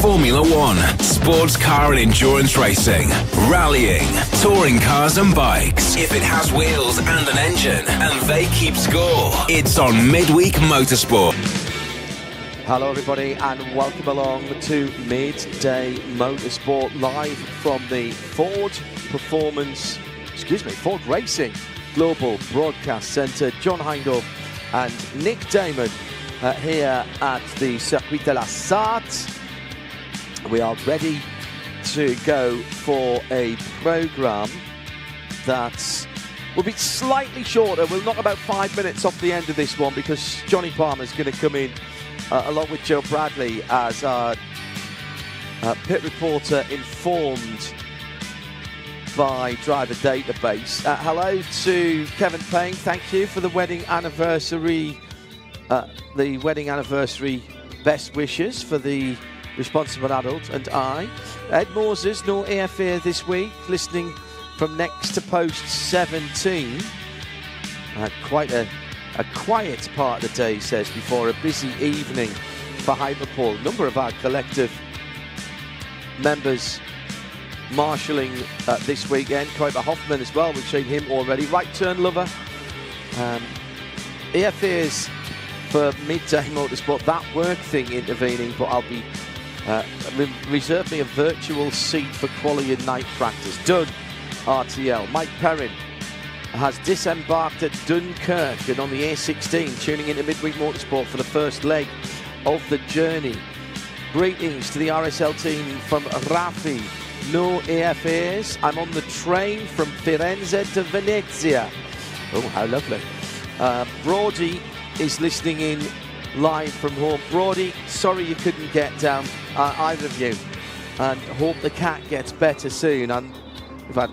Formula One, sports car and endurance racing, rallying, touring cars and bikes. If it has wheels and an engine and they keep score, it's on Midweek Motorsport. Hello everybody and welcome along to Midday Motorsport live from the Ford Racing Global Broadcast Centre. John Hindhaugh and Nick Damon here at the Circuit de la Sarthe. We are ready to go for a programme that will be slightly shorter. We'll knock about 5 minutes off the end of this one because Johnny Palmer's going to come in along with Joe Bradley as our pit reporter informed by Driver Database. Hello to Kevin Payne. Thank you for the wedding anniversary best wishes for the responsible adult and I. Ed Moses, no airfare this week, listening from next to post 17. Quite a quiet part of the day, he says, before a busy evening for Hypercar. A number of our collective members marshalling this weekend. Kuiper Hoffman as well, we've seen him already. Right turn lover. Airfares for Midday Motorsport, that work thing intervening, but I'll be reserve me a virtual seat for quality and night practice. Done, RTL. Mike Perrin has disembarked at Dunkirk and on the A16, tuning into Midweek Motorsport for the first leg of the journey. Greetings to the RSL team from Raffi. No AFAs. I'm on the train from Firenze to Venezia. Oh, how lovely. Brody is listening in live from home. Brody, sorry you couldn't get down, either of you, and hope the cat gets better soon. And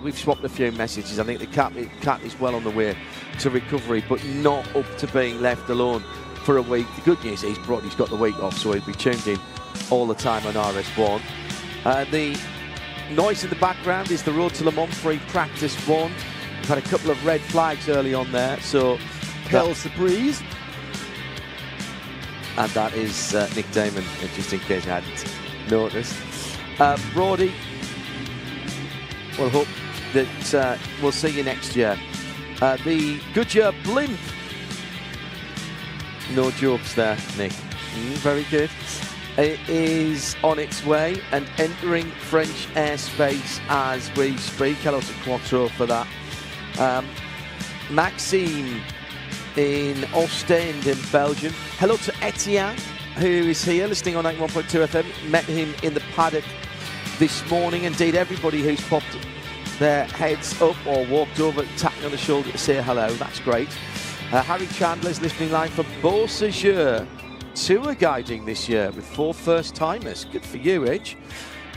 we've swapped a few messages. I think the cat is well on the way to recovery, but not up to being left alone for a week. The good news is Brody's got the week off, so he'll be tuned in all the time on RS1. The noise in the background is the Road to Le Mans Free Practice 1. We've had a couple of red flags early on there, so kills the breeze. And that is Nick Damon, just in case you hadn't noticed. Brody, we'll hope that we'll see you next year. The Goodyear blimp. No jokes there, Nick. Very good. It is on its way and entering French airspace as we speak. Hello to Quattro for that. Maxime in Ostend in Belgium. Hello to Etienne, who is here listening on 91.2 FM. Met him in the paddock this morning. Indeed, everybody who's popped their heads up or walked over, tapping on the shoulder to say hello. That's great. Harry Chandler's listening live from Beausejour. Tour guiding this year with 4 first-timers. Good for you, Edge.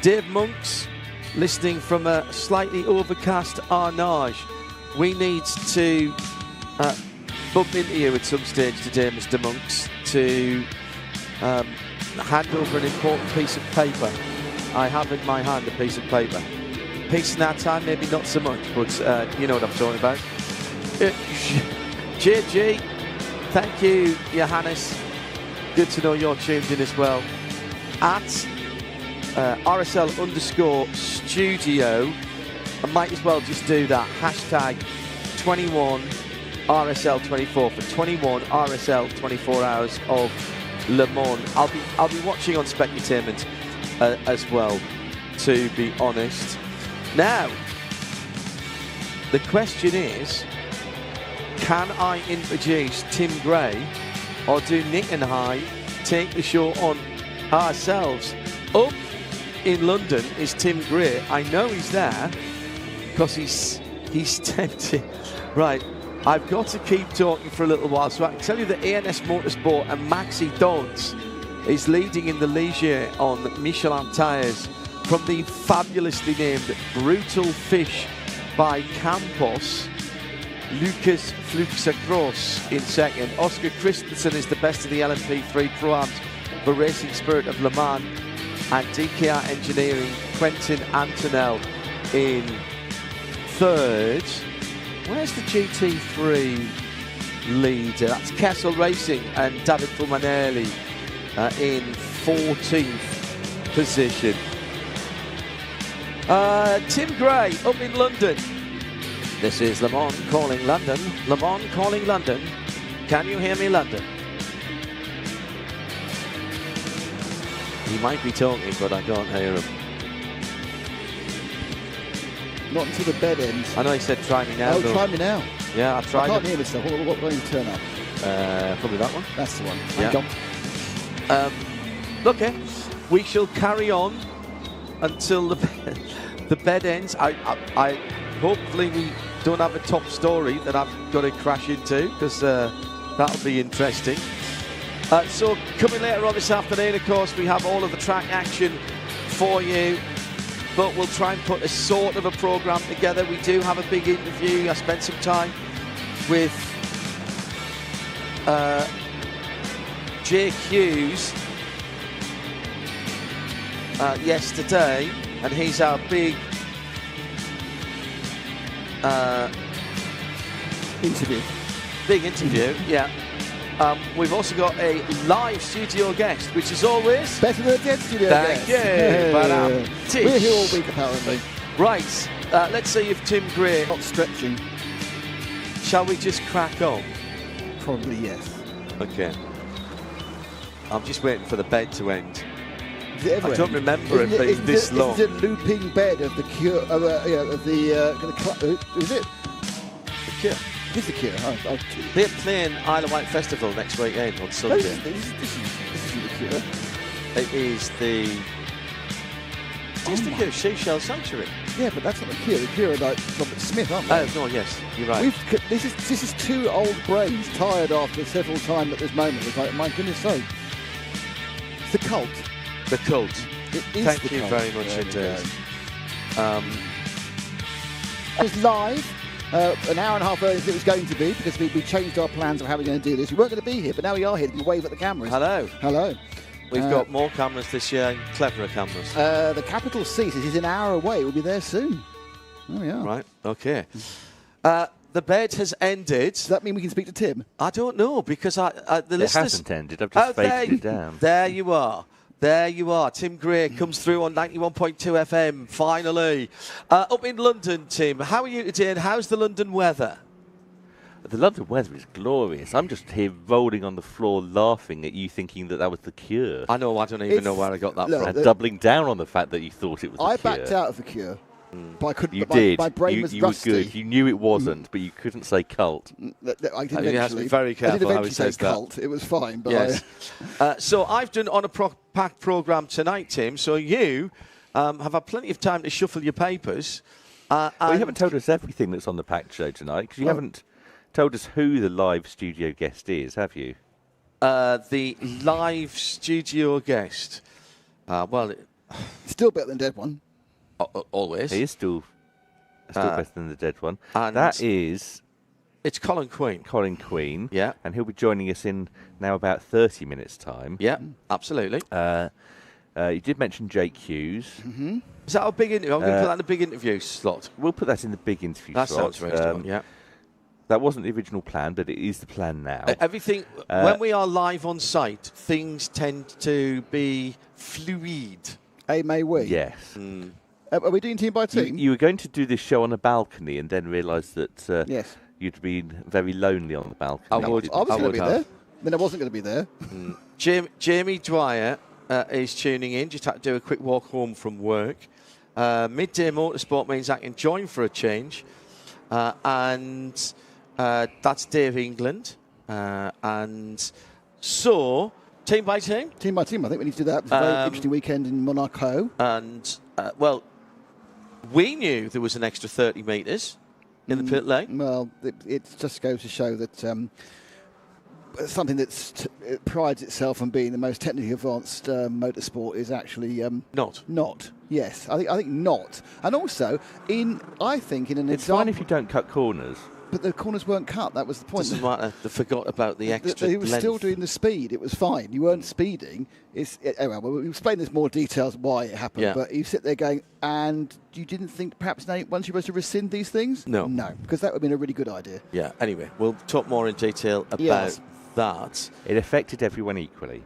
Dave Monks listening from a slightly overcast Arnage. We need to bump into you at some stage today, Mr. Monks, to hand over an important piece of paper. I have in my hand a piece of paper. Peace in our time, maybe not so much, but you know what I'm talking about. JG, thank you, Johannes. Good to know you're tuned in as well. At RSL_studio, I might as well just do that. Hashtag 21 RSL24 for 21 RSL 24 hours of Le Mans. I'll be watching on Specutainment as well, to be honest. Now, the question is, can I introduce Tim Gray, or do Nick and I take the show on ourselves? Up in London is Tim Gray. I know he's there because he's tempted. Right, I've got to keep talking for a little while, so I can tell you that ANS Motorsport and Maxi Dodds is leading in the Ligier on Michelin tyres from the fabulously named Brutal Fish by Campos. Lucas Fluxacross in second. Oscar Christensen is the best of the LMP3 Pro-Ams, the Racing Spirit of Le Mans, and DKR Engineering, Quentin Antonell in third. Where's the GT3 leader? That's Kessel Racing and David Fumanelli in 14th. position. Tim Gray up in London. This is Le Mans calling London. Le Mans calling London. Can you hear me, London? He might be talking, but I can't hear him. Not until the bed ends. I know he said try me now. Oh, though. try me now. Yeah, I tried. I can't hear myself. What do you turn up? Probably that one. That's the one. Yeah. Okay, we shall carry on until the bed ends. I hopefully we don't have a top story that I've got to crash into, because that'll be interesting. So coming later on this afternoon, of course, we have all of the track action for you, but we'll try and put a sort of a programme together. We do have a big interview. I spent some time with Jake Hughes yesterday, and he's our big interview. Yeah. We've also got a live studio guest, which is always better than a dead studio guest. Thank you. We're here all week, apparently. Right. Let's see if Tim Gray. Not stretching. Shall we just crack on? Probably yes. Okay. I'm just waiting for the bed to end. I don't remember it being this long. Is it a looping bed of the Cure? Is it? The Cure. It is the Cure. They're playing Isle of Wight Festival next weekend on Sunday. This isn't the Cure. It is the. It's the Cure Seashell Sanctuary. Yeah, but that's not the Cure. The Cure are like Robert Smith, aren't they? Oh no, yes, you're right. This is two old brains tired after several times at this moment. It's like, my goodness sake. It's the Cult. The Cult. It is Thank the you Cult. very much indeed. It was live. An hour and a half earlier than it was going to be, because we changed our plans of how we're going to do this. We weren't going to be here, but now we are here. We can wave at the cameras. Hello. Hello. We've got more cameras this year, cleverer cameras. The capital seat is an hour away. We'll be there soon. Oh, yeah. Right, okay. The bed has ended. Does that mean we can speak to Tim? I don't know, because the listeners... It hasn't ended. I've just faded it down. There you are. There you are. Tim Gray comes through on 91.2 FM, finally. Up in London, Tim, how are you today, and how's the London weather? The London weather is glorious. I'm just here rolling on the floor laughing at you thinking that was the Cure. I know, I don't even know where I got that from. And doubling down on the fact that you thought it was the Cure. I backed out of the Cure. But I couldn't. You did. My brain was you rusty. were good. You knew it wasn't, but you couldn't say Cult. I did he has to be very careful how he says that. Cult. It was fine. But yes. So I've done on a packed programme tonight, Tim, so you have had plenty of time to shuffle your papers. Well, you haven't told us everything that's on the packed show tonight, because you haven't told us who the live studio guest is, have you? The live studio guest. Still better than dead one. Always. He is still better than the dead one. And that is... It's Colin Queen. Colin Queen. Yeah. And he'll be joining us in now about 30 minutes' time. Yeah, absolutely. You did mention Jake Hughes. Mm-hmm. Is that a big interview? I'm going to put that in the big interview slot. We'll put that in the big interview slot. That sounds very yeah. That wasn't the original plan, but it is the plan now. Everything, when we are live on site, things tend to be fluid. May we? Yes. Are we doing team by team? You were going to do this show on a balcony and then realised that yes. You'd been very lonely on the balcony. I was going to be there. Then I wasn't going to be there. Jamie Dwyer is tuning in. Just had to do a quick walk home from work. Midday Motorsport means I can join for a change. And that's Dave England. And so, team by team? Team by team. I think we need to do that. It was a very interesting weekend in Monaco. And, we knew there was an extra 30 metres in the pit lane. Well, it just goes to show that something that prides itself on being the most technically advanced motorsport is actually not. Not. Yes, I think not. And also, I think in an it's example, fine if you don't cut corners. But the corners weren't cut. That was the point. Doesn't matter. They forgot about the extra. He was still doing the speed. It was fine. You weren't speeding. Anyway, we'll explain this more details why it happened. Yeah. But you sit there going, and you didn't think perhaps once you're supposed to rescind these things? No. No, because that would have been a really good idea. Yeah. Anyway, we'll talk more in detail about that. It affected everyone equally.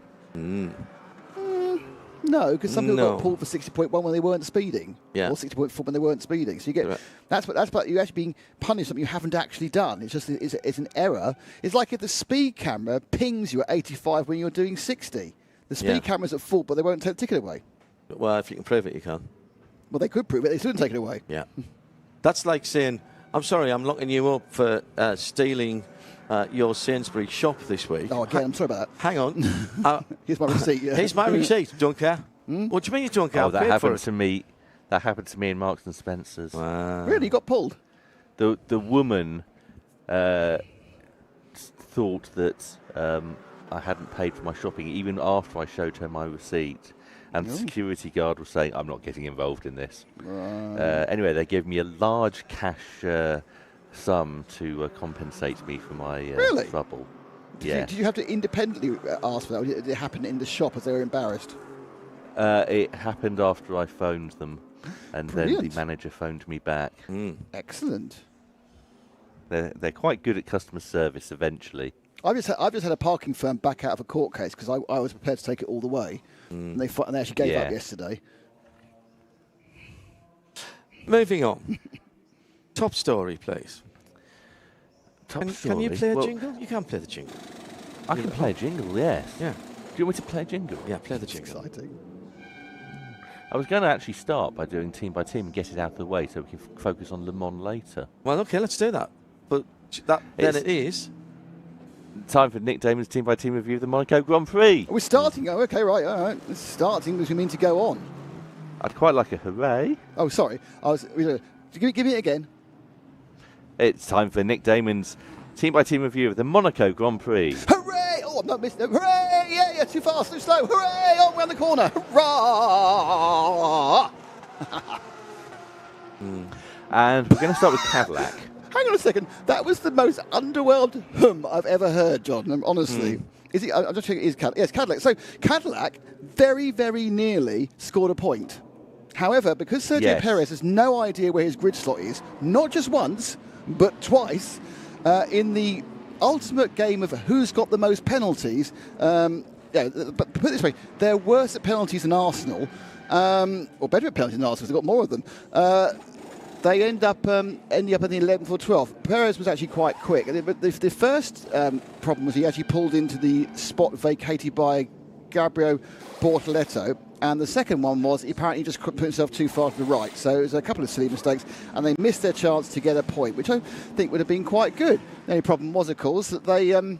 No, because some people No. got pulled for 60.1 when they weren't speeding, Yeah. or 60.4 when they weren't speeding. So you get Right. that's what you're actually being punished something you haven't actually done. It's just it's an error. It's like if the speed camera pings you at 85 when you're doing 60. The speed Yeah. camera's at fault, but they won't take the ticket away. Well, if you can prove it, you can. Well, they could prove it. They shouldn't take it away. Yeah. That's like saying, I'm sorry, I'm locking you up for stealing your Sainsbury's shop this week. Oh, again, I'm sorry about that. Hang on. Here's my receipt. Yeah. Here's my receipt. Don't care. What do you mean you don't care? Oh, I that paid for happened it. to me. That happened to me in Marks and Spencer's. Wow. Really, you got pulled? The woman thought that I hadn't paid for my shopping even after I showed her my receipt. And the security guard was saying, I'm not getting involved in this. Anyway, they gave me a large cash sum to compensate me for my Really? trouble. Did you have to independently ask for that? Or did it happen in the shop as they were embarrassed? It happened after I phoned them, and then Brilliant. the manager phoned me back. Excellent. They're quite good at customer service eventually. I've just had a parking firm back out of a court case because I was prepared to take it all the way, and they actually gave up yesterday. Moving on. Top story, please. Can you play a Well, jingle? You can play the jingle. I can play a jingle, yes. Yeah. Do you want me to play a jingle? Yeah, play the jingle. Exciting. I was going to actually start by doing team by team and get it out of the way so we can focus on Le Mans later. Well, okay, let's do that. But then It's- it is. Time for Nick Damon's team by team review of the Monaco Grand Prix. We're starting. Oh, okay, right. All right. It's starting because we mean to go on. I'd quite like a hooray. Oh, sorry. Give me it again. It's time for Nick Damon's team by team review of the Monaco Grand Prix. Hooray! Oh, I'm not missing it. Hooray! Yeah, too fast, too slow. Hooray! Oh, around the corner. Hurrah! And we're going to start with Cadillac. Hang on a second. That was the most underwhelmed I've ever heard, John. Honestly. Is it? I'm just checking. It is Cadillac. Yes, Cadillac. So Cadillac very, very nearly scored a point. However, because Sergio Perez has no idea where his grid slot is, not just once, but twice, in the ultimate game of who's got the most penalties. But put it this way, they're worse at penalties than Arsenal, or better at penalties than Arsenal. They've got more of them. They end up ending up in the 11th or 12th. Perez was actually quite quick. But the first problem was he actually pulled into the spot vacated by Gabriel Bortoleto. And the second one was he apparently just put himself too far to the right. So it was a couple of silly mistakes, and they missed their chance to get a point, which I think would have been quite good. The only problem was, of course, that they weren't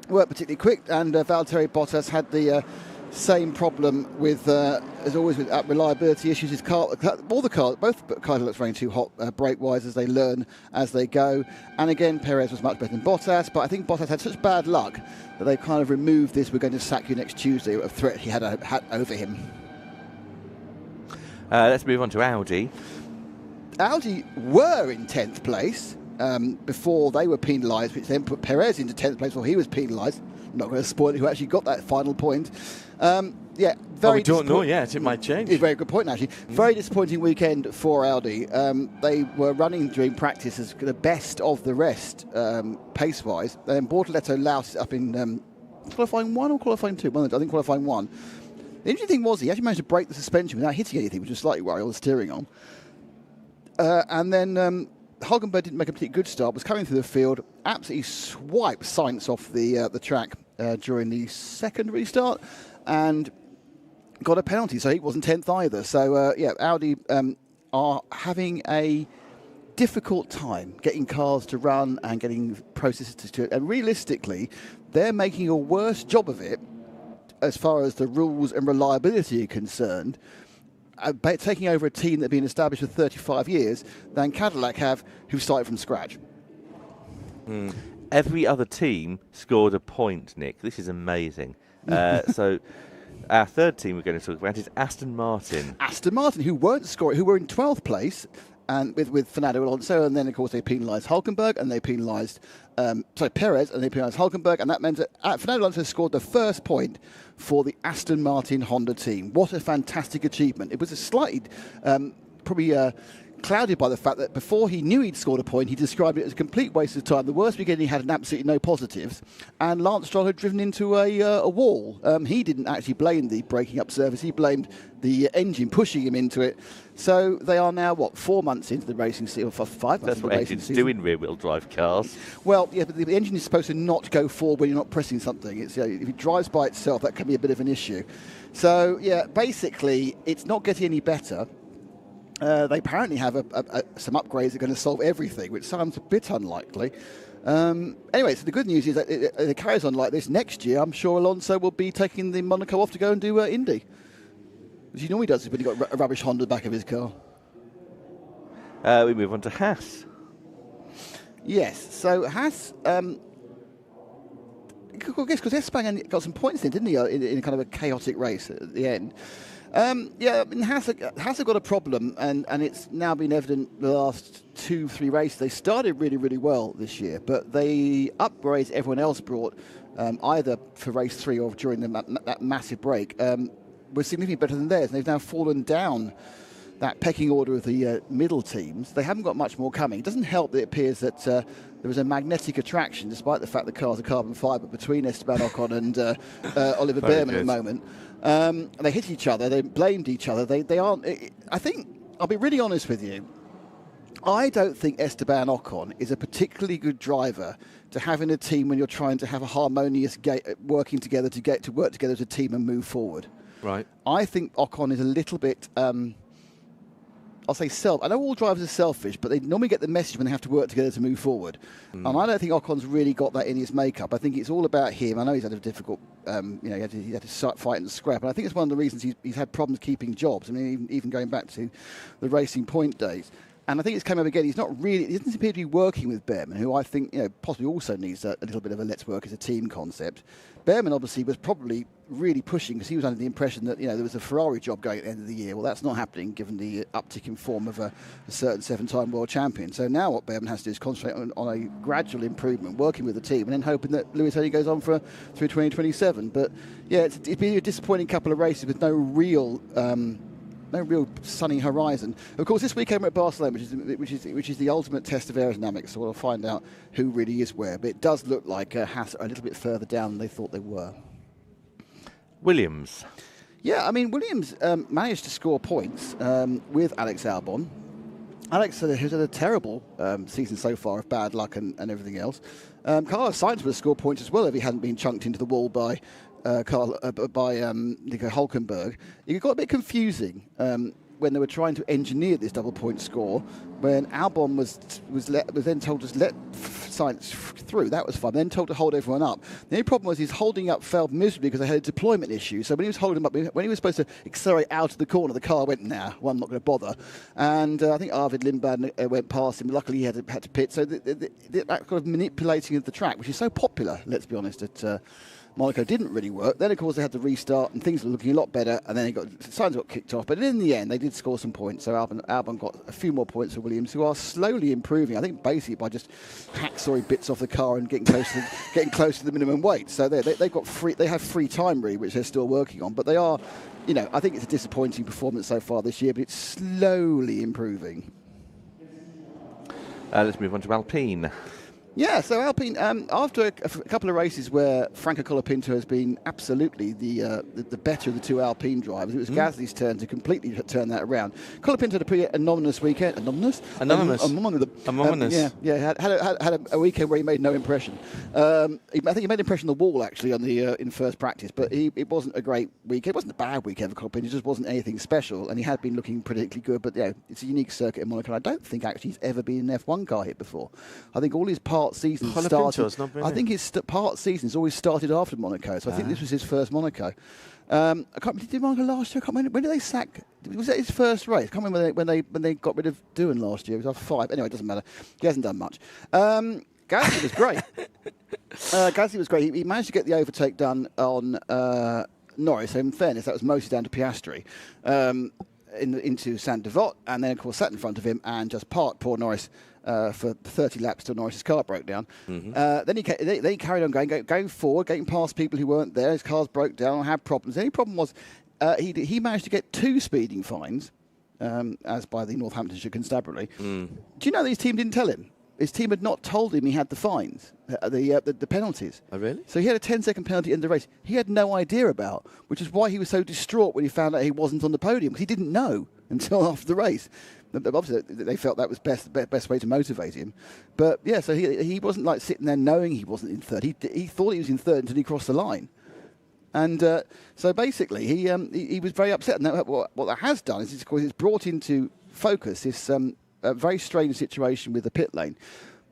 particularly quick, and Valtteri Bottas had the same problem with, as always, with reliability issues. His car, both cars look running too hot brake-wise as they learn as they go. And again, Perez was much better than Bottas, but I think Bottas had such bad luck that they kind of removed this "we're going to sack you next Tuesday" a threat he had over him. Let's move on to Audi. Audi were in 10th place before they were penalised, which then put Perez into 10th place before he was penalised. I'm not going to spoil it who actually got that final point. We don't know yet. It might change. Very good point, actually. Very disappointing weekend for Audi. They were running during practice as the best of the rest, pace-wise. Bortoleto loused it up in qualifying 1 or qualifying 2? I think qualifying 1. The interesting thing was he actually managed to break the suspension without hitting anything, which was slightly worrying, or the steering on. And then Hulkenberg didn't make a particularly good start, was coming through the field, absolutely swiped Sainz off the track during the second restart, and got a penalty, so he wasn't 10th either. So, Audi are having a difficult time getting cars to run and getting processes to it. And realistically, they're making a worse job of it as far as the rules and reliability are concerned, taking over a team that had been established for 35 years than Cadillac have, who started from scratch. Every other team scored a point, Nick. This is amazing. So our third team we're going to talk about is Aston Martin. Aston Martin, who weren't scoring, who were in 12th place, and with Fernando Alonso, and then of course they penalised Hulkenberg, and they penalised Perez, and they penalised Hulkenberg, and that meant that Fernando Alonso scored the first point for the Aston Martin Honda team. What a fantastic achievement! It was a slightly, probably clouded by the fact that before he knew he'd scored a point, he described it as a complete waste of time. The worst weekend he had absolutely no positives, and Lance Stroll had driven into a wall. He didn't actually blame the breaking up surface, he blamed the engine pushing him into it. So they are now, 4 months into the racing season, or 5 months That's into what the racing engines season. do in rear-wheel drive cars. Well, yeah, but the engine is supposed to not go forward when you're not pressing something. It's, if it drives by itself, that can be a bit of an issue. So, yeah, basically, it's not getting any better. They apparently have some upgrades that are going to solve everything, which sounds a bit unlikely. Anyway, so the good news is that it carries on like this. Next year, I'm sure Alonso will be taking the Monaco off to go and do Indy. As he normally does when you've got a rubbish Honda at the back of his car. We move on to Haas. Yes, so Haas... I guess because Esteban got some points in, didn't he, in kind of a chaotic race at the end. Yeah, I mean, Haas have got a problem, and it's now been evident the last 2-3 races. They started really, really well this year, but the upgrades everyone else brought, either for race 3 or during that massive break, were significantly better than theirs. And they've now fallen down that pecking order of the middle teams. They haven't got much more coming. It doesn't help that it appears that there was a magnetic attraction, despite the fact the cars are carbon fibre, between Esteban Ocon and Oliver Behrman at the moment. They hit each other. They blamed each other. They aren't... I think, I'll be really honest with you, I don't think Esteban Ocon is a particularly good driver to have in a team when you're trying to have a harmonious working together to work together as a team and move forward. Right. I think Ocon is a little bit... I'll say I know all drivers are selfish, but they normally get the message when they have to work together to move forward. And I don't think Ocon's really got that in his makeup. I think it's all about him. I know he's had a difficult, he had to start fight and scrap. And I think it's one of the reasons he's had problems keeping jobs. I mean, even going back to the Racing Point days. And I think it's come up again. He doesn't appear to be working with Behrman, who I think possibly also needs a little bit of a let's work as a team concept. Behrman obviously was probably really pushing because he was under the impression that there was a Ferrari job going at the end of the year. Well, that's not happening given the uptick in form of a certain 7-time world champion. So now what Behrman has to do is concentrate on a gradual improvement, working with the team, and then hoping that Lewis only goes on through 2027. But yeah, it'd be a disappointing couple of races with no real sunny horizon. Of course, this weekend we're at Barcelona, which is the ultimate test of aerodynamics. So we'll find out who really is where. But it does look like Haas are a little bit further down than they thought they were. Williams. Yeah, I mean, Williams managed to score points with Alex Albon. Alex has had a terrible season so far of bad luck and everything else. Carlos Sainz would have scored points as well if he hadn't been chunked into the wall by Nico Hülkenberg. It got a bit confusing when they were trying to engineer this double-point score. When Albon was then told to let Sainz through, that was fine. Then told to hold everyone up. The only problem was his holding up failed miserably because they had a deployment issue. So when he was holding him up, when he was supposed to accelerate out of the corner, the car went, I'm not going to bother. And I think Arvid Lindblad went past him. Luckily, he had to pit. So that kind of manipulating of the track, which is so popular, let's be honest, at Monaco, didn't really work. Then, of course, they had to restart and things were looking a lot better. And then Sainz got kicked off. But in the end, they did score some points. So Albon got a few more points for Williams, who are slowly improving. I think basically by just hacksawing bits off the car and getting close to the minimum weight. So they've got they have free time really, which they're still working on. But they are, I think it's a disappointing performance so far this year, but it's slowly improving. Let's move on to Alpine. Yeah, so Alpine, after a couple of races where Franco Colapinto has been absolutely the better of the two Alpine drivers, it was Gasly's turn to completely turn that around. Colapinto had a pretty anonymous weekend. Anonymous? Yeah, had a weekend where he made no impression. I think he made an impression on the wall, actually, on the in first practice, but it wasn't a great weekend. It wasn't a bad weekend for Colapinto, it just wasn't anything special, and he had been looking particularly good, but it's a unique circuit in Monaco. I don't think actually he's ever been in an F1 car hit before. I think all his part season started. I think his part season's always started after Monaco, so I think this was his first Monaco. I can't did Monaco last year? I can't remember. When did they sack? Was that his first race? I can't remember when they got rid of Doohan last year. It was after 5. Anyway, it doesn't matter. He hasn't done much. Gasly was great. Gasly was great. He managed to get the overtake done on Norris. So in fairness, that was mostly down to Piastri. Into Saint Devote, and then of course sat in front of him and just parked poor Norris for 30 laps till Norris's car broke down. Then he carried on going forward, getting past people who weren't there. His cars broke down or had problems. The only problem was he managed to get 2 speeding fines as by the Northamptonshire Constabulary. Do you know these team didn't tell him? His team had not told him he had the fines, the penalties. Oh, really? So he had a 10-second penalty in the race he had no idea about, which is why he was so distraught when he found out he wasn't on the podium, because he didn't know until after the race. Obviously, they felt that was the best way to motivate him. But, yeah, so he wasn't like sitting there knowing he wasn't in third. He thought he was in third until he crossed the line. And so basically, he was very upset. And what that has done is it's brought into focus this a very strange situation with the pit lane.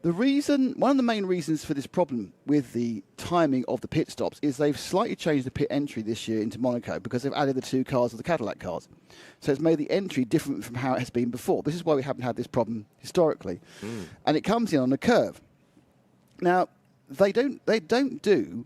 One of the main reasons for this problem with the timing of the pit stops is they've slightly changed the pit entry this year into Monaco because they've added the 2 cars of the Cadillac cars. So it's made the entry different from how it has been before. This is why we haven't had this problem historically. And it comes in on a curve. Now, they don't do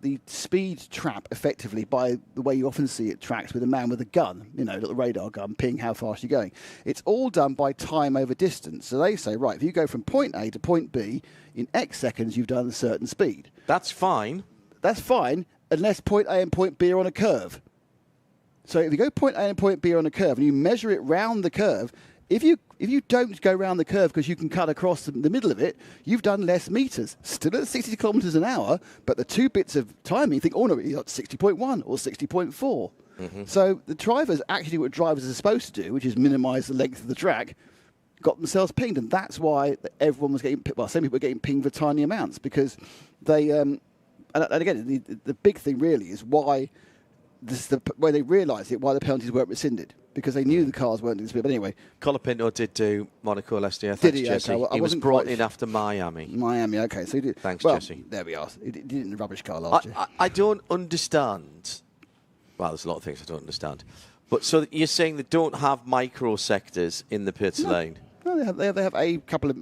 the speed trap effectively by the way you often see it tracks with a man with a gun, a little radar gun, ping how fast you're going. It's all done by time over distance. So they say, right, if you go from point A to point B, in X seconds you've done a certain speed. That's fine. That's fine, unless point A and point B are on a curve. So if you go point A and point B are on a curve and you measure it round the curve, if you don't go round the curve because you can cut across the middle of it, you've done less meters. Still at 60 kilometres an hour, but the 2 bits of timing, you think, oh no, you're at 60.1 or 60.4. So the drivers actually do what drivers are supposed to do, which is minimise the length of the track, got themselves pinged. And that's why everyone was getting, some people were getting pinged for tiny amounts because they, and again, the big thing really is why when they realised it, why the penalties weren't rescinded. Because they knew the cars weren't doing speed. But anyway. Colapinto did do Monaco last year. Thanks, Jesse. Okay, well, he was brought in after Miami. Miami, okay. So he did. Thanks, Jesse. There we are. He did it in a rubbish car last year. I don't understand. Well, there's a lot of things I don't understand. But so you're saying they don't have micro sectors in the pit lane? No, they have a couple of.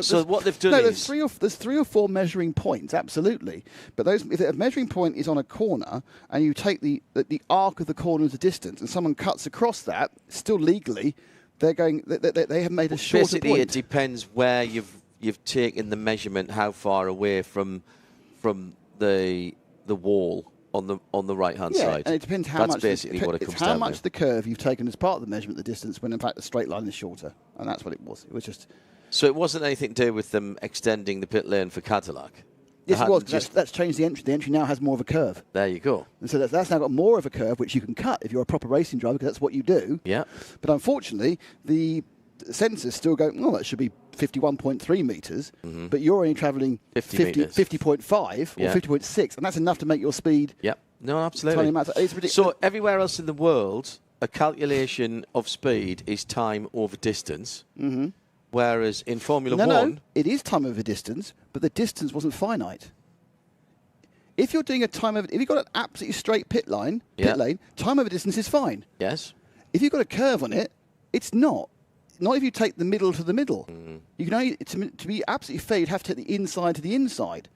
So what they've done is there's 3 or 4 measuring points, absolutely. But if a measuring point is on a corner and you take the arc of the corner as a distance, and someone cuts across that, still legally, they're going. They have made a shorter basically, point. it depends where you've taken the measurement, how far away from the wall on the right hand side. And it depends how That's much. basically what it comes how down much to. the curve you've taken as part of the measurement, the distance, when in fact the straight line is shorter, and that's what it was. It was just. So it wasn't anything to do with them extending the pit lane for Cadillac? Yes, it was. That's changed the entry. The entry now has more of a curve. There you go. And so that's now got more of a curve, which you can cut if you're a proper racing driver, because that's what you do. Yeah. But unfortunately, the sensors still go, oh, that should be 51.3 metres, but you're only travelling 50.5 or 50.6, and that's enough to make your speed. Yep. No, absolutely. It's ridiculous. So everywhere else in the world, a calculation of speed is time over distance. Whereas in Formula One... No, it is time over distance, but the distance wasn't finite. If you're doing if you've got an absolutely straight pit lane, time over distance is fine. Yes. If you've got a curve on it, it's not. Not if you take the middle to the middle. You can only, to be absolutely fair, you'd have to take the inside to the inside.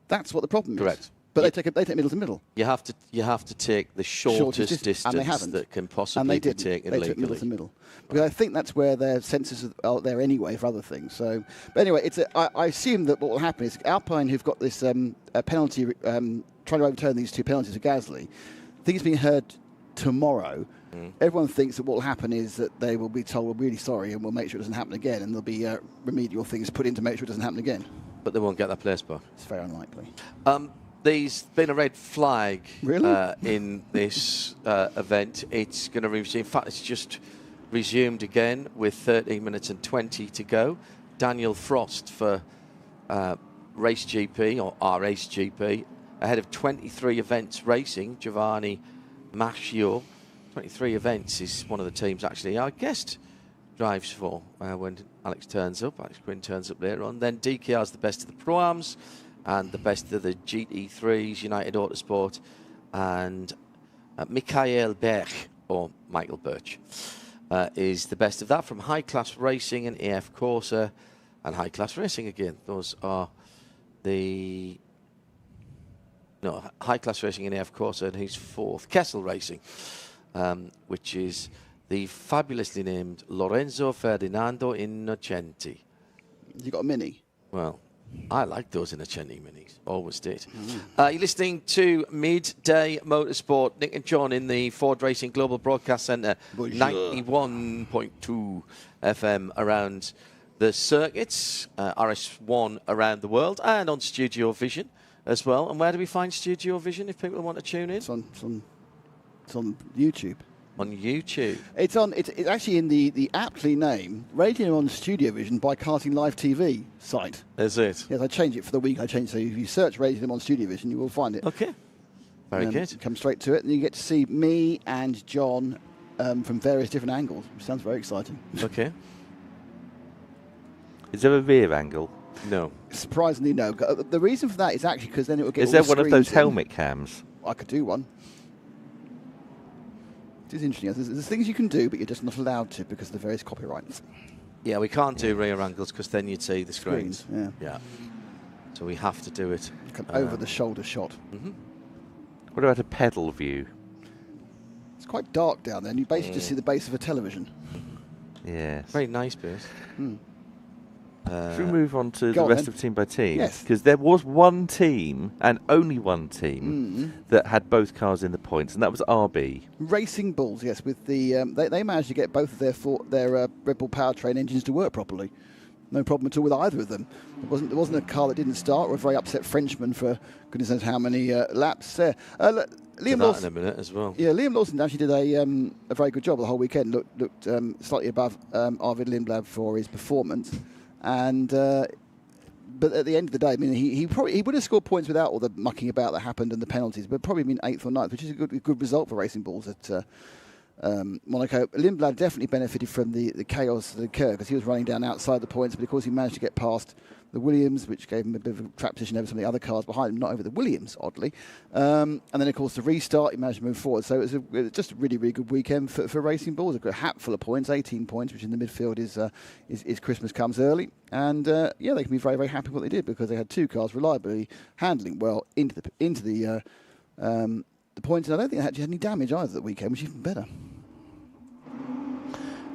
That's what the problem is. Correct. But they take middle to middle. You have to take the shortest distance that can possibly be taken legally. They took middle to middle. Because I think that's where their sensors are there anyway for other things. So, but anyway, I assume that what will happen is Alpine, who've got this penalty, trying to overturn these 2 penalties of Gasly, I think it's being heard tomorrow. Everyone thinks that what will happen is that they will be told, we're really sorry, and we'll make sure it doesn't happen again, and there'll be remedial things put in to make sure it doesn't happen again. But they won't get that place back. It's very unlikely. There's been a red flag really? In this event. It's going to resume. In fact, it's just resumed again with 13 minutes and 20 to go. Daniel Frost for Race GP or RACE GP ahead of 23 events racing. Giovanni Mascio. 23 events is one of the teams actually our guest drives for when Alex Quinn turns up later on. Then DKR's the best of the Pro-Ams and the best of the GT3s, United Autosport, and Michael Berch, or Michael Birch, is the best of that from High Class Racing and AF Corsa and High Class Racing again. Those are High Class Racing and AF Corsa, and who's 4th? Kessel Racing, which is the fabulously named Lorenzo Ferdinando Innocenti. You got a Mini? Well, I like those Innocenti Minis. Always did. You're listening to Midday Motorsport. Nick and John in the Ford Racing Global Broadcast Centre. 91.2 FM around the circuits. RS1 around the world. And on Studiovision as well. And where do we find Studiovision if people want to tune in? It's on YouTube. On YouTube. It's actually in the aptly named Radio on Studiovision by Karting Live TV site. Is it? Yes, I changed it for the week. So if you search Radio on Studiovision, you will find it. Okay. Very good. Come straight to it, and you get to see me and John from various different angles, which sounds very exciting. Okay. Is there a rear angle? No. Surprisingly, no. The reason for that is actually because then it will get. Is there one of those helmet cams? I could do one. It is interesting. There's things you can do, but you're just not allowed to because of the various copyrights. Yeah, we can't do rear angles because then you'd see the screens. Yeah. So we have to do it. Over the shoulder shot. Mm-hmm. What about a pedal view? It's quite dark down there, and you basically just see the base of a television. Yes. Very nice bit. Should we move on to the rest of Team by Team? Yes. Because there was one team, and only one team, that had both cars in the points, and that was RB. Racing Bulls, yes, with the they managed to get both of their Red Bull powertrain engines to work properly. No problem at all with either of them. There wasn't a car that didn't start, or a very upset Frenchman for goodness knows how many laps there. Liam Lawson in a minute as well. Yeah, Liam Lawson actually did a very good job the whole weekend. Looked slightly above Arvid Lindblad for his performance. And but at the end of the day, I mean, he would have scored points without all the mucking about that happened and the penalties, but probably been 8th or 9th, which is a good result for Racing Bulls at Monaco. Lindblad definitely benefited from the chaos that occurred because he was running down outside the points, but of course he managed to get past the Williams, which gave him a bit of a trap position over some of the other cars behind him, not over the Williams, oddly. And then, of course, the restart, he managed to move forward. So it was just a really, really good weekend for Racing Bulls. A hat full of points, 18 points, which in the midfield is Christmas comes early. And, they can be very, very happy with what they did because they had two cars reliably handling well into the points. And I don't think they actually had any damage either that weekend, which is even better.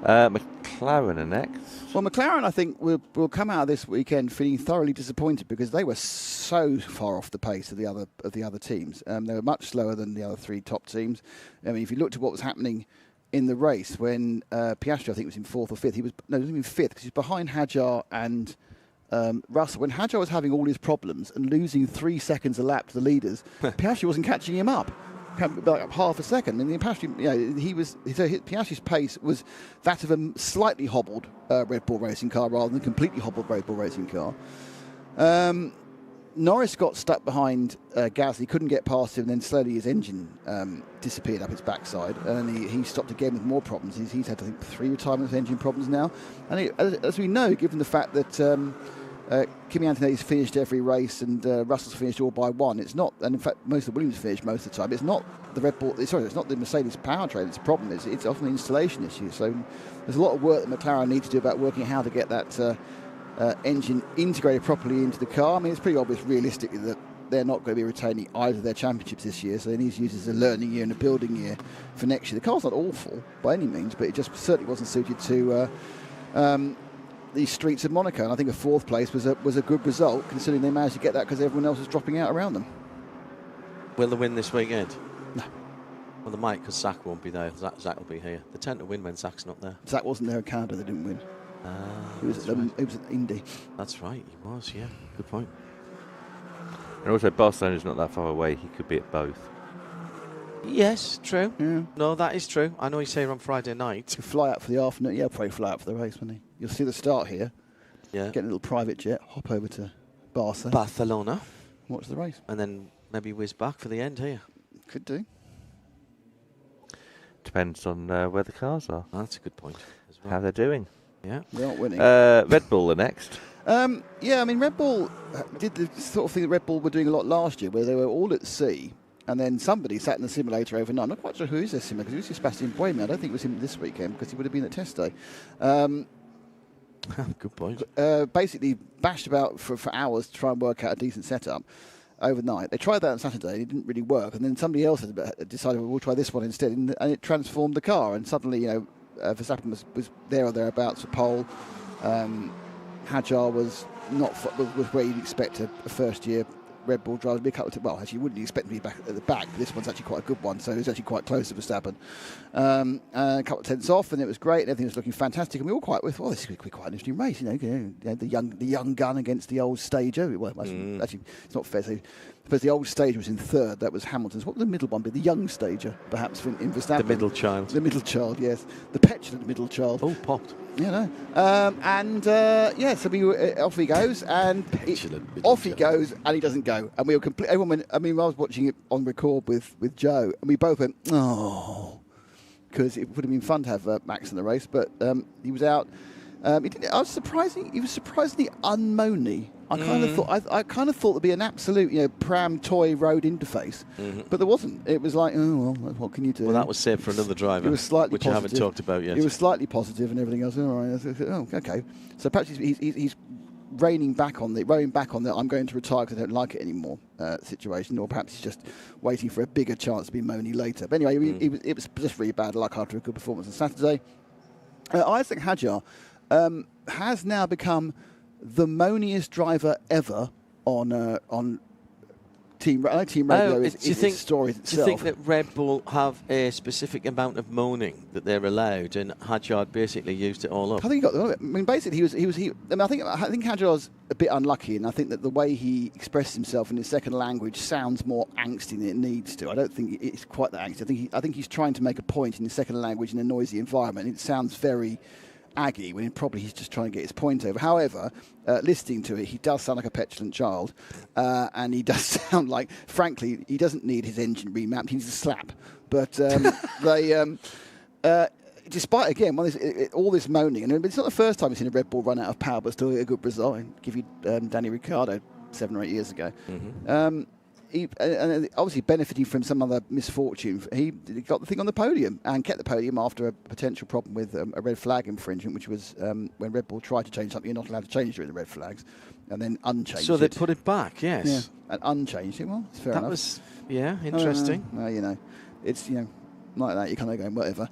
McLaren are next. Well, McLaren, I think, will come out of this weekend feeling thoroughly disappointed because they were so far off the pace of the other teams. They were much slower than the other three top teams. I mean, if you looked at what was happening in the race when Piastri, I think, was in 4th or 5th, he wasn't even 5th because he's behind Hadjar and Russell. When Hadjar was having all his problems and losing 3 seconds a lap to the leaders, Piastri wasn't catching him up. Like half a second, and Piastri, Piastri's pace was that of a slightly hobbled Red Bull racing car rather than a completely hobbled Red Bull racing car. Norris got stuck behind Gasly, couldn't get past him, and then slowly his engine disappeared up its backside, and he stopped again with more problems. He's had, I think, 3 retirements of engine problems now, and as we know, given the fact that Kimi Antonelli's finished every race and Russell's finished all by one. It's not, and in fact, most of the Williams finished most of the time. It's not the Red Bull. It's not the Mercedes powertrain. It's a problem. It's often an installation issue. So there's a lot of work that McLaren need to do about working out how to get that engine integrated properly into the car. I mean, it's pretty obvious realistically that they're not going to be retaining either of their championships this year. So they need to use it as a learning year and a building year for next year. The car's not awful by any means, but it just certainly wasn't suited to the streets of Monaco, and I think a 4th place was a good result considering they managed to get that because everyone else was dropping out around them. Will they win this weekend? No. Well, they might because Zach won't be there. Zach will be here. They tend to win when Zach's not there. Zach wasn't there in Canada. They didn't win. He was at Indy. That's right. He was. Yeah. Good point. And also, Barcelona's not that far away. He could be at both. Yes, true. Yeah. No, that is true. I know he's here on Friday night. To fly out for the afternoon. Yeah, probably fly out for the race, wouldn't he? You'll see the start here. Yeah. Get a little private jet, hop over to Barcelona. Watch the race. And then maybe whiz back for the end here. Could do. Depends on where the cars are. Oh, that's a good point as well. How they're doing. Yeah. They aren't winning. Red Bull are next. Yeah, I mean, Red Bull did the sort of thing that Red Bull were doing a lot last year, where they were all at sea, and then somebody sat in the simulator overnight. I'm not quite sure who is this simulator, because it was Sebastian Buemi. I don't think it was him this weekend, because he would have been at test day. Good point. Basically bashed about for hours to try and work out a decent setup overnight. They tried that on Saturday, and it didn't really work, and then somebody else had decided, well, we'll try this one instead, and it transformed the car, and suddenly, Verstappen was there or thereabouts for pole. Hadjar was not was where you'd expect a first-year Red Bull driver to be a couple of well, actually, you wouldn't expect me back at the back, but this one's actually quite a good one, so it was actually quite close to Verstappen. A couple of tenths off, and it was great, and everything was looking fantastic, and we were quite with, well, this is going to be quite an interesting race, the young gun against the old stager. Well, actually, it's not fair to say, because the old stager was in third, that was Hamilton's. What would the middle one be? The young stager, perhaps, in Verstappen. The middle child. The middle child, yes. The petulant middle child. Oh, popped. So off he goes, and off he goes, and he doesn't go. And we were everyone went, I was watching it on record with Joe, and we both went, oh, because it would have been fun to have Max in the race, but he was out. He was surprisingly unmoany. I kind of thought there'd be an absolute, pram toy road interface, but there wasn't. It was like, oh well, what can you do? Well, that was saved for another driver, it was slightly which positive. you haven't talked about yet. It was slightly positive and everything else. All right, oh, okay. So perhaps he's rowing back on the I'm going to retire because I don't like it anymore situation, or perhaps he's just waiting for a bigger chance to be moany later. But anyway, it was just really bad luck after a good performance on Saturday. Isaac Hadjar has now become the moaniest driver ever on Team Radio. Is his story itself. Do you think that Red Bull have a specific amount of moaning that they're allowed, and Hadjar basically used it all up? I think he got it. I mean, basically, I think Hadjar's a bit unlucky, and I think that the way he expresses himself in his second language sounds more angsty than it needs to. I don't think it's quite that angsty. I think he's trying to make a point in his second language in a noisy environment. It sounds very aggy when probably he's just trying to get his point over. However, listening to it, he does sound like a petulant child, and he does sound like, frankly, he doesn't need his engine remapped. He needs a slap. But despite, again, all this moaning, and it's not the first time we've seen a Red Bull run out of power, but still a good result. I'll give you Danny Ricciardo 7 or 8 years ago. And obviously benefiting from some other misfortune, he got the thing on the podium and kept the podium after a potential problem with a red flag infringement, which was when Red Bull tried to change something you're not allowed to change during the red flags, and then unchanged it. So they put it back, yes. Yeah, and unchanged it. Well, it's fair enough. That was, interesting. It's, like that, you're kind of going, whatever.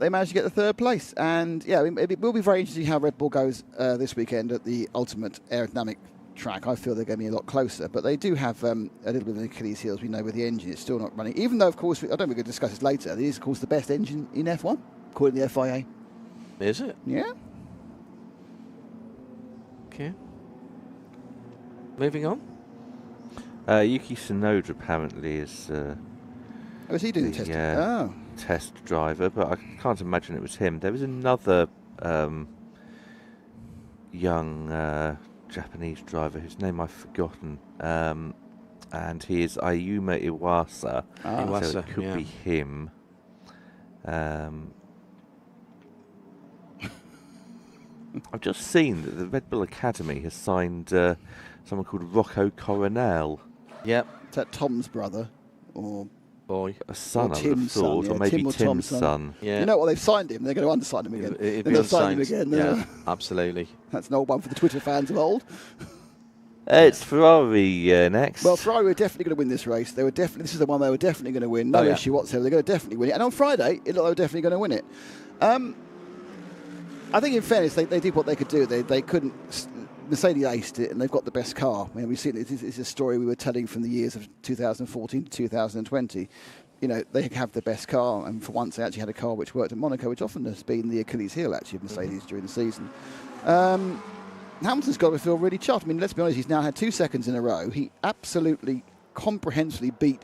They managed to get the third place, and it will be very interesting how Red Bull goes this weekend at the ultimate aerodynamic track. I feel they're going to be a lot closer, but they do have a little bit of an Achilles heel, as we know, with the engine. It's still not running, even though, of course, I don't think we're going to discuss this later. It is, of course, the best engine in F1, according to the FIA. Is it? Yeah. Okay. Moving on. Yuki Tsunoda apparently is. Was he doing the testing? Test driver, but I can't imagine it was him. There was another young Japanese driver whose name I've forgotten, and he is Ayuma Iwasa. So it could be him. I've just seen that the Red Bull Academy has signed someone called Rocco Coronel. Yep. Is that Tom's brother or boy? A son, or I would have thought, or maybe Tim's son. Yeah. You know what? They've signed him. They're going to undersign him again. They'll sign him again. Yeah, absolutely. That's an old one for the Twitter fans of old. It's Ferrari next. Well, Ferrari were definitely going to win this race. This is the one they were definitely going to win. No issue whatsoever. They're going to definitely win it. And on Friday, it looked like they were definitely going to win it. I think, in fairness, they did what they could do. They couldn't. Mercedes aced it, and they've got the best car. I mean, we've seen it's a story we were telling from the years of 2014 to 2020. They have the best car, and for once they actually had a car which worked at Monaco, which often has been the Achilles heel, actually, of Mercedes during the season. Hamilton's got to feel really chuffed. I mean, let's be honest, he's now had 2 seconds in a row. He absolutely comprehensively beat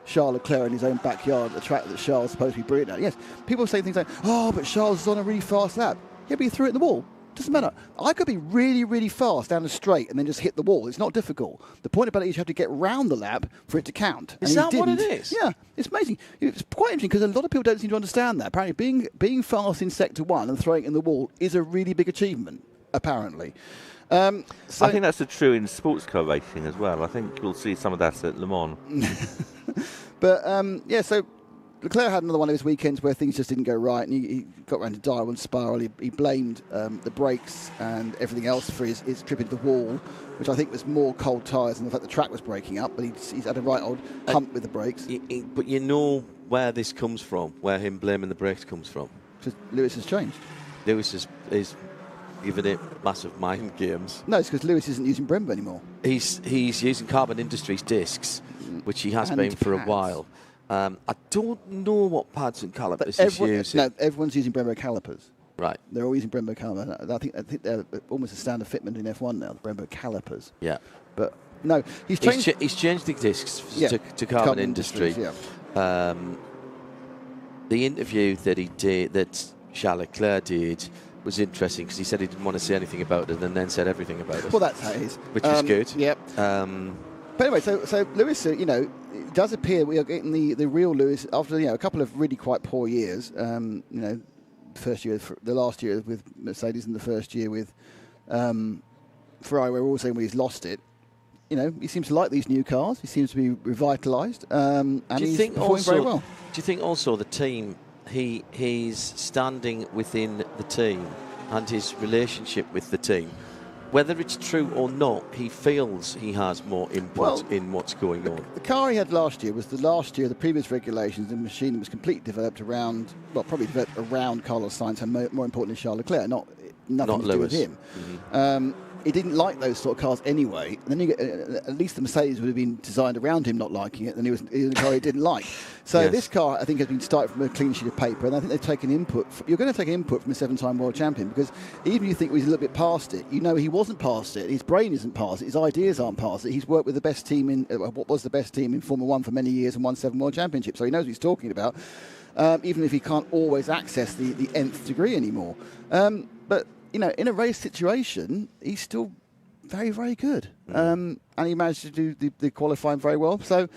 Charles Leclerc in his own backyard at the track that Charles is supposed to be brilliant at. Yes, people say things like, oh, but Charles is on a really fast lap. Yeah, but he threw it in the wall. Doesn't matter. I could be really, really fast down the straight and then just hit the wall. It's not difficult. The point about it is you have to get round the lap for it to count. Is that what it is? Yeah, it's amazing. It's quite interesting because a lot of people don't seem to understand that. Apparently, being fast in Sector 1 and throwing it in the wall is a really big achievement, apparently. I think that's true in sports car racing as well. I think you'll see some of that at Le Mans. But, so Leclerc had another one of his weekends where things just didn't go right, and he got around to Darwin Spiral. He blamed the brakes and everything else for his trip into the wall, which I think was more cold tyres than the fact the track was breaking up, but he's had a right old hump with the brakes. But you know where this comes from, where him blaming the brakes comes from. Because Lewis has changed. Lewis is giving it massive mind games. No, it's because Lewis isn't using Brembo anymore. He's using Carbon Industries discs, which he has been for a while. I don't know what pads and calipers he's using. No, everyone's using Brembo calipers. Right. They're all using Brembo calipers. I think they're almost a standard fitment in F1 now, the Brembo calipers. Yeah. But no, he's changed the discs to Carbon Industries. Yeah. The interview that he did, that Charles Leclerc did, was interesting because he said he didn't want to say anything about it and then said everything about it. Well, that's how it is. Which is good. Yep. But anyway, so Lewis, it does appear we are getting the real Lewis after a couple of really quite poor years. First year, the last year with Mercedes, and the first year with Ferrari, where we're all saying he's lost it. He seems to like these new cars. He seems to be revitalised, and he's performing very well. Do you think also the team, he's standing within the team and his relationship with the team, whether it's true or not, he feels he has more input in what's going on. The car he had last year was the last year of the previous regulations. The machine that was completely developed around, Carlos Sainz, and more importantly Charles Leclerc, nothing to do with him. Mm-hmm. He didn't like those sort of cars anyway. And then you get, at least the Mercedes would have been designed around him not liking it, and he was a car he didn't like. So this car, I think, has been started from a clean sheet of paper, and I think they've taken input. You're going to take input from a 7-time world champion, because even if you think he's a little bit past it, he wasn't past it. His brain isn't past it. His ideas aren't past it. He's worked with the best team in what was the best team in Formula 1 for many years and won 7 world championships. So he knows what he's talking about, even if he can't always access the nth degree anymore. But in a race situation, he's still very, very good. And he managed to do the qualifying very well. So,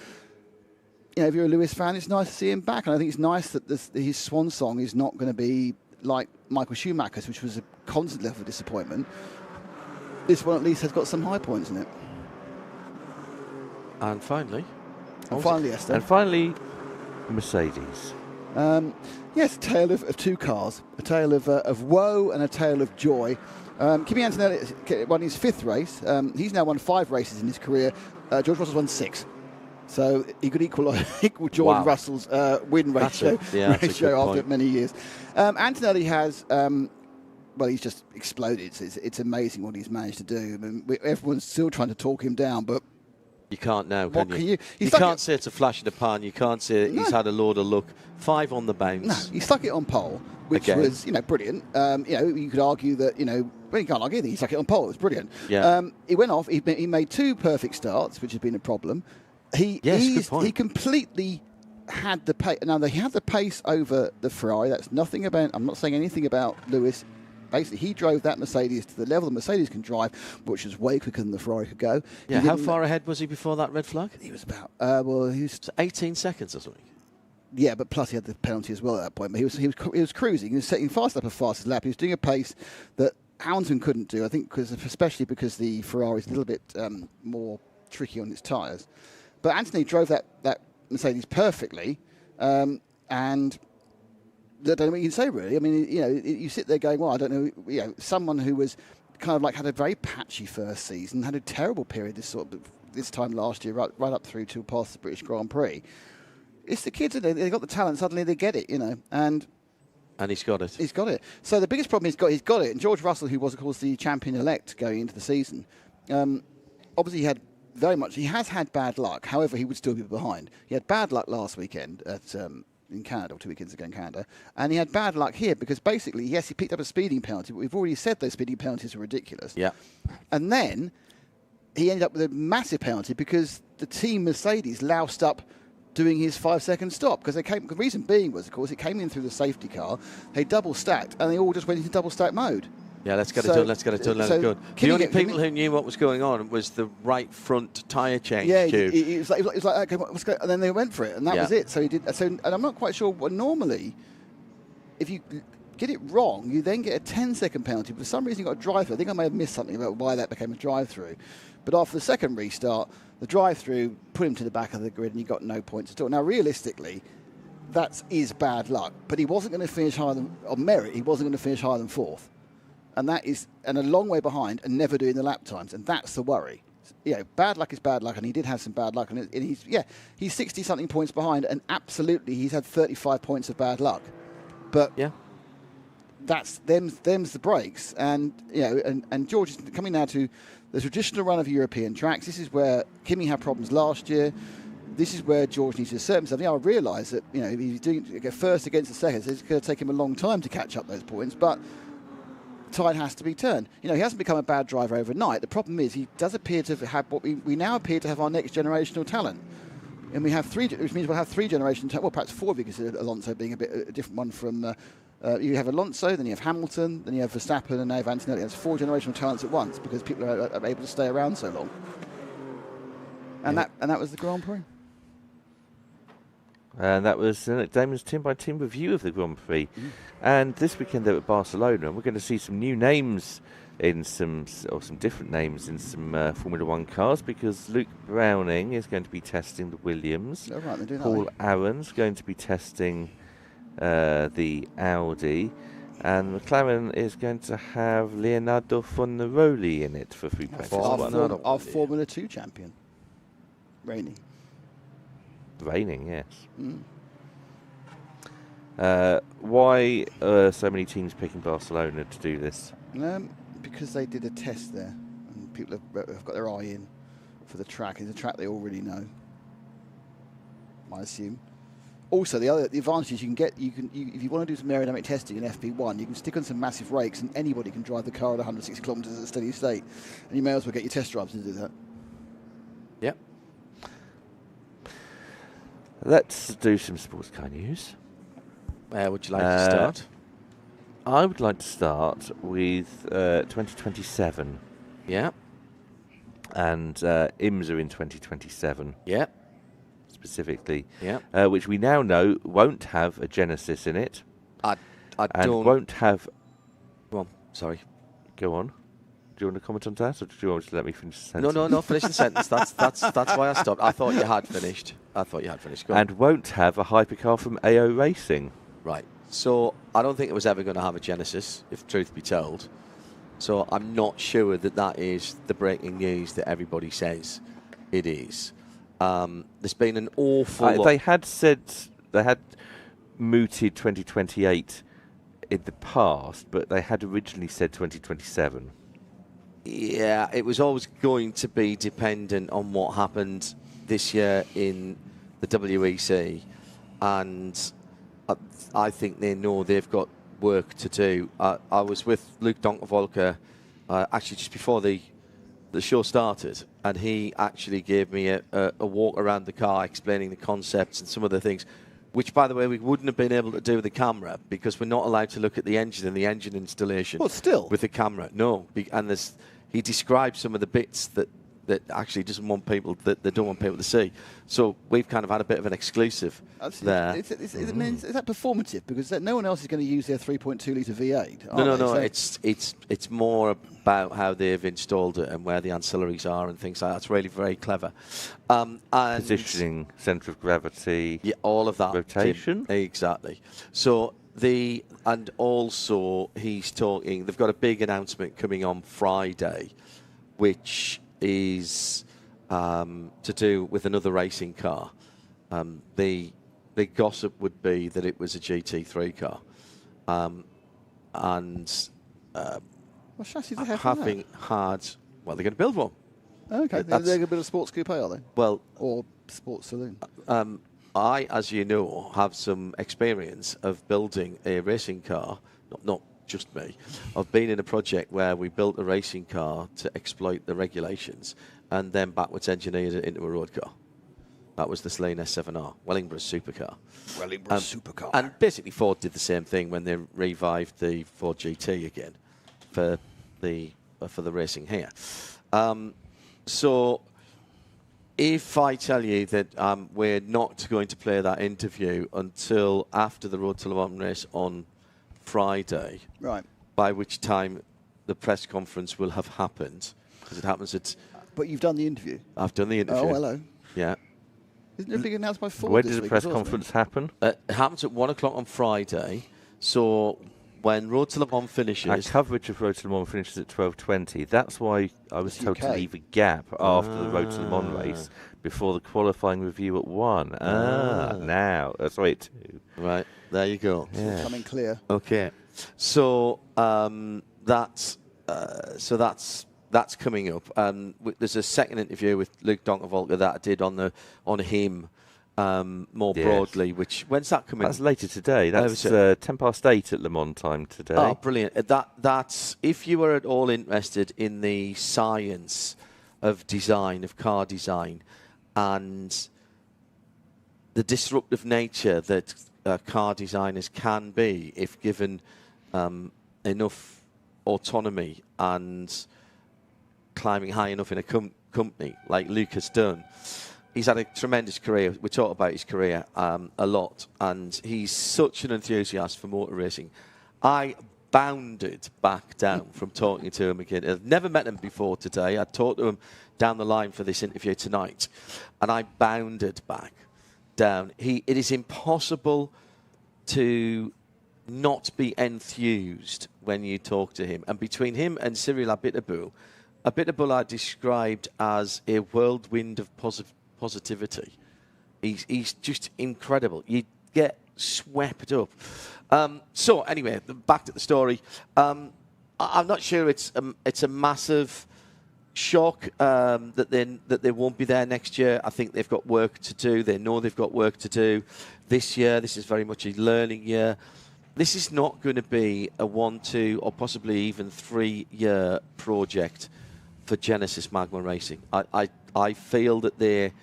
if you're a Lewis fan, it's nice to see him back. And I think it's nice that his swan song is not going to be like Michael Schumacher's, which was a constant level of disappointment. This one at least has got some high points in it. And finally, Esther. And finally, Mercedes. Yes, a tale of two cars, a tale of woe and a tale of joy. Kimi Antonelli won his 5th race. He's now won 5 races in his career. George Russell's won 6. So he could equal George Russell's win ratio after many years. Antonelli has, he's just exploded. It's amazing what he's managed to do. I mean, everyone's still trying to talk him down, but you can't now, can you? You can't say it's a flash in the pan. You can't say he's had a load of luck. 5 on the bounce. No, he stuck it on pole, which was, brilliant. You could argue that, you can't argue anything. He stuck it on pole. It was brilliant. Yeah. He went off. He made 2 perfect starts, which has been a problem. He completely had the pace. Now, he had the pace over the Ferrari. That's nothing about. I'm not saying anything about Lewis. Basically, he drove that Mercedes to the level the Mercedes can drive, which was way quicker than the Ferrari could go. Yeah, how far ahead was he before that red flag? He was about, he was 18 seconds or something. Yeah, but plus he had the penalty as well at that point. But he was cruising. He was setting fast up a fastest lap. He was doing a pace that Hamilton couldn't do. I think especially because the Ferrari is a little bit more tricky on its tyres. But Anthony drove that Mercedes perfectly, and I don't know what you can say, really. I mean, you sit there going, well, I don't know, someone who was kind of like had a very patchy first season, had a terrible period this time last year, right up through to past the British Grand Prix. It's the kids, they've got the talent, suddenly they get it, and he's got it. He's got it. So the biggest problem he's got it, and George Russell, who was, of course, the champion-elect going into the season, obviously he has had bad luck. However, he would still be behind. He had bad luck last weekend in Canada, or 2 weekends ago in Canada, and he had bad luck here because basically, yes, he picked up a speeding penalty, but we've already said those speeding penalties are ridiculous. Yeah. And then he ended up with a massive penalty because the team Mercedes loused up doing his 5-second stop, because the reason being was, of course, it came in through the safety car, they double stacked, and they all just went into double stack mode. Yeah, let's get it done. Let it go. The only people who knew what was going on was the right front tyre change. Yeah, cube. It was like, okay, what's going on? And then they went for it, and that was it. So he did. So, and I'm not quite sure. Well, normally, if you get it wrong, you then get a 10-second penalty. But for some reason, you got a drive-through. I think I may have missed something about why that became a drive-through. But after the second restart, the drive-through put him to the back of the grid, and he got no points at all. Now, realistically, that is bad luck. But he wasn't going to finish higher than on merit. He wasn't going to finish higher than 4th. And that is a long way behind and never doing the lap times. And that's the worry. Bad luck is bad luck, and he did have some bad luck. And he's 60-something points behind, and absolutely he's had 35 points of bad luck. But them's the breaks. And and George is coming now to the traditional run of European tracks. This is where Kimi had problems last year. This is where George needs to assert himself. I realise that if he's doing first against the second, so it's going to take him a long time to catch up those points. But tide has to be turned. He hasn't become a bad driver overnight. The problem is he does appear to have what we now appear to have our next generational talent. And we have three, which means we'll have three generations, well, perhaps four, because Alonso being a different one from. You have Alonso, then you have Hamilton, then you have Verstappen, and now you have Antonelli. That's four generational talents at once because people are able to stay around so long. And that was the Grand Prix. And that was Damon's team-by-team review of the Grand Prix. And this weekend they're at Barcelona, and we're going to see some new names in some different names in some Formula One cars, because Luke Browning is going to be testing the Williams. Oh, right, they're doing Paul Aaron's going to be testing the Audi, and McLaren is going to have Leonardo Fornaroli in it for free practice. Our Formula 2 champion. Raining, yes. Why are so many teams picking Barcelona to do this? Because they did a test there, and people have got their eye in for the track. It's a track they already know, I assume. Also, the advantage is if you want to do some aerodynamic testing in FP1, you can stick on some massive rakes, and anybody can drive the car at 160 kilometres at a steady state, and you may as well get your test drives to do that. Yep. Let's do some sports car news. Where would you like to start? I would like to start with 2027. Yeah. And IMSA in 2027. Yeah. Specifically. Yeah. Which we now know won't have a Genesis in it. I and don't... won't have... Go on, sorry. Go on. Do you want to comment on that, or do you want to let me finish the sentence? No, finish the sentence. That's why I stopped. I thought you had finished. Go on. And won't have a hypercar from AO Racing. Right. So I don't think it was ever going to have a Genesis, if truth be told. So I'm not sure that is the breaking news that everybody says it is. There's been an awful lot. They had said they had mooted 2028 in the past, but they had originally said 2027. Yeah, it was always going to be dependent on what happened this year in the WEC, and I think they know they've got work to do. I was with Luke Donkervolker actually just before the show started, and he actually gave me a walk around the car explaining the concepts and some of the things, which, by the way, we wouldn't have been able to do with the camera because we're not allowed to look at the engine and the engine installation. Well, still. With the camera, no. And he described some of the bits that actually doesn't want people, that they don't want people to see. So we've kind of had a bit of an exclusive there. Is that performative? Because no one else is going to use their 3.2 litre V8. No. So It's more about how they've installed it and where the ancillaries are and things like that. It's really very clever. And positioning, centre of gravity, all of that. Rotation. Exactly. So and also he's talking. They've got a big announcement coming on Friday, which is to do with another racing car. The gossip would be that it was a GT3 car, and what chassis do they have? having had, well, they're going to build one. Okay, they're going to build a sports coupe, are they? Well, or sports saloon. I, as you know, have some experience of building a racing car. Not just me. I've been in a project where we built a racing car to exploit the regulations and then backwards engineered it into a road car. That was the Slane S7R, Wellingborough's supercar. Supercar. And basically Ford did the same thing when they revived the Ford GT again for the racing here. So if I tell you that we're not going to play that interview until after the Road to Le Mans race on Friday, right? By which time the press conference will have happened, because it happens at... But you've done the interview? I've done the interview. Oh, hello. Yeah. Isn't it being announced by Ford? Where does the press conference happen? It happens at 1 o'clock on Friday. So when Road to Le Mans finishes... Our coverage of Road to Le Mans finishes at 12:20. That's why I was told to leave a gap after the Road to Le Mans race before the qualifying review at 1. Now. Sorry, at 2. Right. There you go. It's coming clear. Okay. So that's coming up. There's a second interview with Luke Donkervolker that I did on him more broadly. When's that coming? That's later today. That's 8:10 at Le Mans time today. Oh, brilliant! That's if you were at all interested in the science of design, of car design, and the disruptive nature that car designers can be if given enough autonomy and climbing high enough in a company like Luke has done. He's had a tremendous career. We talk about his career a lot, and he's such an enthusiast for motor racing. I bounded back down from talking to him again. I've never met him before today. I talked to him down the line for this interview tonight, and I bounded back down. It is impossible to not be enthused when you talk to him. And between him and Cyril Abiteboul I described as a whirlwind of positivity. He's just incredible. You get swept up. So anyway, back to the story. I'm not sure it's a massive shock that they won't be there next year. I think they've got work to do. They know they've got work to do this year. This is very much a learning year. This is not going to be a 1, 2, or possibly even 3-year project for Genesis Magma Racing. I feel that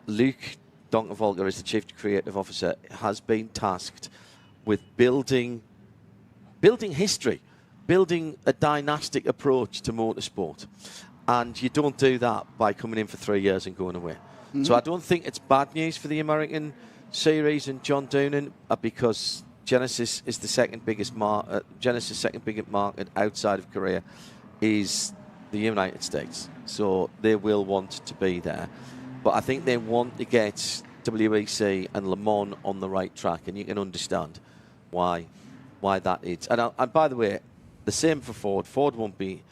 Luke Donkervolker, as the Chief Creative Officer, has been tasked with building history, building a dynastic approach to motorsport. And you don't do that by coming in for 3 years and going away. Mm-hmm. So I don't think it's bad news for the American series and John Doonan, because Genesis is the second biggest market. Genesis' second biggest market outside of Korea is the United States. So they will want to be there. But I think they want to get WEC and Le Mans on the right track, and you can understand why that is. And by the way, the same for Ford. Ford won't be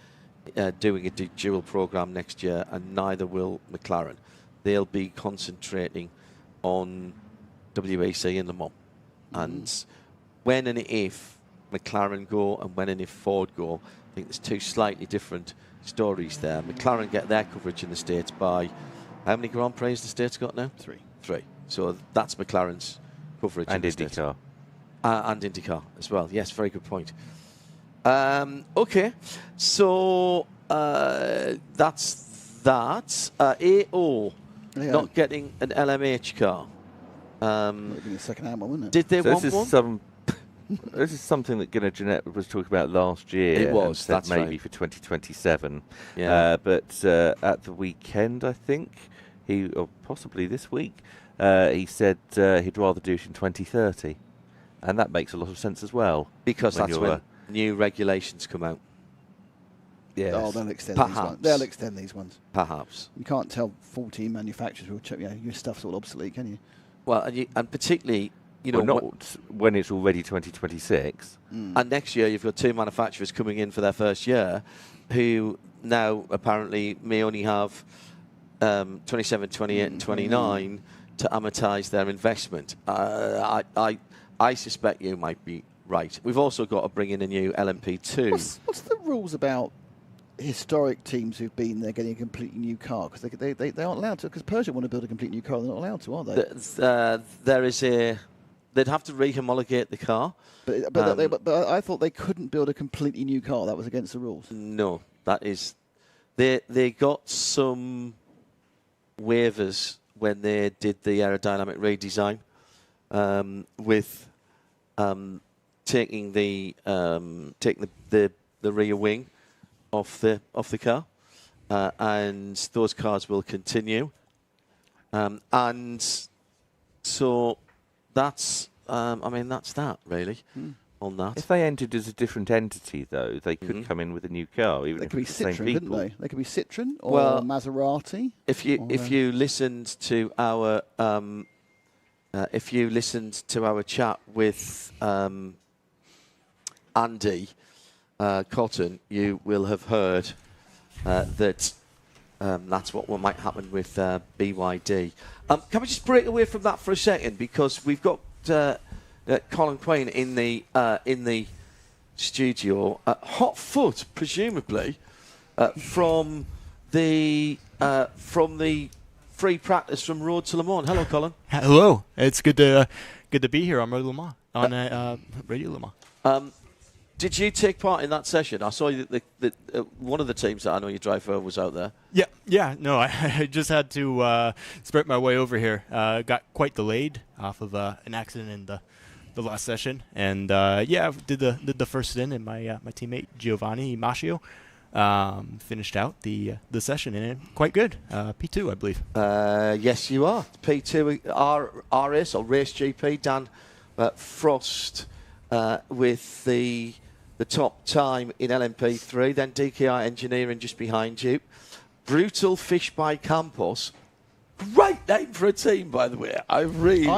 doing a dual program next year, and neither will McLaren. They'll be concentrating on WEC and Le Mans. And when and if McLaren go and when and if Ford go, I think there's two slightly different stories there. McLaren get their coverage in the States by, how many Grand Prix has the States got now? Three. So that's McLaren's coverage. And IndyCar. And IndyCar as well. Yes, very good point. Okay, so that's that. AO not getting an LMH car. Maybe the second hand one, wouldn't it? Did they want one? This is something that Gunnar Jeanette was talking about last year. It was, that's maybe right. for 2027. Yeah. But at the weekend, I think, or possibly this week, he said he'd rather do it in 2030. And that makes a lot of sense as well. Because that's when new regulations come out. Yes. Oh, they'll extend these ones. They'll extend these ones. Perhaps. You can't tell 14 manufacturers will check, your stuff's all obsolete, can you? Well, and particularly, not when it's already 2026. And next year you've got two manufacturers coming in for their first year who now apparently may only have 27, 28 and 29 to amortise their investment. I suspect you might be right. We've also got to bring in a new LMP2. What's the rules about historic teams who've been there getting a completely new car? Because they aren't allowed to, because Peugeot want to build a completely new car, they're not allowed to, are they? There is they'd have to re-homologate the car. But I thought they couldn't build a completely new car. That was against the rules. No, that is... They got some waivers when they did the aerodynamic redesign with taking the rear wing off the car, and those cars will continue. And so that's that's that really on that. If they entered as a different entity, though, they could come in with a new car, even if it's the same people. Couldn't they? They could be Citroen or Maserati. If you listened to our chat with Andy Cotton, you will have heard that that's what might happen with BYD. Can we just break away from that for a second, because we've got Colin Quain in the studio, hot foot, presumably, from the free practice from Road to Le Mans. Hello, Colin. Hello. It's good to be here on Road to Le Mans, on Radio Le Mans. Did you take part in that session? I saw you that one of the teams that I know you drive for was out there. Yeah. No, I just had to sprint my way over here. Got quite delayed off of an accident in the last session, and did the first stint, and my teammate Giovanni Mascio finished out the session, and quite good. P2, I believe. Yes, you are. P2 RS or Race GP. Dan Frost with the top time in LMP3, then DKI Engineering just behind you. Brutal Fish by Campos. Great name for a team, by the way. I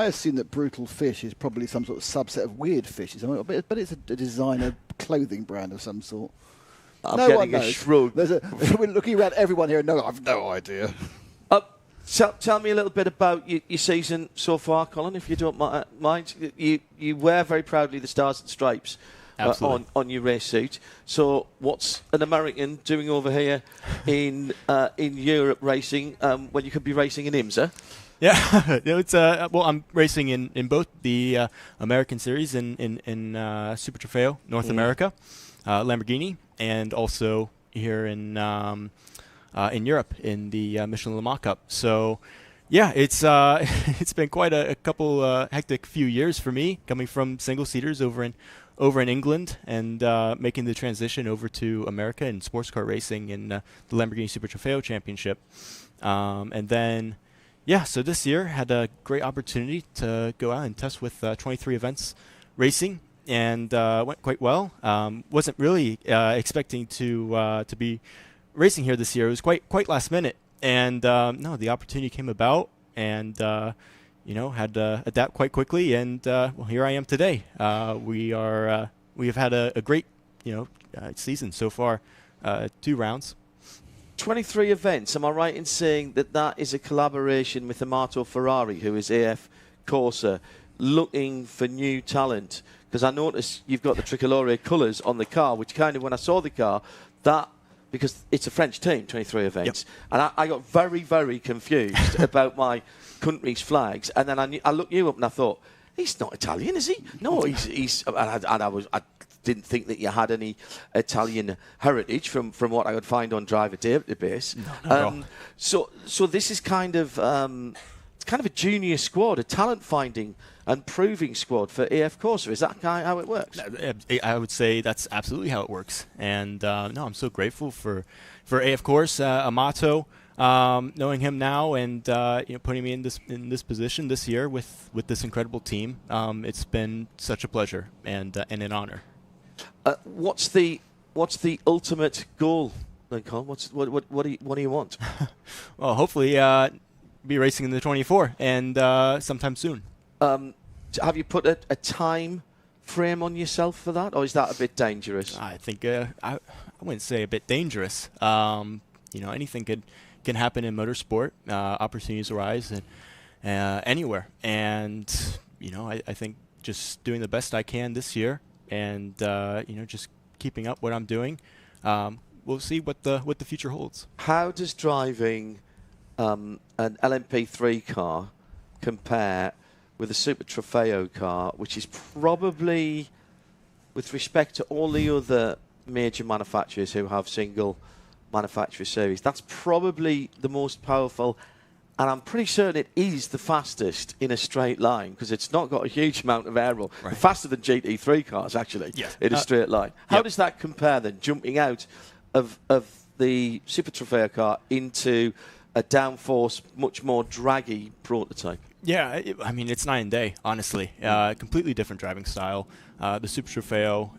assume that Brutal Fish is probably some sort of subset of Weird Fishes, but it's a designer clothing brand of some sort. I'm getting a shrug. We're looking around everyone here. No, I've no idea. Tell me a little bit about your season so far, Colin, if you don't mind. You wear very proudly the Stars and Stripes on your race suit. So what's an American doing over here in Europe racing when you could be racing in IMSA? Yeah, it's I'm racing in both the American Series in Super Trofeo North America, Lamborghini, and also here in Europe in the Michelin Le Mans Cup. So, yeah, it's it's been quite a couple hectic few years for me, coming from single seaters over in England and making the transition over to America in sports car racing in the Lamborghini Super Trofeo Championship, and then. Yeah, so this year had a great opportunity to go out and test with 23 events racing, and went quite well. Wasn't really expecting to be racing here this year. It was quite last minute, and no, the opportunity came about, and had to adapt quite quickly, and well, here I am today. We have had a great season so far, 2 rounds. 23 events. Am I right in saying that is a collaboration with Amato Ferrari, who is AF Corsa, looking for new talent? Because I noticed you've got the tricolore colours on the car, which kind of, when I saw the car, because it's a French team, 23 events, yep. And I got very, very confused about my country's flags, and then I looked you up and I thought, he's not Italian, is he? No, he's I didn't think that you had any Italian heritage from what I would find on Driver Database. No, so this is kind of a junior squad, a talent finding and proving squad for AF Corsa. Is that how it works? I would say that's absolutely how it works. And no, I'm so grateful for AF Corsa, Amato, knowing him now, and putting me in this position this year with this incredible team. It's been such a pleasure and an honor. What's the ultimate goal, then, Colin? What do you want? Well, hopefully be racing in the 24 and sometime soon. Have you put a time frame on yourself for that, or is that a bit dangerous? I think I wouldn't say a bit dangerous. Anything can happen in motorsport. Opportunities arise anywhere, and I think just doing the best I can this year. And just keeping up what I'm doing. We'll see what the future holds. How does driving an LMP3 car compare with a Super Trofeo car, which is probably, with respect to all the other major manufacturers who have single manufacturer series, that's probably the most powerful? And I'm pretty certain it is the fastest in a straight line, because it's not got a huge amount of air roll. Right. Faster than GT3 cars, actually, in a straight line. How does that compare, then, jumping out of the Super Trofeo car into a downforce, much more draggy prototype? Yeah, it's night and day, honestly. Completely different driving style. The Super Trofeo,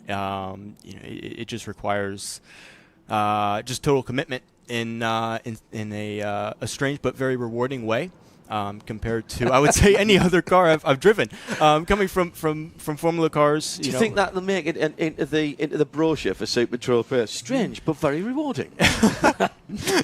it just requires just total commitment in a strange but very rewarding way, compared to, I would say, any other car I've driven. Coming from Formula cars, do you think that they'll make it into the brochure for Super Trofeo? Strange but very rewarding.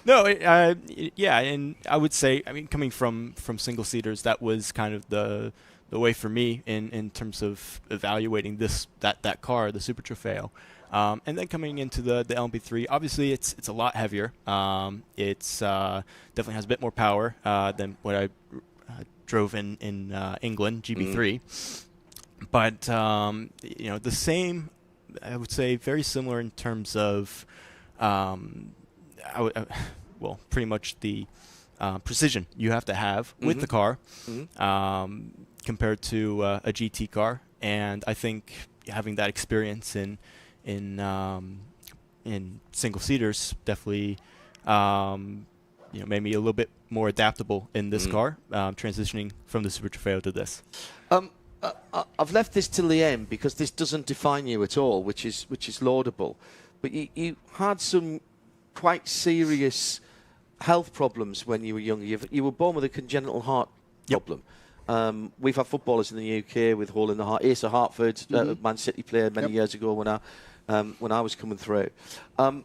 No, and I would say, coming from single seaters, that was kind of the the way for me in terms of evaluating that car, the Super Trofeo. And then coming into the LMP3, obviously it's a lot heavier. It's definitely has a bit more power than what I drove in England, GB3. But the same, I would say, very similar in terms of pretty much the precision you have to have with the car compared to a GT car. And I think having that experience in single seaters definitely made me a little bit more adaptable in this car, transitioning from the Super Trofeo to this. I've left this till the end because this doesn't define you at all, which is laudable. But you had some quite serious health problems when you were younger. You were born with a congenital heart problem. We've had footballers in the UK with hole in the heart. Asa Hartford, Man City player many years ago when I was coming through. And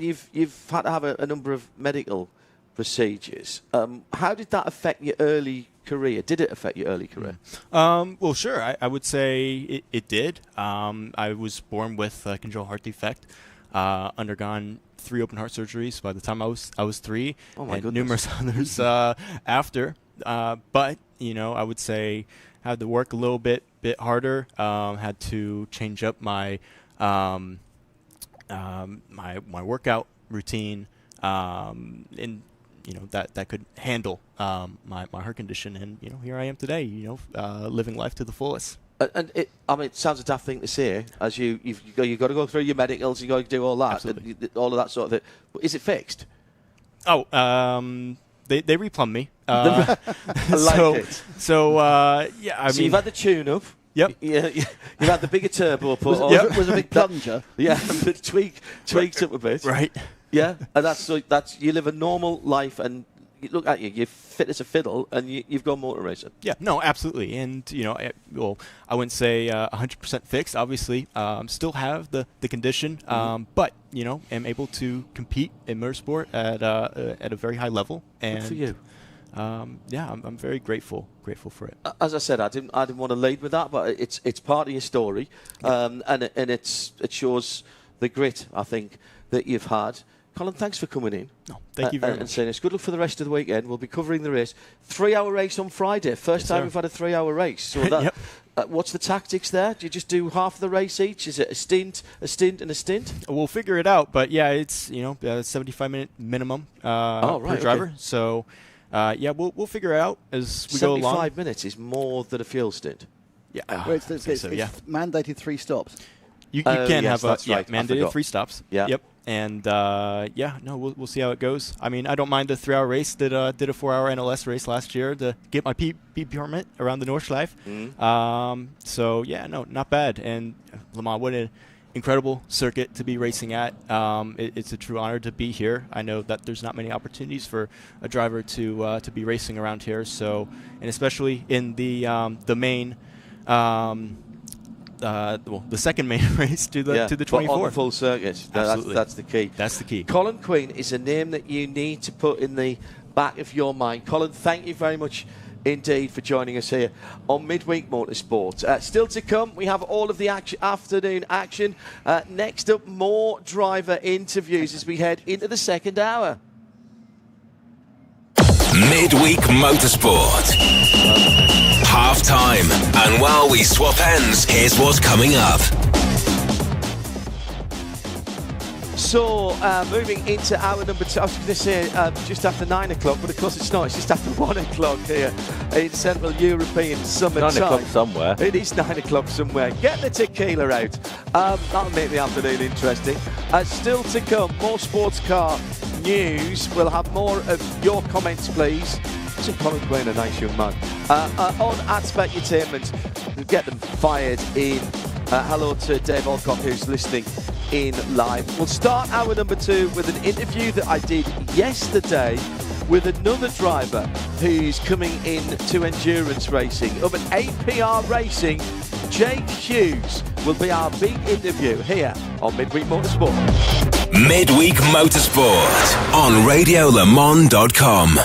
you've had to have a number of medical procedures. How did that affect your early career? Did it affect your early career? Well, sure. I would say it did. I was born with a congenital heart defect, undergone 3 open heart surgeries by the time I was 3, and numerous others after. But I would say had to work a little bit harder. Had to change up my my workout routine, and that could handle my heart condition. And here I am today. Living life to the fullest. And it sounds a daft thing to say, as you've got to go through your medicals, you got to do all that, all of that sort of thing. But is it fixed? Oh, they replumbed me. I like it. So I mean, you've had the tune-up. Yep. You've had the bigger turbo put. Was a big plunger. Yeah, tweaked up a bit. Right. Yeah, and that's you live a normal life, and you look at you're fit as a fiddle, and you've gone motor racing. Yeah, no, absolutely. And I wouldn't say 100% fixed. Obviously, still have the condition, but am able to compete in motorsport at a very high level. And good for you. I'm very grateful for it. As I said, I didn't want to lead with that, but it's part of your story, and it shows the grit, I think, that you've had. Colin, thanks for coming in. No, thank you very much. And saying it's good luck for the rest of the weekend. We'll be covering the race. 3-hour race on Friday. First time we've had a 3-hour race. So that, what's the tactics there? Do you just do half of the race each? Is it a stint, and a stint? We'll figure it out. But yeah, it's 75-minute minimum per driver. Okay. So we'll figure it out as we go along. 75 minutes is more than a fuel stint. Yeah, it's mandated 3 stops. You can have right. mandated 3 stops. Yeah. Yep. And we'll see how it goes. I mean, I don't mind the 3-hour race. Did a 4-hour NLS race last year to get my P permit around the Nordschleife. So not bad. And Le Mans, what an incredible circuit to be racing at. It's a true honor to be here. I know that there's not many opportunities for a driver to be racing around here. So, and especially in the main. The second main race to the 24th. On the full circuit. That's the key. That's the key. Colin Queen is a name that you need to put in the back of your mind. Colin, thank you very much indeed for joining us here on Midweek Motorsport. Still to come, we have all of the afternoon action. Next up, more driver interviews as we head into the second hour. Midweek Motorsport. Half time, and while we swap ends, here's what's coming up. So, moving into hour number 2, I was going to say just after 9 o'clock, but of course it's not, it's just after 1 o'clock here in Central European summertime. 9 o'clock somewhere. It is 9 o'clock somewhere. Get the tequila out. That'll make the afternoon interesting. Still to come, more sports car news. We'll have more of your comments, please. Isn't Colin Quinn a nice young man? On at Specutainment, get them fired in. Hello to Dave Alcock, who's listening in live. We'll start hour number 2 with an interview that I did yesterday with another driver who's coming in to endurance racing. Up at APR Racing, Jake Hughes will be our big interview here on Midweek Motorsport. Midweek Motorsport on RadioLeMans.com.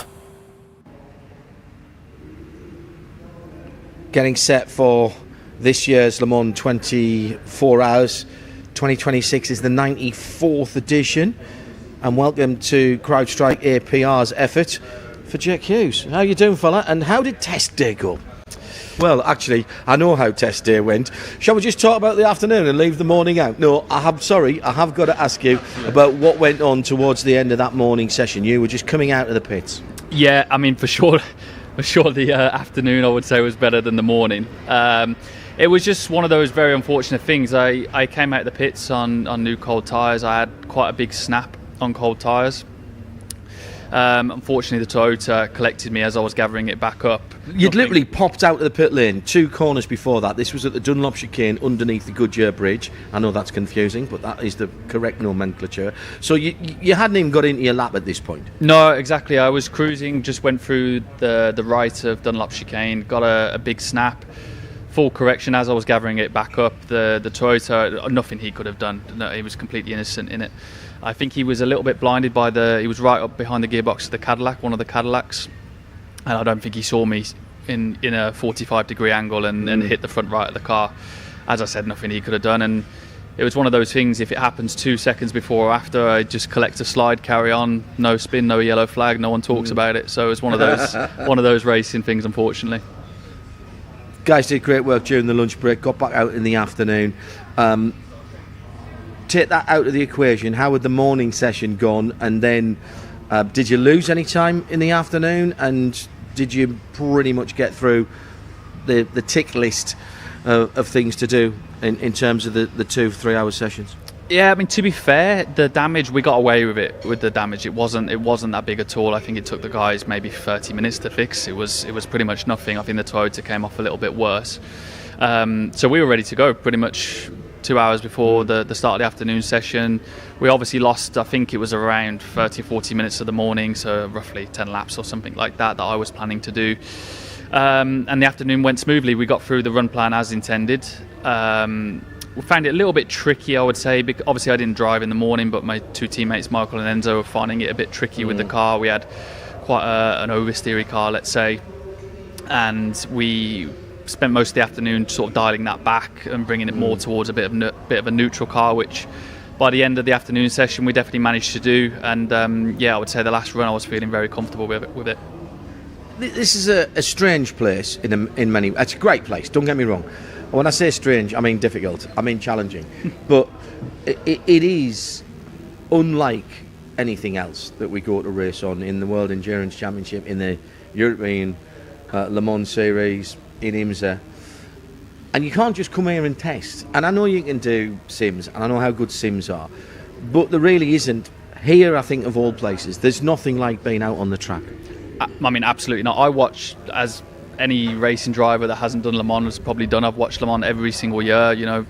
getting set for this year's Le Mans 24 Hours. 2026 is the 94th edition. And welcome to CrowdStrike APR's effort for Jake Hughes. How you doing, fella? And how did test day go? Well, actually, I know how test day went. Shall we just talk about the afternoon and leave the morning out? No, I have got to ask you about what went on towards the end of that morning session. You were just coming out of the pits. Yeah, I mean, for sure the afternoon, I would say, was better than the morning. It was just one of those very unfortunate things. I came out of the pits on new cold tyres. I had quite a big snap on cold tyres. Unfortunately, the Toyota collected me as I was gathering it back up. You'd literally popped out of the pit lane 2 corners before that. This was at the Dunlop chicane underneath the Goodyear Bridge. I know that's confusing, but that is the correct nomenclature. So you hadn't even got into your lap at this point? No, exactly. I was cruising, just went through the right of Dunlop chicane, got a big snap. Full correction as I was gathering it back up. The Toyota, nothing he could have done. No, he was completely innocent in it. I think he was a little bit blinded by he was right up behind the gearbox of the Cadillac, one of the Cadillacs, and I don't think he saw me in a 45-degree angle and hit the front right of the car. As I said, nothing he could have done, and it was one of those things, if it happens 2 seconds before or after, I just collect a slide, carry on, no spin, no yellow flag, no one talks about it. So it was one of those racing things, unfortunately. Guys did great work during the lunch break, got back out in the afternoon. Take that out of the equation. How had the morning session gone? And then did you lose any time in the afternoon? And did you pretty much get through the tick list of things to do in terms of the 2-3 hour sessions? Yeah, I mean, to be fair, the damage, we got away with it. With the damage, it wasn't that big at all. I think it took the guys maybe 30 minutes to fix. It was pretty much nothing. I think the Toyota came off a little bit worse. So we were ready to go pretty much 2 hours before the start of the afternoon session. We obviously lost, I think it was around 30 or 40 minutes of the morning, so roughly 10 laps or something like that I was planning to do. And the afternoon went smoothly. We got through the run plan as intended. We found it a little bit tricky, I would say, because obviously I didn't drive in the morning, but my 2 teammates, Michael and Enzo, were finding it a bit tricky with the car. We had quite an oversteery car, let's say, and we spent most of the afternoon sort of dialing that back and bringing it more towards a bit of a neutral car, which by the end of the afternoon session we definitely managed to do. And I would say the last run I was feeling very comfortable with it. This is a strange place in many. It's a great place, don't get me wrong. When I say strange, I mean difficult, I mean challenging. But it is unlike anything else that we go to race on in the World Endurance Championship, in the European Le Mans Series, in IMSA. And you can't just come here and test. And I know you can do sims, and I know how good sims are, but there really isn't. Here, I think, of all places, there's nothing like being out on the track. I mean, absolutely not. I watch, as any racing driver that hasn't done Le Mans has probably done, I've watched Le Mans every single year, you know,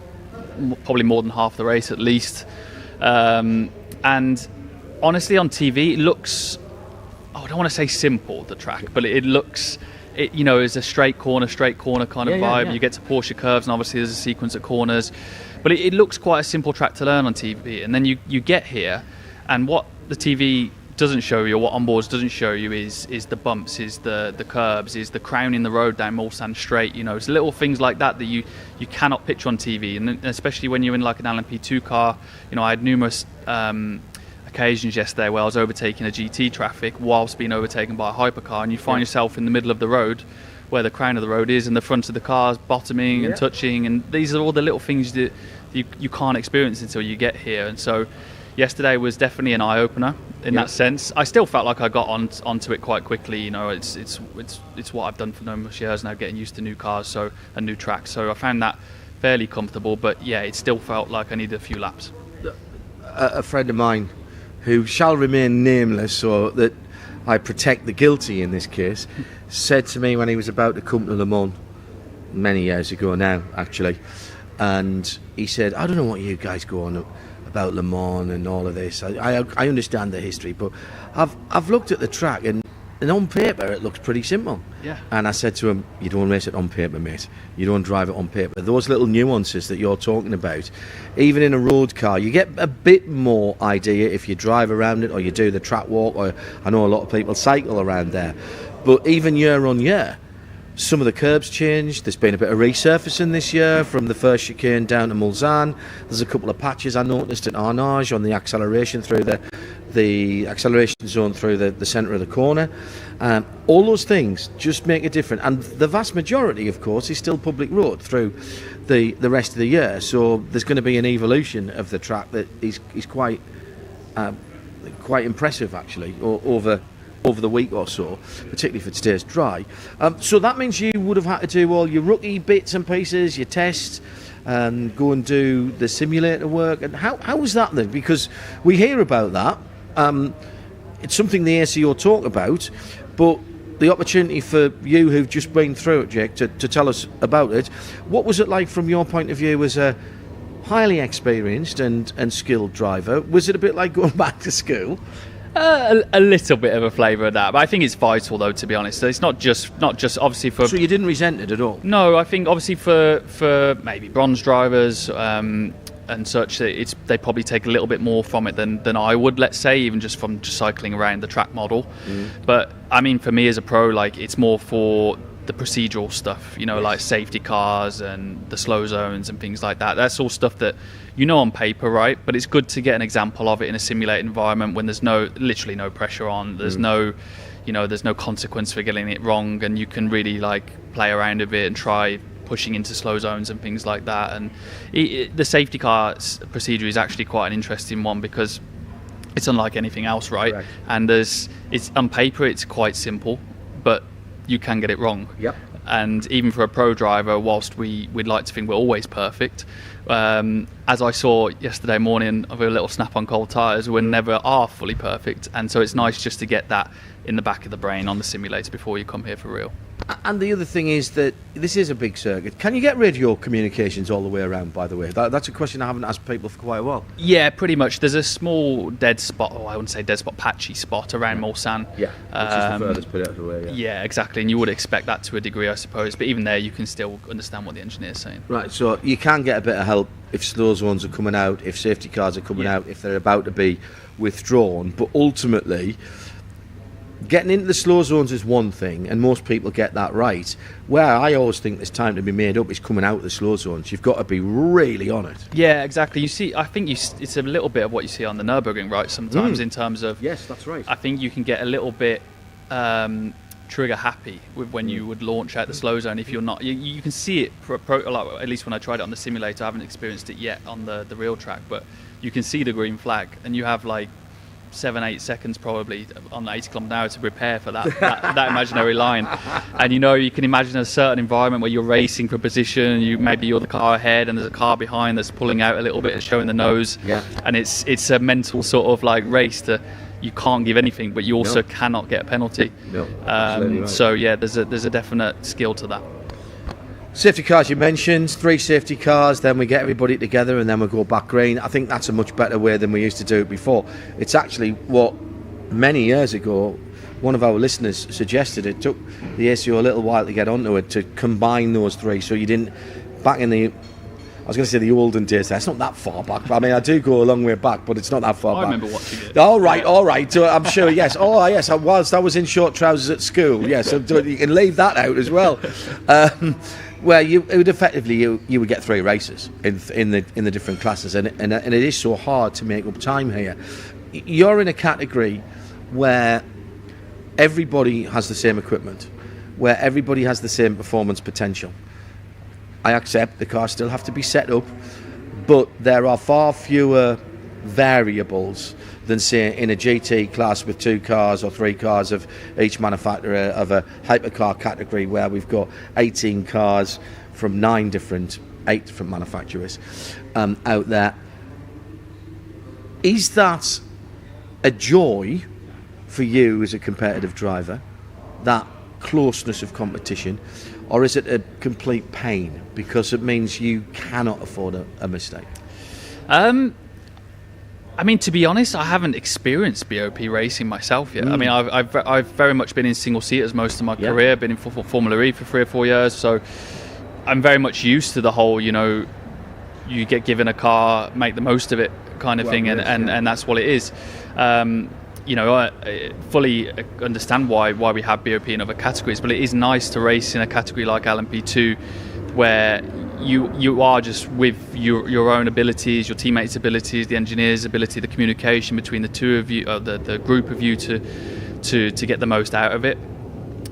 probably more than half the race at least. And honestly, on TV, it looks, I don't want to say simple, the track, but it looks, you know, it's a straight corner kind of vibe. Yeah. You get to Porsche curves, and obviously there's a sequence of corners, but it looks quite a simple track to learn on TV. And then you get here, and what the TV doesn't show you, or what onboards doesn't show you, is the bumps, is the curbs, is the crowning the road down Mulsanne Straight. You know, it's little things like that you cannot picture on TV, and especially when you're in like an LMP2 car. You know, I had numerous occasions yesterday where I was overtaking a GT traffic whilst being overtaken by a hypercar, and you find yourself in the middle of the road where the crown of the road is, and the front of the car is bottoming and touching, and these are all the little things that you can't experience until you get here. And so yesterday was definitely an eye-opener in that sense. I still felt like I got onto it quite quickly. You know, it's what I've done for numerous years now, getting used to new cars, so a new track. So I found that fairly comfortable, but yeah, it still felt like I needed a few laps. A friend of mine, who shall remain nameless so that I protect the guilty in this case, said to me when he was about to come to Le Mans, many years ago now, actually, and he said, I don't know what you guys go on about Le Mans and all of this. I understand the history, but I've looked at the track, and on paper it looks pretty simple. Yeah. And I said to him, you don't race it on paper, mate. You don't drive it on paper. Those little nuances that you're talking about, even in a road car, you get a bit more idea if you drive around it or you do the track walk, or I know a lot of people cycle around there. But even year on year, Some of the curbs changed. There's been a bit of resurfacing this year from the first chicane down to Mulsanne. There's a couple of patches I noticed at Arnage on the acceleration through the acceleration zone through the centre of the corner. All those things just make a difference. And the vast majority, of course, is still public road through the rest of the year. So there's going to be an evolution of the track that is quite impressive, actually, over the week or so, particularly if it stays dry. So that means you would have had to do all your rookie bits and pieces, your tests, and go and do the simulator work. And how was that then? Because we hear about that. It's something the ACO talk about, but the opportunity for you who've just been through it, Jake, to tell us about it. What was it like from your point of view as a highly experienced and skilled driver? Was it a bit like going back to school? A little bit of a flavour of that, but I think it's vital, though, to be honest. So it's not just obviously for. So you didn't resent it at all? No, I think obviously for maybe bronze drivers and such, they probably take a little bit more from it than I would, let's say, even just from just cycling around the track model. But I mean, for me as a pro, like, it's more for the procedural stuff, like safety cars and the slow zones and things like that. That's all stuff that on paper, right? But it's good to get an example of it in a simulated environment when there's literally no pressure on. There's there's no consequence for getting it wrong, and you can really play around a bit and try pushing into slow zones and things like that. And the safety car procedure is actually quite an interesting one because it's unlike anything else, right? Correct. And it's on paper it's quite simple, but you can get it wrong. Yep. And even for a pro driver, whilst we'd like to think we're always perfect, as I saw yesterday morning of a little snap on cold tyres, we never are fully perfect. And so it's nice just to get that in the back of the brain on the simulator before you come here for real. And the other thing is that this is a big circuit. Can you get radio communications all the way around, by the way? That's a question I haven't asked people for quite a while. Yeah, pretty much. There's a small dead spot, I wouldn't say dead spot, patchy spot around Mulsanne. Yeah, which is the furthest bit out of the way. Yeah, exactly. And you would expect that to a degree, I suppose. But even there, you can still understand what the engineer's saying. Right, so you can get a bit of help if slow zones are coming out, if safety cars are coming out, if they're about to be withdrawn. But ultimately, getting into the slow zones is one thing, and most people get that right. Where I always think there's time to be made up is coming out of the slow zones. You've got to be really on it. Yeah, exactly. You see, I think it's a little bit of what you see on the Nürburgring, right? Sometimes in terms of... Yes, that's right. I think you can get a little bit trigger happy with when you would launch out the slow zone if you're not... You can see it, at least when I tried it on the simulator. I haven't experienced it yet on the real track, but you can see the green flag, and you have 7-8 seconds probably on 80 km an hour to prepare for that imaginary line. And you can imagine a certain environment where you're racing for position, maybe you're the car ahead and there's a car behind that's pulling out a little bit and showing the nose. Yeah. And it's a mental sort of race that you can't give anything, but you also cannot get a penalty. No, absolutely right. So yeah, there's a definite skill to that. Safety cars you mentioned, 3 safety cars, then we get everybody together and then we go back green. I think that's a much better way than we used to do it before. It's actually what many years ago one of our listeners suggested. It took the ACO a little while to get onto it, to combine those 3, so you didn't, back in the, I was going to say the olden days, that's not that far back. I mean, I do go a long way back, but it's not that far back. I remember watching it. All right. So I'm sure, yes. Oh, yes, whilst I was in short trousers at school, yes, so you can leave that out as well. Where you would effectively you would get 3 races in the different classes, and it is so hard to make up time here. You're in a category where everybody has the same equipment, where everybody has the same performance potential. I accept the cars still have to be set up, but there are far fewer variables than, say, in a GT class with 2 cars or 3 cars of each manufacturer, of a hypercar category where we've got 18 cars from 8 different manufacturers out there. Is that a joy for you as a competitive driver, that closeness of competition, or is it a complete pain because it means you cannot afford a mistake? I mean, to be honest, I haven't experienced BOP racing myself yet. I mean, I've very much been in single seaters most of my career, been in Formula E for 3 or 4 years, so I'm very much used to the whole, you get given a car, make the most of it kind of thing, and that's what it is. I fully understand why we have BOP in other categories, but it is nice to race in a category like LMP2 where you are just with your own abilities, your teammates' abilities, the engineer's ability, the communication between the two of you, the group of you to get the most out of it.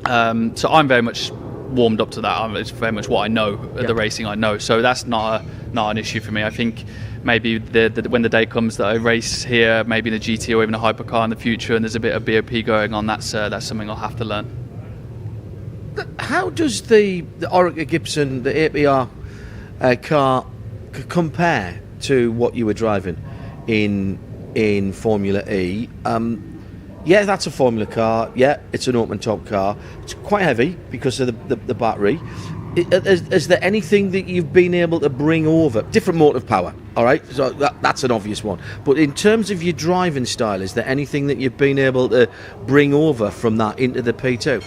So I'm very much warmed up to that. It's very much what I know, the racing I know. So that's not an issue for me. I think maybe when the day comes that I race here, maybe in a GT or even a hypercar in the future, and there's a bit of BOP going on, that's something I'll have to learn. How does the Orica Gibson, the APR car compare to what you were driving in Formula E? Yeah, that's a Formula car. Yeah, it's an open top car. It's quite heavy because of the battery. Is there anything that you've been able to bring over? Different motive power, all right? So that's an obvious one. But in terms of your driving style, is there anything that you've been able to bring over from that into the P2?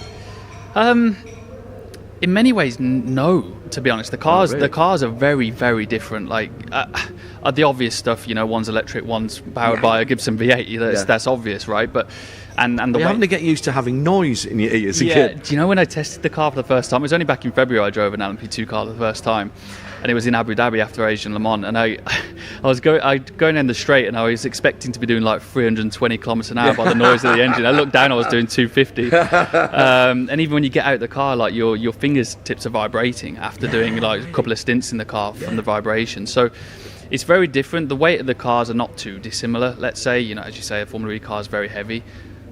In many ways, no. To be honest, the cars are very, very different. Like the obvious stuff, one's electric, one's powered by a Gibson V8. That's obvious, right? But and the you're having to get used to having noise in your ears again. Do you know when I tested the car for the first time? It was only back in February. I drove an LMP2 car for the first time, and it was in Abu Dhabi after Asian Le Mans. And I was going in the straight, and I was expecting to be doing like 320 kilometers an hour by the noise of the engine. I looked down, I was doing 250. And even when you get out of the car, like your fingertips are vibrating after doing like a couple of stints in the car from the vibration. So it's very different. The weight of the cars are not too dissimilar. Let's say, as you say, a Formula E car is very heavy.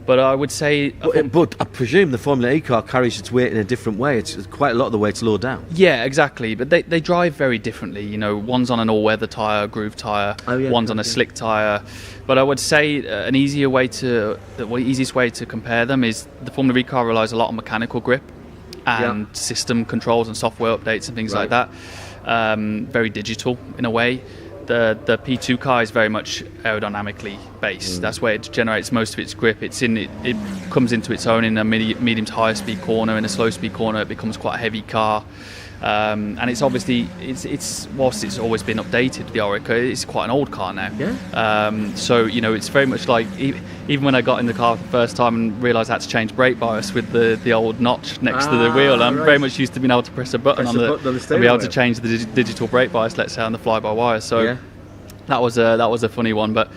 But I would say... But I presume the Formula E car carries its weight in a different way. It's quite a lot of the weight's low down. Yeah, exactly. But they drive very differently. One's on an all-weather tyre, groove tyre. One's on a slick tyre. But I would say the easiest way to compare them is the Formula E car relies a lot on mechanical grip and system controls and software updates and things like that. Very digital in a way. The P2 car is very much aerodynamically based. That's where it generates most of its grip. It comes into its own in a medium to high speed corner. In a slow speed corner, it becomes quite a heavy car. And it's obviously whilst it's always been updated, the Orica, it's quite an old car now. So it's very much like even when I got in the car for the first time and realised I had to change brake bias with the old notch next to the wheel, I'm very much used to being able to press a button on and be able to change the digital brake bias, let's say, on the fly-by-wire. So that was a funny one, but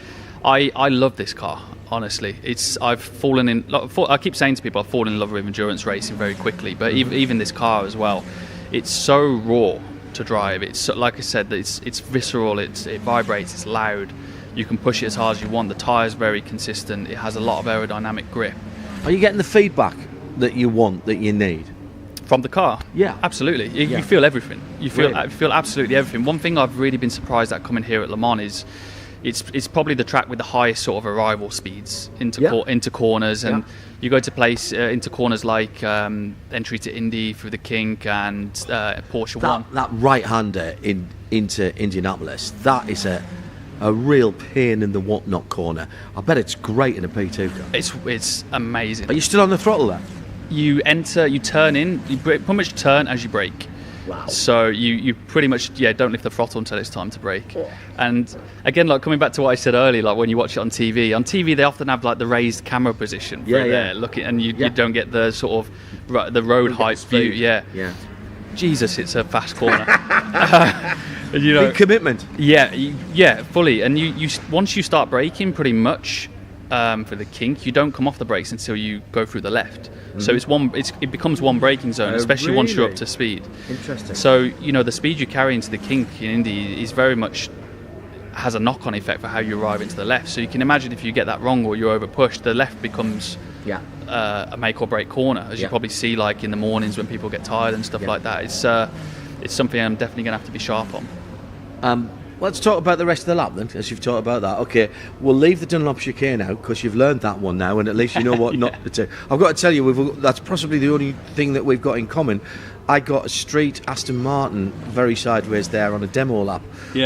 I love this car. Honestly, I've fallen in. I keep saying to people, I've fallen in love with endurance racing very quickly. But even this car as well, it's so raw to drive. It's like I said, it's visceral. It vibrates. It's loud. You can push it as hard as you want. The tyre's very consistent. It has a lot of aerodynamic grip. Are you getting the feedback that you want, that you need from the car? Yeah, absolutely. You feel everything. You feel absolutely everything. One thing I've really been surprised at coming here at Le Mans is it's probably the track with the highest sort of arrival speeds into corners, and you go to into corners like entry to Indy through the Kink and Porsche 1. That right-hander into Indianapolis, that is a real pain in the whatnot corner. I bet it's great in a P2 car. It's amazing. Are you still on the throttle there? You turn in, you pretty much turn as you brake. Wow. So you pretty much don't lift the throttle until it's time to brake. And again, like coming back to what I said earlier, like when you watch it on TV they often have like the raised camera position there looking, and you don't get the sort of the road height view. Yeah. Jesus, it's a fast corner. Big commitment. Yeah, fully. And you once you start braking, pretty much for the Kink, you don't come off the brakes until you go through the left. So it becomes one braking zone, especially once you're up to speed. Interesting. So the speed you carry into the Kink in Indy is very much has a knock-on effect for how you arrive into the left. So you can imagine if you get that wrong or you're over pushed, the left becomes a make or break corner, as you probably see like in the mornings when people get tired and stuff like that. It's something I'm definitely going to have to be sharp on. Let's talk about the rest of the lap then, as you've talked about that. Okay, we'll leave the Dunlop chicane out because you've learned that one now, and at least you know what not to do. I've got to tell you, that's possibly the only thing that we've got in common. I got a street Aston Martin very sideways there on a demo lap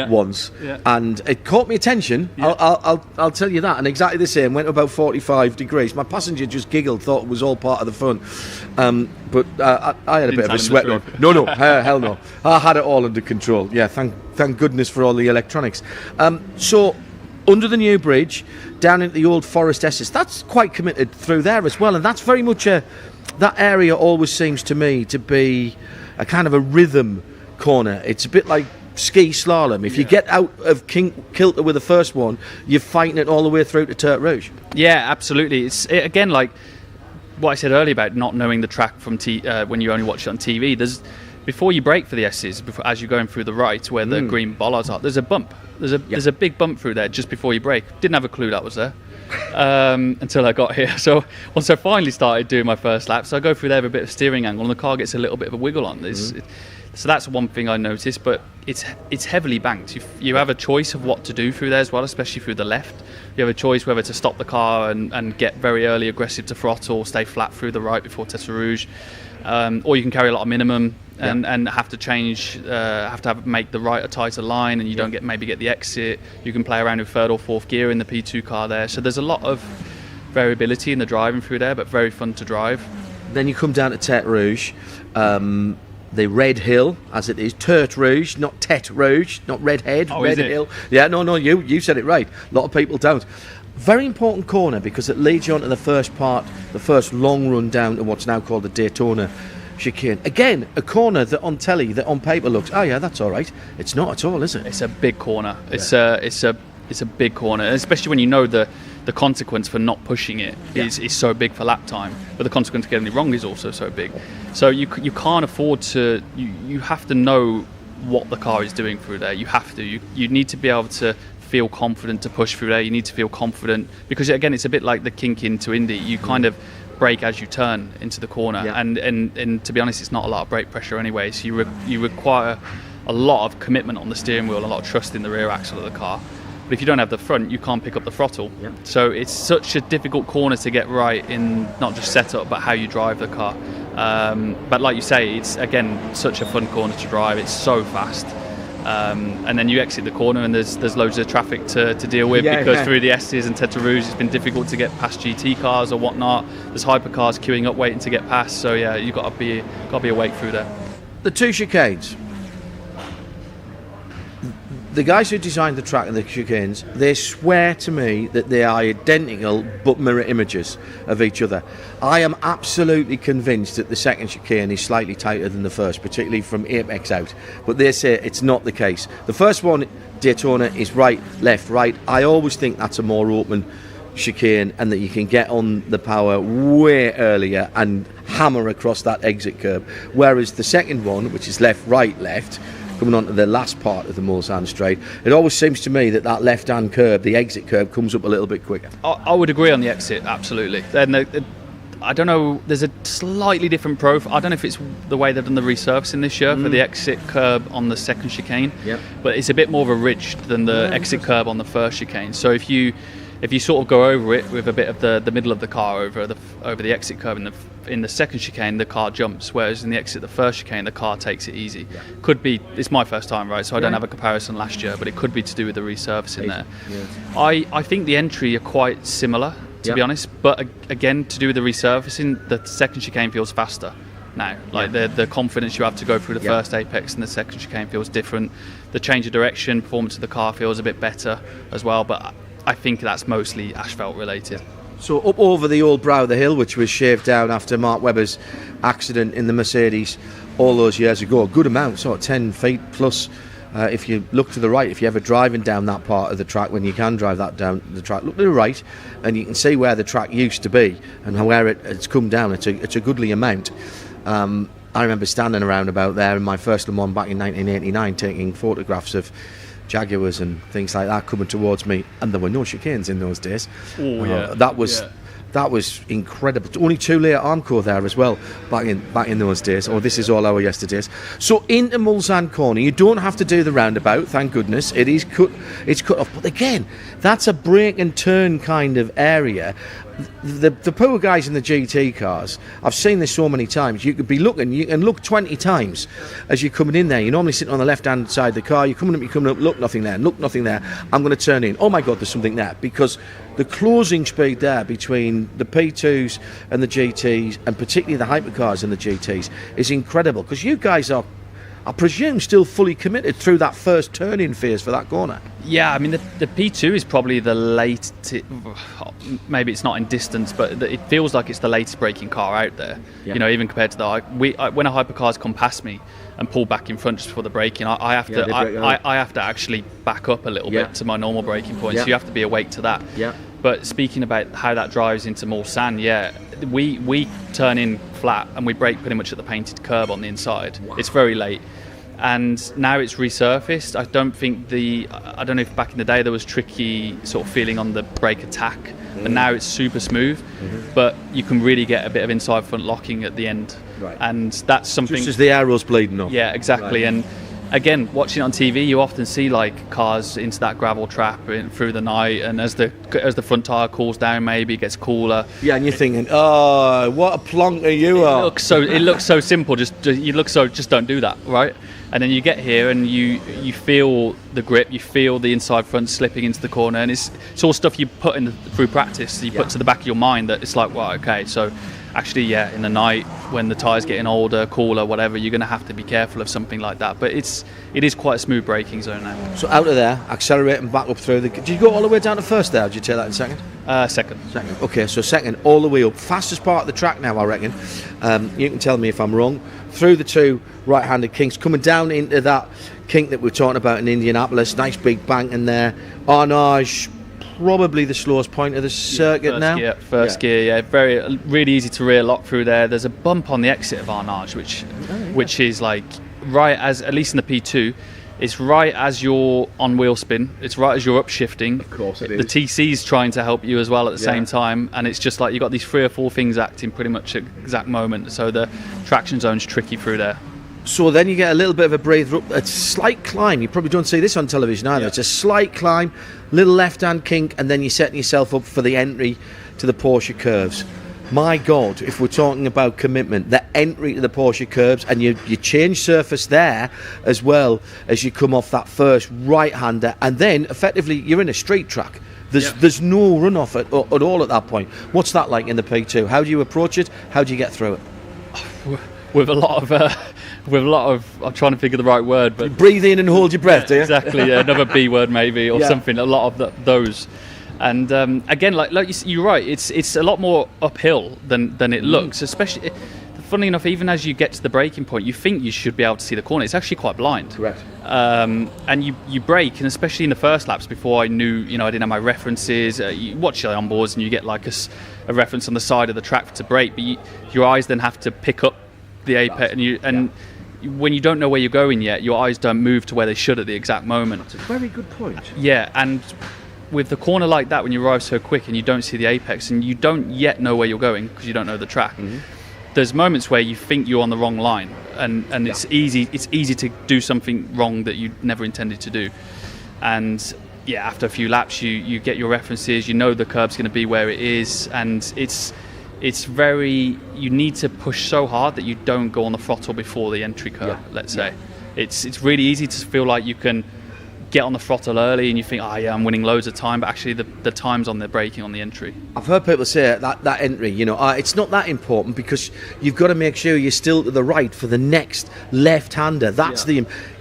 once, and it caught my attention. I'll tell you that, and exactly the same. Went about 45 degrees. My passenger just giggled, thought it was all part of the fun. But I had a bit of a sweat on. No, hell no. I had it all under control. Yeah, thank goodness for all the electronics. So under the new bridge, down into the old Forest S's. That's quite committed through there as well, and that's very much that area always seems to me to be a kind of a rhythm corner. It's a bit like ski slalom. If you get out of kilter with the first one, you're fighting it all the way through to Tertre Rouge. Yeah, absolutely. Again, like what I said earlier about not knowing the track from when you only watch it on TV. Before you brake for the S's, as you're going through the right where the green bollards are, there's a bump. There's a big bump through there just before you brake. Didn't have a clue that was there until I got here. So once I finally started doing my first lap, so I go through there with a bit of steering angle, and the car gets a little bit of a wiggle on this. So that's one thing I noticed, but it's heavily banked. You have a choice of what to do through there as well, especially through the left. You have a choice whether to stop the car and get very early aggressive to throttle, stay flat through the right before Tertre Rouge, or you can carry a lot of minimum and have to change, make the right a tighter line, and you don't get the exit. You can play around with third or fourth gear in the P2 car there. So there's a lot of variability in the driving through there, but very fun to drive. Then you come down to Tertre Rouge. The Red Hill, as it is, Tertre Rouge, not Tete Rouge, not Redhead, Red Hill. Yeah, no, you said it right. A lot of people don't. Very important corner because it leads you on to the first part, the first long run down to what's now called the Daytona chicane. Again, a corner that on telly, that on paper looks, oh yeah, that's all right. It's not at all, is it? It's a big corner. Yeah. It's a big corner, and especially when you know the consequence for not pushing it is so big for lap time, but the consequence of getting it wrong is also so big. So you can't afford to. You have to know what the car is doing through there. You have to. You need to be able to feel confident to push through there. You need to feel confident because again, it's a bit like the kink into Indy. You kind of brake as you turn into the corner, and to be honest, it's not a lot of brake pressure anyway. So you require a lot of commitment on the steering wheel, a lot of trust in the rear axle of the car. But if you don't have the front, you can't pick up the throttle. Yep. So it's such a difficult corner to get right in not just setup, but how you drive the car. But like you say, it's again such a fun corner to drive. It's so fast, and then you exit the corner, and there's loads of traffic to deal with because through the S's and Tertre Rouge, it's been difficult to get past GT cars or whatnot. There's hypercars queuing up, waiting to get past. So yeah, you got to be awake through there. The two chicanes. The guys who designed the track and the chicanes, they swear to me that they are identical but mirror images of each other. I am absolutely convinced that the second chicane is slightly tighter than the first, particularly from apex out. But they say it's not the case. The first one, Daytona, is right, left, right. I always think that's a more open chicane and that you can get on the power way earlier and hammer across that exit curb. Whereas the second one, which is left, right, left, coming on to the last part of the Mulsanne straight, it always seems to me that left-hand curb, the exit curb, comes up a little bit quicker. I would agree on the exit, absolutely. Then I don't know, there's a slightly different profile. I don't know if it's the way they've done the resurfacing this year for the exit curb on the second chicane, but it's a bit more of a ridge than the exit curb on the first chicane. So if you sort of go over it with a bit of the middle of the car over the exit curb in the second chicane, the car jumps, whereas in the exit the first chicane, the car takes it easy. Could be, it's my first time, right, so I don't have a comparison last year, but it could be to do with the resurfacing there. I think the entry are quite similar, to be honest, but again, to do with the resurfacing, the second chicane feels faster now. Like the confidence you have to go through the first apex and the second chicane feels different. The change of direction, performance of the car feels a bit better as well, but I think that's mostly asphalt related. So up over the old brow of the hill, which was shaved down after Mark Webber's accident in the Mercedes all those years ago, a good amount, sort of 10 feet plus. If you look to the right, if you're ever driving down that part of the track, when you can drive that down the track, look to the right and you can see where the track used to be and where it's come down. It's a goodly amount. I remember standing around about there in my first Le Mans back in 1989 taking photographs of Jaguars and things like that coming towards me, and there were no chicanes in those days. That was incredible. Only 2 layer Armco there as well back in those days. This is all our yesterdays. So into Mulsanne Corner, you don't have to do the roundabout, thank goodness. It's cut off. But again, that's a break and turn kind of area. The poor guys in the GT cars, I've seen this so many times. You can look 20 times as you're coming in there. You're normally sitting on the left hand side of the car, you're coming up, look, nothing there, I'm going to turn in, oh my god, there's something there, because the closing speed there between the P2s and the GTs, and particularly the hypercars and the GTs, is incredible, because you guys are I presume still fully committed through that first turn-in phase for that corner. Yeah, I mean the P2 is probably the maybe it's not in distance, but it feels like it's the latest braking car out there. Yeah. You know, even compared to when a hypercar's come past me and pull back in front just before the braking, I have to actually back up a little bit to my normal braking point. So you have to be awake to that. Yeah. But speaking about how that drives into more sand, we turn in flat and we brake pretty much at the painted curb on the inside. Wow. It's very late. And now it's resurfaced. I don't know if back in the day there was tricky sort of feeling on the brake attack, but now it's super smooth. But you can really get a bit of inside front locking at the end. Right. And that's something. Just as the arrow's bleeding off. Yeah, exactly. Right. And again, watching it on TV, you often see like cars into that gravel trap through the night, and as the front tire cools down, maybe it gets cooler. Yeah, and you're thinking, oh, what a plonker you are. It looks so simple. Just don't do that, right? And then you get here and you feel the grip, you feel the inside front slipping into the corner, and it's all stuff you put through practice. You put to the back of your mind that it's like, well, okay, so actually, in the night when the tyres getting older, cooler, whatever, you're going to have to be careful of something like that. But it is quite a smooth braking zone now. So out of there, accelerate and back up through the. Did you go all the way down to first there? Or did you take that in second? Second. Okay, so second, all the way up, fastest part of the track now, I reckon. You can tell me if I'm wrong. Through the two right-handed kinks, coming down into that kink that we were talking about in Indianapolis. Nice big bank in there. Arnage, probably the slowest point of the circuit now. First gear, really easy to rear lock through there. There's a bump on the exit of Arnage, which is like right as, at least in the P2, it's right as you're on wheel spin. It's right as you're upshifting. Of course it is. The TC's trying to help you as well at the same time, and it's just like you've got these 3 or 4 things acting pretty much at the exact moment. So the traction zone's tricky through there. So then you get a little bit of a breather up, a slight climb. You probably don't see this on television either. It's a slight climb, little left-hand kink, and then you're setting yourself up for the entry to the Porsche curves. My God, if we're talking about commitment, the entry to the Porsche curves, and you change surface there as well as you come off that first right-hander, and then effectively you're in a straight track. There's no runoff at all at that point. What's that like in the P2? How do you approach it? How do you get through it? With a lot of, I'm trying to figure the right word, but you breathe in and hold your breath, do you? Exactly, another B word maybe, or something. A lot of those, and again, like you're right. It's a lot more uphill than it looks. Especially, funnily enough, even as you get to the braking point, you think you should be able to see the corner. It's actually quite blind. Correct. And you brake, and especially in the first laps, before I knew, I didn't have my references. You watch the onboards, and you get like a reference on the side of the track to brake, but your eyes then have to pick up the apex, and when you don't know where you're going yet, your eyes don't move to where they should at the exact moment. That's a very good point. Yeah, and with the corner like that, when you arrive so quick and you don't see the apex and you don't yet know where you're going because you don't know the track, there's moments where you think you're on the wrong line, and it's easy to do something wrong that you never intended to do. And after a few laps, you get your references, you know the curb's going to be where it is, and it's very, you need to push so hard that you don't go on the throttle before the entry curve, let's say. It's really easy to feel like you can get on the throttle early and you think, I'm winning loads of time, but actually the time's on the braking on the entry. I've heard people say that entry, it's not that important because you've got to make sure you're still to the right for the next left-hander. That's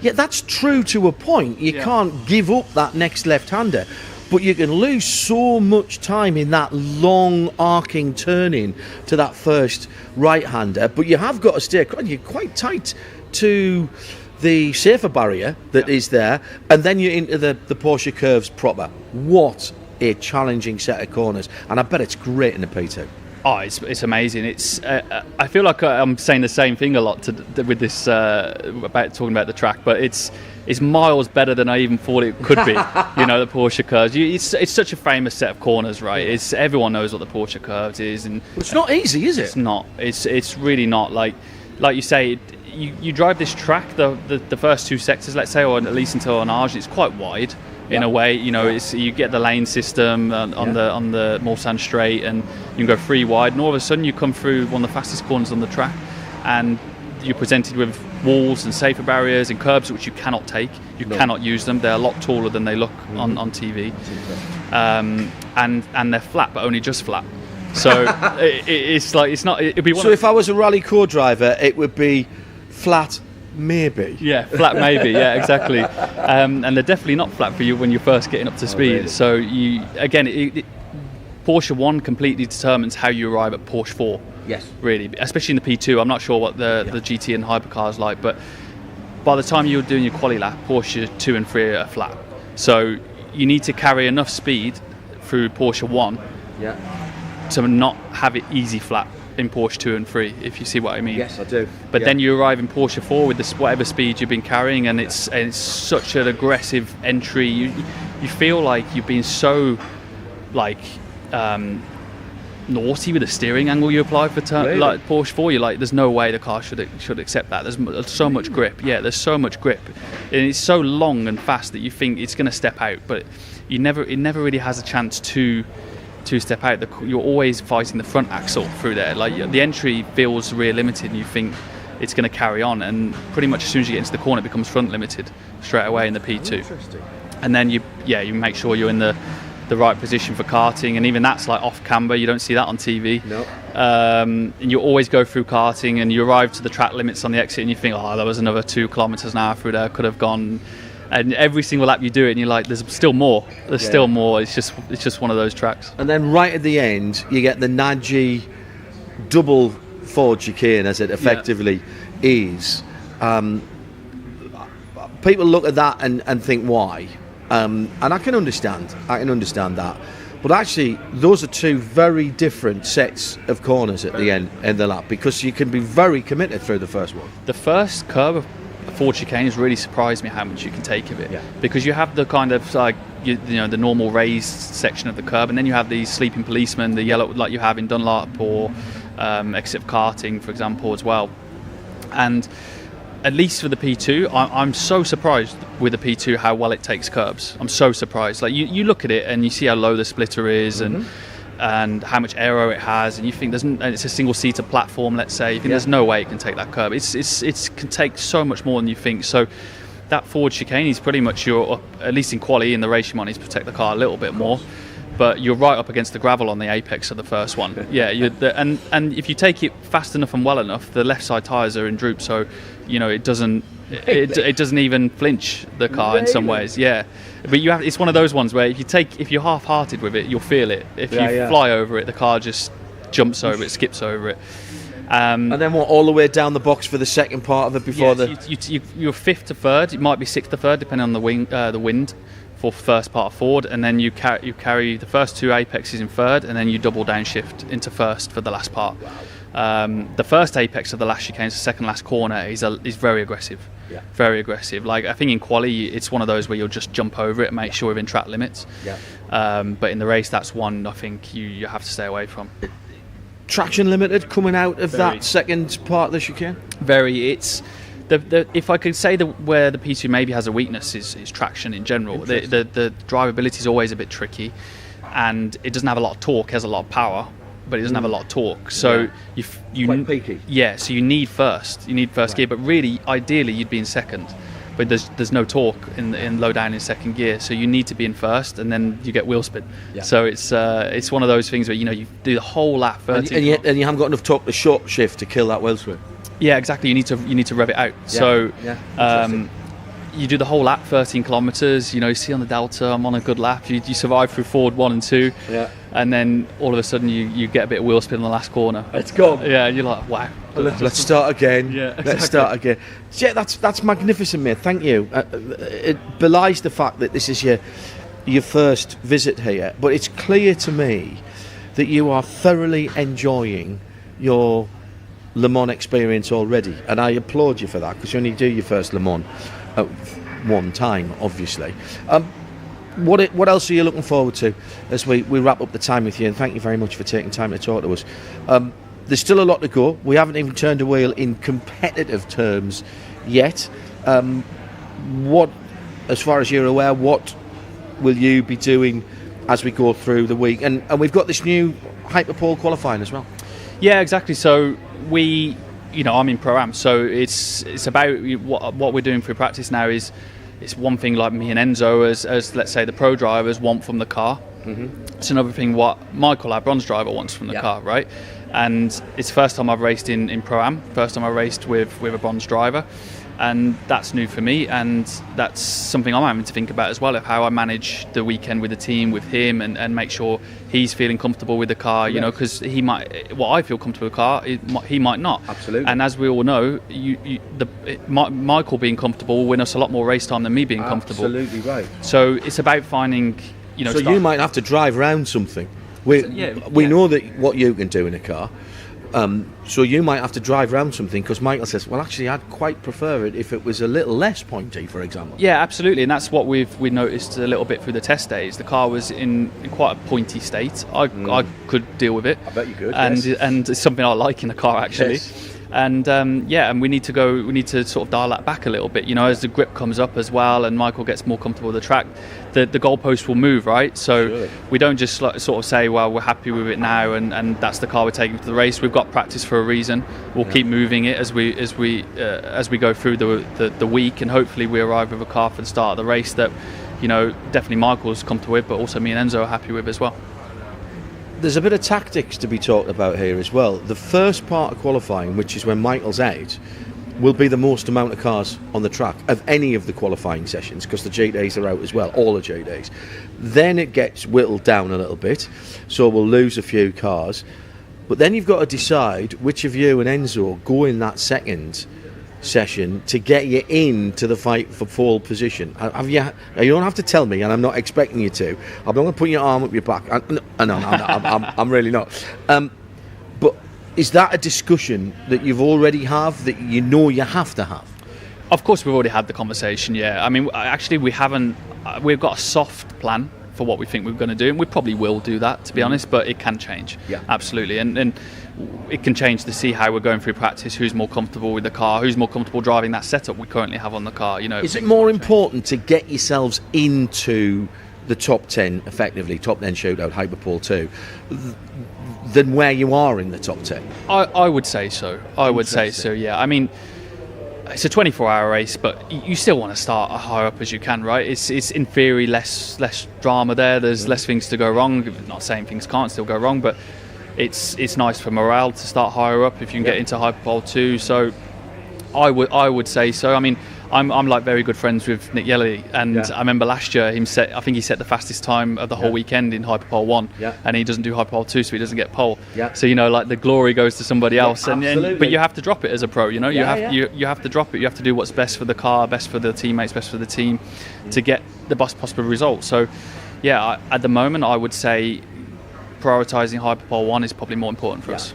that's true to a point. You can't give up that next left-hander. But you can lose so much time in that long arcing turning to that first right-hander. But you have got to stay, you're quite tight to the safer barrier that is there, and then you're into the Porsche curves proper. What a challenging set of corners, and I bet it's great in the P2. Oh, it's amazing. I feel like I'm saying the same thing a lot with this about talking about the track, but it's miles better than I even thought it could be. The Porsche curves. It's such a famous set of corners, right? Everyone knows what the Porsche curves is, and it's not easy, is it? It's not. It's really not. Like you say, you drive this track, the first 2 sectors, let's say, or at least until Arnage, it's quite wide. In a way, you get the lane system on the Mulsanne straight, and you can go 3 wide, and all of a sudden you come through one of the fastest corners on the track, and you're presented with walls and safer barriers and curbs which you cannot take. You cannot use them. They're a lot taller than they look on TV, and they're flat, but only just flat. So it's like it's not. It'd be one. So if I was a rally core driver, it would be flat, maybe. Yeah, flat maybe. Yeah, exactly. And they're definitely not flat for you when you're first getting up to speed. Really? So Porsche 1 completely determines how you arrive at Porsche 4. Yes. Really, especially in the P2. I'm not sure what the GT and Hypercar is like, but by the time you're doing your quali lap, Porsche 2 and 3 are flat. So you need to carry enough speed through Porsche 1 to not have it easy flat in Porsche 2 and 3, if you see what I mean. Yes, I do. But then you arrive in Porsche 4 with whatever speed you've been carrying, and it's such an aggressive entry. You feel like you've been so naughty with the steering angle you apply for like Porsche 4. You're like, there's no way the car should accept that. There's so much grip. Yeah, there's so much grip, and it's so long and fast that you think it's going to step out, but it never really has a chance to step out. You're always fighting the front axle through there. Like the entry feels rear limited, and you think it's going to carry on, and pretty much as soon as you get into the corner, it becomes front limited straight away in the P2. Interesting. And then you make sure you're in the right position for karting, and even that's like off camber. You don't see that on TV. No. And you always go through karting, and you arrive to the track limits on the exit, and you think, oh, there was another 2 kilometers an hour through there. Could have gone. And every single lap you do it, and you're like, there's still more. There's still more. It's just one of those tracks. And then right at the end, you get the Nagy double Ford chicane, as it effectively is. People look at that and think, why? And I can understand that. But actually, those are 2 very different sets of corners at the end of the lap, because you can be very committed through the first one. The first curve of Ford chicane has really surprised me how much you can take of it, because you have the kind of like the normal raised section of the curb, and then you have these sleeping policemen, the yellow, like you have in Dunlop or exit of karting, for example, as well. And at least for the P2, I'm so surprised with the P2 how well it takes curbs. I'm so surprised. Like you look at it and you see how low the splitter is, and how much aero it has, and you think it's a single-seater platform, let's say. You think there's no way it can take that curb. It can take so much more than you think. So that forward chicane is pretty much at least in quali, in the race you might need to protect the car a little bit more, but you're right up against the gravel on the apex of the first one. And if you take it fast enough and well enough, the left side tyres are in droop, so it doesn't even flinch the car in some ways. But it's one of those ones where if you're half-hearted with it, you'll feel it. If you fly over it, the car just jumps over it, skips over it. And then all the way down the box for the second part of it before you're 5th to 3rd. It might be 6th to 3rd depending on the wind for first part of forward, and then you carry the first 2 apexes in 3rd, and then you double downshift into 1st for the last part. The first apex of the last chicane, the second last corner, is very aggressive. Very aggressive. Like I think in quali, it's one of those where you'll just jump over it and make sure you're in track limits. But in the race, that's one I think you have to stay away from. Traction limited coming out of that second part of the chicane. It's if I could say where the P2 maybe has a weakness is traction in general. The drivability is always a bit tricky, and it doesn't have a lot of torque. It has a lot of power, but it doesn't have a lot of torque. So you quite peaky. So you need first gear, but really ideally you'd be in second, but there's no torque in low down in second gear, so you need to be in first, and then you get wheel spin. So it's one of those things where you do the whole lap 30 and you haven't got enough torque to short shift to kill that wheel spin. Exactly. You need to rev it out. You do the whole lap, 13 kilometers. You see on the Delta, I'm on a good lap. You survive through forward 1 and 2, and then all of a sudden you get a bit of wheel spin on the last corner. It's gone. You're like, wow. Let's start again. Exactly. Let's start again. That's magnificent, mate. Thank you. It belies the fact that this is your first visit here, but it's clear to me that you are thoroughly enjoying your Le Mans experience already, and I applaud you for that, because you only do your first Le Mans at one time, obviously. What else are you looking forward to as we wrap up the time with you? And thank you very much for taking time to talk to us. There's still a lot to go. We haven't even turned a wheel in competitive terms yet. As far as you're aware, what will you be doing as we go through the week? And we've got this new Hypercar qualifying as well. Yeah, exactly. So I'm in Pro-Am, so it's about what we're doing for practice now is it's one thing like me and Enzo as let's say the pro drivers want from the car. It's another thing what Michael, our bronze driver, wants from the car, right? And it's the first time I've raced in Pro-Am, first time I raced with a bronze driver, and that's new for me, and that's something I'm having to think about as well, of how I manage the weekend with the team, with him, and make sure he's feeling comfortable with the car, you know, because he might, well, I feel comfortable with the car, he might not. Absolutely. And as we all know, Michael being comfortable will win us a lot more race time than me being comfortable. Absolutely right. So it's about finding, you know. So you might have to drive around something. We know that what you can do in a car. So you might have to drive around something, because Michael says, well, actually, I'd quite prefer it if it was a little less pointy, for example. Yeah, absolutely, and that's what we noticed a little bit through the test days. The car was in quite a pointy state. I could deal with it. I bet you could. And yes. and it's something I like in a car, actually. Yes. And and we need to sort of dial that back a little bit, you know, as the grip comes up as well, and Michael gets more comfortable with the track. The goalpost will move, right? So Surely. we don't just sort of say, well, we're happy with it now, and that's the car we're taking to the race. We've got practice for a reason. We'll keep moving it as we go through the week, and hopefully we arrive with a car for the start of the race that, you know, definitely Michael's comfortable with, but also me and Enzo are happy with as well. There's a bit of tactics to be talked about here as well. The first part of qualifying, which is when Michael's out, will be the most amount of cars on the track of any of the qualifying sessions, because the GTs are out as well, all the GTs. Then it gets whittled down a little bit, so we'll lose a few cars. But then you've got to decide which of you and Enzo go in that second session to get you into the fight for pole position. You don't have to tell me, and I'm not expecting you to. I'm not going to put your arm up your back. No, I'm really not. But is that a discussion that you've already have, that you know you have to have? Of course, we've already had the conversation. Yeah, I mean, actually, we haven't. We've got a soft plan for what we think we're going to do, and we probably will do that, to be honest. But it can change. Yeah, absolutely, and it can change to see how we're going through practice, who's more comfortable with the car, who's more comfortable driving that setup we currently have on the car. You know, is it more important to get yourselves into the top 10, effectively top 10 shootout Hyperpole 2, than where you are in the top 10? I would say so. I would say so. Yeah, I mean, it's a 24-hour race, but you still want to start as high up as you can, right? It's in theory less drama there. There's less things to go wrong. Not saying things can't still go wrong, but it's nice for morale to start higher up if you can get into Hyperpole 2. So I would say so. I mean, I'm like very good friends with Nick Yelly, and I remember last year I think he set the fastest time of the whole weekend in Hyperpole 1, and he doesn't do Hyperpole 2, so he doesn't get pole. So, you know, like, the glory goes to somebody else, but you have to drop it as a pro, you know. You have to drop it. You have to do what's best for the car, best for the teammates, best for the team, to get the best possible result. So at the moment I would say prioritising Hyperpole 1 is probably more important for us.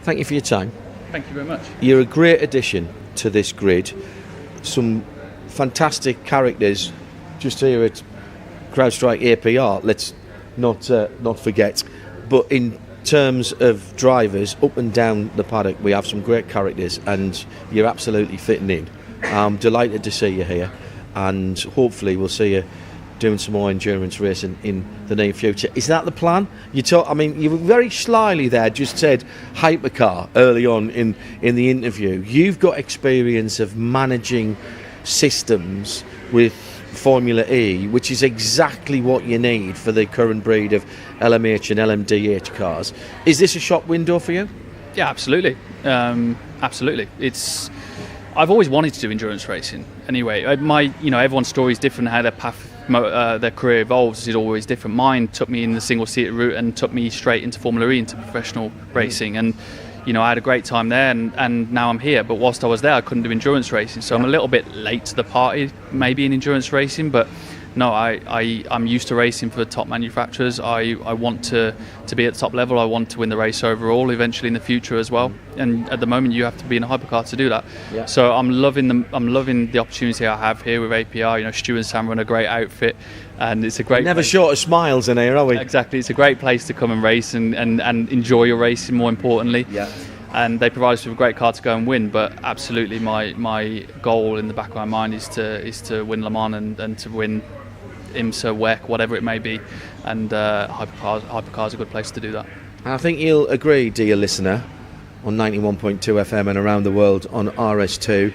Thank you for your time. Thank you very much. You're a great addition to this grid. Some fantastic characters just here at CrowdStrike APR, let's not forget. But in terms of drivers up and down the paddock, we have some great characters, and you're absolutely fitting in. I'm delighted to see you here, and hopefully we'll see you doing some more endurance racing in the near future. Is that the plan? You were very slyly there, just said Hypercar early on in the interview. You've got experience of managing systems with Formula E, which is exactly what you need for the current breed of LMH and LMDH cars. Is this a shop window for you? Yeah, absolutely. Absolutely. I've always wanted to do endurance racing. Anyway, everyone's story is different. How their path, their career evolves is always different. Mine took me in the single-seater route and took me straight into Formula E, into professional racing. And I had a great time there, and now I'm here. But whilst I was there, I couldn't do endurance racing, so I'm a little bit late to the party, maybe in endurance racing. But no, I'm used to racing for top manufacturers. I want to be at the top level. I want to win the race overall eventually in the future as well. And at the moment, you have to be in a hypercar to do that. Yeah. So I'm loving the opportunity I have here with APR. Stu and Sam run a great outfit, and it's a great. Never short of smiles in here, are we? Exactly, it's a great place to come and race and enjoy your racing. More importantly. Yeah. And they provide us with a great car to go and win. But absolutely, my goal in the back of my mind is to win Le Mans and to win IMSA, WEC, whatever it may be, and Hypercar is a good place to do that. And I think you'll agree, dear listener, on 91.2 FM and around the world on RS2,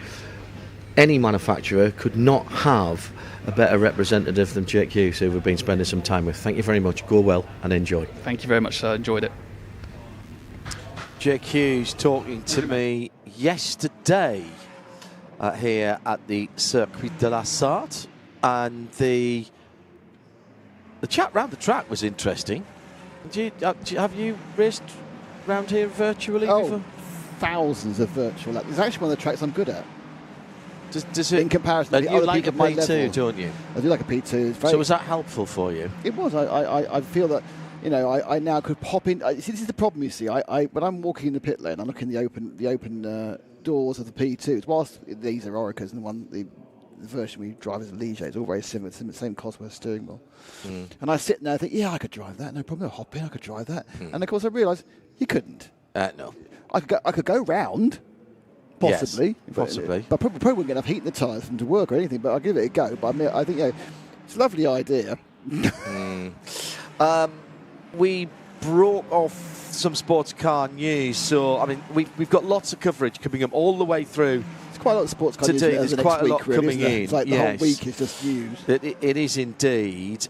any manufacturer could not have a better representative than Jake Hughes, who we've been spending some time with. Thank you very much. Go well and enjoy. Thank you very much, sir. Enjoyed it. Jake Hughes talking to me yesterday here at the Circuit de la Sarthe, and the chat round the track was interesting. Have you raced round here virtually before? Thousands of virtual laps. It's actually one of the tracks I'm good at. Does it, in comparison to the you other like a people at my P2, level. don't you? I do like a P2. It's very, So was that helpful for you? It was. I feel that, I now could pop in. See, this is the problem, you see. When I'm walking in the pit lane, I look in the open doors of the P2s. Whilst these are Oricas and the version we drive is a Ligier, it's all very similar, same Cosworth steering wheel. And I sit there and think, I could drive that, no problem. I'll hop in, I could drive that. And of course I realised you couldn't. No. I could go round, possibly. Yes, possibly. But probably wouldn't get enough heat in the tyres for them to work or anything, but I'll give it a go. But I think it's a lovely idea. We brought off some sports car news, so I mean we've got lots of coverage coming up all the way through. It's quite a lot of sports car news. There's quite a lot coming in. It's like the whole week is just news. It is indeed.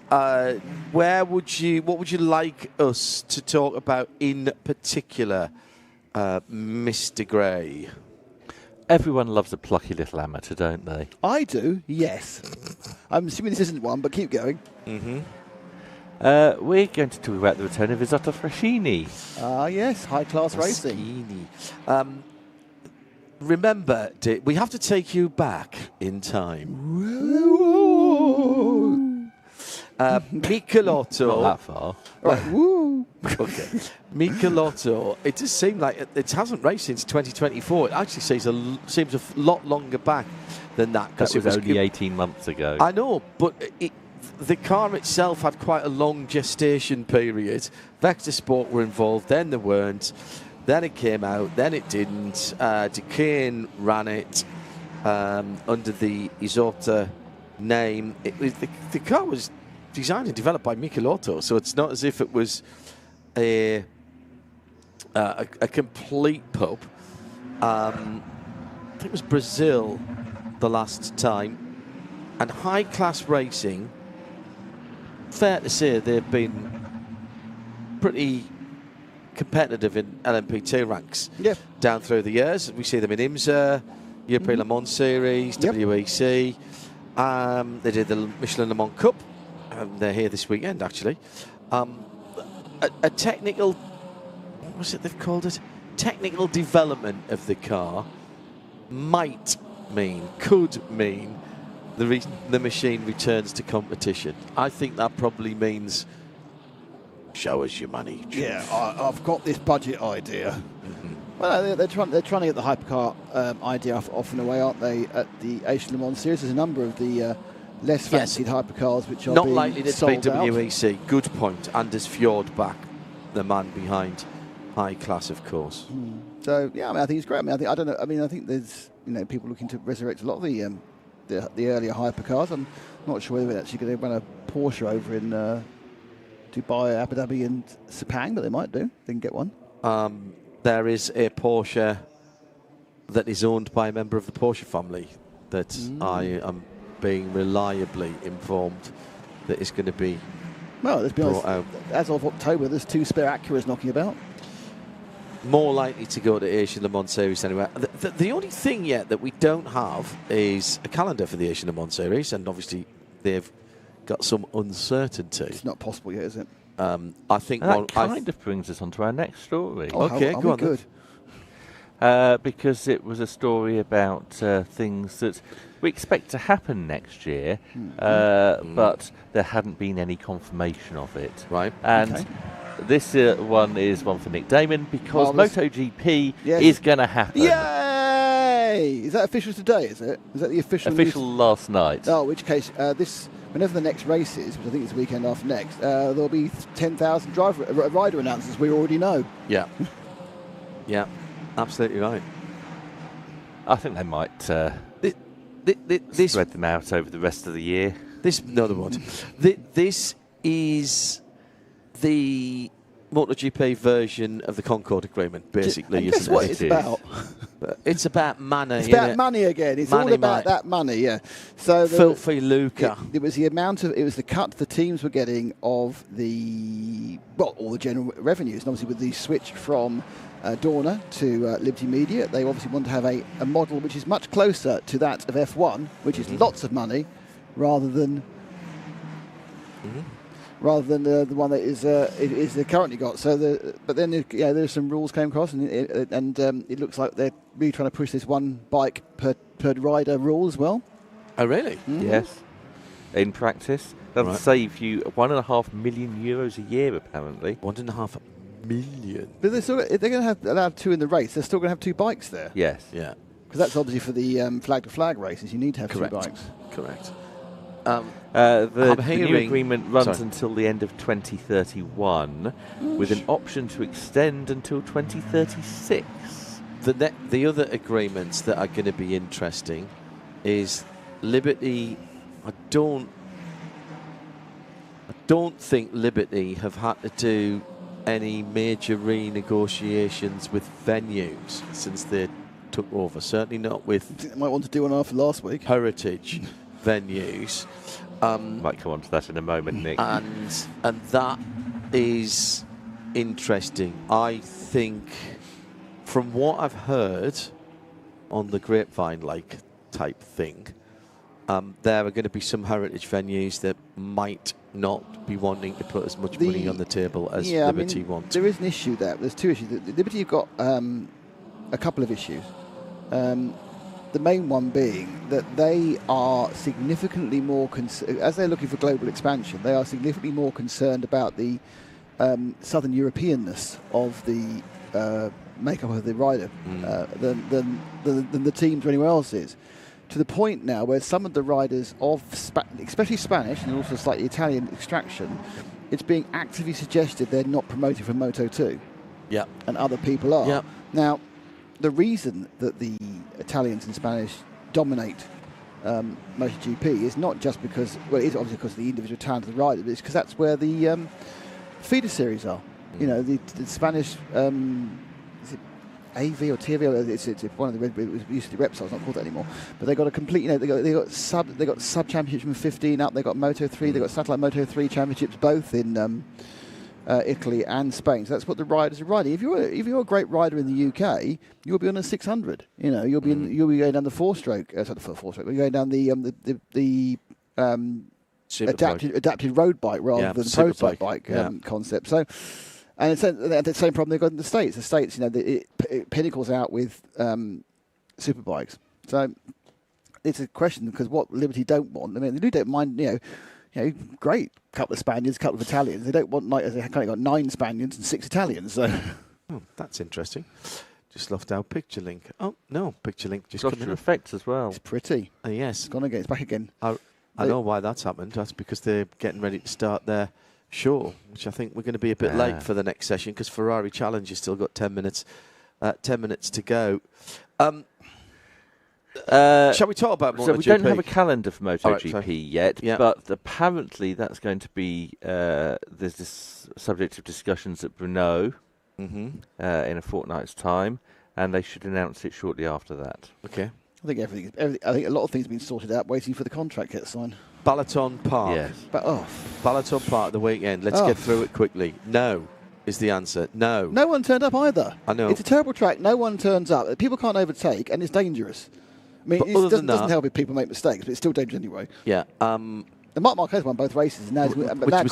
What would you like us to talk about in particular, Mr. Gray? Everyone loves a plucky little amateur, don't they? I do, yes. I'm assuming this isn't one, but keep going. We're going to talk about the return of Isotta Fraschini. Yes, high-class racing. Remember, we have to take you back in time. Michelotto. Not that far. Right, woo. Okay. Michelotto, it just seemed like it hasn't raced since 2024. It actually seems a lot longer back than that. That was only 18 months ago. I know, but the car itself had quite a long gestation period. Vector Sport were involved, then there weren't. Then it came out, then it didn't. Decane ran it under the Isotta name. The car was designed and developed by Michelotto, so it's not as if it was a complete pub. I think it was Brazil the last time. And high-class racing, fair to say they've been pretty competitive in LMP2 ranks down through the years. We see them in IMSA, European Le Mans Series, WEC. They did the Michelin Le Mans Cup. They're here this weekend, actually. A technical, what's it they've called it? Technical development of the car could mean the machine returns to competition. I think that probably means show us your money. Yeah, I've got this budget idea. Well, they're trying to get the hypercar idea off and away, aren't they? At the Asian Le Mans Series, there's a number of the less fancied hypercars which are not being likely to sold be out. WEC. Good point. Anders Fjordbach, the man behind High Class, of course. So yeah, I think it's great. I think there's people looking to resurrect a lot of the earlier hypercars. I'm not sure whether they're actually going to run a Porsche over in Dubai, Abu Dhabi, and Sepang, but they might do. They can get one. There is a Porsche that is owned by a member of the Porsche family that I am being reliably informed that is going to be let's be honest. out. As of October, there's 2 spare Acuras knocking about. More likely to go to Asian Le Mans Series anyway. The only thing yet that we don't have is a calendar for the Asian Le Mans Series, and obviously they've got some uncertainty. It's not possible yet, is it? I think that kind of brings us on to our next story. Okay, go on. Good. Because it was a story about things that we expect to happen next year, but there hadn't been any confirmation of it. Right. And this one is one for Nick Damon, because MotoGP is going to happen. Yay! Is that official today, is it? Is that the official news? Last night. Oh, in which case, whenever the next race is, which I think is the weekend after next, there'll be 10,000 rider announcements we already know. Yeah. Yeah, absolutely right. I think they might spread them out over the rest of the year. This is the MotoGP version of the Concord Agreement, basically. Guess what it's about? It's about money. It's about money again. It's all about that money, yeah. So filthy lucre. It was the amount of, it was the cut the teams were getting of all the general revenues. And obviously with the switch from Dorna to Liberty Media, they obviously want to have a model which is much closer to that of F1, which is lots of money, rather than the one that is currently got. So, but then there's some rules came across, and it looks like they're really trying to push this one bike per rider rule as well. Oh, really? Mm-hmm. Yes. In practice, that'll save you €1.5 million a year, apparently. 1.5 million. But if they're going to have allowed two in the race, they're still going to have two bikes there. Yes. Yeah. Because that's obviously for the flag-to-flag races. You need to have two bikes. Correct. The new agreement runs until the end of 2031, with an option to extend until 2036. The other agreements that are going to be interesting is Liberty. I don't think Liberty have had to do any major renegotiations with venues since they took over. Certainly not with. They might want to do one after last week. Heritage venues. Might come on to that in a moment, Nick. And that is interesting. I think, from what I've heard on the grapevine-like type thing, there are going to be some heritage venues that might not be wanting to put as much money on the table as Liberty wants. There is an issue there. There's two issues. Liberty have got a couple of issues. The main one being that they are significantly more, as they're looking for global expansion, they are significantly more concerned about the Southern Europeanness of the makeup of the rider than the teams or anyone else is. To the point now where some of the riders of, especially Spanish and also slightly Italian extraction, it's being actively suggested they're not promoted from Moto2. Yeah. And other people are. Yeah. Now, the reason that the Italians and Spanish dominate MotoGP is not just because, well, it is obviously because of the individual talent of the rider, but it's because that's where the feeder series are. You know, the Spanish, is it AV or TV? It's one of the it was used to be Repsol, it's not called that anymore. But they got a complete, they got sub championships from 15 up. They got Moto3, they got satellite Moto3 championships both in Italy and Spain. So that's what the riders are riding. If you're a great rider in the UK, you'll be on a 600. You know, you'll be going down the four-stroke. You're going down the adapted road bike rather than prototype bike concept. So, and it's the same problem they've got in the States. The States, it pinnacles out with superbikes. So it's a question because what Liberty don't want. I mean, they don't mind. Great couple of Spaniards, couple of Italians. They don't want they've kind of got 9 Spaniards and 6 Italians. So that's interesting. Just lost our picture link. Oh no, picture link just lost coming your effects as well. It's pretty. Yes, it's gone again. It's back again. I know why that's happened. That's because they're getting ready to start their show, which I think we're going to be a bit late for the next session because Ferrari Challenge has still got 10 minutes. 10 minutes to go. Shall we talk about MotoGP? So we don't have a calendar for MotoGP yet, but apparently that's going to be there's this subject of discussions at Brno in a fortnight's time, and they should announce it shortly after that. Okay. I think I think a lot of things have been sorted out, waiting for the contract to get signed. Balaton Park. Yes. Balaton Park the weekend. Let's get through it quickly. No is the answer. No. No one turned up either. I know. It's a terrible track. No one turns up. People can't overtake, and it's dangerous. I mean, it doesn't help if people make mistakes, but it's still dangerous anyway. Yeah. The Marc Marquez won both races, and now which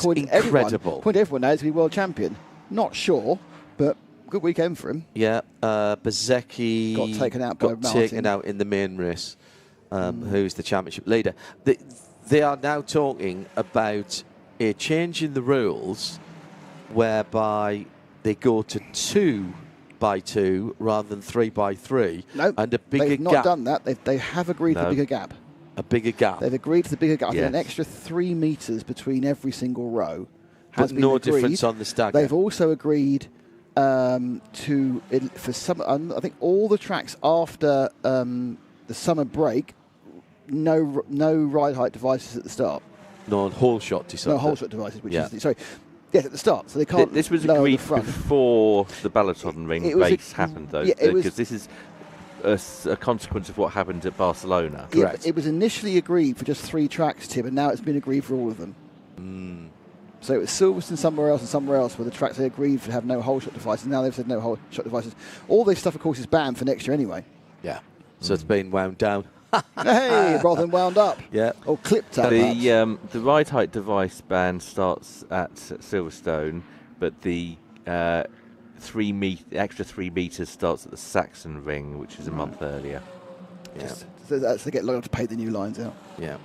was incredible. According to everyone now, he's to be world champion. Not sure, but good weekend for him. Yeah. Bezzecchi got taken out by Martin. Taken out in the main race. Who's the championship leader? They are now talking about a change in the rules, whereby they go to 2x2 rather than 3x3. No, and a bigger they've not done that. They have agreed to a bigger gap. A bigger gap. They've agreed to the bigger gap. Yes. An extra 3 metres between every single row has but been no agreed. Difference on the stagger. They've also agreed for some. I think all the tracks after the summer break, no ride height devices at the start. No whole shot devices. No whole shot devices, which is sorry. Yes, at the start, so they can't. This was lower the agreed front. before the Balaton Ring race happened, though, yeah, it was- because this is a consequence of what happened at Barcelona. Yeah, Correct. it was initially agreed for just 3 tracks, Tim, and now it's been agreed for all of them. So it was Silverstone somewhere else and somewhere else where the tracks they agreed to have no whole shot devices. Now they've said no whole shot devices. All this stuff, of course, is banned for next year anyway. Yeah. So it's been wound down. Hey, rather than wound up. Yeah. Or clipped up. The ride height device ban starts at Silverstone, but the extra 3 meters starts at the Saxon Ring, which is a month earlier. Yeah. So that's to get long enough to pay the new lines out. Yeah.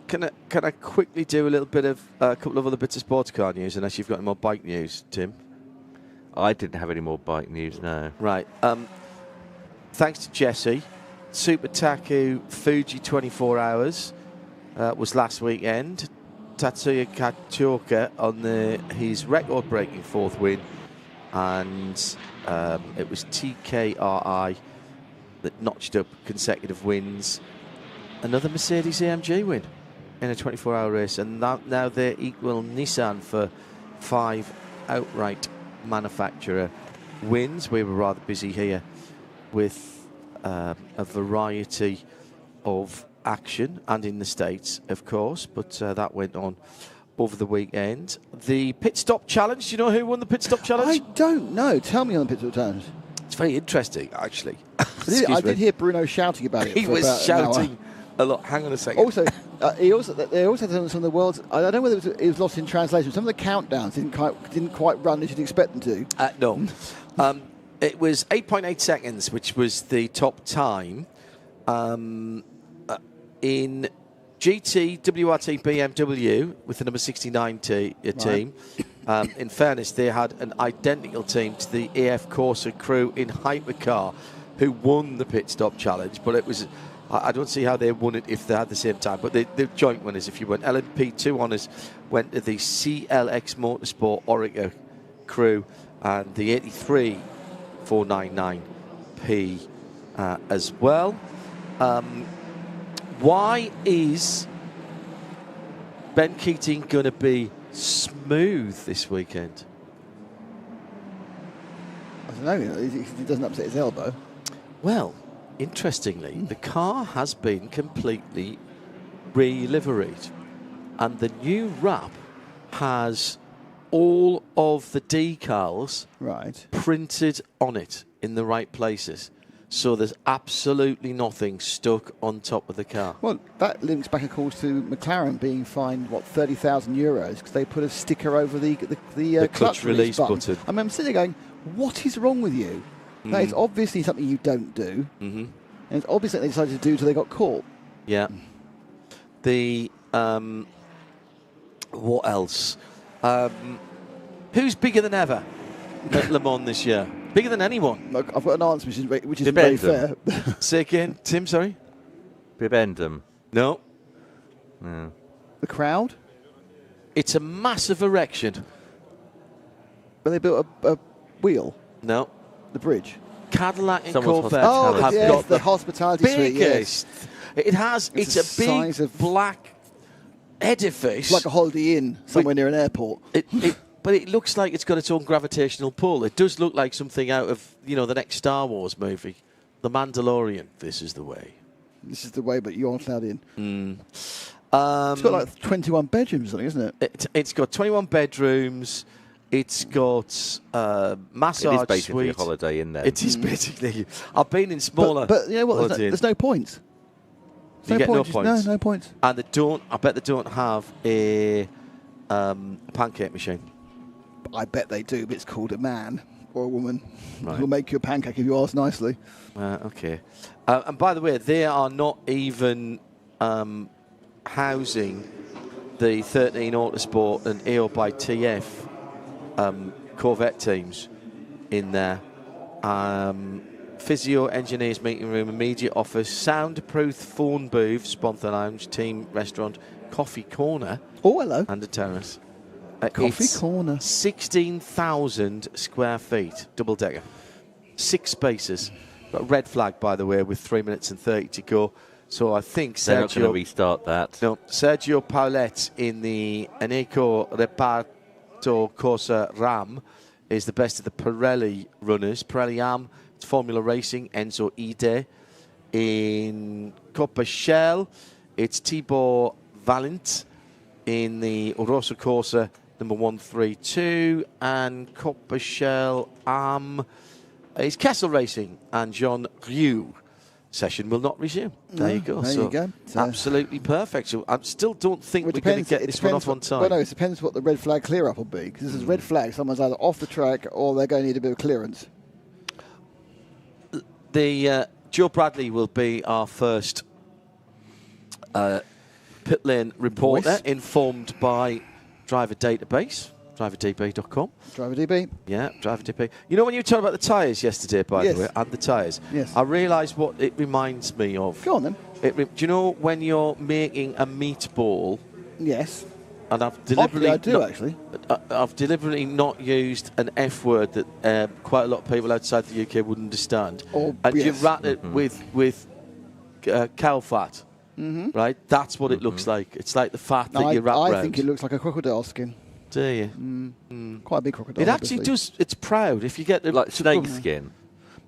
Can I quickly do a little bit of a couple of other bits of sports car news, unless you've got any more bike news, Tim? I didn't have any more bike news, no. Right. Thanks to Jesse, Super Taku Fuji 24 Hours was last weekend. Tatsuya Kachioka on his record-breaking 4th win, and it was TKRI that notched up consecutive wins. Another Mercedes AMG win in a 24-hour race, and now they equal Nissan for 5 outright manufacturer wins. We were rather busy here with a variety of action, and in the States, of course, but that went on over the weekend. The pit stop challenge, do you know who won the pit stop challenge? I don't know. Tell me on the pit stop challenge. It's very interesting, actually. I did hear Bruno shouting about it. He for was about shouting a lot. Hang on a second. Also, they also had some of the world's. I don't know whether it was lost in translation. Some of the countdowns didn't quite run as you'd expect them to. No. It was 8.8 seconds, which was the top time. In GT, WRT, BMW, with the number 69 team. In fairness, they had an identical team to the AF Corsa crew in Hypercar, who won the pit stop challenge. But it was, I don't see how they won it if they had the same time. But the joint winners, if you want, LMP2 honours went to the CLX Motorsport Orica crew, and the 83 499P as well. Why is Ben Keating going to be smooth this weekend? I don't know. He doesn't upset his elbow. Well, interestingly, the car has been completely re-liveried, and the new wrap has all of the decals printed on it in the right places. So there's absolutely nothing stuck on top of the car. Well, that links back, of course, to McLaren being fined, what, €30,000 because they put a sticker over the clutch release button. I mean, I'm sitting there going, what is wrong with you? That is obviously something you don't do. And it's obviously something they decided to do until they got caught. Yeah. The what else? Who's bigger than ever at Le Mans this year? Bigger than anyone. Look, I've got an answer which is very fair. Say again, Tim, sorry? Bibendum. No. No. The crowd? It's a massive erection. But they built a wheel? No. The bridge? Cadillac and Someone's Corvette have have got the hospitality suite, biggest. It has. It's a size big of black edifice. It's like a Holiday Inn somewhere near an airport. But it looks like it's got its own gravitational pull. It does look like something out of, the next Star Wars movie. The Mandalorian. This is the way. This is the way, but you aren't allowed in. It's got like 21 bedrooms or something, isn't it? It's got 21 bedrooms. It's got massage It is basically suite. a holiday in there. It is basically. I've been in smaller. But you know what? There's no points. You get no points. No points. And they don't. I bet they don't have a pancake machine. I bet they do, but it's called a man or a woman. Right. Who'll make you a pancake if you ask nicely. Okay. And by the way, they are not even housing the 13 Autosport and AO by TF Corvette teams in there. Physio, engineers, meeting room, immediate office, soundproof phone booth, sponsor lounge, team restaurant, coffee corner. Oh, hello. And a terrace. Coffee corner. 16,000 square feet, double decker. 6 spaces. Got a red flag, by the way, with 3 minutes and 30 to go. So I think They're not going to restart that. No, Sergio Paulette in the Eneco Assetto Corsa Ram is the best of the Pirelli runners. Pirelli Am, it's Formula Racing, Enzo Ide. In Coppa Shell, it's Tibor Valent in the Rosso Corsa number 132, and Coppa Shell Am is Kessel Racing, and Jean Rieu. Session will not resume. There you go. There you go. So absolutely perfect. So I still don't think we're going to get this one off on time. Well, no, it depends what the red flag clear-up will be. Because this is red flag. Someone's either off the track or they're going to need a bit of clearance. The Joe Bradley will be our first pit lane reporter, informed by Driver Database. DriverDB.com. DriverDB. Yeah, DriverDB. You know when you were talking about the tyres yesterday, by the way, and the tyres? Yes. I realised what it reminds me of. Go on then. Do you know when you're making a meatball? Yes. And I've deliberately actually. I've deliberately not used an F word that quite a lot of people outside the UK would understand. And you wrap it with cow fat, right? That's what it looks like. It's like the fat that you wrap around. I think it looks like a crocodile skin. Do you? Quite a big crocodile. It actually does. It's proud. If you get the like snake skin.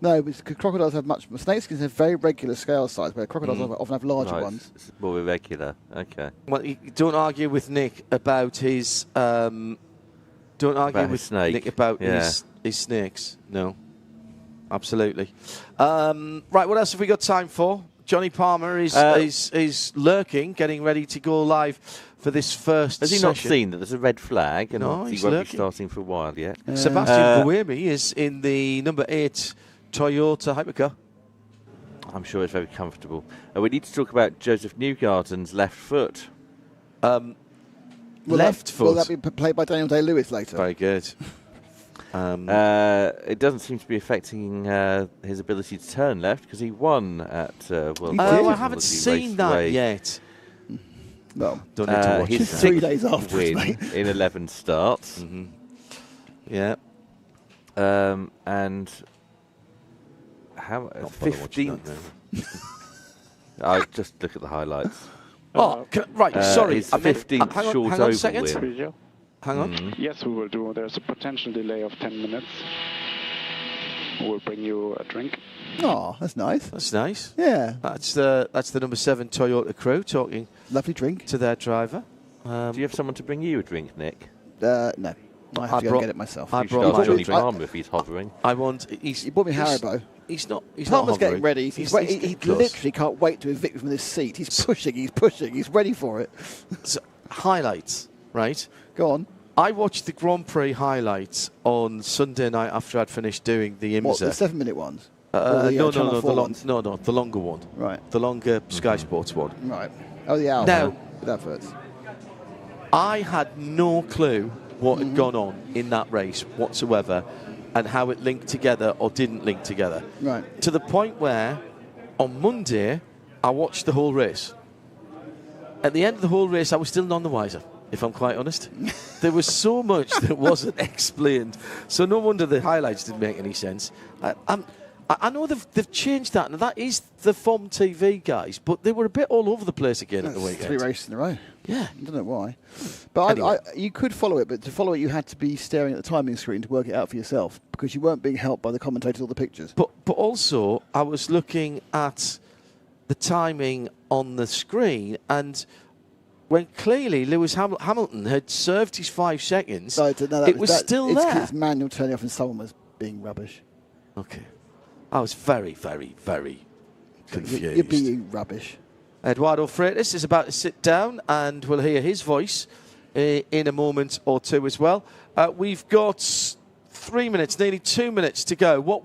No, because crocodiles have snake skins have very regular scale size, where crocodiles often have larger ones. It's more irregular. Okay. Well, you don't argue with Nick about his. Don't argue with snake. Nick about his snakes. No, absolutely. Right. What else have we got time for? Johnny Palmer is lurking, getting ready to go live for this first Has he session. not seen that there's a red flag? And No, he he's won't lurking. be starting for a while yet. Sebastian Buemi is in the number 8 Toyota Hypercar. I'm sure it's very comfortable. We need to talk about Joseph Newgarden's left foot. Left foot. Will that be played by Daniel Day-Lewis later? Very good. It doesn't seem to be affecting his ability to turn left because he won at World Cup. I haven't seen that yet. No. Don't need to watch his it. 3 days after, win mate. in 11 starts. Yeah. And how Not bother watching 15th? I just look at the highlights. Sorry. His 15th hang on, short hang on a oval second. win. Video. Hang on. Yes, we will do. There's a potential delay of 10 minutes. We'll bring you a drink. Oh, that's nice. That's nice. Yeah. That's the number 7 Toyota crew talking Lovely drink. to their driver. Do you have someone to bring you a drink, Nick? No. I have to go brought- and get it myself. I You should brought ask my Johnny drink. Palmer if he's hovering. I want. He bought me Haribo. He's not. He's Palmer's not getting hovering. ready. He getting close. literally can't wait to evict from this seat. He's pushing. He's ready for it. So, highlights, right? Go on. I watched the Grand Prix highlights on Sunday night after I'd finished doing the IMSA. What, the 7-minute ones? No, Channel 4 ones? the longer one. Right. The longer Sky Sports one. Right. Oh, the hour. Now- with adverts. I had no clue what had gone on in that race whatsoever and how it linked together or didn't link together. Right. To the point where on Monday I watched the whole race. At the end of the whole race I was still none the wiser, if I'm quite honest. There was so much that wasn't explained. So no wonder the highlights didn't make any sense. I know they've changed that, and that is the FOM TV guys, but they were a bit all over the place again at the That's weekend. 3 races in a row. Yeah. I don't know why. But Anyway. you could follow it, but to follow it you had to be staring at the timing screen to work it out for yourself because you weren't being helped by the commentators or the pictures. But also, I was looking at the timing on the screen, and when clearly Lewis Hamilton had served his 5 seconds, it was still it's there. It's manual turning off and someone was being rubbish. Okay. I was very, very, very confused. You're being rubbish. Eduardo Freitas is about to sit down, and we'll hear his voice in a moment or two as well. We've got 3 minutes, nearly 2 minutes to go. What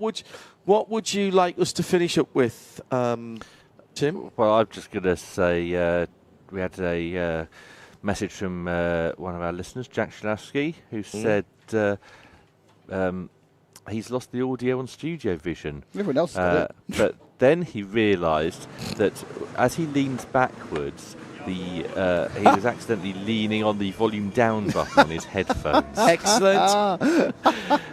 would you like us to finish up with, Tim? Well, I'm just going to say we had a message from one of our listeners, Jack Shalowski, who said he's lost the audio on Studiovision. Everyone else got it. But then he realised that as he leans backwards, he was accidentally leaning on the volume down button on his headphones. Excellent.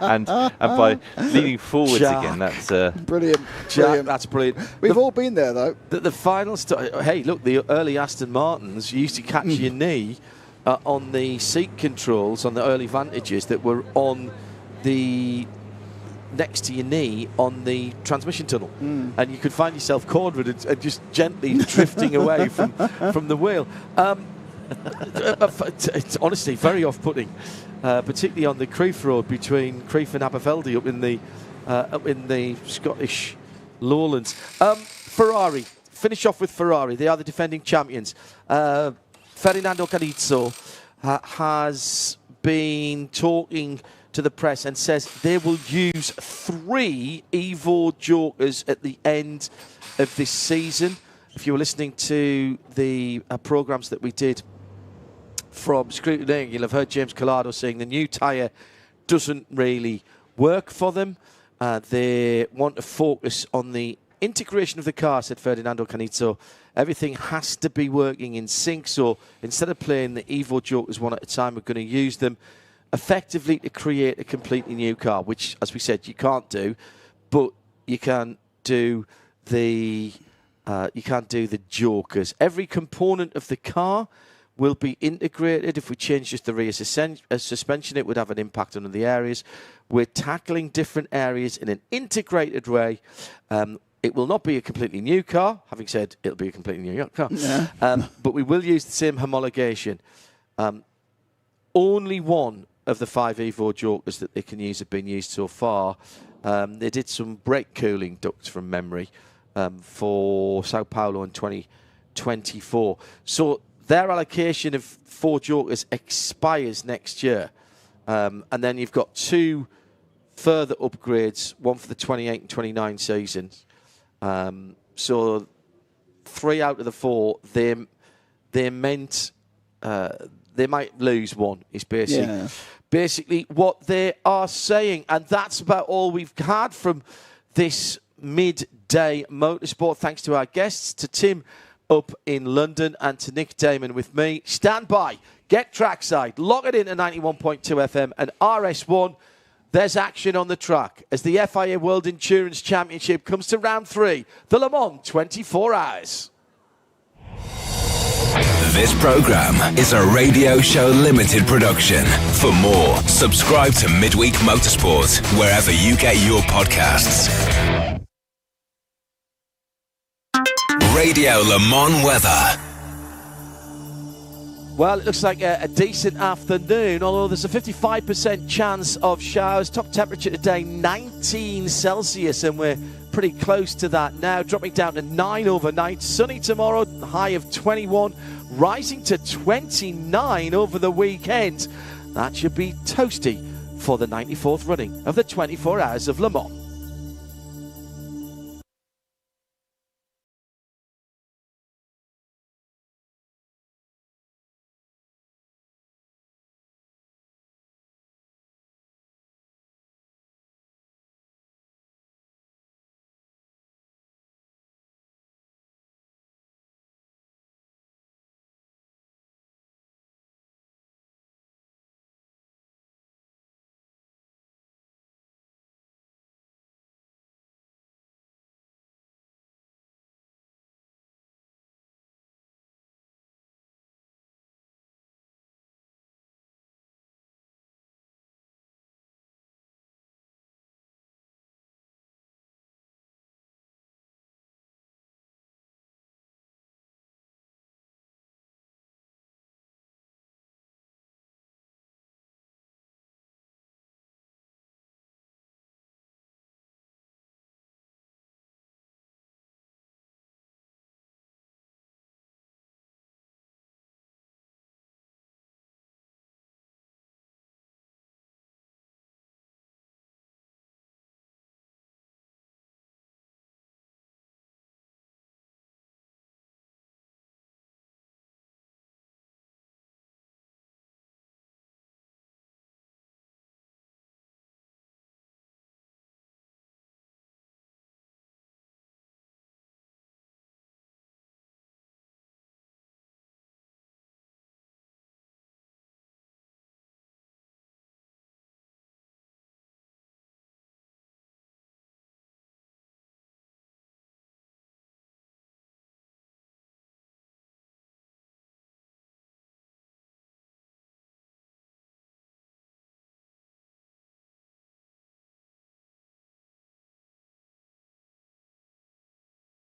and by leaning forwards Jack. again, that's Brilliant. Jack, Brilliant. that's brilliant. We've all been there, though. The final hey, look, the early Aston Martins used to catch your knee on the seat controls on the early Vantages that were on the next to your knee on the transmission tunnel, and you could find yourself cornered and just gently drifting away from the wheel. It's honestly very off-putting, particularly on the Crieff Road between Crieff and Aberfeldy up in the Scottish lowlands. Ferrari, finish off with Ferrari. They are the defending champions. Fernando Canizzo has been talking to the press and says they will use 3 Evo Jokers at the end of this season. If you were listening to the programmes that we did from Scrutineering, you'll have heard James Collado saying the new tyre doesn't really work for them. They want to focus on the integration of the car, said Ferdinando Canizzo. Everything has to be working in sync, so instead of playing the Evo Jokers one at a time, we're going to use them effectively to create a completely new car, which, as we said, you can't do, but you can do the Jokers. Every component of the car will be integrated. If we change just the rear suspension, it would have an impact on the areas. We're tackling different areas in an integrated way. It will not be a completely new car. Having said, it'll be a completely new car. Yeah. But we will use the same homologation. Only one of the 5 Evo Jokers that they can use have been used so far. They did some brake cooling ducts from memory for Sao Paulo in 2024. So their allocation of 4 Jokers expires next year. And then you've got 2 further upgrades, one for the 28 and 29 seasons. So 3 out of the 4, they meant they might lose one, is basically what they are saying. And that's about all we've had from this midday motorsport. Thanks to our guests, to Tim up in London and to Nick Damon with me. Stand by, get trackside, log it in to 91.2 FM and RS1. There's action on the track as the FIA World Endurance Championship comes to round 3, the Le Mans 24 Hours. This program is a Radio Show Limited production. For more, subscribe to Midweek Motorsport wherever you get your podcasts. Radio Le Mans weather. Well, it looks like a decent afternoon, although there's a 55% chance of showers. Top temperature today, 19 Celsius, and we're pretty close to that now, dropping down to 9 overnight. Sunny tomorrow, high of 21, rising to 29 over the weekend. That should be toasty for the 94th running of the 24 Hours of Le Mans.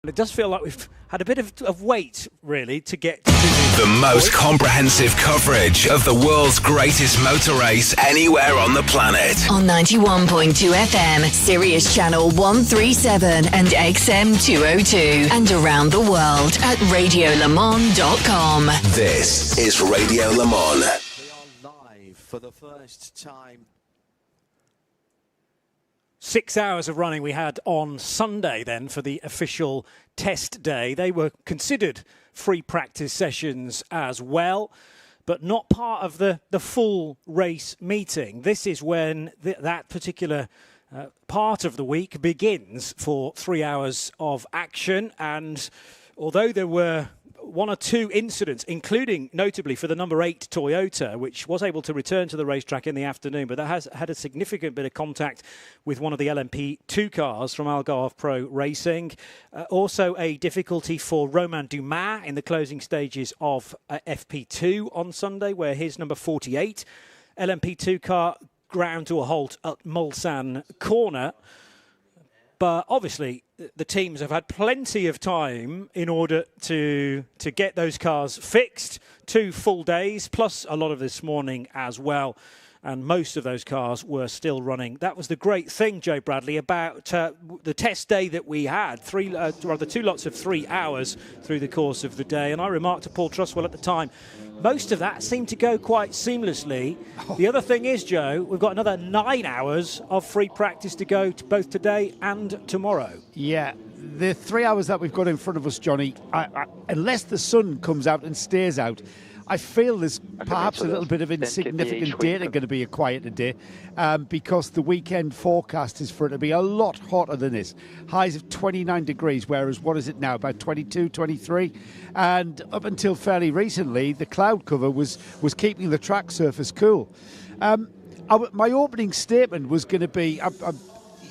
It does feel like we've had a bit of wait, really, to get to the most comprehensive coverage of the world's greatest motor race anywhere on the planet. On 91.2 FM, Sirius Channel 137 and XM 202. And around the world at radiolemans.com. This is Radio Le Mans. We are live for the first time. 6 hours of running we had on Sunday then for the official test day. They were considered free practice sessions as well, but not part of the full race meeting. This is when that particular part of the week begins for 3 hours of action. And although there were one or two incidents, including notably for the number 8 Toyota, which was able to return to the racetrack in the afternoon, but that has had a significant bit of contact with one of the LMP2 cars from Algarve Pro Racing. Also a difficulty for Romain Dumas in the closing stages of FP2 on Sunday, where his number 48 LMP2 car ground to a halt at Mulsanne corner. But obviously, the teams have had plenty of time in order to get those cars fixed. 2 full days, plus a lot of this morning as well. And most of those cars were still running. That was the great thing, Joe Bradley, about the test day that we had. 2 lots of 3 hours through the course of the day. And I remarked to Paul Truswell at the time, most of that seemed to go quite seamlessly. The other thing is, Joe, we've got another 9 hours of free practice to go to both today and tomorrow. Yeah, the 3 hours that we've got in front of us, Johnny, unless the sun comes out and stays out, I feel there's perhaps a little bit of insignificant data going to be acquired today because the weekend forecast is for it to be a lot hotter than this. Highs of 29 degrees, whereas what is it now, about 22, 23? And up until fairly recently, the cloud cover was keeping the track surface cool. My opening statement was going to be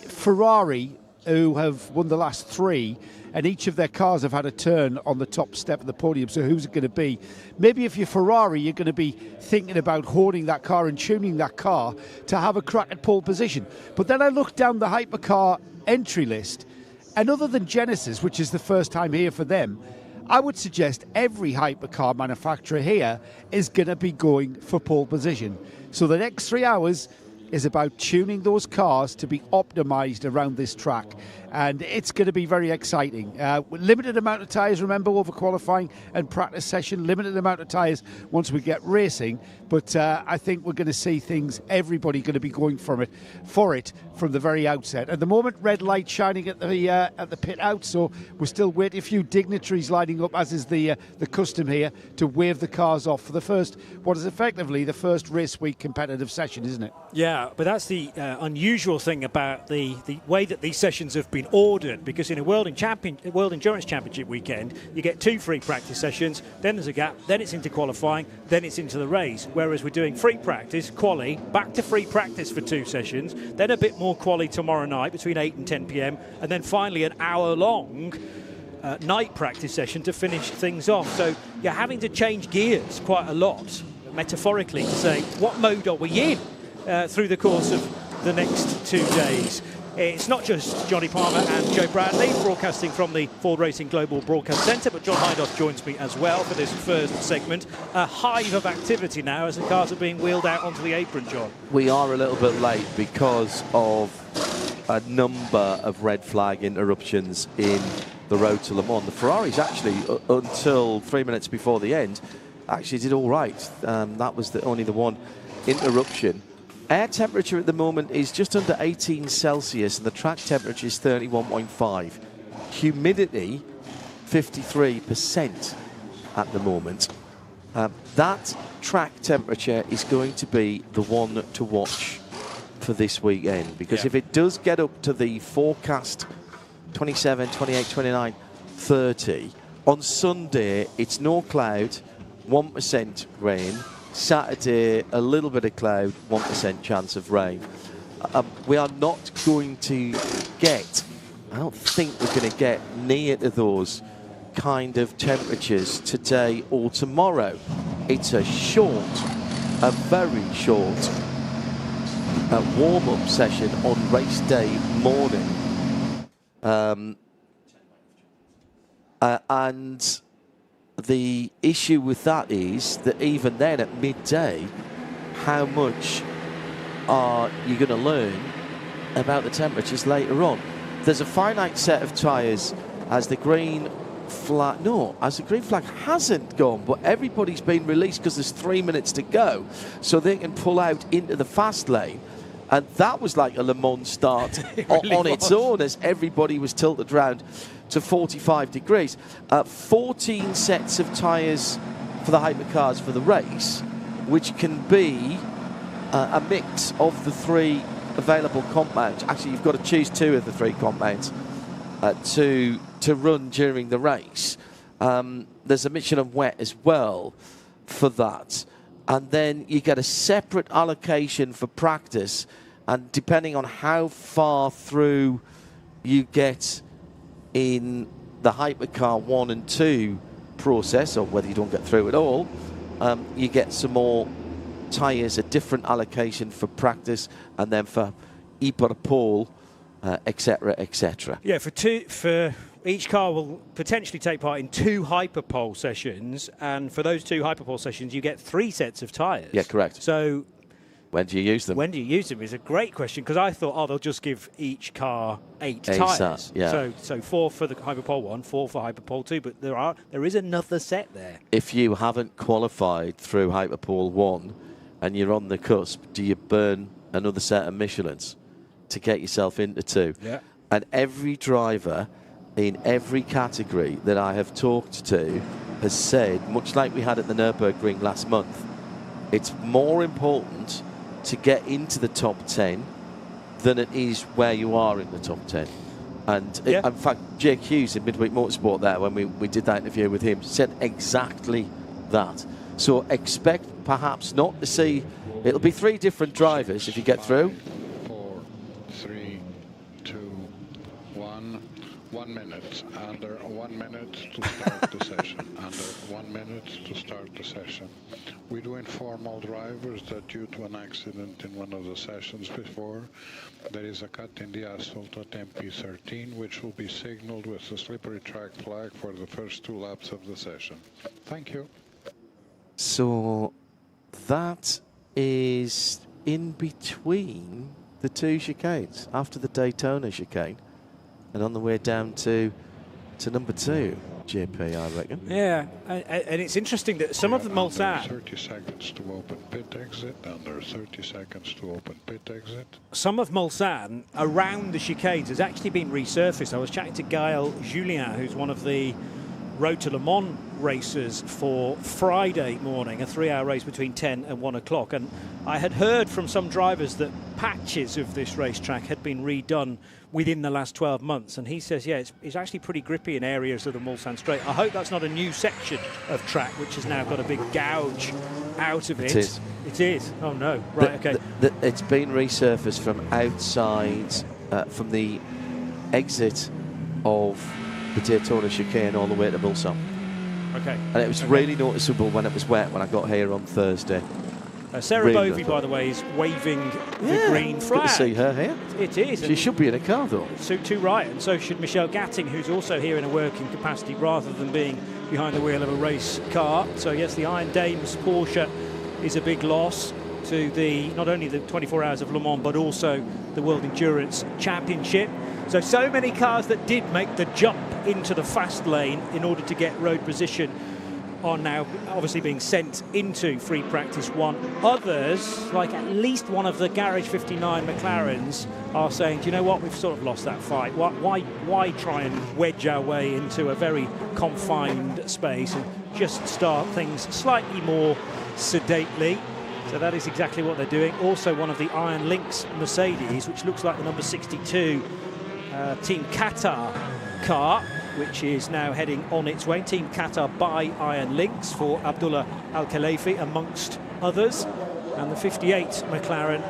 Ferrari, who have won the last 3, and each of their cars have had a turn on the top step of the podium. So who's it going to be? Maybe if you're Ferrari, you're going to be thinking about honing that car and tuning that car to have a crack at pole position. But then I looked down the Hypercar entry list, and other than Genesis, which is the first time here for them, I would suggest every Hypercar manufacturer here is going to be going for pole position. So the next 3 hours is about tuning those cars to be optimised around this track. And it's going to be very exciting. Limited amount of tyres, remember, over qualifying and practice session. Limited amount of tyres once we get racing. But I think we're going to see things, everybody going to be going for it from the very outset. At the moment, red light shining at the pit out, so we're still waiting. A few dignitaries lining up, as is the custom here, to wave the cars off for the first, what is effectively the first race week competitive session, isn't it? Yeah, but that's the unusual thing about the way that these sessions have been ordered, because in a World Endurance Championship weekend, you get 2 free practice sessions, then there's a gap, then it's into qualifying, then it's into the race. Whereas we're doing free practice, quali, back to free practice for 2 sessions, then a bit more quali tomorrow night between 8 and 10 p.m, and then finally an hour-long night practice session to finish things off. So you're having to change gears quite a lot, metaphorically, to say, what mode are we in through the course of the next 2 days? It's not just Johnny Palmer and Joe Bradley broadcasting from the Ford Racing Global Broadcast Centre, but John Hindhaugh joins me as well for this first segment. A hive of activity now as the cars are being wheeled out onto the apron, John. We are a little bit late because of a number of red flag interruptions in the road to Le Mans. The Ferraris actually, until 3 minutes before the end, actually did all right. That was only the one interruption. Air temperature at the moment is just under 18 Celsius and the track temperature is 31.5. Humidity, 53% at the moment. That track temperature is going to be the one to watch for this weekend, because if it does get up to the forecast 27, 28, 29, 30, on Sunday it's no cloud, 1% rain. Saturday, a little bit of cloud, 1% chance of rain. We are not going to get, I don't think we're going to get near to those kind of temperatures today or tomorrow. It's a very short warm-up session on race day morning. And the issue with that is that even then at midday, how much are you going to learn about the temperatures later on? There's a finite set of tyres as the green flag. No, as the green flag hasn't gone, but everybody's been released because there's 3 minutes to go, so they can pull out into the fast lane. And that was like a Le Mans start on its own, as everybody was tilted round to 45 degrees. 14 sets of tyres for the hypercars for the race, which can be a mix of the 3 available compounds. Actually, you've got to choose 2 of the 3 compounds to run during the race. There's a Michelin wet as well for that. And then you get a separate allocation for practice, and depending on how far through you get in the Hypercar 1 and 2 process, or whether you don't get through at all, you get some more tyres, a different allocation for practice, and then for Hyperpole, etc., etc. Yeah, for each car will potentially take part in 2 Hyperpole sessions, and for those 2 Hyperpole sessions, you get 3 sets of tyres. Yeah, correct. So when do you use them? When do you use them is a great question, because I thought, they'll just give each car 8 tyres. Yeah. So 4 for the Hyperpole 1, 4 for Hyperpole 2, but there is another set there. If you haven't qualified through Hyperpole 1 and you're on the cusp, do you burn another set of Michelins to get yourself into 2? Yeah. And every driver in every category that I have talked to has said, much like we had at the Nürburgring last month, it's more important to get into the top 10 than it is where you are in the top 10. And in fact, Jake Hughes in Midweek Motorsport there, when we did that interview with him, said exactly that. So expect perhaps not to see, it'll be 3 different drivers if you get through. 4, 3, 2, 1. 1 minute. Under 1 minute to start the session. Under 1 minute to start the session. We do inform all drivers that due to an accident in one of the sessions before, there is a cut in the asphalt at MP13, which will be signaled with the slippery track flag for the first 2 laps of the session. Thank you. So that is in between the 2 chicanes, after the Daytona chicane, and on the way down to number 2, JP, I reckon. Yeah, and it's interesting that some of the Mulsanne... 30 seconds to open pit exit, under 30 seconds to open pit exit. Some of Mulsanne around the chicanes has actually been resurfaced. I was chatting to Gaël Julien, who's one of the Road to Le Mans racers for Friday morning, a 3-hour race between 10 and 1 o'clock. And I had heard from some drivers that patches of this racetrack had been redone within the last 12 months. And he says, it's actually pretty grippy in areas of the Mulsanne Straight. I hope that's not a new section of track, which has now got a big gouge out of it. It is. It is. Oh, no. Right, okay. It's been resurfaced from outside, from the exit of the Daytona chicane all the way to Mulsanne. Okay. And it was really noticeable when it was wet when I got here on Thursday. Sarah Really Bovey, by the way, is waving the Yeah, green good flag. to see her here. It is. She should be in a car, though. So too right, and so should Michelle Gatting, who's also here in a working capacity rather than being behind the wheel of a race car. So yes, the Iron Dames Porsche is a big loss to not only the 24 Hours of Le Mans, but also the World Endurance Championship. So many cars that did make the jump into the fast lane in order to get road position are now obviously being sent into free practice 1. Others, like at least one of the Garage 59 McLarens, are saying, do you know what, we've sort of lost that fight. Why try and wedge our way into a very confined space and just start things slightly more sedately? So that is exactly what they're doing. Also one of the Iron Lynx Mercedes, which looks like the number 62 Team Qatar car, which is now heading on its way. Team Qatar by Iron Lynx for Abdullah Al-Khalifi, amongst others. And the 58 McLaren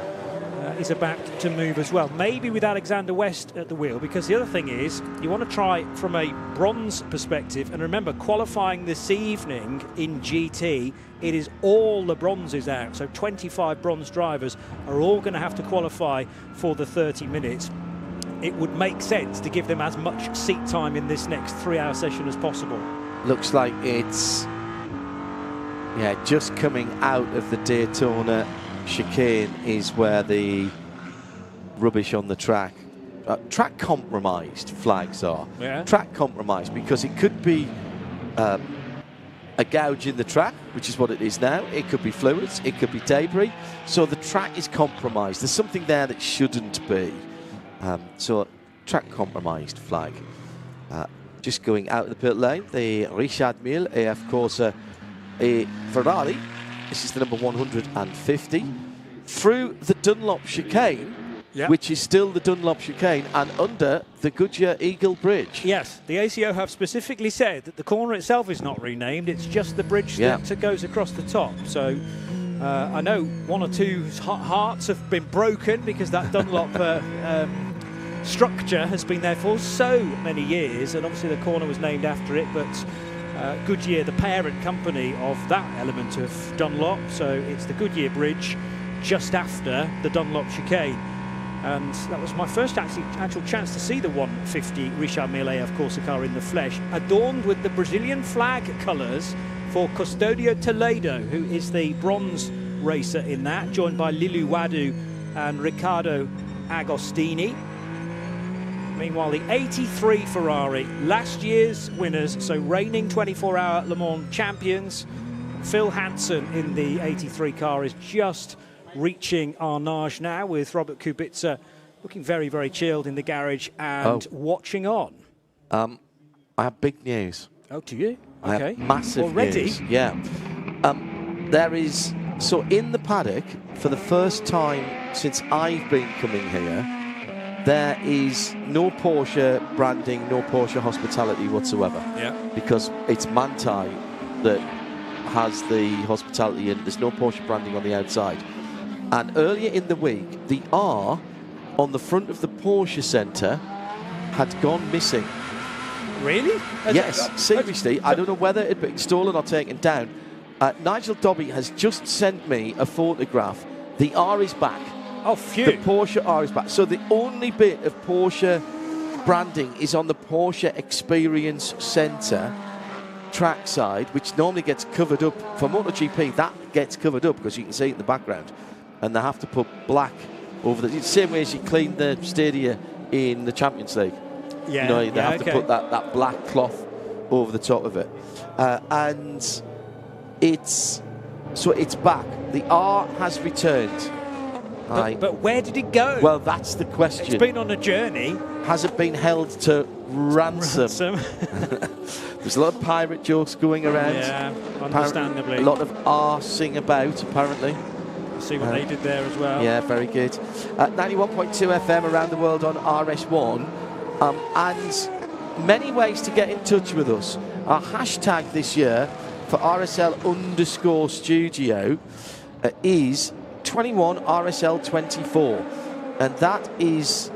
is about to move as well. Maybe with Alexander West at the wheel, because the other thing is, you want to try from a bronze perspective. And remember, qualifying this evening in GT, it is all the bronzes out. So 25 bronze drivers are all going to have to qualify for the 30 minutes. it would make sense to give them as much seat time in this next 3-hour session as possible. Looks like it's just coming out of the Daytona chicane is where the rubbish on the track compromised flags are. Yeah. Track compromised, because it could be a gouge in the track, which is what it is now. It could be fluids, it could be debris. So the track is compromised. There's something there that shouldn't be. So track compromised flag. Just going out of the pit lane, the Richard Mille AF Corsa a Ferrari. This is the number 150. Through the Dunlop chicane, which is still the Dunlop chicane, and under the Goodyear Eagle Bridge. Yes, the ACO have specifically said that the corner itself is not renamed, it's just the bridge that goes across the top. So I know one or two hearts have been broken because that Dunlop structure has been there for so many years, and obviously the corner was named after it, but Goodyear, the parent company of that element of Dunlop, so it's the Goodyear Bridge just after the Dunlop chicane. And that was my first actual chance to see the 150 Richard Mille AF Corsa car in the flesh, adorned with the Brazilian flag colours for Custodio Toledo, who is the bronze racer in that, joined by Lilu Wadu and Riccardo Agostini. Meanwhile, the 83 Ferrari, last year's winners, so reigning 24-hour Le Mans champions, Phil Hansen in the 83 car is just reaching Arnage now, with Robert Kubica looking very, very chilled in the garage and watching on. I have big news. Oh, do you? I have massive news. Yeah. There is, so in the paddock, for the first time since I've been coming here, there is no Porsche branding, no Porsche hospitality whatsoever. Yeah. Because it's Manthey that has the hospitality, and there's no Porsche branding on the outside. And earlier in the week, the R on the front of the Porsche Centre had gone missing. Really? Yes, seriously. I don't know whether it had been stolen or taken down. Nigel Dobby has just sent me a photograph. The R is back. Oh, phew. The Porsche R is back. So the only bit of Porsche branding is on the Porsche Experience Centre trackside, which normally gets covered up. For MotoGP, that gets covered up because you can see it in the background. And they have to put black over the same way as you clean the stadia in the Champions League. Yeah, you know, they have to put that black cloth over the top of it. And it's back. The R has returned. But where did it go? Well, that's the question. It's been on a journey. Has it been held to ransom? There's a lot of pirate jokes going around. Yeah, understandably. A lot of arsing about, apparently. See what they did there as well. Yeah, very good. 91.2 FM around the world on RS1. And many ways to get in touch with us. Our hashtag this year for RSL_studio is 21RSL24. And that is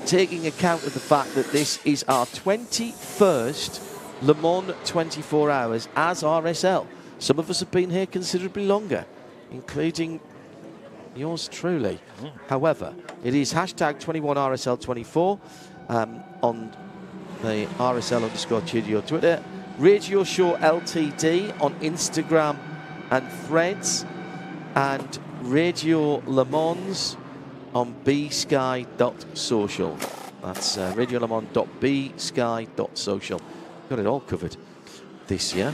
taking account of the fact that this is our 21st Le Mans 24 hours as RSL. Some of us have been here considerably longer, including yours truly. However, it is hashtag 21RSL24 on the RSL_studio Twitter, Radio Show LTD on Instagram and Threads, and Radio Le Mans on bsky.social. That's radiolemans.bsky.social. Got it all covered this year.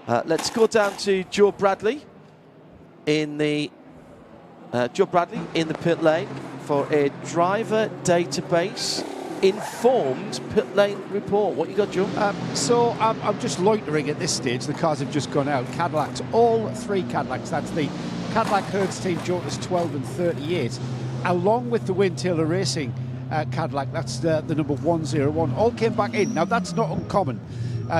Let's go down to Joe Bradley in the pit lane for a driver database informed pit lane report. What you got, Joe? So I'm just loitering at this stage. The cars have just gone out. Cadillacs, all three Cadillacs. That's the Cadillac Hertz Team Jonas 12 and 38, along with the Wayne Taylor Racing Cadillac. That's the number 101. All came back in. Now that's not uncommon.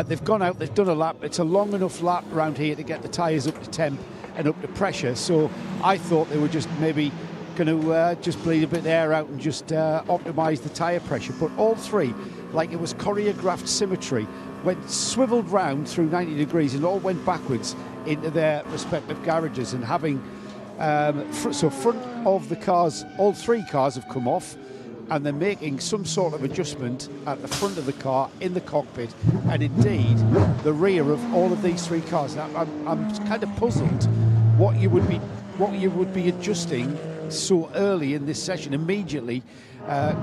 They've gone out. They've done a lap. It's a long enough lap around here to get the tyres up to temp and up to pressure. So I thought they were just maybe going to just bleed a bit of air out and just optimise the tyre pressure. But all three, like it was choreographed symmetry, went swiveled round through 90 degrees and all went backwards into their respective garages. And having so front of the cars, all three cars have come off. and they're making some sort of adjustment at the front of the car, in the cockpit, and indeed the rear of all of these three cars. Now, I'm kind of puzzled what you would be adjusting so early in this session, immediately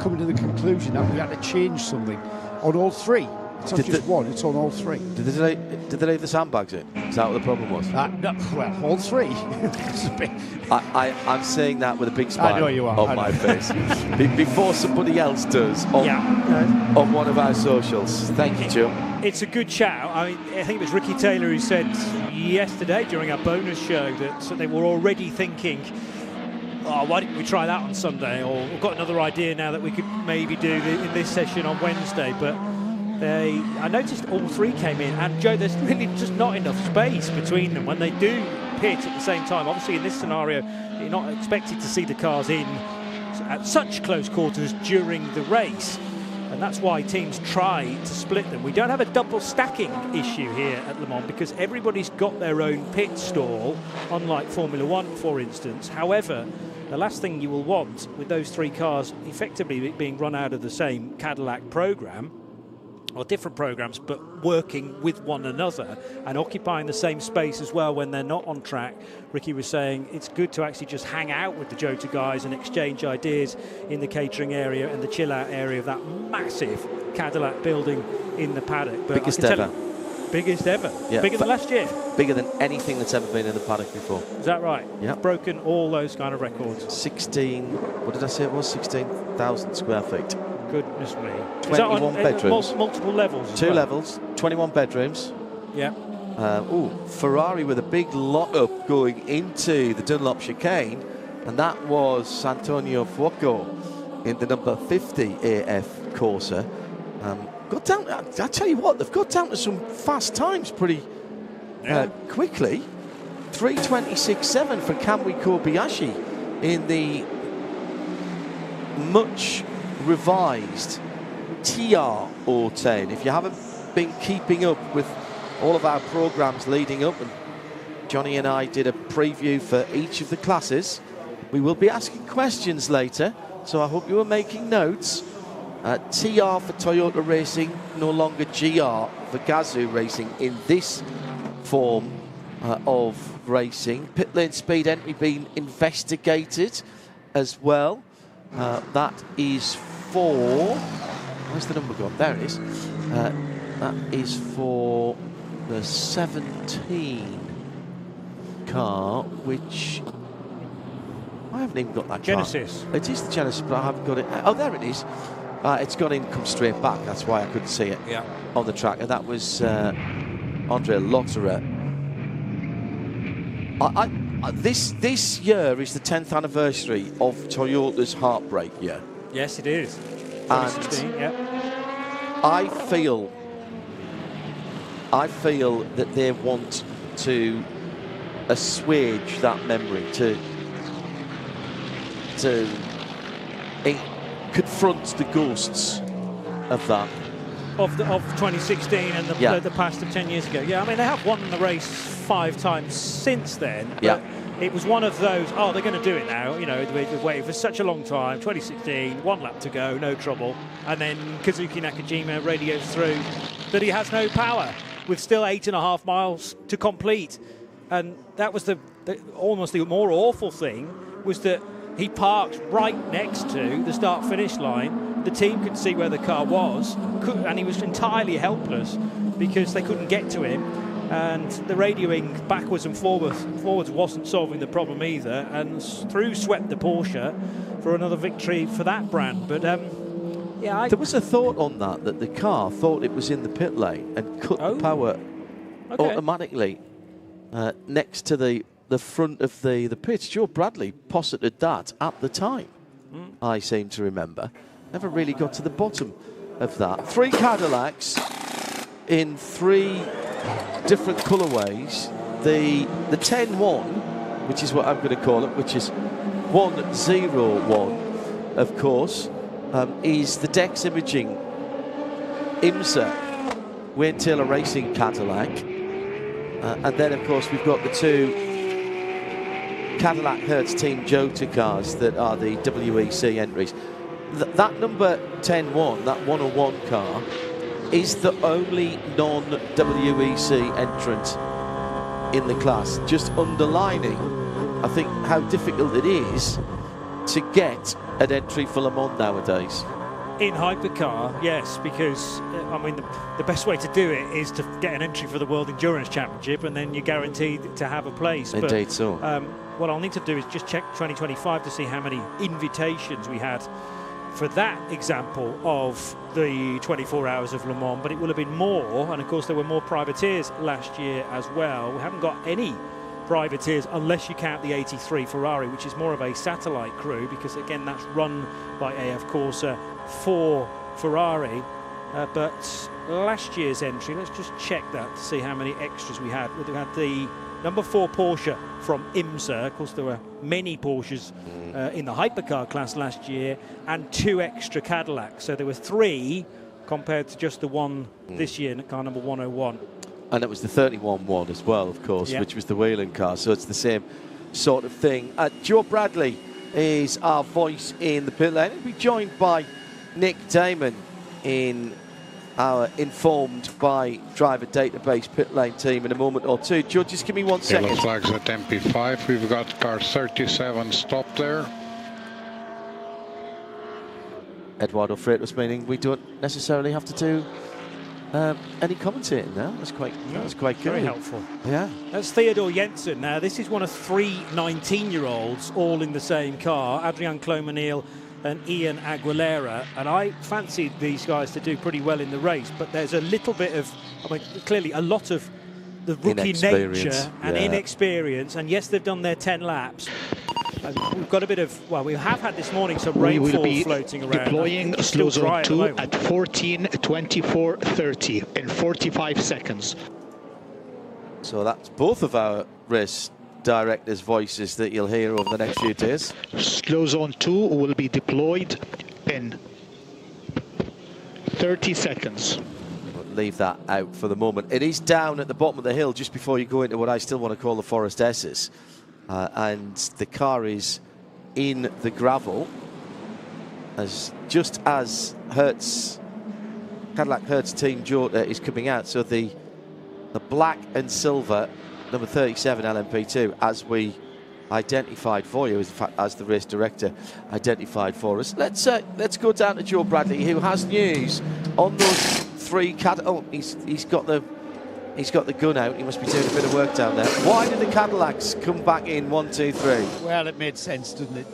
coming to the conclusion that we had to change something on all three. It's not just one, it's on all three. Did they leave the sandbags in? Is that what the problem was? No, well, all three. I'm saying that with a big smile I know you are. on my face. Before somebody else does on one of our socials. Thank you, Joe. It's a good shout. I mean, I think it was Ricky Taylor who said yesterday during our bonus show that they were already thinking, oh, why didn't we try that on Sunday? Or we've got another idea now that we could maybe do in this session on Wednesday. But I noticed all three came in, and Joe, there's really just not enough space between them when they do pit at the same time. Obviously, in this scenario, you're not expected to see the cars in at such close quarters during the race, and that's why teams try to split them. We don't have a double stacking issue here at Le Mans because everybody's got their own pit stall, unlike Formula One, for instance. However, the last thing you will want with those three cars effectively being run out of the same Cadillac program, or different programs, but working with one another and occupying the same space as well when they're not on track. Ricky was saying it's good to actually just hang out with the Jota guys and exchange ideas in the catering area and the chill out area of that massive Cadillac building in the paddock. But biggest ever. Biggest ever. Yeah. Bigger than last year. Bigger than anything that's ever been in the paddock before. Is that right? Yeah. Broken all those kind of records. 16,000 square feet. Goodness me. 21 bedrooms. Multiple levels. Two levels, 21 bedrooms. Yeah. Ferrari with a big lock-up going into the Dunlop chicane, and that was Antonio Fuoco in the number 50 AF Corsa. Got down. I tell you what, they've got down to some fast times pretty quickly. 3:26.7 for Kamui Kobayashi in the much revised TR010. If you haven't been keeping up with all of our programs leading up, and Johnny and I did a preview for each of the classes, we will be asking questions later, so I hope you are making notes. TR for Toyota Racing, no longer GR for Gazoo Racing in this form of racing. Pit lane speed entry being investigated as well. That is for... Where's the number gone? There it is. That is for the 17 car, which... I haven't even got that Genesis. Car. It is the Genesis, but I haven't got it. Oh, there it is. It's gone in, come straight back. That's why I couldn't see it on the track. And that was Andre Lotterer. This year is the 10th anniversary of Toyota's heartbreak year. Yes, it is. 2016, I feel that they want to assuage that memory, to confront the ghosts of that. Of 2016 and the past of 10 years ago. Yeah, I mean, they have won the race 5 times since then. But it was one of those, they're going to do it now. You know, we've waited for such a long time. 2016, 1 lap to go, no trouble. And then Kazuki Nakajima radios through that he has no power with still 8.5 miles to complete. And that was almost the more awful thing, was that he parked right next to the start-finish line. The team could see where the car was, and he was entirely helpless because they couldn't get to him. And the radioing backwards and forwards wasn't solving the problem either. And through swept the Porsche for another victory for that brand. But there was a thought on that the car thought it was in the pit lane and cut the power automatically next to the front of the pit. Joe Bradley posited that at the time, I seem to remember. Never really got to the bottom of that. 3 Cadillacs in 3 different colourways. The 10-1, which is what I'm going to call it, which is 101, of course, is the Dex Imaging IMSA Wayne Taylor Racing Cadillac. And then, of course, we've got the 2 Cadillac Hertz Team Jota cars that are the WEC entries. that number 10-1, that 101 car, is the only non-WEC entrant in the class, just underlining, I think, how difficult it is to get an entry for Le Mans nowadays. In Hypercar, yes, because I mean the best way to do it is to get an entry for the World Endurance Championship, and then you're guaranteed to have a place. Indeed, so. What I'll need to do is just check 2025 to see how many invitations we had for that example of the 24 Hours of Le Mans, but it will have been more, and of course there were more privateers last year as well. We haven't got any privateers unless you count the 83 Ferrari, which is more of a satellite crew, because again that's run by AF Corsa for Ferrari. But last year's entry, let's just check that to see how many extras we had. We had the number 4 Porsche from IMSA. Of course, there were many Porsches in the Hypercar class last year, and 2 extra Cadillacs. So there were 3 compared to just the 1 this year, car number 101. And it was the 31-1 as well, of course, which was the Whelen car. So it's the same sort of thing. Joe Bradley is our voice in the pit lane. He'll be joined by Nick Damon in our informed by driver database pit lane team in a moment or two. Joe, just give me 1 second. Yellow flags at MP5. We've got car 37 stopped there. Eduardo Freitas, meaning we don't necessarily have to do any commentating now. That's quite good. Very helpful. Yeah. That's Theodore Jensen. Now, this is one of 3 19-year-olds all in the same car, Adrian Clomanil and Ian Aguilera, and I fancied these guys to do pretty well in the race, but there's a little bit of, I mean, clearly a lot of the rookie nature and inexperience, and yes, they've done their 10 laps. And we've got a bit of, well, we have had this morning some rainfall floating around. Deploying slow zone 2 at 14:24:30 in 45 seconds. So that's both of our race directors' voices that you'll hear over the next few days. Slow zone 2 will be deployed in 30 seconds. We'll leave that out for the moment. It is down at the bottom of the hill just before you go into what I still want to call the Forest S's. And the car is in the gravel, just as Cadillac Hertz Team Jota is coming out. So the black and silver number 37 LMP2, as we identified for you, in fact, as the race director identified for us. Let's go down to Joe Bradley, who has news on those 3 He's got the gun out. He must be doing a bit of work down there. Why did the Cadillacs come back in 1, 2, 3? Well, it made sense, didn't it?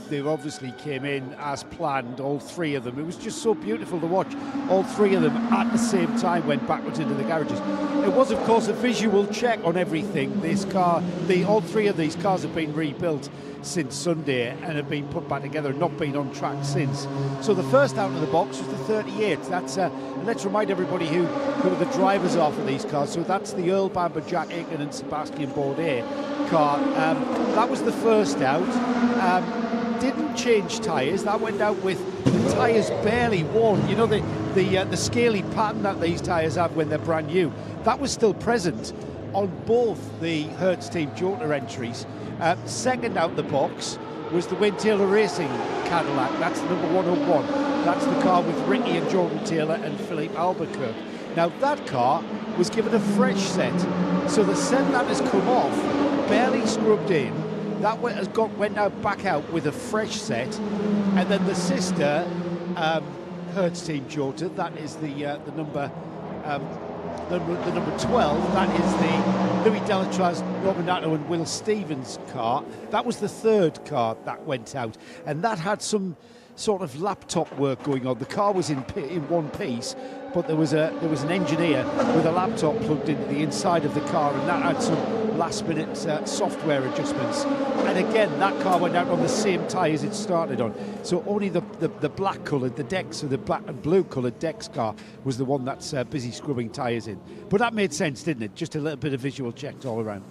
They obviously came in as planned, all 3 of them. It was just so beautiful to watch. All 3 of them at the same time went backwards into the garages. It was, of course, a visual check on everything. This car, all 3 of these cars have been rebuilt since Sunday and have been put back together and not been on track since. So the first out of the box was the 38. That's and let's remind everybody who the drivers are for these cars. So that's the Earl Bamber, Jack Aiken and Sebastian Bourdais car. That was the first out. Didn't change tyres. That went out with the tyres barely worn. You know, the scaly pattern that these tyres have when they're brand new. That was still present on both the Hertz Team Jota entries. Second out the box was the Wayne Taylor Racing Cadillac. That's the number 101. That's the car with Ricky and Jordan Taylor and Philippe Albuquerque. Now that car was given a fresh set. So the set that has come off, barely scrubbed in, that went now back out with a fresh set. And then the sister Hertz Team Jota, that is the number 12, that is the Louis Delatraz, Robinato and Will Stevens car. That was the 3rd car that went out, and that had some sort of laptop work going on. The car was in one piece, but there was an engineer with a laptop plugged into the inside of the car, and that had some last-minute software adjustments. And again, that car went out on the same tyres it started on. So only the black-coloured, the Dex, so the black and blue-coloured Dex car was the one that's busy scrubbing tyres in. But that made sense, didn't it? Just a little bit of visual checks all around.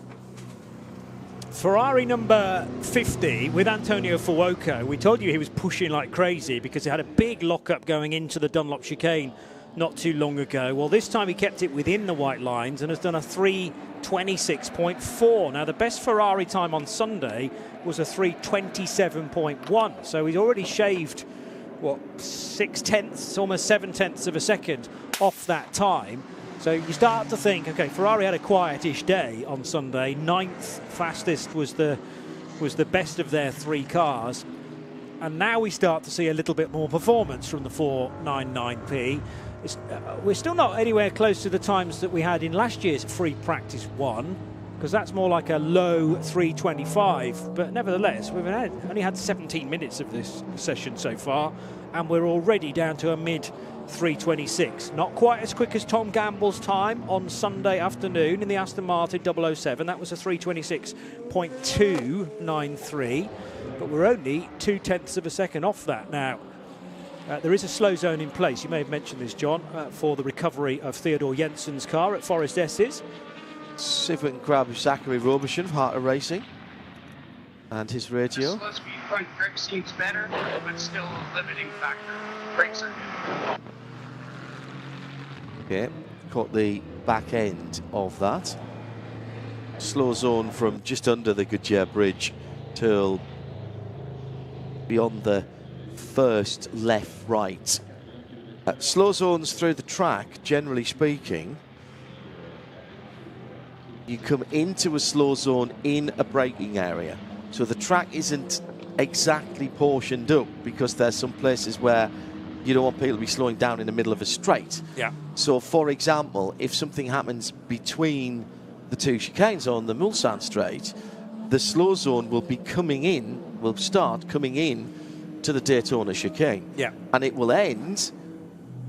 Ferrari number 50 with Antonio Fuoco. We told you he was pushing like crazy because he had a big lock-up going into the Dunlop chicane not too long ago. Well, this time he kept it within the white lines and has done a 3:26.4. Now, the best Ferrari time on Sunday was a 3:27.1. So he's already shaved 6 tenths, almost 7 tenths of a second off that time. So you start to think, okay, Ferrari had a quietish day on Sunday. 9th fastest was the best of their 3 cars. And now we start to see a little bit more performance from the 499P. We're still not anywhere close to the times that we had in last year's free practice 1, because that's more like a low 325. But nevertheless, we've only had 17 minutes of this session so far, and we're already down to a mid 326. Not quite as quick as Tom Gamble's time on Sunday afternoon in the Aston Martin 007. That was a 326.293, but we're only 2 tenths of a second off that now. There is a slow zone in place, you may have mentioned this, John, for the recovery of Theodore Jensen's car at Forest S's. See if we can grab Zachary Robertson of Heart of Racing and his radio. Slow speed front grip seems better, but still a limiting factor. Brakes are good. Okay, caught the back end of that. Slow zone from just under the Goodyear Bridge till beyond the first left-right. Slow zones through the track, generally speaking, you come into a slow zone in a braking area. So the track isn't exactly portioned up, because there's some places where you don't want people to be slowing down in the middle of a straight. Yeah. So, for example, if something happens between the 2 chicanes on the Mulsanne straight, the slow zone will start coming in to the Daytona chicane. Yeah. And it will end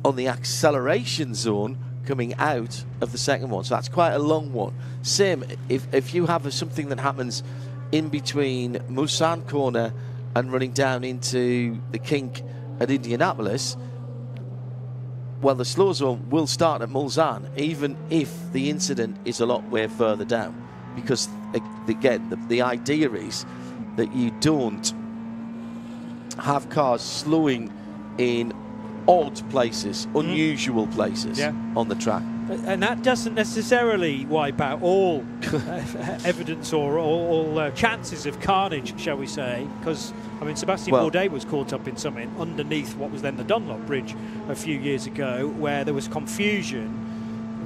on the acceleration zone coming out of the second one. So that's quite a long one. Same, if you have something that happens in between Mulsanne corner and running down into the kink at Indianapolis, well, the slow zone will start at Mulsanne, even if the incident is a lot way further down. Because, again, the idea is that you don't have cars slowing in odd places, unusual places on the track. And that doesn't necessarily wipe out all evidence or all chances of carnage, shall we say, because, I mean, Sebastian Bourdais was caught up in something underneath what was then the Dunlop Bridge a few years ago, where there was confusion.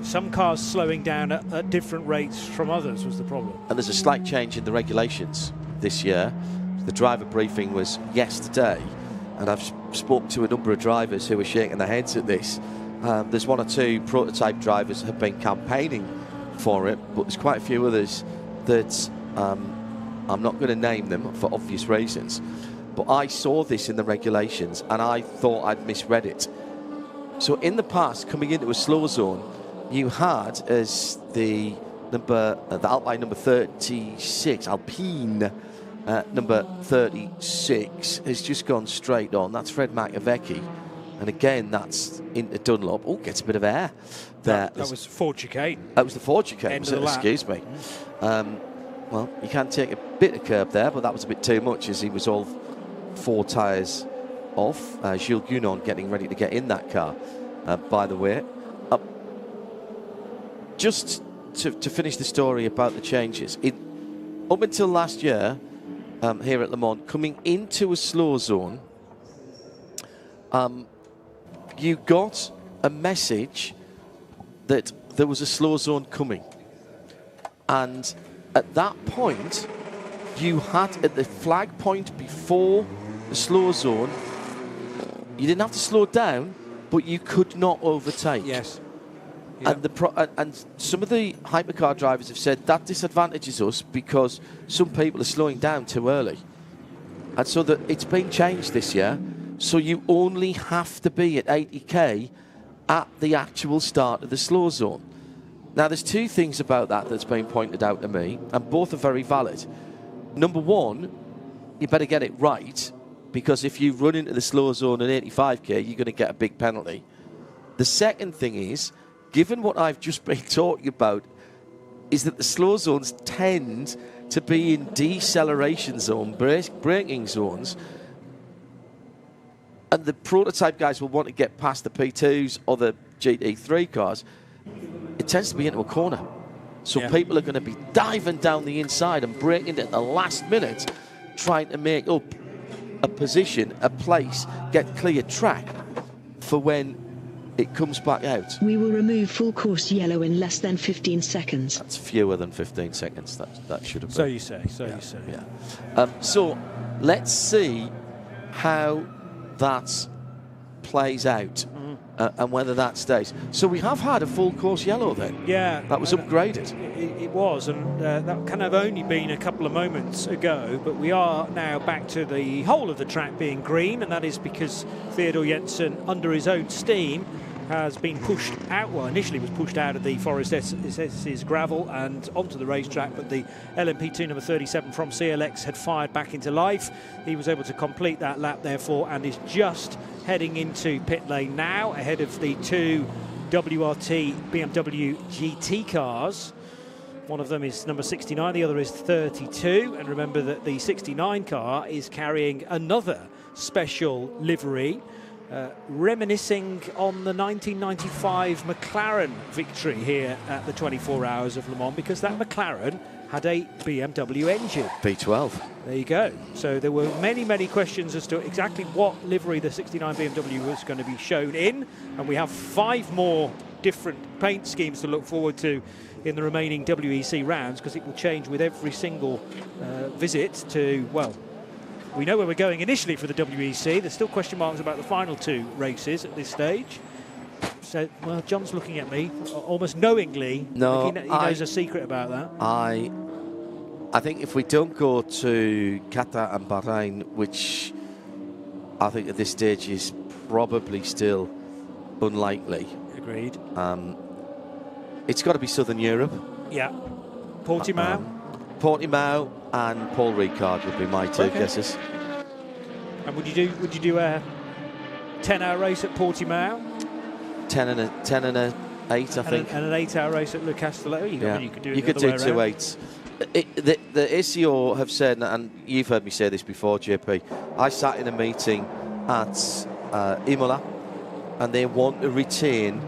Some cars slowing down at different rates from others was the problem. And there's a slight change in the regulations this year. The driver briefing was yesterday, and I've spoken to a number of drivers who are shaking their heads at this. There's 1 or 2 prototype drivers have been campaigning for it, but there's quite a few others that I'm not going to name them for obvious reasons. But I saw this in the regulations and I thought I'd misread it. So in the past, coming into a slow zone, you had as the Alpine number 36, Alpine number 36 has just gone straight on. That's Fred Makovecki. And again, that's into Dunlop. Oh, gets a bit of air there. That was Ford chicane. That was the Ford chicane, was it? Excuse me. Well, you can take a bit of curb there, but that was a bit too much as he was all 4 tyres off. Gilles Gunon getting ready to get in that car, by the way. Just to finish the story about the changes. Up until last year, here at Le Mans, coming into a slow zone, you got a message that there was a slow zone coming. And at that point, you had at the flag point before the slow zone, you didn't have to slow down, but you could not overtake. Yes. Yep. And some of the hypercar drivers have said that disadvantages us because some people are slowing down too early. And so that it's been changed this year. So you only have to be at 80k at the actual start of the slow zone. Now, there's 2 things about that that's been pointed out to me, and both are very valid. Number 1, you better get it right, because if you run into the slow zone at 85k, you're going to get a big penalty. The second thing is, given what I've just been talking about, is that the slow zones tend to be in deceleration zone, braking zones, and the prototype guys will want to get past the P2s or the GT3 cars. It tends to be into a corner. So people are going to be diving down the inside and braking at the last minute, trying to make up a position, a place, get clear track for when it comes back out. We will remove full course yellow in less than 15 seconds. That's fewer than 15 seconds. That should have been. So you say. You say. Yeah. So let's see how that plays out and whether that stays. So we have had a full course yellow then. Yeah. That was upgraded. It was, and that can have only been a couple of moments ago, but we are now back to the whole of the track being green, and that is because Theodor Jensen, under his own steam, has been pushed out. Well, initially was pushed out of the Forest S's gravel and onto the racetrack, but the LMP2 number 37 from CLX had fired back into life. He was able to complete that lap, therefore, and is just heading into pit lane now, ahead of the two WRT BMW GT cars. One of them is number 69, the other is 32. And remember that the 69 car is carrying another special livery, reminiscing on the 1995 McLaren victory here at the 24 Hours of Le Mans, because that McLaren had a BMW engine. V12. There you go. So there were many, many questions as to exactly what livery the 69 BMW was going to be shown in. And we have 5 more different paint schemes to look forward to in the remaining WEC rounds, because it will change with every single visit to, well, we know where we're going initially for the WEC. There's still question marks about the final 2 races at this stage. So, well, John's looking at me almost knowingly. No, he knows a secret about that. I think if we don't go to Qatar and Bahrain, which I think at this stage is probably still unlikely. Agreed. It's got to be Southern Europe. Yeah. Portimao. Portimao and Paul Ricard would be my 2 guesses. And would you do a 10-hour race at Portimao? 10 and a 8, I think. And an 8-hour race at Le Castello. You could do it. You could do 2 8s. The ICO have said, and you've heard me say this before, JP. I sat in a meeting at Imola, and they want to retain,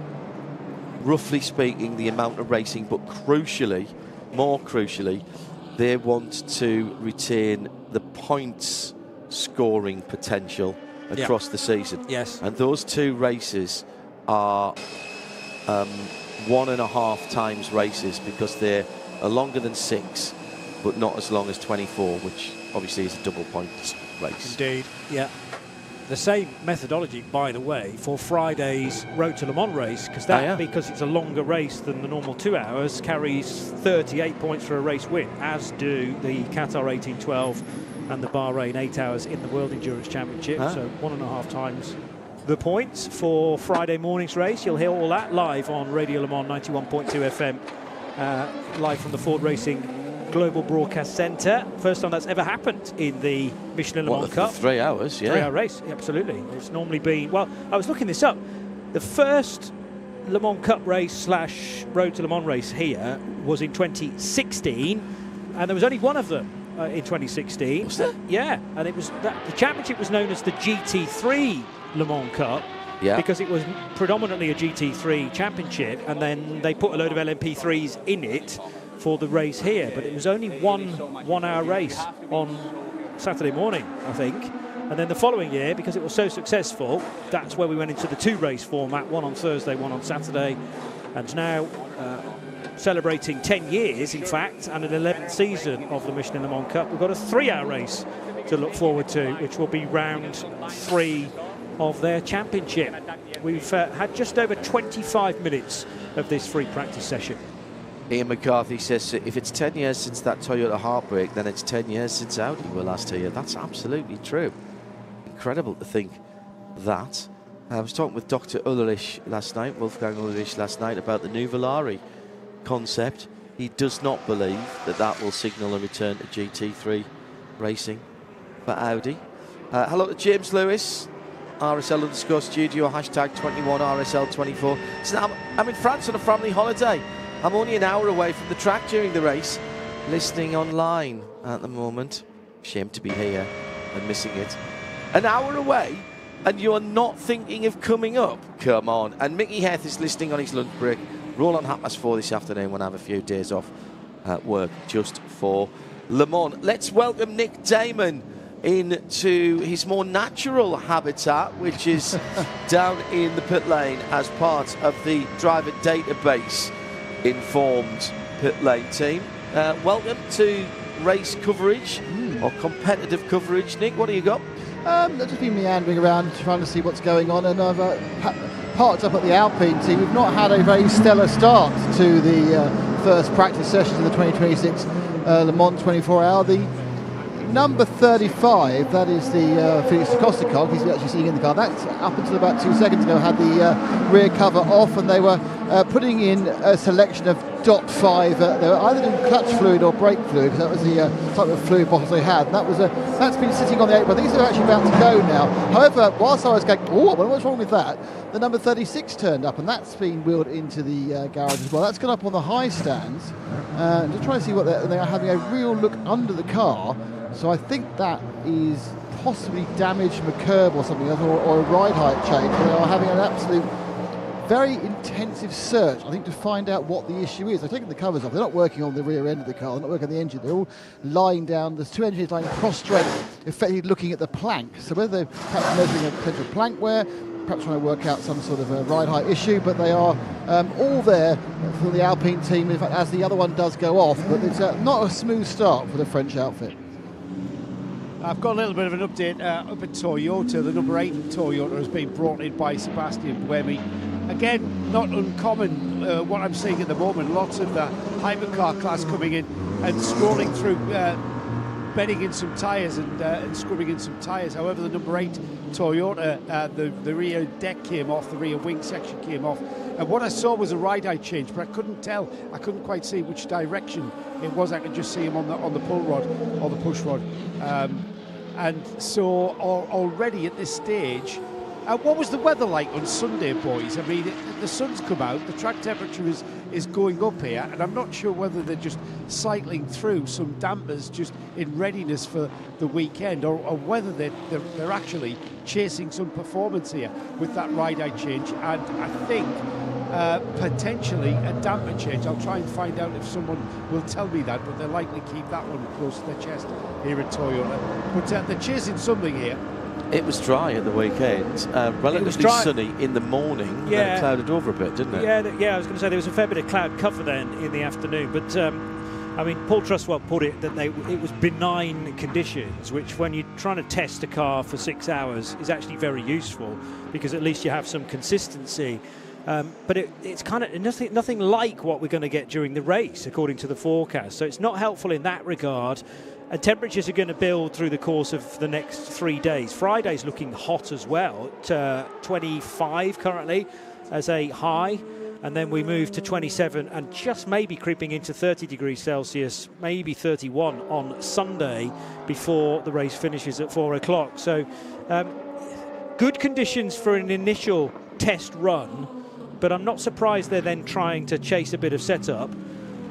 roughly speaking, the amount of racing, but more crucially, they want to retain the points scoring potential across the season. Yes. And those 2 races are 1.5 times races, because they're longer than 6, but not as long as 24, which obviously is a double points race. Indeed, yeah. The same methodology, by the way, for Friday's Road to Le Mans race, because because it's a longer race than the normal 2 hours, carries 38 points for a race win, as do the Qatar 1812 and the Bahrain 8 hours in the World Endurance Championship. So 1.5 times the points for Friday morning's race. You'll hear all that live on Radio Le Mans 91.2 FM, live from the Ford Racing Global Broadcast Centre. First time that's ever happened in the Michelin Le Mans Cup. 3 hours, yeah. 3-hour race, absolutely. It's normally been, well, I was looking this up. The first Le Mans Cup race / Road to Le Mans race here was in 2016, and there was only one of them in 2016. Was there? Yeah, and it was the championship was known as the GT3 Le Mans Cup. Yeah. Because it was predominantly a GT3 championship, and then they put a load of LMP3s in it for the race here, but it was only one hour race on Saturday morning, I think. And then the following year, because it was so successful, that's where we went into the 2 race format, one on Thursday, one on Saturday. And now celebrating 10 years, in fact, and an 11th season of the Michelin Le Mans Cup, we've got a 3-hour race to look forward to, which will be round 3 of their championship. We've had just over 25 minutes of this free practice session. Ian McCarthy says if it's 10 years since that Toyota heartbreak, then it's 10 years since Audi were last here. That's absolutely true. Incredible to think that. I was talking with Dr. Ulrich last night, Wolfgang Ulrich last night, about the new Volare concept. He does not believe that will signal a return to GT3 racing for Audi. Hello to James Lewis, RSL_studio, #21RSL24. So I'm in France on a family holiday. I'm only an hour away from the track during the race, listening online at the moment. Shame to be here and missing it. An hour away, and you're not thinking of coming up? Come on. And Mickey Heth is listening on his lunch break. Roll on 4:30 this afternoon when I have a few days off at work just for Le Mans. Let's welcome Nick Damon into his more natural habitat, which is down in the pit lane as part of the driver database informed pit lane team. Welcome to race coverage or competitive coverage. Nick, what do you got? I've just been meandering around trying to see what's going on, and I've parked up at the Alpine team. We've not had a very stellar start to the first practice sessions of the 2026 Le Mans 24-hour. The number 35, that is the Felix da Costa car. He's actually sitting in the car. That's up until about 2 seconds ago had the rear cover off, and they were putting in a selection of DOT5. They were either doing clutch fluid or brake fluid, because that was the type of fluid bottles they had. And that's been sitting on the apron. I think they're actually about to go now. However, whilst I was going, what's wrong with that? The number 36 turned up, and that's been wheeled into the garage as well. That's gone up on the high stands. Just trying to see what they are having a real look under the car. So I think that is possibly damage from a curb or something else, or a ride height change. They are having an absolute very intensive search, I think, to find out what the issue is. They're taking the covers off. They're not working on the rear end of the car. They're not working on the engine. They're all lying down. There's two engineers lying cross-straight, effectively looking at the plank. So whether they're perhaps measuring a potential plank wear, perhaps trying to work out some sort of a ride height issue, but they are all there for the Alpine team, in fact, as the other one does go off. But it's not a smooth start for the French outfit. I've got a little bit of an update up at Toyota. The number 8 Toyota has been brought in by Sebastian Buemi. Again, not uncommon what I'm seeing at the moment. Lots of the Hypercar class coming in and scrolling through, bedding in some tyres and scrubbing in some tyres. However, the number 8 Toyota, the rear deck came off, the rear wing section came off. And what I saw was a ride height change, but I couldn't tell. I couldn't quite see which direction it was. I could just see him on the pull rod or the push rod. And so already at this stage, what was the weather like on Sunday, boys? I mean, the sun's come out, the track temperature is going up here, and I'm not sure whether they're just cycling through some dampers just in readiness for the weekend, or whether they're actually chasing some performance here with that ride height change. And I think potentially a damper change. I'll try and find out if someone will tell me that, but they'll likely keep that one close to their chest here at Toyota. But they're chasing something here. It was dry at the weekend, relatively sunny in the morning, and it clouded over a bit, didn't it? Yeah, I was going to say there was a fair bit of cloud cover then in the afternoon, but I mean, Paul Trustwell put it that it was benign conditions, which when you're trying to test a car for 6 hours is actually very useful, because at least you have some consistency. But it's kind of nothing like what we're going to get during the race, according to the forecast. So it's not helpful in that regard. And temperatures are going to build through the course of the next 3 days. Friday's looking hot as well, at 25 currently as a high. And then we move to 27 and just maybe creeping into 30 degrees Celsius, maybe 31 on Sunday before the race finishes at 4 o'clock. So good conditions for an initial test run, but I'm not surprised they're then trying to chase a bit of setup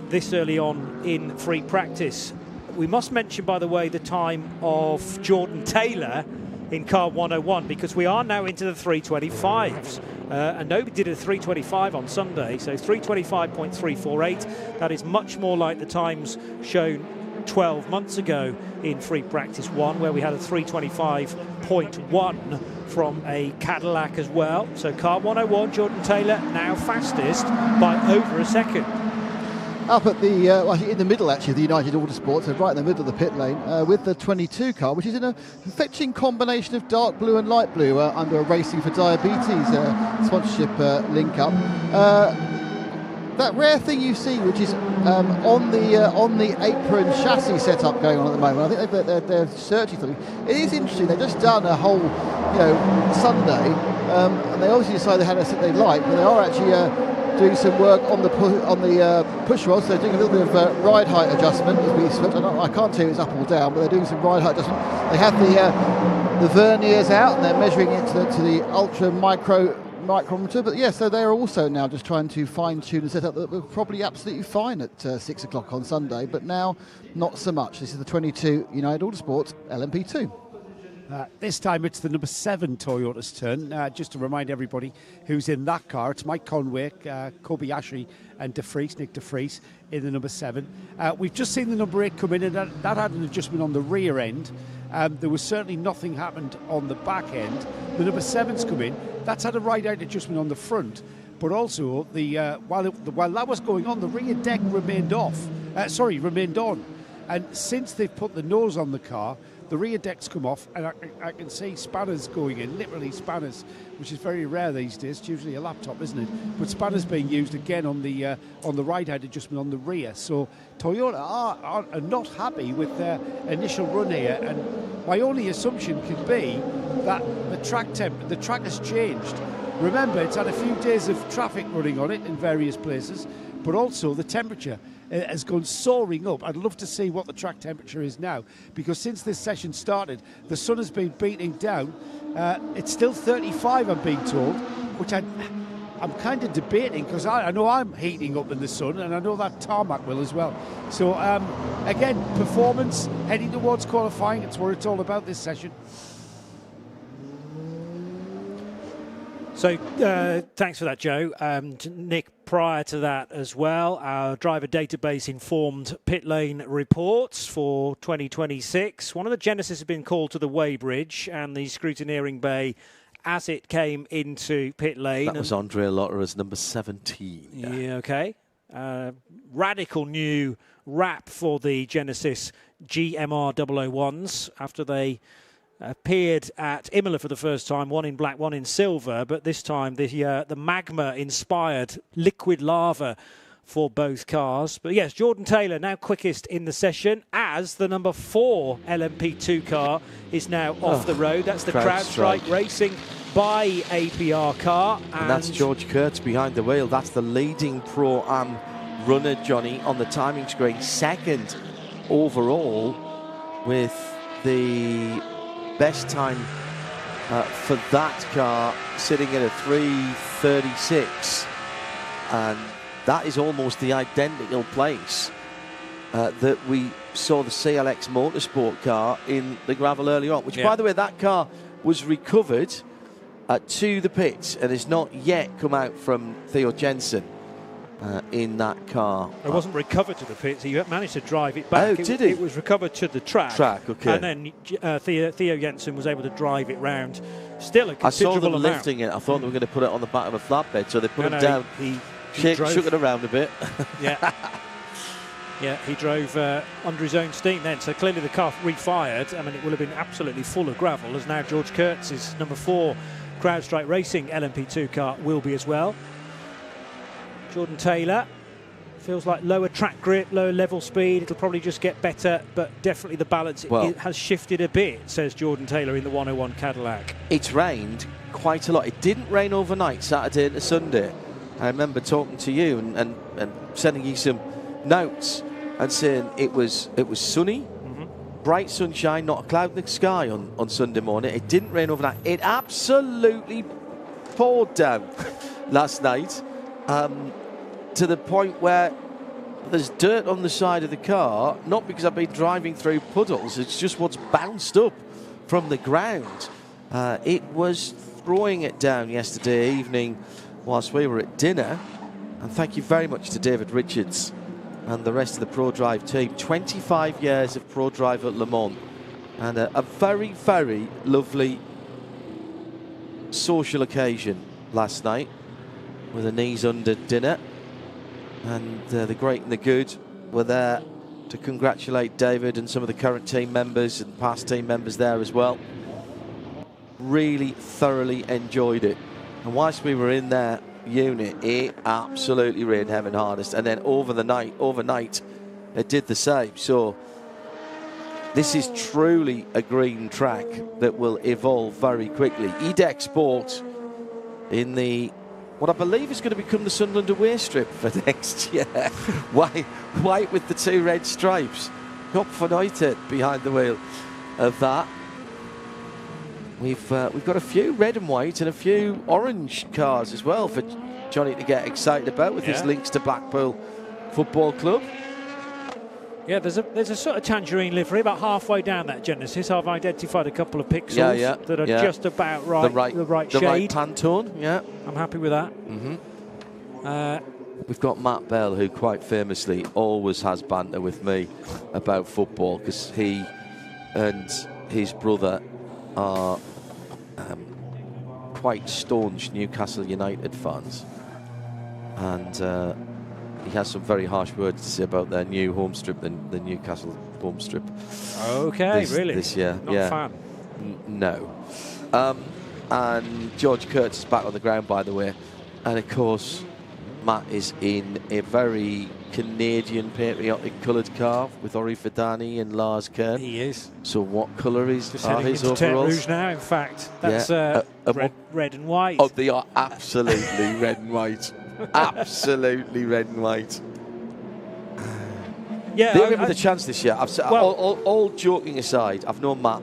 this early on in free practice. We must mention, by the way, the time of Jordan Taylor in car 101, because we are now into the 325s. And nobody did a 325 on Sunday, so 325.348. That is much more like the times shown 12 months ago in free practice 1, where we had a 325.1 from a Cadillac as well. So car 101, Jordan Taylor now fastest by over a second. Up at the, in the middle actually of the United Autosports, so right in the middle of the pit lane, with the 22 car, which is in a fetching combination of dark blue and light blue under a Racing for Diabetes sponsorship link-up. That rare thing you see, which is on the apron chassis setup going on at the moment. I think they're searching something. It is interesting. They've just done a whole, Sunday, and they obviously decided they had a set they like, but they are actually doing some work on the push rods. They're doing a little bit of ride height adjustment as we switch. I can't tell you it's up or down, but they're doing some ride height adjustment. They have the verniers out, and they're measuring it to the ultra micrometer. But yeah, so they're also now just trying to fine tune a setup that was probably absolutely fine at 6 o'clock on Sunday, but now not so much. This is the 22 United Autosports LMP2. This time it's the number 7 Toyota's turn. Just to remind everybody who's in that car, it's Mike Conway, Kobayashi and Nick De Vries in the number 7. We've just seen the number 8 come in, and that had an adjustment on the rear end. There was certainly nothing happened on the back end. The number 7's come in. That's had a ride-out adjustment on the front, but also while that was going on, the rear deck remained on. And since they've put the nose on the car, the rear deck's come off, and I can see spanners going in, literally spanners, which is very rare these days. It's usually a laptop, isn't it? But spanners being used again on the ride-out adjustment on the rear. So Toyota are not happy with their initial run here, and my only assumption could be that the track has changed. Remember, it's had a few days of traffic running on it in various places, but also the temperature has gone soaring up. I'd love to see what the track temperature is now, because since this session started, the sun has been beating down. It's still 35, I'm being told, which I'm kind of debating, because I know I'm heating up in the sun, and I know that tarmac will as well. So, again, performance, heading towards qualifying, it's what it's all about this session. So thanks for that, Joe. Nick, prior to that as well, our driver database informed pit lane reports for 2026. One of the Genesis has been called to the weighbridge and the scrutineering bay as it came into pit lane. That was Andrea Lotter as number 17. Yeah, okay. Radical new wrap for the Genesis GMR 001s after they appeared at Imola for the first time, one in black, one in silver, but this time the magma-inspired liquid lava for both cars. But yes, Jordan Taylor now quickest in the session as the number 4 LMP2 car is now off the road. That's the CrowdStrike Racing by APR car. And that's George Kurtz behind the wheel. That's the leading Pro-Am runner, Johnny, on the timing screen. Second overall with the best time for that car sitting at a 3:36, and that is almost the identical place that we saw the CLX Motorsport car in the gravel earlier on, which by the way, that car was recovered to the pits and has not yet come out from Theo Jensen in that car. It wasn't recovered to the pits. He managed to drive it back. Oh, did he? It was recovered to the track. Okay. And then Theo Jensen was able to drive it round. Still a considerable I saw them amount. lifting it. I thought they were going to put it on the back of a flatbed, so they put it down. He shook it around a bit. Yeah. Yeah, he drove under his own steam then, so clearly the car refired. I mean, it will have been absolutely full of gravel, as now George Kurtz's number 4 CrowdStrike Racing LMP2 car will be as well. Jordan Taylor feels like lower track grip, lower level speed. It'll probably just get better, but definitely the balance it has shifted a bit, says Jordan Taylor in the 101 Cadillac. It's rained quite a lot. It didn't rain overnight, Saturday to Sunday. I remember talking to you and sending you some notes and saying it was sunny, bright sunshine, not a cloud in the sky on Sunday morning. It didn't rain overnight. It absolutely poured down last night. To the point where there's dirt on the side of the car, not because I've been driving through puddles, it's just what's bounced up from the ground. It was throwing it down yesterday evening whilst we were at dinner, and thank you very much to David Richards and the rest of the ProDrive team. 25 years of ProDrive at Le Mans, and a very, very lovely social occasion last night with a knees under dinner. And the great and the good were there to congratulate David and some of the current team members and past team members there as well. Really thoroughly enjoyed it. And whilst we were in their unit, it absolutely rained heaven hardest. And then overnight, it did the same. So this is truly a green track that will evolve very quickly. EDEC Sport in the what I believe is going to become the Sunderland away strip for next year. White with the 2 red stripes. Top for United behind the wheel of that. We've got a few red and white and a few orange cars as well for Johnny to get excited about with his links to Blackpool Football Club. Yeah, there's a sort of tangerine livery about halfway down that Genesis. I've identified a couple of pixels that are just about right, the right shade. The right Pantone, yeah. I'm happy with that. We've got Matt Bell, who quite famously always has banter with me about football, because he and his brother are quite staunch Newcastle United fans, and he has some very harsh words to say about their new home strip, the Newcastle home strip. Okay, really? This year. Not a fan? No. And George Kurtz is back on the ground, by the way. And, of course, Matt is in a very Canadian patriotic coloured car with Ori Fidani and Lars Kern. He is. So what colour is Just are heading his into Terre overalls? Rouge now, in fact. That's red and white. Oh, they are absolutely red and white. Absolutely red and white. Yeah, they're in with a chance this year. Well, all joking aside, I've known Matt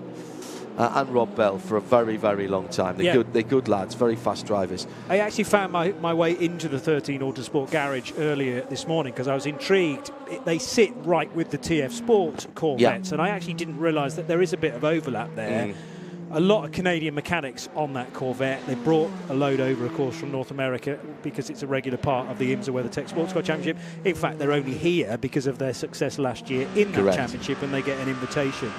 and Rob Bell for a very, very long time. They're good lads, very fast drivers. I actually found my way into the 13 Autosport garage earlier this morning because I was intrigued. They sit right with the TF Sport Corvettes, and I actually didn't realise that there is a bit of overlap there. A lot of Canadian mechanics on that Corvette. They brought a load over, of course, from North America because it's a regular part of the IMSA WeatherTech Sports Car Championship. In fact, they're only here because of their success last year in that championship, and they get an invitation.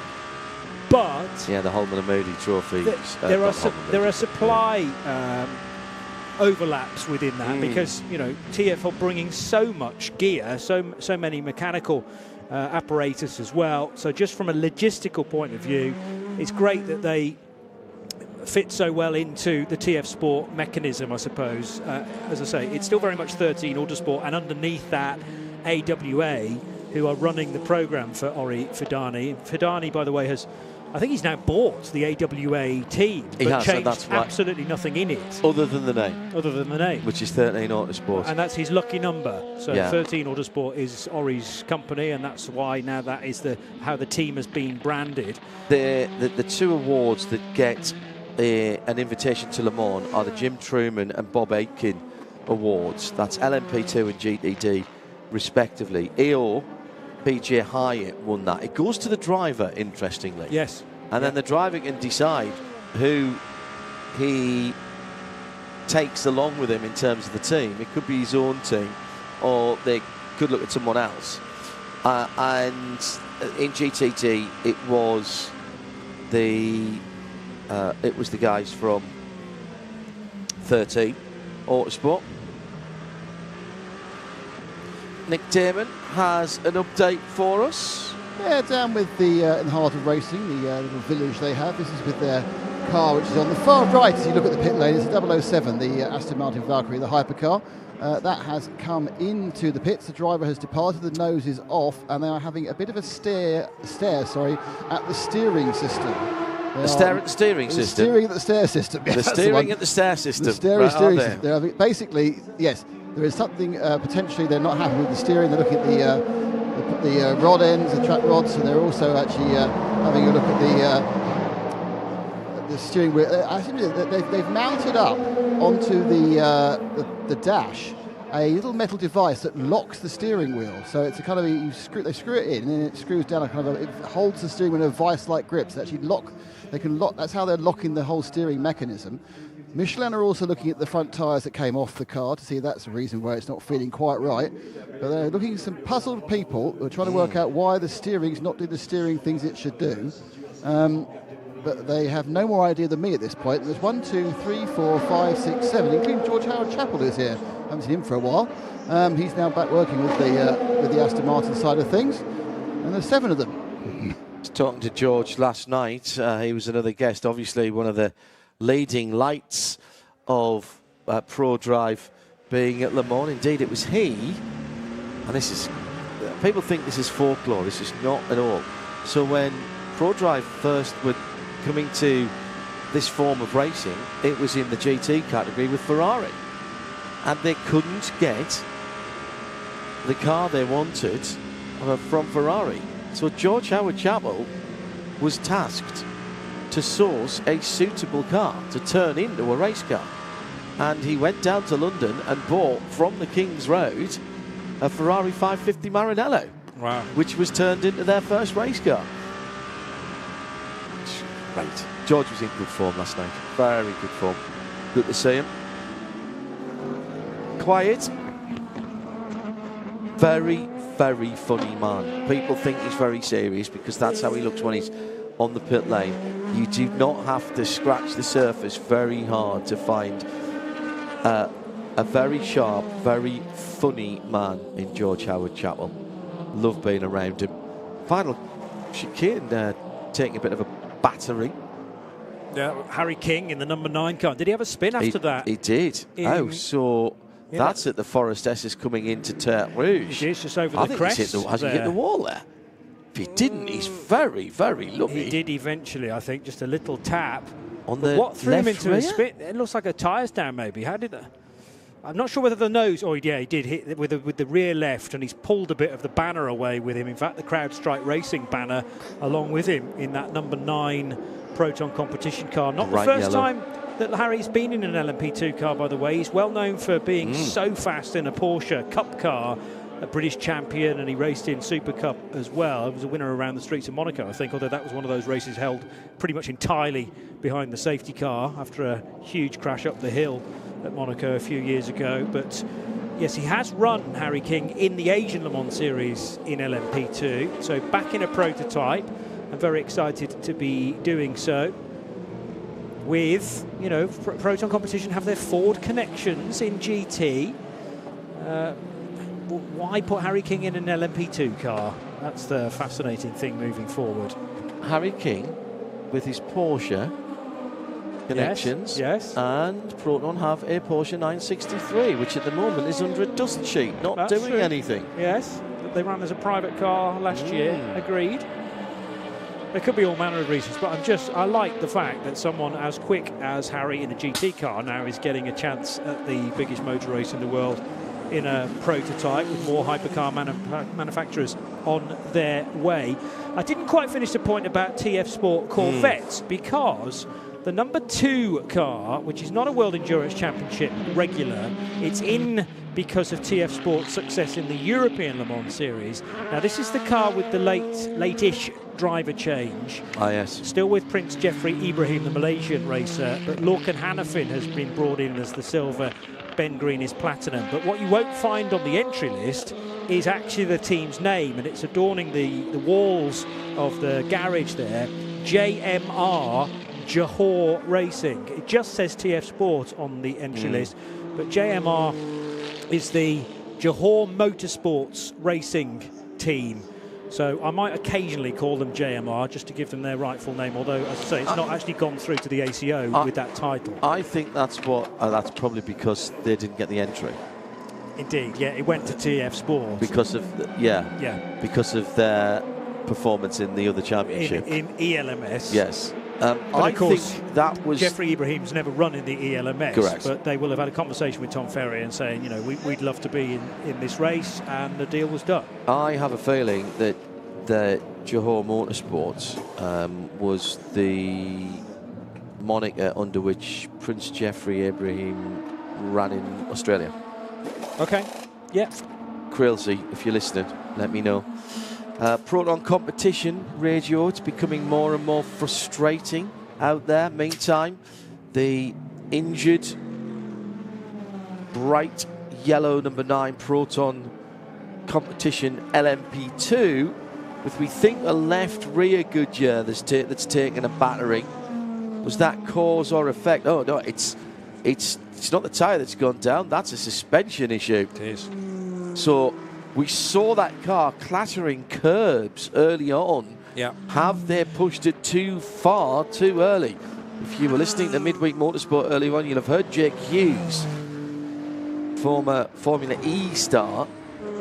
But the Holman and Moody Trophy. There are supply overlaps within that because TF are bringing so much gear, so many mechanical apparatus as well. So just from a logistical point of view, it's great that they fit so well into the TF Sport mechanism, I suppose. As I say, it's still very much 13 Autosport, and underneath that, AWA, who are running the programme for Ori Fidani. Fidani, by the way, I think he's now bought the AWA team, but changed absolutely nothing in it. Other than the name. Other than the name. Which is 13 Autosport. And that's his lucky number. So 13 Autosport is Ori's company, and that's why now that is how the team has been branded. The two awards that get an invitation to Le Mans are the Jim Truman and Bob Aitken awards. That's LMP2 and GTD, respectively. EO, BJ Hyatt won that. It goes to the driver, interestingly. Yes. And then the driver can decide who he takes along with him in terms of the team. It could be his own team, or they could look at someone else. And in GTD, it was the guys from 13 Autosport. Nick Damon has an update for us. Yeah, down with the in the heart of racing, the little village they have. This is with their car, which is on the far right as you look at the pit lane. It's a 007, the Aston Martin Valkyrie, the Hypercar. That has come into the pits. The driver has departed. The nose is off, and they are having a bit of a stare at the steering system. The steering system? Steering at the stair system. The steering at the stair system. The steering system. They're basically, yes, there is something potentially they're not happy with the steering. They're looking at the rod ends, the track rods, and they're also actually having a look at the steering wheel. They've mounted up onto the dash a little metal device that locks the steering wheel. So it's a kind of they screw it in, and then it screws down. It holds the steering wheel in a vice-like grip. So actually they can lock. That's how they're locking the whole steering mechanism. Michelin are also looking at the front tyres that came off the car to see if that's the reason why it's not feeling quite right. But they're looking at some puzzled people who are trying to work out why the steering's not doing the steering things it should do. But they have no more idea than me at this point. There's 1, 2, 3, 4, 5, 6, 7, including George Howard Chappell is here. Haven't seen him for a while. He's now back working with the Aston Martin side of things. And there's 7 of them. Talking to George last night, he was another guest, obviously one of the leading lights of Pro Drive being at Le Mans. Indeed, it was he, and this is, people think this is folklore, this is not at all. So when Pro Drive first were coming to this form of racing, it was in the GT category with Ferrari, and they couldn't get the car they wanted from Ferrari. So George Howard Chappell was tasked to source a suitable car to turn into a race car, and he went down to London and bought from the King's Road a Ferrari 550 Maranello, which was turned into their first race car. Great. George was in good form last night, very good form. Good to see him. Quiet, very, very funny man. People think he's very serious because that's how he looks when he's on the pit lane. You do not have to scratch the surface very hard to find a very sharp, very funny man in George Howard Chapel. Love being around him. Final chicane taking a bit of a battering. Yeah, Harry King in the number 9 car. Did he have a spin after that? He did. So that's at the Forest S is coming into Tertre Rouge. It is just over the crest. Has he hit the wall there? If he didn't, he's very, very lucky. He did eventually, I think, just a little tap. On the what threw him into rear? a spin? It looks like a tyre's down, maybe. How did that? I'm not sure whether the nose. Oh, yeah, he did hit with the rear left, and he's pulled a bit of the banner away with him. In fact, the CrowdStrike Racing banner along with him in that number 9 Proton competition car. Not the first time that Harry's been in an LMP2 car, by the way. He's well known for being so fast in a Porsche Cup car, a British champion, and he raced in Super Cup as well. He was a winner around the streets of Monaco, I think, although that was one of those races held pretty much entirely behind the safety car after a huge crash up the hill at Monaco a few years ago. But yes, he has run, Harry King, in the Asian Le Mans Series in LMP2, so back in a prototype. I'm very excited to be doing so. With, you know, Proton competition have their Ford connections in GT. Why put Harry King in an LMP2 car? That's the fascinating thing moving forward. Harry King with his Porsche connections. Yes. And Proton have a Porsche 963, which at the moment is under a dust sheet, not doing anything. Yes, they ran as a private car last year. Agreed. There could be all manner of reasons, but I like the fact that someone as quick as Harry in a GT car now is getting a chance at the biggest motor race in the world in a prototype with more hypercar manufacturers on their way. I didn't quite finish the point about TF Sport Corvettes because the number 2 car, which is not a World Endurance Championship regular, it's in because of TF Sport's success in the European Le Mans Series. Now, this is the car with the late-ish driver change. Yes. Still with Prince Jeffrey Ibrahim, the Malaysian racer, but Lorcan Hannafin has been brought in as the silver, Ben Green is platinum. But what you won't find on the entry list is actually the team's name, and it's adorning the walls of the garage there, JMR Johor Racing. It just says TF Sport on the entry list, but JMR is the Johor Motorsports Racing team. So I might occasionally call them JMR just to give them their rightful name, although, as I say, it's not actually gone through to the ACO with that title. I think that's that's probably because they didn't get the entry. Indeed, yeah, it went to TF Sport. Because of, because of their performance in the other championship. In ELMS. Yes. I think that was... Jeffrey Ibrahim's never run in the ELMS. Correct. But they will have had a conversation with Tom Ferry and saying, you know, we'd love to be in this race, and the deal was done. I have a feeling that the Johor Motorsports was the moniker under which Prince Jeffrey Ibrahim ran in Australia. Okay, yeah. Krilsey, if you're listening, let me know. Proton competition radio, it's becoming more and more frustrating out there. Meantime, the injured bright yellow number 9 Proton competition LMP2 with, we think, a left rear Goodyear that's taken a battering. Was that cause or effect? Oh no, it's not the tyre that's gone down, that's a suspension issue. It is. So we saw that car clattering curbs early on. Yeah. Have they pushed it too far, too early? If you were listening to Midweek Motorsport early on, you'll have heard Jake Hughes, former Formula E star,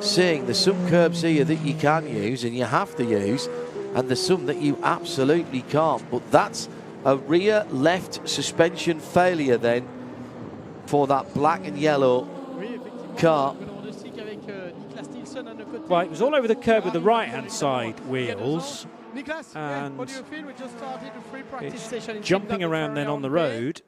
saying there's some curbs here that you can use and you have to use, and there's some that you absolutely can't. But that's a rear left suspension failure then for that black and yellow car. Right, it was all over the curb with the right-hand side wheels, and it's jumping around then on the road.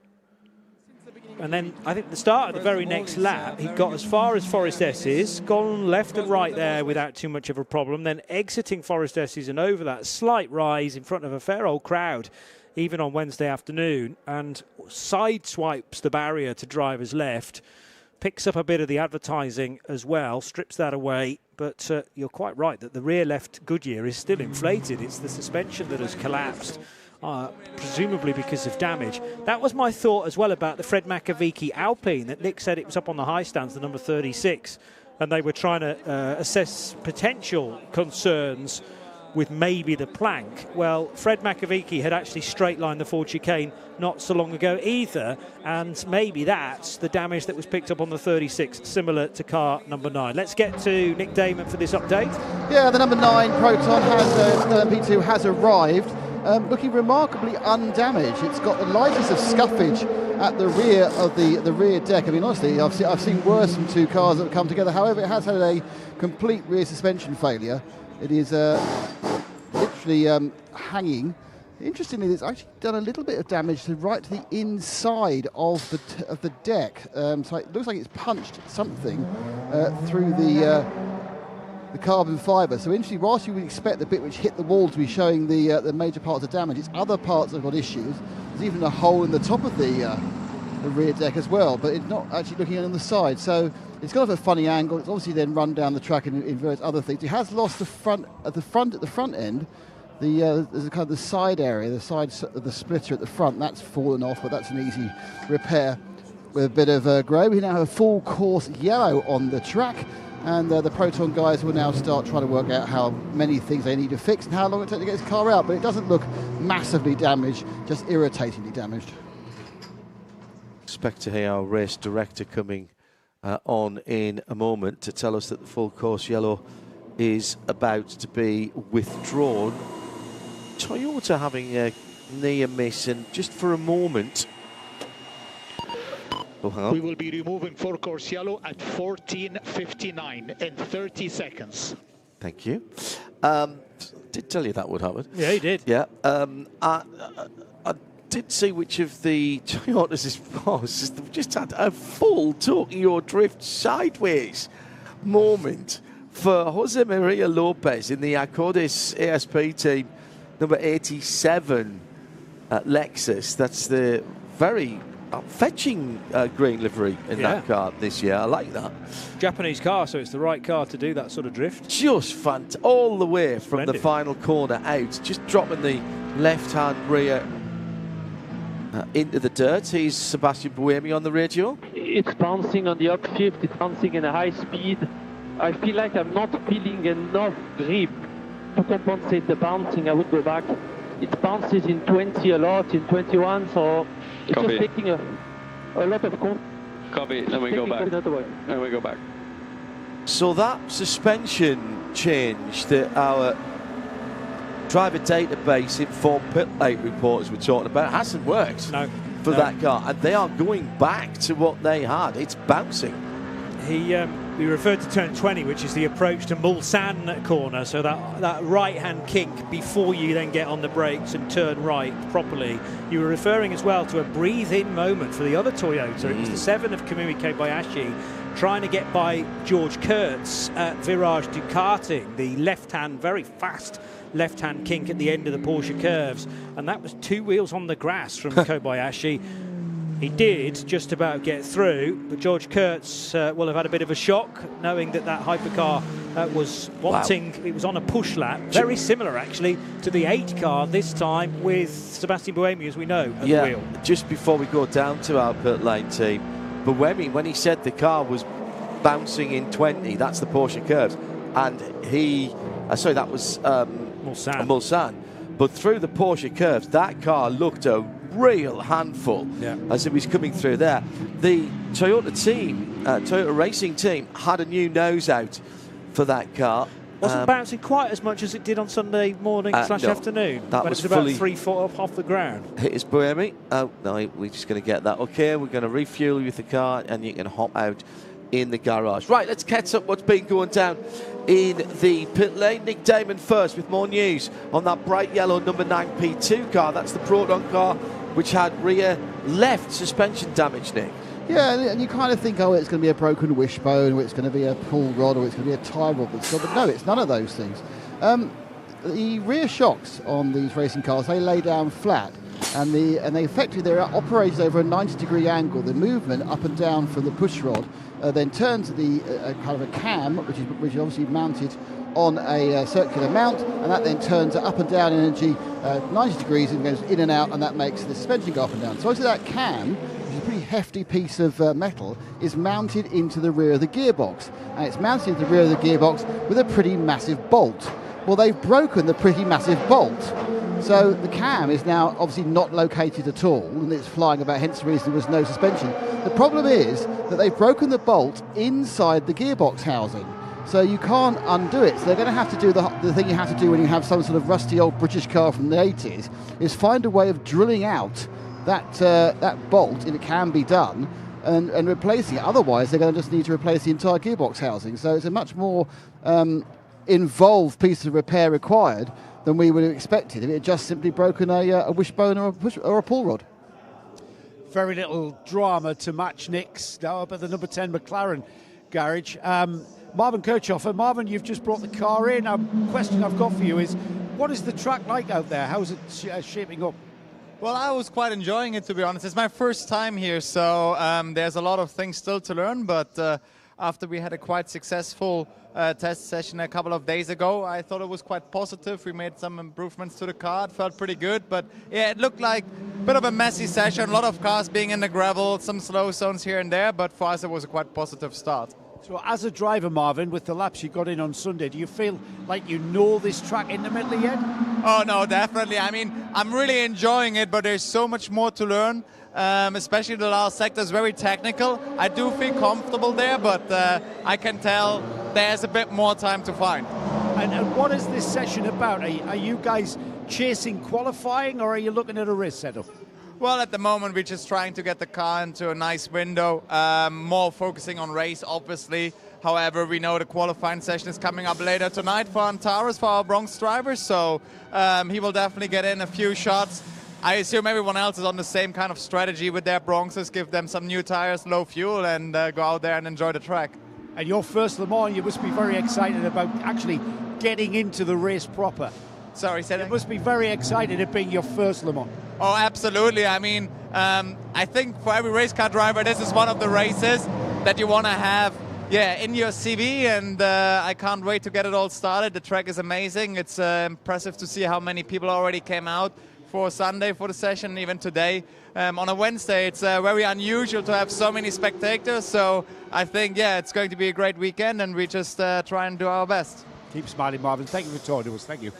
And then I think the start of the very next lap, he got as far as Forest S's, gone left and right there without too much of a problem, then exiting Forest S's and over that slight rise in front of a fair old crowd, even on Wednesday afternoon, and sideswipes the barrier to driver's left, picks up a bit of the advertising as well, strips that away, But you're quite right that the rear left Goodyear is still inflated. It's the suspension that has collapsed, presumably because of damage. That was my thought as well about the Fred Makovic Alpine, that Nick said it was up on the high stands, the number 36, and they were trying to assess potential concerns with maybe the plank. Well, Fred Makovic had actually straight-lined the Ford chicane not so long ago either, and maybe that's the damage that was picked up on the 36, similar to car number 9. Let's get to Nick Damon for this update. Yeah, the number 9 Proton P2 has arrived, looking remarkably undamaged. It's got the lightest of scuffage at the rear of the rear deck. I mean, honestly, I've seen worse from two cars that have come together. However, it has had a complete rear suspension failure. It is literally hanging. Interestingly, it's actually done a little bit of damage right to the inside of the deck. So it looks like it's punched something through the carbon fibre. So interestingly, whilst you would expect the bit which hit the wall to be showing the major parts of damage, it's other parts that have got issues. There's even a hole in the top of the rear deck as well, but it's not actually looking on the side. So it's got a funny angle. It's obviously then run down the track in various other things. It has lost the front at the front end. There's a kind of the side area, the side of the splitter at the front. That's fallen off, but that's an easy repair with a bit of grey. We now have a full course yellow on the track, and the Proton guys will now start trying to work out how many things they need to fix and how long it takes to get this car out. But it doesn't look massively damaged, just irritatingly damaged. Expect to hear our race director coming on in a moment to tell us that the full course yellow is about to be withdrawn. Toyota having a near miss, and just for a moment. We will be removing full course yellow at 14:59 in 30 seconds. Thank you. Did tell you that would happen. Yeah, he did. Yeah. I did see which of the Toyotas this was. They've just had a full Tokyo drift sideways moment for Jose Maria Lopez in the Acodis ASP team, number 87 at Lexus. That's the very fetching green livery in that car this year. I like that. Japanese car, so it's the right car to do that sort of drift. Just fantastic. All the way from the final corner out, just dropping the left-hand rear into the dirt. He's Sebastian Buemi on the radio. It's bouncing on the upshift, it's bouncing in a high speed. I feel like I'm not feeling enough grip to compensate the bouncing. I would go back. It bounces in 20 a lot, in 21, so it's just taking a lot of control. Copy, then we go back. Then we go back. So that suspension change that our driver database informed pit lane reporters were talking about hasn't worked for that car, and they are going back to what they had. It's bouncing. We referred to turn 20, which is the approach to Mulsanne corner, so that right-hand kink before you then get on the brakes and turn right properly. You were referring as well to a breathe-in moment for the other Toyota. It was the 7 of Kamui Kobayashi trying to get by George Kurtz at Virage Ducati, the left-hand, very fast left-hand kink at the end of the Porsche curves, and that was 2 wheels on the grass from Kobayashi. He did just about get through, but George Kurtz will have had a bit of a shock, knowing that Hypercar was wanting, it was on a push lap, very similar actually to the 8 car this time with Sebastian Buemi, as we know, at the wheel. Just before we go down to our pit lane team, Buemi, when he said the car was bouncing in 20, that's the Porsche curves, and that was Mulsanne. But through the Porsche curves, that car looked a real handful as it was coming through there. The Toyota team, Toyota racing team, had a new nose out for that car. Wasn't bouncing quite as much as it did on Sunday morning / afternoon. That when was it was about fully 3 foot off the ground. Hit his Buemi. Oh no, we're just going to get that. Okay, we're going to refuel you with the car, and you can hop out in the garage. Right, let's catch up what's been going down in the pit lane. Nick Damon first with more news on that bright yellow number 9 P2 car. That's the Proton car, which had rear left suspension damage, Nick. Yeah, and you kind of think, oh, it's going to be a broken wishbone, or it's going to be a pull rod, or it's going to be a tie rod that's gone. But no, it's none of those things. The rear shocks on these racing cars, they lay down flat. and they effectively they're operated over a 90-degree angle. The movement up and down from the push rod then turns the kind of a cam, which is obviously mounted on a circular mount, and that then turns up and down energy 90 degrees and goes in and out, and that makes the suspension go up and down. So obviously that cam, which is a pretty hefty piece of metal, is mounted into the rear of the gearbox, and it's mounted into the rear of the gearbox with a pretty massive bolt. Well, they've broken the pretty massive bolt, so the cam is now obviously not located at all, and it's flying about, hence the reason there was no suspension. The problem is that they've broken the bolt inside the gearbox housing, so you can't undo it. So they're going to have to do the thing you have to do when you have some sort of rusty old British car from the 80s, is find a way of drilling out that bolt, if it can be done, and replacing it. Otherwise, they're going to just need to replace the entire gearbox housing. So it's a much more involved piece of repair required than we would have expected if it had just simply broken a wishbone or a pull rod. Very little drama to match Nick's now up at the number 10 McLaren garage. Marvin Kirchhoffer. Marvin, you've just brought the car in. Question I've got for you is, what is the track like out there? How's it shaping up? Well, I was quite enjoying it, to be honest. It's my first time here, so there's a lot of things still to learn, but after we had a quite successful test session a couple of days ago, I thought it was quite positive. We made some improvements to the car. It felt pretty good, but yeah, it looked like a bit of a messy session. A lot of cars being in the gravel, some slow zones here and there, but for us it was a quite positive start. So as a driver, Marvin, with the laps you got in on Sunday, do you feel like you know this track intimately yet? Oh, no, definitely. I mean, I'm really enjoying it, but there's so much more to learn, especially the last sector is very technical. I do feel comfortable there, but I can tell there's a bit more time to find. And what is this session about? Are you guys chasing qualifying, or are you looking at a race setup? Well, at the moment, we're just trying to get the car into a nice window, more focusing on race, obviously. However, we know the qualifying session is coming up later tonight for Antares, for our Bronx drivers, so he will definitely get in a few shots. I assume everyone else is on the same kind of strategy with their Bronxes, give them some new tires, low fuel, and go out there and enjoy the track. And your first Le Mans, you must be very excited about actually getting into the race proper. Sorry, say that. You must be very excited at being your first Le Mans. Oh, absolutely. I mean, I think for every race car driver, this is one of the races that you want to have, in your CV, and I can't wait to get it all started. The track is amazing. It's impressive to see how many people already came out for Sunday for the session, even today. On a Wednesday, it's very unusual to have so many spectators, so I think, it's going to be a great weekend, and we just try and do our best. Keep smiling, Marvin. Thank you for talking to us. Thank you.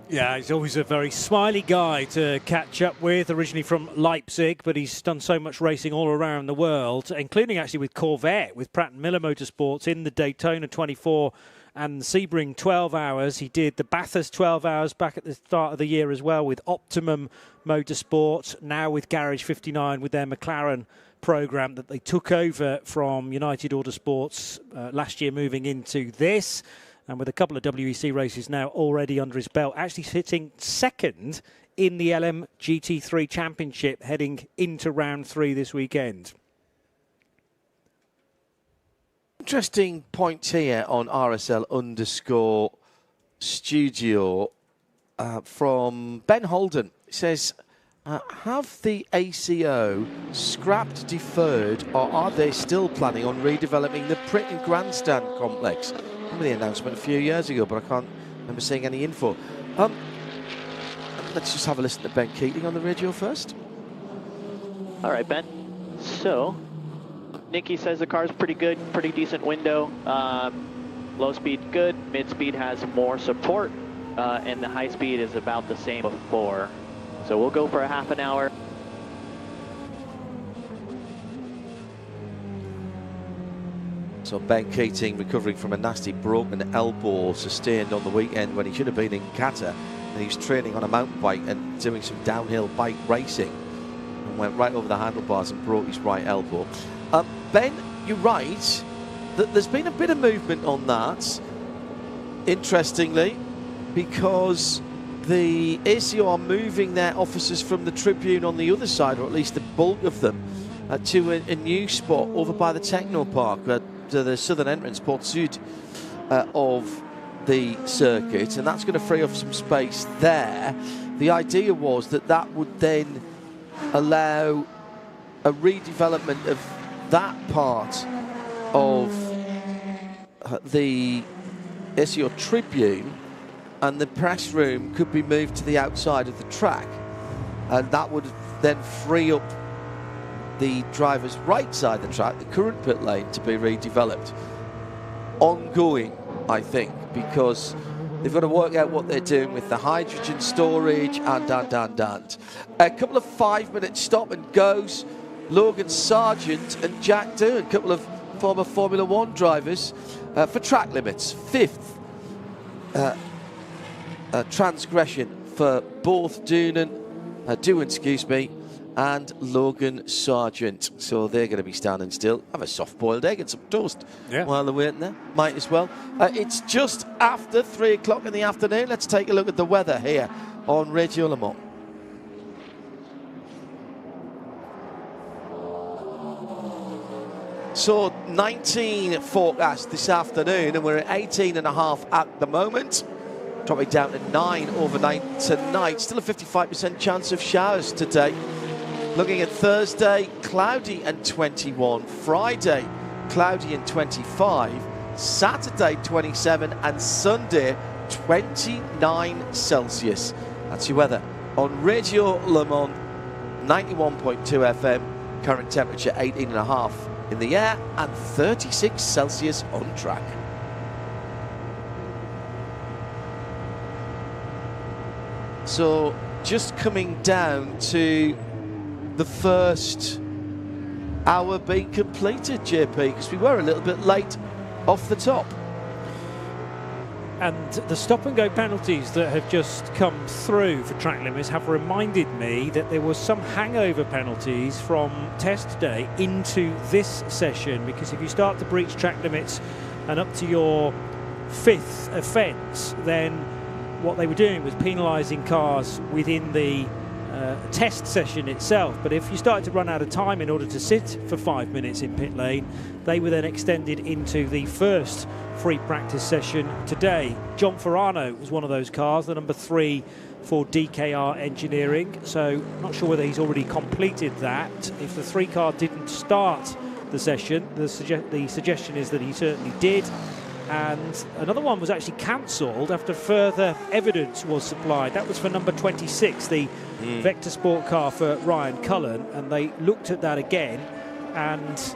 Yeah, he's always a very smiley guy to catch up with, originally from Leipzig, but he's done so much racing all around the world, including actually with Corvette, with Pratt & Miller Motorsports in the Daytona 24 and the Sebring 12 hours. He did the Bathurst 12 hours back at the start of the year as well with Optimum Motorsport, now with Garage 59 with their McLaren program that they took over from United Autosports last year, moving into this. And with a couple of WEC races now already under his belt, actually sitting second in the LM GT3 Championship heading into round 3 this weekend. Interesting point here on RSL_studio from Ben Holden. It says, have the ACO scrapped, deferred, or are they still planning on redeveloping the Pritton Grandstand complex? I remember the announcement a few years ago, but I can't remember seeing any info. Let's just have a listen to Ben Keating on the radio first. All right, Ben. So, Nicky says the car's pretty good, pretty decent window. Low speed, good. Mid speed has more support, and the high speed is about the same before. So we'll go for a half an hour. So Ben Keating recovering from a nasty broken elbow sustained on the weekend when he should have been in Qatar, and he was training on a mountain bike and doing some downhill bike racing and went right over the handlebars and broke his right elbow. Ben, you're right that there's been a bit of movement on that, interestingly, because the ACO are moving their officers from the Tribune on the other side, or at least the bulk of them, to a new spot over by the Techno Park, to the southern entrance, Port Sud, of the circuit, and that's going to free up some space there. the idea was that would then allow a redevelopment of that part of the SEO tribune, and the press room could be moved to the outside of the track, and that would then free up the driver's right side of the track, the current pit lane, to be redeveloped. Ongoing, I think, because they've got to work out what they're doing with the hydrogen storage and. A couple of 5-minute stop and goes. Logan Sargent and Jack Doohan, a couple of former Formula One drivers, for track limits. 5th transgression for both Doohan, and Logan Sargent. So they're going to be standing still. Have a soft-boiled egg and some toast while they're waiting there. Might as well. It's just after 3 o'clock in the afternoon. Let's take a look at the weather here on Radio Le Mans. So 19 forecast this afternoon, and we're at 18.5 at the moment. Dropping down to 9 overnight tonight. Still a 55% chance of showers today. Looking at Thursday, cloudy and 21. Friday, cloudy and 25. Saturday, 27. And Sunday, 29 Celsius. That's your weather on Radio Le Mans, 91.2 FM. Current temperature 18.5 in the air and 36 Celsius on track. So just coming down to the first hour being completed, JP, because we were a little bit late off the top. And the stop-and-go penalties that have just come through for track limits have reminded me that there was some hangover penalties from test day into this session, because if you start to breach track limits and up to your 5th offence, then what they were doing was penalising cars within the test session itself. But if you started to run out of time in order to sit for 5 minutes in pit lane, they were then extended into the first free practice session today. John Ferrano was one of those cars, the number 3 for DKR Engineering. So not sure whether he's already completed that. If the 3 car didn't start the session, the suggestion is that he certainly did. And another one was actually cancelled after further evidence was supplied. That was for number 26, the Vector Sport car for Ryan Cullen, and they looked at that again and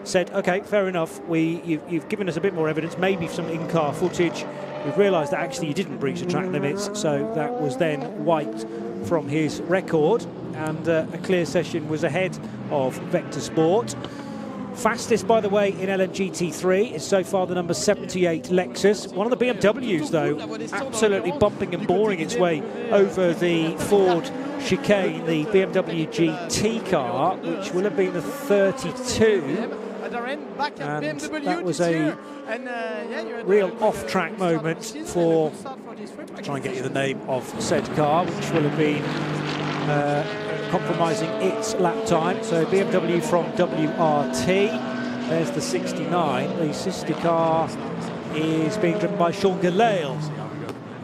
said, OK, fair enough, you've given us a bit more evidence, maybe some in-car footage. We've realised that actually you didn't breach the track limits, so that was then wiped from his record, and a clear session was ahead of Vector Sport. Fastest, by the way, in LMGT3 is so far the number 78 Lexus. One of the BMWs, though, absolutely bumping and boring its way over the Ford chicane, the BMW GT car, which will have been the 32. And that was a real off-track moment for, I'll try and get you the name of said car, which will have been compromising its lap time. So BMW from WRT, there's the 69. The sister car is being driven by Sean Gelael,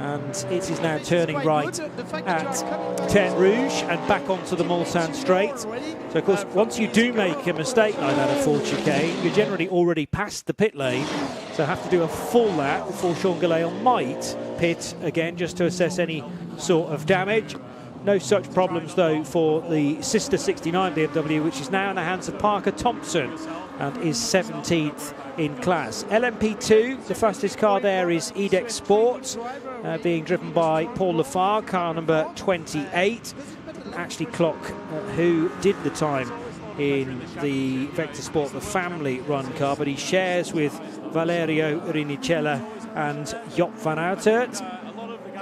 and it is now turning right at 10 Rouge and back onto the Mulsanne straight. So of course, once you do make a mistake like that at Ford chicane, you're generally already past the pit lane, so have to do a full lap before Sean Gelael might pit again just to assess any sort of damage. No such problems, though, for the sister 69 BMW, which is now in the hands of Parker Thompson and is 17th in class. LMP2, the fastest car there is Edex Sports, being driven by Paul Lafargue, car number 28. Actually clock who did the time in the Vector Sport, the family run car, but he shares with Valerio Rinicella and Job van Uitert.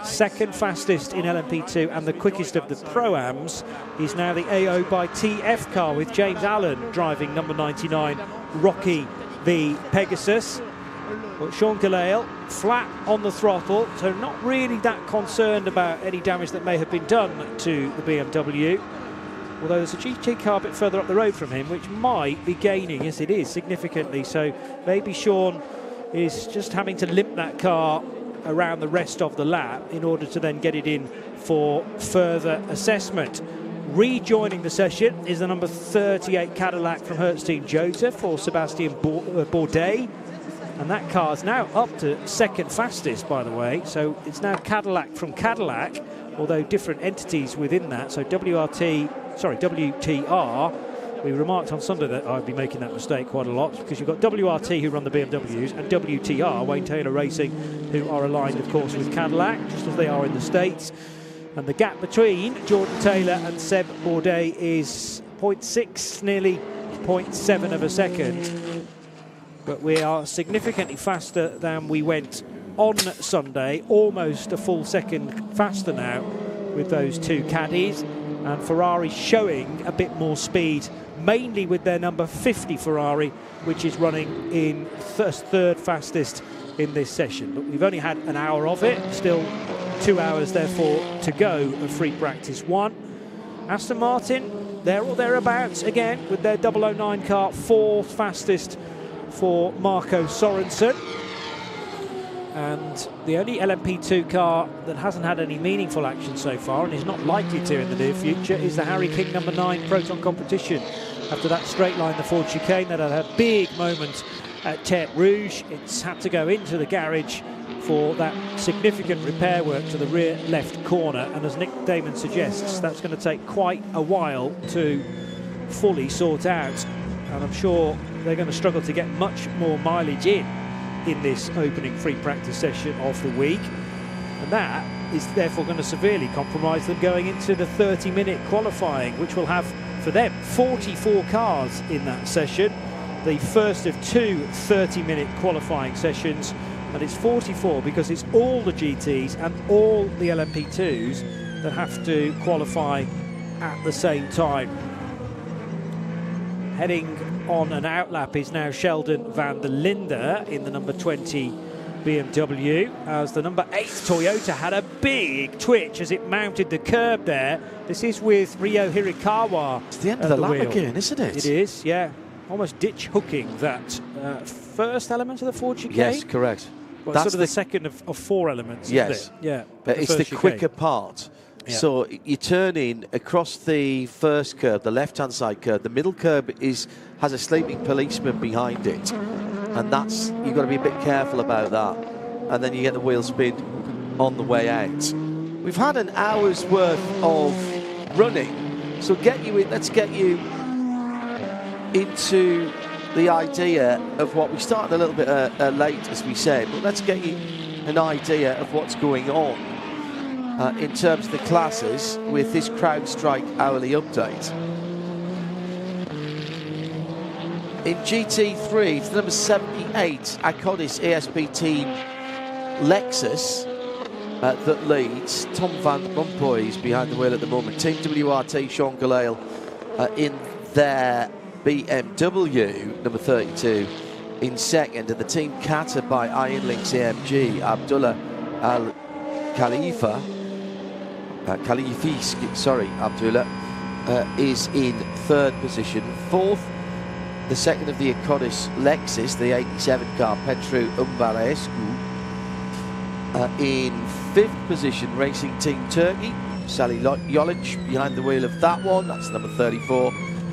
Second fastest in LMP2 and the quickest of the Pro-Ams is now the AO by TF car, with James Allen driving number 99 Rocky the Pegasus. But Sean Gelael flat on the throttle, so not really that concerned about any damage that may have been done to the BMW. Although there's a GT car a bit further up the road from him, which might be gaining, yes it is, significantly. So maybe Sean is just having to limp that car around the rest of the lap in order to then get it in for further assessment. Rejoining the session is the number 38 Cadillac from Hertzstein Jota for Sebastian Bourdais. And that car's now up to second fastest, by the way. So it's now Cadillac from Cadillac, although different entities within that. So WTR. We remarked on Sunday that I'd be making that mistake quite a lot, because you've got WRT, who run the BMWs, and WTR, Wayne Taylor Racing, who are aligned, of course, with Cadillac, just as they are in the States. And the gap between Jordan Taylor and Seb Bourdais is 0.6, nearly 0.7 of a second. But we are significantly faster than we went on Sunday, almost a full second faster now with those two caddies. And Ferrari showing a bit more speed, mainly with their number 50 Ferrari, which is running in third fastest in this session. But we've only had an hour of it, still 2 hours therefore to go of free practice 1. Aston Martin, there or thereabouts again with their 009 car, fourth fastest for Marco Sorensen. And the only LMP2 car that hasn't had any meaningful action so far, and is not likely to in the near future, is the Harry King number 9 Proton Competition. After that straight line, the Ford chicane, that had a big moment at Tête Rouge. It's had to go into the garage for that significant repair work to the rear left corner, and as Nick Damon suggests, that's going to take quite a while to fully sort out, and I'm sure they're going to struggle to get much more mileage in this opening free practice session of the week, and that is therefore going to severely compromise them going into the 30-minute qualifying, which will have for them 44 cars in that session, the first of two 30-minute qualifying sessions. And it's 44 because it's all the GTs and all the LMP2s that have to qualify at the same time. Heading on an outlap is now Sheldon van der Linde in the number 20 BMW, as the number 8 Toyota had a big twitch as it mounted the curb there. This is with Ryo Hirakawa. It's the end of the lap again, isn't it? It is, yeah. Almost ditch hooking that first element of the Ford chicane. Yes, correct. Well, that's sort of the second of 4 elements, yes. Isn't it? Yeah. But it's the quicker part. Yeah. So you turn in across the first curb, the left-hand side curb. The middle curb has a sleeping policeman behind it. And that's, you've got to be a bit careful about that. And then you get the wheel spin on the way out. We've had an hour's worth of running. So let's get you into the idea of what we started a little bit late, as we said, but let's get you an idea of what's going on in terms of the classes with this CrowdStrike hourly update. In GT3, it's the number 78 Acodis ASP team Lexus that leads. Tom Van Rompuy is behind the wheel at the moment. Team WRT, Sean Galale in their BMW, number 32, in second, and the Team Qatar by Iron Links AMG, Abdullah Abdullah, is in third position. Fourth, the second of the Acodis Lexus, the 87 car, Petru Umbarescu. In fifth position, Racing Team Turkey, Sally Jolic behind the wheel of that one, that's number 34.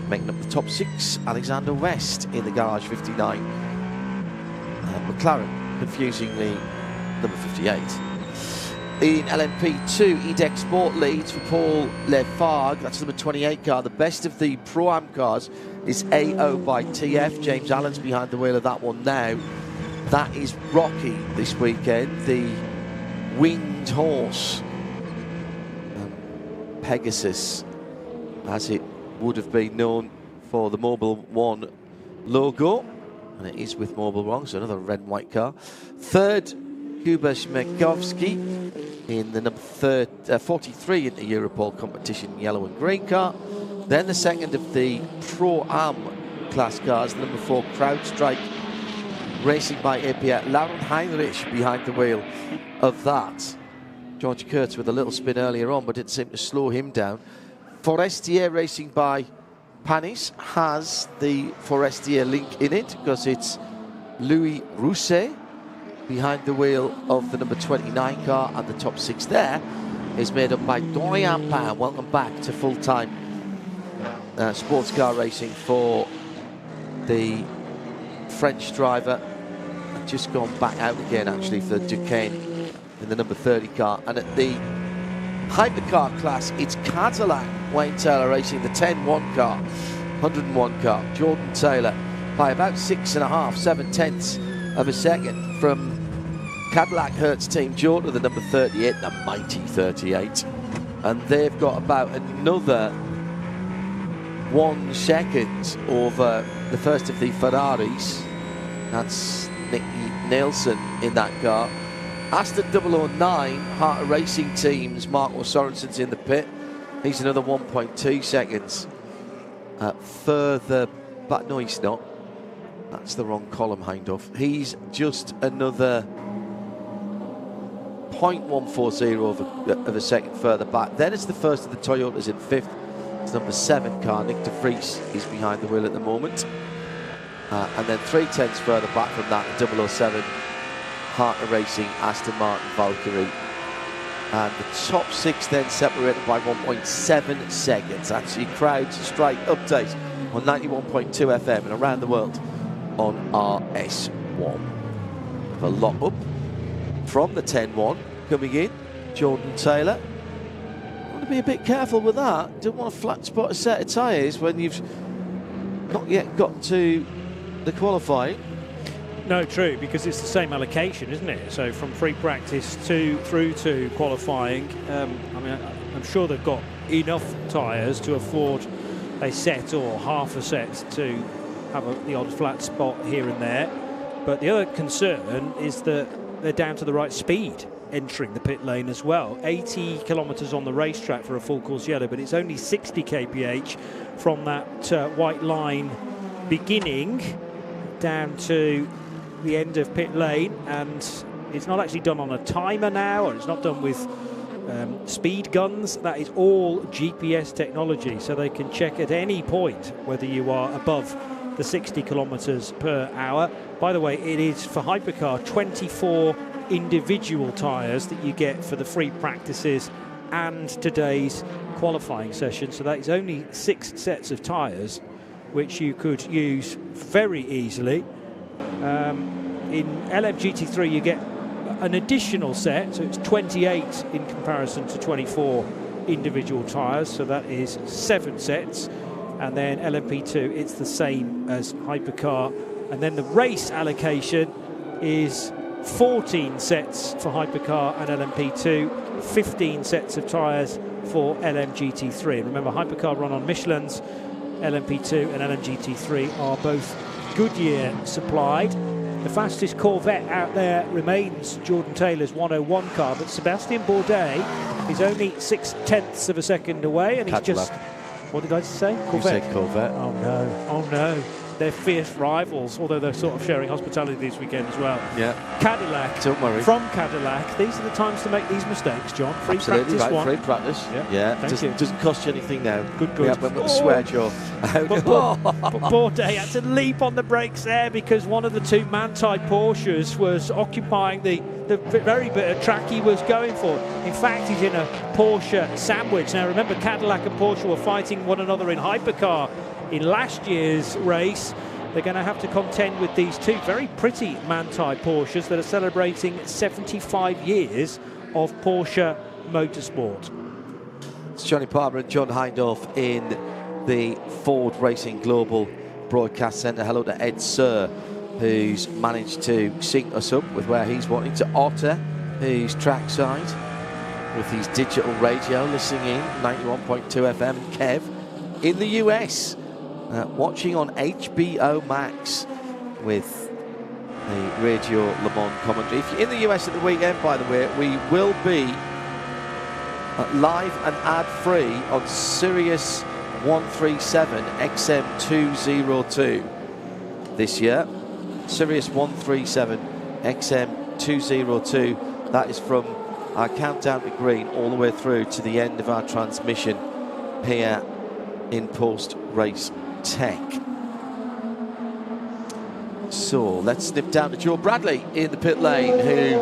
Making up the top 6, Alexander West in the garage 59. McLaren, confusingly, number 58. In LMP2, EDEC Sport leads for Paul Lefargue, that's number 28 car. The best of the Pro-Am cars is AO by TF. James Allen's behind the wheel of that one now. That is Rocky this weekend, the winged horse. Pegasus, as it would have been known for the Mobil 1 logo, and it is with Mobil 1, so another red and white car. Third, Kuba Shmekovsky in the number 43 in the Europol competition, yellow and green car. Then the second of the Pro-Am class cars, the number 4 CrowdStrike, racing by APR. Lauren Heinrich behind the wheel of that. George Kurtz with a little spin earlier on, but didn't seem to slow him down. Forestier racing by Panis has the Forestier link in it because it's Louis Rousset behind the wheel of the number 29 car, and the top 6 there is made up by Dorian Pan. Welcome back to full-time sports car racing for the French driver. Just gone back out again, actually, for Duquesne in the number 30 car. And at the Hypercar class, it's Cadillac Wayne Taylor racing the 10-1 car, 101 car. Jordan Taylor by about 6.5, 7/10 of a second from Cadillac Hertz Team Jordan, the number 38, the mighty 38. And they've got about another 1 second over the first of the Ferraris. That's Nicky Nielsen in that car. Aston 009, Heart of Racing Teams, Marco Sorensen's in the pit. He's another 1.2 seconds further back. No, he's not. That's the wrong column, Hindhoff. He's just another 0.140 of a second further back. Then it's the first of the Toyotas in 5th. It's number 7 car. Nick de Vries is behind the wheel at the moment. And then 3/10 further back from that, the 007 Heart of Racing Aston Martin Valkyrie. And the top 6 then separated by 1.7 seconds. That's your Crowds Strike update on 91.2 FM and around the world on RS1. A lot up from the 10-1 coming in, Jordan Taylor. I want to be a bit careful with that. Don't want to flat spot a set of tyres when you've not yet got to the qualifying. No, true, because it's the same allocation, isn't it? So from free practice through to qualifying, I mean, I'm sure they've got enough tyres to afford a set or half a set to have the odd flat spot here and there. But the other concern is that they're down to the right speed entering the pit lane as well. 80 kilometres on the racetrack for a full course yellow, but it's only 60 kph from that white line beginning down to the end of pit lane, and it's not actually done on a timer now, or it's not done with speed guns. That is all GPS technology, so they can check at any point whether you are above the 60 kilometres per hour. By the way, it is for Hypercar 24 individual tyres that you get for the free practices and today's qualifying session, so that is only 6 sets of tyres which you could use very easily. In LMGT3 you get an additional set, so it's 28 in comparison to 24 individual tyres, so that is 7 sets. And then LMP2, it's the same as Hypercar. And then the race allocation is 14 sets for Hypercar and LMP2, 15 sets of tyres for LMGT3. And remember, Hypercar run on Michelin's, LMP2 and LMGT3 are both Goodyear supplied. The fastest Corvette out there remains Jordan Taylor's 101 car, but Sebastian Bourdais is only 6/10 of a second away, and he's just... What did I say? Corvette? You said Corvette. Oh no, oh no. They're fierce rivals, although they're sort of sharing hospitality this weekend as well. Yeah. Cadillac. Don't worry. From Cadillac. These are the times to make these mistakes, John. Free Absolutely practice right. one. Free practice. Yeah. Doesn't cost you anything now. Good. We haven't got the swear jaw. But Bourdais had to leap on the brakes there because one of the 2 Manthey Porsches was occupying the very bit of track he was going for. In fact, he's in a Porsche sandwich. Now, remember, Cadillac and Porsche were fighting one another in Hypercar in last year's race. They're going to have to contend with these 2 very pretty Manthey Porsches that are celebrating 75 years of Porsche motorsport. It's Johnny Palmer and John Hindhoff in the Ford Racing Global Broadcast Centre. Hello to Ed Sir, who's managed to sync us up with where he's wanting, to Otter, who's trackside with his digital radio, listening in, 91.2 FM, and Kev in the US. Watching on HBO Max with the Radio Le Mans commentary. If you're in the US at the weekend, by the way, we will be live and ad-free on Sirius 137 XM202 this year. Sirius 137 XM202. That is from our countdown to green all the way through to the end of our transmission here in post-race tech. So let's snip down to Joe Bradley in the pit lane, who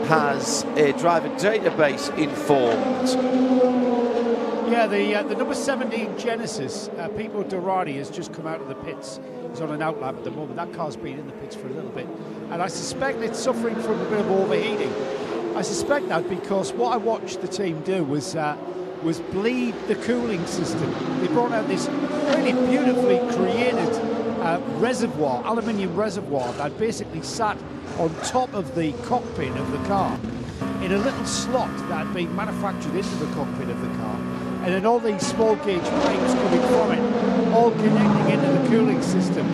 has a driver database informed? Yeah, the number 17 Genesis, Pipo Dorati, has just come out of the pits. He's on an outlap at the moment. That car's been in the pits for a little bit. And I suspect it's suffering from a bit of overheating. I suspect that because what I watched the team do was bleed the cooling system. They brought out this really beautifully created reservoir, aluminium reservoir, that basically sat on top of the cockpit of the car in a little slot that had been manufactured into the cockpit of the car. And then all these small gauge pipes coming from it, all connecting into the cooling system.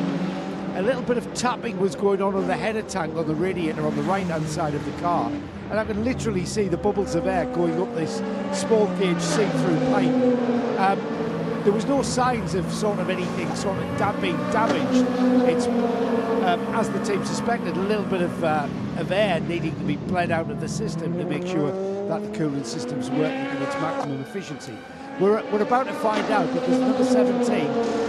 A little bit of tapping was going on the header tank on the radiator on the right-hand side of the car. And I can literally see the bubbles of air going up this small gauge see-through pipe. There was no signs of sort of anything sort of being damaged. It's, as the team suspected, a little bit of air needing to be bled out of the system to make sure that the cooling system's working at its maximum efficiency. We're about to find out because number 17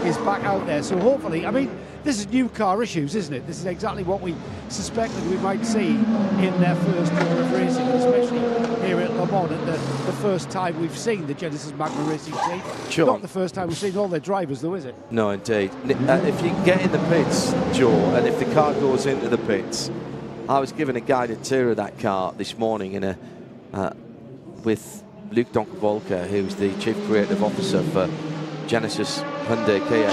is back out there. So hopefully, I mean, this is new car issues, isn't it? This is exactly what we suspected we might see in their first year of racing, especially here at Le Mans, and the first time we've seen the Genesis Magna Racing team. Sure. Not the first time we've seen all their drivers, though, is it? No, indeed. If you get in the pits, Joe, and if the car goes into the pits, I was given a guided tour of that car this morning with Luc Donkervolker, who's the Chief Creative Officer for Genesis Hyundai Kia.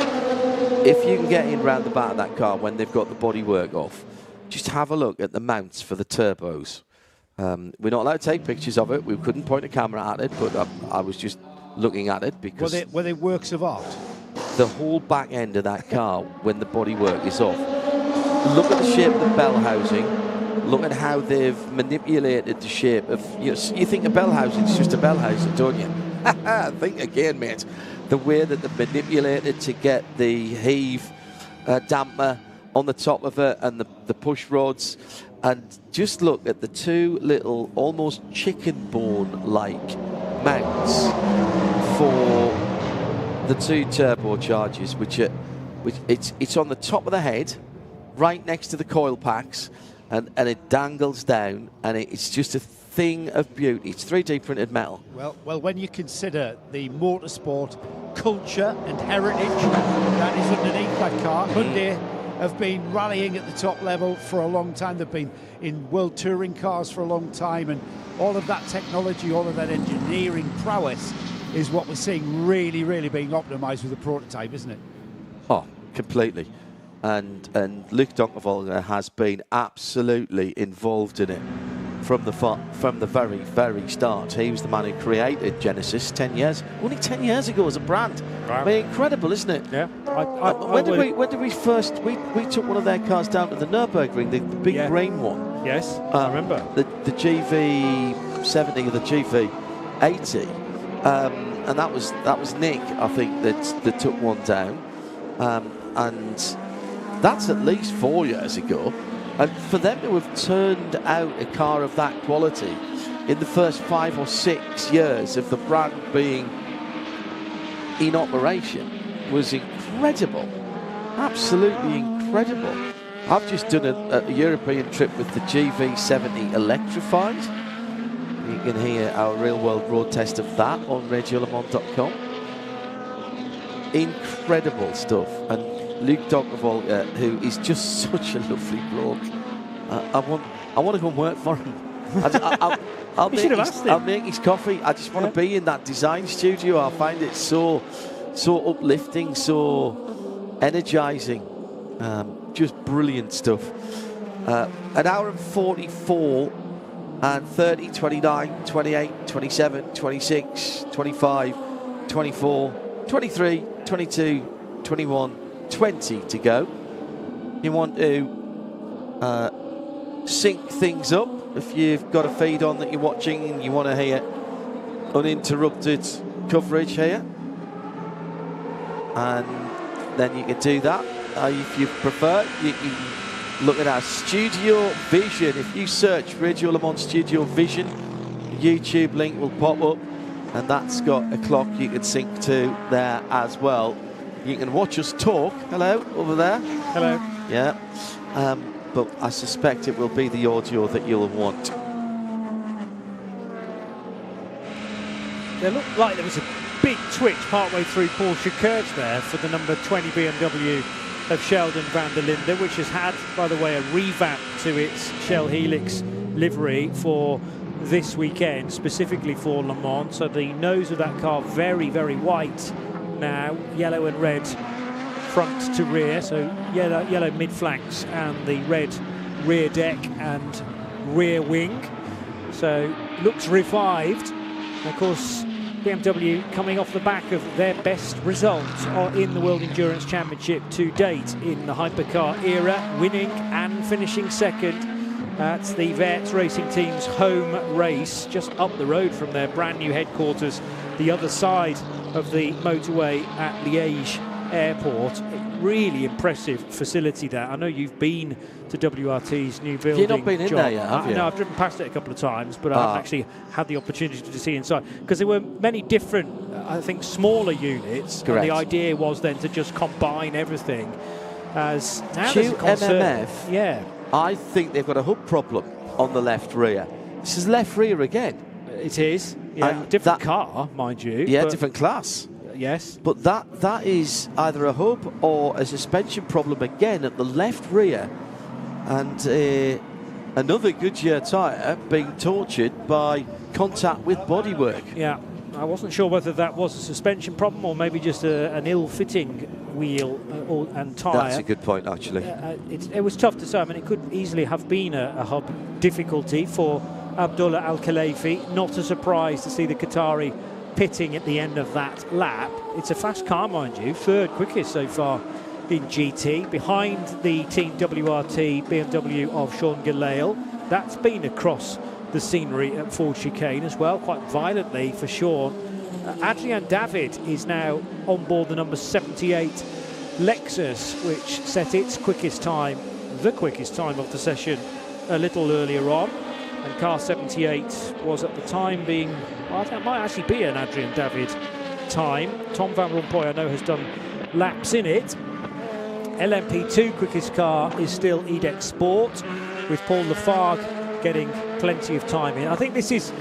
If you can get in round the back of that car when they've got the bodywork off, just have a look at the mounts for the turbos. We're not allowed to take pictures of it. We couldn't point a camera at it, but I was just looking at it because... Were they works of art? The whole back end of that car, when the bodywork is off, look at the shape of the bell housing. Look at how they've manipulated the shape of... You think a bell housing is just a bell housing, don't you? Think again, mate. The way that they've manipulated to get the heave damper on the top of it and the push rods. And just look at the two little, almost chicken bone-like mounts for the two turbochargers, which it's on the top of the head, right next to the coil packs. And it dangles down, and it's just a thing of beauty. It's 3D printed metal. Well, when you consider the motorsport culture and heritage that is underneath that car, Hyundai have been rallying at the top level for a long time. They've been in world touring cars for a long time, and all of that technology, all of that engineering prowess is what we're seeing really, really being optimised with the prototype, isn't it? Oh, completely. And Luc Donkervolker has been absolutely involved in it from the very, very start. He was the man who created Genesis only 10 years ago as a brand. Wow. I mean, incredible, isn't it? Yeah. When did we first... We took one of their cars down to the Nürburgring, the big green one. Yes, I remember. The GV70 or the GV80. And that was Nick, I think, that took one down. And... That's at least 4 years ago. And for them to have turned out a car of that quality in the first 5 or 6 years of the brand being in operation was incredible. Absolutely incredible. I've just done a European trip with the GV70 electrified. You can hear our real-world road test of that on radiolemans.com. Incredible stuff. And Luc Donkervolker, who is just such a lovely bloke. I want to go and work for him. I'll make his coffee. I just want to be in that design studio. I find it so uplifting, so energising. Just brilliant stuff. An hour and 44 and 30, 29, 28, 27, 26, 25, 24, 23, 22, 21, 20 to go. You want to sync things up if you've got a feed on that you're watching and you want to hear uninterrupted coverage here, and then you can do that. If you prefer, you can look at our Studiovision. If you search Radio Le Mans Studiovision, the YouTube link will pop up, and that's got a clock you can sync to there as well. You can watch us talk. Hello, over there. Hello. Yeah. But I suspect it will be the audio that you'll want. there looked like there was a big twitch partway through Paul Chicurge there for the number 20 BMW of Sheldon van der Linde, which has had, by the way, a revamp to its Shell Helix livery for this weekend, specifically for Le Mans. So the nose of that car very, very white now, yellow and red front to rear, so yellow mid-flanks and the red rear deck and rear wing. So looks revived. And of course, BMW coming off the back of their best results in the World Endurance Championship to date in the Hypercar era, winning and finishing second. That's the Werts Racing Team's home race, just up the road from their brand new headquarters, the other side of the motorway at Liège Airport. Really impressive facility there. I know you've been to WRT's new building. You've not been in there yet, have you? No, I've driven past it a couple of times, but I haven't actually had the opportunity to see inside, because there were many different, I think, smaller units. Correct. And the idea was then to just combine everything. As now there's a concern. QMMF, yeah, I think they've got a hub problem on the left rear. This is left rear again. It is. Yeah, different car, mind you. Yeah, different class. Yes. But that is either a hub or a suspension problem again at the left rear. And another Goodyear tyre being tortured by contact with bodywork. Yeah, I wasn't sure whether that was a suspension problem or maybe just an ill-fitting wheel and tyre. That's a good point, actually. It was tough to say. I mean, it could easily have been a hub difficulty for Abdullah Al-Khalifi. Not a surprise to see the Qatari pitting at the end of that lap. It's a fast car, mind you, third quickest so far in GT, behind the Team WRT BMW of Sean Gelael. That's been across the scenery at Ford Chicane as well, quite violently for Sean. Adrian David is now on board the number 78 Lexus, which set its quickest time, the quickest time of the session, a little earlier on. And car 78 was at the time being, well, that might actually be an Adrian David time. Tom Van Rompuy, I know, has done laps in it. LMP2 quickest car is still EDEX Sport, with Paul Lafargue getting plenty of time in. I think this is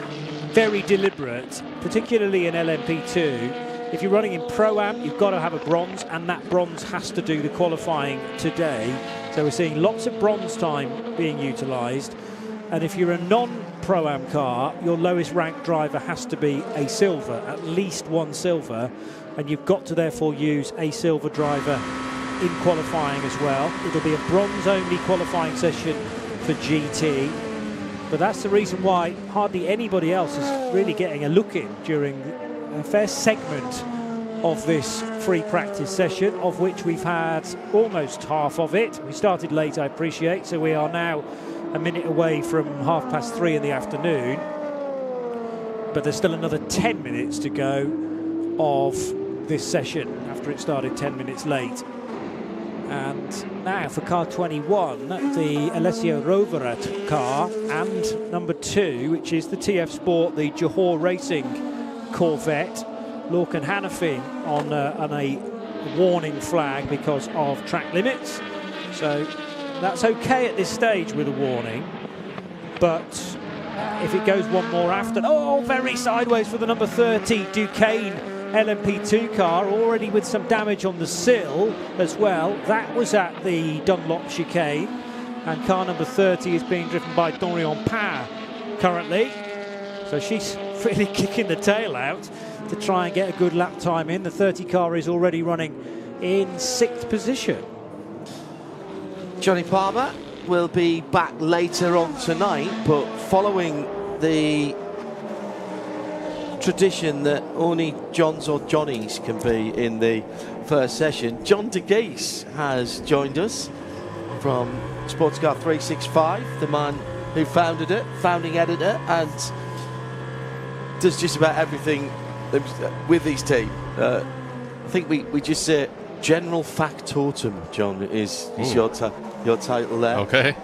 very deliberate, particularly in LMP2. If you're running in Pro-Am, you've got to have a bronze, and that bronze has to do the qualifying today. So we're seeing lots of bronze time being utilised. And if you're a non-Pro-Am car, your lowest ranked driver has to be a silver, at least one silver, and you've got to therefore use a silver driver in qualifying as well. It'll be a bronze-only qualifying session for GT, but that's the reason why hardly anybody else is really getting a look in during a fair segment of this free practice session, of which we've had almost half of it. We started late, I appreciate, so we are now a minute away from 3:30 in the afternoon, but there's still another 10 minutes to go of this session after it started 10 minutes late. And now for car 21, the Alessio Roveret car, and number 2, which is the TF Sport, the Johor Racing Corvette. Lorcan Hannafin on a warning flag because of track limits. So that's okay at this stage with a warning, but if it goes one more after, very sideways for the number 30 Duquesne LMP2 car, already with some damage on the sill as well. That was at the Dunlop chicane, and car number 30 is being driven by Dorian Parr currently, so she's really kicking the tail out to try and get a good lap time in. The 30 car is already running in 6th position. Johnny Palmer will be back later on tonight, but following the tradition that only Johns or Johnnies can be in the first session, John de Geese has joined us from Sportscar 365, the man who founded it, founding editor, and does just about everything with his team. I think we just say General Factotum, John, is your title there. Okay.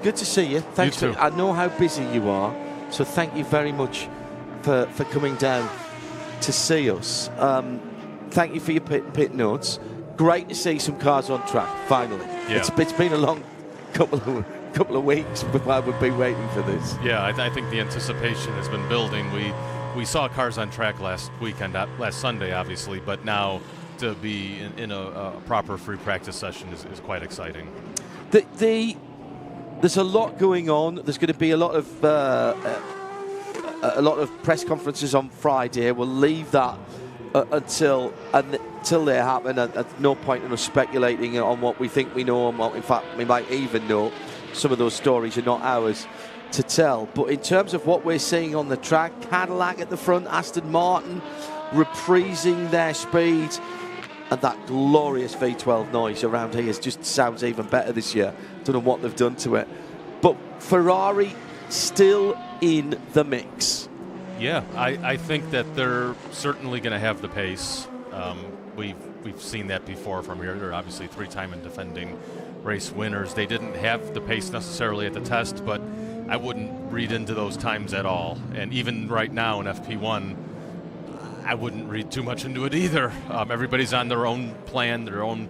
Good to see you. Thanks. You too. I know how busy you are, so thank you very much for coming down to see us. Thank you for your pit notes. Great to see some cars on track, finally. Yeah. It's been a long couple of weeks while we've been waiting for this. Yeah, I think the anticipation has been building. We we saw cars on track last weekend, last Sunday, obviously, but now to be in a proper free practice session is quite exciting. There's a lot going on. There's going to be a lot of press conferences on Friday. We'll leave that until they happen. At no point in us speculating on what we think we know, and what in fact we might even know. Some of those stories are not ours to tell. But in terms of what we're seeing on the track, Cadillac at the front, Aston Martin reprising their speed, and that glorious V12 noise around here just sounds even better this year. Don't know what they've done to it. But Ferrari still in the mix. Yeah, I think that they're certainly going to have the pace. We've seen that before from here. They're obviously three-time and defending race winners. They didn't have the pace necessarily at the test, but I wouldn't read into those times at all. And even right now in FP1, I wouldn't read too much into it either. Everybody's on their own plan, their own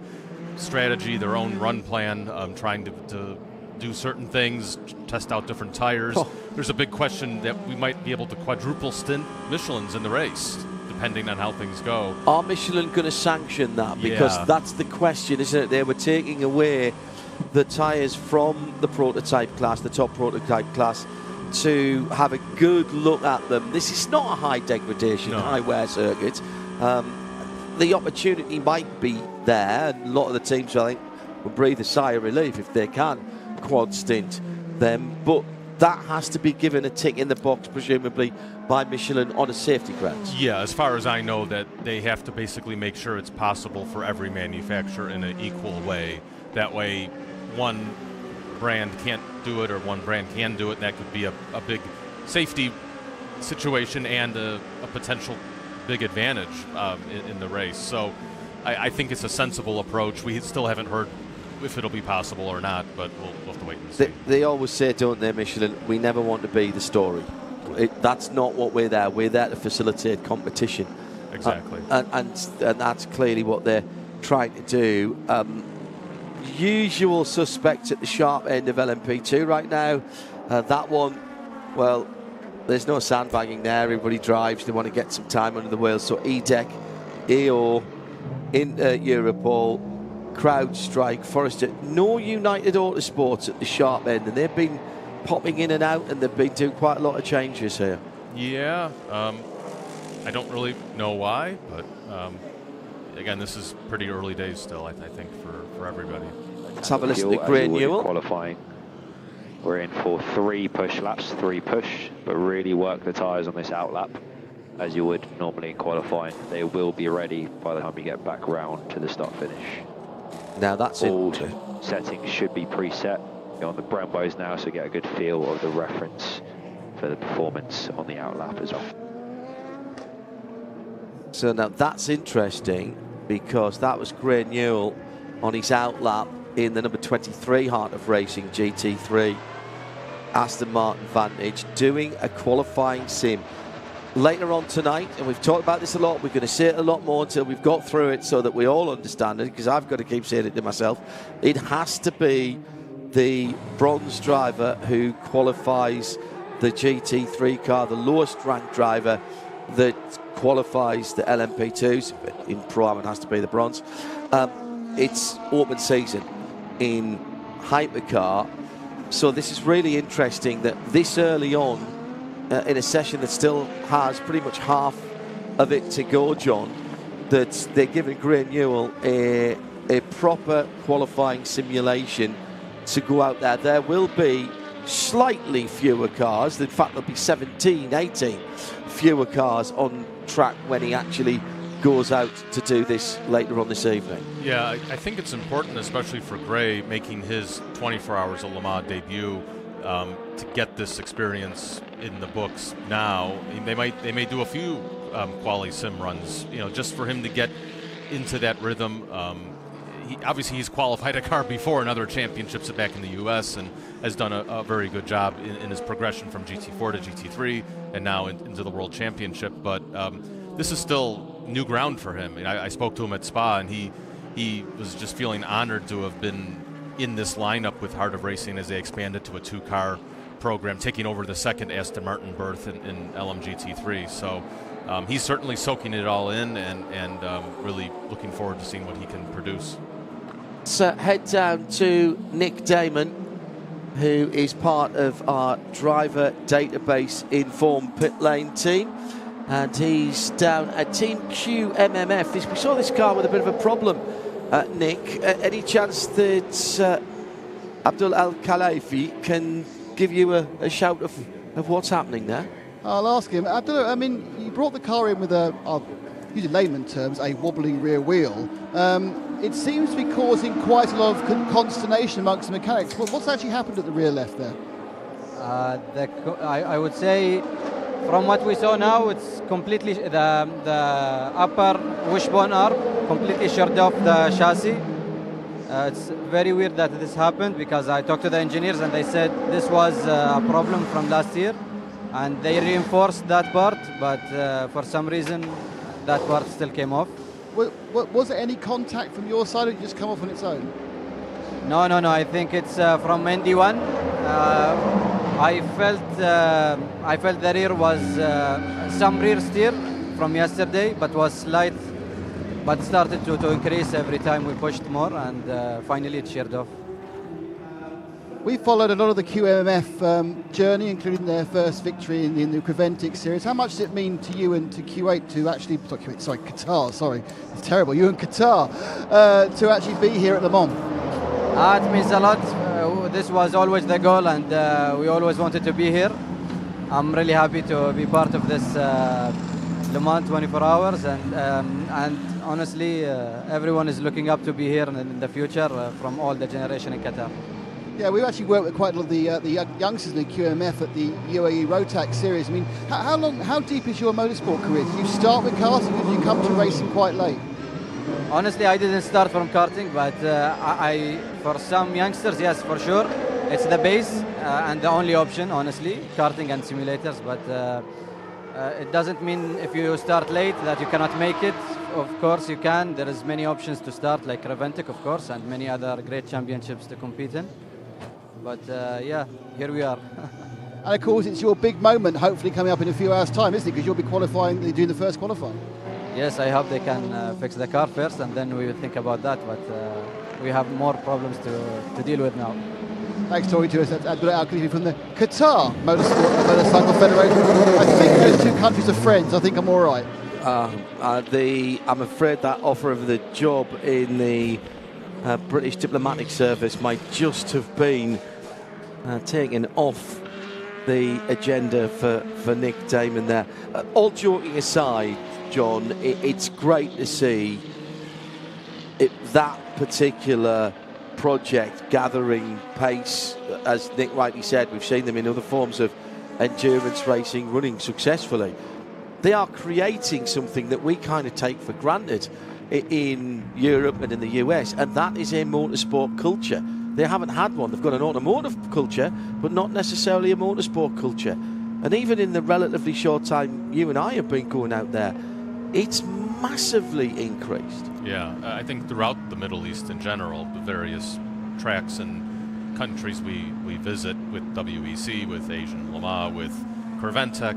strategy, their own run plan, trying to do certain things, test out different tires. There's a big question that we might be able to quadruple stint Michelin's in the race, depending on how things go. Are Michelin going to sanction that? Because that's the question, isn't it? They were taking away the tyres from the prototype class, the top prototype class, to have a good look at them. This is not a high degradation, high wear circuit. The opportunity might be there, and a lot of the teams, I think, will breathe a sigh of relief if they can quad stint them, but that has to be given a tick in the box, presumably, by Michelin on a safety grounds. Yeah, as far as I know, that they have to basically make sure it's possible for every manufacturer in an equal way. That way, one brand can't do it or one brand can do it, and that could be a big safety situation and a potential big advantage in the race. So I think it's a sensible approach. We still haven't heard if it'll be possible or not, but we'll have to wait and see. They always say, don't they, Michelin, we never want to be the story. That's not what we're there. We're there to facilitate competition. Exactly. And that's clearly what they're trying to do. Usual suspects at the sharp end of LMP2 right now. That one, well, there's no sandbagging there. Everybody drives. They want to get some time under the wheels. So EDEC, EO, Europol, CrowdStrike, Forrester, no United Autosports at the sharp end, and they've been popping in and out, and they've been doing quite a lot of changes here. Yeah, I don't really know why, but again, this is pretty early days still, I think, for everybody. Let's have a listen to Gray Newell. Qualifying. We're in for 3 push laps, 3 push, but really work the tyres on this out lap as you would normally in qualifying. They will be ready by the time you get back round to the start finish. Now that's all settings should be preset. You're on the Brembos now, so get a good feel of the reference for the performance on the out lap as well. So now that's interesting, because that was Gray Newell on his out lap in the number 23 Heart of Racing GT3 Aston Martin Vantage, doing a qualifying sim. Later on tonight, and we've talked about this a lot, we're going to say it a lot more until we've got through it so that we all understand it, because I've got to keep saying it to myself. It has to be the bronze driver who qualifies the GT3 car, the lowest ranked driver that qualifies the LMP2s. In Pro-Am, it has to be the bronze. It's open season in Hypercar, so this is really interesting that this early on, in a session that still has pretty much half of it to go, John, that they're giving Gray Newell a proper qualifying simulation to go out there. There will be slightly fewer cars. In fact, there'll be 17, 18 fewer cars on track when he actually goes out to do this later on this evening. Yeah, I think it's important, especially for Gray, making his 24 Hours of Le Mans debut, to get this experience in the books now. They may do a few quali sim runs, just for him to get into that rhythm. Obviously he's qualified a car before in other championships back in the US and has done a very good job in his progression from GT4 to GT3 and now into the World Championship. But this is still new ground for him. I spoke to him at Spa, and he was just feeling honored to have been in this lineup with Heart of Racing as they expanded to a 2-car program, taking over the second Aston Martin berth in LMGT3. So he's certainly soaking it all in and really looking forward to seeing what he can produce. Let's head down to Nick Damon, who is part of our driver database informed pit lane team. And he's down at Team QMMF. We saw this car with a bit of a problem, Nick. Any chance that Abdul Al-Khalifi can give you a shout of what's happening there? I'll ask him. Abdul, I mean, you brought the car in with I'll use in layman terms, a wobbling rear wheel. It seems to be causing quite a lot of consternation amongst the mechanics. What's actually happened at the rear left there? I would say, from what we saw now, it's completely the upper wishbone arm completely short off the chassis. It's very weird that this happened, because I talked to the engineers and they said this was a problem from last year, and they reinforced that part, but for some reason that part still came off. Was there any contact from your side, or did it just come off on its own? No. I think it's from ND1. I felt the rear was some rear steer from yesterday, but was slight, but started to increase every time we pushed more, and finally it sheared off. We followed a lot of the QMF journey, including their first victory in the Creventic series. How much does it mean to you and to Q8 to actually, Qatar, sorry, it's terrible, you and Qatar, to actually be here at Le Mans? It means a lot. This was always the goal, and we always wanted to be here. I'm really happy to be part of this Le Mans 24 hours, and honestly, everyone is looking up to be here in the future from all the generation in Qatar. Yeah, we've actually worked with quite a lot of the youngsters in the QMF at the UAE Rotax series. I mean, how deep is your motorsport career? Did you start with karting, or did you come to racing quite late? Honestly, I didn't start from karting, but for some youngsters, yes, for sure, it's the base and the only option, honestly, karting and simulators. But it doesn't mean if you start late that you cannot make it. Of course you can. There is many options to start, like Creventic, of course, and many other great championships to compete in. But yeah, here we are. And of course, it's your big moment, hopefully coming up in a few hours' time, isn't it? Because you'll be doing the first qualifying. Yes, I hope they can fix the car first, and then we will think about that. But we have more problems to deal with now. Thanks for talking to us. That's Abdul Al-Khalifi from the Qatar Motorcycle Federation. I think those two countries are friends. I think I'm all right. I'm afraid that offer of the job in the British diplomatic service might just have been taken off the agenda for Nick Damon there. All joking aside, John, it's great to see that particular project gathering pace. As Nick rightly said, we've seen them in other forms of endurance racing running successfully. They are creating something that we kind of take for granted in Europe and in the US, and that is a motorsport culture. They haven't had one. They've got an automotive culture, but not necessarily a motorsport culture. And even in the relatively short time you and I have been going out there, it's massively increased. Yeah, I think throughout the Middle East in general, the various tracks and countries we visit with WEC, with Asian Le Mans, with Creventic,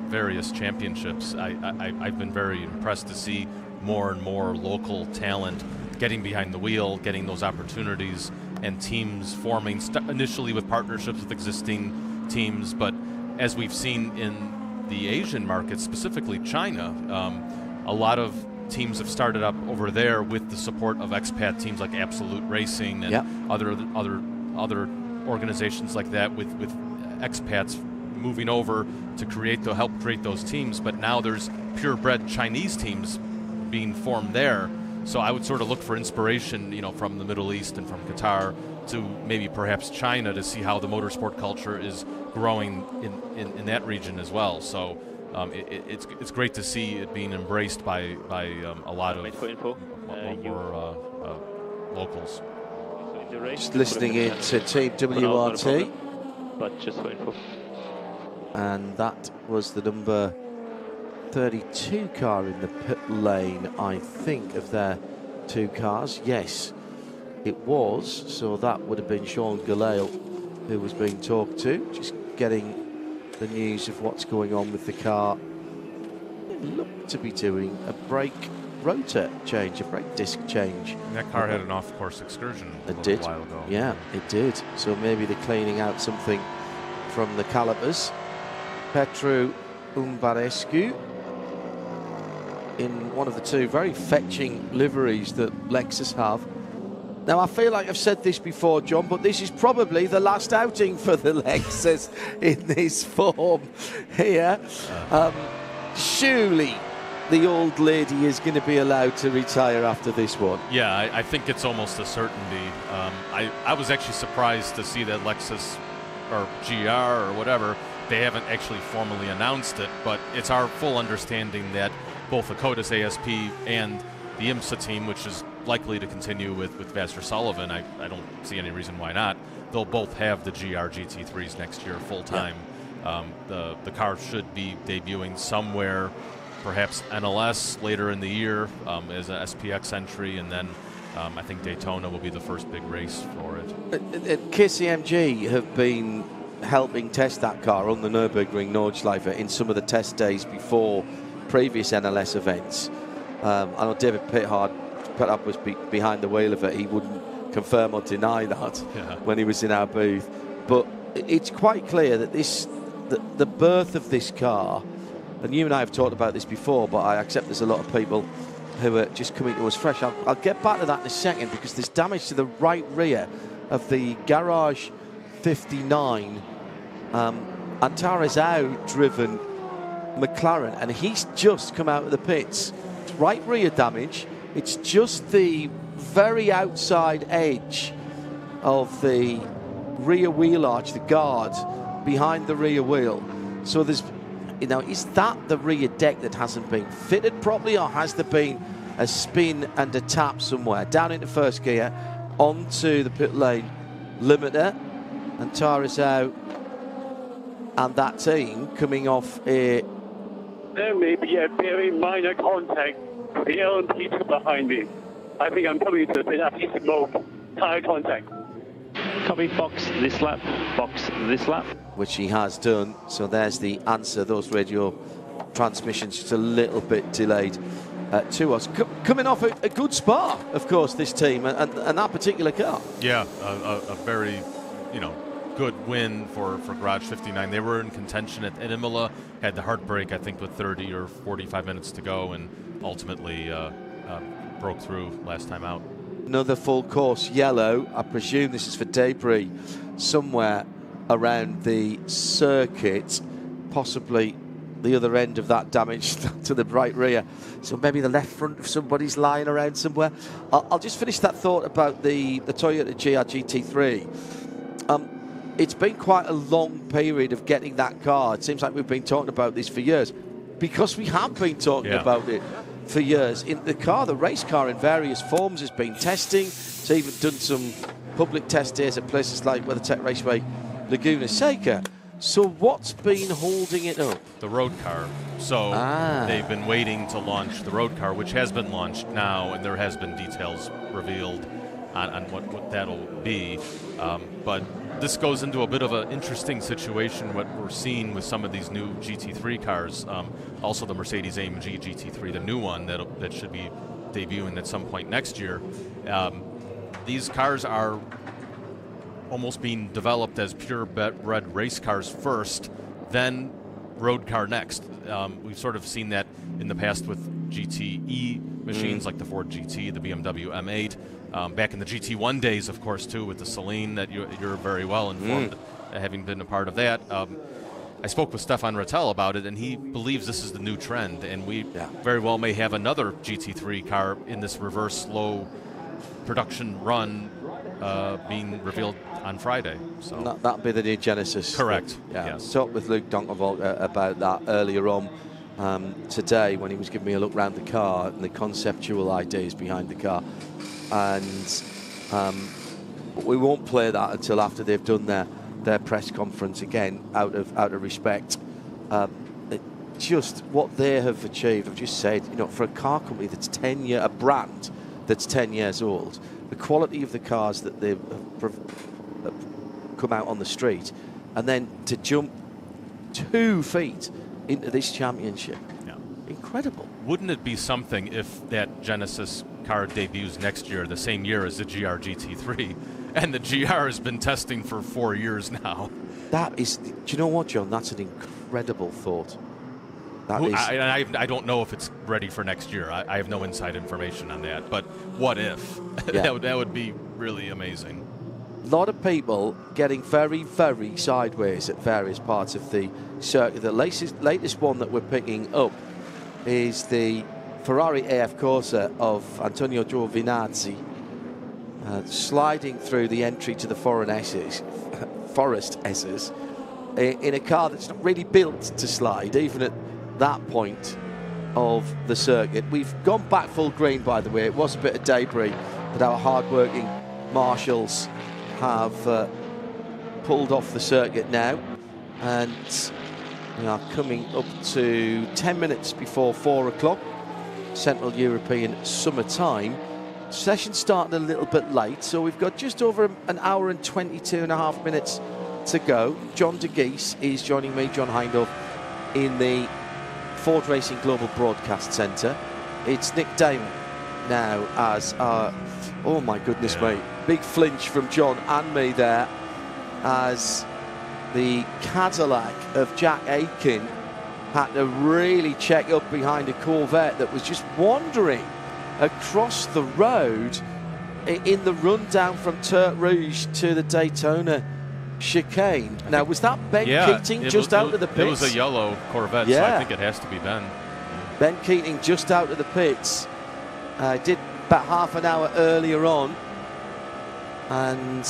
various championships, I've been very impressed to see more and more local talent getting behind the wheel, getting those opportunities, and teams forming initially with partnerships with existing teams. But as we've seen in the Asian market, specifically China, a lot of teams have started up over there with the support of expat teams like Absolute Racing and other organizations like that, with expats moving over to help create those teams. But now there's purebred Chinese teams being formed there. So I would sort of look for inspiration, from the Middle East and from Qatar to maybe perhaps China, to see how the motorsport culture is growing in that region as well. So it's great to see it being embraced by a lot of more locals. Just listening in to Team WRT. But just for info. And that was the number 32 car in the pit lane, I think, of their two cars. Yes, it was. So that would have been Sean Galale who was being talked to. Just getting the news of what's going on with the car. It looked to be doing a brake rotor change, a brake disc change. And that car had an off-course excursion a while ago. Yeah, it did. So maybe they're cleaning out something from the calipers. Petru Umbarescu in one of the two very fetching liveries that Lexus have. Now, I feel like I've said this before, John, but this is probably the last outing for the Lexus in this form here. Surely the old lady is going to be allowed to retire after this one. Yeah, I think it's almost a certainty. I was actually surprised to see that Lexus, or GR or whatever, they haven't actually formally announced it, but it's our full understanding that both the Codis ASP and the IMSA team, which is likely to continue with Vaster Sullivan, I don't see any reason why not. They'll both have the GR GT3s next year full time. Yeah. The car should be debuting somewhere, perhaps NLS later in the year as an SPX entry, and then I think Daytona will be the first big race for it. KCMG have been helping test that car on the Nürburgring Nordschleife in some of the test days before previous NLS events. I know David Pithard was behind the wheel of it. He wouldn't confirm or deny that when he was in our booth. But it's quite clear that the birth of this car, and you and I have talked about this before, but I accept there's a lot of people who are just coming to us fresh. I'll get back to that in a second, because there's damage to the right rear of the Garage 59 Antares driven McLaren, and he's just come out of the pits. It's right rear damage. It's just the very outside edge of the rear wheel arch, the guard behind the rear wheel. So there's, is that the rear deck that hasn't been fitted properly, or has there been a spin and a tap somewhere? Down into first gear, onto the pit lane limiter, and Tara's out, and that team coming off a... There may be a very minor contact with the LMP2 behind me. I think I'm coming to the pit after smoke. Tire contact. Copy, box this lap, box this lap. Which he has done, so there's the answer. Those radio transmissions just a little bit delayed to us. Coming off a good spot, of course, this team and that particular car. Yeah, a very, good win for Garage 59. They were in contention at Imola, had the heartbreak, I think, with 30 or 45 minutes to go, and ultimately broke through last time out. Another full course yellow. I presume this is for debris somewhere around the circuit, possibly the other end of that damage to the right rear. So maybe the left front of somebody's lying around somewhere. I'll just finish that thought about the Toyota GR GT3. It's been quite a long period of getting that car. It seems like we've been talking about this for years, because we have been talking about it for years. In the car, the race car in various forms has been testing. It's even done some public test days at places like WeatherTech Raceway, Laguna Seca. So what's been holding it up? The road car. So they've been waiting to launch the road car, which has been launched now, and there has been details revealed on what that'll be. But this goes into a bit of an interesting situation, what we're seeing with some of these new GT3 cars. Also the Mercedes-AMG GT3, the new one that should be debuting at some point next year. These cars are almost being developed as purebred race cars first, then road car next. We've sort of seen that in the past with GTE machines like the Ford GT, the BMW M8. Back in the GT1 days, of course, too, with the Celine that you're very well informed, having been a part of that. I spoke with Stefan Rattel about it, and he believes this is the new trend, and we very well may have another GT3 car in this reverse slow production run being revealed on Friday. So that'll be the new Genesis. Correct. Yes. Talked with Luke Donkavolt about that earlier on today when he was giving me a look around the car and the conceptual ideas behind the car. And we won't play that until after they've done their press conference, again out of respect. Just what they have achieved, I've just said, for a car company that's a brand that's 10 years old, the quality of the cars that they've come out on the street and then to jump 2 feet into this championship. Yeah. Incredible. Wouldn't it be something if that Genesis car debuts next year, the same year as the GR GT3, and the GR has been testing for 4 years now? That is, do you know what, John? That's an incredible thought. I don't know if it's ready for next year. I have no inside information on that. But what if? Yeah. that would be really amazing. A lot of people getting very, very sideways at various parts of the circuit. The latest one that we're picking up is the Ferrari AF Corsa of Antonio Giovinazzi, sliding through the entry to the Forest S's in a car that's not really built to slide, even at that point of the circuit. We've gone back full green, by the way. It was a bit of debris that our hard-working marshals have pulled off the circuit now, and we are coming up to 10 minutes before 4 o'clock Central European Summer Time. Session starting a little bit late, so we've got just over an hour and 22 and a half minutes to go. John de Geese is joining me, John Hindhaugh, in the Ford Racing Global Broadcast Centre. It's Nick Damon now as our, oh my goodness mate, big flinch from John and me there, as the Cadillac of Jack Aitken had to really check up behind a Corvette that was just wandering across the road in the run down from Turk Rouge to the Daytona chicane. Now, was that Ben Keating just out of the pits? It was a yellow Corvette, so I think it has to be Ben. Ben Keating just out of the pits. Did about half an hour earlier on, and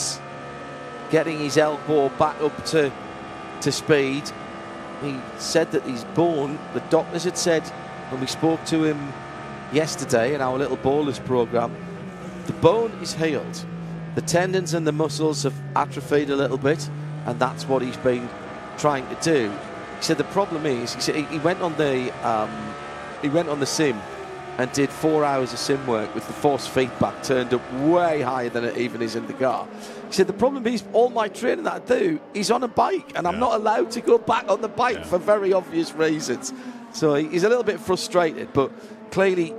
getting his elbow back up to speed. He said that he's born, the doctors had said when we spoke to him yesterday in our little bowlers program, the bone is healed. The tendons and the muscles have atrophied a little bit, and that's what he's been trying to do. He said the problem is, he said he went on the sim and did 4 hours of sim work with the force feedback turned up way higher than it even is in the car. He said the problem is all my training that I do is on a bike, and I'm not allowed to go back on the bike for very obvious reasons. So he's a little bit frustrated, but clearly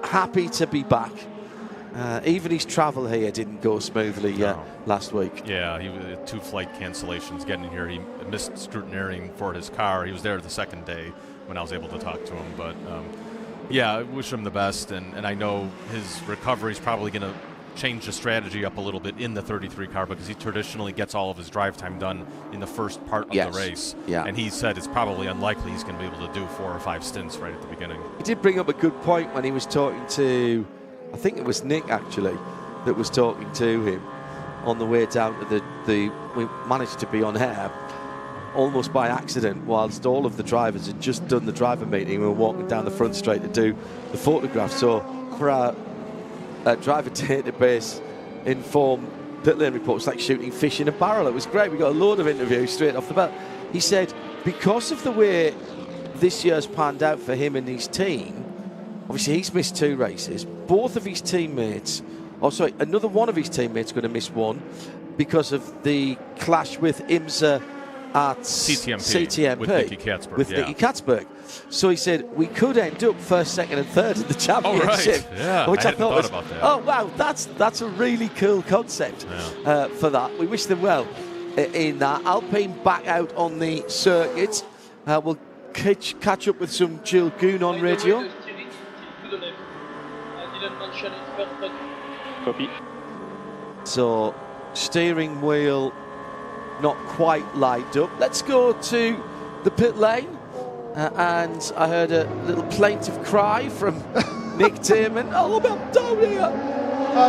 happy to be back. Even his travel here didn't go smoothly last week. Yeah, he had 2 flight cancellations getting here. He missed scrutineering for his car. He was there the second day when I was able to talk to him. But, yeah, I wish him the best. And I know his recovery is probably going to change the strategy up a little bit in the 33 car, because he traditionally gets all of his drive time done in the first part of the race. Yeah. And he said it's probably unlikely he's going to be able to do 4 or 5 stints right at the beginning. He did bring up a good point when he was talking to, I think it was Nick actually, that was talking to him on the way down to we managed to be on air almost by accident whilst all of the drivers had just done the driver meeting. We were walking down the front straight to do the photograph. So for our driver database informed pit lane reports, like shooting fish in a barrel. It was great. We got a load of interviews straight off the bat. He said because of the way this year's panned out for him and his team, obviously he's missed 2 races. Both of his teammates, another one of his teammates going to miss one because of the clash with IMSA at CTMP with Nicky Katzberg. Nicky Katzberg. So he said we could end up 1st, 2nd and 3rd in the championship. Oh, right. Yeah, which I thought was, about that. Oh wow, that's a really cool concept for that. We wish them well in that. Alpine back out on the circuit. We'll catch up with some Jill Goon on radio. Copy. So steering wheel not quite lined up. Let's go to the pit lane. And I heard a little plaintive cry from Nick Damon. Oh, I'm down here.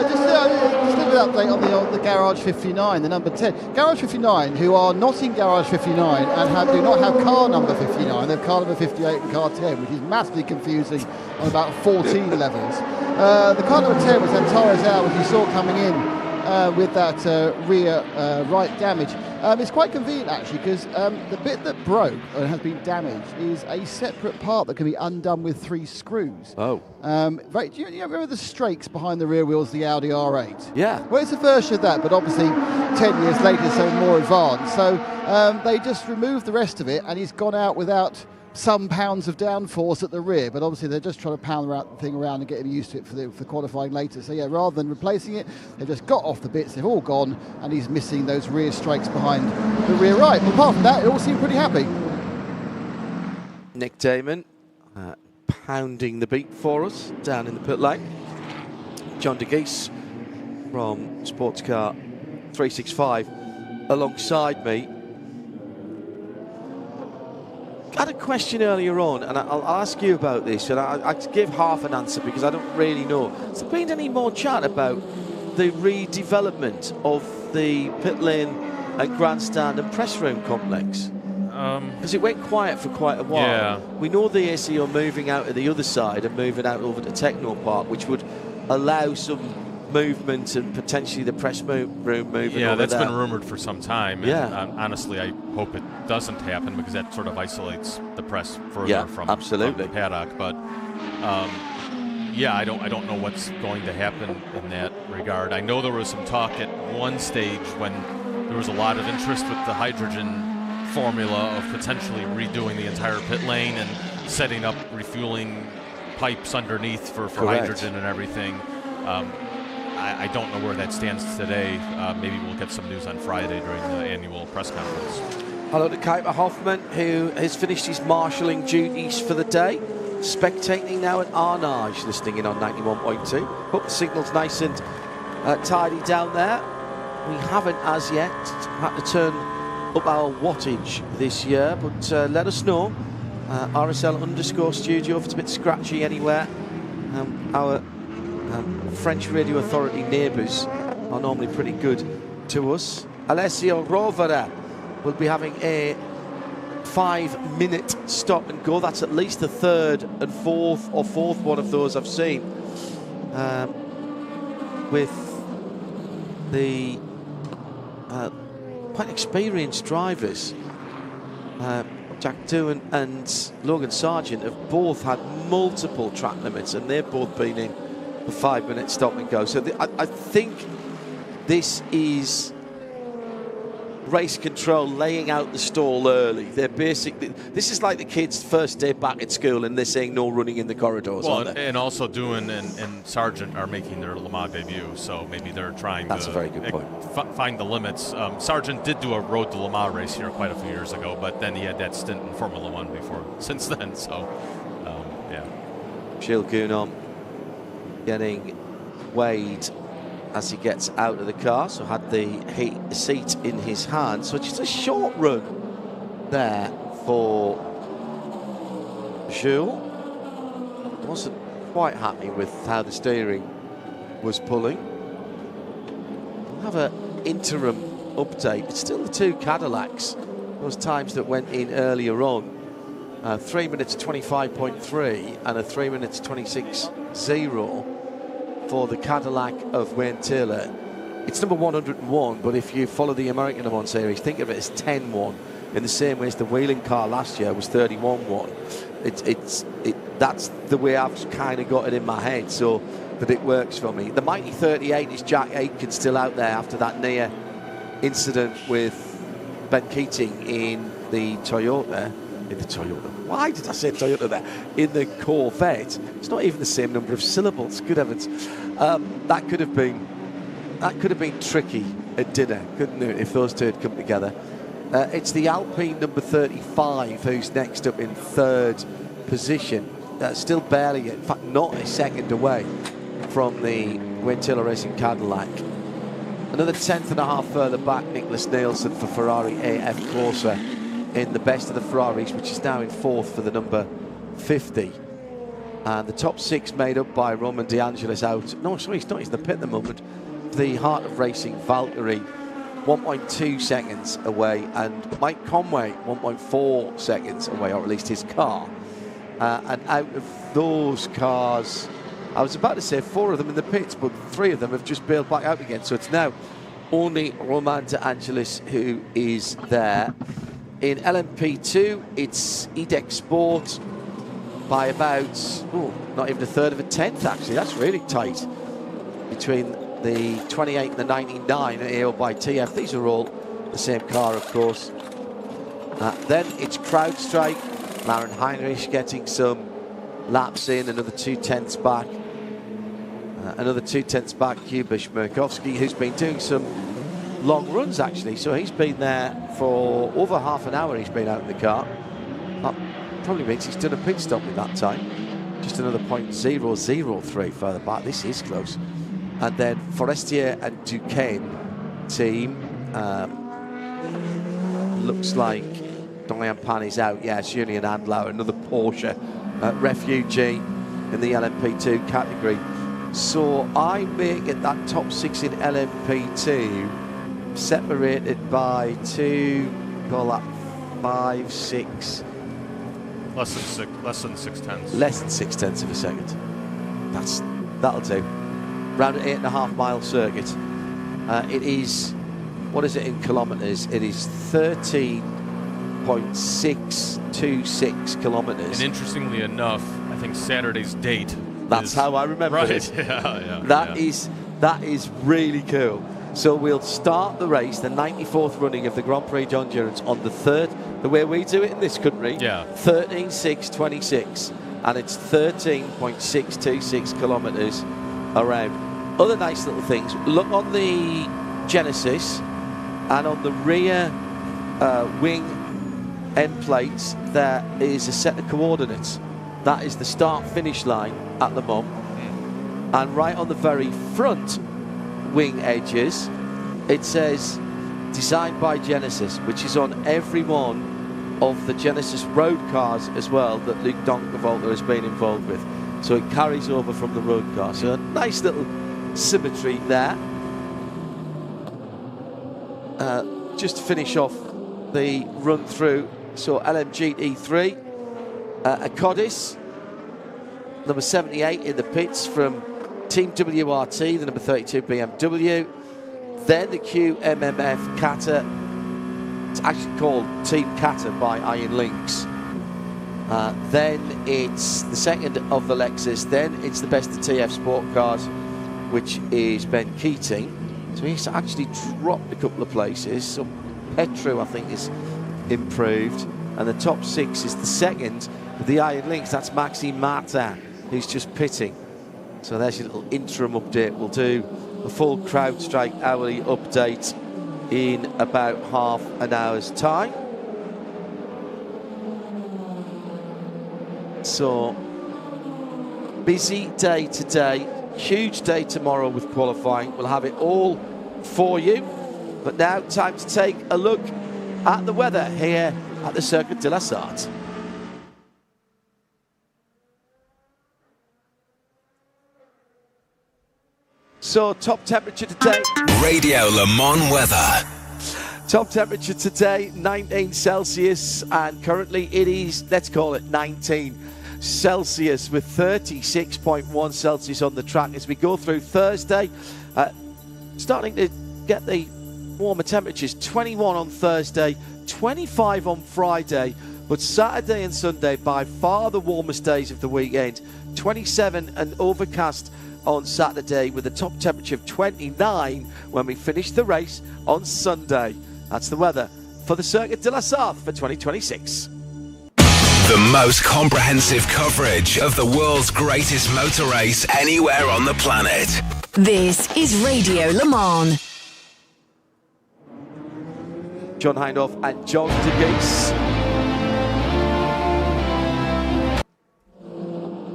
Just a little update on the Garage 59, the number 10. Garage 59, who are not in Garage 59 and do not have car number 59. They have car number 58 and car 10, which is massively confusing on about 14 levels. The car number 10 was Antara Zhao, which you saw coming in with that rear right damage. It's quite convenient actually, because the bit that broke and has been damaged is a separate part that can be undone with 3 screws. Oh. Right, do you remember the strakes behind the rear wheels of the Audi R8? Yeah. Well, it's a version of that, but obviously 10 years later, so more advanced. So they just removed the rest of it, and he's gone out without some pounds of downforce at the rear, but obviously they're just trying to pound the thing around and get him used to it for qualifying later. So yeah, rather than replacing it, they've just got off the bits, they've all gone, and he's missing those rear strikes behind the rear right. But apart from that, it all seemed pretty happy. Nick Damon pounding the beat for us down in the pit lane. John de Geese from Sports Car 365 alongside me. I had a question earlier on, and I'll ask you about this, and I give half an answer because I don't really know. Has there been any more chat about the redevelopment of the pit lane and grandstand and press room complex? Because it went quiet for quite a while. Yeah. We know the AC are moving out to the other side and moving out over to Techno Park, which would allow some movement and potentially the press room moving. Yeah, over that's there. been rumored for some time. Yeah. And honestly, I hope it doesn't happen because that sort of isolates the press further from the paddock. But yeah, I don't know what's going to happen in that regard. I know there was some talk at one stage when there was a lot of interest with the hydrogen formula of potentially redoing the entire pit lane and setting up refueling pipes underneath for hydrogen and everything. I don't know where that stands today. Maybe we'll get some news on Friday during the annual press conference. Hello to Kuiper Hoffman, who has finished his marshalling duties for the day. Spectating now at Arnage, listening in on 91.2. Hope the signal's nice and tidy down there. We haven't as yet had to turn up our wattage this year, but let us know. RSL_studio if it's a bit scratchy anywhere. Our French Radio Authority neighbours are normally pretty good to us. Alessio Rovera will be having a 5-minute stop and go. That's at least the third and fourth one of those I've seen. With the quite experienced drivers. Jack Doohan and Logan Sargent have both had multiple track limits, and they've both been in the 5-minute stop and go. So I think this is race control laying out the stall early. They're basically, this is like the kids' first day back at school and they're saying no running in the corridors. Well, and also Doohan and Sargent are making their Le Mans debut, so maybe they're trying That's a very good point. Find the limits. Sargent did do a Road to Le Mans race here quite a few years ago, but then he had that stint in Formula One since then, so yeah. Gilles Gounon getting weighed as he gets out of the car, so had the seat in his hand. So just a short run there for Jules. Wasn't quite happy with how the steering was pulling. We'll have an interim update. It's still the two Cadillacs, those times that went in earlier on. 3 minutes 25.3 and a 3 minutes 26.0 for the Cadillac of Wayne Taylor. It's number 101, but if you follow the American Le Mans series, think of it as 10-1, in the same way as the Wheeling car last year was 31-1. That's the way I've kind of got it in my head, so that it works for me. The mighty 38 is Jack Aitken still out there after that near incident with Ben Keating in the Toyota. Why did I say Toyota there? In the Corvette. It's not even the same number of syllables. Good heavens. That could have been tricky at dinner, couldn't it, if those two had come together. It's the Alpine number 35 who's next up in third position. Still barely, in fact, not a second away from the Wayne Taylor Racing Cadillac. Another 10th.5 further back, Nicholas Nielsen for Ferrari AF Corsa in the best of the Ferraris, which is now in fourth for the number 50. And the top six made up by Roman De Angelis out. No, sorry, he's not. He's in the pit at the moment. The Heart of Racing Valkyrie, 1.2 seconds away. And Mike Conway, 1.4 seconds away, or at least his car. And out of those cars, I was about to say 4 of them in the pits, but 3 of them have just bailed back out again. So it's now only Roman De Angelis who is there. In LMP2, it's EDEC Sport by about, not even a third of a tenth, actually. That's really tight between The 28 and the 99 are here by TF. These are all the same car, of course. Then it's CrowdStrike. Maren Heinrich getting some laps in, another 2/10 back. Another 2/10 back, Kuba Shmerkovsky, who's been doing some long runs, actually. So he's been there for over half an hour. He's been out in the car. That probably means he's done a pit stop in that time. Just another 0.003 further back. This is close. And then Forestier and Duquesne team. Looks like Diane Pan is out. Yes, Julian Andlau, another Porsche refugee in the LMP2 category. So I make it that top 6 in LMP2 separated by 5, 6. Less than 6 tenths. Less than 6 tenths of a second. That'll do. Round an 8.5 mile circuit. It is, what is it in kilometres? It is 13.626 kilometres. And interestingly enough, I think Saturday's date. That's how I remember it. That is really cool. So we'll start the race, the 94th running of the Grand Prix d'Endurance, on the 3rd, the way we do it in this country, 13.626, and it's 13.626 kilometres around. Other nice little things. Look on the Genesis and on the rear wing end plates, there is a set of coordinates. That is the start-finish line at the moment. And right on the very front wing edges, it says designed by Genesis, which is on every one of the Genesis road cars as well that Luc Donckervolta has been involved with. So it carries over from the road car. So a nice little symmetry there. Just to finish off the run through, so LMGT3, a Codis, number 78 in the pits from Team WRT, the number 32 BMW. Then the QMMF Kata. It's actually called Team Kata by Iron Lynx. Then it's the second of the Lexus. Then it's the best of TF Sport Cars, which is Ben Keating. So he's actually dropped a couple of places. So Petru, I think, is improved. And the top 6 is the second of the Iron Lynx. That's Maxime Martin, who's just pitting. So there's your little interim update. We'll do a full CrowdStrike hourly update in about half an hour's time. So, busy day today, huge day tomorrow with qualifying. We'll have it all for you. But now, time to take a look at the weather here at the Circuit de la Sarthe. So, top temperature today. Radio Le Mans weather. Top temperature today, 19 Celsius, and currently it is, let's call it 19 Celsius with 36.1 Celsius on the track as we go through Thursday. Starting to get the warmer temperatures, 21 on Thursday, 25 on Friday, but Saturday and Sunday by far the warmest days of the weekend. 27 and overcast on Saturday with a top temperature of 29 when we finish the race on Sunday. That's the weather for the Circuit de la Sarthe for 2026. The most comprehensive coverage of the world's greatest motor race anywhere on the planet. This is Radio Le Mans. John Hindhaugh and John DeGeese.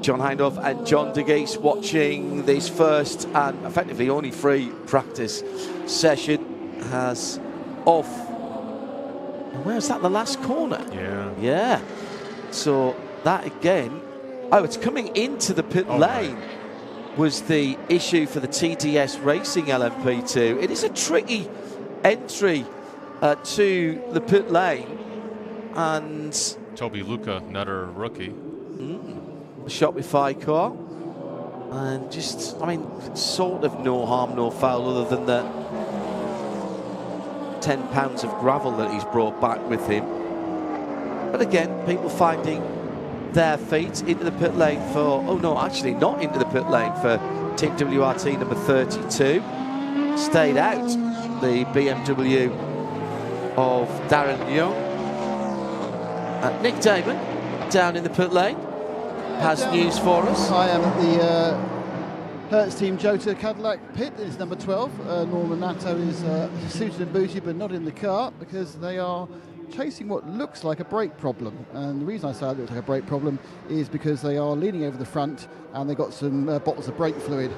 John Hindhaugh and John DeGeese watching this first and effectively only free practice session as off. Where's that, the last corner? Yeah. So that again, it's coming into the pit lane was the issue for the TDS Racing LMP2. It is a tricky entry to the pit lane, and Toby Luca, another rookie. Shopify car, and just, I mean, sort of no harm, no foul, other than the 10 pounds of gravel that he's brought back with him. But again, people finding their feet into the pit lane for, not into the pit lane for Team WRT number 32. stayed out. The BMW of Darren Young. Nick Damon down in the pit lane has news for us. I am at the Hertz Team Jota Cadillac pit. It's number 12. Norman Nato is suited and booted but not in the car because they are chasing what looks like a brake problem. And the reason I say it looks like a brake problem is because they are leaning over the front and they've got some bottles of brake fluid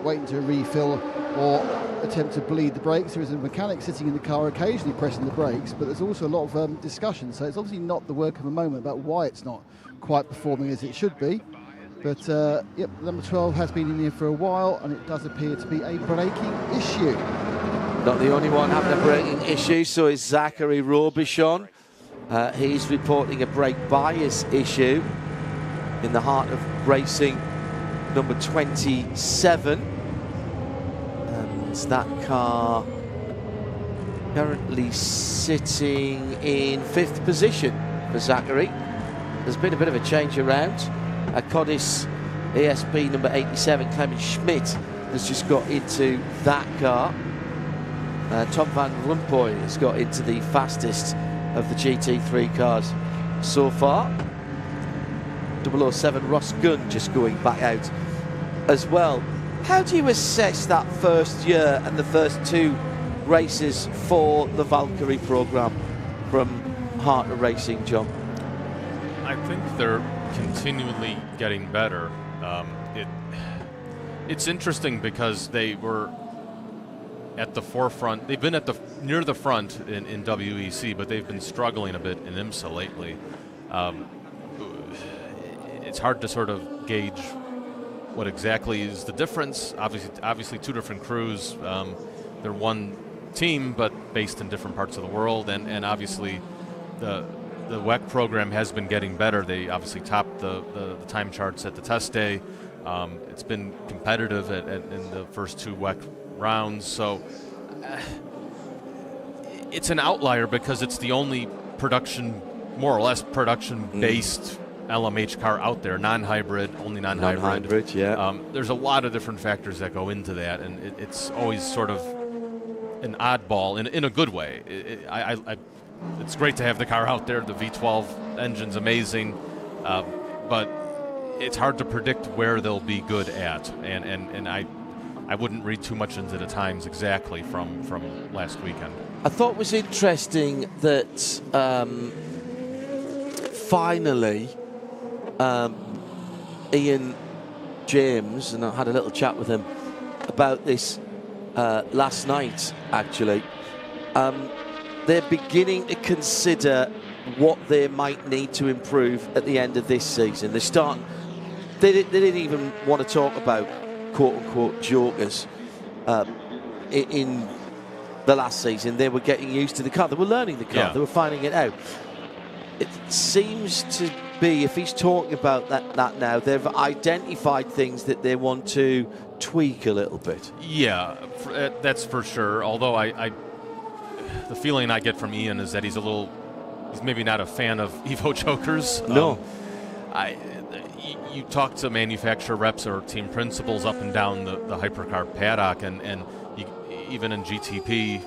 waiting to refill or attempt to bleed the brakes. There is a mechanic sitting in the car occasionally pressing the brakes, but there's also a lot of discussion. So it's obviously not the work of a moment about why it's not quite performing as it should be. But yep, number 12 has been in here for a while and it does appear to be a braking issue. Not the only one having a braking issue, so is Zachary Robichon. He's reporting a brake bias issue in the heart of racing number 27. And that car currently sitting in 5th position for Zachary. There's been a bit of a change around. Codis ASP number 87, Clement Schmidt, has just got into that car. Tom Van Rompuy has got into the fastest of the GT3 cars so far. 007 Ross Gunn just going back out as well. How do you assess that first year and the first 2 races for the Valkyrie programme from Heart of Racing, John? I think they're continually getting better. It's interesting because they were at the forefront. They've been near the front in WEC, but they've been struggling a bit in IMSA lately. It's hard to sort of gauge what exactly is the difference. Obviously 2 different crews. They're one team, but based in different parts of the world, and obviously the WEC program has been getting better. They obviously topped the time charts at the test day. It's been competitive in the first 2 WEC rounds, so it's an outlier because it's the only more or less production-based LMH car out there, non-hybrid, only non-hybrid. Non-hybrid, yeah. There's a lot of different factors that go into that, and it's always sort of an oddball in a good way. It's great to have the car out there. The V12 engine's amazing, but it's hard to predict where they'll be good at, and I wouldn't read too much into the times exactly from last weekend. I thought it was interesting that finally Ian James, and I had a little chat with him about this last night actually, they're beginning to consider what they might need to improve at the end of this season. They didn't even want to talk about quote-unquote jokers in the last season. They were getting used to the car. They were learning the car. Yeah. They were finding it out. It seems to be, if he's talking about that now, they've identified things that they want to tweak a little bit. Yeah, that's for sure. Although the feeling I get from Ian is that he's maybe not a fan of Evo Jokers. No. You talk to manufacturer reps or team principals up and down the Hypercar paddock, and even in GTP,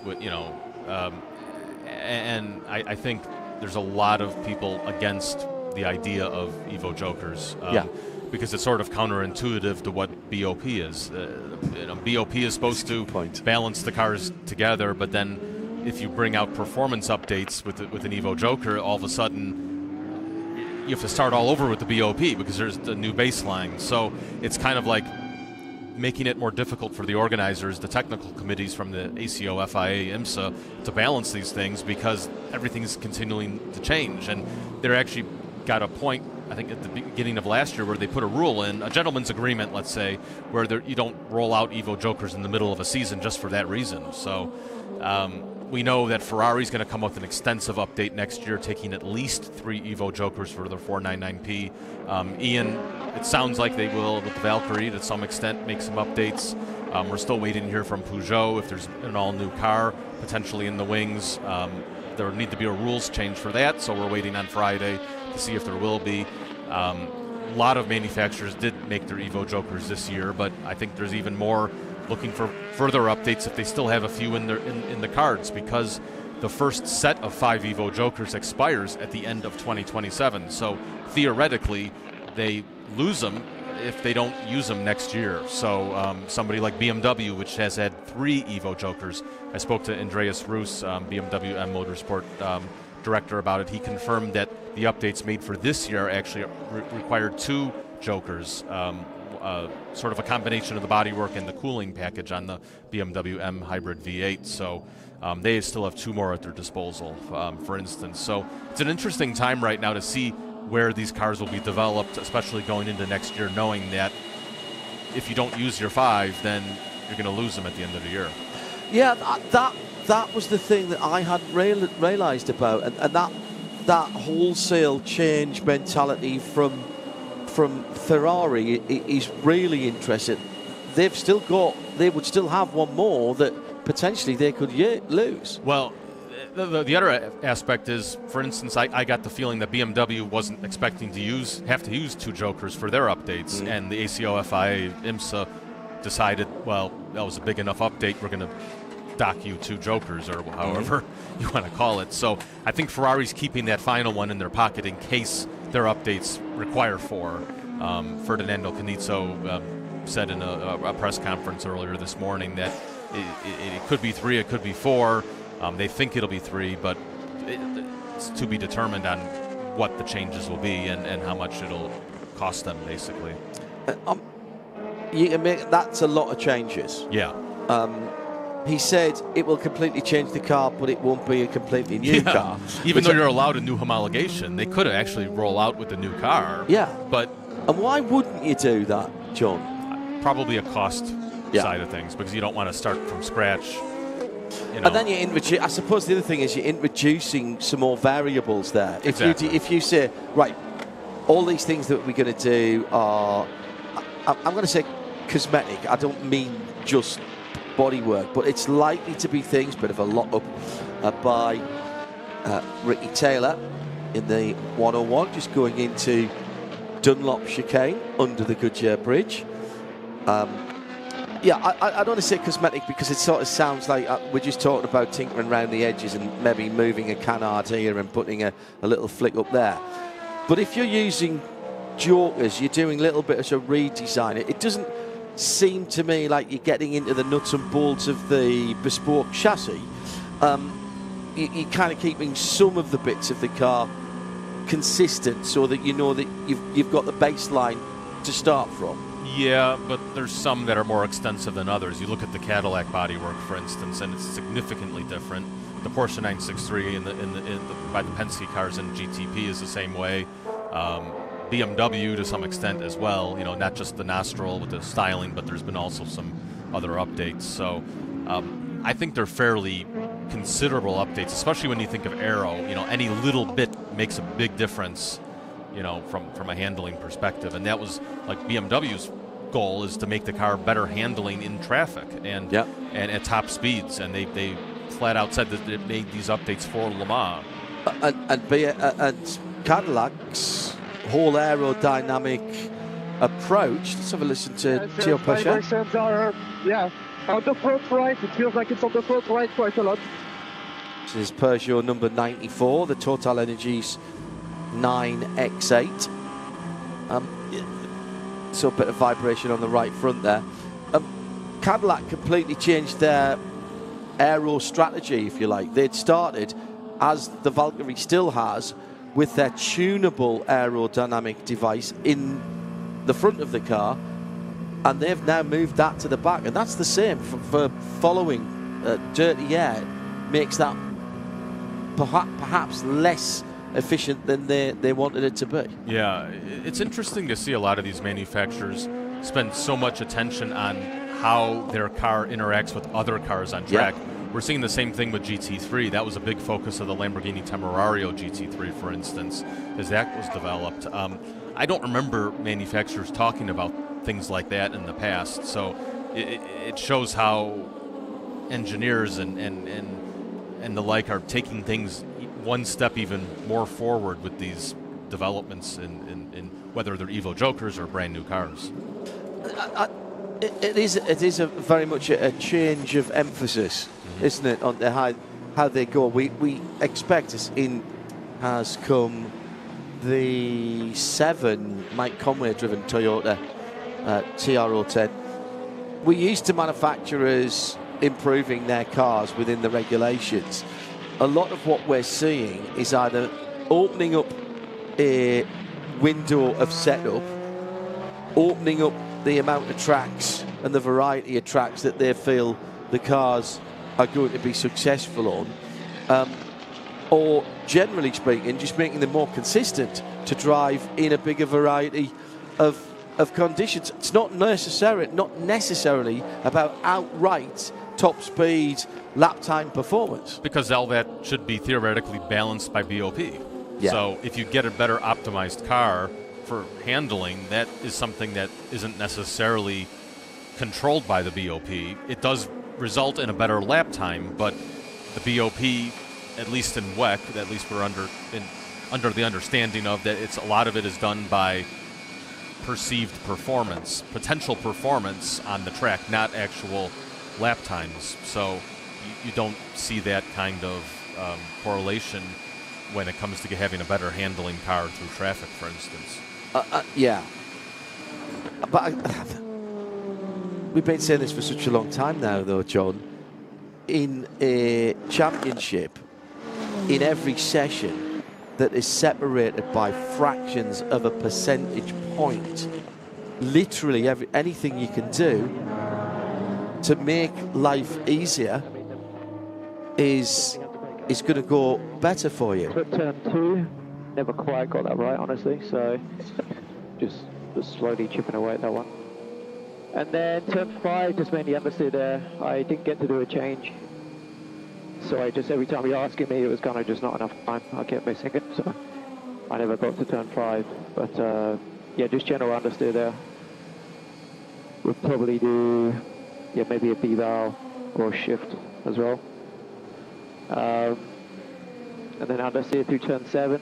and I think there's a lot of people against the idea of Evo Jokers. Because it's sort of counterintuitive to what BOP is. BOP is supposed to balance the cars together, but then if you bring out performance updates with an Evo Joker, all of a sudden you have to start all over with the BOP because there's the new baseline. So it's kind of like making it more difficult for the organizers, the technical committees from the ACO, FIA, IMSA, to balance these things because everything's continuing to change. And they're actually got a point, I think, at the beginning of last year where they put a rule in, a gentleman's agreement, let's say, where you don't roll out Evo Jokers in the middle of a season just for that reason. So we know that Ferrari's going to come with an extensive update next year, taking at least 3 Evo Jokers for their 499P. Ian, it sounds like they will, with the Valkyrie, to some extent, make some updates. We're still waiting to hear from Peugeot if there's an all-new car, potentially in the wings. There would need to be a rules change for that, so we're waiting on Friday to see if there will be. A lot of manufacturers did make their Evo Jokers this year, but I think there's even more looking for further updates if they still have a few in the cards, because the first set of 5 Evo Jokers expires at the end of 2027. So theoretically, they lose them if they don't use them next year. So somebody like BMW, which has had 3 Evo Jokers, I spoke to Andreas Roos, BMW M Motorsport director, about it. He confirmed that the updates made for this year actually required 2 Jokers, sort of a combination of the bodywork and the cooling package on the BMW M Hybrid V8. So they still have 2 more at their disposal, for instance. So it's an interesting time right now to see where these cars will be developed, especially going into next year, knowing that if you don't use your 5, then you're going to lose them at the end of the year. Yeah, that was the thing that I hadn't realised about, and that wholesale change mentality from Ferrari is really interesting. They would still have one more that potentially they could lose. Well, the other aspect is, for instance, I got the feeling that BMW wasn't expecting to have to use 2 Jokers for their updates, and the ACO, FIA, IMSA decided, well, that was a big enough update, we're going to dock you 2 Jokers, or however you want to call it. So I think Ferrari's keeping that final one in their pocket in case their updates require 4. Ferdinando Canizzo said in a press conference earlier this morning that it could be 3, it could be 4. They think it'll be 3, but it's to be determined on what the changes will be and how much it'll cost them, basically. You can make that's a lot of changes. Yeah. He said it will completely change the car, but it won't be a completely new car. Even though you're allowed a new homologation, they could actually roll out with the new car. Yeah. And why wouldn't you do that, John? Probably a cost side of things, because you don't want to start from scratch. And then I suppose the other thing is you're introducing some more variables there. If you say, right, all these things that we're going to do are, I'm going to say cosmetic. I don't mean just bodywork, but it's likely to be things, bit of a lock up by Ricky Taylor in the 101, just going into Dunlop chicane under the Goodyear Bridge. Yeah, I don't want to say cosmetic because it sort of sounds like we're just talking about tinkering around the edges and maybe moving a canard here and putting a little flick up there. But if you're using Jokers, you're doing a little bit of a redesign. It doesn't seem to me like you're getting into the nuts and bolts of the bespoke chassis. You're kind of keeping some of the bits of the car consistent so that you know that you've got the baseline to start from. Yeah, but there's some that are more extensive than others. You look at the Cadillac bodywork, for instance, and it's significantly different. The Porsche 963 by the Penske cars in GTP is the same way. BMW to some extent as well. You know, not just the nostril with the styling, but there's been also some other updates. So I think they're fairly considerable updates, especially when you think of aero. You know, any little bit makes a big difference, you know, from a handling perspective. And that was like BMW's goal, is to make the car better handling in traffic and at top speeds. And they flat out said that it made these updates for Le Mans. And Cadillac's whole aerodynamic approach. Let's have a listen to Gio Pesce. Vibrations are, on the front right. It feels like it's on the front right quite a lot. This is Peugeot number 94, the Total Energies 9X8. So a bit of vibration on the right front there. Cadillac completely changed their aero strategy, if you like. They'd started, as the Valkyrie still has, with their tunable aerodynamic device in the front of the car, and they've now moved that to the back, and that's the same for following dirty air. Makes that perhaps less efficient than they wanted it to be. Yeah, it's interesting to see a lot of these manufacturers spend so much attention on how their car interacts with other cars on track. We're seeing the same thing with GT3. That was a big focus of the Lamborghini Temerario GT3, for instance, as that was developed. I don't remember manufacturers talking about things like that in the past, so it shows how engineers and the like are taking things one step even more forward with these developments in whether they're Evo Jokers or brand new cars. It is very much a change of emphasis, isn't it, on how they go. We expect us in has come the 7 Mike Conway driven Toyota TR010. We're used to manufacturers improving their cars within the regulations. A lot of what we're seeing is either opening up a window of setup, opening up the amount of tracks and the variety of tracks that they feel the cars are going to be successful on, or generally speaking, just making them more consistent to drive in a bigger variety of conditions. It's not necessarily about outright top speed lap time performance, because all that should be theoretically balanced by BOP. Yeah. So if you get a better optimized car for handling, that is something that isn't necessarily controlled by the BOP. It does result in a better lap time, but the BOP, at least in WEC, at least we're under the understanding of that a lot of it is done by perceived performance, potential performance on the track, not actual lap times. So you don't see that kind of correlation when it comes to having a better handling car through traffic, for instance. Yeah. But we've been saying this for such a long time now, though, John. In a championship, in every session that is separated by fractions of a percentage point, literally anything you can do to make life easier is going to go better for you. Turn 2, never quite got that right, honestly, so just slowly chipping away at that one. And then turn 5, just mainly understeer there. I didn't get to do a change, so every time he asking me, it was kind of just not enough time. I kept missing it, so I never got to turn 5. But yeah, just general understeer there. We'll probably do, yeah, maybe a B-valve or a shift as well. And then understeer through turn 7.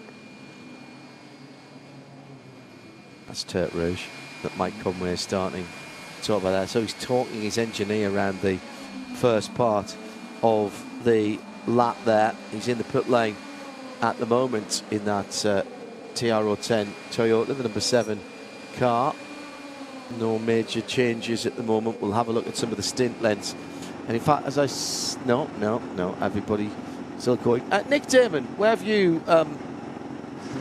That's Turk Rouge that Mike Conway is starting to talk about that. So he's talking his engineer around the first part of the lap there. He's in the pit lane at the moment in that TR010 Toyota, the number 7 car. No major changes at the moment. We'll have a look at some of the stint lengths. And in fact, no, everybody still going. Nick Damon, where have you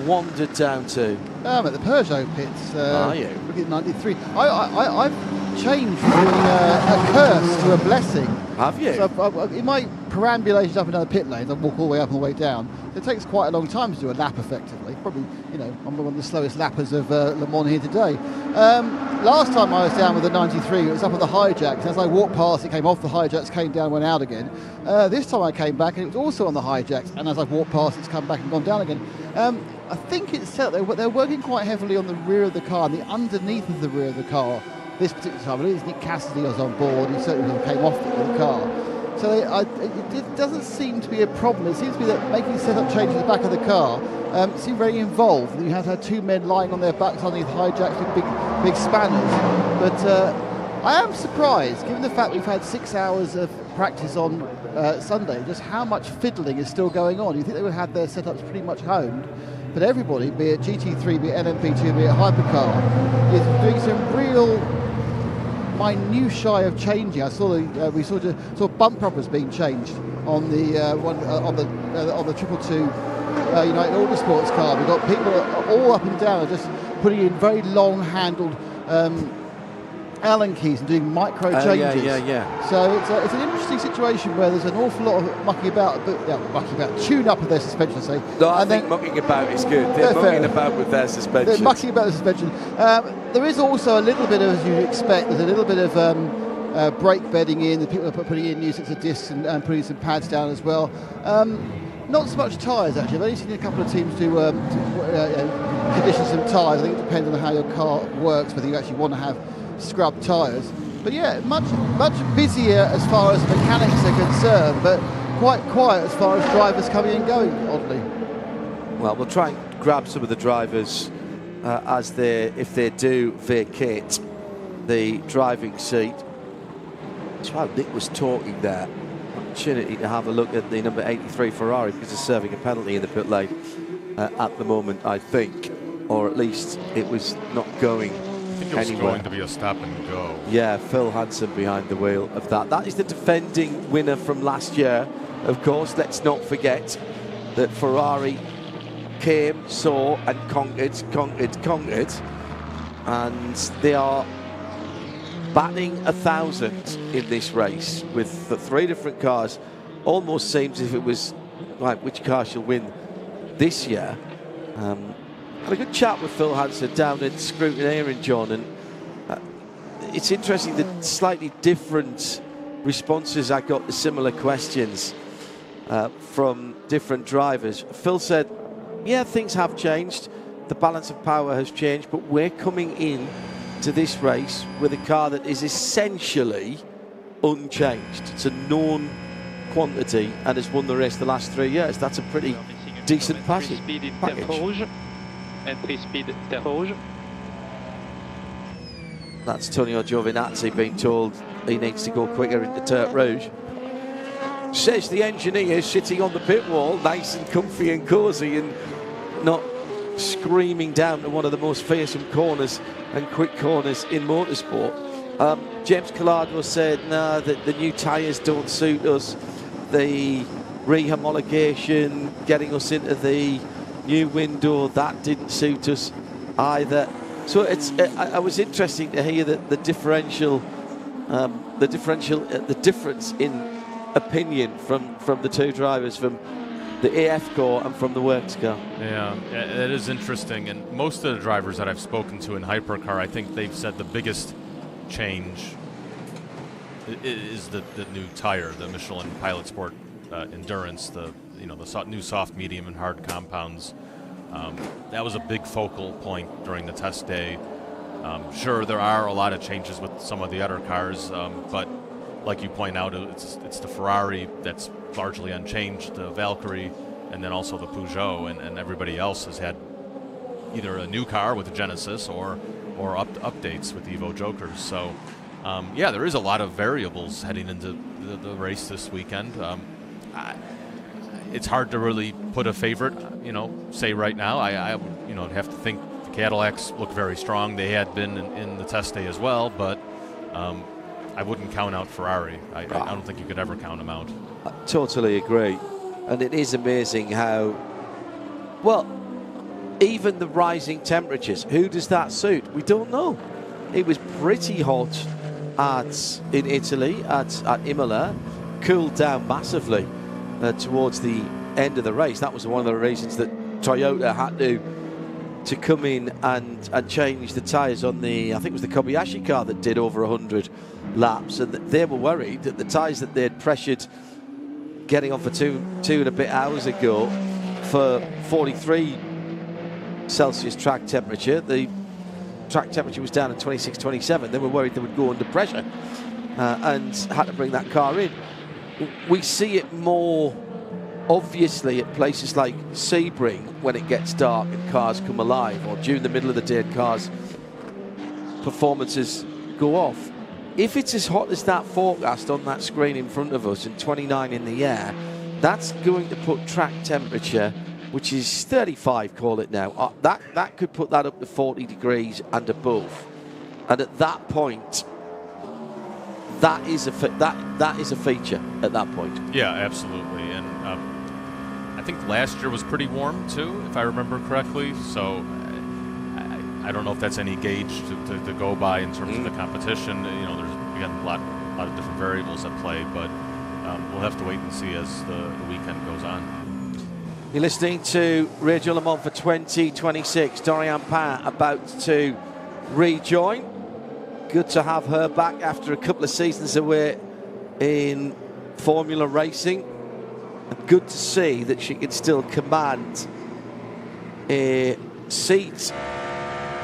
wandered down to? I'm at the Peugeot pits. Are you? Looking at 93. I've changed from a curse to a blessing. Have you? So in my perambulations up and down the pit lanes, I walk all the way up and all the way down. It takes quite a long time to do a lap effectively. Probably, I'm one of the slowest lappers of Le Mans here today. Last time I was down with the 93, it was up at the hijacks. As I walked past, it came off the hijacks, came down, went out again. This time I came back and it was also on the hijacks. And as I've walked past, it's come back and gone down again. I think it's set. They're working quite heavily on the rear of the car and the underneath of the rear of the car. This particular time, I believe Nick Cassidy was on board. He certainly came off the car. So it doesn't seem to be a problem. It seems to be that making setup changes at the back of the car seem very involved. You have to have 2 men lying on their backs underneath hijacks with big spanners. But I am surprised, given the fact we've had 6 hours of practice on Sunday, just how much fiddling is still going on. You think they would have their setups pretty much honed, but everybody, be it GT3, be it LMP2, be it Hypercar, is doing some real minutiae of changing. I saw we saw bump rubbers being changed on the on the 222 United Autosports car. We've got people all up and down just putting in very long-handled Allen keys and doing micro changes. Yeah. So it's an interesting situation where there's an awful lot of mucking about, tune up of their suspension, I say. No, I think mucking about is good. They're mucking about with their suspension. They're mucking about the suspension. There is also a little bit of, as you'd expect, there's a little bit of brake bedding in. The people are putting in new sets of discs and putting some pads down as well. Not so much tyres, actually. I've only seen a couple of teams do condition some tyres. I think it depends on how your car works, whether you actually want to have scrub tyres. But yeah, much busier as far as mechanics are concerned, but quite quiet as far as drivers coming and going, oddly. Well, we'll try and grab some of the drivers if they do vacate the driving seat. That's while Nick was talking there, opportunity to have a look at the number 83 Ferrari, because it's serving a penalty in the pit lane at the moment, I think, or at least it was not going anywhere. I think it was going to be a stop and go. Yeah, Phil Hansen behind the wheel of that. That is the defending winner from last year. Of course, let's not forget that Ferrari came, saw, and conquered, and they are batting 1,000 in this race with the 3 different cars. Almost seems as if it was like which car shall win this year. Had a good chat with Phil Hansen down at Scrutineering, John, and it's interesting the slightly different responses I got to similar questions from different drivers. Phil said, yeah, things have changed, the balance of power has changed, but we're coming in to this race with a car that is essentially unchanged. It's a known quantity and has won the race the last 3 years. That's a pretty decent package. And 3-speed Terre Rouge. That's Tonio Giovinazzi being told he needs to go quicker into Terre Rouge. Says the engineer sitting on the pit wall, nice and comfy and cosy and not screaming down to one of the most fearsome corners and quick corners in motorsport. James Collado said, nah, that the new tyres don't suit us. The rehomologation, getting us into the new window, that didn't suit us either. So I was interesting to hear that the difference in opinion from the two drivers, from the AF car and from the works car. Yeah, it is interesting, and most of the drivers that I've spoken to in Hypercar, I think they've said the biggest change is the new tire, the Michelin Pilot Sport Endurance, the new soft, medium, and hard compounds. That was a big focal point during the test day. Sure, there are a lot of changes with some of the other cars, but like you point out, it's the Ferrari that's largely unchanged, the Valkyrie, and then also the Peugeot, and everybody else has had either a new car with the Genesis or updates with the Evo Jokers. So, yeah, there is a lot of variables heading into the race this weekend. It's hard to really put a favorite, say right now. I would, have to think the Cadillacs look very strong. They had been in the test day as well, but I wouldn't count out Ferrari. I don't think you could ever count them out. I totally agree. And it is amazing how, well, even the rising temperatures, who does that suit? We don't know. It was pretty hot in Italy, at Imola, cooled down massively towards the end of the race. That was one of the reasons that Toyota had to come in and change the tyres on the, I think it was the Kobayashi car that did over 100 laps, and they were worried that the tyres that they'd pressured getting on for two and a bit hours ago for 43 Celsius track temperature, the track temperature was down at 26, 27. They were worried they would go under pressure and had to bring that car in. We see it more obviously at places like Sebring when it gets dark and cars come alive, or during the middle of the day and cars' performances go off. If it's as hot as that forecast on that screen in front of us and 29 in the air, that's going to put track temperature, which is 35, call it now, that could put that up to 40 degrees and above. And at that point, that is a feature at that point. Yeah, absolutely. And I think last year was pretty warm too, if I remember correctly. So I don't know if that's any gauge to go by in terms of the competition. There's again a lot of different variables at play, but we'll have to wait and see as the weekend goes on. You're listening to Radio Le Mans for 2026. Dorian Pain about to rejoin. Good to have her back after a couple of seasons away in Formula Racing. Good to see that she can still command a seat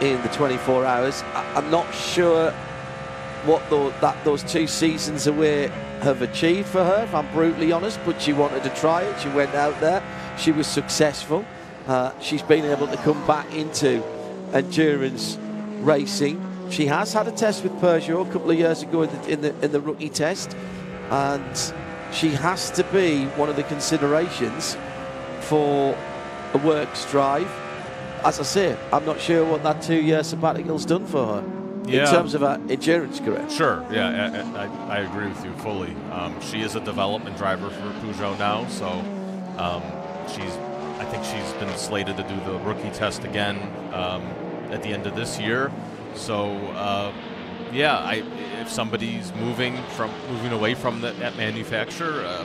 in the 24 hours. I'm not sure what those 2 seasons away have achieved for her, if I'm brutally honest, but she wanted to try it. She went out there. She was successful. She's been able to come back into endurance racing she has had a test with Peugeot a couple of years ago in the rookie test, and she has to be one of the considerations for a works drive. As I say, I'm not sure what that 2-year sabbatical's done for her in terms of her endurance career. Sure, yeah, I agree with you fully. She is a development driver for Peugeot now, so I think she's been slated to do the rookie test again at the end of this year. So, if somebody's moving away from that manufacturer,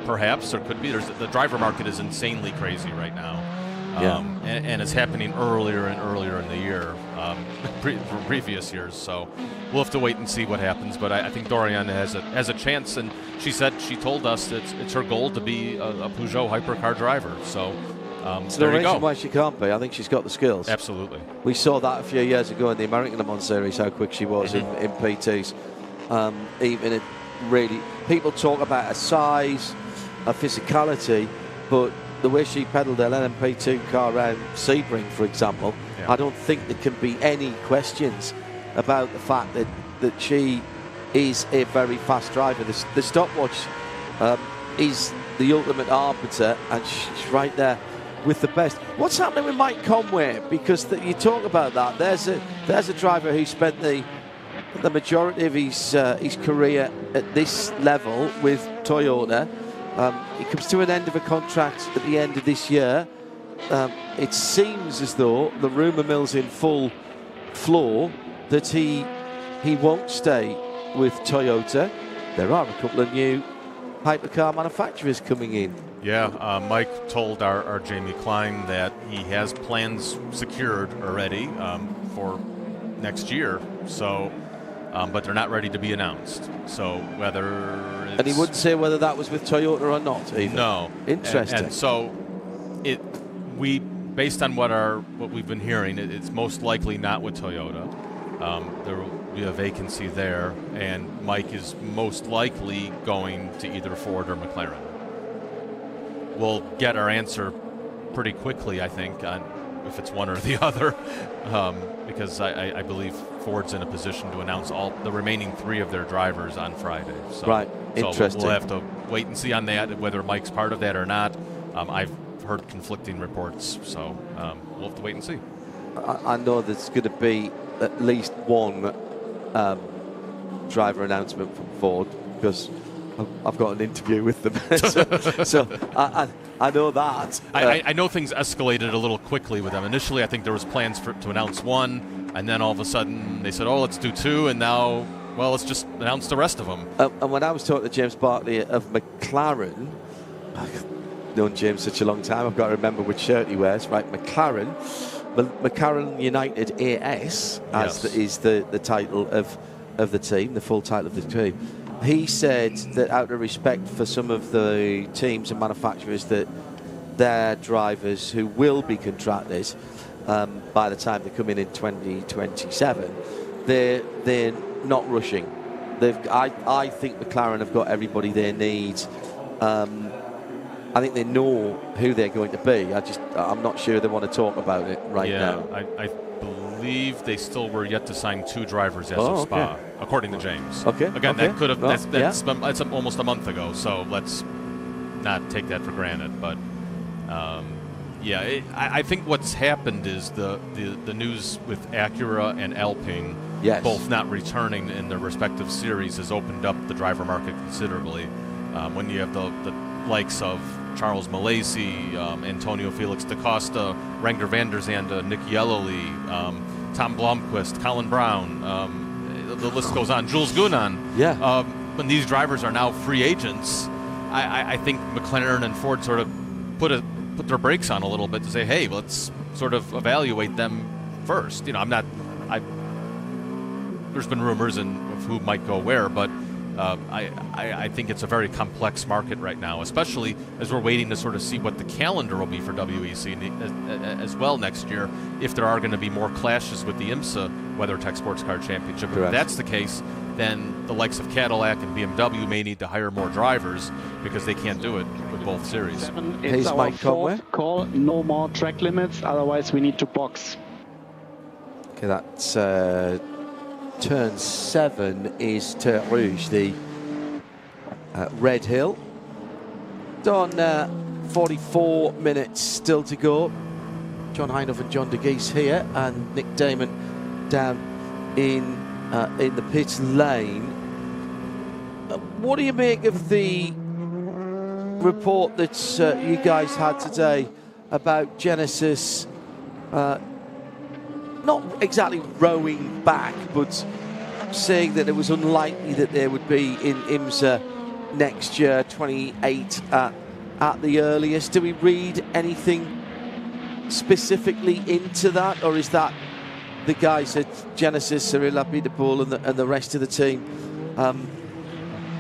perhaps there could be. The driver market is insanely crazy right now. And it's happening earlier and earlier in the year from previous years. So we'll have to wait and see what happens. But I think Dorian has a chance, and she told us that it's her goal to be a Peugeot Hypercar driver. So there no you go. reason why she can't be. I think she's got the skills. Absolutely. We saw that a few years ago in the American Le Mans series, how quick she was in PTs. Even it really, people talk about her size, her physicality, but the way she pedalled her LMP2 car around Sebring, for example, I don't think there can be any questions about the fact that she is a very fast driver. The stopwatch is the ultimate arbiter, and she's right there with the best. What's happening with Mike Conway? Because you talk about that. There's a driver who spent the majority of his career at this level with Toyota. He comes to an end of a contract at the end of this year. It seems as though the rumour mill's in full floor that he won't stay with Toyota. There are a couple of new hypercar manufacturers coming in. Yeah, Mike told our Jamie Klein that he has plans secured already for next year. So, but they're not ready to be announced. So whether and he wouldn't say whether that was with Toyota or not either. No. Interesting. And so based on what we've been hearing, it's most likely not with Toyota. There will be a vacancy there, and Mike is most likely going to either Ford or McLaren. We'll get our answer pretty quickly, I think, on if it's one or the other, because I believe Ford's in a position to announce all the remaining 3 of their drivers on Friday. So, right, interesting. We'll have to wait and see on that, whether Mike's part of that or not. I've heard conflicting reports, so we'll have to wait and see. I know there's going to be at least one driver announcement from Ford, because I've got an interview with them. so I know that. I know things escalated a little quickly with them. Initially, I think there was plans to announce 1, and then all of a sudden they said, oh, let's do 2, and now, well, let's just announce the rest of them. And when I was talking to James Bartley of McLaren, I've known James such a long time, I've got to remember which shirt he wears, right? McLaren United AS is the title of the team, the full title of the team. He said that out of respect for some of the teams and manufacturers, that their drivers who will be contracted by the time they come in 2027, they're not rushing. I think McLaren have got everybody they need. I think they know who they're going to be. I'm not sure they want to talk about it now. Yeah, I believe they still were yet to sign 2 drivers as of Spa, according to James. Again, that could have. That's almost a month ago. So let's not take that for granted. But I think what's happened is the news with Acura and Alpine both not returning in their respective series has opened up the driver market considerably. When you have the likes of Charles Malaysi, Antonio Felix da Costa, Renger van der Zande, Nick Yellowly, Tom Blomqvist, Colin Brown, the list goes on, Jules Gunan. When these drivers are now free agents, I think McLaren and Ford sort of put their brakes on a little bit to say, hey, let's sort of evaluate them first. There's been rumors of who might go where, but I think it's a very complex market right now, especially as we're waiting to sort of see what the calendar will be for WEC as well next year, if there are going to be more clashes with the IMSA WeatherTech Sports Car Championship. Correct. If that's the case, then the likes of Cadillac and BMW may need to hire more drivers because they can't do it with both series. It's our fourth call, no more track limits, otherwise we need to box. Okay, that's turn 7 is Terre Rouge, the red hill. Done 44 minutes still to go. John Heinhoff and John de Geese here, and Nick Damon down in the pit lane. What do you make of the report that you guys had today about Genesis not exactly rowing back, but saying that it was unlikely that they would be in IMSA next year, 28 at the earliest? Do we read anything specifically into that, or is that the guys at Genesis, Cyril Lapidopoulos and the rest of the team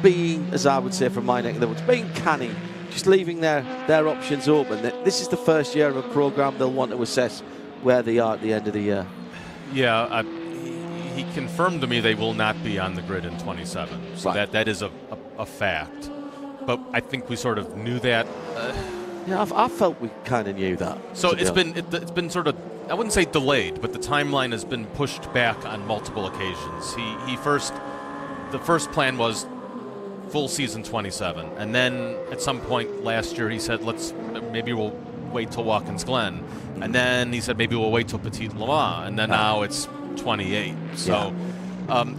being, as I would say from my neck of the woods, being canny, just leaving their options open? This is the first year of a programme. They'll want to assess where they are at the end of the year. Yeah, he confirmed to me they will not be on the grid in 27. So right. that is a fact. But I think we sort of knew that. Yeah, I felt we kind of knew that. So it's been sort of, I wouldn't say delayed, but the timeline has been pushed back on multiple occasions. The first plan was full season 27, and then at some point last year he said, maybe we'll wait till Watkins Glen, and then he said maybe we'll wait till Petit Le Mans, and then now it's 28. So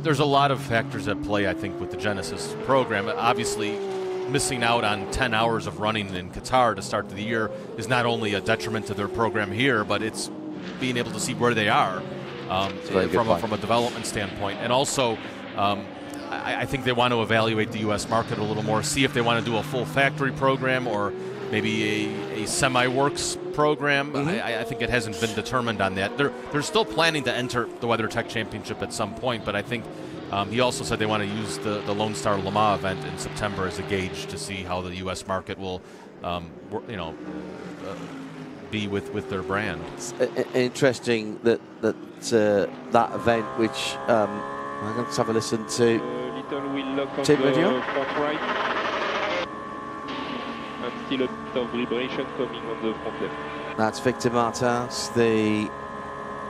there's a lot of factors at play, I think, with the Genesis program. Obviously, missing out on 10 hours of running in Qatar to start the year is not only a detriment to their program here, but it's being able to see where they are from a development standpoint. And also, I think they want to evaluate the U.S. market a little more, see if they want to do a full factory program or maybe a semi-works program. I think it hasn't been determined on that. They're still planning to enter the WeatherTech Championship at some point, but I think he also said they want to use the Lone Star Le Mans event in September as a gauge to see how the U.S. market will, be with their brand. It's interesting that event, which I'm going to have a listen to. Little wheel lock on Team the radio. front right. And still a bit of vibration coming on the front left. That's Victor Martins, the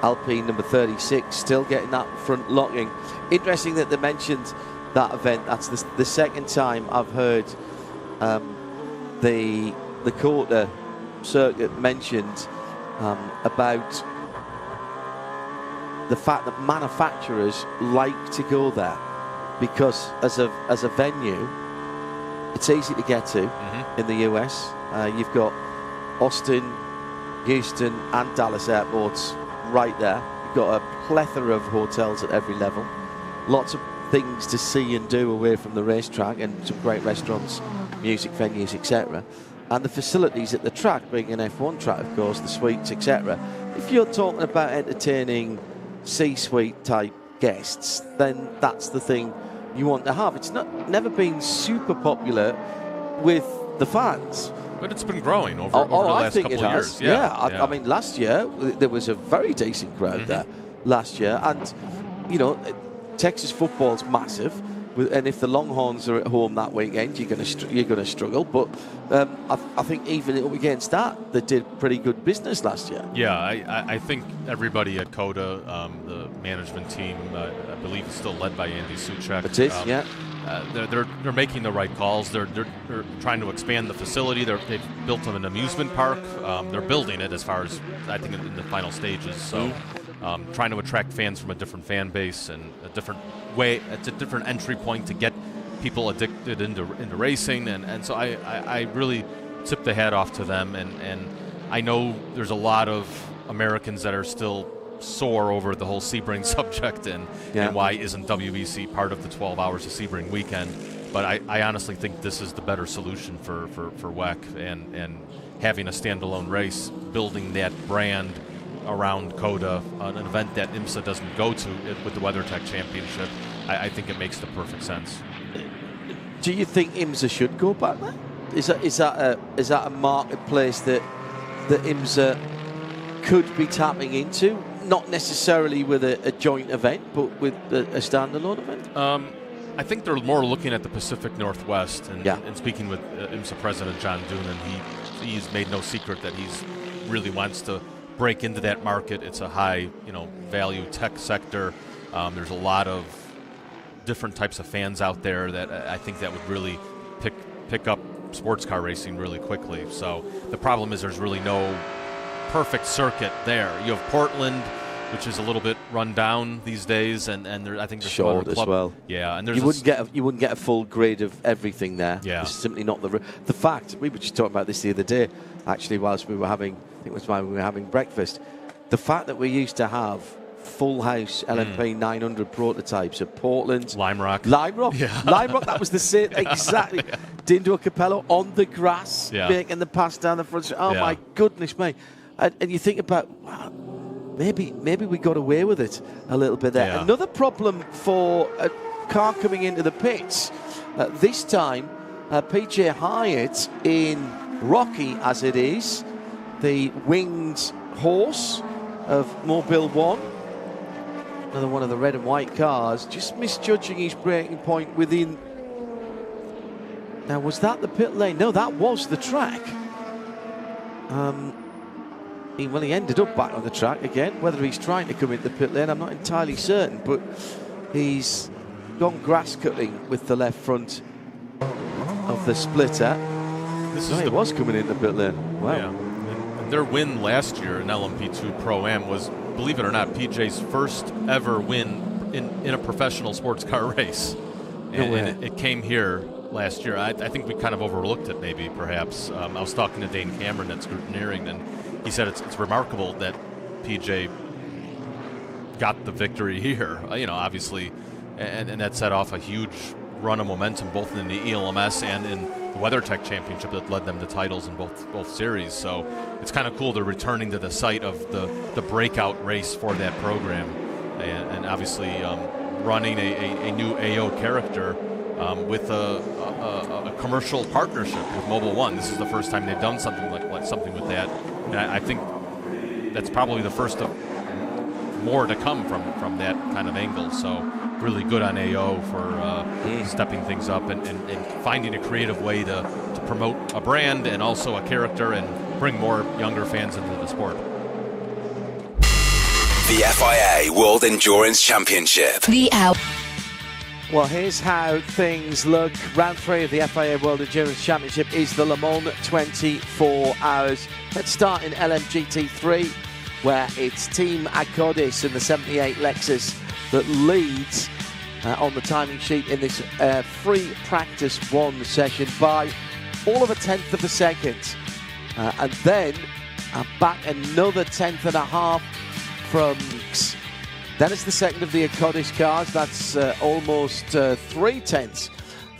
Alpine number 36, still getting that front locking. Interesting that they mentioned that event. That's the second time I've heard the quarter circuit mentioned about the fact that manufacturers like to go there because as a venue, it's easy to get to in the US. You've got Austin, Houston and Dallas airports right there. You've got a plethora of hotels at every level. Lots of things to see and do away from the racetrack, and some great restaurants, music venues, etc. And the facilities at the track, being an F1 track, of course, the suites, etc. If you're talking about entertaining C-suite type guests, then that's the thing you want to have. It's never been super popular with the fans. But it's been growing over the last couple of years. Yeah. I mean, last year there was a very decent crowd there last year, and Texas football's massive, and if the Longhorns are at home that weekend, you're going to struggle. But I think even up against that, they did pretty good business last year. Yeah, I think everybody at COTA, the management team, I believe is still led by Andy Suchek. It is, yeah. They're making the right calls. They're trying to expand the facility. They've built an amusement park. They're building it as far as I think in the final stages. So trying to attract fans from a different fan base and a different way. It's a different entry point to get people addicted into racing. And so I really tip the hat off to them. And I know there's a lot of Americans that are still sore over the whole Sebring subject and why isn't WBC part of the 12 hours of Sebring weekend. But I honestly think this is the better solution for WEC and having a standalone race, building that brand around COTA, an event that IMSA doesn't go to with the WeatherTech Championship. I think it makes the perfect sense. Do you think IMSA should go back there? Is that a marketplace that IMSA could be tapping into? Not necessarily with a joint event, but with a standalone event? I think they're more looking at the Pacific Northwest. And speaking with IMSA President John Doonan, he's made no secret that he's really wants to break into that market. It's a high, value tech sector. There's a lot of different types of fans out there that I think that would really pick up sports car racing really quickly. So the problem is there's really no perfect circuit there. You have Portland, which is a little bit run down these days, and I think there's short as well. Yeah, and there's you wouldn't get a full grade of everything there. Yeah, it's simply not the fact. We were just talking about this the other day, actually, whilst we were having, I think it was while we were having breakfast. The fact that we used to have full house LMP 900 prototypes at Portland, Lime Rock, yeah. Lime Rock. That was the same exactly. Yeah. Dindo Capello on the grass, making the pass down the front. Oh my goodness me! And you think about. Wow, maybe we got away with it a little bit there. Yeah. Another problem for a car coming into the pits, this time PJ Hyatt in Rocky, as it is, the winged horse of Mobile 1. Another one of the red and white cars, just misjudging his braking point within. Now, was that the pit lane? No, that was the track. He ended up back on the track again. Whether he's trying to come into the pit lane, I'm not entirely certain, but he's gone grass cutting with the left front of the splitter. He was coming into the pit lane. Wow. Yeah. And their win last year in LMP2 Pro-Am was, believe it or not, PJ's first ever win in a professional sports car race. And it came here last year. I think we kind of overlooked it, maybe, perhaps. I was talking to Dane Cameron at Scrutineering, and he said it's remarkable that PJ got the victory here, obviously, and that set off a huge run of momentum both in the ELMS and in the WeatherTech Championship that led them to titles in both series. So it's kind of cool they're returning to the site of the breakout race for that program, and obviously running a new AO character with a commercial partnership with Mobile One. This is the first time they've done something like something with that. And I think that's probably the first of more to come from that kind of angle. So really good on AO for stepping things up and finding a creative way to promote a brand and also a character and bring more younger fans into the sport. The FIA World Endurance Championship. Well, here's how things look. Round 3 of the FIA World Endurance Championship is the Le Mans 24 Hours. Let's start in LMGT3, where it's Team Acodis and the 78 Lexus that leads on the timing sheet in this free practice 1 session by all of a tenth of a second. And then back another tenth and a half from... Then it's the second of the Acodis cars. That's almost 3 tenths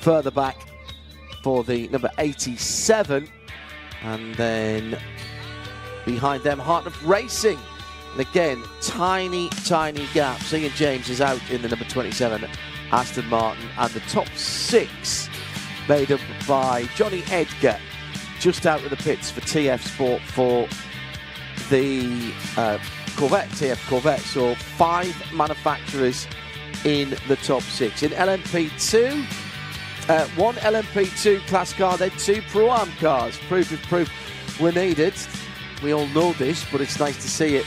further back for the number 87. And then behind them, Hartnett Racing. And again, tiny gaps. Ian James is out in the number 27, Aston Martin. And the top 6 made up by Johnny Edgar, just out of the pits for TF Sport for the Corvette, TF Corvette. So 5 manufacturers in the top 6. In LMP2, 1 LMP2 class car, then 2 Pro-Am cars. Proof if proof were needed. We all know this, but it's nice to see it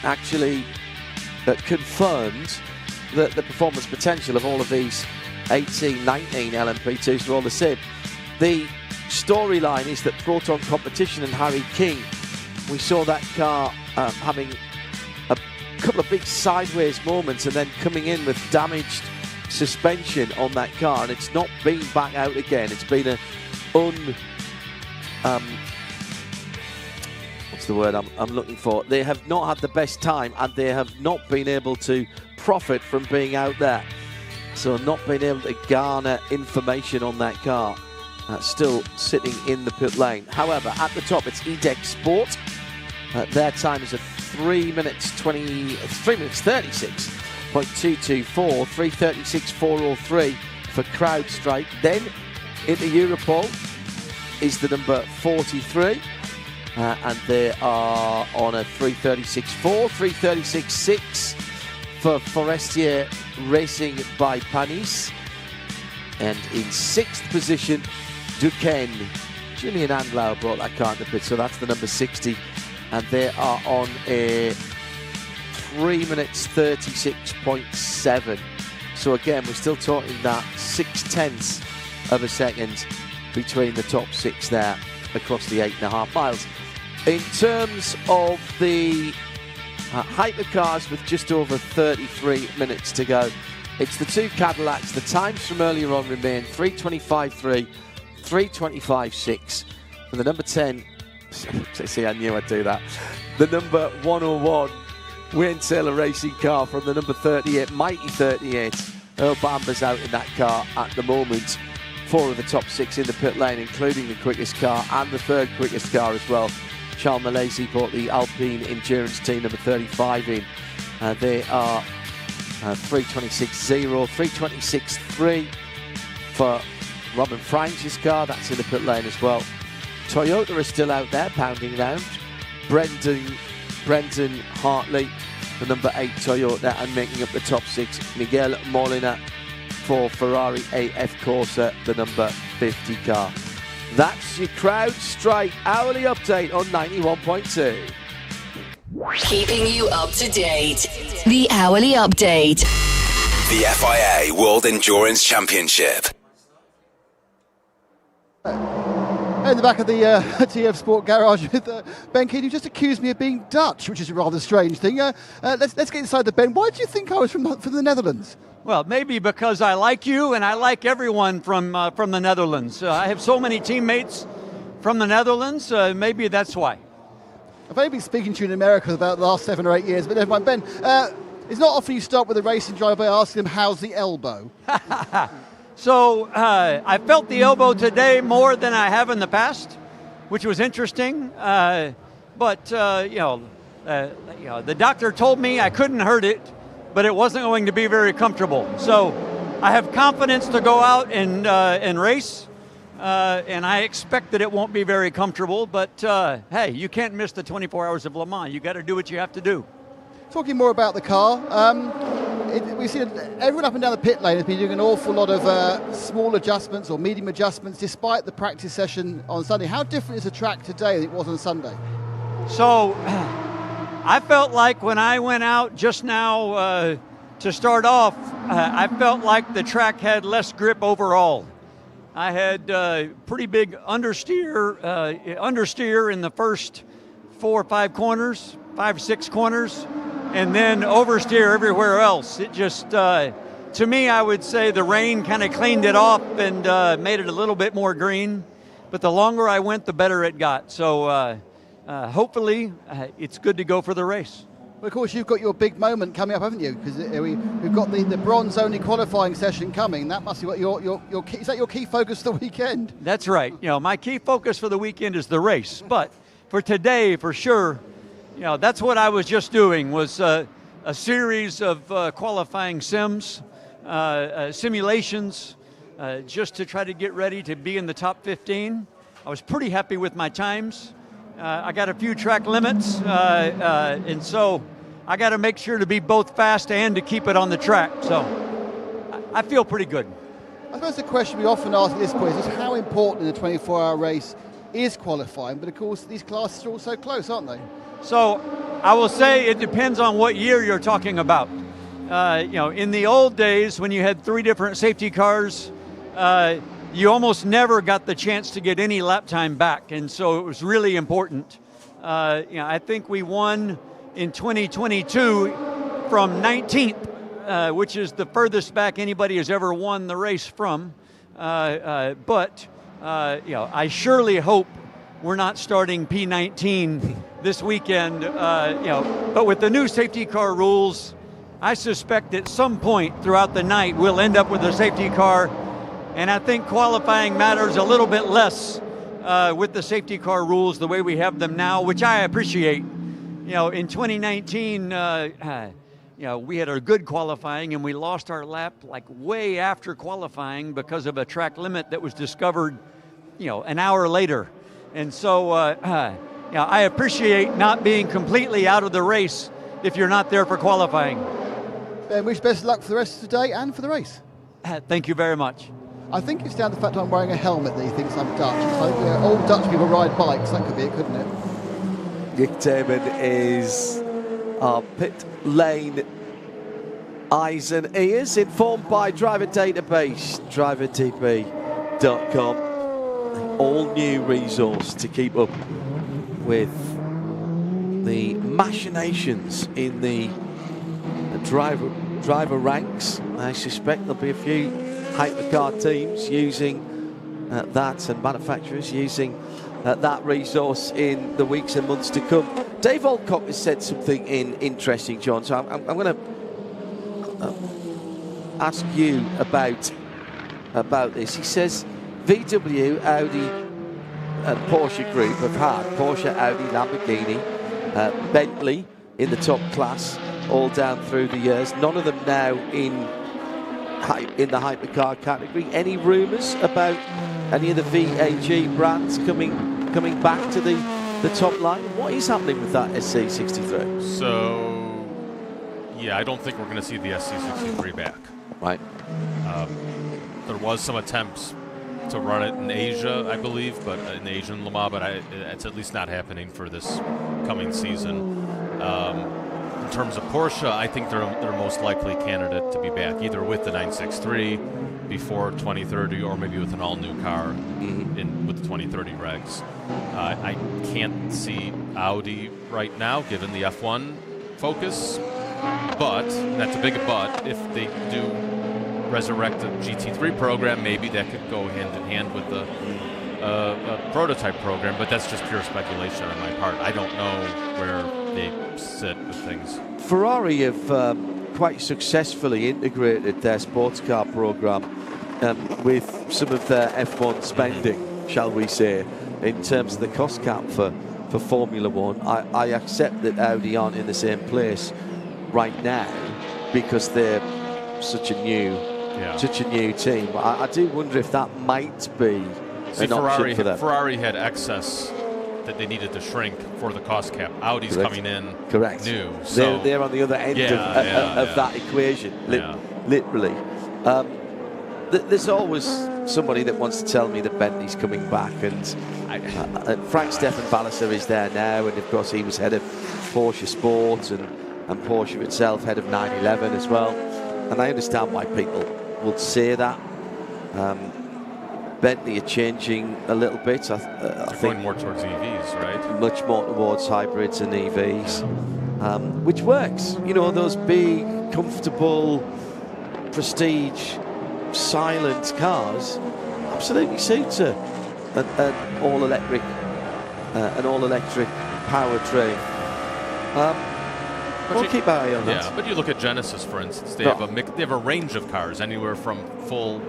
actually confirmed that the performance potential of all of these 18, 19 LMP2s are all the same. The storyline is that Proton Competition and Harry King, we saw that car having a couple of big sideways moments and then coming in with damaged suspension on that car, and it's not been back out again. It's been a what's the word I'm looking for? They have not had the best time, and they have not been able to profit from being out there. So not being able to garner information on that car. That's still sitting in the pit lane. However, at the top, it's EDEC Sport. Their time is a 3 minutes 36.224, 3:36.403 for CrowdStrike. Then into Europol is the number 43, and they are on a 3:36.4, 3:36.6 for Forestier Racing by Panis. And in 6th position, Duquesne. Julian Andlau brought that car into pit, so that's the number 60. And they are on a 3 minutes 36.7. So again, we're still talking that 0.6 of a second between the top 6 there across the 8.5 miles. In terms of the hypercars with just over 33 minutes to go, it's the 2 Cadillacs. The times from earlier on remain 3:25.3, 3:25.6. And the number 10, see, I knew I'd do that. The number 101 Wayne Taylor racing car from the number 38, Mighty 38. Earl Bamber's out in that car at the moment. 4 of the top 6 in the pit lane, including the quickest car and the 3rd quickest car as well. Charles Malaysia brought the Alpine Endurance team number 35 in. They are 3:26.0, 3:26.3 for Robin Franch's car. That's in the pit lane as well. Toyota is still out there pounding around. Brendan Hartley, the number 8 Toyota, and making up the top 6, Miguel Molina for Ferrari AF Corsa, the number 50 car. That's your CrowdStrike hourly update on 91.2. Keeping you up to date. The hourly update. The FIA World Endurance Championship. In the back of the TF Sport garage with Ben Keane, who just accused me of being Dutch, which is a rather strange thing. Let's get inside the Ben. Why do you think I was from the Netherlands? Well, maybe because I like you and I like everyone from the Netherlands. I have so many teammates from the Netherlands. Maybe that's why. I've only been speaking to you in America about the last 7 or 8 years, but never mind. Ben, it's not often you start with a racing driver by asking them, how's the elbow? So I felt the elbow today more than I have in the past, which was interesting. But the doctor told me I couldn't hurt it, but it wasn't going to be very comfortable. So I have confidence to go out and race, and I expect that it won't be very comfortable. But hey, you can't miss the 24 hours of Le Mans. You got to do what you have to do. Talking more about the car, we've seen everyone up and down the pit lane has been doing an awful lot of small adjustments or medium adjustments despite the practice session on Sunday. How different is the track today than it was on Sunday? So I felt like when I went out just now to start off, I felt like the track had less grip overall. I had pretty big understeer in the first 4 or 5 corners, 5 or 6 corners, and then oversteer everywhere else. It just, to me, I would say the rain kind of cleaned it off and made it a little bit more green. But the longer I went, the better it got. So hopefully it's good to go for the race. Well, of course, you've got your big moment coming up, haven't you? Because we've got the bronze-only qualifying session coming. That must be what your key, is that your key focus for the weekend? That's right. My key focus for the weekend is the race. But for today, for sure, that's what I was just doing, was a series of qualifying simulations, just to try to get ready to be in the top 15. I was pretty happy with my times. I got a few track limits, and so I got to make sure to be both fast and to keep it on the track. So I feel pretty good. I suppose the question we often ask at this point is how important in a 24-hour race is qualifying, but of course these classes are all so close, aren't they? So I will say it depends on what year you're talking about. In the old days when you had 3 different safety cars, you almost never got the chance to get any lap time back, and so it was really important. I think we won in 2022 from 19th, which is the furthest back anybody has ever won the race from. But I surely hope we're not starting P19 this weekend. But with the new safety car rules, I suspect at some point throughout the night we'll end up with a safety car. And I think qualifying matters a little bit less with the safety car rules the way we have them now, which I appreciate. In 2019, we had a good qualifying and we lost our lap like way after qualifying because of a track limit that was discovered, an hour later. And so, I appreciate not being completely out of the race if you're not there for qualifying. Ben, wish best of luck for the rest of the day and for the race. Thank you very much. I think it's down to the fact I'm wearing a helmet that he thinks I'm Dutch. I think all Dutch people ride bikes. That could be it, couldn't it? Nick Damon is our pit lane eyes and ears, informed by driver database, driverdp.com. All new resource to keep up with the machinations in the driver ranks. I suspect there'll be a few hypercar teams using that, and manufacturers using that resource in the weeks and months to come. Dave Alcock has said something interesting, John, so I'm going to ask you about this. He says VW, Audi and Porsche group have had Porsche, Audi, Lamborghini, Bentley in the top class all down through the years. None of them now in the hypercar category. Any rumours about any of the VAG brands coming back to the top line? What is happening with that SC63? So, yeah, I don't think we're going to see the SC63 back. Right. There was some attempts to run it in Asia, I believe, but in the Asian Le Mans, but it's at least not happening for this coming season. In terms of Porsche, I think they're most likely candidate to be back, either with the 963 before 2030, or maybe with an all-new car with the 2030 regs. I can't see Audi right now, given the F1 focus, but, and that's a big but, if they do resurrect a GT3 program, maybe that could go hand-in-hand with a prototype program, but that's just pure speculation on my part. I don't know where they sit with things. Ferrari have quite successfully integrated their sports car program with some of their F1 spending, shall we say, in terms of the cost cap for Formula One. I accept that Audi aren't in the same place right now because they're such a new team. I do wonder if that might be an option for them. Ferrari had excess that they needed to shrink for the cost cap. Audi's coming in new. So they're on the other end of that equation, literally. There's always somebody that wants to tell me that Bentley's coming back, and Frank Stefan Balliser is there now, and of course he was head of Porsche Sport and Porsche itself, head of 911 as well. And I understand why people would say that. Bentley are changing a little bit. I think going more towards EVs, right? Much more towards hybrids and EVs, which works. You know, those big, comfortable, prestige, silent cars absolutely suits an all-electric powertrain. We'll keep our eye on that. Yeah, but you look at Genesis, for instance. They have a range of cars, anywhere from full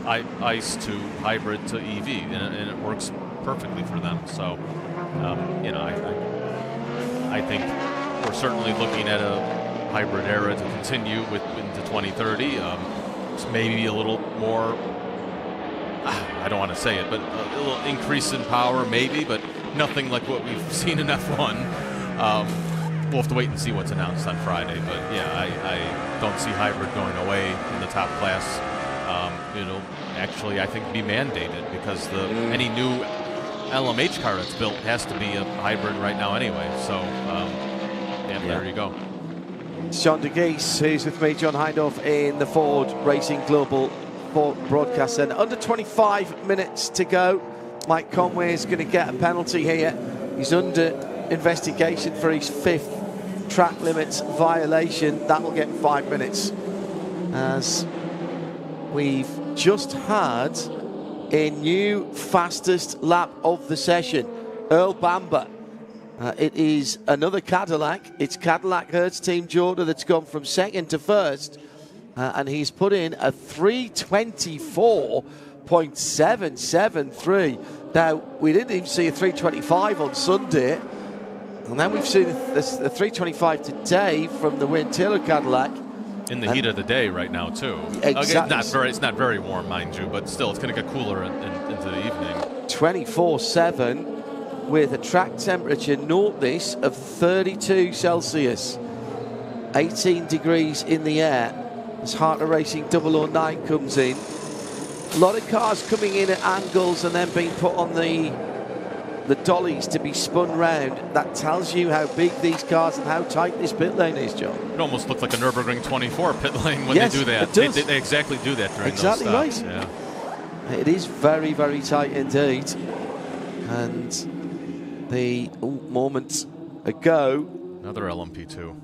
ICE to hybrid to EV, and it works perfectly for them. So, you know, I think we're certainly looking at a hybrid era to continue into 2030. It's maybe a little more, I don't want to say it, but a little increase in power maybe, but nothing like what we've seen in F1. We'll have to wait and see what's announced on Friday, but yeah, I don't see hybrid going away in the top class. It'll actually, I think, be mandated because any new LMH car that's built has to be a hybrid right now anyway. So, there you go. Sean de Geese, who's with me, John Hindhaugh, in the Ford Racing Global Broadcast Centre. Under 25 minutes to go. Mike Conway is going to get a penalty here. He's under investigation for his 5th track limits violation. That will get 5 minutes, as we've just had a new fastest lap of the session. Earl Bamber. It is another Cadillac. It's Cadillac Hertz Team Jordan that's gone from second to first, and he's put in a 324.773. Now, we didn't even see a 325 on Sunday, and then we've seen the 325 today from the Wayne Taylor Cadillac. In the heat of the day right now, too. Exactly. It's not very warm, mind you, but still, it's going to get cooler into the evening. 24/7 with a track temperature northeast of 32 Celsius. 18 degrees in the air as Heart of Racing 009 comes in. A lot of cars coming in at angles and then being put on the the dollies to be spun round. That tells you how big these cars and how tight this pit lane is, John. It almost looked like a Nürburgring 24 pit lane when yes, they do that. It does. They exactly do that during exactly those stops. Right. Yeah. It is very, very tight indeed. And the moment ago. Another LMP2.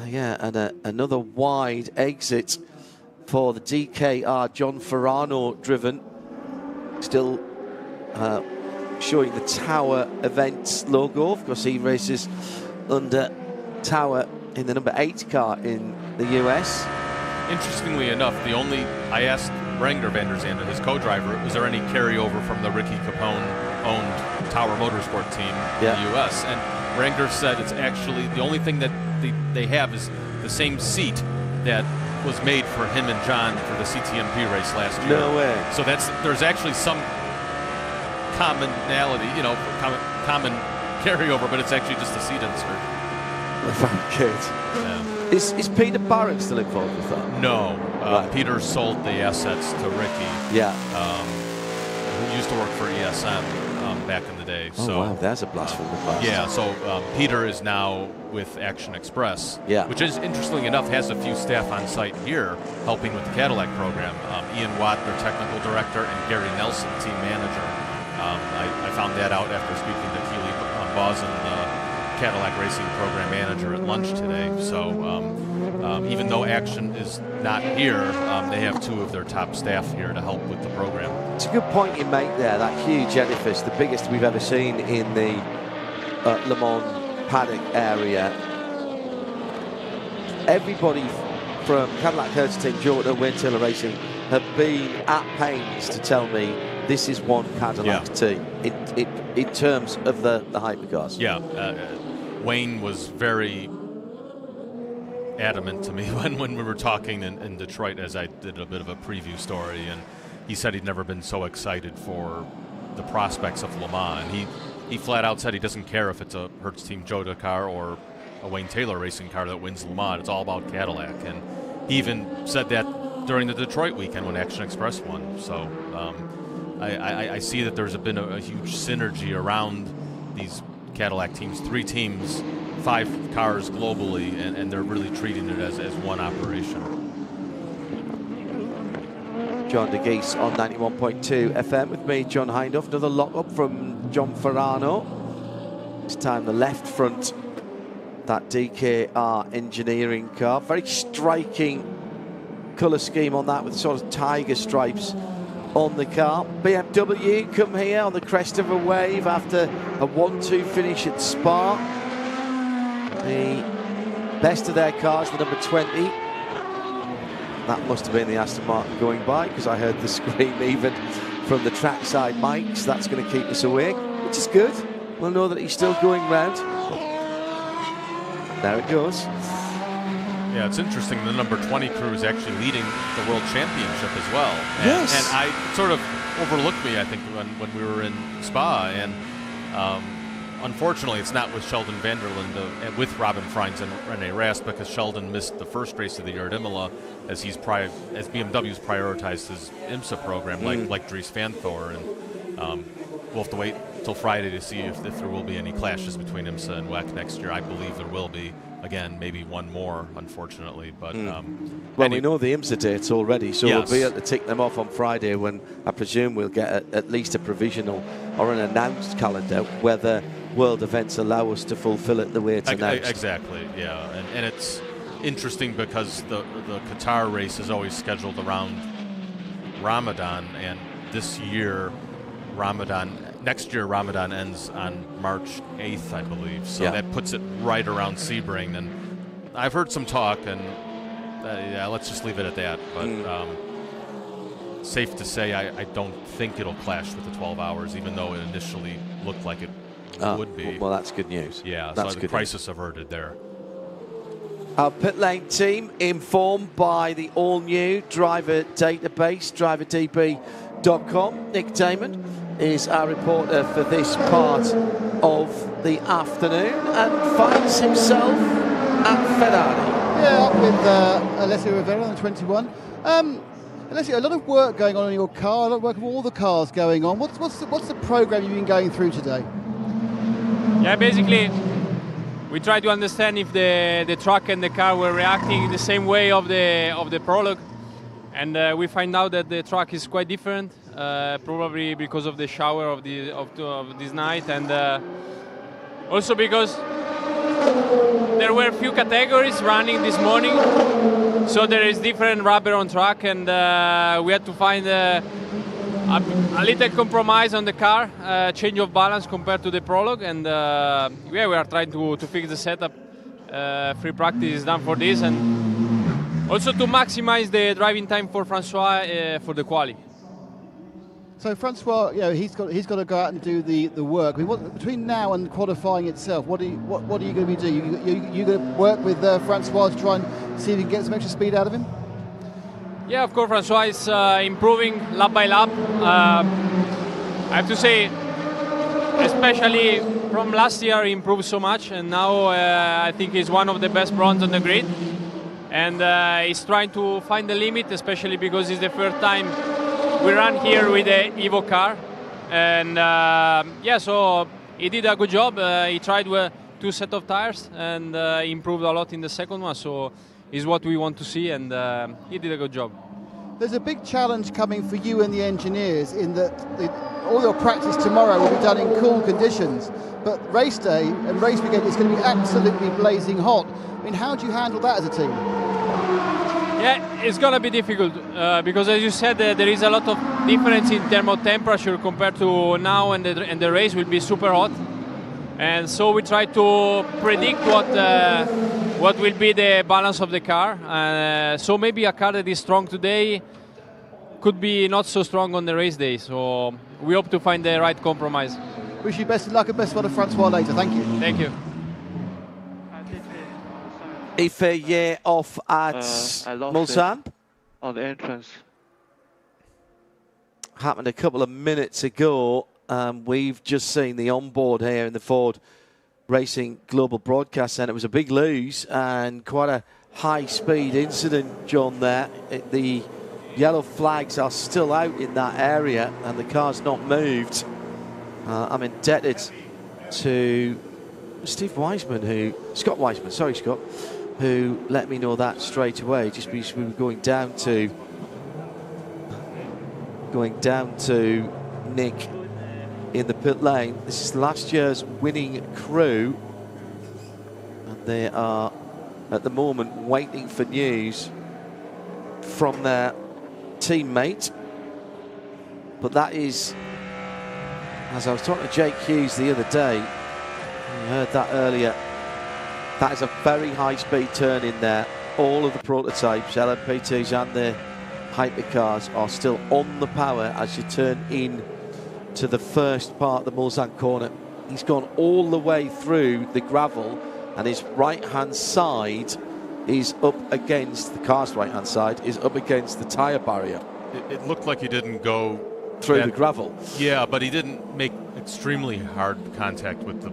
Yeah, and another wide exit for the DKR John Ferrano driven. Still showing the Tower Events logo. Of course, he races under Tower in the number 8 car in the US. Interestingly enough, I asked Renger van der Zande, his co-driver, was there any carryover from the Ricky Capone-owned Tower Motorsport team in the US? And Renger said it's actually the only thing that they have is the same seat that was made for him and John for the CTMP race last year. No way. So there's actually some commonality, common carryover, but it's actually just a seat insert. Very good. Yeah. Is Peter Barrett still involved with that? No. Right. Peter sold the assets to Ricky. Yeah. Who used to work for ESM back in the day. Oh, wow, there's a blast from the past. Yeah, so Peter is now with Action Express, which is, interestingly enough, has a few staff on site here helping with the Cadillac program. Ian Watt, their technical director, and Gary Nelson, team manager. I found that out after speaking to Keely Bawson, the Cadillac Racing Program Manager, at lunch today. So even though Action is not here, they have 2 of their top staff here to help with the program. It's a good point you make there, that huge edifice, the biggest we've ever seen in the Le Mans paddock area. Everybody from Cadillac Heritage Team, Jordan, Wayne Taylor Racing, have been at pains to tell me this is one Cadillac team in terms of the hypercars. Yeah, Wayne was very adamant to me when we were talking in Detroit, as I did a bit of a preview story, and he said he'd never been so excited for the prospects of Le Mans. And he flat out said he doesn't care if it's a Hertz Team Jota car or a Wayne Taylor racing car that wins Le Mans. It's all about Cadillac. And he even said that during the Detroit weekend when Action Express won. So I see that there's been a huge synergy around these Cadillac teams, 3 teams, 5 cars globally, and they're really treating it as one operation. John DeGeese on 91.2 FM with me, John Hindhaugh. Another lock-up from John Ferrano. This time the left front, that DKR engineering car. Very striking colour scheme on that with sort of tiger stripes on the car. BMW come here on the crest of a wave after a 1-2 finish at Spa. The best of their cars, the number 20. That must have been the Aston Martin going by, because I heard the scream even from the trackside mics. That's going to keep us awake, which is good. We'll know that he's still going round. There it goes. Yeah, it's interesting. The number 20 crew is actually leading the World Championship as well. Yes. And I sort of overlooked me, I think, when we were in Spa. And unfortunately, it's not with Sheldon Vanderlinde, with Robin Freins and Rene Rast, because Sheldon missed the first race of the year at Imola, as BMW's prioritized his IMSA program, like Dries Van Thor. And we'll have to wait till Friday to see if there will be any clashes between IMSA and WEC next year. I believe there will be. Again, maybe one more, unfortunately. But well, we know the IMSA dates already, so we'll be able to tick them off on Friday, when I presume we'll get at least a provisional or an announced calendar, whether World Events allow us to fulfill it the way it's announced. Exactly, yeah. And it's interesting because the Qatar race is always scheduled around Ramadan, and this year next year Ramadan ends on March 8th, I believe. So that puts it right around Sebring. And I've heard some talk, and let's just leave it at that. But safe to say, I don't think it'll clash with the 12 hours, even though it initially looked like it would be. Well, that's good news. Yeah, that's so the crisis averted there. Our pit lane team informed by the all-new driver database, driverdb.com. Nick Damon is our reporter for this part of the afternoon and finds himself at Ferrari. Yeah, up with Alessio Rivera on 21. Alessio, a lot of work going on in your car, a lot of work with all the cars going on. What's the program you've been going through today? Yeah, basically, we try to understand if the truck and the car were reacting in the same way of the prologue, and we find out that the truck is quite different, probably because of the shower of this night, and also because there were a few categories running this morning, so there is different rubber on track, and we had to find a little compromise on the car, change of balance compared to the prologue, and yeah, we are trying to fix the setup. Free practice is done for this, and also to maximize the driving time for Francois for the quali. So Francois, he's got to go out and do the work. I mean, between now and qualifying itself, what are you going to be doing? You going to work with Francois to try and see if you can get some extra speed out of him? Yeah, of course, Francois is improving lap by lap. I have to say, especially from last year, he improved so much, and now I think he's one of the best bronze on the grid. And he's trying to find the limit, especially because it's the first time we run here with the Evo car. And yeah, so he did a good job. He tried with 2 sets of tires and improved a lot in the second one. So is what we want to see, and he did a good job. There's a big challenge coming for you and the engineers in that all your practice tomorrow will be done in cool conditions, but race day and race weekend is going to be absolutely blazing hot. I mean, how do you handle that as a team? Yeah, it's going to be difficult because, as you said, there is a lot of difference in terms of temperature compared to now, and the race will be super hot. And so we try to predict what will be the balance of the car. So maybe a car that is strong today could be not so strong on the race day. So we hope to find the right compromise. Wish you best of luck and best of luck to Francois later. Thank you. Thank you. Ife off at Mulsanne. On the entrance. Happened a couple of minutes ago. We've just seen the onboard here in the Ford Racing Global Broadcast Centre. It was a big lose and quite a high-speed incident, John, there. The yellow flags are still out in that area and the car's not moved. I'm indebted to Scott Wiseman, who let me know that straight away, just because we were going down to Nick in the pit lane. This is last year's winning crew, and they are at the moment waiting for news from their teammate. But that is, as I was talking to Jake Hughes the other day, I heard that earlier, that is a very high speed turn in there. All of the prototypes, LMP2s and the Hypercars, are still on the power as you turn in to the first part of the Mulsanne corner. He's gone all the way through the gravel, and his right-hand side is up against, the car's right-hand side is up against the tyre barrier. It looked like he didn't go through the gravel. Yeah, but he didn't make extremely hard contact with the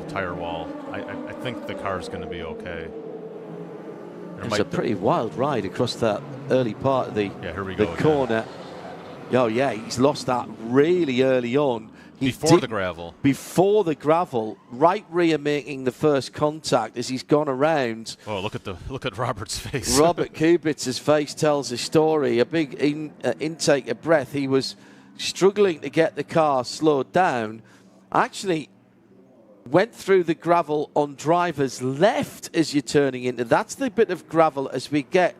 tyre wall. I think the car's going to be okay. It's a pretty wild ride across that early part of the corner. Oh yeah, he's lost that really early on. Before the gravel. Before the gravel, right rear making the first contact as he's gone around. Oh, look at Robert's face. Robert Kubitz's face tells a story. A big intake of breath. He was struggling to get the car slowed down. Actually went through the gravel on driver's left as you're turning into. That's the bit of gravel as we get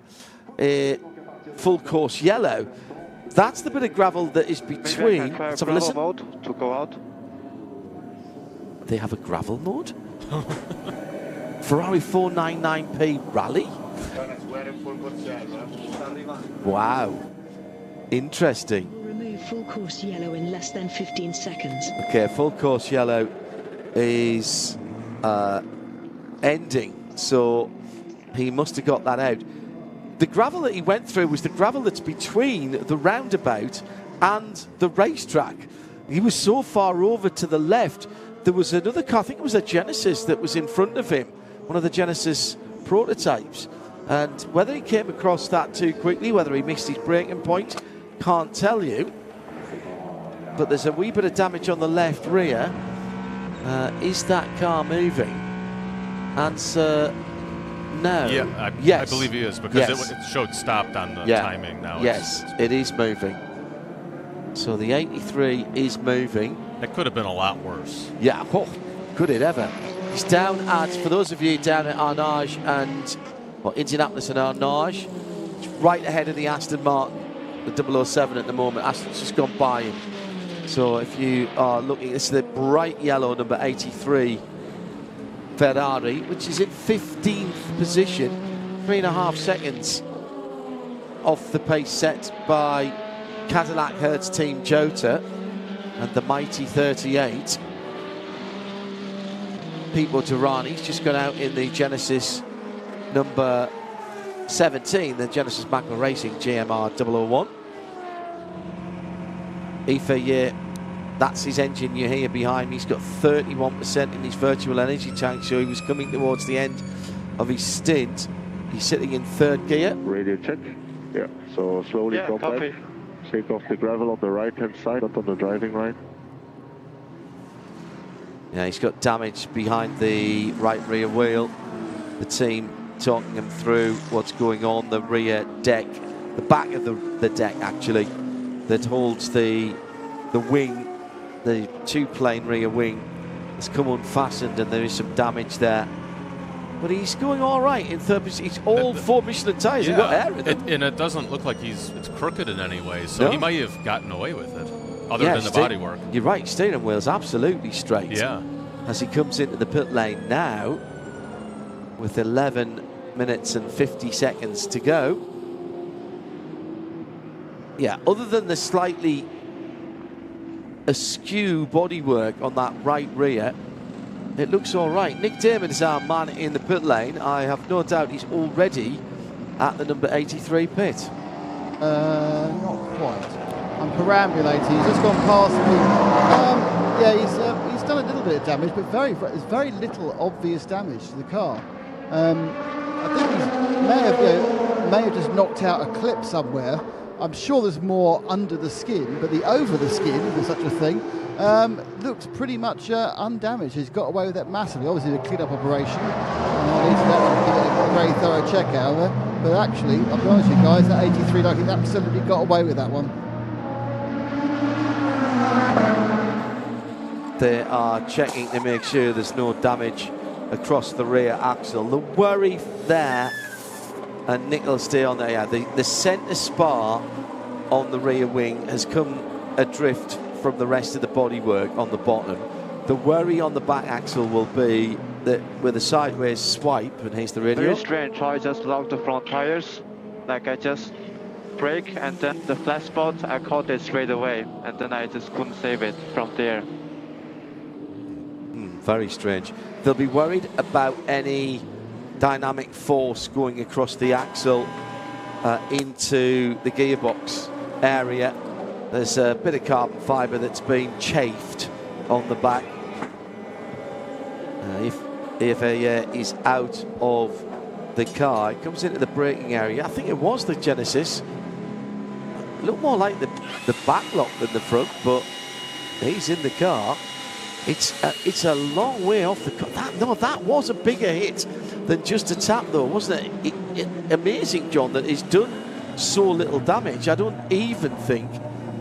full course yellow. That's the bit of gravel that is between. Let's have a listen. Mode to go out. They have a gravel mode? Ferrari 499P Rally? Wow. Interesting. Remove full course yellow in less than 15 seconds. Okay, full course yellow is ending, so he must have got that out. The gravel that he went through was the gravel that's between the roundabout and the racetrack. He was so far over to the left. There was another car, I think it was a Genesis, that was in front of him, one of the Genesis prototypes. And whether he came across that too quickly, whether he missed his braking point, can't tell you. But there's a wee bit of damage on the left rear. Is that car moving? Answer no. Yeah, yes. I believe he is, because yes. it showed stopped on the timing now. Yes, it is moving. So the 83 is moving. It could have been a lot worse. Yeah, could it ever? He's down at, for those of you down at Arnage and, Indianapolis and Arnage, it's right ahead of the Aston Martin, the 007 at the moment. Aston's just gone by him. So if you are looking, this is the bright yellow number 83 Ferrari, which is in 15th position, 3.5 seconds off the pace set by Cadillac Hertz Team Jota and the mighty 38. Pipo Derani's just gone out in the Genesis number 17, the Genesis Magna Racing GMR 001. Ifeye, that's his engine you hear behind me. He's got 31% in his virtual energy tank, so he was coming towards the end of his stint. He's sitting in third gear. Radio check. Yeah, so slowly come back. Take off the gravel on the right-hand side, not on the driving line. Yeah, he's got damage behind the right rear wheel. The team talking him through what's going on. The rear deck, the back of the deck actually, that holds the wing, the two-plane rear wing, has come unfastened and there is some damage there. But he's going all right in third position. He's all four Michelin tyres. He's got air in them. And it doesn't look like it's crooked in any way, so No. he might have gotten away with it, other than the bodywork. You're right, steering wheel's absolutely straight. Yeah. As he comes into the pit lane now, with 11 minutes and 50 seconds to go. Yeah, other than the slightly askew bodywork on that right rear, it looks all right. Nick Damon is our man in the pit lane. I have no doubt he's already at the number 83 pit. Not quite. I'm perambulating. He's just gone past me. Yeah, he's done a little bit of damage, but there's very little obvious damage to the car. I think he may have just knocked out a clip somewhere. I'm sure there's more under the skin, but the over the skin, if there's such a thing, looks pretty much undamaged. He's got away with that massively. Obviously, a clean-up operation. I need to get a very thorough check out of it. But actually, I'll be honest with you guys, that 83, like, he absolutely got away with that one. They are checking to make sure there's no damage across the rear axle. The worry there, and Nick will stay on there, yeah, the centre spar on the rear wing has come adrift from the rest of the bodywork on the bottom. The worry on the back axle will be that with a sideways swipe, and here's the radio. Very strange. I just locked the front tires, like I just brake, and then the flat spot, I caught it straight away, and then I just couldn't save it from there. Very strange. They'll be worried about any dynamic force going across the axle into the gearbox area. There's a bit of carbon fibre that's been chafed on the back. If is out of the car, it comes into the braking area. I think it was the Genesis. A little more like the back lock than the front, but he's in the car. It's a long way off the car. That was a bigger hit than just a tap, though, wasn't it? Amazing, John, that it's done so little damage. I don't even think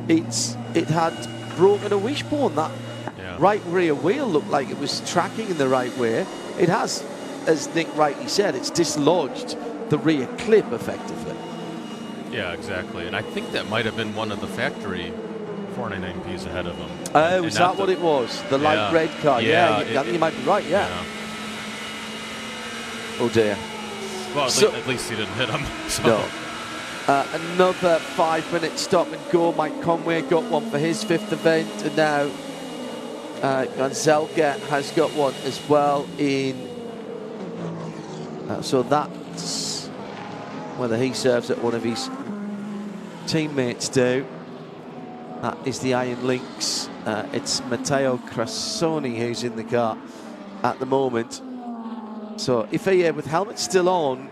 it had broken a wishbone. That right rear wheel looked like it was tracking in the right way. It has, as Nick rightly said, it's dislodged the rear clip effectively. Yeah, exactly. And I think that might have been one of the factory 499Ps ahead of him. Oh, is that what it was? The light red car? Yeah, I think you might be right, yeah. Oh dear. Well, at least he didn't hit him. So. No. Another 5-minute stop and go. Mike Conway got one for his 5th event, and now Gonzalga has got one as well in. So that's whether he serves at one of his teammates do. That is the Iron Lynx. It's Matteo Crassoni who's in the car at the moment. So Ifeye, with helmet still on,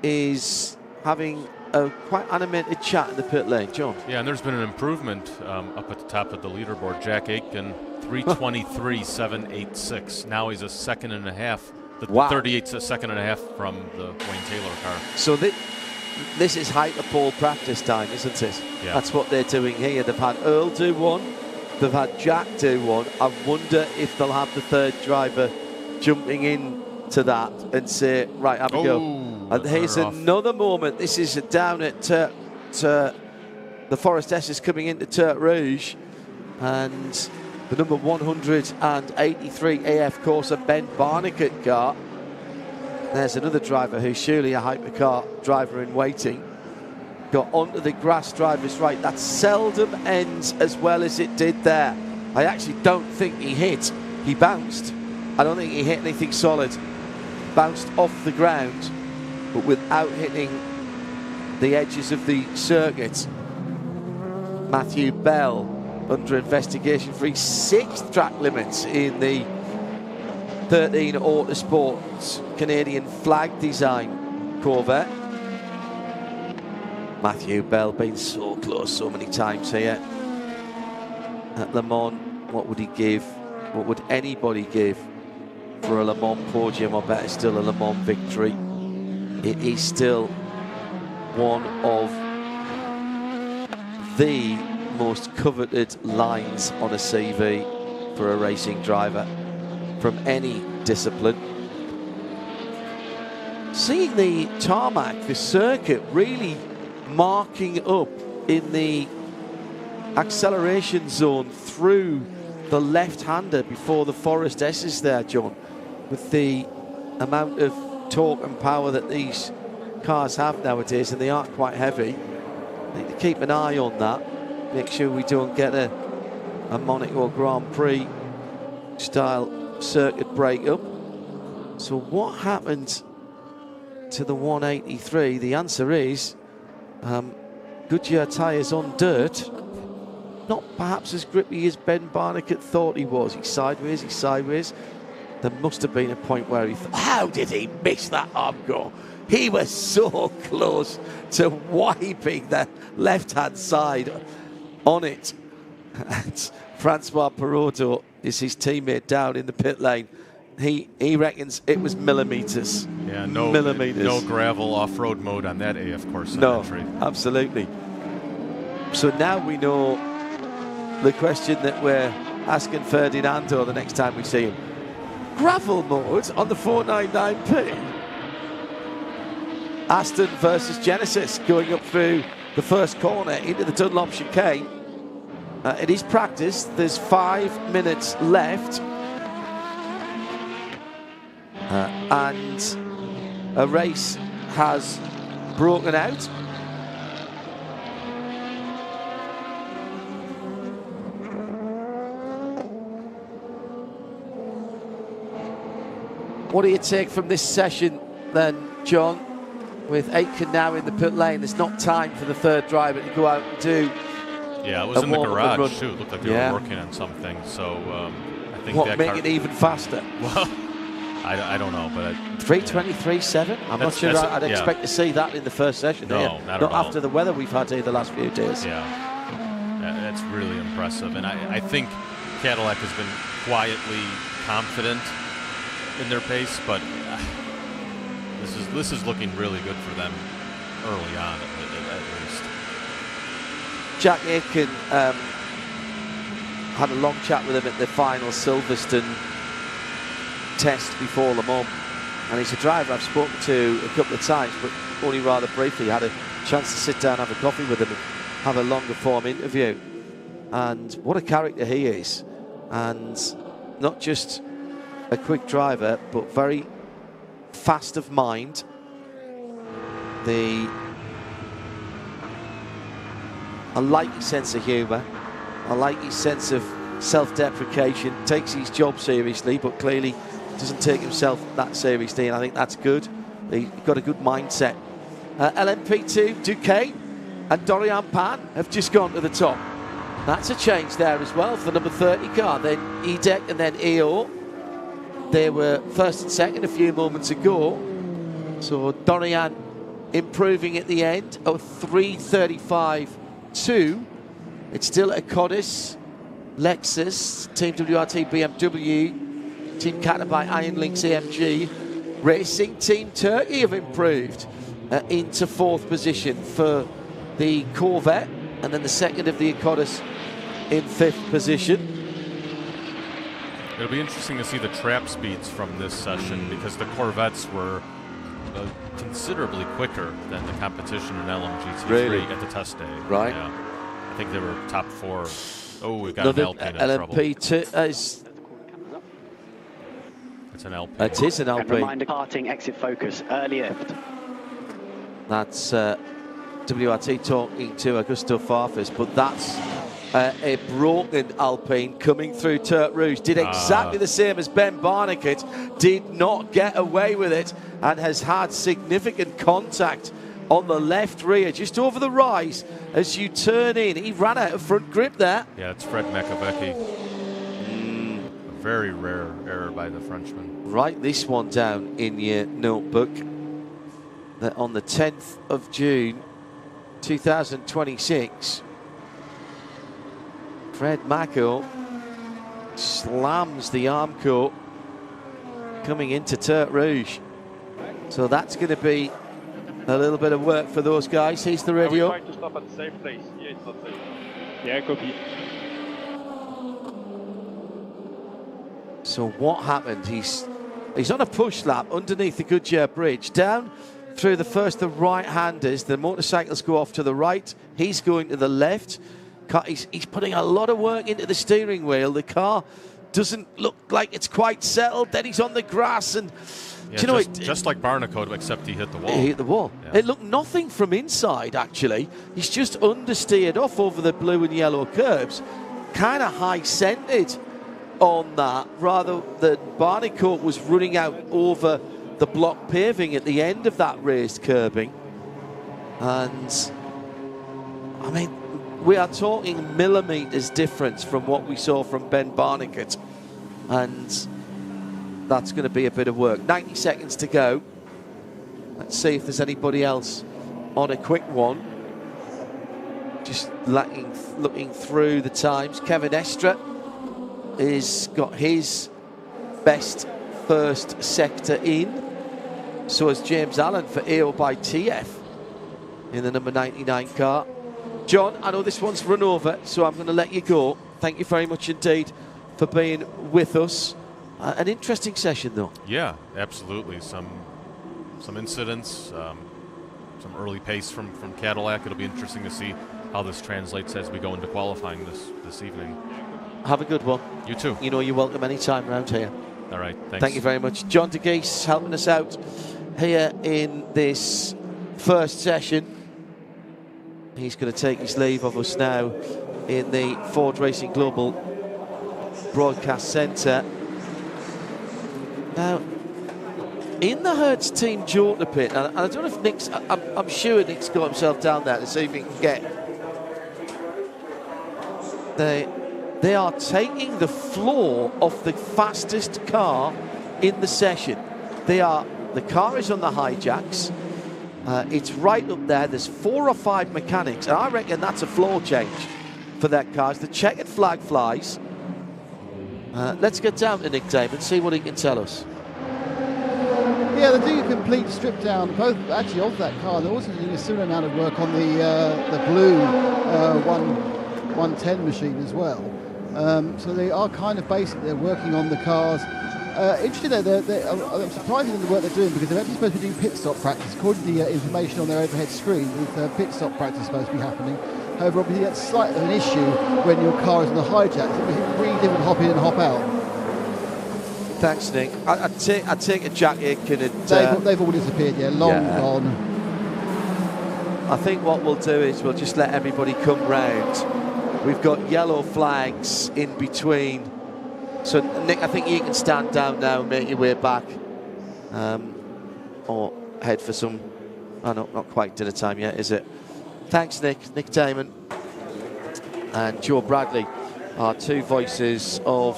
is having a quite animated chat in the pit lane. John? Yeah, and there's been an improvement up at the top of the leaderboard. Jack Aitken 3:23.786. Now he's a second and a half. The Wow. 38's a second and a half from the Wayne Taylor car. So this is Hypercar practice time, isn't it? Yeah. That's what they're doing here. They've had Earl do one. They've had Jack do one. I wonder if they'll have the third driver jumping in to that and say, right, have a go. And here's another moment. This is down at the Forest S is coming into Tertre Rouge. And the number 183 AF Corsa Ben Barnicat car. There's another driver who's surely a Hypercar driver in waiting. Got onto the grass driver's right. That seldom ends as well as it did there. I actually don't think he hit. He bounced. I don't think he hit anything solid. Bounced off the ground, but without hitting the edges of the circuit. Matthew Bell under investigation for his 6th track limits in the 13 Autosports Canadian flag design Corvette. Matthew Bell been so close so many times here at Le Mans. What would he give? What would anybody give for a Le Mans podium? I bet it's still a Le Mans victory. It is still one of the most coveted lines on a CV for a racing driver from any discipline. Seeing the tarmac, the circuit really marking up in the acceleration zone through the left-hander before the Forest S is there, John, with the amount of torque and power that these cars have nowadays, and they are quite heavy. Need to keep an eye on that, make sure we don't get a Monaco Grand Prix style circuit breakup. So what happened to the 183? The answer is Goodyear tyres on dirt. Not perhaps as grippy as Ben Barnicat thought he was. He's sideways. There must have been a point where he thought, how did he miss that arm go? He was so close to wiping the left-hand side on it. And Francois Perotto is his teammate down in the pit lane. He reckons it was millimetres. Yeah, no gravel off-road mode on that AF course. No, entry. Absolutely. So now we know the question that we're asking Ferdinando the next time we see him. Gravel mode on the 499P. Aston versus Genesis going up through the first corner into the Dunlop chicane. It is practice. There's 5 minutes left. And a race has broken out. What do you take from this session then, John? With Aitken now in the pit lane, there's not time for the third driver to go out and do. Yeah, it was in the garage too. It looked like they were working on something. So I think what make it even faster? Well, I don't know, but 3:23.7. I'm not sure I'd expect to see that in the first session. No, not after the weather we've had here the last few days. Yeah, that's really impressive, and I think Cadillac has been quietly confident in their pace, but this is looking really good for them early on, at least. Jack Aitken had a long chat with him at the final Silverstone test before Le Mans, and he's a driver I've spoken to a couple of times, but only rather briefly. Had a chance to sit down, have a coffee with him, and have a longer form interview. And what a character he is, and not just a quick driver, but very fast of mind. I like his sense of humour. I like his sense of self-deprecation. Takes his job seriously, but clearly doesn't take himself that seriously, and I think that's good. He's got a good mindset. LMP2, Duquesne and Dorian Pan have just gone to the top. That's a change there as well for number 30 car. Then EDEC and then EO. They were first and second a few moments ago. So Dorian improving at the end of 3:35.2. It's still at Codice. Lexus, Team WRT BMW, Team Caterpillar by Iron Lynx AMG. Racing Team Turkey have improved into 4th position for the Corvette, and then the second of the Ikoris in 5th position. It'll be interesting to see the trap speeds from this session because the Corvettes were considerably quicker than the competition in LMGT3 really? At the test day. Right. Yeah. I think they were top 4. Oh, we've got an Alpine in trouble. LMP2 is... It's an Alpine. It is an And Alpine. reminder, parting exit focus, early lift. That's WRT talking to Augusto Farfus, but that's a broken Alpine coming through Turk Rouge. Did exactly the same as Ben Barnicat, did not get away with it, and has had significant contact on the left rear, just over the rise as you turn in. He ran out of front grip there. Yeah, it's Fred Makovecki. A very rare error by the Frenchman. Write this one down in your notebook. That on the 10th of June 2026, Fred Mako slams the Armco coming into Turk Rouge. So that's going to be a little bit of work for those guys. Here's the radio. Are we trying to stop at the same place? Yeah, it's not safe. Yeah, copy. So what happened? He's on a push lap underneath the Goodyear Bridge, down through the first the right-handers. The motorcycles go off to the right. He's going to the left. He's putting a lot of work into the steering wheel. The car doesn't look like it's quite settled. Then he's on the grass, and Yeah, do you know just like Barnicoat, except he hit the wall. He hit the wall. Yeah. It looked nothing from inside, actually. He's just understeered off over the blue and yellow curbs, kind of high-centered on that, rather than Barnicoat was running out over the block paving at the end of that raised curbing. And, I mean, we are talking millimetres difference from what we saw from Ben Barnicat. And that's going to be a bit of work. 90 seconds to go. Let's see if there's anybody else on a quick one. Just looking through the times. Kevin Estra has got his best first sector in. So has James Allen for AO by TF in the number 99 car. John, I know this one's run over, so I'm going to let you go. Thank you very much indeed for being with us. An interesting session, though. Yeah, absolutely. Some incidents, some early pace from Cadillac. It'll be interesting to see how this translates as we go into qualifying this evening. Have a good one. You too. You know you're welcome anytime around here. All right, thanks. Thank you very much. John DeGeese helping us out here in this first session. He's going to take his leave of us now in the Ford Racing Global Broadcast Centre. Now, in the Hertz Team Jota pit, and I don't know if Nick's, I'm sure Nick's got himself down there to see if he can get. They are taking the floor off the fastest car in the session. The car is on the hijacks. It's right up there. There's 4 or 5 mechanics, and I reckon that's a floor change for that car. As the checkered flag flies, let's get down to Nick Damon and see what he can tell us. Yeah, they're doing a complete strip down, both actually of that car. They're also doing a similar amount of work on the blue 110 machine as well. So they are kind of basically they're working on the cars. Interesting though, I'm surprised in the work they're doing because they're actually supposed to be doing pit stop practice. According to the information on their overhead screen, with pit stop practice supposed to be happening. However, obviously that's slightly an issue when your car is on the hijack. It's really difficult to hop in and hop out. Thanks, Nick. I'd take a Jack Aitken and... They've all disappeared, long gone. I think what we'll do is we'll just let everybody come round. We've got yellow flags in between. So, Nick, I think you can stand down now and make your way back. Or head for some... Oh, no, not quite dinner time yet, is it? Thanks, Nick. Nick Damon and Joe Bradley are two voices of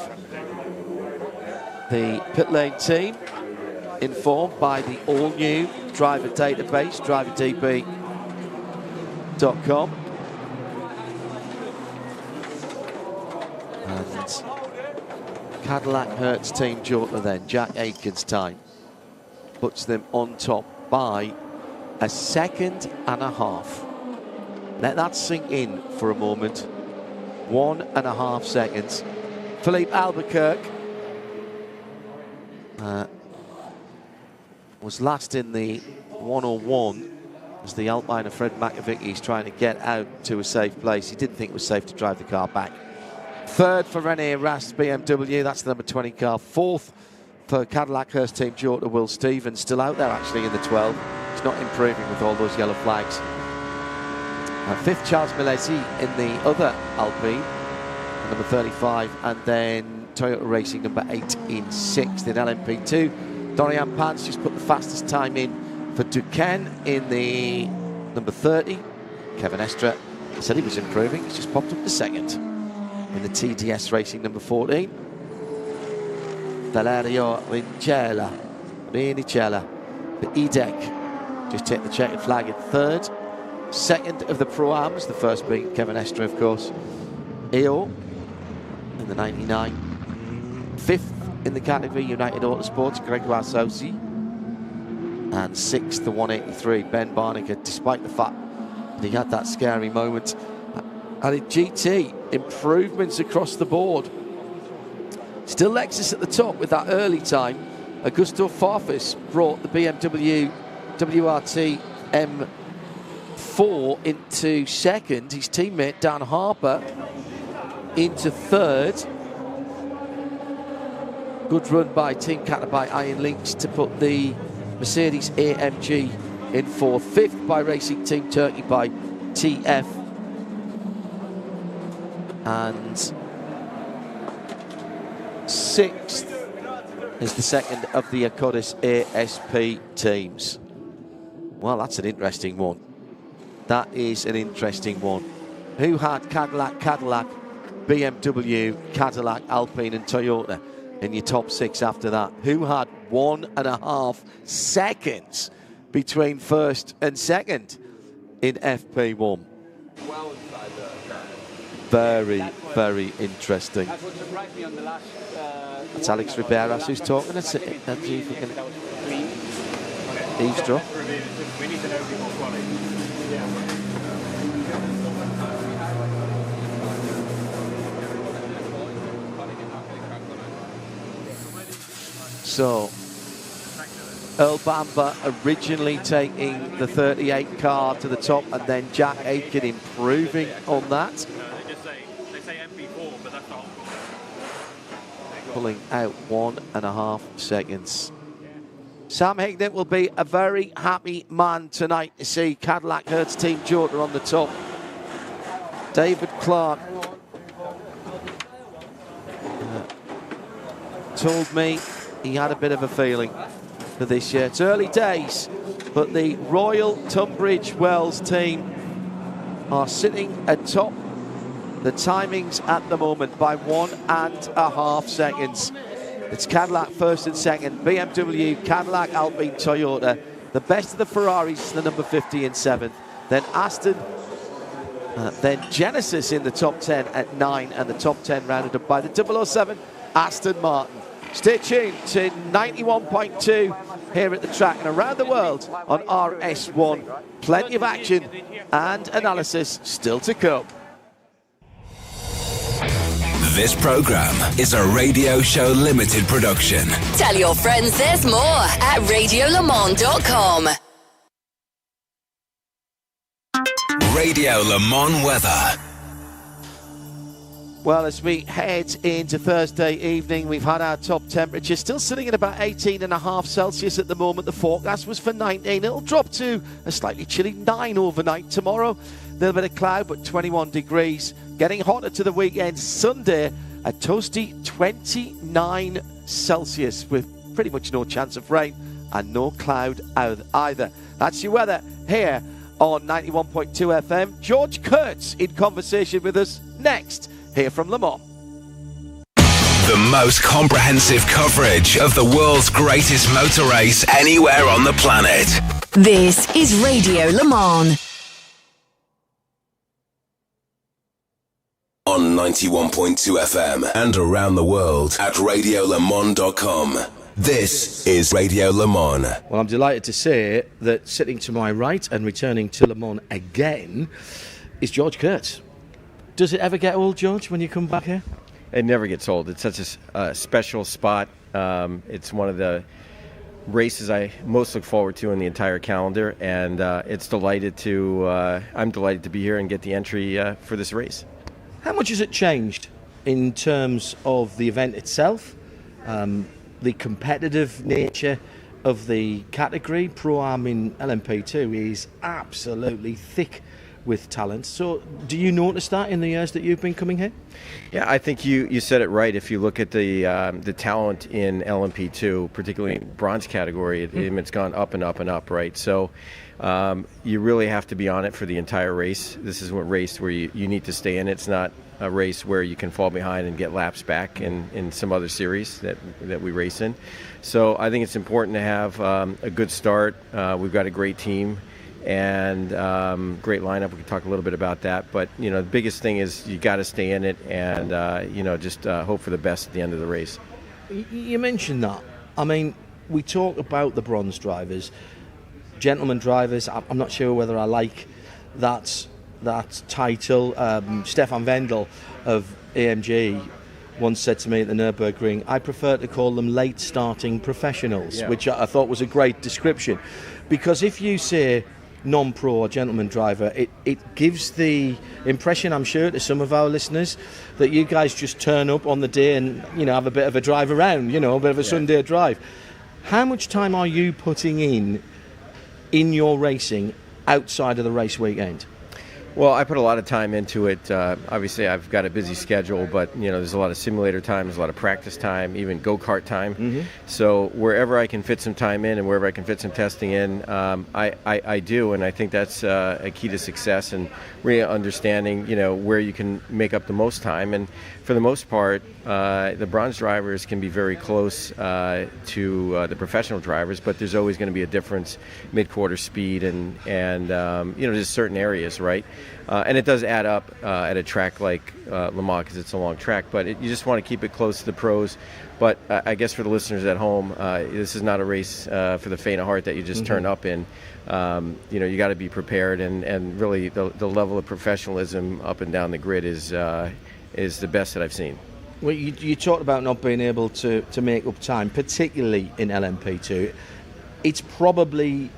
the pit lane team, informed by the all-new driver database, driverdb.com. Cadillac Hertz Team Jota then, Jack Aitken's time, puts them on top by a second and a half. Let that sink in for a moment. 1.5 seconds. Philippe Albuquerque was last in the 101 as the Alpiner Fred McAvicky is trying to get out to a safe place. He didn't think it was safe to drive the car back. Third for Rene Rast BMW, that's the number 20 car. Fourth for Cadillac Hurst Team Jota, Will Stevens, still out there actually in the 12. He's not improving with all those yellow flags. Fifth, Charles Milesi in the other Alpine, number 35, and then Toyota Racing number 8 in sixth. In LMP2, Dorian Pants just put the fastest time in for Duquesne in the number 30. Kevin Estre said he was improving, he's just popped up to second. In the TDS Racing number 14, Valerio Rinicella for EDEC, just take the checkered flag at third. Second of the Pro-Ams, the first being Kevin Estre, of course. EO in the 99. Fifth in the category, United Autosports, Gregoire Saucy. And sixth, the 183, Ben Barniger, despite the fact that he had that scary moment. And in GT, improvements across the board. Still Lexus at the top with that early time. Augusto Farfus brought the BMW WRT M4 into second. His teammate Dan Harper into third. Good run by Team Catter by Iron Lynx to put the Mercedes AMG in fourth. Fifth by Racing Team Turkey by TF. And sixth is the second of the Acodis ASP teams. Well, that's an interesting one. That is an interesting one. Who had Cadillac, BMW, Cadillac, Alpine and Toyota in your top six after that? Who had 1.5 seconds between first and second in FP1? Very, very interesting. That's Alex Riberas who's talking. Let's see if we can eavesdrop. So, Earl Bamber originally taking the 38 car to the top, and then Jack Aitken improving on that. Pulling out 1.5 seconds. Sam Hignett will be a very happy man tonight to see Cadillac Hertz Team Jota on the top. David Clark told me he had a bit of a feeling for this year. It's early days, but the Royal Tunbridge Wells team are sitting atop the timings at the moment by 1.5 seconds. It's Cadillac first and second, BMW, Cadillac, Alpine, Toyota. The best of the Ferraris, the number 50 in seventh. Then Aston, then Genesis in the top 10 at 9, and the top 10 rounded up by the 007 Aston Martin. Stay tuned to 91.2 here at the track and around the world on RS1. Plenty of action and analysis still to come. This program is a Radio Show Limited production. Tell your friends there's more at radiolemans.com. Radio Le Mans weather. Well, as we head into Thursday evening, we've had our top temperature still sitting at about 18.5 Celsius at the moment. The forecast was for 19. It'll drop to a slightly chilly 9 overnight tomorrow. A little bit of cloud, but 21 degrees. Getting hotter to the weekend. Sunday, a toasty 29 Celsius with pretty much no chance of rain and no cloud either. That's your weather here on 91.2 FM. George Kurtz in conversation with us next. Here from Le Mans. The most comprehensive coverage of the world's greatest motor race anywhere on the planet. This is Radio Le Mans. On on 91.2 FM and around the world at radiolemans.com. This is Radio Le Mans. Well, I'm delighted to say that sitting to my right and returning to Le Mans again is George Kurtz. Does it ever get old, George, when you come back here? It never gets old. It's such a special spot. It's one of the races I most look forward to in the entire calendar, and I'm delighted to be here and get the entry for this race. How much has it changed in terms of the event itself, the competitive nature of the category? Pro-Am in LMP2 is absolutely thick with talent. So do you notice that in the years that you've been coming here? Yeah, I think you said it right. If you look at the talent in LMP2, particularly in bronze category, it's gone up and up and up, right? So you really have to be on it for the entire race. This is one race where you need to stay in it. It's not a race where you can fall behind and get laps back in some other series that we race in. So I think it's important to have a good start. We've got a great team and great lineup. We can talk a little bit about that, but the biggest thing is you got to stay in it and just hope for the best at the end of the race. You mentioned that. I mean, we talk about the bronze drivers, gentleman drivers. I'm not sure whether I like that title. Stefan Wendel of AMG once said to me at the Nürburgring, I prefer to call them late starting professionals, which I thought was a great description, because if you say non-pro or gentleman driver, it gives the impression, I'm sure, to some of our listeners that you guys just turn up on the day and have a bit of a drive around, a bit of a Sunday drive. How much time are you putting in your racing outside of the race weekend? Well, I put a lot of time into it. Obviously, I've got a busy schedule, but there's a lot of simulator time, there's a lot of practice time, even go-kart time. Mm-hmm. So wherever I can fit some time in and wherever I can fit some testing in, I do, and I think that's a key to success and really understanding, where you can make up the most time. And for the most part, the bronze drivers can be very close to the professional drivers, but there's always going to be a difference mid-quarter speed and just certain areas, right? And it does add up at a track like Le Mans because it's a long track, but you just want to keep it close to the pros. But I guess for the listeners at home, this is not a race for the faint of heart that you just turn up in. You got to be prepared, and really the level of professionalism up and down the grid is the best that I've seen. Well, you talked about not being able to make up time, particularly in LMP2. It's probably,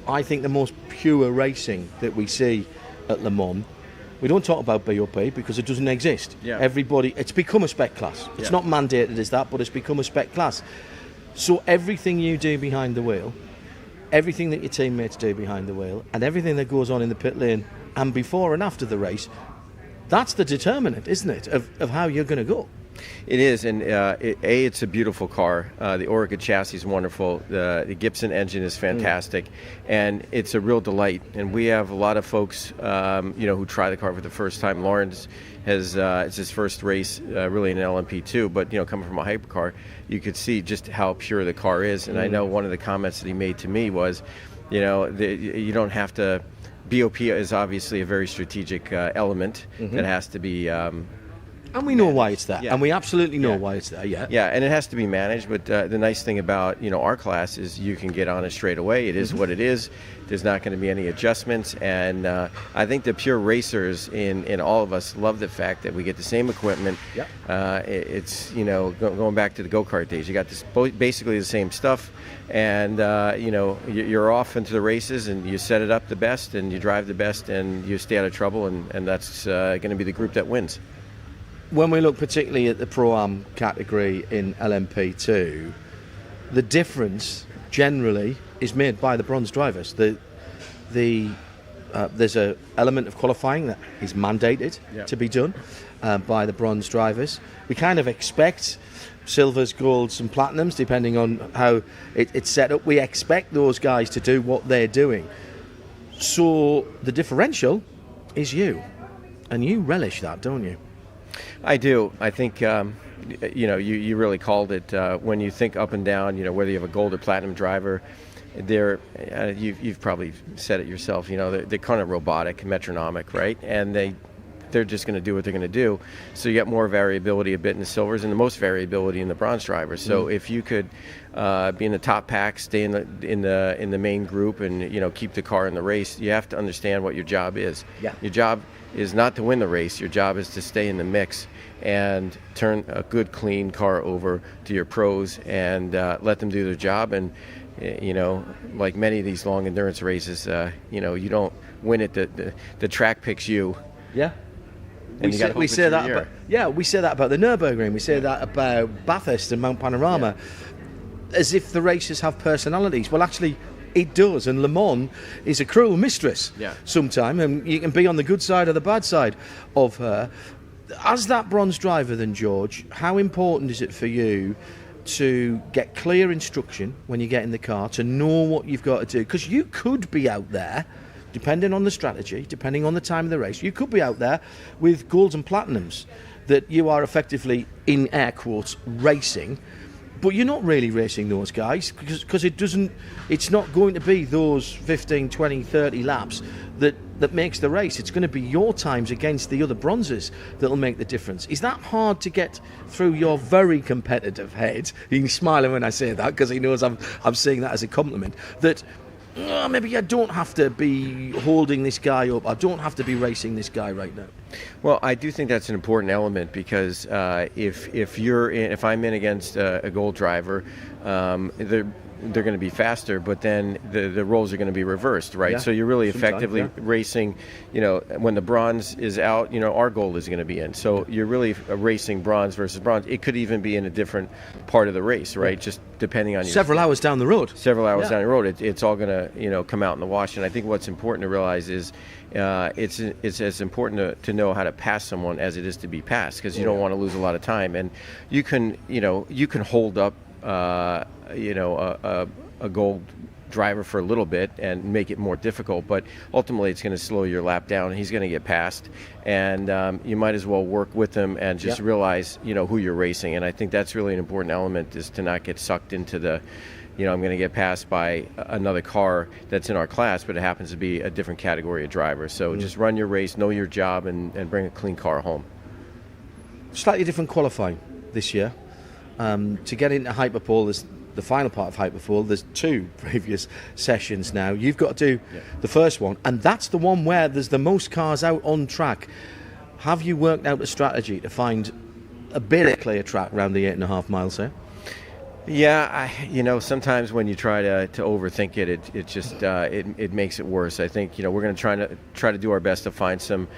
I think, the most pure racing that we see at Le Mans. We don't talk about BOP because it doesn't exist. Yeah. It's become a spec class. It's not mandated as that, but it's become a spec class. So everything you do behind the wheel, everything that your teammates do behind the wheel, and everything that goes on in the pit lane and before and after the race, that's the determinant, isn't it, of how you're going to go? It is, and it's a beautiful car. The Orica chassis is wonderful. The Gibson engine is fantastic, and it's a real delight. And we have a lot of folks, who try the car for the first time. Lawrence has it's his first race really in an LMP2, but coming from a hypercar, you could see just how pure the car is. And I know one of the comments that he made to me was, you don't have to. BOP is obviously a very strategic element that has to be. And we know why it's there, and we absolutely know why it's there, Yeah, and it has to be managed, but the nice thing about, our class is you can get on it straight away. It is what it is. There's not going to be any adjustments, and I think the pure racers in all of us love the fact that we get the same equipment. Yep. It's, going back to the go-kart days, you got this basically the same stuff, and, you're off into the races, and you set it up the best, and you drive the best, and you stay out of trouble, and that's going to be the group that wins. When we look particularly at the Pro-Am category in LMP2, the difference generally is made by the bronze drivers. There's an element of qualifying that is mandated to be done by the bronze drivers. We kind of expect silvers, golds and platinums, depending on how it's set up. We expect those guys to do what they're doing. So the differential is you, and you relish that, don't you? I do. I think, you really called it. When you think up and down, whether you have a gold or platinum driver, you've probably said it yourself, they're kind of robotic, metronomic, right? And they they're just going to do what they're going to do. So you get more variability a bit in the silvers and the most variability in the bronze drivers. So if you could be in the top pack, stay in the main group, and keep the car in the race, you have to understand what your job is. Yeah. Your job is not to win the race. Your job is to stay in the mix and turn a good, clean car over to your pros and let them do their job. And like many of these long endurance races, you don't win it. The track picks you. Yeah. And we say that about the Nürburgring. We say that about Bathurst and Mount Panorama, as if the races have personalities. Well, actually, it does, and Le Mans is a cruel mistress sometimes, and you can be on the good side or the bad side of her. As that bronze driver then, George, how important is it for you to get clear instruction when you get in the car, to know what you've got to do? Because you could be out there, depending on the strategy, depending on the time of the race, you could be out there with golds and platinums that you are effectively, in air quotes, racing. But you're not really racing those guys because it's not going to be those 15, 20, 30 laps that makes the race. It's going to be your times against the other bronzes that'll make the difference. Is that hard to get through your very competitive head? He's smiling when I say that because he knows I'm saying that as a compliment. That maybe I don't have to be holding this guy up. I don't have to be racing this guy right now. Well, I do think that's an important element because if I'm in against a gold driver, they're going to be faster, but then the roles are going to be reversed, right? Yeah. So you're really effectively racing, when the bronze is out, our gold is going to be in. So you're really racing bronze versus bronze. It could even be in a different part of the race, right? Just depending on several hours down the road. Several hours down the road, it's all going to come out in the wash. And I think what's important to realize is it's as important to know how to pass someone as it is to be passed, because you don't want to lose a lot of time. And you can hold up a gold driver for a little bit and make it more difficult, but ultimately it's going to slow your lap down and he's going to get passed, and you might as well work with him and just realize who you're racing. And I think that's really an important element, is to not get sucked into the I'm going to get passed by another car that's in our class, but it happens to be a different category of driver. So just run your race, know your job, and bring a clean car home. Slightly different qualifying this year. To get into Hyperpole, there's the final part of Hyperpole. There's 2 previous sessions now. You've got to do the first one, and that's the one where there's the most cars out on track. Have you worked out a strategy to find a bit of clear track around the 8.5 miles there? Yeah, sometimes when you try to overthink it, it just it makes it worse. I think we're going to try to do our best to find some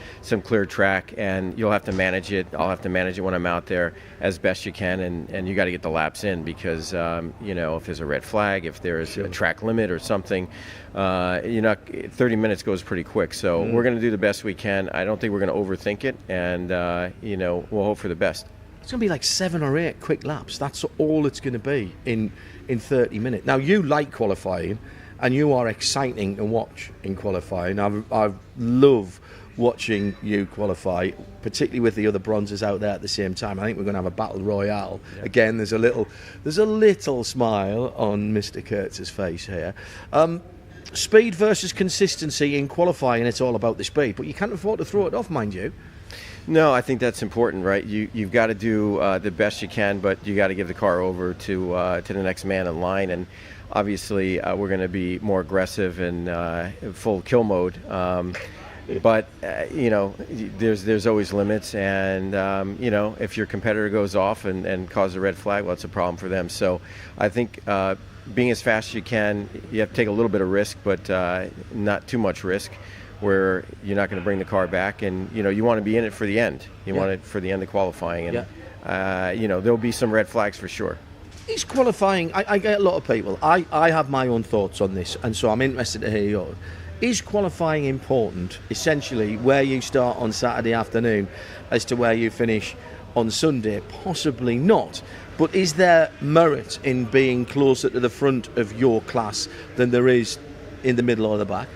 clear track, and you'll have to manage it. I'll have to manage it when I'm out there as best you can, and you got to get the laps in, because if there's a red flag, if there's a track limit or something, 30 minutes goes pretty quick. So we're going to do the best we can. I don't think we're going to overthink it, and we'll hope for the best. It's going to be like 7 or 8 quick laps. That's all it's going to be in 30 minutes. Now, you like qualifying, and you are exciting to watch in qualifying. I love watching you qualify, particularly with the other bronzes out there at the same time. I think we're going to have a battle royale. Yeah. Again, there's a little smile on Mr. Kurtz's face here. Speed versus consistency in qualifying, it's all about the speed, but you can't afford to throw it off, mind you. No, I think that's important, right? You've got to do the best you can, but you got to give the car over to the next man in line. And obviously, we're going to be more aggressive and full kill mode. But there's always limits, and if your competitor goes off and causes a red flag, well, that's a problem for them. So I think being as fast as you can, you have to take a little bit of risk, but not too much risk, where you're not going to bring the car back, and you want to be in it for the end. You want it for the end of qualifying, and there'll be some red flags for sure. Is qualifying? I get a lot of people. I have my own thoughts on this, and so I'm interested to hear yours. Is qualifying important, essentially, where you start on Saturday afternoon as to where you finish on Sunday? Possibly not. But is there merit in being closer to the front of your class than there is in the middle or the back?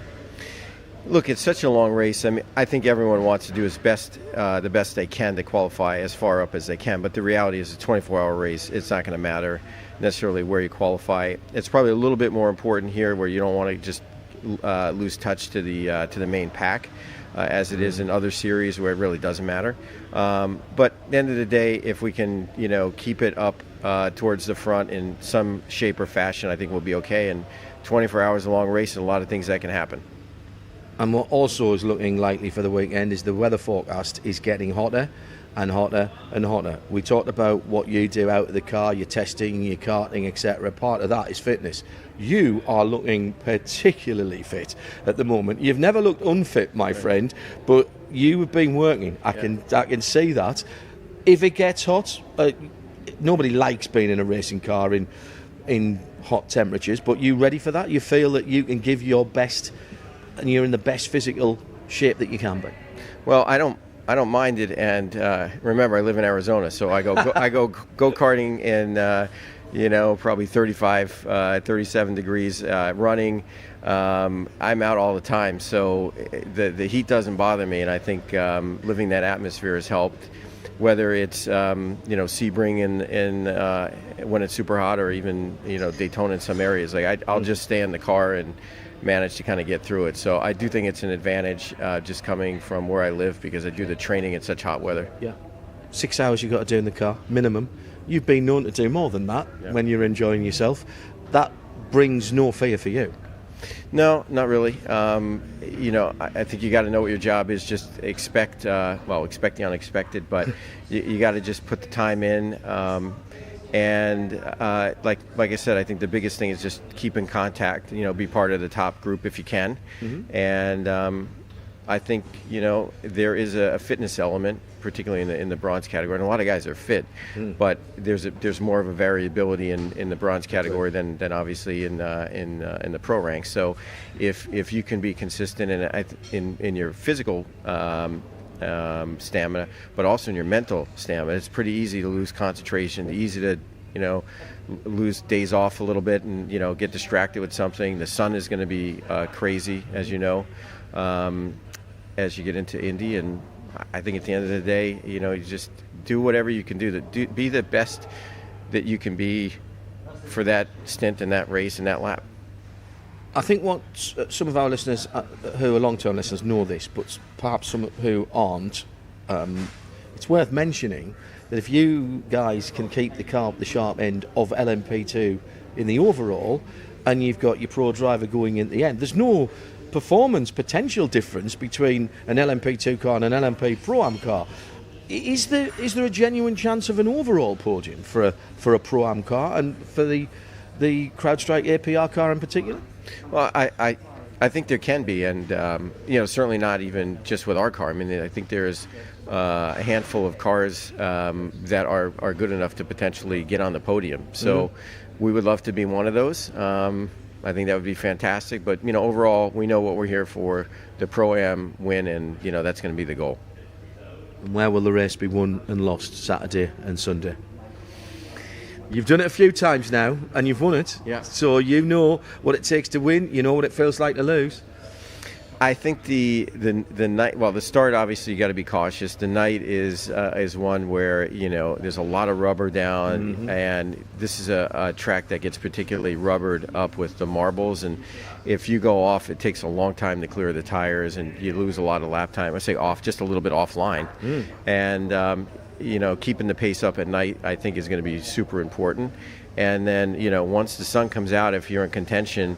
Look, it's such a long race. I mean, I think everyone wants to do the best they can to qualify as far up as they can. But the reality is, a 24-hour race, it's not going to matter necessarily where you qualify. It's probably a little bit more important here, where you don't want to just lose touch to the main pack, as it is in other series where it really doesn't matter. But at the end of the day, if we can keep it up towards the front in some shape or fashion, I think we'll be okay. And 24 hours a long race, and a lot of things that can happen. And what also is looking likely for the weekend is the weather forecast is getting hotter and hotter and hotter. We talked about what you do out of the car, your testing, your karting, etc. Part of that is fitness. You are looking particularly fit at the moment. You've never looked unfit, my friend, but you have been working. I can see that. If it gets hot, nobody likes being in a racing car in hot temperatures, but you ready for that? You feel that you can give your best and you're in the best physical shape that you can be? Well, I don't mind it, and remember, I live in Arizona, so I go karting in probably 35, 37 degrees, running. I'm out all the time, so the heat doesn't bother me, and I think living that atmosphere has helped. Whether it's Sebring in when it's super hot, or even Daytona in some areas, I'll just stay in the car and manage to kind of get through it. So I do think it's an advantage just coming from where I live, because I do the training in such hot weather. Yeah, 6 hours you've got to do in the car minimum. You've been known to do more than that when you're enjoying yourself. That brings no fear for you. No, not really. I think you got to know what your job is. Just expect the unexpected, but you got to just put the time in. And like I said, I think the biggest thing is just keep in contact. Be part of the top group if you can. Mm-hmm. And I think there is a fitness element, particularly in the bronze category. And a lot of guys are fit, but there's more of a variability in the bronze category than obviously in the pro ranks. So if you can be consistent in your physical stamina, but also in your mental stamina, it's pretty easy to lose concentration, easy to lose days off a little bit, and get distracted with something. The sun is going to be crazy, as you know, as you get into Indy. And I think at the end of the day, you just do whatever you can do to be the best that you can be for that stint in that race and that lap. I think what some of our listeners who are long-term listeners know this, but perhaps some who aren't, it's worth mentioning that if you guys can keep the car at the sharp end of LMP2 in the overall, and you've got your pro driver going in the end, there's no performance potential difference between an LMP2 car and an LMP Pro-Am car. Is there a genuine chance of an overall podium for a Pro-Am car, and for the CrowdStrike APR car in particular? Well, I think there can be, and certainly not even just with our car. I mean, I think there's a handful of cars that are good enough to potentially get on the podium. So we would love to be one of those. I think that would be fantastic. But overall, we know what we're here for: the Pro-Am win, and that's going to be the goal. And where will the race be won and lost Saturday and Sunday? You've done it a few times now, and you've won it. Yeah. So you know what it takes to win. You know what it feels like to lose. I think the night. Well, the start, obviously you got to be cautious. The night is one where there's a lot of rubber down, and this is a track that gets particularly rubbered up with the marbles. And if you go off, it takes a long time to clear the tires, and you lose a lot of lap time. I say off, just a little bit offline, and. Keeping the pace up at night, I think, is going to be super important. And then, once the sun comes out, if you're in contention,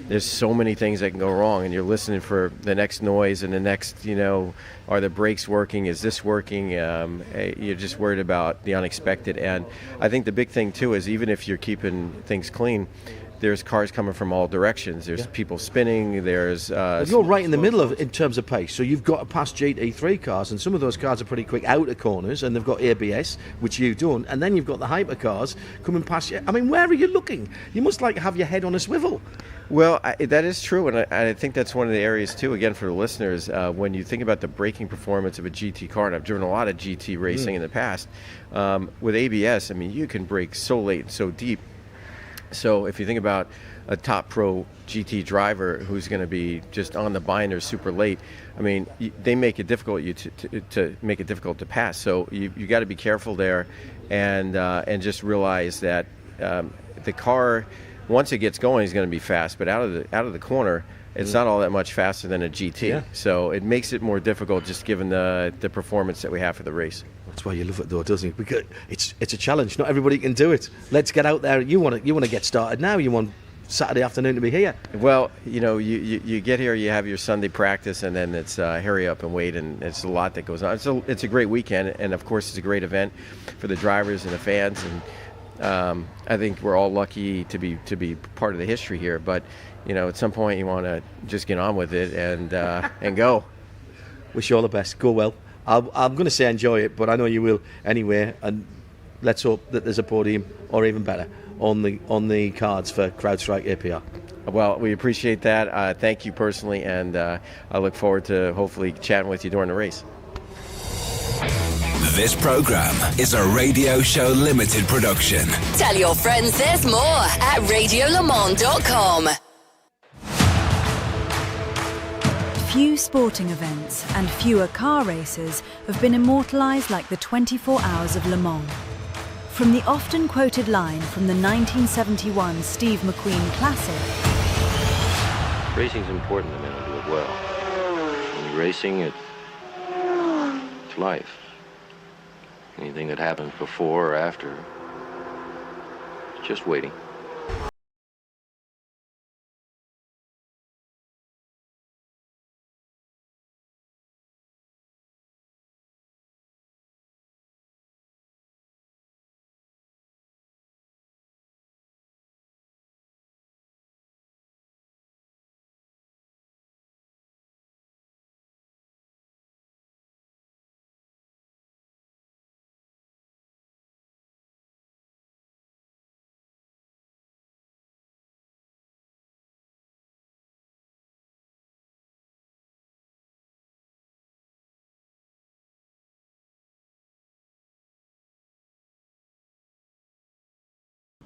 there's so many things that can go wrong, and you're listening for the next noise and the next, are the brakes working? Is this working? You're just worried about the unexpected. And I think the big thing, too, is even if you're keeping things clean, there's cars coming from all directions. There's people spinning. There's you're right in the middle of in terms of pace. So you've got to pass GT3 cars, and some of those cars are pretty quick out of corners, and they've got ABS, which you don't. And then you've got the Hypercars coming past you. I mean, where are you looking? You must have your head on a swivel. Well, that is true, and I think that's one of the areas too. Again, for the listeners, when you think about the braking performance of a GT car, and I've driven a lot of GT racing in the past, with ABS, I mean, you can brake so late and so deep. So if you think about a top pro GT driver who's going to be just on the binder super late, I mean, they make it difficult to make it difficult to pass. So you got to be careful there, and just realize that the car, once it gets going, is going to be fast. But out of the corner, It's not all that much faster than a GT, so it makes it more difficult just given the performance that we have for the race. That's why you love it, though, doesn't it? Because it's a challenge. Not everybody can do it. Let's get out there. You want to get started now. You want Saturday afternoon to be here. Well, you get here, you have your Sunday practice, and then it's hurry up and wait, and it's a lot that goes on. It's a great weekend, and of course it's a great event for the drivers and the fans, and I think we're all lucky to be part of the history here. But at some point you want to just get on with it and go. Wish you all the best. Go well. I'm going to say enjoy it, but I know you will anyway. And let's hope that there's a podium, or even better, on the cards for CrowdStrike APR. Well, we appreciate that. Thank you personally, and I look forward to hopefully chatting with you during the race. This program is a Radio Show Limited production. Tell your friends there's more at radiolemans.com. Few sporting events and fewer car races have been immortalised like the 24 Hours of Le Mans. From the often quoted line from the 1971 Steve McQueen Classic. Racing's important, the men who do it well. When you're racing, it's life. Anything that happens before or after, it's just waiting.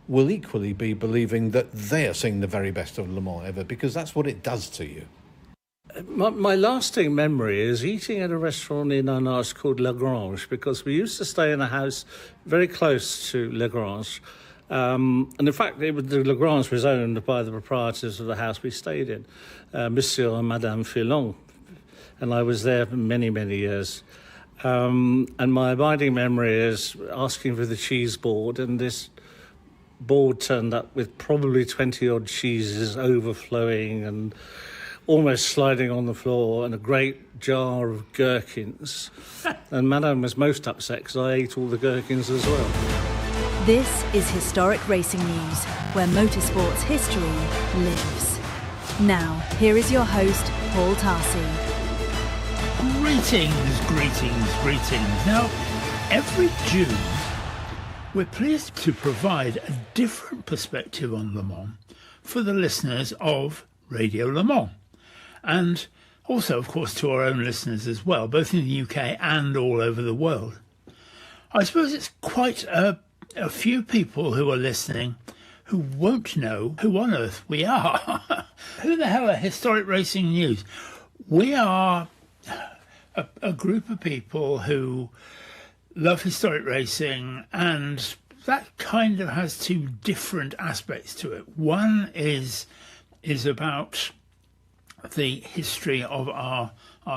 will equally be believing that they are seeing the very best of Le Mans ever, because that's what it does to you. My lasting memory is eating at a restaurant in Arnas called La Grange, because we used to stay in a house very close to La Grange. And in fact, the La Grange was owned by the proprietors of the house we stayed in, Monsieur and Madame Filon. And I was there for many, many years. And my abiding memory is asking for the cheese board, and this board turned up with probably 20-odd cheeses overflowing and almost sliding on the floor, and a great jar of gherkins. And Madame was most upset because I ate all the gherkins as well. This is Historic Racing News, where motorsport's history lives. Now, here is your host, Paul Tarsi. Greetings. Now, every June, we're pleased to provide a different perspective on Le Mans for the listeners of Radio Le Mans. And also, of course, to our own listeners as well, both in the UK and all over the world. I suppose it's quite a few people who are listening who won't know who on earth we are. Who the hell are Historic Racing News? We are a group of people who love historic racing, and that kind of has two different aspects to it. One is about the history of our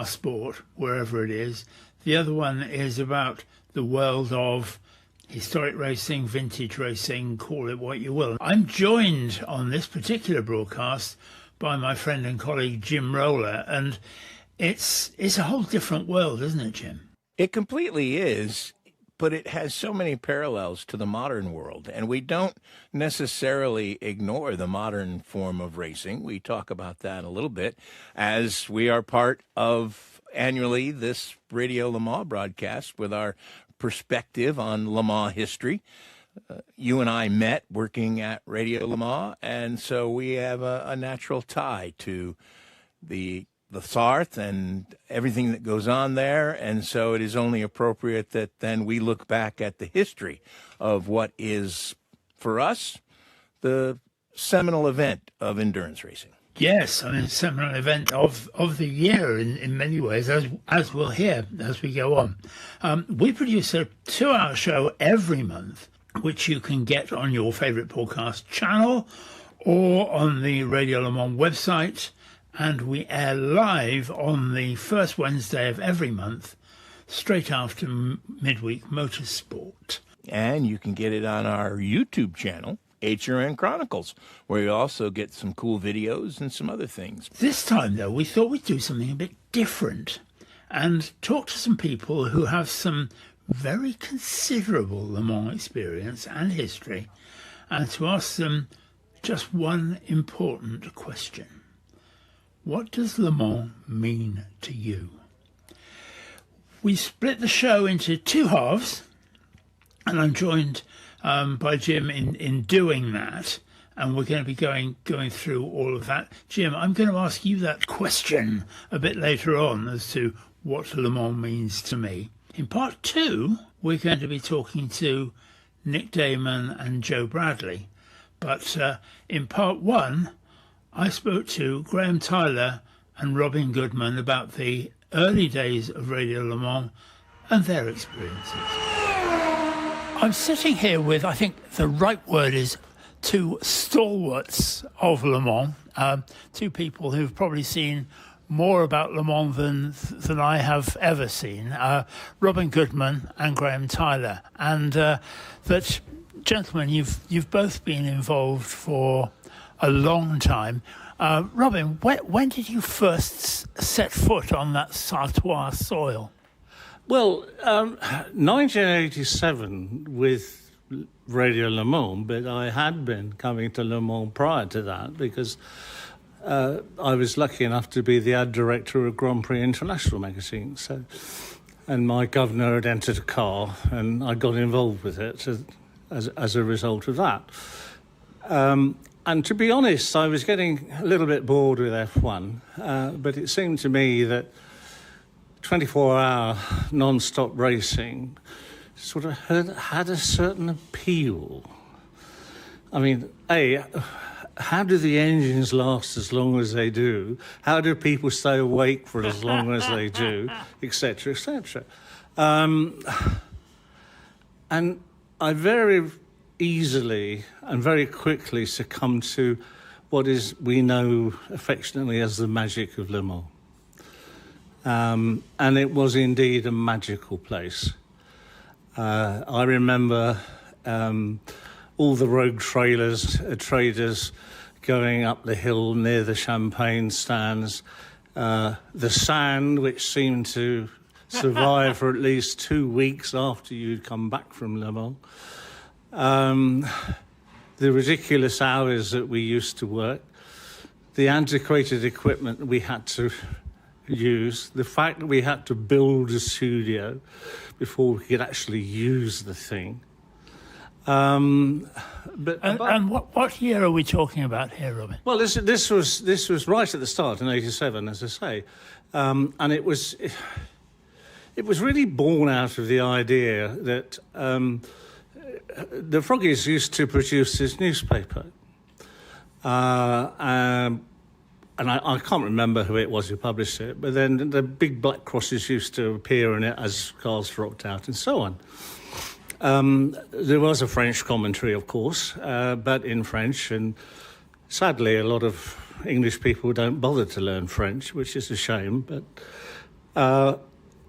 sport, wherever it is. The other one is about the world of historic racing, vintage racing, call it what you will. I'm joined on this particular broadcast by my friend and colleague Jim Roller, and it's a whole different world, isn't it, Jim? It completely is, but it has so many parallels to the modern world, and we don't necessarily ignore the modern form of racing. We talk about that a little bit, as we are part of annually this Radio Le Mans broadcast with our perspective on Le Mans history. You and I met working at Radio Le Mans, and so we have a natural tie to the Sarthe and everything that goes on there, and so it is only appropriate that then we look back at the history of what is, for us, the seminal event of endurance racing. Yes, I mean, seminal event of the year in many ways, as we'll hear as we go on. We produce a 2-hour show every month, which you can get on your favourite podcast channel or on the Radio Le Mans website. and we air live on the first Wednesday of every month, straight after Midweek Motorsport. And you can get it on our YouTube channel, HRN Chronicles, where you also get some cool videos and some other things. This time, though, we thought we'd do something a bit different and talk to some people who have some very considerable Le Mans experience and history, and to ask them just one important question. What does Le Mans mean to you? We split the show into two halves, and I'm joined by Jim in doing that, and we're going to be going through all of that. Jim, I'm going to ask you that question a bit later on as to what Le Mans means to me. In part two, we're going to be talking to Nick Damon and Joe Bradley, but in part one, I spoke to Graham Tyler and Robin Goodman about the early days of Radio Le Mans and their experiences. I'm sitting here with, I think the right word is, two stalwarts of Le Mans, two people who've probably seen more about Le Mans than I have ever seen, Robin Goodman and Graham Tyler. And that, gentlemen, you've both been involved for a long time. Robin, when did you first set foot on that Sartois soil? Well, 1987 with Radio Le Mans, but I had been coming to Le Mans prior to that because I was lucky enough to be the ad director of Grand Prix International magazine. So, and my governor had entered a car, and I got involved with it as a result of that. And to be honest, I was getting a little bit bored with F1, but it seemed to me that 24-hour non-stop racing sort of had a certain appeal. I mean, how do the engines last as long as they do? How do people stay awake for as long as they do, etc., etc.? And I very easily and very quickly succumbed to what we know affectionately as the magic of Le Mans. And it was indeed a magical place. I remember all the rogue traders going up the hill near the champagne stands, the sand, which seemed to survive for at least 2 weeks after you'd come back from Le Mans, the ridiculous hours that we used to work, the antiquated equipment we had to use, the fact that we had to build a studio before we could actually use the thing. And what year are we talking about here, Robin? Well, this was right at the start in '87, as I say, and it was really born out of the idea that the Froggies used to produce this newspaper, and I can't remember who it was who published it, but then the big black crosses used to appear in it as cars dropped out and so on. There was a French commentary, of course, but in French, and sadly a lot of English people don't bother to learn French, which is a shame. But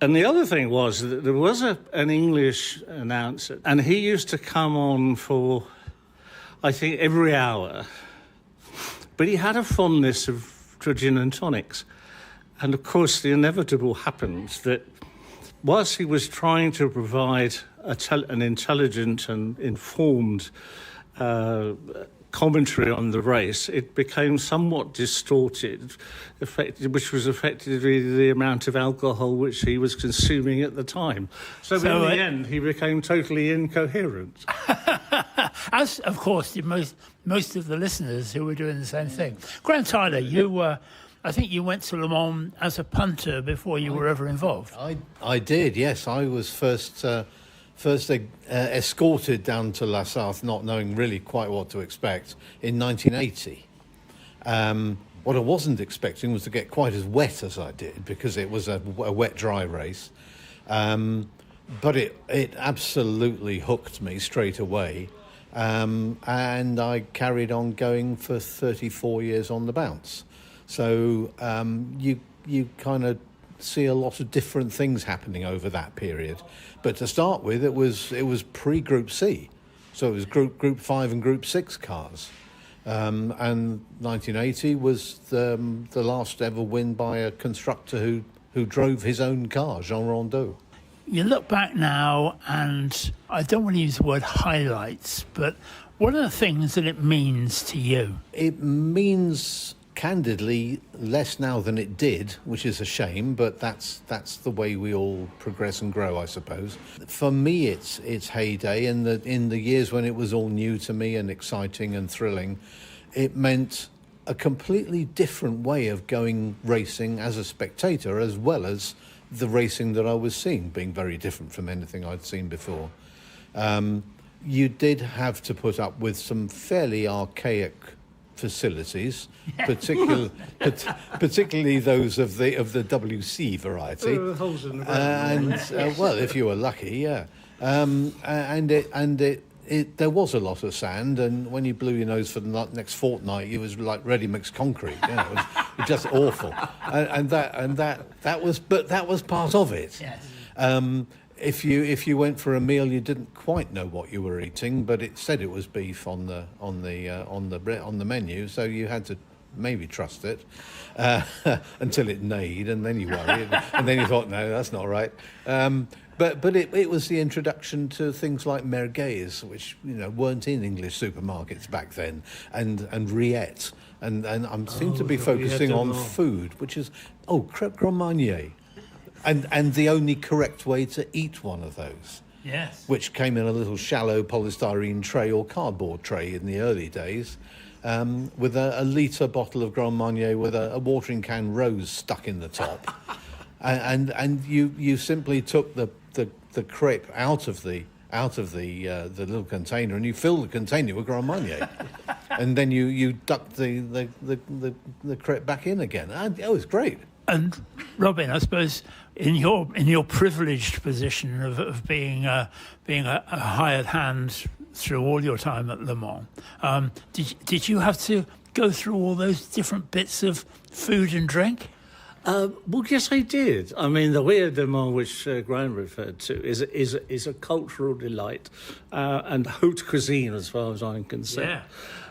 and the other thing was that there was an English announcer, and he used to come on for, I think, every hour. But he had a fondness for gin and tonics. And, of course, the inevitable happened that whilst he was trying to provide an intelligent and informed commentary on the race, it became somewhat distorted, which was effectively the amount of alcohol which he was consuming at the time. So in the end, he became totally incoherent. As, of course, did most of the listeners who were doing the same thing. Graham Tyler, I think you went to Le Mans as a punter before you were ever involved. I did, yes. I was first escorted down to La Sarthe, not knowing really quite what to expect, in 1980. What I wasn't expecting was to get quite as wet as I did, because it was a wet-dry race. But it absolutely hooked me straight away. And I carried on going for 34 years on the bounce. So you kind of see a lot of different things happening over that period. But to start with, it was pre-Group C, so it was Group 5 and Group 6 cars. And 1980 was the last ever win by a constructor who drove his own car, Jean Rondeau. You look back now, and I don't want to use the word highlights, but what are the things that it means to you? It means, candidly, less now than it did, which is a shame, but that's the way we all progress and grow, I suppose. For me, it's heyday. In the years when it was all new to me and exciting and thrilling, it meant a completely different way of going racing as a spectator, as well as the racing that I was seeing being very different from anything I'd seen before. You did have to put up with some fairly archaic facilities, particularly those of the WC variety. Holes in the ground. And well, if you were lucky, yeah. There was a lot of sand, and when you blew your nose for the next fortnight, it was like ready-mixed concrete. You know, it was just awful, and that was part of it. Yes. If you went for a meal, you didn't quite know what you were eating, but it said it was beef on the menu, so you had to maybe trust it until it neighed, and then you worried, and then you thought, no, that's not right. But it was the introduction to things like merguez, which weren't in English supermarkets back then, and rillettes, and I seem to be focusing on food, which is crêpe grand marnier, and the only correct way to eat one of those. Yes. Which came in a little shallow polystyrene tray or cardboard tray in the early days, with a litre bottle of Grand Marnier with a watering can rose stuck in the top, and you simply took the crepe out of the little container, and you fill the container with Grand Marnier, and then you ducked the crepe back in again. And it was great. And Robin, I suppose in your privileged position of being a hired hand through all your time at Le Mans, did you have to go through all those different bits of food and drink? Well, yes, I did. I mean, the Weird Le Mans, which Graham referred to, is a cultural delight and haute cuisine, as far as I'm concerned.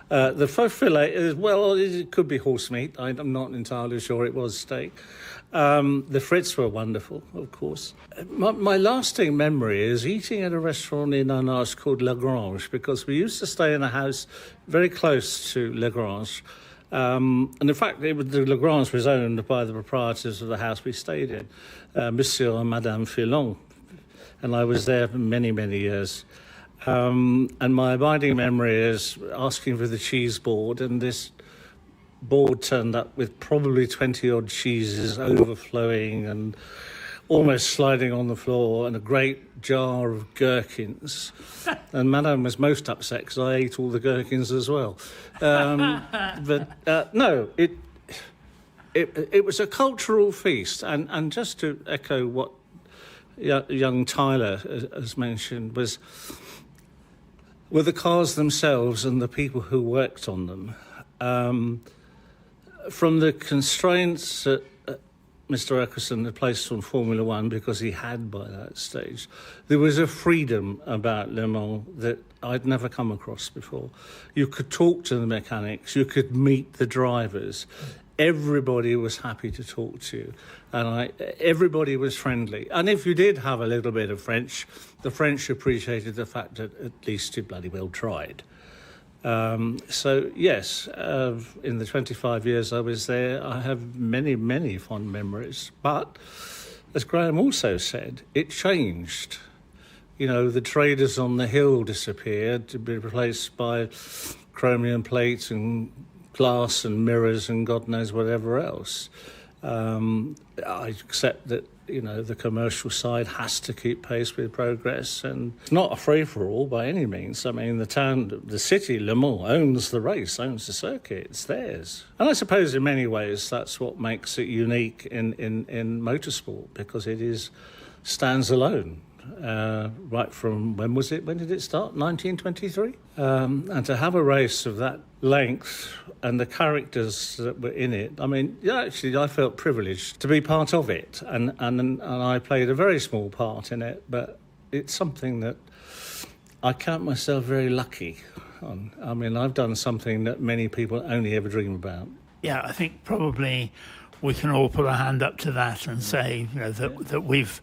Yeah. The faux fillet, it could be horse meat. I'm not entirely sure it was steak. The frites were wonderful, of course. My lasting memory is eating at a restaurant in Arnas called La Grange, because we used to stay in a house very close to La Grange. And in fact, the Lagrange was owned by the proprietors of the house we stayed in, Monsieur and Madame Filon, and I was there for many, many years. And my abiding memory is asking for the cheese board, and this board turned up with probably 20-odd cheeses overflowing and almost sliding on the floor, and a great jar of gherkins. And Madame was most upset because I ate all the gherkins as well. No, it was a cultural feast. And just to echo what young Tyler has mentioned, were the cars themselves and the people who worked on them. From the constraints that Mr. Eckerson had placed on Formula One, because he had by that stage, there was a freedom about Le Mans that I'd never come across before. You could talk to the mechanics, you could meet the drivers. Everybody was happy to talk to you, and everybody was friendly. And if you did have a little bit of French, the French appreciated the fact that at least you bloody well tried. So, yes, in the 25 years I was there, I have many, many fond memories. But, as Graham also said, it changed. The traders on the hill disappeared to be replaced by chromium plates and glass and mirrors and God knows whatever else. I accept that, the commercial side has to keep pace with progress, and it's not a free-for-all by any means. I mean, the city, Le Mans, owns the race, owns the circuit, it's theirs. And I suppose in many ways that's what makes it unique in motorsport, because it stands alone. right from, when was it? When did it start? 1923? And to have a race of that length and the characters that were in it, I mean, yeah, actually, I felt privileged to be part of it. And I played a very small part in it, but it's something that I count myself very lucky on. I mean, I've done something that many people only ever dream about. Yeah, I think probably we can all put our hand up to that and say, you know, that we've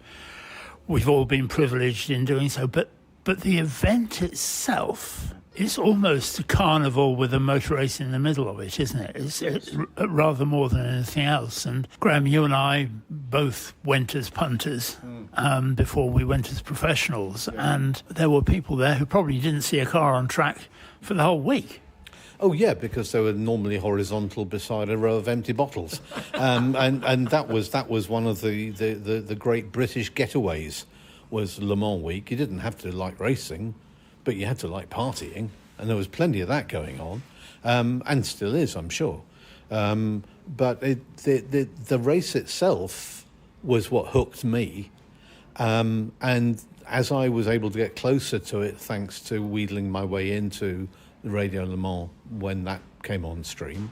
all been privileged in doing so. But the event itself is almost a carnival with a motor race in the middle of it, isn't it? It's rather more than anything else. And Graham, you and I both went as punters before we went as professionals, and there were people there who probably didn't see a car on track for the whole week. Oh yeah, because they were normally horizontal beside a row of empty bottles, and that was one of the great British getaways. Was Le Mans week. You didn't have to like racing, but you had to like partying, and there was plenty of that going on, and still is, I'm sure. But the race itself was what hooked me, and as I was able to get closer to it, thanks to wheedling my way into Radio Le Mans when that came on stream,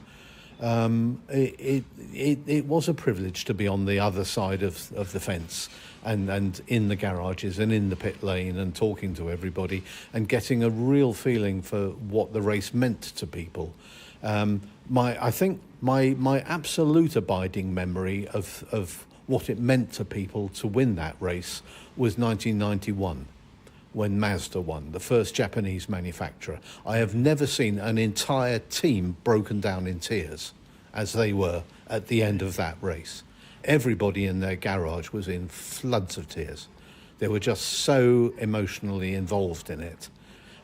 it was a privilege to be on the other side of the fence and in the garages and in the pit lane and talking to everybody and getting a real feeling for what the race meant to people. I think my absolute abiding memory of what it meant to people to win that race was 1991. When Mazda won, the first Japanese manufacturer. I have never seen an entire team broken down in tears as they were at the end of that race. Everybody in their garage was in floods of tears. They were just so emotionally involved in it.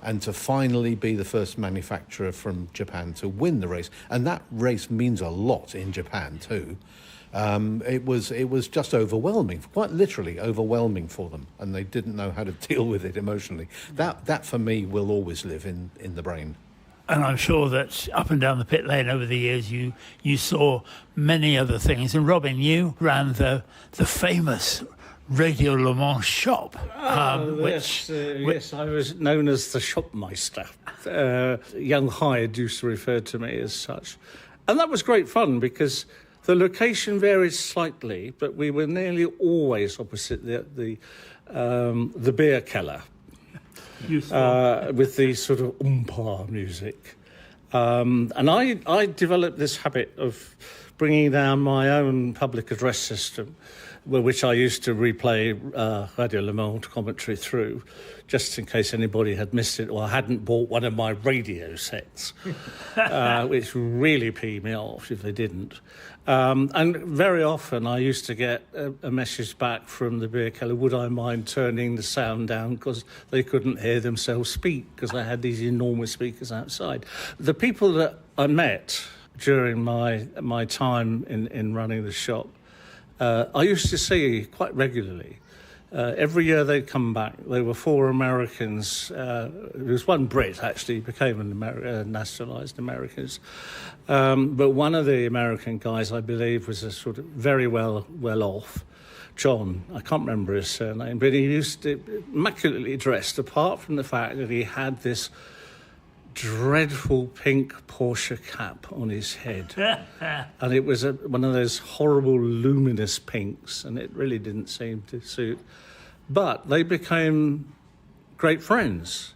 And to finally be the first manufacturer from Japan to win the race, and that race means a lot in Japan too, it was just overwhelming, quite literally overwhelming for them, and they didn't know how to deal with it emotionally. That for me will always live in the brain. And I'm sure that up and down the pit lane over the years you saw many other things. And Robin, you ran the famous Radio Le Mans shop. Yes, I was known as the shopmeister. Young Hyde used to refer to me as such. And that was great fun because the location varied slightly, but we were nearly always opposite the beer cellar, with the sort of umpa music. And I developed this habit of bringing down my own public address system, which I used to replay Radio Le Mans commentary through, just in case anybody had missed it or hadn't bought one of my radio sets, which really peed me off if they didn't. And very often I used to get a message back from the beer cellar, would I mind turning the sound down because they couldn't hear themselves speak because I had these enormous speakers outside. The people that I met during my time in running the shop, I used to see quite regularly. Every year they'd come back. There were 4 Americans. There was one Brit, actually, became nationalised Americans. But one of the American guys, I believe, was a sort of very well off. John, I can't remember his surname, but he used to immaculately dressed, apart from the fact that he had this dreadful pink Porsche cap on his head. And it was one of those horrible luminous pinks, and it really didn't seem to suit. But they became great friends.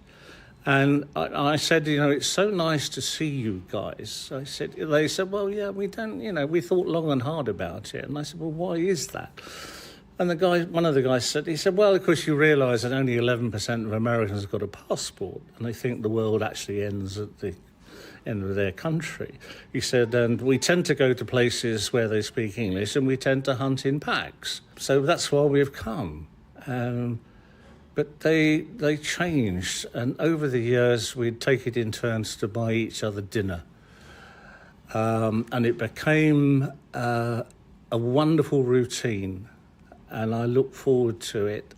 And I said, it's so nice to see you guys. They said, well, yeah, we don't, we thought long and hard about it. And I said, well, why is that? And one of the guys said, well, of course you realise that only 11% of Americans have got a passport, and they think the world actually ends at the end of their country. He said, and we tend to go to places where they speak English, and we tend to hunt in packs. So that's why we've come. But they changed, and over the years we'd take it in turns to buy each other dinner. And it became a wonderful routine. And I look forward to it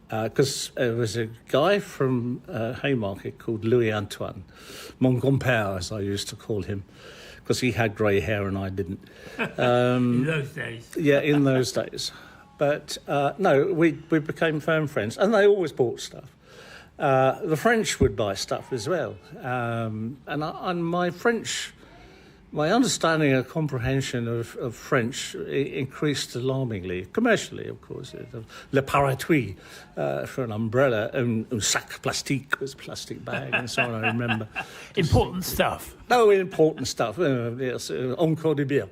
because there was a guy from Haymarket called Louis Antoine, mon compère, as I used to call him, because he had grey hair and I didn't. In those days. Yeah, in those days. But no, we became firm friends, and they always bought stuff. The French would buy stuff as well, and my understanding and comprehension of French increased alarmingly, commercially, of course. Le parapluie for an umbrella, un sac plastique was a plastic bag, and so on, I remember. Important stuff. No, important stuff, yes, encore de bien,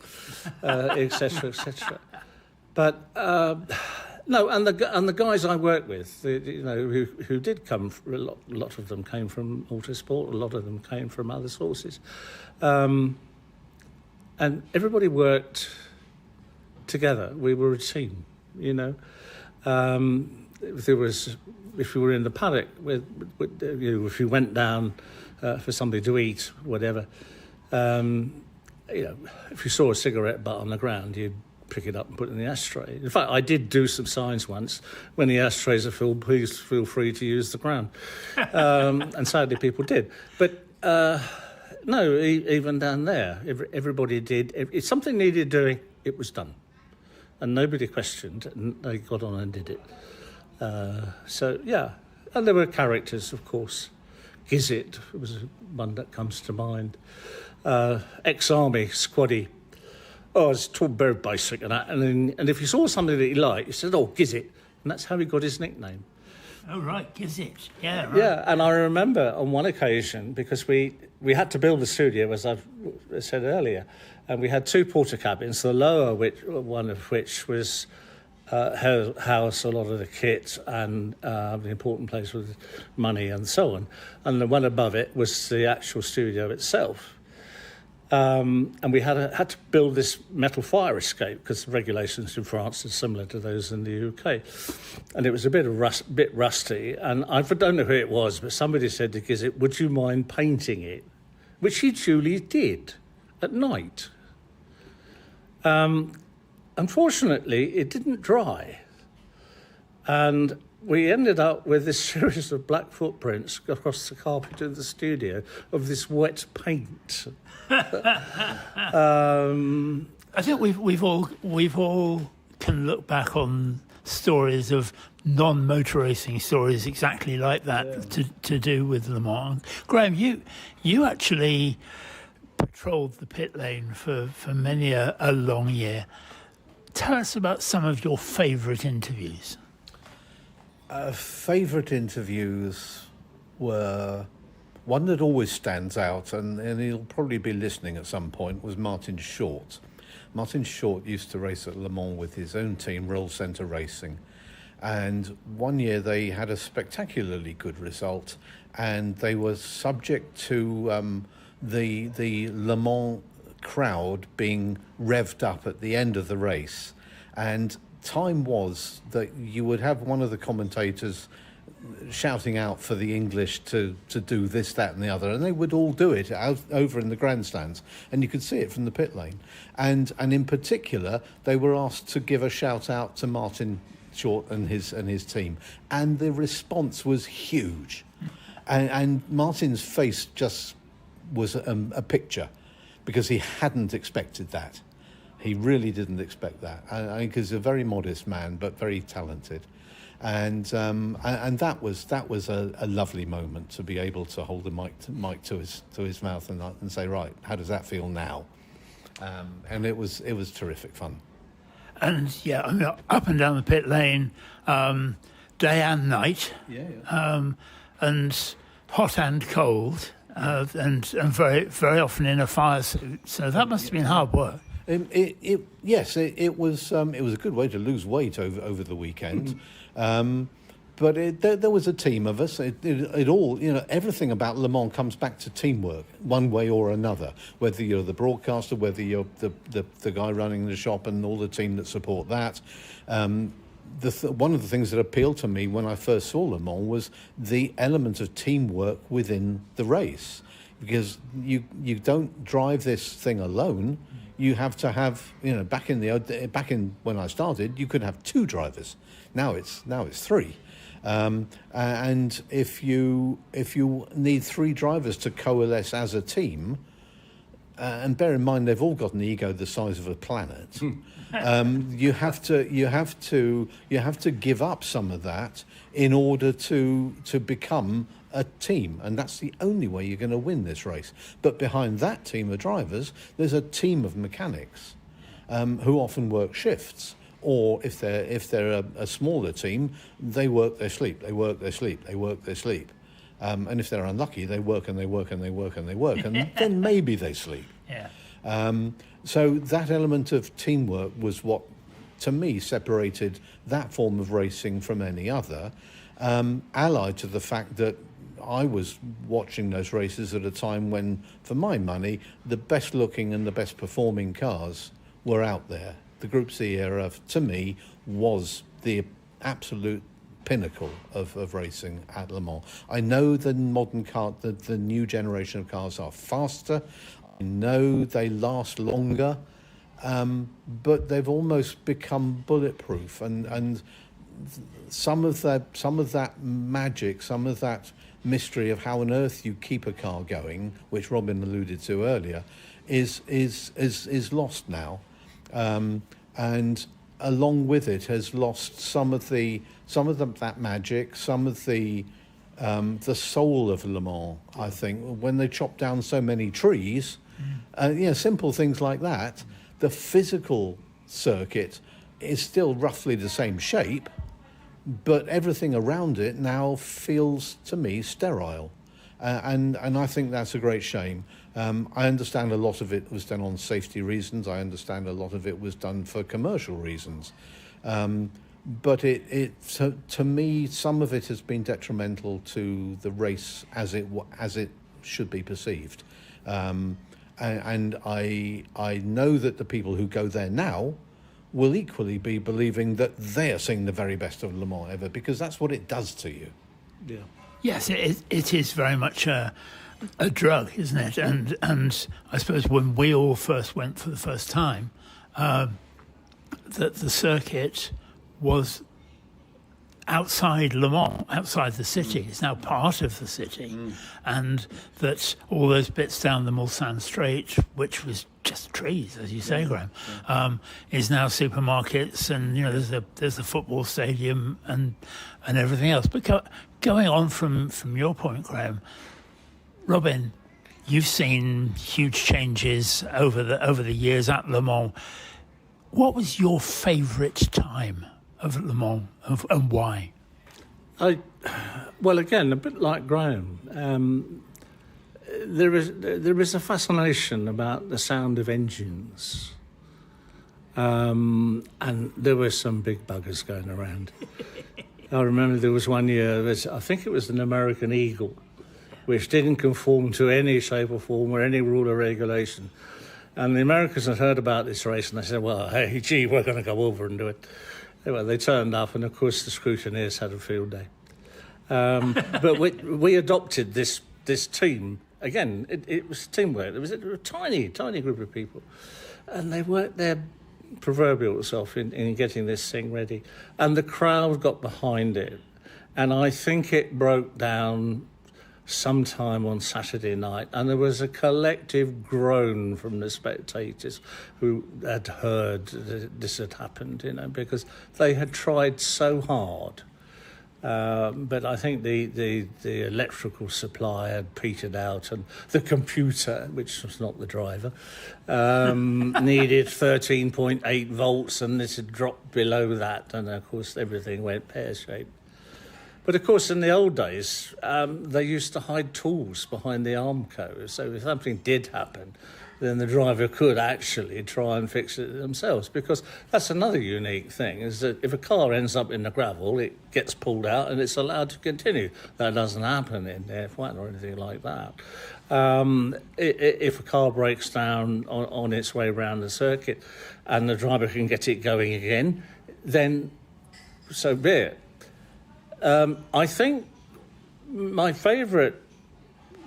etc., etc. But no, and the guys I worked with, who did come, a lot of them came from autosport, a lot of them came from other sources. And everybody worked together. We were a team, If we were in the paddock, if you went down for something to eat, whatever, if you saw a cigarette butt on the ground, you'd pick it up and put it in the ashtray. In fact, I did do some signs once. When the ashtrays are filled, please feel free to use the ground. And sadly, people did. But no, even down there, everybody did. If something needed doing, it was done. And nobody questioned, and they got on and did it. So, yeah. And there were characters, of course. Gizzit was one that comes to mind. Ex-army, squaddy. Oh, it's tall bird basic and that. And if you saw something that he liked, you said, oh, Gizzit. And that's how he got his nickname. Oh, right, Gizzit. Yeah, right. Yeah, and I remember on one occasion, because we had to build the studio, as I've said earlier, and we had two porter cabins, the lower one of which was house a lot of the kit and the important place with money and so on, and the one above it was the actual studio itself. And we had to build this metal fire escape because the regulations in France are similar to those in the UK, and it was a bit rusty. And I don't know who it was, but somebody said to Gizzit, "Would you mind painting it?" Which he duly did at night. Unfortunately, it didn't dry, and we ended up with this series of black footprints across the carpet of the studio of this wet paint. I think we've all can look back on stories of non-motor racing stories exactly like that to do with Le Mans. Graham, you actually patrolled the pit lane for many a long year. Tell us about some of your favourite interviews. Favourite interviews were one that always stands out, and he'll probably be listening at some point, was Martin Short. Martin Short used to race at Le Mans with his own team, Roll Centre Racing, and one year they had a spectacularly good result, and they were subject to the Le Mans crowd being revved up at the end of the race, and time was that you would have one of the commentators shouting out for the English to do this, that and the other, and they would all do it out over in the grandstands, and you could see it from the pit lane, and in particular they were asked to give a shout out to Martin Short and his team, and the response was huge, and Martin's face just was a picture, because he hadn't expected that. He really didn't expect that. I think he's a very modest man, but very talented. And that was a lovely moment to be able to hold the mic to his mouth and say, right, how does that feel now? And it was terrific fun. And yeah, I mean, up and down the pit lane, day and night, and hot and cold, and very very often in a fire suit. So that must have been hard work. Yes, it was a good way to lose weight over the weekend. But there was a team of us. It all, everything about Le Mans comes back to teamwork, one way or another. Whether you're the broadcaster, whether you're the guy running the shop, and all the team that support that. One of the things that appealed to me when I first saw Le Mans was the element of teamwork within the race, because you don't drive this thing alone. You have to have, back in when I started, you could have two drivers. Now it's three, and if you need three drivers to coalesce as a team, and bear in mind they've all got an ego the size of a planet. You have to give up some of that in order to become a team, and that's the only way you're going to win this race. But behind that team of drivers, there's a team of mechanics who often work shifts, or if they're a smaller team, they work their sleep, they work their sleep, they work their sleep. And if they're unlucky, they work and they work and they work and they work, and then maybe they sleep. Yeah. So that element of teamwork was what, to me, separated that form of racing from any other, allied to the fact that I was watching those races at a time when, for my money, the best looking and the best performing cars were out there. The Group C era, to me, was the absolute pinnacle of racing at Le Mans. I know the modern car, the new generation of cars are faster. I know they last longer, but they've almost become bulletproof. And some of that magic, some of that mystery of how on earth you keep a car going, which Robin alluded to earlier, is lost now, and along with it has lost some of that magic, some of the soul of Le Mans. I think when they chop down so many trees, simple things like that, the physical circuit is still roughly the same shape, but everything around it now feels, to me, sterile. And I think that's a great shame. I understand a lot of it was done on safety reasons. I understand a lot of it was done for commercial reasons. But to me, some of it has been detrimental to the race as it should be perceived. And I know that the people who go there now will equally be believing that they are seeing the very best of Le Mans ever, because that's what it does to you. Yeah. Yes, it is very much a drug, isn't it? And I suppose when we all first went for the first time, that the circuit was outside Le Mans, outside the city. It's now part of the city, and that all those bits down the Mulsanne Straight, which was just trees, as you say, Graham, is now supermarkets, and there's a football stadium and everything else. But going on from your point, Graham, Robin, you've seen huge changes over the years at Le Mans. What was your favourite time of Le Mans, and why? Well, again, a bit like Graham, there is a fascination about the sound of engines, and there were some big buggers going around. I remember there was one year, I think it was an American Eagle, which didn't conform to any shape or form or any rule or regulation. And the Americans had heard about this race, and they said, well, hey, gee, we're going to go over and do it. Anyway, they turned up, and of course the scrutineers had a field day. But we adopted this team. Again, it was teamwork. It was a tiny group of people. And they worked their proverbial self in getting this thing ready. And the crowd got behind it. And I think it broke down sometime on Saturday night, and there was a collective groan from the spectators who had heard that this had happened, because they had tried so hard. But I think the electrical supply had petered out, and the computer, which was not the driver, needed 13.8 volts, and this had dropped below that, and of course everything went pear-shaped. But of course, in the old days, they used to hide tools behind the Armco. So if something did happen, then the driver could actually try and fix it themselves. Because that's another unique thing, is that if a car ends up in the gravel, it gets pulled out and it's allowed to continue. That doesn't happen in F1 or anything like that. If a car breaks down on its way around the circuit and the driver can get it going again, then so be it. I think my favourite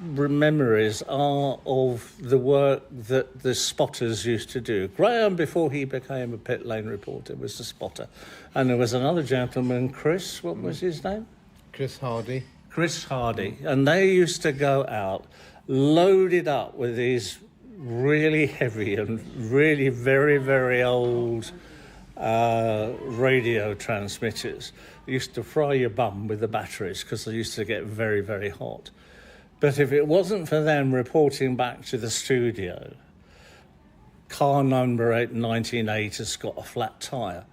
memories are of the work that the spotters used to do. Graham, before he became a pit lane reporter, was the spotter. And there was another gentleman, Chris, what was his name? Chris Hardy. Chris Hardy. And they used to go out loaded up with these really heavy and really very, very old radio transmitters. They used to fry your bum with the batteries because they used to get very, very hot. But if it wasn't for them reporting back to the studio, car number 898 has got a flat tyre.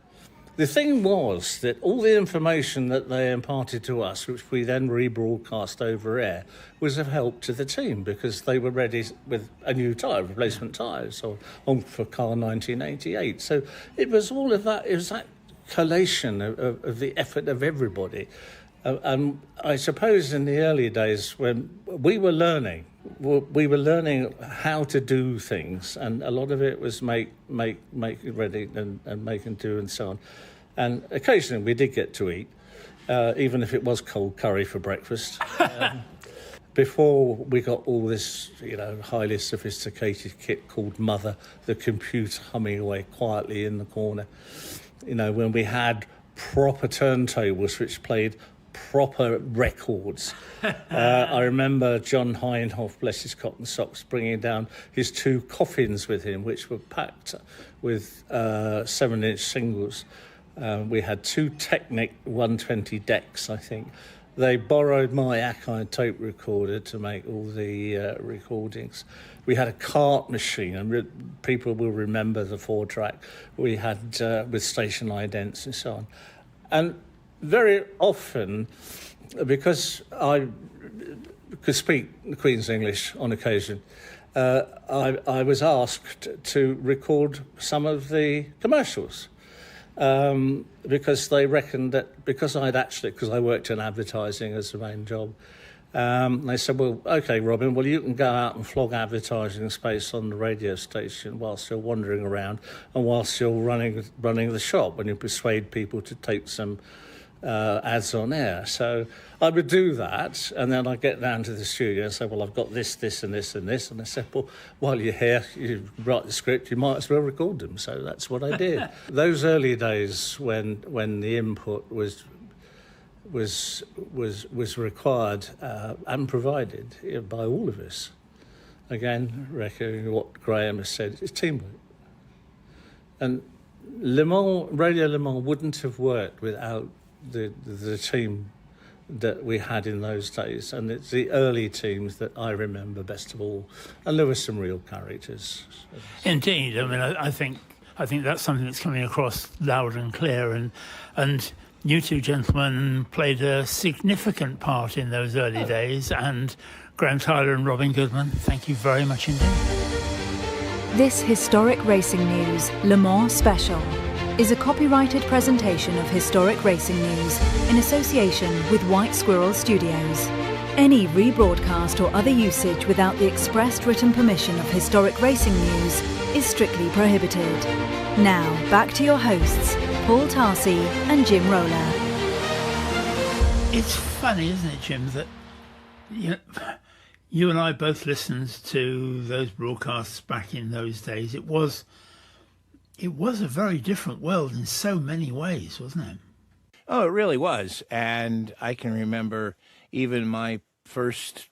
The thing was that all the information that they imparted to us, which we then rebroadcast over air, was of help to the team because they were ready with a new tyre, replacement tyres, on for car 1988. So it was all of that. It was that collation of the effort of everybody. And I suppose in the early days when we were learning how to do things, and a lot of it was make it ready and make and do and so on. And occasionally we did get to eat, even if it was cold curry for breakfast. Before we got all this, highly sophisticated kit called Mother, the computer humming away quietly in the corner. When we had proper turntables which played proper records. I remember John Heinhoff, bless his cotton socks, bringing down his 2 coffins with him, which were packed with 7-inch singles. We had 2 Technic 120 decks, I think. They borrowed my Akai tape recorder to make all the recordings. We had a cart machine, and people will remember the 4-track we had with station idents and so on. And very often, because I could speak the Queen's English on occasion, I was asked to record some of the commercials because they reckoned that because I worked in advertising as the main job, they said, well, OK, Robin, well, you can go out and flog advertising space on the radio station whilst you're wandering around and whilst you're running the shop, and you persuade people to take some ads on air. So I would do that, and then I'd get down to the studio and say, well, I've got this, this, and this, and this. And they said, well, while you're here, you write the script, you might as well record them. So that's what I did. Those early days when the input was required and provided by all of us. Again, echoing what Graham has said, it's teamwork. And Radio Le Mans wouldn't have worked without the team that we had in those days, and it's the early teams that I remember best of all, and there were some real characters. Indeed, I mean, I think that's something that's coming across loud and clear, and you two gentlemen played a significant part in those early days, and Graham Tyler and Robin Goodman, thank you very much indeed. This historic racing news, Le Mans Special, is a copyrighted presentation of historic racing news in association with White Squirrel Studios. Any rebroadcast or other usage without the expressed written permission of historic racing news is strictly prohibited. Now, back to your hosts, Paul Tarsi and Jim Roller. It's funny, isn't it, Jim, that you and I both listened to those broadcasts back in those days. It was a very different world in so many ways, wasn't it? Oh, it really was. And I can remember even my first,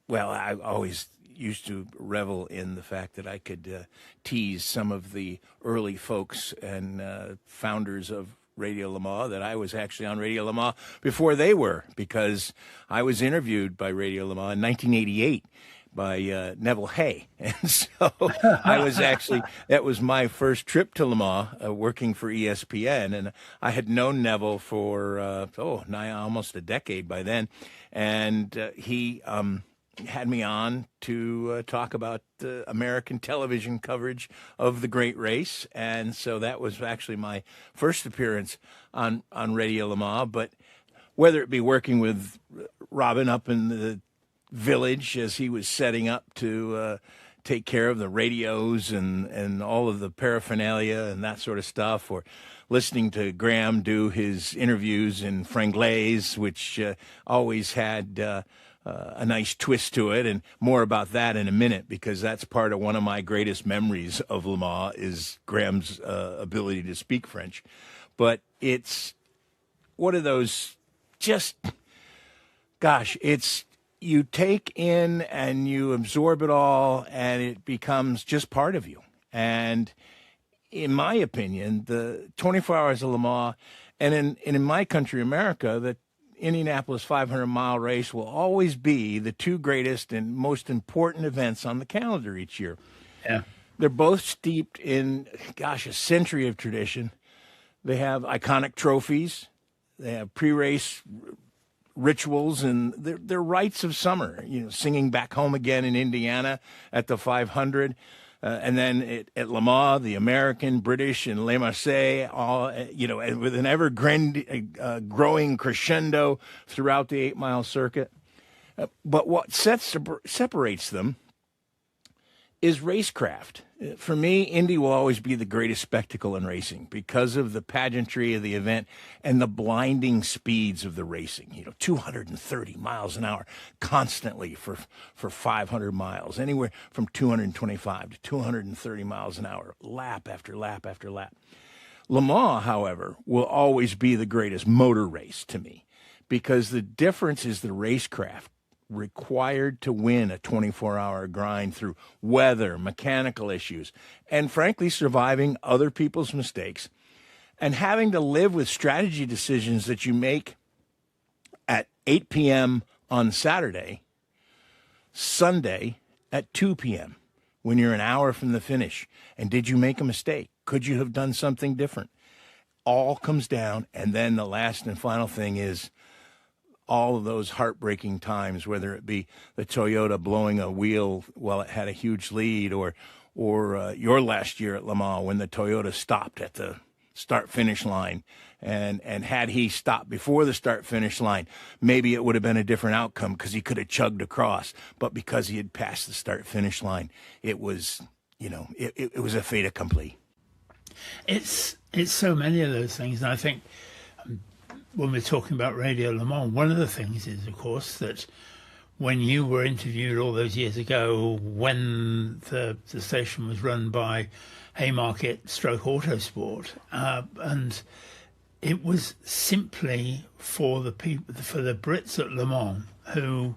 I always used to revel in the fact that I could tease some of the early folks and founders of Radio Le Mans, that I was actually on Radio Le Mans before they were, because I was interviewed by Radio Le Mans in 1988 by Neville Hay. And so I was actually, that was my first trip to Le Mans, working for ESPN. And I had known Neville for, almost a decade by then. And he had me on to talk about American television coverage of the great race. And so that was actually my first appearance on Radio Le Mans. But whether it be working with Robin up in the village as he was setting up to take care of the radios and all of the paraphernalia and that sort of stuff, or listening to Graham do his interviews in Franglais, which always had a nice twist to it, and more about that in a minute, because that's part of one of my greatest memories of Le Mans is Graham's ability to speak French. But it's one of those it's you take in and you absorb it all, and it becomes just part of you. And in my opinion, the 24 Hours of Le Mans, and in my country, America, the Indianapolis 500-mile race will always be the two greatest and most important events on the calendar each year. Yeah. They're both steeped in, a century of tradition. They have iconic trophies. They have pre-race rituals, and they're rites of summer. Singing Back Home Again in Indiana at the 500, and then at Le Mans, the American, British, and Le Marseille, all with an ever growing crescendo throughout the 8-mile circuit. But what separates them is racecraft. For me, Indy will always be the greatest spectacle in racing because of the pageantry of the event and the blinding speeds of the racing. 230 miles an hour constantly for 500 miles, anywhere from 225 to 230 miles an hour, lap after lap after lap. Le Mans, however, will always be the greatest motor race to me because the difference is the racecraft required to win a 24-hour grind through weather, mechanical issues, and frankly, surviving other people's mistakes and having to live with strategy decisions that you make at 8 p.m. on Saturday, Sunday at 2 p.m. when you're an hour from the finish. And did you make a mistake? Could you have done something different? All comes down, and then the last and final thing is all of those heartbreaking times, whether it be the Toyota blowing a wheel while it had a huge lead, or your last year at Le Mans when the Toyota stopped at the start-finish line, and had he stopped before the start-finish line, maybe it would have been a different outcome because he could have chugged across. But because he had passed the start-finish line, it was, it was a fait accompli. It's so many of those things, and I think when we're talking about Radio Le Mans, one of the things is, of course, that when you were interviewed all those years ago, when the station was run by Haymarket Stroke Autosport, and it was simply for the people, for the Brits at Le Mans who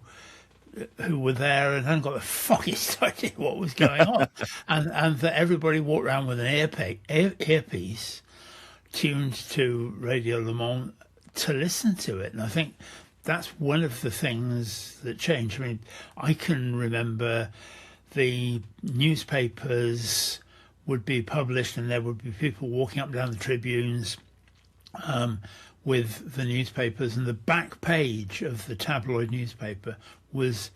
were there and hadn't got the foggiest idea what was going on, and that everybody walked around with an earpiece tuned to Radio Le Mans to listen to it. And I think that's one of the things that changed. I mean, I can remember the newspapers would be published and there would be people walking up and down the tribunes with the newspapers, and the back page of the tabloid newspaper was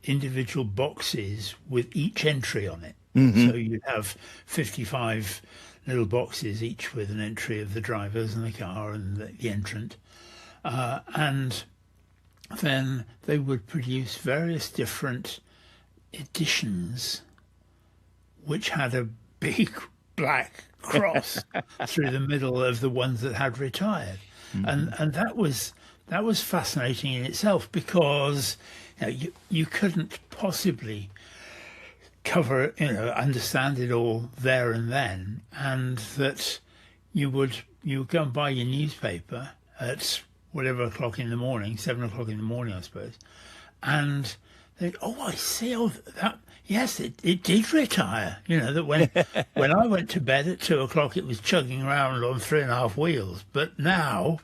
individual boxes with each entry on it. So you'd have 55 little boxes, each with an entry of the drivers and the car and the entrant. And then they would produce various different editions which had a big black cross through the middle of the ones that had retired. And that was fascinating in itself, because you couldn't possibly cover, understand it all there and then, and that you would go and buy your newspaper at whatever o'clock in the morning, 7 o'clock in the morning, I suppose, and think, oh, I see, that, yes, it did retire. That when I went to bed at 2 o'clock, it was chugging around on 3.5 wheels, but now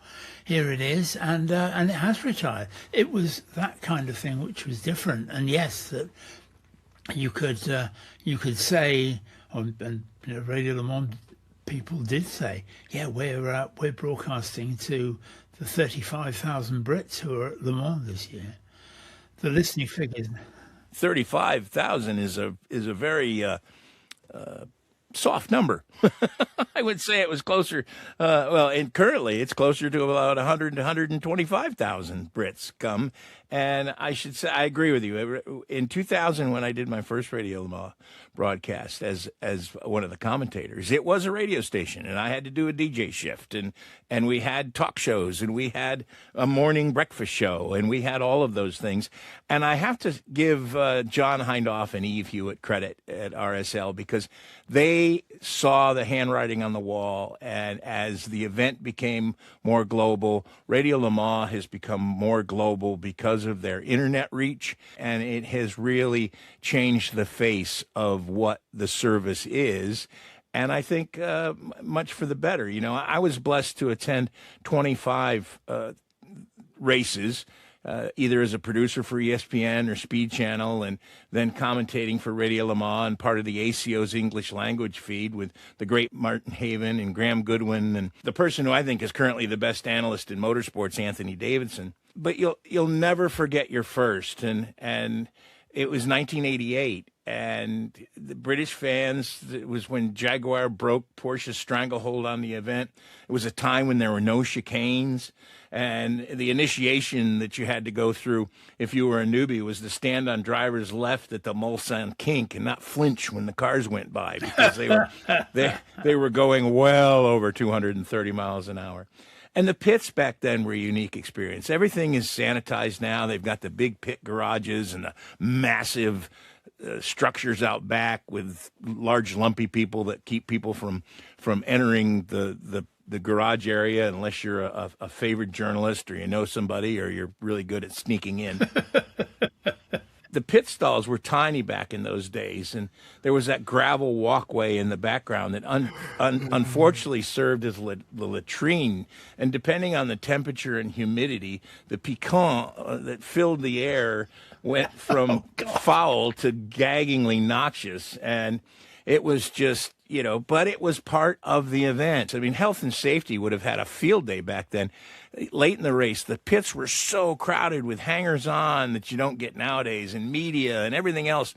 here it is, and it has retired. It was that kind of thing which was different, and yes, that you could say, and Radio Le Mans people did say, yeah, we're broadcasting to the 35,000 Brits who are at Le Mans this year. The listening figures. 35,000 is a very soft number. I would say it was closer. And currently it's closer to about 100 to 125,000 Brits come. And I should say, I agree with you. In 2000, when I did my first Radio Le Mans broadcast as one of the commentators, it was a radio station, and I had to do a DJ shift, and we had talk shows, and we had a morning breakfast show, and we had all of those things. And I have to give John Hindhoff and Eve Hewitt credit at RSL, because they saw the handwriting on the wall, and as the event became more global, Radio Le Mans has become more global because because of their internet reach, and it has really changed the face of what the service is. And I think much for the better. You know, I was blessed to attend 25 races, either as a producer for ESPN or Speed Channel, and then commentating for Radio Le Mans and part of the ACO's English language feed with the great Martin Haven and Graham Goodwin and the person who I think is currently the best analyst in motorsports, Anthony Davidson. But you'll never forget your first, and it was 1988. And the British fans, it was when Jaguar broke Porsche's stranglehold on the event. It was a time when there were no chicanes. And the initiation that you had to go through if you were a newbie was to stand on driver's left at the Mulsanne kink and not flinch when the cars went by, because they were going well over 230 miles an hour. And the pits back then were a unique experience. Everything is sanitized now. They've got the big pit garages and the massive structures out back with large lumpy people that keep people from entering the garage area unless you're a favored journalist or you know somebody or you're really good at sneaking in. The pit stalls were tiny back in those days, and there was that gravel walkway in the background that unfortunately served as the latrine. And depending on the temperature and humidity, the piquant that filled the air went from foul to gaggingly noxious. And it was just, you know, but it was part of the event. I mean, health and safety would have had a field day back then. Late in the race, the pits were so crowded with hangers-on that you don't get nowadays, and media and everything else.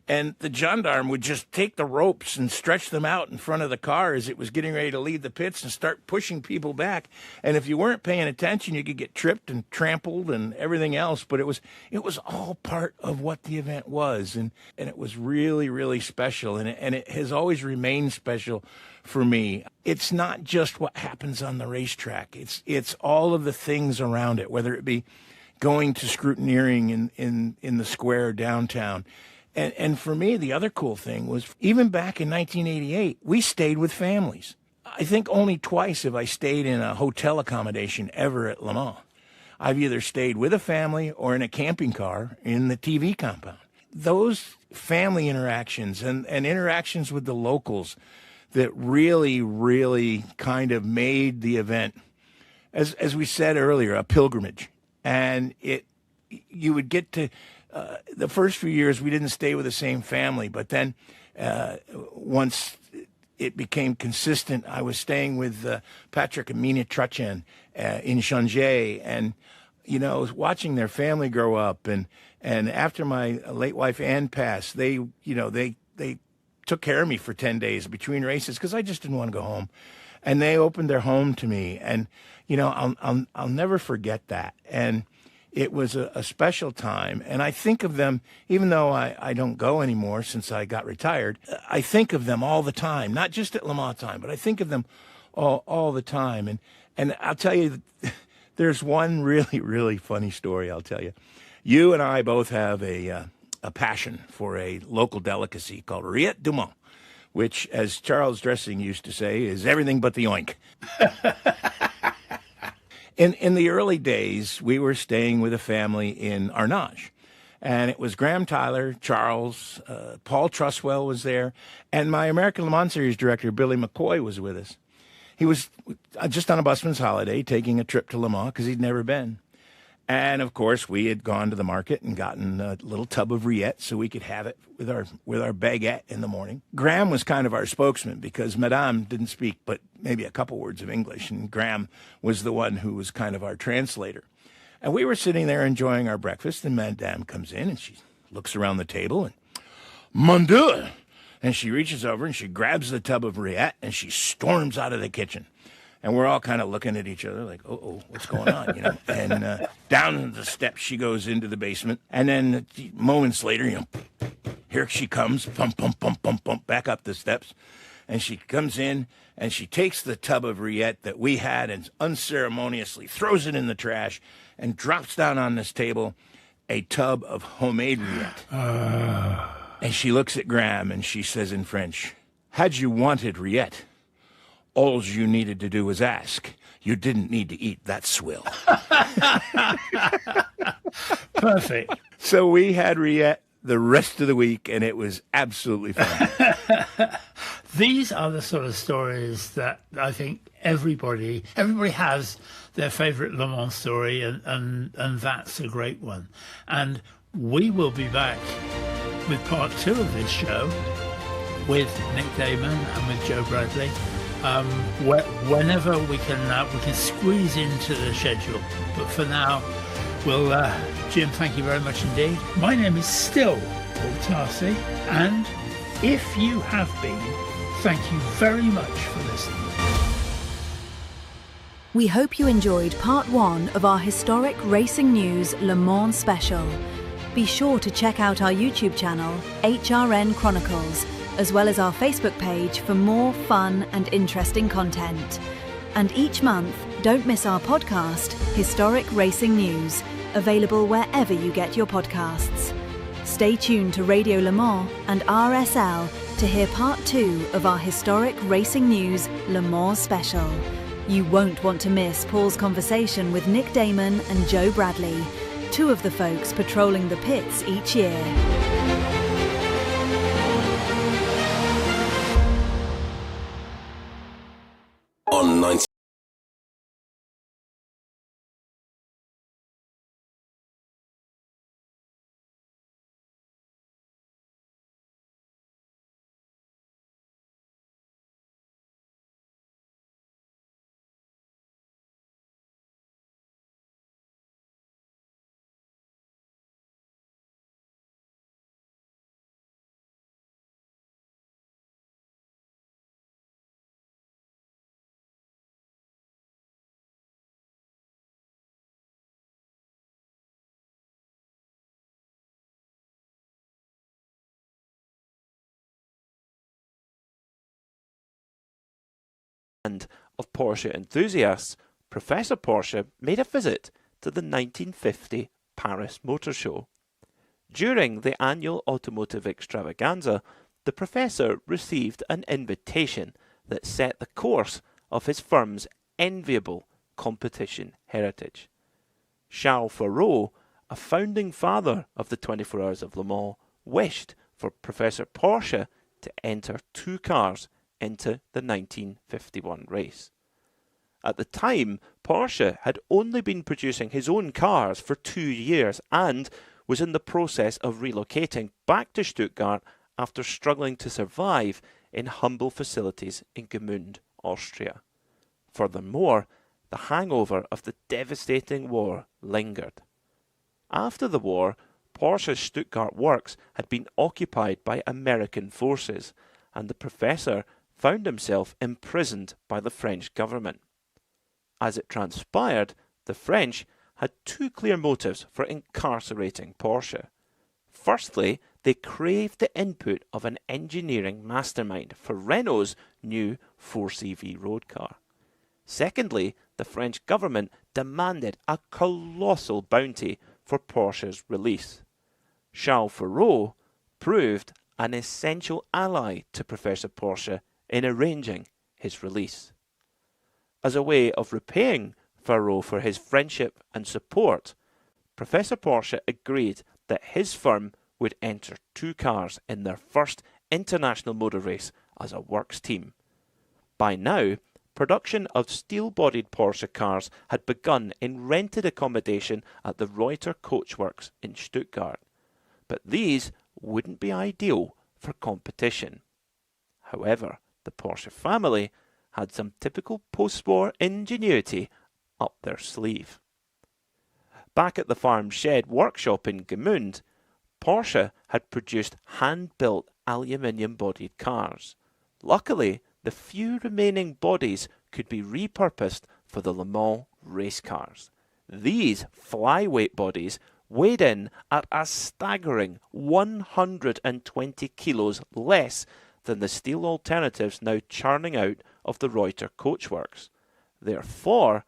And the gendarme would just take the ropes and stretch them out in front of the car as it was getting ready to leave the pits and start pushing people back. And if you weren't paying attention, you could get tripped and trampled and everything else. But it was all part of what the event was. And it was really, really special. And it has always remained special for me. It's not just what happens on the racetrack. It's all of the things around it, whether it be going to scrutineering in the square downtown. And for me, the other cool thing was, even back in 1988, we stayed with families. I think only twice have I stayed in a hotel accommodation ever at Le Mans. I've either stayed with a family or in a camping car in the TV compound. Those family interactions and interactions with the locals that really, really kind of made the event, as we said earlier, a pilgrimage. And you would get to... the first few years, we didn't stay with the same family, but then once it became consistent, I was staying with Patrick and Mina Truchen in Changé, and you know, watching their family grow up. And after my late wife Ann passed, they took care of me for 10 days between races because I just didn't want to go home, and they opened their home to me, and you know, I'll never forget that. And it was a special time, and I think of them, even though I don't go anymore since I got retired, I think of them all the time, not just at Le Mans time, but I think of them all the time. And I'll tell you, there's one really, really funny story I'll tell you. You and I both have a passion for a local delicacy called Rillette du Mans, which, as Charles Dressing used to say, is everything but the oink. In the early days, we were staying with a family in Arnage, and it was Graham Tyler, Charles, Paul Truswell was there, and my American Le Mans Series director, Billy McCoy, was with us. He was just on a busman's holiday, taking a trip to Le Mans because he'd never been. And, of course, we had gone to the market and gotten a little tub of Rillette so we could have it with our baguette in the morning. Graham was kind of our spokesman because Madame didn't speak but maybe a couple words of English, and Graham was the one who was kind of our translator. And we were sitting there enjoying our breakfast, and Madame comes in, and she looks around the table, and Mon Dieu! And she reaches over, and she grabs the tub of Rillette, and she storms out of the kitchen. And we're all kind of looking at each other like, oh, what's going on, you know? And down the steps she goes into the basement. And then moments later, you know, here she comes, pump, back up the steps. And she comes in, and she takes the tub of Rillette that we had and unceremoniously throws it in the trash and drops down on this table a tub of homemade Rillette. And she looks at Graham, and she says in French, "Had you wanted Rillette, all you needed to do was ask. You didn't need to eat that swill. Perfect. So we had Riet the rest of the week, and it was absolutely fun. These are the sort of stories that I think everybody has their favourite Le Mans story, and that's a great one. And we will be back with part 2 of this show with Nick Damon and with Joe Bradley. Whenever we can squeeze into the schedule. But for now, Jim, thank you very much indeed. My name is still Paul Tarsi, and if you have been, thank you very much for listening. We hope you enjoyed part 1 of our historic racing news Le Mans special. Be sure to check out our YouTube channel, HRN Chronicles, as well as our Facebook page for more fun and interesting content. And each month, don't miss our podcast, Historic Racing News, available wherever you get your podcasts. Stay tuned to Radio Le Mans and RSL to hear part 2 of our Historic Racing News Le Mans special. You won't want to miss Paul's conversation with Nick Damon and Joe Bradley, 2 of the folks patrolling the pits each year. On 90. Of Porsche enthusiasts, Professor Porsche made a visit to the 1950 Paris Motor Show. During the annual automotive extravaganza, the professor received an invitation that set the course of his firm's enviable competition heritage. Charles Farreau, a founding father of the 24 Hours of Le Mans, wished for Professor Porsche to enter 2 cars into the 1951 race. At the time, Porsche had only been producing his own cars for 2 years and was in the process of relocating back to Stuttgart after struggling to survive in humble facilities in Gmünd, Austria. Furthermore, the hangover of the devastating war lingered. After the war, Porsche's Stuttgart works had been occupied by American forces, and the professor found himself imprisoned by the French government. As it transpired, the French had 2 clear motives for incarcerating Porsche. Firstly, they craved the input of an engineering mastermind for Renault's new 4CV road car. Secondly, the French government demanded a colossal bounty for Porsche's release. Charles Farreau proved an essential ally to Professor Porsche in arranging his release. As a way of repaying Farreau for his friendship and support, Professor Porsche agreed that his firm would enter 2 cars in their first international motor race as a works team. By now, production of steel-bodied Porsche cars had begun in rented accommodation at the Reuter Coachworks in Stuttgart, but these wouldn't be ideal for competition. However, the Porsche family had some typical post-war ingenuity up their sleeve. Back at the farm shed workshop in Gmünd, Porsche had produced hand-built aluminium-bodied cars. Luckily, the few remaining bodies could be repurposed for the Le Mans race cars. These flyweight bodies weighed in at a staggering 120 kilos less than the steel alternatives now churning out of the Reuter Coachworks. Therefore,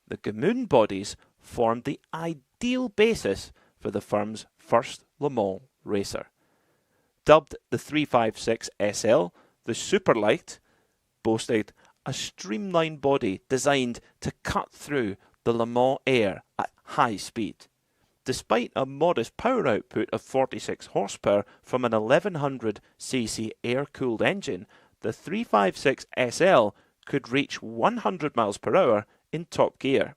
the Gmünd bodies formed the ideal basis for the firm's first Le Mans racer. Dubbed the 356 SL, the Superlight boasted a streamlined body designed to cut through the Le Mans air at high speed. Despite a modest power output of 46 horsepower from an 1100cc air-cooled engine, the 356 SL could reach 100 miles per hour in top gear.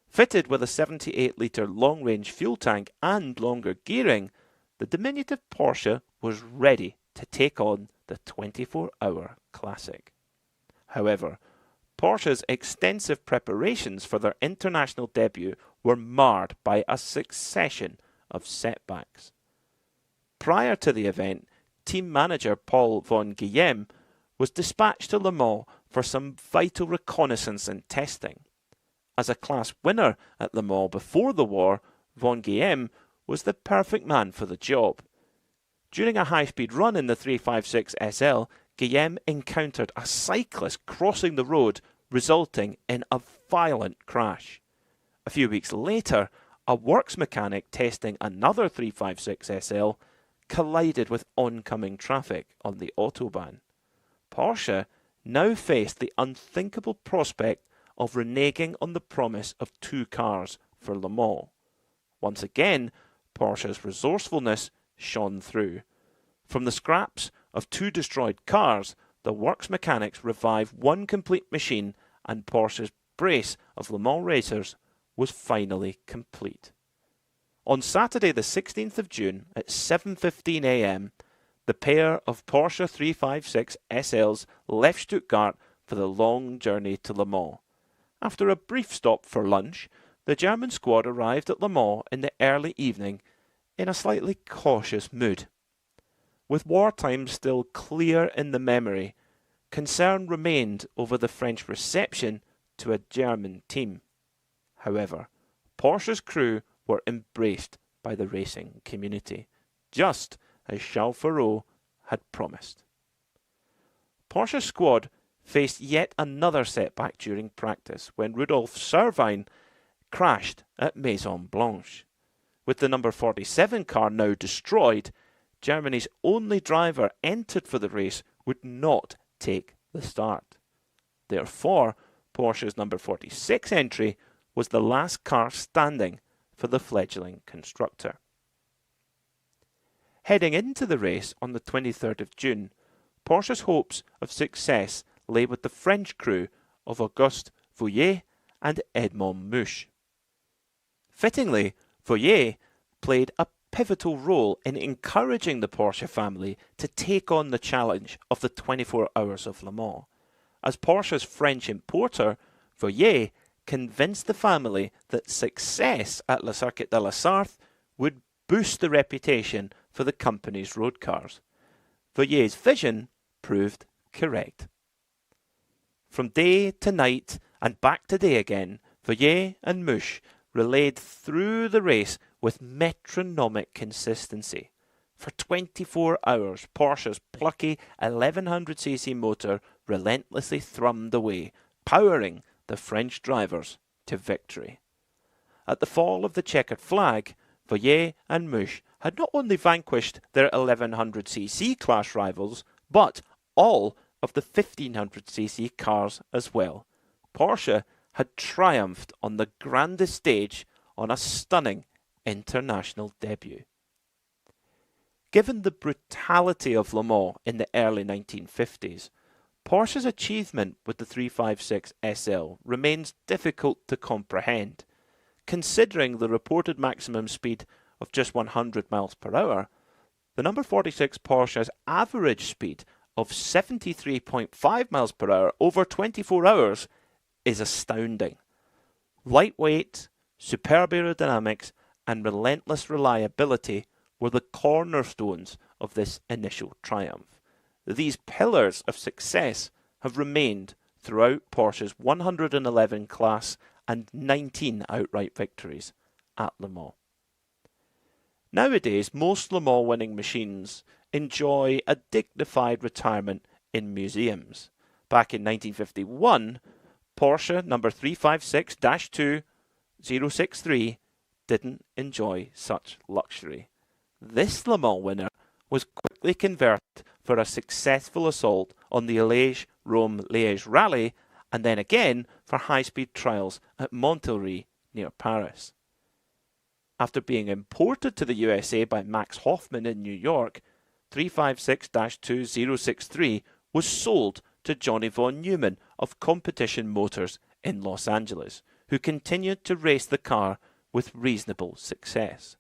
Fitted with a 78-litre long-range fuel tank and longer gearing, the diminutive Porsche was ready to take on the 24-hour classic. However, Porsche's extensive preparations for their international debut were marred by a succession of setbacks. Prior to the event, team manager Paul von Guillem was dispatched to Le Mans for some vital reconnaissance and testing. As a class winner at Le Mans before the war, von Guillem was the perfect man for the job. During a high-speed run in the 356 SL, Guillem encountered a cyclist crossing the road, resulting in a violent crash. A few weeks later, a works mechanic testing another 356 SL collided with oncoming traffic on the Autobahn. Porsche now faced the unthinkable prospect of reneging on the promise of 2 cars for Le Mans. Once again, Porsche's resourcefulness shone through. From the scraps of 2 destroyed cars, the works mechanics revived 1 complete machine, and Porsche's brace of Le Mans racers was finally complete. On Saturday the 16th of June at 7:15 a.m, the pair of Porsche 356 SLs left Stuttgart for the long journey to Le Mans. After a brief stop for lunch, the German squad arrived at Le Mans in the early evening in a slightly cautious mood. With wartime still clear in the memory, concern remained over the French reception to a German team. However, Porsche's crew were embraced by the racing community, just as Charles Furreau had promised. Porsche's squad faced yet another setback during practice when Rudolf Servine crashed at Maison Blanche. With the number 47 car now destroyed, Germany's only driver entered for the race would not take the start. Therefore, Porsche's number 46 entry was the last car standing for the fledgling constructor. Heading into the race on the 23rd of June, Porsche's hopes of success lay with the French crew of Auguste Voyer and Edmond Mouche. Fittingly, Voyer played a pivotal role in encouraging the Porsche family to take on the challenge of the 24 Hours of Le Mans. As Porsche's French importer, Voyer convinced the family that success at Le Circuit de la Sarthe would boost the reputation for the company's road cars. Voyer's vision proved correct. From day to night and back to day again, Voyer and Mouche relayed through the race with metronomic consistency. For 24 hours, Porsche's plucky 1100cc motor relentlessly thrummed away, powering the French drivers to victory. At the fall of the checkered flag, Voyer and Mouche had not only vanquished their 1100cc class rivals, but all of the 1500cc cars as well. Porsche had triumphed on the grandest stage on a stunning international debut. Given the brutality of Le Mans in the early 1950s, Porsche's achievement with the 356 SL remains difficult to comprehend. Considering the reported maximum speed of just 100 miles per hour, the number 46 Porsche's average speed of 73.5 miles per hour over 24 hours is astounding. Lightweight, superb aerodynamics, and relentless reliability were the cornerstones of this initial triumph. These pillars of success have remained throughout Porsche's 111 class and 19 outright victories at Le Mans. Nowadays, most Le Mans winning machines enjoy a dignified retirement in museums. Back in 1951, Porsche number 356-2063 didn't enjoy such luxury. This Le Mans winner was quickly converted for a successful assault on the Liège Rome-Liège Rally, and then again for high-speed trials at Montlhéry near Paris. After being imported to the USA by Max Hoffman in New York, 356-2063 was sold to Johnny von Neumann of Competition Motors in Los Angeles, who continued to race the car with reasonable success.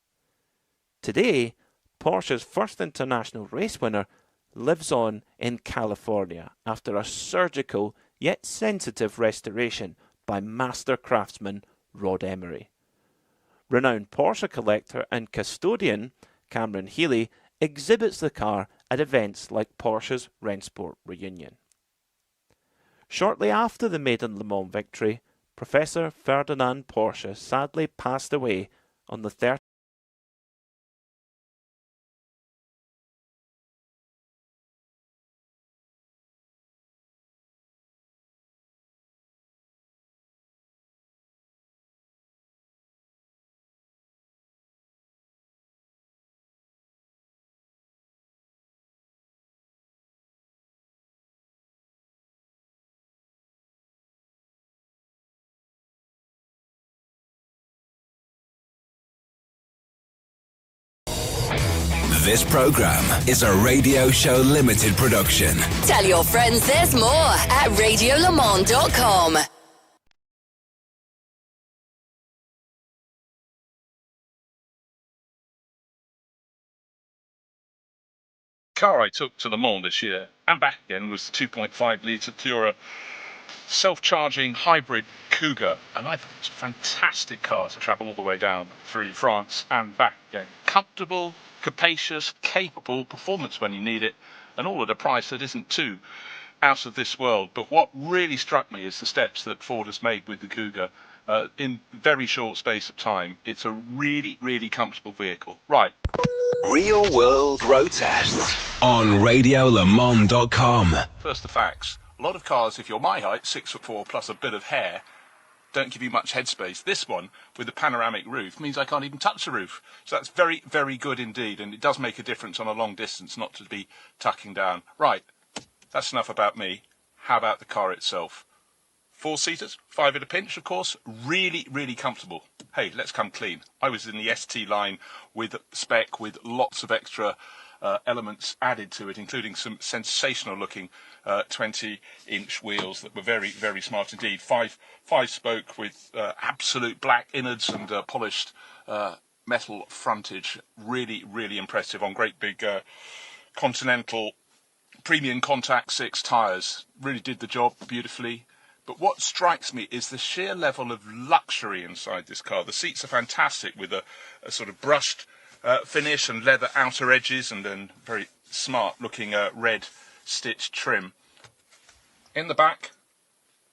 Today, Porsche's first international race winner lives on in California after a surgical yet sensitive restoration by master craftsman Rod Emery. Renowned Porsche collector and custodian Cameron Healy exhibits the car at events like Porsche's Rennsport Reunion. Shortly after the maiden Le Mans victory, Professor Ferdinand Porsche sadly passed away on the 30th. This program is a Radio Show Limited production. Tell your friends there's more at radiolemans.com. Car I took to Le Mans this year and back again was the 2.5 litre Tourer self-charging hybrid Cougar, and I thought it was a fantastic car to travel all the way down through France and back again. Comfortable, capacious, capable, performance when you need it, and all at a price that isn't too out of this world. But what really struck me is the steps that Ford has made with the Cougar in very short space of time. It's a really, really comfortable vehicle. Right. Real World Road Tests on RadioLeMans.com. First, the facts. A lot of cars, if you're my height, 6'4" plus a bit of hair, don't give you much headspace. This one, with a panoramic roof, means I can't even touch the roof. So that's very, very good indeed, and it does make a difference on a long distance not to be tucking down. Right, that's enough about me. How about the car itself? 4-seaters, 5 at a pinch, of course. Really, really comfortable. Hey, let's come clean. I was in the ST line with spec, with lots of extra elements added to it, including some sensational-looking 20-inch wheels that were very, very smart indeed. Five-spoke with absolute black innards and polished metal frontage. Really, really impressive on great big Continental premium contact 6 tyres. Really did the job beautifully. But what strikes me is the sheer level of luxury inside this car. The seats are fantastic with a sort of brushed finish and leather outer edges and then very smart looking red stitched trim. In the back,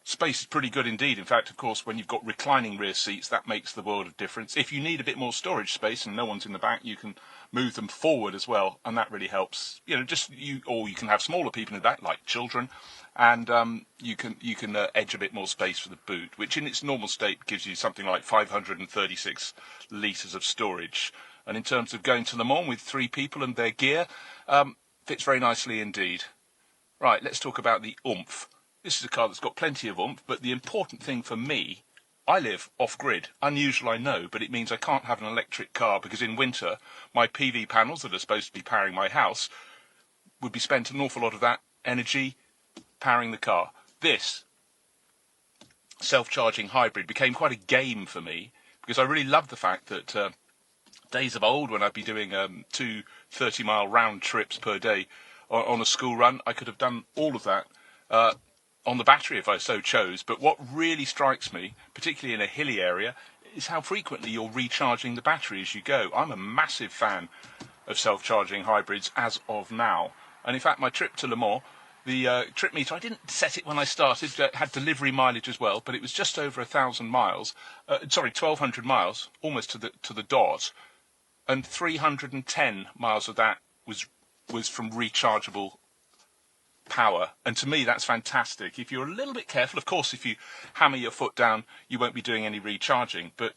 space is pretty good indeed. In fact, of course, when you've got reclining rear seats, that makes the world of difference. If you need a bit more storage space and no one's in the back, you can move them forward as well, and that really helps. You know, or you can have smaller people in the back, like children, and you can edge a bit more space for the boot, which in its normal state gives you something like 536 litres of storage. And in terms of going to Le Mans with 3 people and their gear, fits very nicely indeed. Right, let's talk about the oomph. This is a car that's got plenty of oomph, but the important thing for me, I live off-grid. Unusual, I know, but it means I can't have an electric car because in winter, my PV panels that are supposed to be powering my house would be spent an awful lot of that energy powering the car. This self-charging hybrid became quite a game for me because I really love the fact that days of old when I'd be doing 2 30-mile round trips per day on a school run, I could have done all of that on the battery if I so chose. But what really strikes me, particularly in a hilly area, is how frequently you're recharging the battery as you go. I'm a massive fan of self-charging hybrids as of now. And in fact, my trip to Le Mans, the trip meter, I didn't set it when I started, had delivery mileage as well, but it was just over 1,000 miles, 1,200 miles, almost to the dot, and 310 miles of that was from rechargeable power. And to me, that's fantastic. If you're a little bit careful, of course, if you hammer your foot down, you won't be doing any recharging, but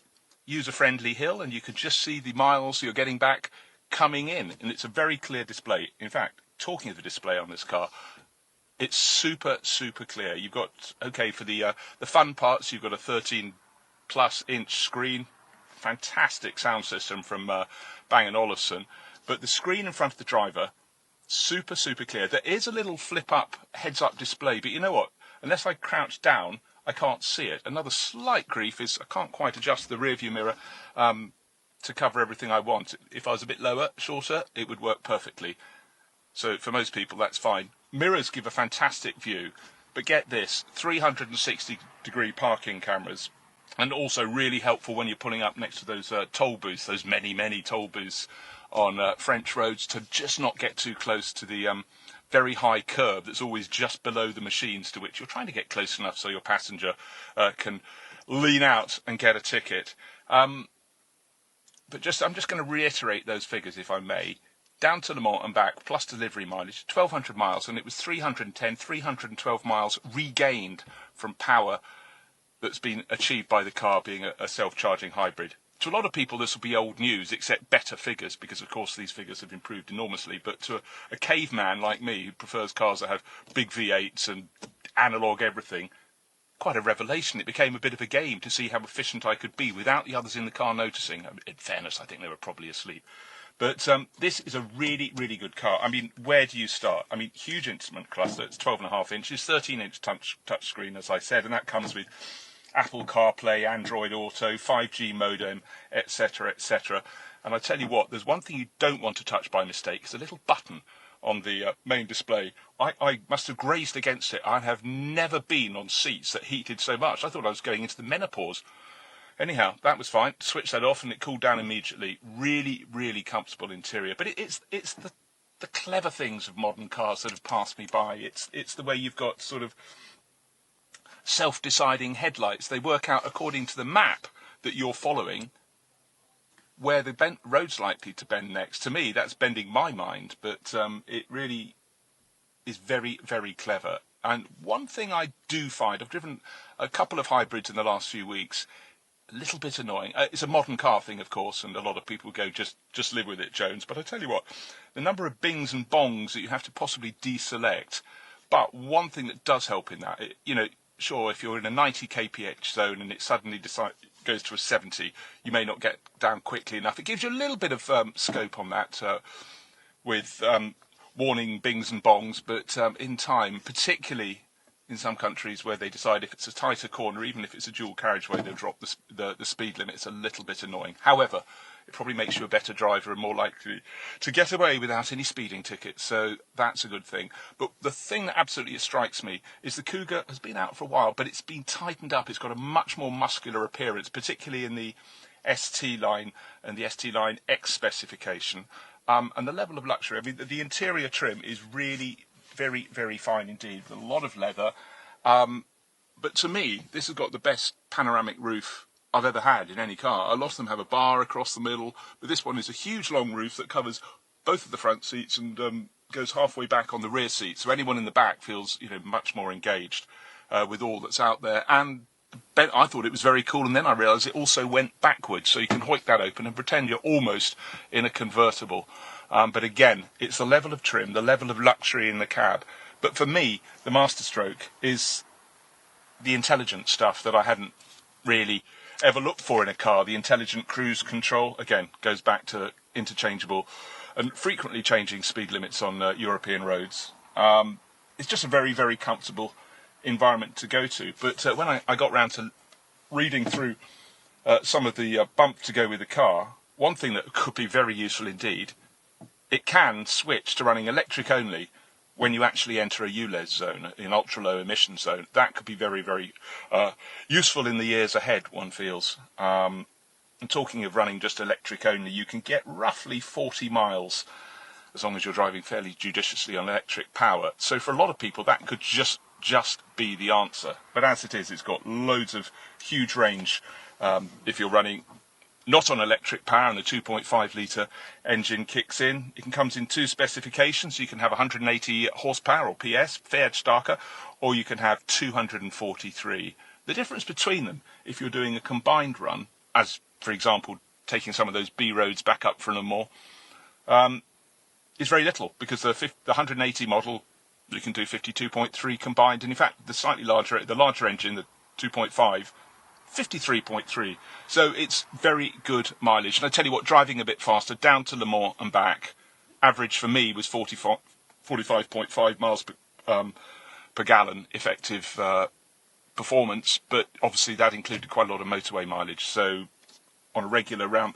use a friendly hill and you can just see the miles you're getting back coming in, and it's a very clear display. In fact, talking of the display on this car, It's super, super clear. You've got, okay, for the fun parts, you've got a 13-plus-inch screen. Fantastic sound system from Bang & Olufsen. But the screen in front of the driver, super, super clear. There is a little flip-up, heads-up display, but you know what? Unless I crouch down, I can't see it. Another slight grief is I can't quite adjust the rearview mirror to cover everything I want. If I was a bit lower, shorter, it would work perfectly. So for most people, that's fine. Mirrors give a fantastic view, but get this, 360-degree parking cameras, and also really helpful when you're pulling up next to those toll booths, those many, many toll booths on French roads, to just not get too close to the very high curb that's always just below the machines, to which you're trying to get close enough so your passenger can lean out and get a ticket. But I'm just going to reiterate those figures, if I may. Down to Le Mans and back, plus delivery mileage, 1,200 miles, and it was 312 miles regained from power that's been achieved by the car being a self-charging hybrid. To a lot of people, this will be old news, except better figures, because, of course, these figures have improved enormously. But to a caveman like me, who prefers cars that have big V8s and analogue everything, quite a revelation. It became a bit of a game to see how efficient I could be without the others in the car noticing. In fairness, I think they were probably asleep. But this is a really, really good car. I mean, where do you start? I mean, huge instrument cluster. It's 12.5 inches, 13-inch touch screen, as I said, and that comes with Apple CarPlay, Android Auto, 5G modem, etc., etc. And I tell you what, there's one thing you don't want to touch by mistake. It's a little button on the main display. I must have grazed against it. I have never been on seats that heated so much. I thought I was going into the menopause. Anyhow, that was fine. Switched that off and it cooled down immediately. Really, really comfortable interior. But it's the clever things of modern cars that have passed me by. It's the way you've got sort of self-deciding headlights. They work out according to the map that you're following where the road's likely to bend next. To me, that's bending my mind, but it really is very, very clever. And one thing I do find, I've driven a couple of hybrids in the last few weeks, a little bit annoying. It's a modern car thing, of course, and a lot of people go, just live with it, Jones. But I tell you what, the number of bings and bongs that you have to possibly deselect. But one thing that does help in that, sure, if you're in a 90 kph zone and it suddenly goes to a 70, you may not get down quickly enough. It gives you a little bit of scope on that with warning bings and bongs, but in time, particularly in some countries where they decide if it's a tighter corner, even if it's a dual carriageway, they'll drop the speed limit. It's a little bit annoying. However, it probably makes you a better driver and more likely to get away without any speeding tickets, so that's a good thing. But the thing that absolutely strikes me is the Cougar has been out for a while, but it's been tightened up. It's got a much more muscular appearance, particularly in the ST line and the ST line X specification. And the level of luxury, I mean, the interior trim is really very, very fine indeed, with a lot of leather. But to me, this has got the best panoramic roof I've ever had in any car. A lot of them have a bar across the middle, but this one is a huge long roof that covers both of the front seats and goes halfway back on the rear seat. So anyone in the back feels, much more engaged with all that's out there. And I thought it was very cool, and then I realised it also went backwards, so you can hoik that open and pretend you're almost in a convertible. But again, it's the level of trim, the level of luxury in the cab. But for me, the masterstroke is the intelligent stuff that I hadn't really ever looked for in a car. The intelligent cruise control, again, goes back to interchangeable and frequently changing speed limits on European roads. It's just a very, very comfortable environment to go to. But when I got round to reading through some of the bump to go with the car, one thing that could be very useful indeed, it can switch to running electric only when you actually enter a ULEZ zone, an ultra-low emission zone. That could be very, very useful in the years ahead, one feels. And talking of running just electric only, you can get roughly 40 miles as long as you're driving fairly judiciously on electric power. So for a lot of people, that could just be the answer. But as it is, it's got loads of huge range if you're running not on electric power and the 2.5 litre engine kicks in. It comes in two specifications. You can have 180 horsepower or PS, fair starker, or you can have 243. The difference between them, if you're doing a combined run, as for example taking some of those B roads back up for Le Mans, is very little, because the 180 model you can do 52.3 combined, and in fact the larger engine, the 2.5, 53.3. So it's very good mileage. And I tell you what, driving a bit faster down to Le Mans and back, average for me was 45.5 miles per gallon effective performance, but obviously that included quite a lot of motorway mileage. So on a regular round,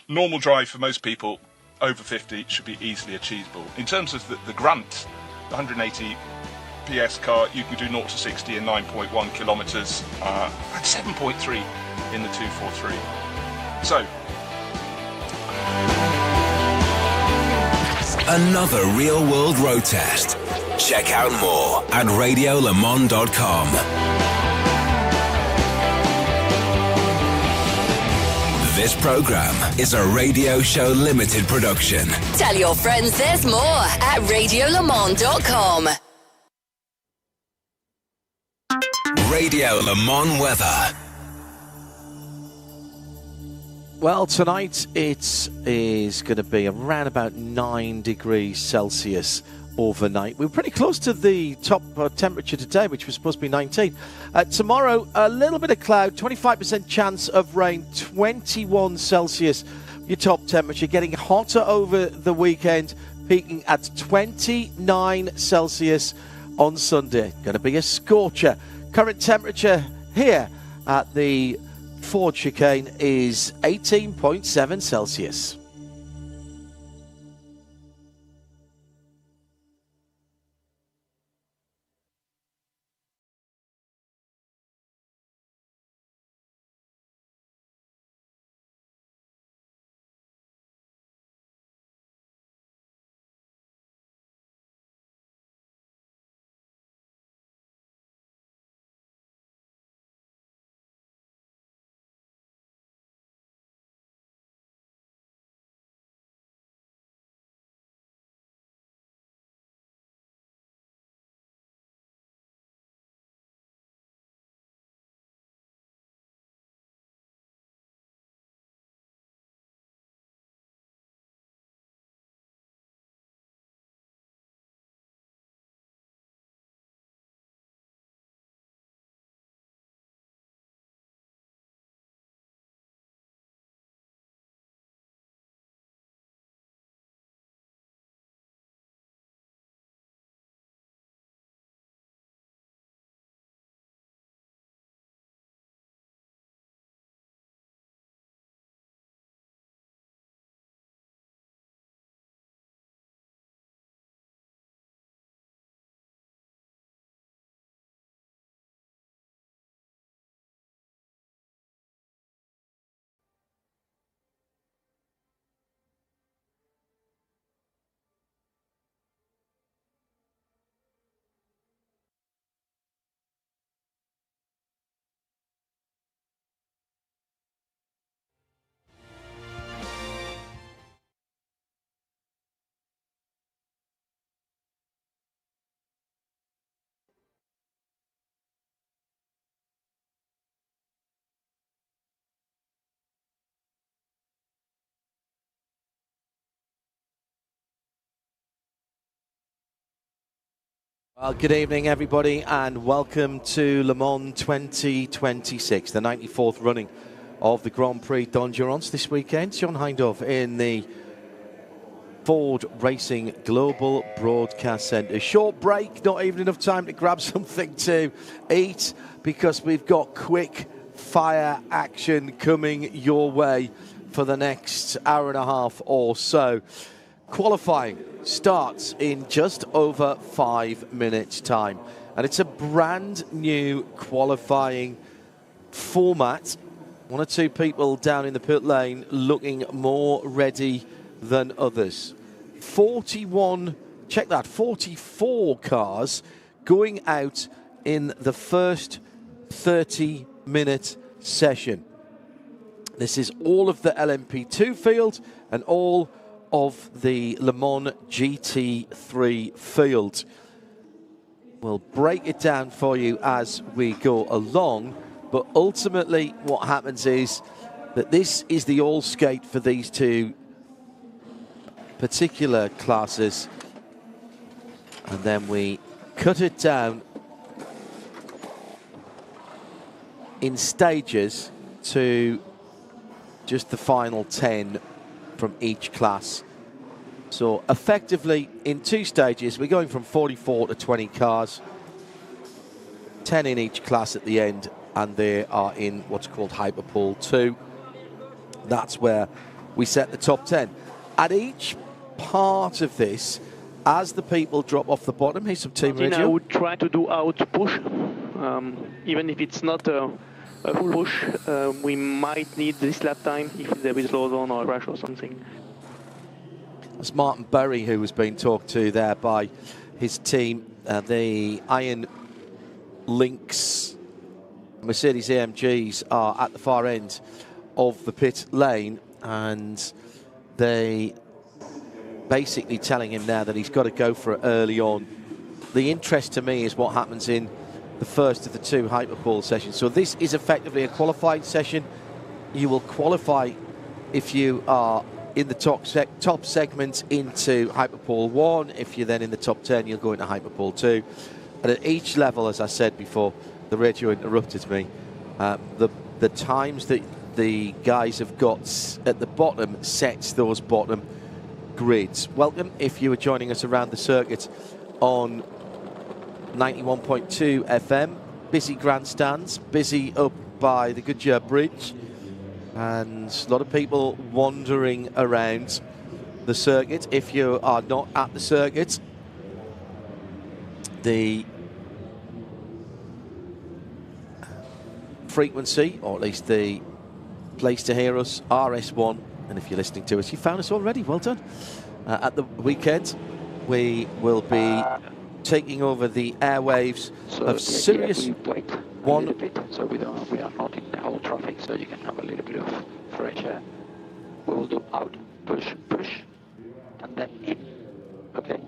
normal drive for most people over 50 should be easily achievable. In terms of the grunt, the 180 PS car, you can do 0 to 60 in 9.1 kilometres, and 7.3 in the 243. So, another real-world road test. Check out more at radiolemans.com. This program is a Radio Show Limited production. Tell your friends there's more at radiolemans.com. Radio Le Mans weather. Well, tonight it is going to be around about 9 degrees Celsius overnight. We're pretty close to the top temperature today, which was supposed to be 19. Tomorrow, a little bit of cloud, 25% chance of rain, 21 Celsius. Your top temperature getting hotter over the weekend, peaking at 29 Celsius on Sunday. Going to be a scorcher. Current temperature here at the Ford chicane is 18.7 Celsius. Well, good evening, everybody, and welcome to Le Mans 2026, the 94th running of the Grand Prix d'Endurance this weekend. John Hindhaugh in the Ford Racing Global Broadcast Centre. Short break, not even enough time to grab something to eat because we've got quick fire action coming your way for the next hour and a half or so. Qualifying starts in just over 5 minutes' time. And it's a brand new qualifying format. One or two people down in the pit lane looking more ready than others. 44 cars going out in the first 30-minute session. This is all of the LMP2 field and all of the Le Mans GT3 field. We'll break it down for you as we go along, but ultimately what happens is that this is the all skate for these two particular classes, and then we cut it down in stages to just the final 10 from each class. So effectively, in 2 stages, we're going from 44 to 20 cars, 10 in each class at the end, and they are in what's called Hyperpool 2. That's where we set the top 10. At each part of this, as the people drop off the bottom, here's some team radio. I would try to do out push, even if it's not a full push. We might need this lap time if there is low zone or a crash or something. That's Martin Berry, who was being talked to there by his team. The Iron Lynx Mercedes AMGs are at the far end of the pit lane, and they basically telling him now that he's got to go for it early on. The interest to me is what happens in the first of the 2 Hyperpool sessions. So this is effectively a qualifying session. You will qualify if you are in the top segment into Hyperpool 1. If you're then in the top 10, you'll go into Hyperpool 2. And at each level, as I said before, the radio interrupted me. The times that the guys have got at the bottom sets those bottom grids. Welcome if you are joining us around the circuit on 91.2 FM. Busy grandstands, busy up by the Goodyear Bridge, and a lot of people wandering around the circuit. If you are not at the circuit, the frequency, or at least the place to hear us, RS1, and if you're listening to us, you found us already, well done. At the weekend, we will be taking over the airwaves of Sirius 1. So we are not in the whole traffic, so you can have a little bit of fresh air. We will do out, push, and then in, okay?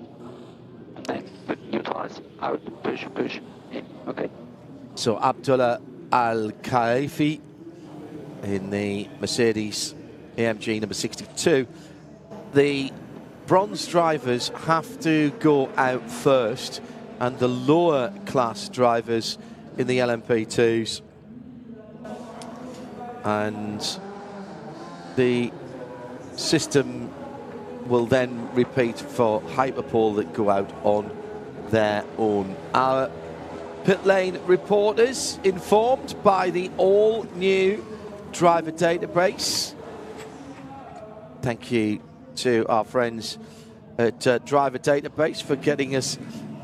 And then put neutralize, out, push, in, okay? So Abdullah Al-Khaifi in the Mercedes AMG number 62. The bronze drivers have to go out first, and the lower class drivers in the LMP2s, and the system will then repeat for Hyperpool that go out on their own. Our pit lane reporters informed by the all-new driver database. Thank you to our friends at Driver Database for getting us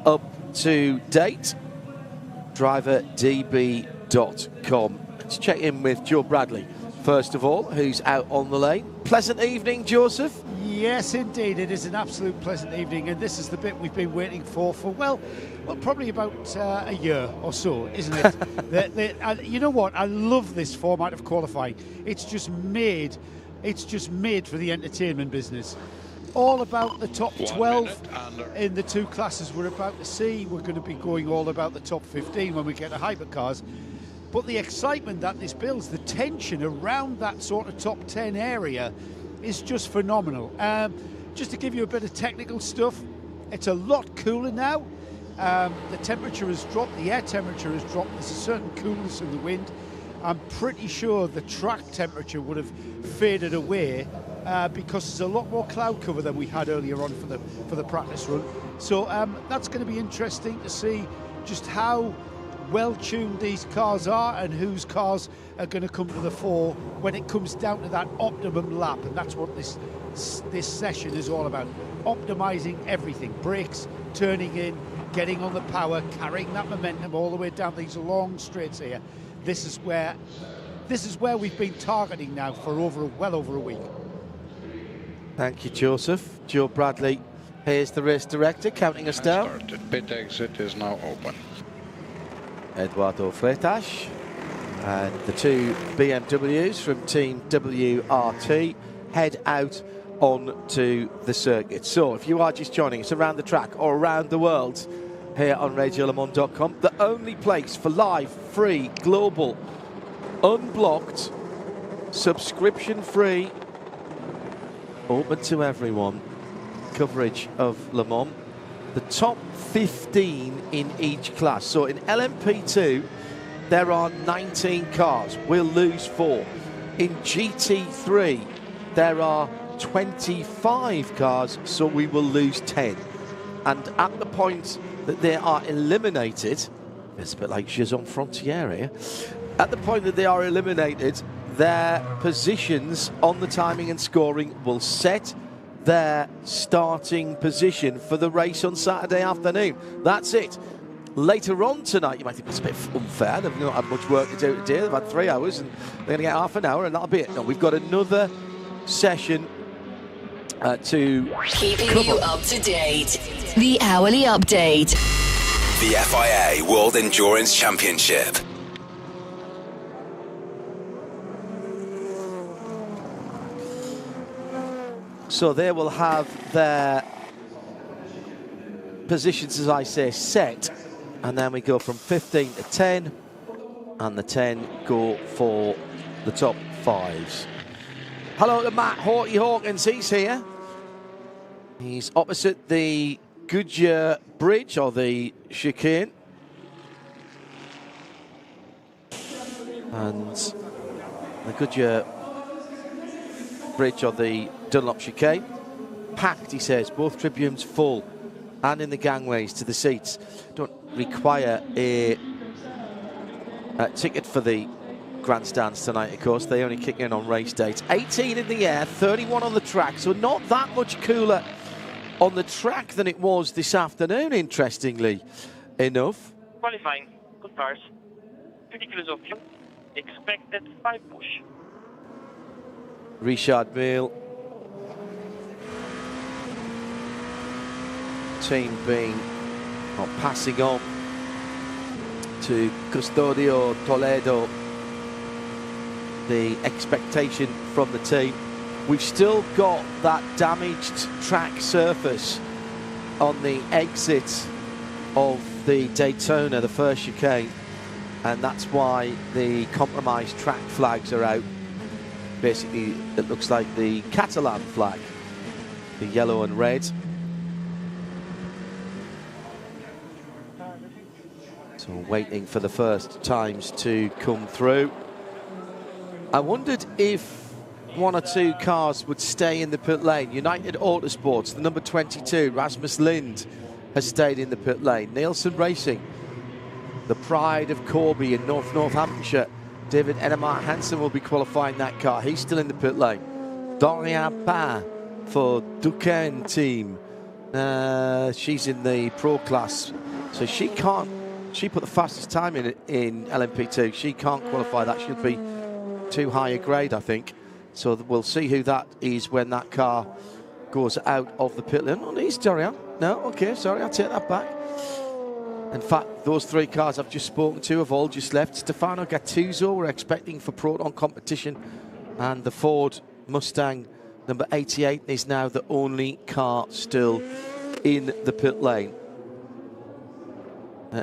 up to date. DriverDB.com. Let's check in with Joe Bradley, first of all, who's out on the lane. Pleasant evening, Joseph. Yes, indeed. It is an absolute pleasant evening, and this is the bit we've been waiting for well, probably about a year or so, isn't it? You know what? I love this format of qualifying. It's just made for the entertainment business. All about the top 12 in the 2 classes we're about to see. We're going to be going all about the top 15 when we get to Hypercars. But the excitement that this builds, the tension around that sort of top 10 area is just phenomenal. Just to give you a bit of technical stuff, it's a lot cooler now. The temperature has dropped, the air temperature has dropped. There's a certain coolness in the wind. I'm pretty sure the track temperature would have faded away because there's a lot more cloud cover than we had earlier on for the practice run. So that's going to be interesting to see just how well tuned these cars are and whose cars are going to come to the fore when it comes down to that optimum lap. And that's what this session is all about: optimizing everything, brakes, turning in, getting on the power, carrying that momentum all the way down these long straights here. This is where we've been targeting now for well over a week. Thank you, Joseph. Joe Bradley, here's the race director counting us down. Started. Pit exit is now open. Eduardo Freitas and the 2 BMWs from Team WRT head out onto the circuit. So if you are just joining us around the track or around the world here on RadioLeMans.com, the only place for live, free, global, unblocked, subscription-free, open to everyone coverage of Le Mans the top 15 in each class. So in LMP2, there are 19 cars. We'll lose 4. In GT3, there are 25 cars, so we will lose 10. And at the point that they are eliminated, it's a bit like Jason Frontier here, at the point that they are eliminated, their positions on the timing and scoring will set their starting position for the race on Saturday afternoon. That's it. Later on tonight, you might think it's a bit unfair. They've not had much work to do today. They've had 3 hours and they're going to get half an hour and that'll be it. No, we've got another session to keeping you up to date. The hourly update. The FIA World Endurance Championship. So they will have their positions, as I say, set. And then we go from 15 to 10. And the 10 go for the top 5s. Hello to Matt Hawkins, he's here. He's opposite the Goodyear Bridge, or the chicane. And the Goodyear Bridge, or the Dunlop chicane. Packed, he says, both tribunes full. And in the gangways to the seats. Don't require a ticket for the grandstands tonight, of course. They only kick in on race dates. 18 in the air, 31 on the track, so not that much cooler on the track than it was this afternoon, interestingly enough. Qualifying, good cars. 50 kilos of fuel, expected 5 push. Richard Mille. Team being, or passing on to Custodio Toledo. The expectation from the team. We've still got that damaged track surface on the exit of the Daytona, the first chicane, and that's why the compromised track flags are out. Basically, it looks like the Catalan flag, the yellow and red. So waiting for the first times to come through. I wondered if 1 or 2 cars would stay in the pit lane. United Autosports, the number 22, Rasmus Lind, has stayed in the pit lane. Nielsen Racing, the pride of Corby in Northamptonshire, David Enemar Hansen will be qualifying that car. He's still in the pit lane. Dorian Pain for Duquesne team. She's in the pro class, so she can't. She put the fastest time in LMP2. She can't qualify that. She'll be too high a grade, I think. So we'll see who that is when that car goes out of the pit lane. Oh, it's Dorian. No, okay, sorry, I'll take that back. In fact, those 3 cars I've just spoken to have all just left. Stefano Gattuso we're expecting for Proton competition, and the Ford Mustang number 88 is now the only car still in the pit lane.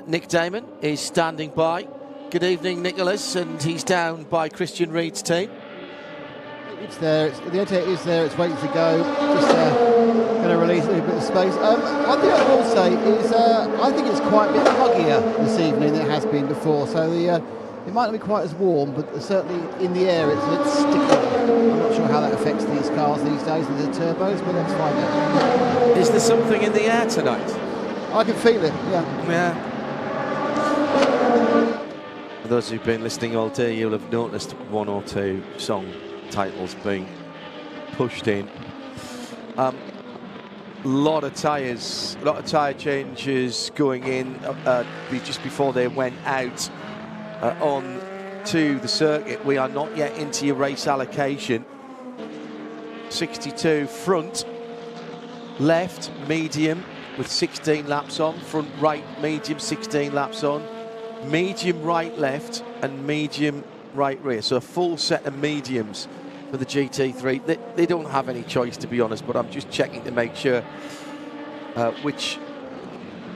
Nick Damon is standing by. Good evening, Nicholas, and he's down by Christian Reed's team. It's there, the 88 is there, it's waiting to go, just going to release a little bit of space. One thing I will say is I think it's quite a bit muggier this evening than it has been before, so it might not be quite as warm, but certainly in the air it's a bit sticky. I'm not sure how that affects these cars these days with the turbos, but let's find out. Is there something in the air tonight? I can feel it, yeah. Yeah. For those who've been listening all day, you'll have noticed 1 or 2 song titles being pushed in. Lot of tyres, a lot of tyre changes going in just before they went out on to the circuit. We are not yet into your race allocation. 62 front, left, medium with 16 laps on, front right, medium, 16 laps on, medium right, left, and medium right rear. So a full set of mediums for the GT3. They don't have any choice, to be honest, but I'm just checking to make sure which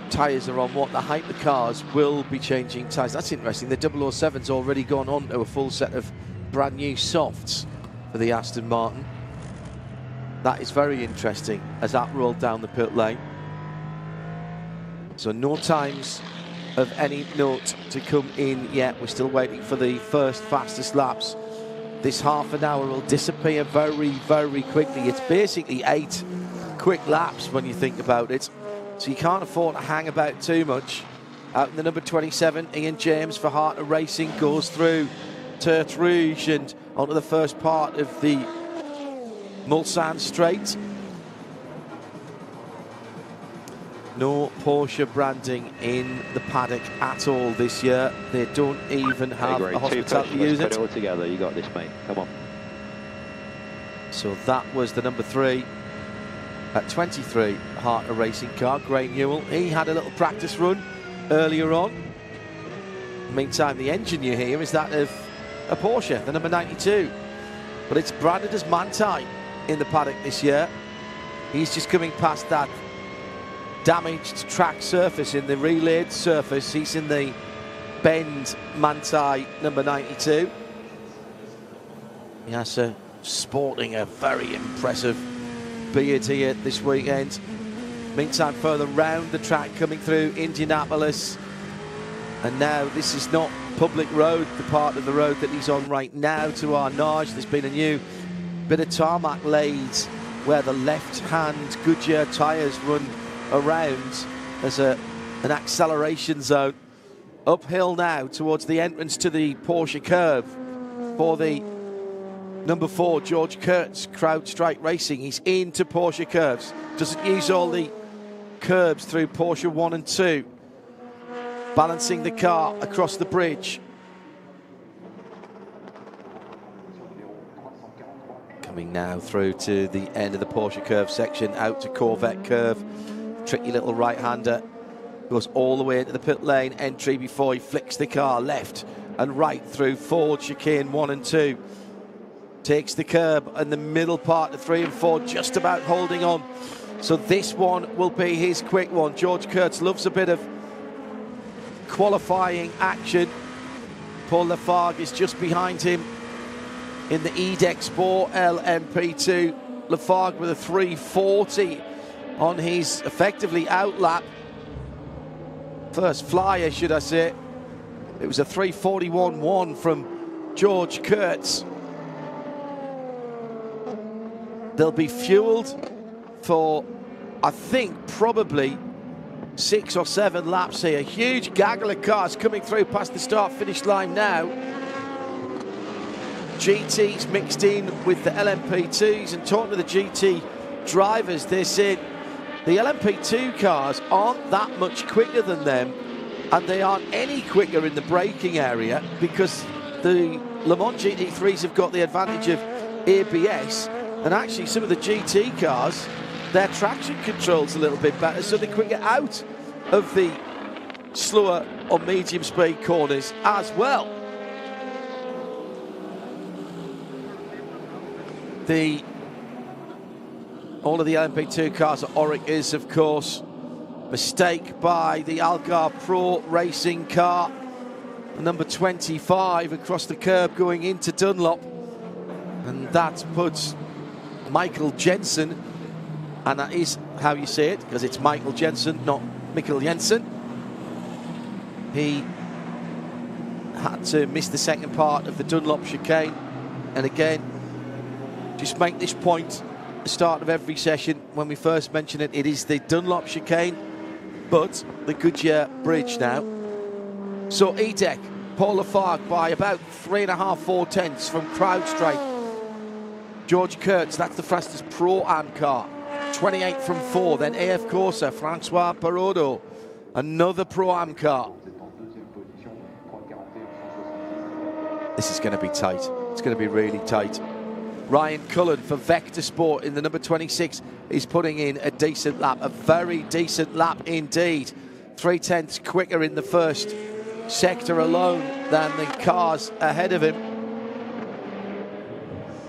tyres are on what. The Hypercars will be changing tyres. That's interesting. The 007's already gone on to a full set of brand new softs for the Aston Martin. That is very interesting as that rolled down the pit lane. So no times of any note to come in yet. We're still waiting for the first fastest laps. This half an hour will disappear very, very quickly. It's basically 8 quick laps when you think about it. So you can't afford to hang about too much. Out in the number 27, Ian James for Heart of Racing goes through Tertre Rouge and onto the first part of the Mulsanne Straight. No Porsche branding in the paddock at all this year. They don't even have a hospitality unit. Put it all together. You got this, mate. Come on. So that was the number 3 at 23, Heart of Racing car, Gray Newell. He had a little practice run earlier on. Meantime, the engine you hear is that of a Porsche, the number 92. But it's branded as Manthey in the paddock this year. He's just coming past that damaged track surface in the relayed surface. He's in the Bend Manthey number 92. Yes, sporting a very impressive beard here this weekend. Meantime, further round the track, coming through Indianapolis. And now this is not public road, the part of the road that he's on right now to Arnage. There's been a new bit of tarmac laid where the left-hand Goodyear tyres run around as an acceleration zone. Uphill now towards the entrance to the Porsche curve for the number 4, George Kurtz, CrowdStrike Racing. He's into Porsche curves. Doesn't use all the curbs through Porsche 1 and 2. Balancing the car across the bridge. Coming now through to the end of the Porsche curve section, out to Corvette curve. Tricky little right-hander. Goes all the way into the pit lane entry before he flicks the car left and right through Ford chicane 1 and 2. Takes the curb and the middle part of 3 and 4, just about holding on. So this one will be his quick one. George Kurtz loves a bit of qualifying action. Paul Lafargue is just behind him in the EDEC Sport LMP2. Lafargue with a 340 on his effectively outlap. First flyer, should I say. It was a 341.1 from George Kurtz. They'll be fueled for, I think, probably 6 or 7 laps here. Huge gaggle of cars coming through past the start-finish line now. GTs mixed in with the LMP2s, and talking to the GT drivers, they're saying the LMP2 cars aren't that much quicker than them, and they aren't any quicker in the braking area because the Le Mans GT3s have got the advantage of ABS, and actually some of the GT cars, their traction control's a little bit better, so they're quicker out of the slower or medium speed corners as well. All of the LMP2 cars are Oreca's, of course. Mistake by the Algar Pro Racing car. Number 25 across the curb going into Dunlop. And that puts Michael Jensen, and that is how you say it, because it's Michael Jensen, not Mikkel Jensen. He had to miss the second part of the Dunlop chicane. And again, just make this point at the start of every session when we first mention it, it is the Dunlop chicane, but the Goodyear bridge now. So EDEC, Paul Lafargue by about 3.5-4 tenths from CrowdStrike. George Kurtz, that's the fastest Pro-Am car. 28 from 4, then AF Corsa, Francois Perraudot, another Pro-Am car. This is going to be tight. It's going to be really tight. Ryan Cullen for Vector Sport in the number 26 is putting in a decent lap, a very decent lap indeed. 3 tenths quicker in the first sector alone than the cars ahead of him.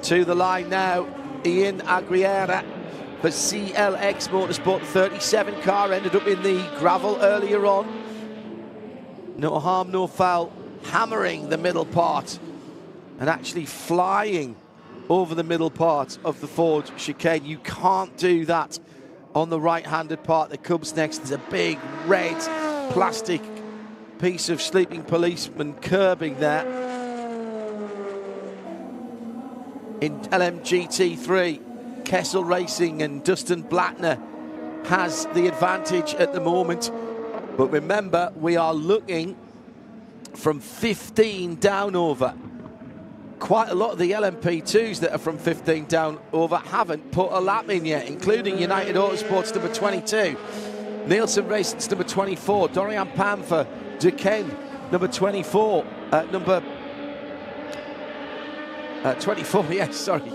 To the line now, Ian Aguilera for CLX Motorsport. 37 car ended up in the gravel earlier on. No harm, no foul, hammering the middle part and actually flying over the middle part of the Ford chicane. You can't do that on the right-handed part that comes next. There's a big red plastic piece of sleeping policeman curbing there. In LMGT3, Kessel Racing and Dustin Blattner has the advantage at the moment. But remember, we are looking from 15 down over. Quite a lot of the LMP2s that are from 15 down over haven't put a lap in yet, including United Autosports number 22, Nielsen Racing's number 24, Dorian Pan for decamped number 24, number 24, yes, sorry.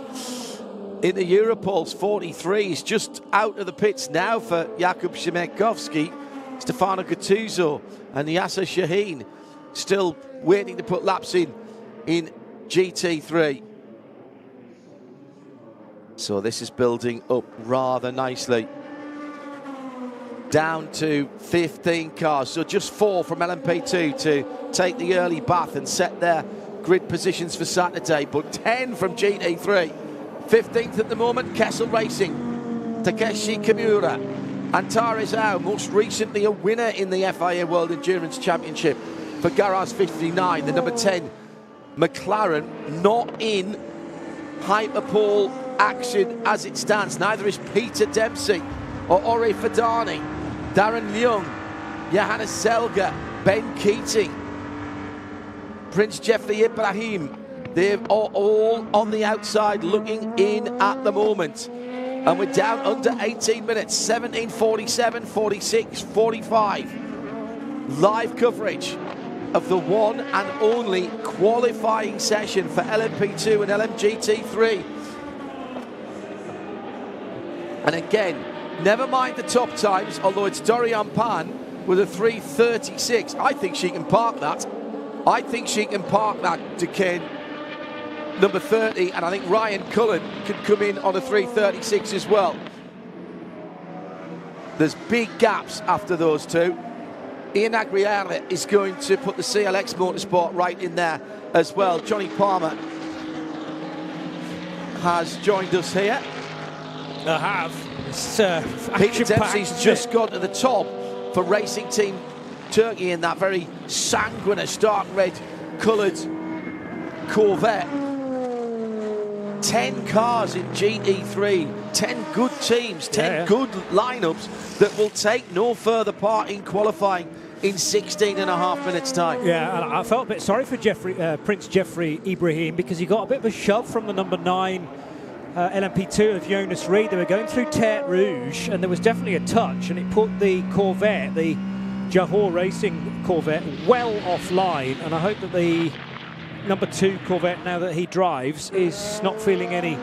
In the Europol's 43, he's just out of the pits now for Jakub Szymanowski, Stefano Gattuso and Yasser Shaheen still waiting to put laps in GT3. So this is building up rather nicely. Down to 15 cars, so just 4 from LMP2 to take the early bath and set their grid positions for Saturday, but 10 from GT3. 15th at the moment, Kessel Racing, Takeshi Kimura, Antares Au, most recently a winner in the FIA World Endurance Championship for Garage 59, the number 10 McLaren, not in hyperpole action as it stands. Neither is Peter Dempsey or Ori Fadani, Darren Leung, Johannes Selger, Ben Keating, Prince Jeffrey Ibrahim. They're all on the outside looking in at the moment. And we're down under 18 minutes, 17:47, 46, 45. Live coverage of the one and only qualifying session for LMP2 and LMGT3. And again, never mind the top times, although it's Dorian Pan with a 3:36. I think she can park that. I think she can park that, Duquesne, number 30, and I think Ryan Cullen can come in on a 3:36 as well. There's big gaps after those two. Ian Agriera is going to put the CLX Motorsport right in there as well. Johnny Palmer has joined us here. I have. Peter Dempsey's just got to the top for Racing Team Turkey in that very sanguineous dark red coloured Corvette. 10 cars in GT3, 10 good teams, 10 good lineups that will take no further part in qualifying in 16 and a half minutes time. Yeah, and I felt a bit sorry for Prince Jeffrey Ibrahim, because he got a bit of a shove from the number 9 LMP2 of Jonas Reed. They were going through Terre Rouge, and there was definitely a touch, and it put the Corvette, the Johor Racing Corvette, well offline. And I hope that the number 2 Corvette, now that he drives, is not feeling any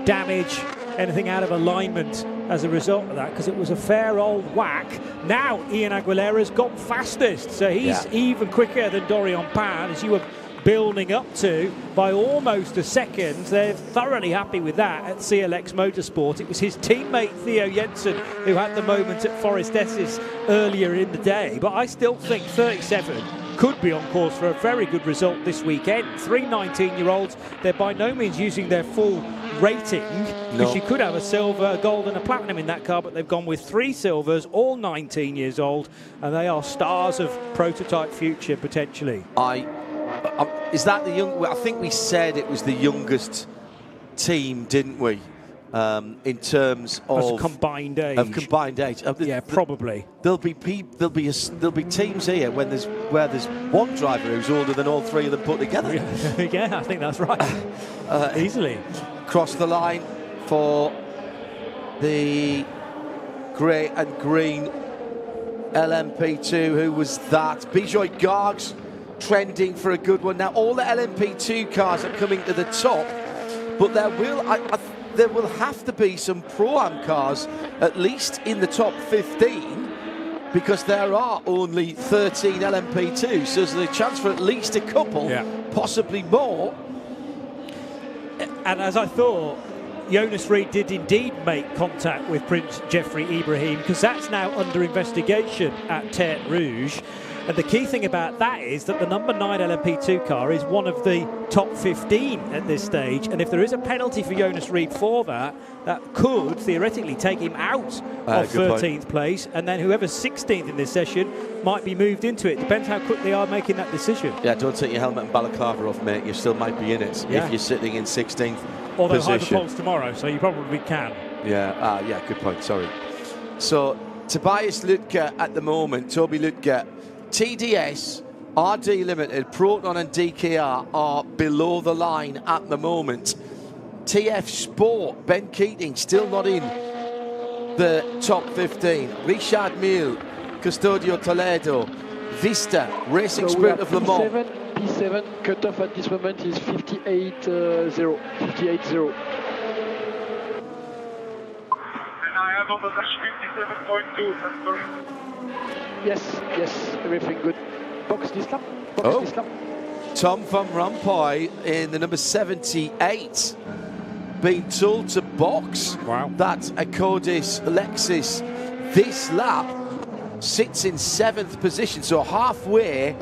damage, anything out of alignment as a result of that, because it was a fair old whack. Now Ian Aguilera's gone fastest, so he's even quicker than Dorian Pan, as you were building up to, by almost a second. They're thoroughly happy with that at CLX Motorsport. It was his teammate Theo Jensen who had the moment at Forest Esses earlier in the day, but I still think 37 could be on course for a very good result this weekend. 3 19-year-olds, they're by no means using their full rating, because you could have a silver, a gold and a platinum in that car, but they've gone with 3 silvers, all 19 years old, and they are stars of prototype future potentially. Is that the young? I think we said it was the youngest team, didn't we? In terms of combined age. Yeah, probably. There'll be teams here where there's one driver who's older than all 3 of them put together. Yeah, I think that's right. Easily. Cross the line for the grey and green LMP2. Who was that? Bijoy Gargs trending for a good one. Now all the LMP2 cars are coming to the top, but there will have to be some Pro-Am cars at least in the top 15, because there are only 13 LMP2s, so there's a chance for at least a couple, possibly more. And as I thought, Jonas Reed did indeed make contact with Prince Jeffrey Ibrahim, because that's now under investigation at Terre Rouge. And the key thing about that is that the number 9 LMP2 car is one of the top 15 at this stage. And if there is a penalty for Jonas Reed for that, that could theoretically take him out of 13th place. And then whoever's 16th in this session might be moved into it. Depends how quick they are making that decision. Yeah, don't take your helmet and balaclava off, mate. You still might be in it if you're sitting in 16th Although position. Hypercar's tomorrow, so you probably can. Yeah, yeah, good point, sorry. So, Tobias Lutke at the moment, Toby Lutke, TDS, RD Limited, Proton and DKR are below the line at the moment. TF Sport, Ben Keating, still not in the top 15. Richard Mille, Custodio Toledo, Vista, Racing Spirit of Le Mans. P7 cutoff at this moment is 58.0. 58.0. And I have on the dash 57.2, that's correct. Yes, everything good. Box this lap. Tom van Rompuy in the number 78, being told to box. Wow. That Acodis Lexus this lap sits in 7th position, so halfway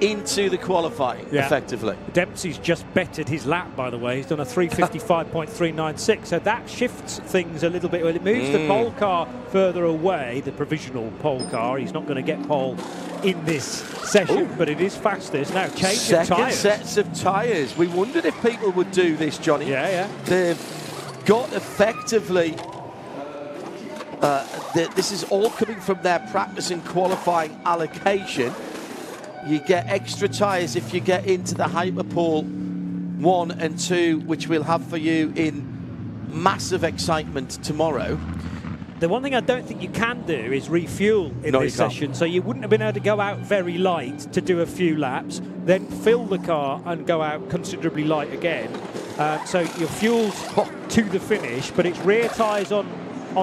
into the qualifying, effectively. Dempsey's just bettered his lap, by the way. He's done a 3:55.396, so that shifts things a little bit. Well, it moves the pole car further away, the provisional pole car. He's not going to get pole in this session, but it is fastest. Now, change of Second tyres. sets of tyres. We wondered if people would do this, Johnny. Yeah. They've got effectively... this is all coming from their practice and qualifying allocation. You get extra tyres if you get into the Hyperpole 1 and 2, which we'll have for you in massive excitement tomorrow. The one thing I don't think you can do is refuel in this session, so you wouldn't have been able to go out very light to do a few laps, then fill the car and go out considerably light again. So you're fueled to the finish, but it's rear tyres on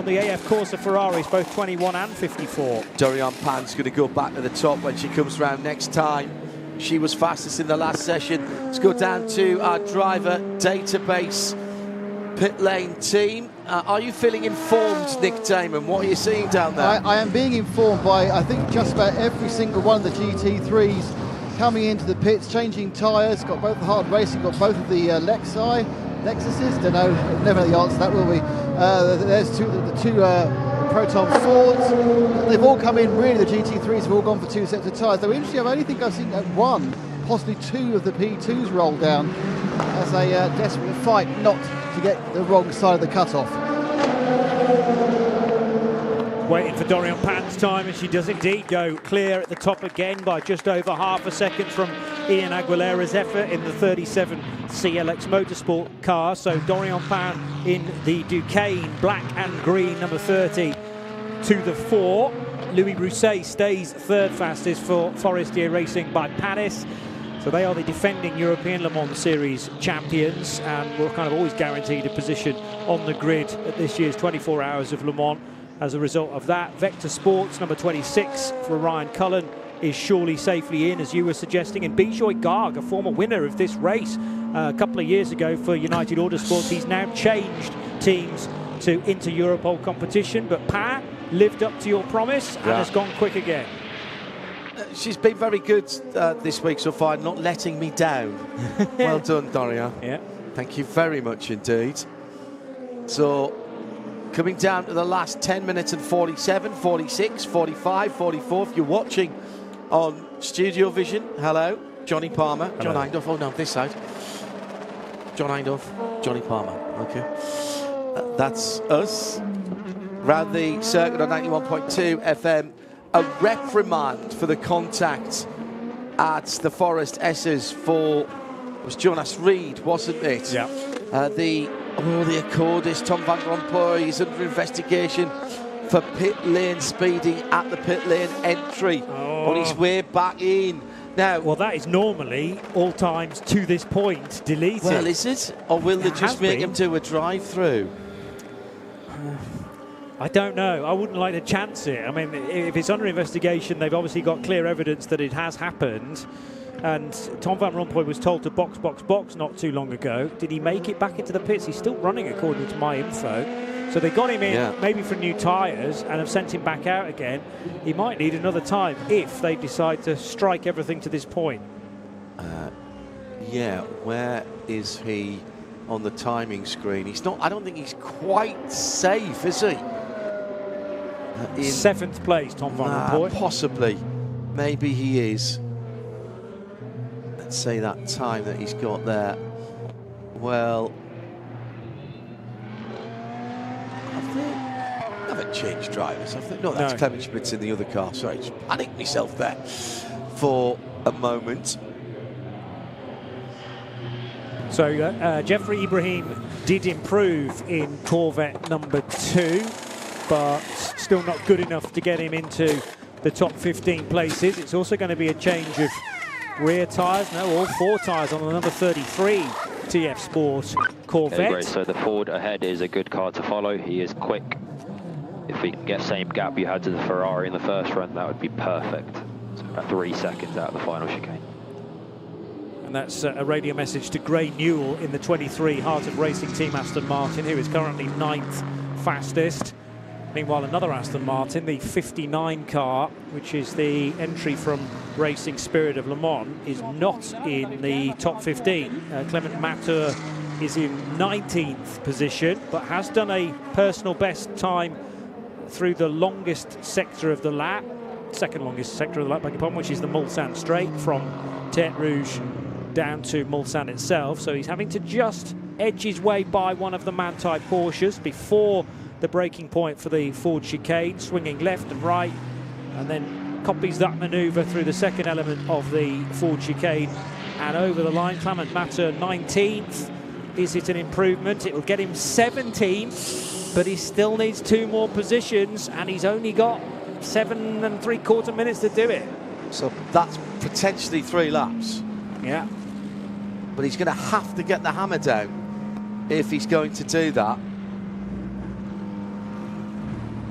the AF Corsa Ferraris, both 21 and 54. Dorian Pan's going to go back to the top when she comes round next time. She was fastest in the last session. Let's go down to our driver database pit lane team. Are you feeling informed, Nick Damon? What are you seeing down there? I am being informed by, I think, just about every single one of the GT3s coming into the pits, changing tyres, got both the hard racing, got both of the Lexuses, don't know, never know the answer to that, will we? There's the two Proton Fords. They've all come in, really, the GT3s have all gone for 2 sets of tyres. Though interesting, I only think I've seen one, possibly 2 of the P2s roll down as a desperate fight not to get the wrong side of the cut-off. Waiting for Dorian Pan's time, and she does indeed go clear at the top again by just over half a second from Ian Aguilera's effort in the 37 CLX Motorsport car. So Dorian Pan in the Duquesne black and green number 30 to the 4. Louis Rousset stays third fastest for Forestier Racing by Panis. So they are the defending European Le Mans Series champions, and we're kind of always guaranteed a position on the grid at this year's 24 Hours of Le Mans. As a result of that, Vector Sports, number 26 for Ryan Cullen, is surely safely in, as you were suggesting. And Bijoy Garg, a former winner of this race a couple of years ago for United Autosports, he's now changed teams to Inter-Europol competition. But Pa lived up to your promise and has gone quick again. She's been very good this week so far, not letting me down. Well done, Dorian. Yeah. Thank you very much indeed. So, coming down to the last 10 minutes and 47, 46, 45, 44. If you're watching on Studiovision, hello, Johnny Palmer, hello. John Eindhoff, oh no, this side. John Eindhoff, Johnny Palmer, okay. That's us. Round the circuit on 91.2 FM. A reprimand for the contact at the Forest S's for, it was Jonas Reed, wasn't it? Yeah. The Accordis, Tom van Rompuy is under investigation for pit lane speeding at the pit lane entry on his way back in. Now, well, that is normally all times to this point deleted. Well, is it? Or will they just make him do a drive-through? I don't know. I wouldn't like to chance it. I mean, if it's under investigation, they've obviously got clear evidence that it has happened. And Tom Van Rompuy was told to box, box, box not too long ago. Did he make it back into the pits? He's still running according to my info. So they got him in maybe for new tyres and have sent him back out again. He might need another time if they decide to strike everything to this point. Where is he on the timing screen? He's not. I don't think he's quite safe, is he? In 7th place, Tom Van Rompuy. Possibly. Maybe he is. Let's say that time that he's got there. Well, I haven't changed drivers. No, that's Clement Schmitz in the other car. Sorry, just panicked myself there for a moment. So Jeffrey Ibrahim did improve in Corvette number 2, but still not good enough to get him into the top 15 places. It's also going to be a change of rear tyres. No, all 4 tyres on the number 33 TF Sport Corvette. Okay, great. So the Ford ahead is a good car to follow. He is quick. If we can get same gap you had to the Ferrari in the first run, that would be perfect. So about 3 seconds out of the final chicane. And that's a radio message to Gray Newell in the 23 Heart of Racing Team Aston Martin, who is currently 9th fastest. Meanwhile, another Aston Martin, the 59 car, which is the entry from Racing Spirit of Le Mans, is not in the top 15. Clement Matter is in 19th position, but has done a personal best time through the longest sector of the lap, second longest sector of the lap, beg your pardon, which is the Mulsanne Straight from Tertre Rouge down to Mulsanne itself. So he's having to just edge his way by one of the Manthey Porsches before the braking point for the Ford chicane, swinging left and right, and then copies that manoeuvre through the second element of the Ford chicane and over the line. Clement Matter 19th. Is it an improvement? It will get him 17th, but he still needs 2 more positions, and he's only got 7 3/4 minutes to do it. So that's potentially 3 laps. Yeah. But he's going to have to get the hammer down if he's going to do that.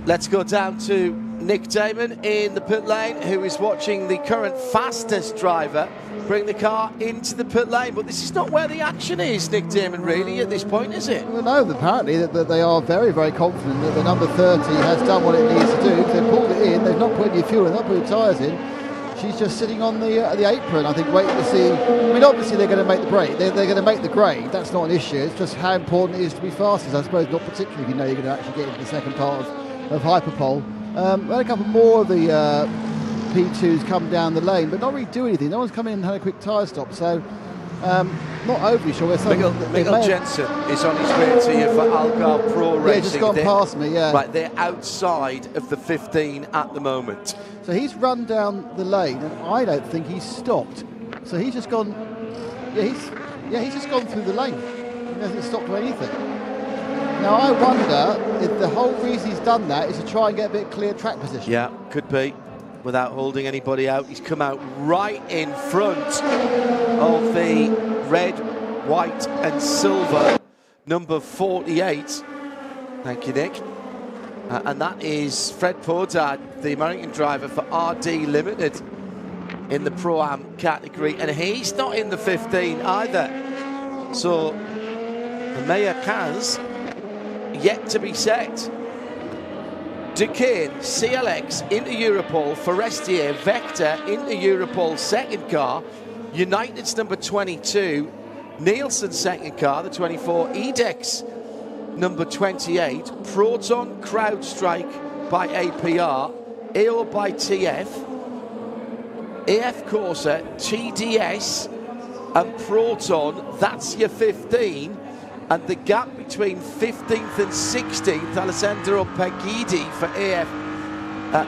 Let's go down to Nick Damon in the pit lane, who is watching the current fastest driver bring the car into the pit lane. But this is not where the action is, Nick Damon, really, at this point, is it? Well, no, apparently that they are very, very confident that the number 30 has done what it needs to do. They've pulled it in, they've not put any fuel in, they've not put any tyres in. She's just sitting on the apron, I think, waiting to see. I mean, obviously they're going to make the break. They're going to make the grade. That's not an issue. It's just how important it is to be fastest. I suppose not particularly if you know you're going to actually get into the second part of Hyperpole. We had a couple more of the P2s come down the lane, but not really do anything. No one's come in and had a quick tyre stop, so not overly sure. Miguel Jensen is on his way to you for Algarve Pro Racing. Yeah, just gone past me, yeah. Right, they're outside of the 15 at the moment. So he's run down the lane, and I don't think he's stopped. So he's just gone. He's just gone through the lane. He hasn't stopped for anything. Now I wonder if the whole reason he's done that is to try and get a bit clear track position. Yeah, could be. Without holding anybody out, he's come out right in front of the red, white, and silver number 48. Thank you, Nick. And that is Fred Podard, the American driver for RD Limited in the Pro-Am category, and he's not in the 15 either. So the Meyer Kaz yet to be set. Duquesne, CLX into Europol, Forestier, Vector into Europol second car, United's number 22, Nielsen second car, the 24, Edex number 28, Proton, CrowdStrike by APR, AO by TF, AF Corsa, TDS and Proton, that's your 15. And the gap between 15th and 16th, Alessandro Pagidi for AF.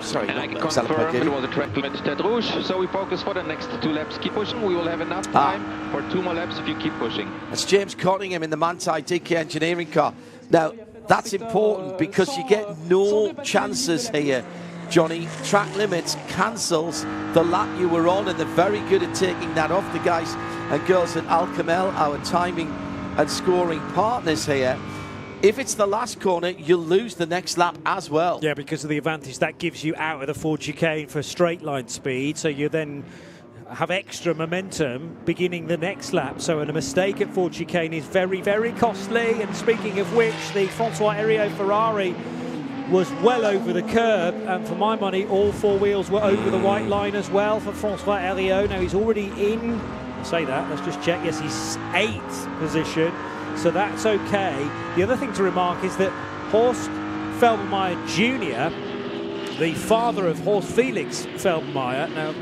Sorry, and I can confirm it was a track limit Tertre Rouge, so we focus for the next 2 laps. Keep pushing, we will have enough time for 2 more laps if you keep pushing. That's James Cottingham in the Manthey DK engineering car. Now, that's important because you get no chances here, Johnny. Track limits cancels the lap you were on, and they're very good at taking that off. The guys and girls at Alcamel, our timing and scoring partners here. If it's the last corner, you'll lose the next lap as well. Yeah, because of the advantage that gives you out of the Ford chicane for straight line speed. So you're then have extra momentum beginning the next lap. So a mistake at Ford Chicane is very, very costly. And speaking of which, the François Heriot Ferrari was well over the curb, and for my money all four wheels were over the white line as well for François Heriot. Now he's already in, I'll say that, let's just check, yes, he's 8th position, so that's okay. The other thing to remark is that Horst Felbermayr Jr., the father of Horst Felix Felbermayr, now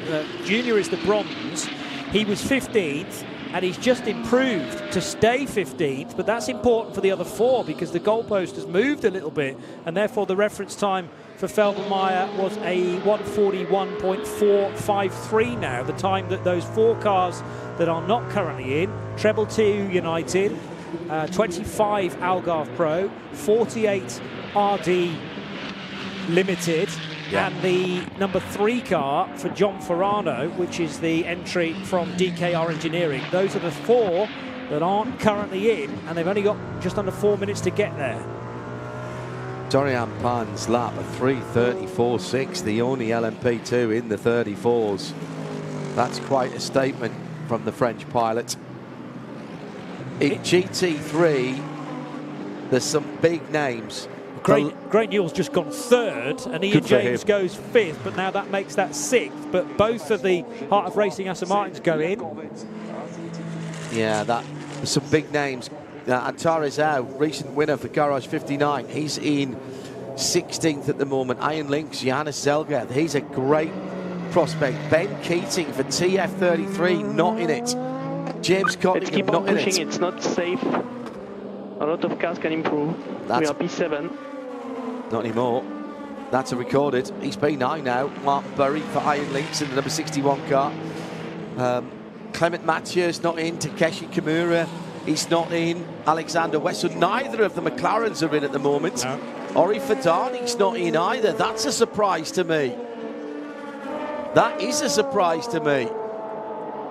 Jr. is the bronze, he was 15th, and he's just improved to stay 15th, but that's important for the other four because the goalpost has moved a little bit, and therefore the reference time for Felbermayr was a 1:41.453 now, the time that those four cars that are not currently in, Treble 2 United, 25 Algarve Pro, 48 RD Limited, and the number 3 car for John Ferrano, which is the entry from DKR Engineering. Those are the four that aren't currently in, and they've only got just under 4 minutes to get there. Dorian Pan's lap, a 3:34.6, the only LMP2 in the 34s. That's quite a statement from the French pilot. In GT3, there's some big names. Great Newell's just gone 3rd, and Ian James goes 5th, but now that makes that 6th. But both of the Heart of Racing Aston Martins go in. Yeah, there's some big names. Antares Au, recent winner for Garage 59, he's in 16th at the moment. Iron Lynx, Johannes Zelger, he's a great prospect. Ben Keating for TF33, not in it. James Cottingham, not in it. Let's keep on pushing, it's not safe. A lot of cars can improve. We are P7. Not anymore. That's a recorded. He's P9 now. Mark Burry for Iron Lynx in the number 61 car. Clement Mathieu's not in. Takeshi Kimura, he's not in. Alexander West. So neither of the McLarens are in at the moment. No. Ori Fadani's not in either. That's a surprise to me. That is a surprise to me.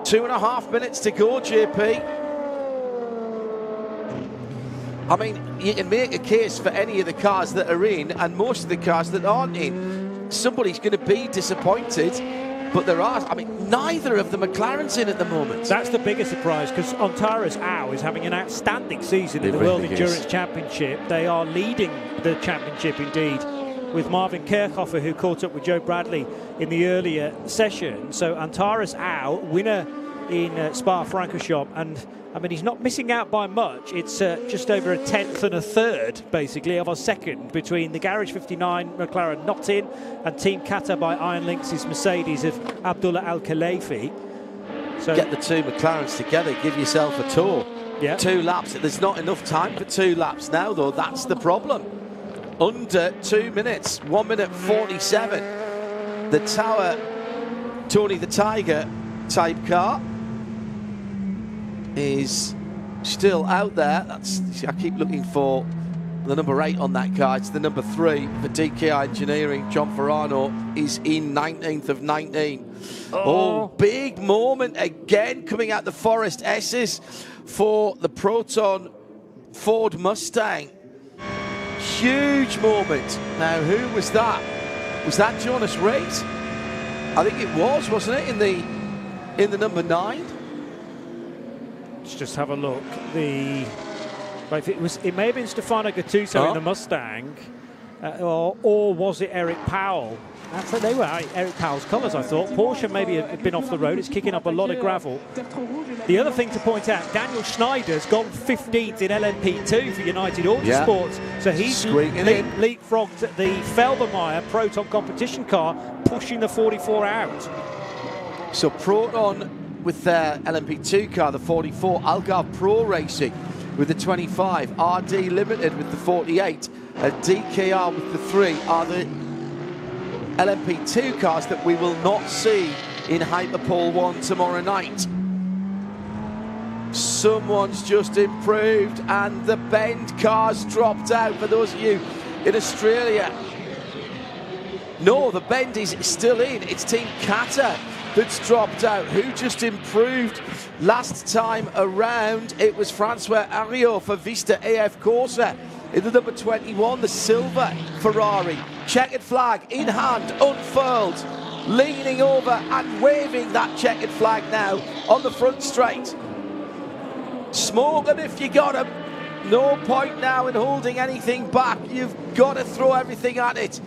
2.5 minutes to go, JP. I mean, you can make a case for any of the cars that are in and most of the cars that aren't in. Somebody's going to be disappointed, but there are. I mean, neither of the McLarens in at the moment. That's the biggest surprise, because Antares Au is having an outstanding season in the World Endurance Championship. They are leading the championship indeed, with Marvin Kirchhofer, who caught up with Joe Bradley in the earlier session. So Antares Au, winner in Spa-Francorchamps, and I mean, he's not missing out by much. It's just over a 10th and a 3rd, basically, of a second between the Garage 59 McLaren not in and Team Qatar by Iron Lynx's Mercedes of Abdullah Al-Khalifi. So get the two McLarens together, give yourself a tour. Yeah. 2 laps. There's not enough time for 2 laps now, though. That's the problem. Under 2 minutes, 1:47. The Tower, Tony the Tiger type car is still out there. I keep looking for the number 8 on that car. It's the number 3 for DKI Engineering. John Ferrano is in 19th of 19. Oh, big moment again coming out the Forest S's for the Proton Ford Mustang. Huge moment. Now, who was that? Was that Jonas Reid? I think it was, wasn't it, in the number 9? Let's just have a look. It may have been Stefano Gattuso in the Mustang, or was it Eric Powell? They were Eric Powell's colours, I thought. Porsche maybe had been off the road. It's kicking up a lot of gravel. The other thing to point out, Daniel Schneider's gone 15th in LMP2 for United Autosports. So he's leapfrogged the Felbermayr Proton competition car, pushing the 44 out. So Proton with their LMP2 car, the 44, Algarve Pro Racing with the 25, RD Limited with the 48, and DKR with the 3 are the LMP2 cars that we will not see in Hyperpole 1 tomorrow night. Someone's just improved, and the Bend car's dropped out. For those of you in Australia, no, the Bend is still in. It's Team Qatar that's dropped out. Who just improved last time around? It was François Heriot for Vista AF Corsa in the number 21, the silver Ferrari. Checkered flag in hand, unfurled. leaning over and waving that checkered flag now on the front straight. Smoke them if you got them. No point now in holding anything back. You've got to throw everything at it.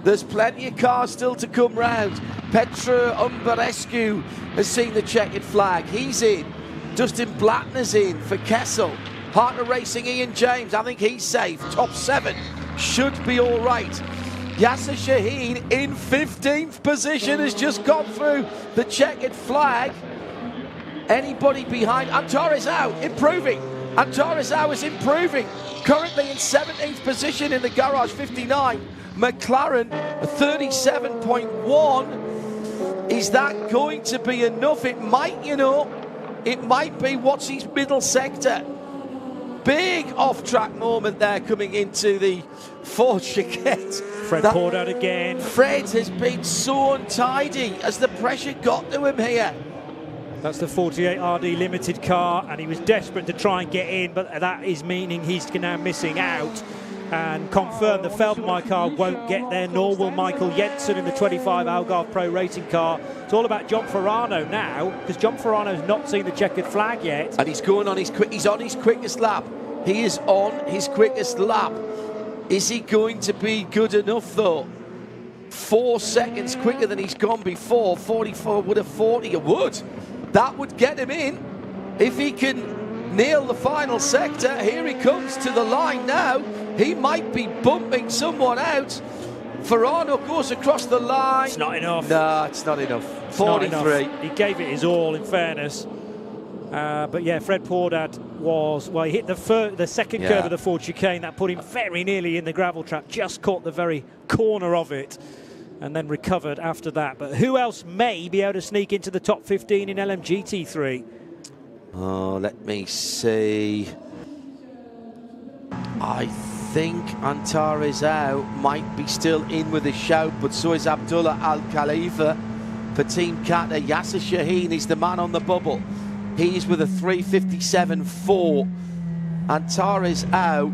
There's plenty of cars still to come round. Petra Umberescu has seen the checkered flag. He's in. Dustin Blattner's in for Kessel. Partner Racing Ian James, I think he's safe. Top 7 should be all right. Yasser Shaheen in 15th position has just gone through the checkered flag. Anybody behind? Antares-Au improving. Antares-Au is improving. Currently in 17th position in the Garage 59. McLaren 37.1. Is that going to be enough? It might, you know. It might be. What's his middle sector? Big off-track moment there coming into the Ford chicane. Fred Pordat again. Fred has been so untidy as the pressure got to him here. That's the 48 RD Limited car, and he was desperate to try and get in, but that is meaning he's now missing out. And confirmed the Feldmeier car won't get there, nor will Michael Jensen in the 25 Algarve Pro Racing car. It's all about John Ferrano now, because John Ferrano's not seen the checkered flag yet. And he's going on his he's on his quickest lap. He is on his quickest lap. Is he going to be good enough though? 4 seconds quicker than he's gone before. 44 would have 40. It would. That would get him in if he can nail the final sector. Here he comes to the line now. He might be bumping someone out. Ferrano goes across the line. It's not enough. No, it's not enough. It's 43. not enough. He gave it his all, in fairness. But yeah, Fred Pordat was, well, he hit the second curve of the Ford chicane. That put him very nearly in the gravel trap. Just caught the very corner of it and then recovered after that. But who else may be able to sneak into the top 15 in LMGT3? Oh, let me see. I think Antares-Au might be still in with a shout, but so is Abdullah Al Khalifa for Team Qatar. Yasser Shaheen is the man on the bubble. He's with a 3:57.4. Antares-Au,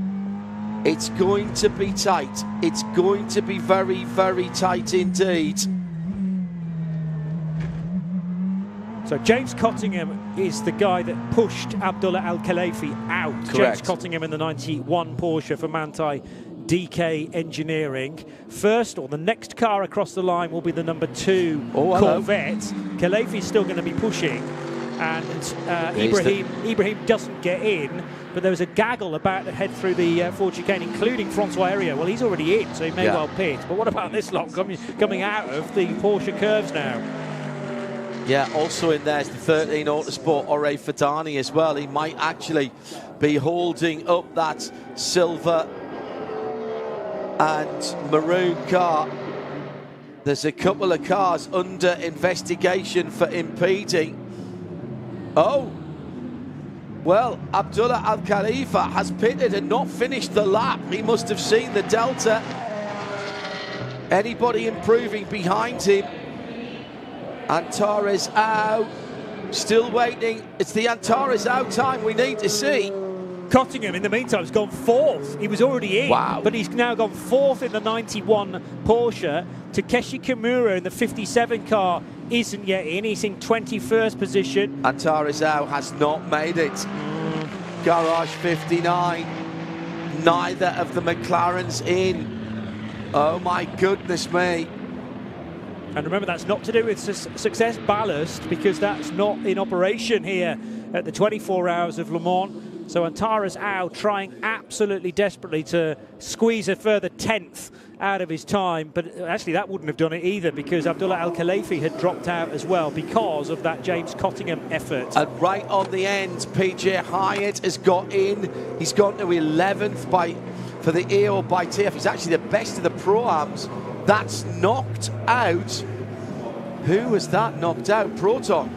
it's going to be tight. It's going to be very, very tight indeed. So James Cottingham is the guy that pushed Abdullah Al Khalifi out. Correct. James Cottingham in the 91 Porsche for Manthey DK Engineering. First, or the next car across the line will be the number 2 Corvette. Khalifi's still going to be pushing, and Ibrahim doesn't get in, but there was a gaggle about to head through the Ford chicane, including Francois Heriot. Well, he's already in, so he may well pit. But what about this lot coming out of the Porsche curves now? Yeah, also in there is the 13 Autosport Ore Fadani as well. He might actually be holding up that silver and maroon car. There's a couple of cars under investigation for impeding. Oh, well, Abdullah Al Khalifa has pitted and not finished the lap. He must have seen the delta. Anybody improving behind him? Antares-Au still waiting. It's the Antares-Au time we need to see. Cottingham, in the meantime, has gone 4th. He was already in, but he's now gone 4th in the 91 Porsche. Takeshi Kimura in the 57 car isn't yet in. He's in 21st position. Antares-Au has not made it. Garage 59. Neither of the McLarens in. Oh my goodness me. And remember, that's not to do with success ballast, because that's not in operation here at the 24 Hours of Le Mans. So Antares-Au trying absolutely desperately to squeeze a further 10th out of his time, but actually that wouldn't have done it either, because Abdullah Al Khalifi had dropped out as well because of that James Cottingham effort. And right on the end, PJ Hyatt has got in. He's gone to 11th for the EO by TF. He's actually the best of the Pro-Ams. That's knocked out. Who was that knocked out? Proton.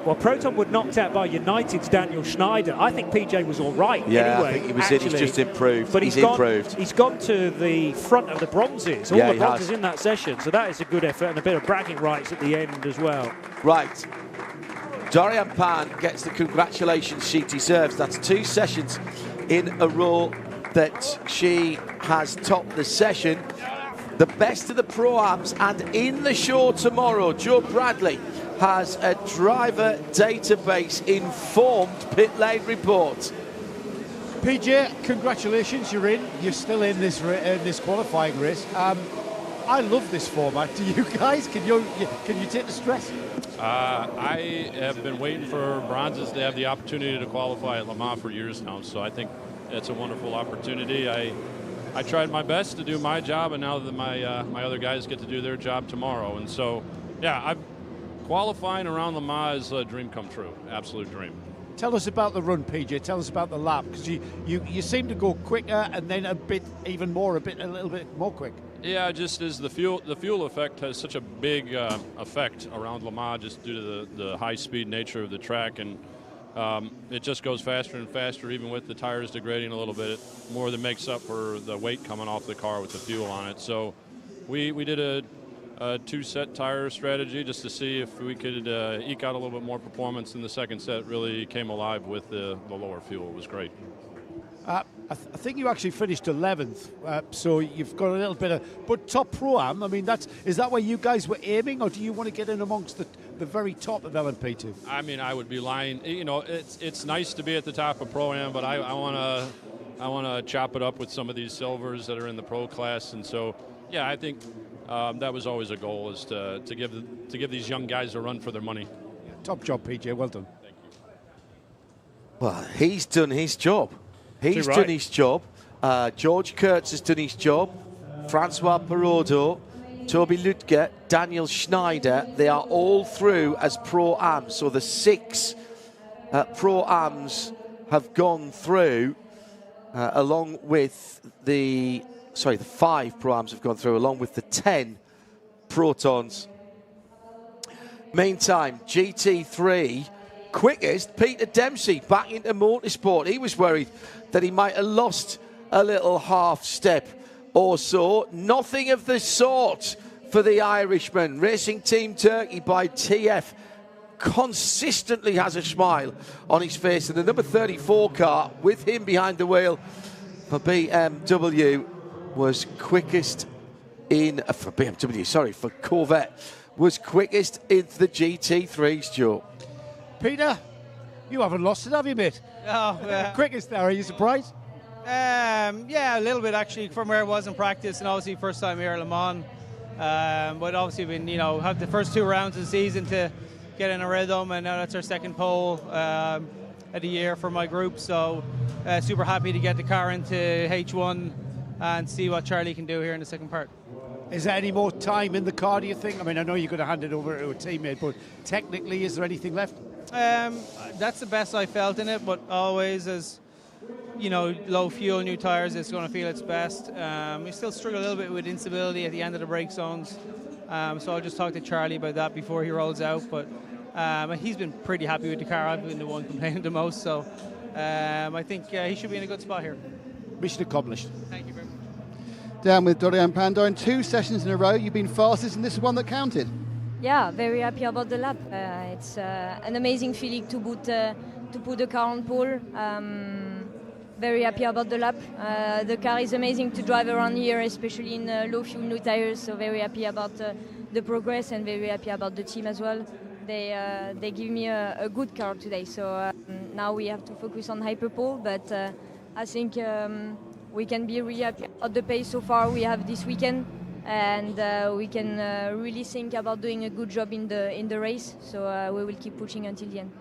Well, Proton were knocked out by United's Daniel Schneider. I think PJ was all right anyway. I think he was in. He's just improved. But he's improved. He's gone to the front of the bronzes. All the bronzes in that session. So that is a good effort and a bit of bragging rights at the end as well. Right. Dorian Pan gets the congratulations she deserves. That's 2 sessions in a row that she has topped the session. the best of the Pro-Ams, and in the show tomorrow, Joe Bradley has a driver database informed pit lane report. PJ, congratulations, you're in. You're still in this qualifying race. I love this format. Do you guys? Can you take the stress? I have been waiting for bronzes to have the opportunity to qualify at Le Mans for years now, so I think it's a wonderful opportunity. I tried my best to do my job, and now that my other guys get to do their job tomorrow. And so, yeah, qualifying around Le Mans is a dream come true, absolute dream. Tell us about the run, PJ. Tell us about the lap, because you seem to go quicker and then a little bit more quick. Yeah, just as the fuel effect has such a big effect around Le Mans, just due to the high speed nature of the track, and it just goes faster and faster, even with the tires degrading a little bit. It more than makes up for the weight coming off the car with the fuel on it. So we did a two-set tire strategy just to see if we could eke out a little bit more performance. In the second set really came alive with the lower fuel. It was great. I think you actually finished 11th, so you've got a little bit of... But top Pro-Am, I mean, is that where you guys were aiming, or do you want to get in amongst the very top of LMP2? I mean, I would be lying. You know, it's nice to be at the top of Pro-Am, but I want to chop it up with some of these silvers that are in the Pro class. And so, yeah, I think that was always a goal, is to give these young guys a run for their money. Yeah, top job, PJ. Well done. Thank you. Well, he's done his job. He's right. done his job. George Kurtz has done his job. Francois Perraudot, Toby Lütke, Daniel Schneider, they are all through as Pro-Ams. So the 6 Pro-Ams have gone through, along with the 5 Pro-Ams have gone through, along with the 10 Protons. Meantime, GT3, quickest, Peter Dempsey back into motorsport. He was worried that he might have lost a little half step or so. Nothing of the sort for the Irishman. Racing Team Turkey by TF consistently has a smile on his face, and the number 34 car with him behind the wheel for BMW was quickest for Corvette was quickest into the GT3s, Joe. Peter, you haven't lost it, have you, mate? Oh, quickest there, are you surprised? Yeah, a little bit actually from where I was in practice, and obviously first time here at Le Mans. But obviously been, have the first 2 rounds of the season to get in a rhythm, and now that's our second pole of the year for my group. So super happy to get the car into H1 and see what Charlie can do here in the second part. Is there any more time in the car, do you think? I mean, I know you're going to hand it over to a teammate, but technically, is there anything left? That's the best I felt in it, but always as low fuel, new tires, it's going to feel its best. We still struggle a little bit with instability at the end of the brake zones, so I'll just talk to Charlie about that before he rolls out. But he's been pretty happy with the car. I've been the one complaining the most, so I think he should be in a good spot here. Mission accomplished. Thank you very much. Down with Dorian Pando in 2 sessions in a row. You've been fastest, and this is one that counted. Yeah, very happy about the lap. It's an amazing feeling to put the car on pole. Very happy about the lap. The car is amazing to drive around here, especially in low fuel, new tires. So very happy about the progress, and very happy about the team as well. They give me a good car today. So now we have to focus on Hyperpole, but I think we can be really happy about the pace so far we have this weekend. And we can really think about doing a good job in the race. So we will keep pushing until the end.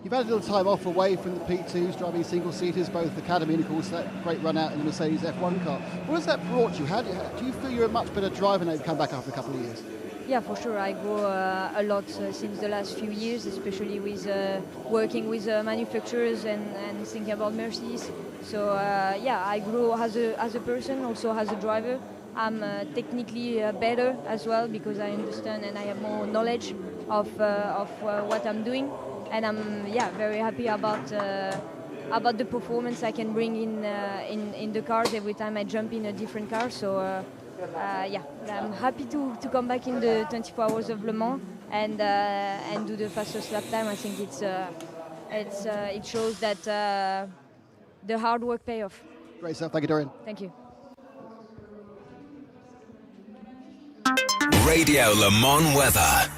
You've had a little time off away from the P2s, driving single-seaters, both Academy and, of course, that great run out in the Mercedes F1 car. What has that brought you? Do you feel you're a much better driver now you've come back after a couple of years? Yeah, for sure. I grow a lot since the last few years, especially with working with manufacturers and thinking about Mercedes. So, yeah, I grow as a person, also as a driver. I'm technically better as well because I understand and I have more knowledge of what I'm doing, and I'm very happy about the performance I can bring in the cars every time I jump in a different car. So I'm happy to come back in the 24 hours of Le Mans and do the fastest lap time. I think it shows that the hard work pay off. Great stuff. Thank you, Dorian. Thank you. Radio Le Mans weather.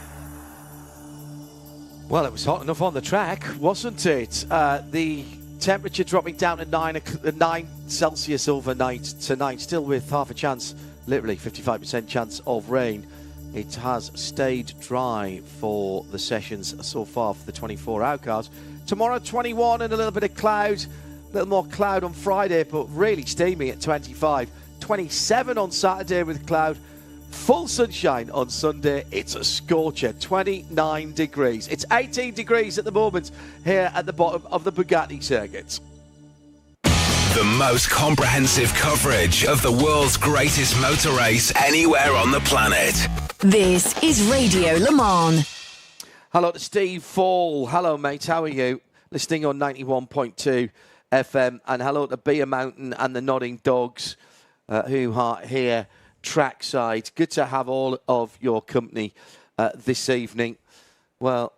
Well, it was hot enough on the track, wasn't it? The temperature dropping down to 9 Celsius overnight tonight, still with half a chance, literally 55% chance of rain. It has stayed dry for the sessions so far for the 24-hour cars. Tomorrow, 21 and a little bit of cloud. A little more cloud on Friday, but really steamy at 25. 27 on Saturday with cloud. Full sunshine on Sunday. It's a scorcher, 29 degrees. It's 18 degrees at the moment here at the bottom of the Bugatti circuit. The most comprehensive coverage of the world's greatest motor race anywhere on the planet. This is Radio Le Mans. Hello to Steve Fall. Hello, mate. How are you? Listening on 91.2 FM. And hello to Beer Mountain and the Nodding Dogs who are here trackside. Good to have all of your company this evening. Well,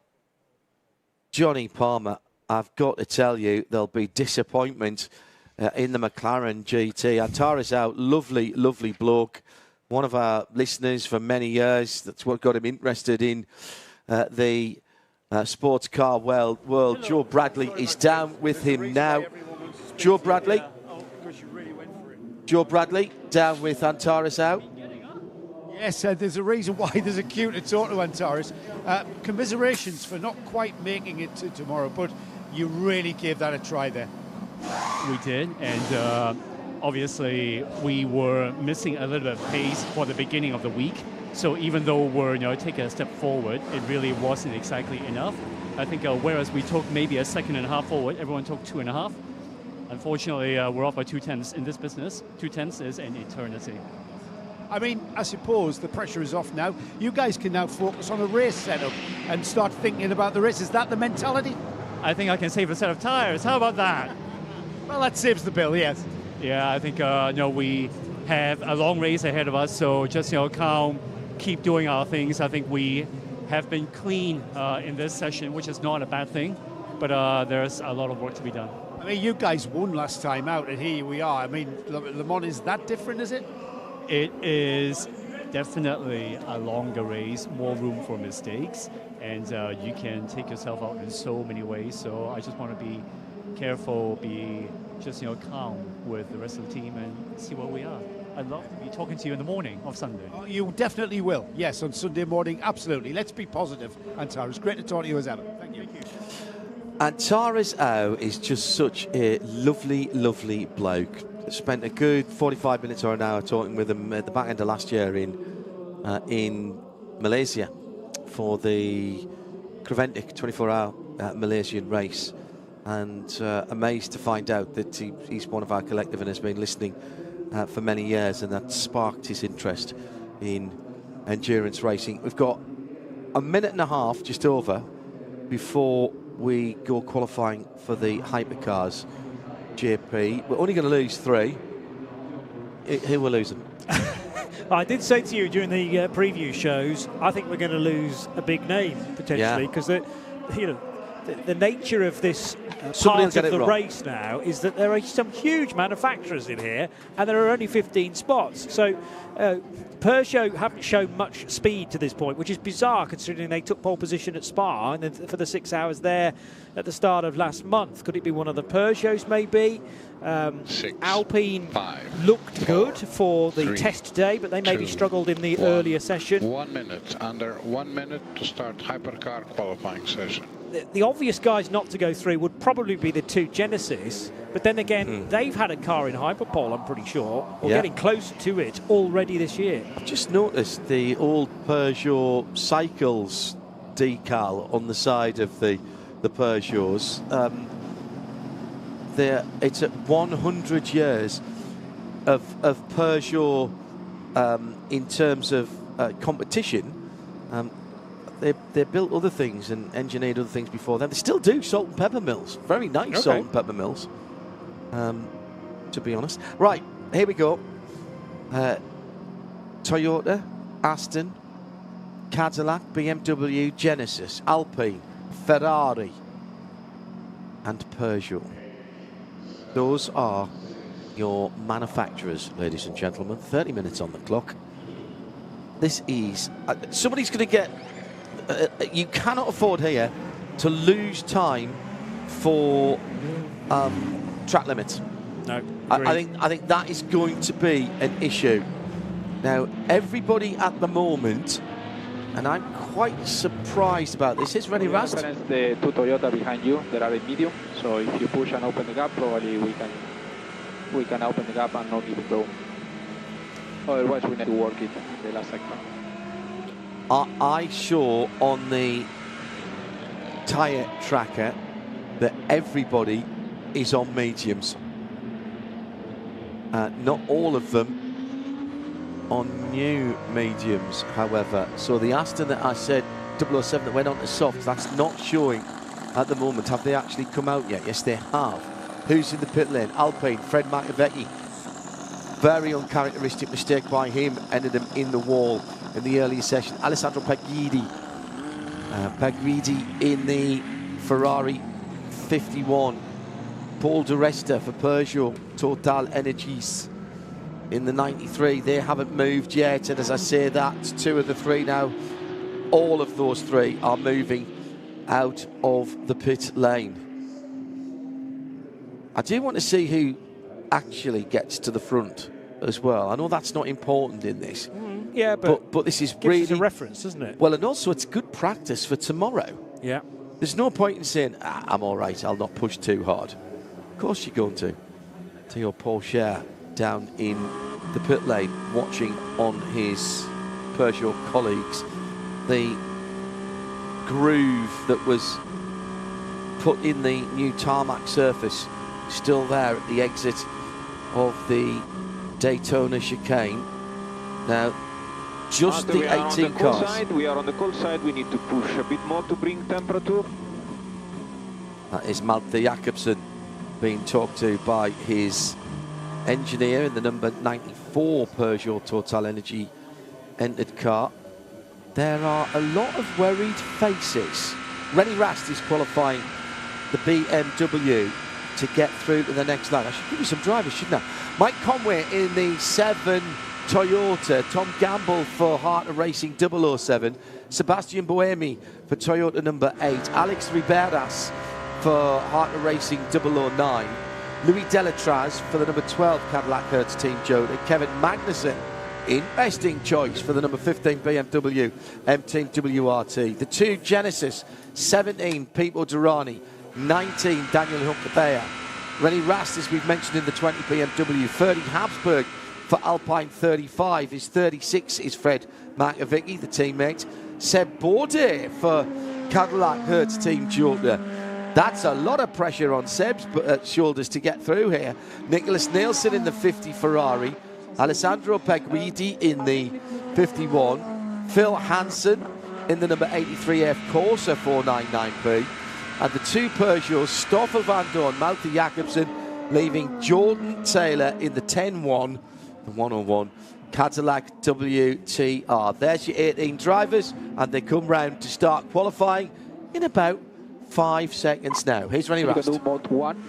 Johnny Palmer, I've got to tell you, there'll be disappointment in the McLaren GT. Antares out, lovely, lovely bloke. One of our listeners for many years. That's what got him interested in the sports car world. Joe Bradley is down with him now. Joe Bradley. Joe Bradley down with Antares out. Yes, there's a reason why there's a queue to talk to Antares. Commiserations for not quite making it to tomorrow, but you really gave that a try there. We did, and obviously we were missing a little bit of pace for the beginning of the week. So even though we're taking a step forward, it really wasn't exactly enough. I think whereas we took maybe a second and a half forward, everyone took 2.5. Unfortunately, we're off by 0.2 in this business. 0.2 is an eternity. I mean, I suppose the pressure is off now. You guys can now focus on a race setup and start thinking about the race. Is that the mentality? I think I can save a set of tires. How about that? Well, that saves the bill, yes. Yeah, I think we have a long race ahead of us, so just calm, keep doing our things. I think we have been clean in this session, which is not a bad thing, but there's a lot of work to be done. I mean, you guys won last time out, and here we are. I mean, Le Mans, is that different, is it? It is definitely a longer race, more room for mistakes, and you can take yourself out in so many ways. So I just want to be careful, be just calm with the rest of the team and see where we are. I'd love to be talking to you in the morning of Sunday. Oh, you definitely will. Yes, on Sunday morning, absolutely. Let's be positive, Antares. Great to talk to you as ever. Thank you. Antares Au is just such a lovely, lovely bloke. Spent a good 45 minutes or an hour talking with him at the back end of last year in Malaysia for the Creventic 24-hour Malaysian race. And amazed to find out that he's one of our collective and has been listening for many years, and that sparked his interest in endurance racing. We've got a minute and a half, just over, before we go qualifying for the Hypercars GP. We're only going to lose 3. Who we're losing? I did say to you during the preview shows, I think we're going to lose a big name potentially, because the nature of this part of the race now is that there are some huge manufacturers in here, and there are only 15 spots. So Peugeot haven't shown much speed to this point, which is bizarre considering they took pole position at Spa and then for the 6 hours there at the start of last month. Could it be one of the Peugeots maybe? 6, Alpine 5, looked 4, good for the 3, test day, but they maybe 2, struggled in the 1, earlier session. 1 minute, under 1 minute to start Hypercar qualifying session. The obvious guys not to go through would probably be the 2 Genesis, but then again, they've had a car in Hyperpole, I'm pretty sure, or getting closer to it already this year. I've just noticed the old Peugeot Cycles decal on the side of the Peugeots. It's at 100 years of Peugeot in terms of competition. They built other things and engineered other things before them. They still do salt and pepper mills. Very nice salt and pepper mills, to be honest. Right, here we go. Toyota, Aston, Cadillac, BMW, Genesis, Alpine, Ferrari, and Peugeot. Those are your manufacturers, ladies and gentlemen. 30 minutes on the clock. This is... somebody's going to get... you cannot afford here to lose time for track limits. No, I think that is going to be an issue. Now, everybody at the moment, and I'm quite surprised about this, is Rennie Rast. The two Toyota behind you, they are in medium, so if you push and open the gap, probably we can open the gap and not give it go. Otherwise, we need to work it in the last sector. I saw on the tyre tracker that everybody is on mediums. Not all of them on new mediums, however. So the Aston that I said 007 that went on to softs, that's not showing at the moment. Have they actually come out yet? Yes, they have. Who's in the pit lane? Alpine, Fred Machiavelli. Very uncharacteristic mistake by him, ended him in the wall in the earlier session. Alessandro Paguidi. Paguidi in the Ferrari 51. Paul Di Resta for Peugeot Total Energies in the 93. They haven't moved yet, and as I say that, two of the three now, all of those three are moving out of the pit lane. I do want to see who actually gets to the front as well. I know that's not important in this. Yeah, but this is gives really us a reference, doesn't it? Well, and also it's good practice for tomorrow. Yeah. There's no point in saying, I'm all right, I'll not push too hard. Of course you're going to. Theo Porsche down in the pit lane, watching on his Peugeot colleagues the groove that was put in the new tarmac surface still there at the exit of the Daytona chicane. Now, just the 18 cars. We are on the cold side. We need to push a bit more to bring temperature. That is Malte Jakobsen being talked to by his engineer in the number 94 Peugeot Total Energy entered car. There are a lot of worried faces. Rennie Rast is qualifying the BMW to get through to the next line. I should give you some drivers, shouldn't I? Mike Conway in the 7 Toyota, Tom Gamble for Heart of Racing 007, Sebastian Buemi for Toyota number 8, Alex Riberas for Heart of Racing 009, Louis Delatraz for the number 12 Cadillac Hertz Team Jota, Kevin Magnussen, interesting choice for the number 15 BMW M Team WRT, the 2 Genesis, 17 Pipo Durrani, 19 Daniel Humpathea, Rennie Rast, as we've mentioned, in the 20 BMW, 30 Habsburg for Alpine 35, his 36 is Fred Machiavelli, the teammate, Seb Bourdais for Cadillac Hertz Team Jota. That's a lot of pressure on Seb's shoulders to get through here. Nicholas Nielsen in the 50 Ferrari, Alessandro Paguidi in the 51, Phil Hansen in the number 83F Corsa 499P, and the 2 Peugeots, Stoffel Van Dorn, Malte Jakobsen, leaving Jordan Taylor in the 10-1, the 101 Cadillac WTR. There's your 18 drivers, and they come round to start qualifying in about 5 seconds now. Here's Rennie Rast. You can do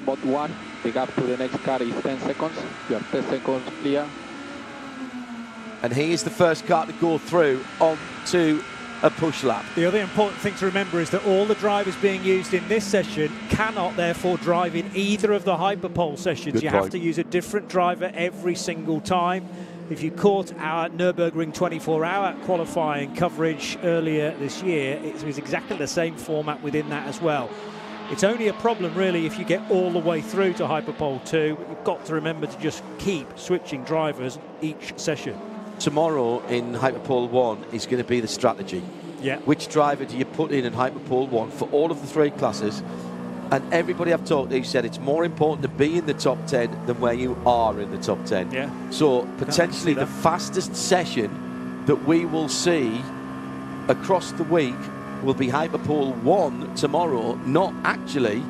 mod 1. The gap to the next car is 10 seconds. You have 10 seconds clear. And he is the first car to go through onto a push lap. The other important thing to remember is that all the drivers being used in this session cannot therefore drive in either of the Hyperpole sessions. Good you point. have to use a different driver every single time. If you caught our Nürburgring 24-hour qualifying coverage earlier this year, it was exactly the same format within that as well. It's only a problem really if you get all the way through to Hyperpole 2. You've got to remember to just keep switching drivers each session. Tomorrow in Hyperpole 1 is going to be the strategy. Yeah. Which driver do you put in Hyperpole 1 for all of the 3 classes? And everybody I've talked to said it's more important to be in the top 10 than where you are in the top 10. Yeah. So potentially the fastest session that we will see across the week will be Hyperpole 1 tomorrow, not actually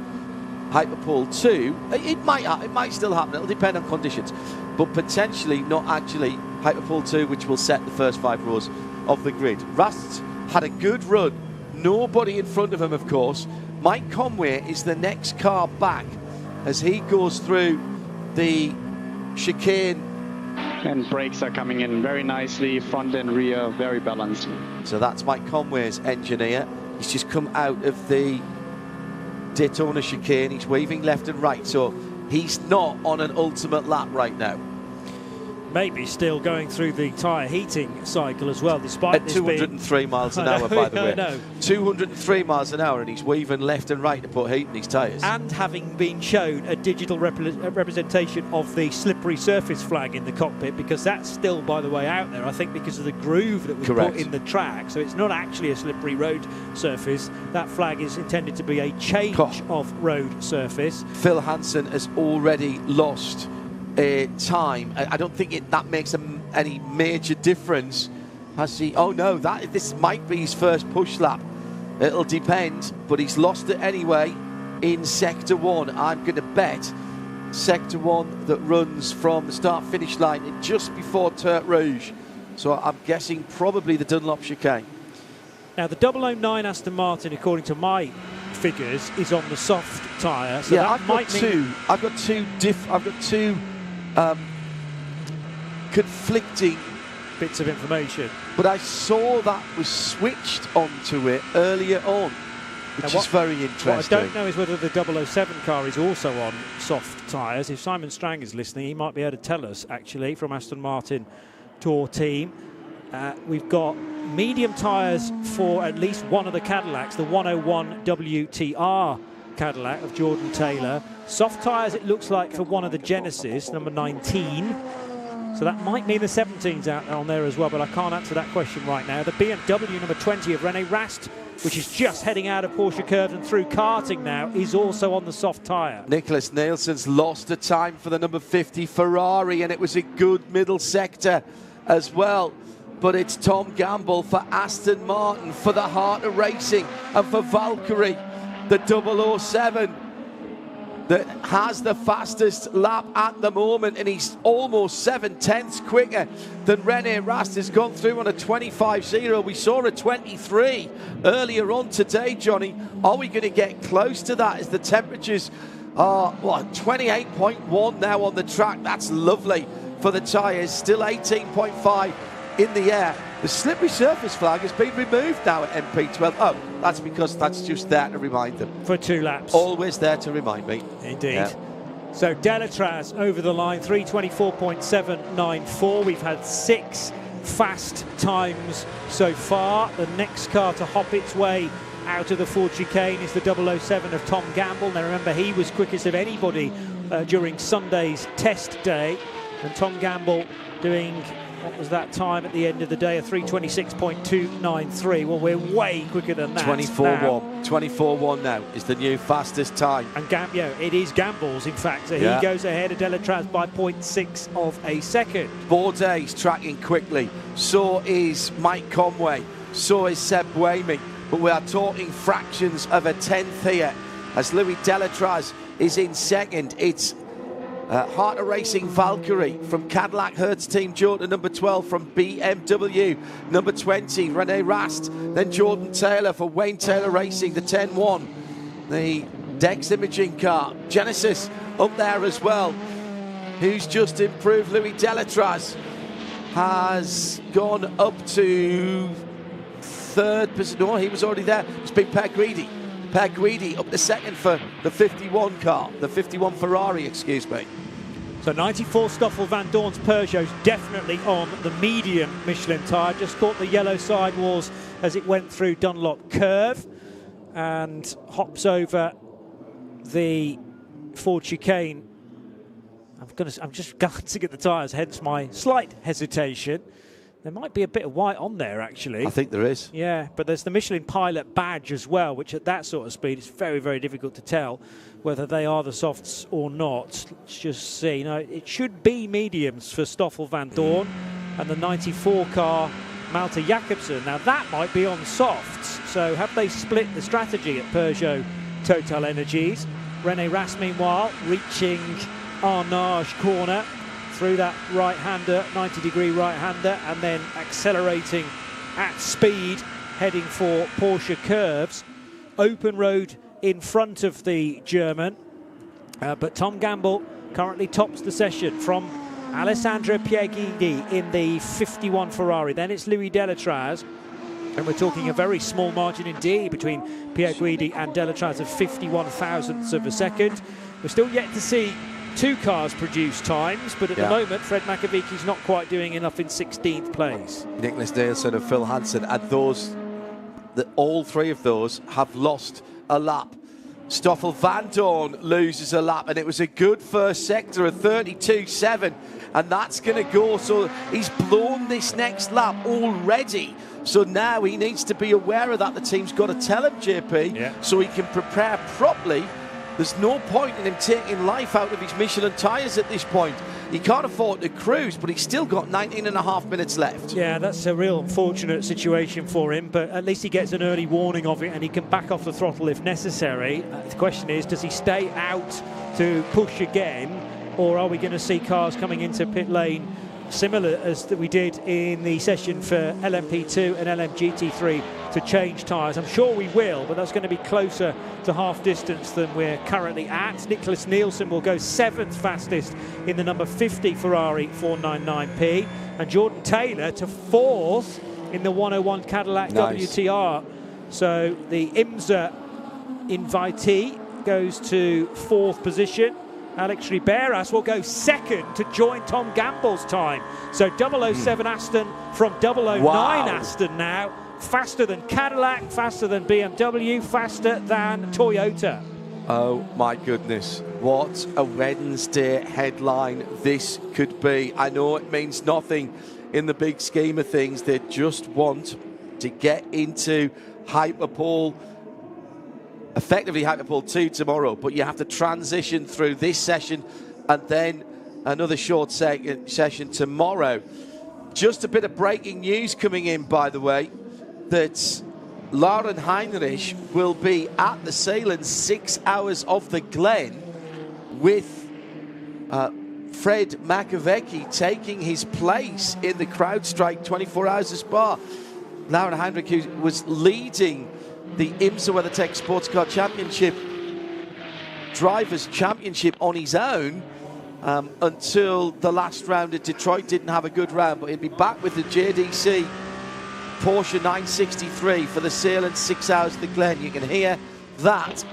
Hyperpole 2. It might still happen. It'll depend on conditions. But potentially not actually Hyperpole 2, which will set the first 5 rows of the grid. Rast had a good run. Nobody in front of him, of course. Mike Conway is the next car back as he goes through the chicane And brakes are coming in very nicely, front and rear, very balanced. So that's Mike Conway's engineer. He's just come out of the Daytona chicane. He's waving left and right, so he's not on an ultimate lap right now. Maybe still going through the tyre heating cycle as well, despite at 203 miles an hour, by the way. No. 203 miles an hour, and he's weaving left and right to put heat in his tyres. And having been shown a digital representation of the slippery surface flag in the cockpit, because that's still, by the way, out there, I think because of the groove that was put in the track. So it's not actually a slippery road surface. That flag is intended to be a change of road surface. Phil Hansen has already lost time. I don't think that makes any major difference. Has he? Oh no, this might be his first push lap. It'll depend, but he's lost it anyway in Sector 1. I'm going to bet Sector 1 that runs from the start-finish line just before Tertre Rouge. So I'm guessing probably the Dunlop chicane. Now the 009 Aston Martin, according to my figures, is on the soft tyre. So yeah, that I've got two conflicting bits of information, but I saw that was switched onto it earlier on, which is very interesting. What I don't know is whether the 007 car is also on soft tyres. If Simon Strang is listening, he might be able to tell us, actually, from Aston Martin Tour team. We've got medium tyres for at least one of the Cadillacs, the 101 WTR Cadillac of Jordan Taylor. Soft tyres, it looks like, for one of the Genesis, number 19. So that might mean the 17's out on there as well, but I can't answer that question right now. The BMW number 20 of René Rast, which is just heading out of Porsche Curves and through karting now, is also on the soft tyre. Nicholas Nielsen's lost a time for the number 50 Ferrari, and it was a good middle sector as well. But it's Tom Gamble for Aston Martin, for the heart of racing, and for Valkyrie, the 007 that has the fastest lap at the moment, and he's almost 7/10 quicker than René Rast has gone through on a 25.0. We saw a 23 earlier on today, Johnny. Are we going to get close to that as the temperatures are 28.1 now on the track? That's lovely for the tyres, still 18.5 in the air. The slippery surface flag has been removed now at MP12. Oh, that's because that's just there to remind them. For 2 laps. Always there to remind me. Indeed. Yeah. So Delatraz over the line, 3:24.794. We've had 6 fast times so far. The next car to hop its way out of the Ford chicane is the 007 of Tom Gamble. Now remember, he was quickest of anybody during Sunday's test day. And Tom Gamble doing... what was that time at the end of the day? A 3:26.293. Well, we're way quicker than that. 24.1. 24.1 now is the new fastest time. And it is Gamble's, in fact. So he goes ahead of Delatraz by 0.6 of a second. Bourdais tracking quickly. So is Mike Conway. So is Seb Buemi. But we are talking fractions of a tenth here as Louis Delatraz is in second. It's Heart of Racing Valkyrie from Cadillac Hertz Team Jordan, number 12 from BMW, number 20 René Rast, then Jordan Taylor for Wayne Taylor Racing, the 10-1, the Dex Imaging car, Genesis up there as well, who's just improved. Louis Delatraz has gone up to third position. No, he was already there. It's been Per Guidi up to second for the 51 car, the 51 Ferrari, excuse me. So 94 Stoffel Van Dorn's Peugeot's definitely on the medium Michelin tyre. Just caught the yellow sidewalls as it went through Dunlop Curve and hops over the Ford chicane. I'm just glancing at the tyres, hence my slight hesitation. There might be a bit of white on there, actually. I think there is. Yeah, but there's the Michelin Pilot badge as well, which at that sort of speed is very, very difficult to tell whether they are the softs or not. Let's just see. No, it should be mediums for Stoffel Van Dorn and the 94 car Malte Jacobsen. Now, that might be on softs. So have they split the strategy at Peugeot Total Energies? René Rast, meanwhile, reaching Arnage corner through that right-hander, 90-degree right-hander, and then accelerating at speed, heading for Porsche Curves. Open road in front of the German, but Tom Gamble currently tops the session from Alessandro Pieghetti in the 51 Ferrari. Then it's Louis Delatraz. And we're talking a very small margin indeed between Pieghetti and Delatraz of 51 thousandths of a second. We're still yet to see two cars produce times, but at the moment, Fred Makavicki's not quite doing enough in 16th place. Nicholas Nielsen and Phil Hansen, and all three of those have lost a lap. Stoffel Van Dorn loses a lap, and it was a good first sector of 32.7, and that's going to go. So he's blown this next lap already. So now he needs to be aware of that. The team's got to tell him, JP, so he can prepare properly. There's no point in him taking life out of his Michelin tyres at this point. He can't afford to cruise, but he's still got 19.5 minutes left. Yeah, that's a real unfortunate situation for him, but at least he gets an early warning of it and he can back off the throttle if necessary. The question is, does he stay out to push again, or are we going to see cars coming into pit lane similar as that we did in the session for LMP2 and LMGT3 to change tyres? I'm sure we will, but that's going to be closer to half distance than we're currently at. Nicholas Nielsen will go 7th fastest in the number 50 Ferrari 499P, and Jordan Taylor to 4th in the 101 Cadillac WTR. So the IMSA invitee goes to 4th position. Alex Riberas will go 2nd to join Tom Gamble's time. So 007 Aston from 009 Aston now. Faster than Cadillac, faster than BMW, faster than Toyota. Oh my goodness, what a Wednesday headline this could be. I know it means nothing in the big scheme of things. They just want to get into Hyperpole, effectively Hyperpole 2 tomorrow, but you have to transition through this session and then another short session tomorrow. Just a bit of breaking news coming in, by the way, that Lauren Heinrich will be at the Sahlen 6 Hours of the Glen with Fred Makavecki taking his place in the CrowdStrike 24 Hours of Spa. Lauren Heinrich, who was leading the IMSA WeatherTech Sports Car Championship Drivers' Championship on his own until the last round at Detroit. Didn't have a good round, but he'll be back with the JDC Porsche 963 for the Sahlen 6 Hours of the Glen. You can hear that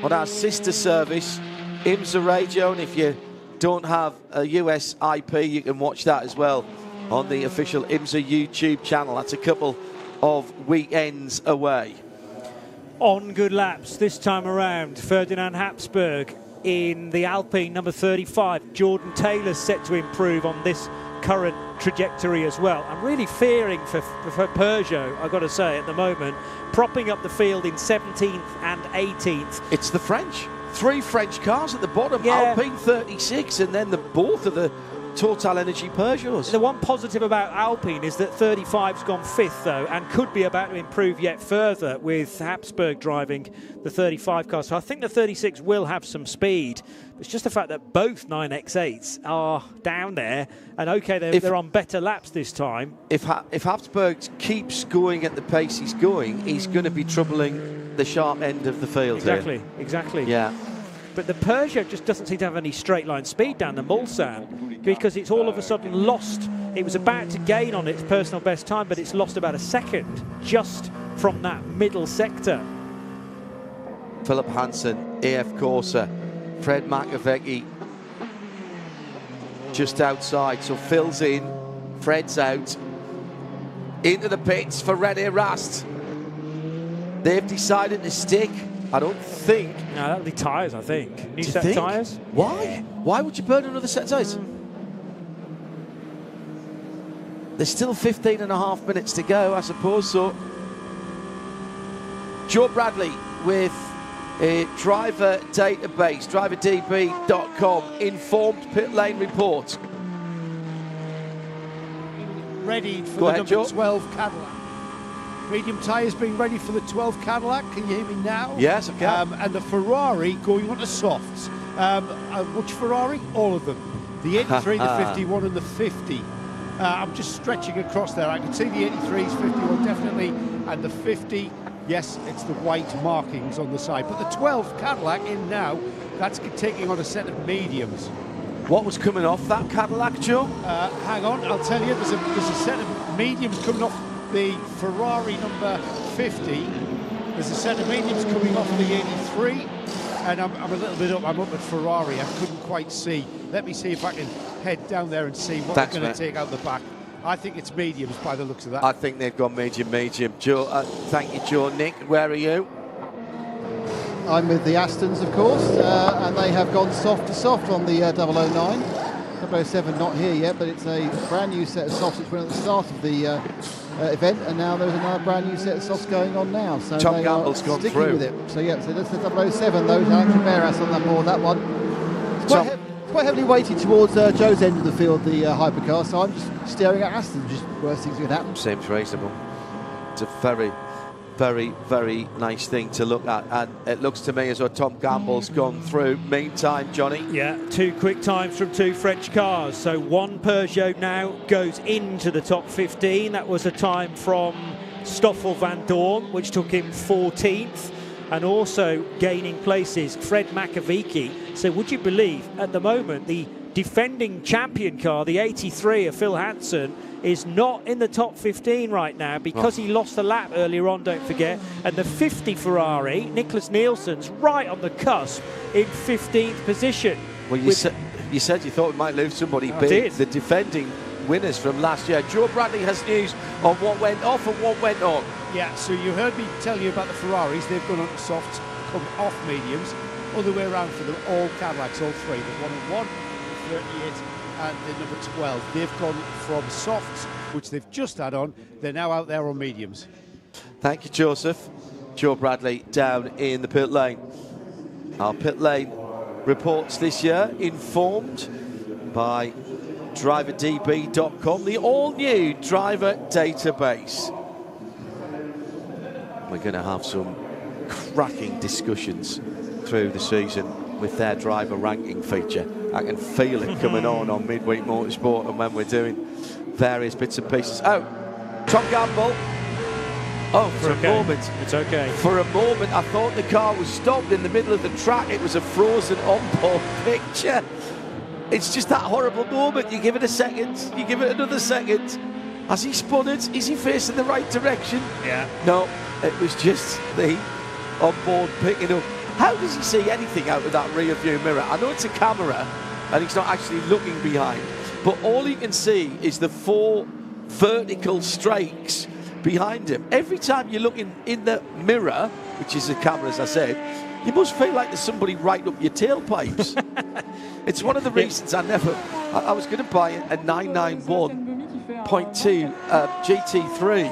on our sister service, IMSA Radio, and if you don't have a US IP, you can watch that as well on the official IMSA YouTube channel. That's a couple of weekends away. On good laps this time around, Ferdinand Habsburg in the Alpine number 35. Jordan Taylor's set to improve on this current trajectory as well. I'm really fearing for Peugeot, I've got to say, at the moment, propping up the field in 17th and 18th. It's the French. 3 French cars at the bottom. Alpine 36, and then both of the Total Energy Peugeots. The one positive about Alpine is that 35's gone 5th, though, and could be about to improve yet further with Habsburg driving the 35 car. So I think the 36 will have some speed. It's just the fact that both 9X8s are down there, and OK, they're on better laps this time. If Habsburg keeps going at the pace he's going, he's going to be troubling the sharp end of the field. Exactly. Yeah. But the Peugeot just doesn't seem to have any straight line speed down the Mulsanne, because it's all of a sudden lost. It was about to gain on its personal best time, but it's lost about a second just from that middle sector. Philip Hansen, AF Corsa, Fred Makavecki just outside. So Phil's in, Fred's out. Into the pits for René Rast. They've decided to stick. I don't think. No, that'll be tyres, I think. New set of tyres? Why? Why would you burn another set of tyres? There's still 15.5 minutes to go, I suppose. So, Joe Bradley with a driver database, driverdb.com, informed pit lane report. Ready for the number 12 Cadillac. Medium tyres being ready for the 12 Cadillac. Can you hear me now? Yes, I can. And the Ferrari going on to softs. Which Ferrari? All of them. The 83, the 51 and the 50. I'm just stretching across there. I can see the 83s, 51 definitely, and the 50, yes, it's the white markings on the side. But the 12 Cadillac in now, that's taking on a set of mediums. What was coming off that Cadillac, Joe? Hang on, I'll tell you. There's a set of mediums coming off the Ferrari number 50. There's a set of mediums coming off the 83. And I'm a little bit up. I'm up at Ferrari. I couldn't quite see. Let me see if I can head down there and see what they're going to take out the back. I think it's mediums by the looks of that. I think they've gone medium. Joe, thank you, Joe. Nick, where are you? I'm with the Astons, of course, and they have gone soft to soft on the 009. 007 not here yet, but it's a brand new set of softs which went at the start of the event, and now there's another brand new set of softs going on now. So Tom they Gamble's are gone sticking through. with it. So yeah, so that's the 007, those Alex Ramirez on that board, that one. It's quite heavily weighted towards Joe's end of the field, the Hypercar, so I'm just staring at Aston, just worst things could happen. Seems reasonable. It's a very, very, very nice thing to look at, and it looks to me as though Tom Gamble's gone through. Meantime, Johnny? Yeah, 2 quick times from 2 French cars. So 1 Peugeot now goes into the top 15. That was a time from Stoffel Van Dorn, which took him 14th. And also gaining places, Fred Makovici. So would you believe, at the moment, the defending champion car, the 83 of Phil Hansen, is not in the top 15 right now because he lost a lap earlier on, don't forget. And the 50 Ferrari, Nicholas Nielsen's right on the cusp in 15th position. Well, you said you thought we might lose somebody big. Did. The defending winners from last year. Joe Bradley has news on what went off and what went on. Yeah, so you heard me tell you about the Ferraris. They've gone on to softs, come off mediums. Other way around for them, all Cadillacs, all three. The 101, the 38 and the number 12. They've gone from softs, which they've just had on. They're now out there on mediums. Thank you, Joseph. Joe Bradley down in the pit lane. Our pit lane reports this year informed by driverdb.com, the all-new driver database. We're going to have some cracking discussions through the season with their driver ranking feature. I can feel it coming on Midweek Motorsport and when we're doing various bits and pieces. Oh, Tom Gamble. Oh, for a moment. It's okay. For a moment, I thought the car was stopped in the middle of the track. It was a frozen onboard picture. It's just that horrible moment. You give it a second, you give it another second. Has he spun it? Is he facing the right direction? Yeah. No, it was just the onboard picking up. How does he see anything out of that rear view mirror? I know it's a camera and he's not actually looking behind, but all he can see is the 4 vertical strakes behind him. Every time you look in the mirror, which is a camera, as I said, you must feel like there's somebody right up your tailpipes. It's one of the reasons I was going to buy a 991.2 GT3,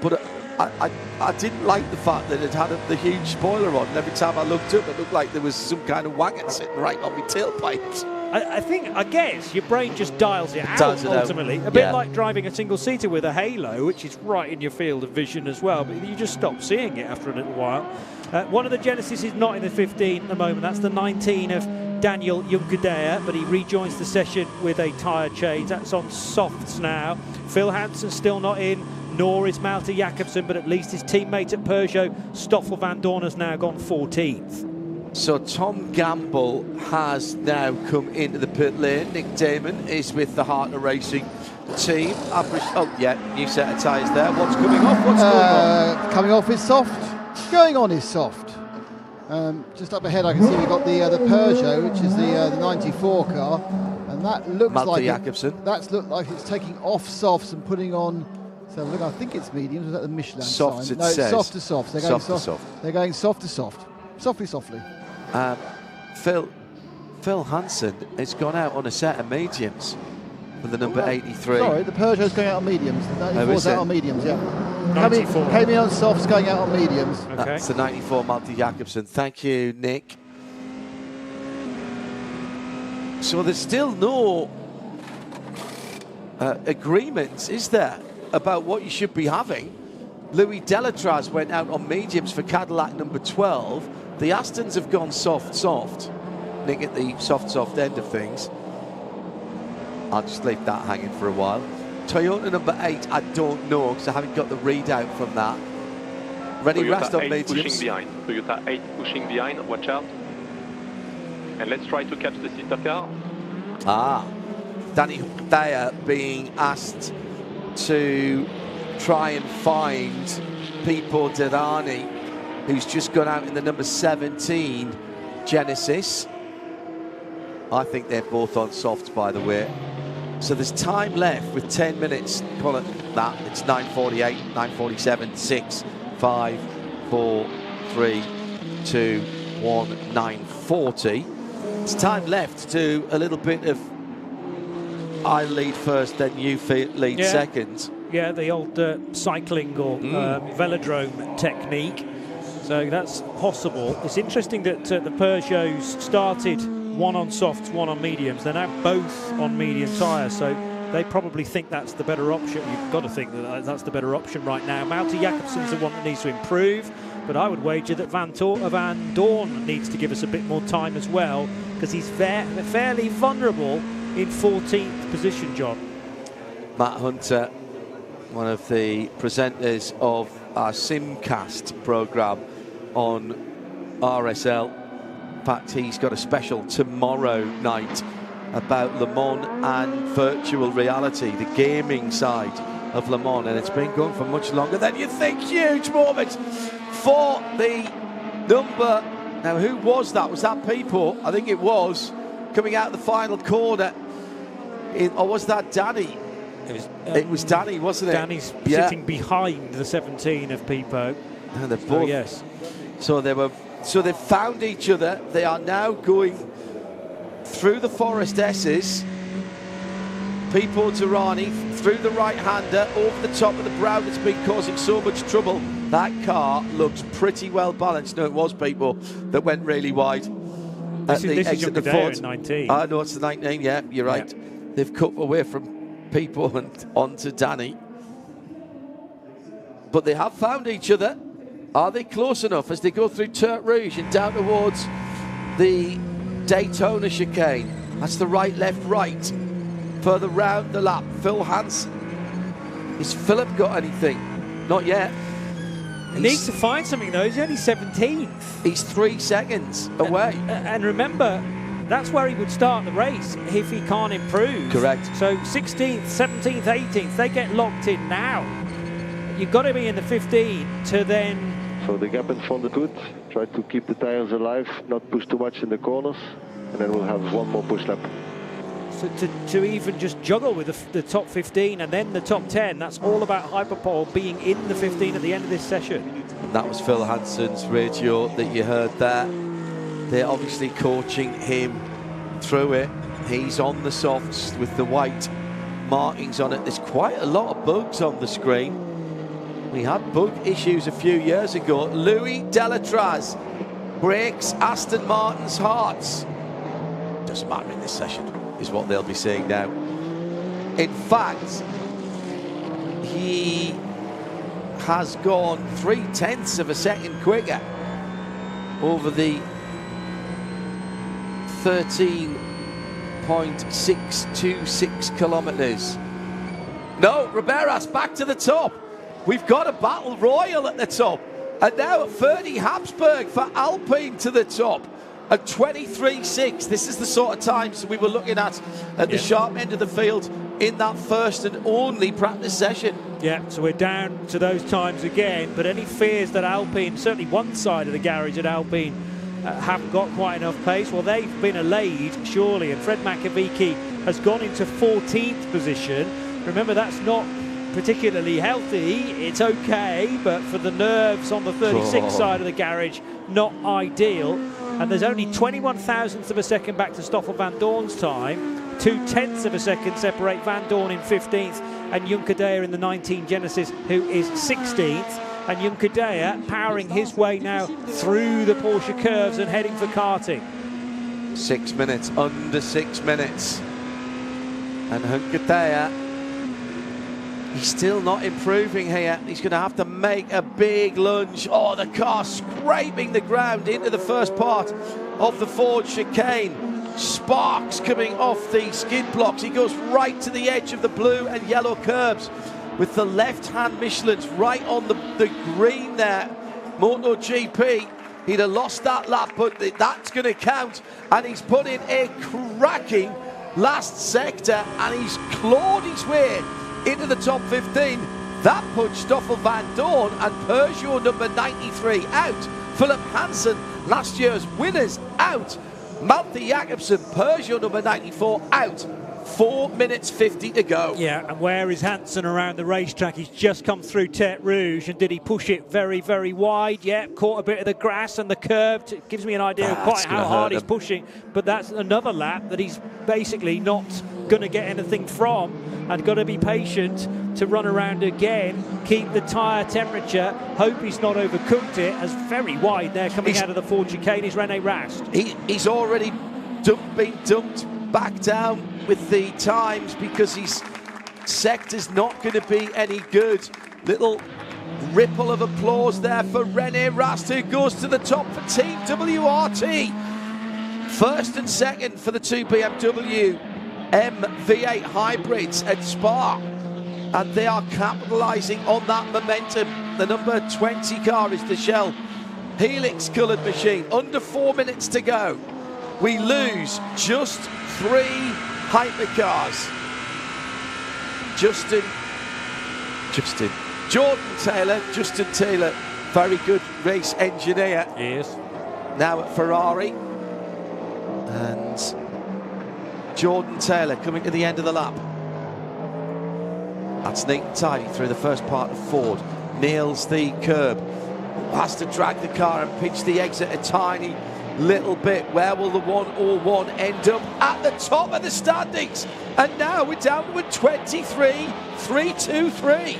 but I didn't like the fact that it had the huge spoiler on, and every time I looked up, it looked like there was some kind of wagon sitting right on my tailpipes. I guess your brain just dials it out ultimately. A bit like driving a single-seater with a halo, which is right in your field of vision as well, but you just stop seeing it after a little while. One of the Genesis is not in the 15 at the moment. That's the 19 of Daniel Junkadea, but he rejoins the session with a tyre change. That's on softs now. Phil Hansen still not in, nor is Malte Jakobsen, but at least his teammate at Peugeot, Stoffel Van Dorn, has now gone 14th. So Tom Gamble has now come into the pit lane. Nick Damon is with the Hartner Racing team. New set of tyres there. What's coming off? What's going on? Coming off is soft. Going on is soft. Just up ahead I can see we've got the Peugeot, which is the 94 car, and that looks Malte Jakobsen. That's looked like it's taking off softs and putting on. So look, I think it's mediums. Is that the Michelin Softs, sign? it No, it's says. soft to soft. They're going Soft to soft. They're going soft to soft. Softly. Phil Hansen has gone out on a set of mediums for the number 83. Sorry, the Peugeot's going out on mediums. The 94's out on mediums, yeah. 94. Came in on softs, going out on mediums. Okay. That's the 94 Malte Jakobsen. Thank you, Nick. So there's still no agreement, is there, about what you should be having? Louis Delatraz went out on mediums for Cadillac number 12. The Astons have gone soft. Nick at the soft end of things. I'll just leave that hanging for a while. Toyota number 8, I don't know, because I haven't got the readout from that. Ready, rest on mediums. Pushing behind. Toyota 8 pushing behind, watch out. And let's try to catch the sister car. Danny Hunkadea being asked to try and find Pipo Derani, who's just gone out in the number 17 Genesis. I think they're both on softs, by the way. So there's time left with 10 minutes. Call it that. It's 9:48, 9:47, 6, 5, 4, 3, 2, 1, 9:40. It's time left to do a little bit of I lead first, then you lead second. Yeah, the old cycling or velodrome technique. So that's possible. It's interesting that the Peugeots started one on softs, one on mediums. They're now both on medium tyres, so they probably think that's the better option. You've got to think that that's the better option right now. Malte Jakobsen's the one that needs to improve, but I would wager that Van Dorn needs to give us a bit more time as well, because he's fairly vulnerable in 14th position, John. Matt Hunter, one of the presenters of our Simcast programme on RSL. In fact, he's got a special tomorrow night about Le Mans and virtual reality, the gaming side of Le Mans, and it's been going for much longer than you think. Huge moment for the number. Now, who was that? Was that Pipo? I think it was, coming out of the final corner. Or was that Danny? It was Danny, wasn't it? Danny's sitting behind the 17 of Pipo. And they're both. Yes. So they found each other. They are now going through the Forest S's. Pipo Derani through the right-hander over the top of the brow that's been causing so much trouble. That car looks pretty well balanced. No, it was Pipo that went really wide. This is Hunkadea in 19. No, it's the 19. Yeah, you're right. Yeah. They've cut away from Pipo and onto Danny. But they have found each other. Are they close enough as they go through Tertre Rouge and down towards the Daytona chicane? That's the right, left, right. Further round the lap, Phil Hansen. Has Philip got anything? Not yet. He needs to find something, though. He's only 17th. He's 3 seconds away. And remember, that's where he would start the race if he can't improve. Correct. So 16th, 17th, 18th, they get locked in now. You've got to be in the 15 to then... So the gap in front is good. Try to keep the tires alive, not push too much in the corners, and then we'll have one more push lap. So to even just juggle with the top 15 and then the top 10, that's all about Hypercar being in the 15 at the end of this session. And that was Phil Hansen's radio that you heard there. They're obviously coaching him through it. He's on the softs with the white markings on it. There's quite a lot of bugs on the screen. We had bug issues a few years ago. Louis Delatraz breaks Aston Martin's hearts. Doesn't matter in this session, is what they'll be saying now. In fact, he has gone 0.3 of a second quicker over the 13.626 kilometres. No, Ribeiras back to the top. We've got a battle royal at the top. And now at Ferdi Habsburg for Alpine to the top at 23.6. This is the sort of times we were looking at the sharp end of the field in that first and only practice session. Yeah, so we're down to those times again. But any fears that Alpine, certainly one side of the garage at Alpine, haven't got quite enough pace, well, they've been allayed, surely. And Fred Makovici has gone into 14th position. Remember, that's not particularly healthy. It's okay, but for the nerves on the 36 side of the garage, not ideal. And there's only 21 thousandths of a second back to Stoffel Van Dorn's time. 0.2 of a second separate Van Dorn in 15th and Hunkadea in the 19 Genesis, who is 16th. And Hunkadea powering his way now through the Porsche curves and heading for karting. 6 minutes, under 6 minutes. And Hunkadea, he's still not improving here. He's going to have to make a big lunge. Oh, the car scraping the ground into the first part of the Ford chicane. Sparks coming off the skid blocks. He goes right to the edge of the blue and yellow curbs with the left-hand Michelin's right on the green there. MotoGP, he'd have lost that lap, but that's going to count. And he's put in a cracking last sector, and he's clawed his way into the top 15. That put Stoffel van Dorn and Peugeot number 93 out. Philip Hansen, last year's winners, out. Malte Jakobsen, Peugeot number 94, out. 4 minutes 50 to go. Yeah, and where is Hansen around the racetrack? He's just come through Tete Rouge, and did he push it very, very wide? Yeah, caught a bit of the grass and the curb. It gives me an idea of quite how hard he's pushing, but that's another lap that he's basically not going to get anything from, and got to be patient to run around again, keep the tyre temperature, hope he's not overcooked it, as very wide there coming out of the Ford chicane is Rene Rast. He's already been dumped back down with the times because his sector's not going to be any good. Little ripple of applause there for Rene Rast, who goes to the top for Team WRT. First and second for the two BMW MV8 hybrids at Spa, and they are capitalising on that momentum. The number 20 car is the Shell Helix coloured machine. Under 4 minutes to go. We lose just 3 hypercars. Justin Taylor, very good race engineer. Yes. Now at Ferrari. And Jordan Taylor coming to the end of the lap. That's neat and tidy through the first part of Ford. Nails the curb. Has to drag the car and pitch the exit a tiny little bit. Where will the 101 end up? At the top of the standings. And now we're down to a 23.323.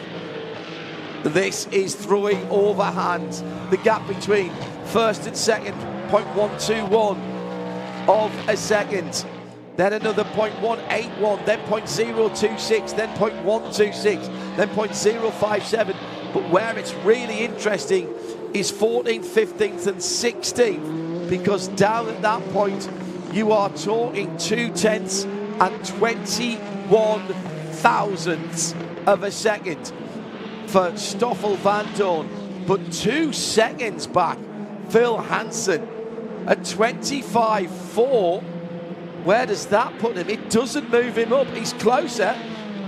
This is throwing overhand. The gap between first and second, 0.121 of a second. Then another 0.181, then 0.026, then 0.126, then 0.057. But where it's really interesting is 14th, 15th and 16th, because down at that point you are talking 0.2 and 21 thousandths of a second for Stoffel van Dorn. But 2 seconds back, Phil Hansen at 25.4. Where does that put him? It doesn't move him up. He's closer,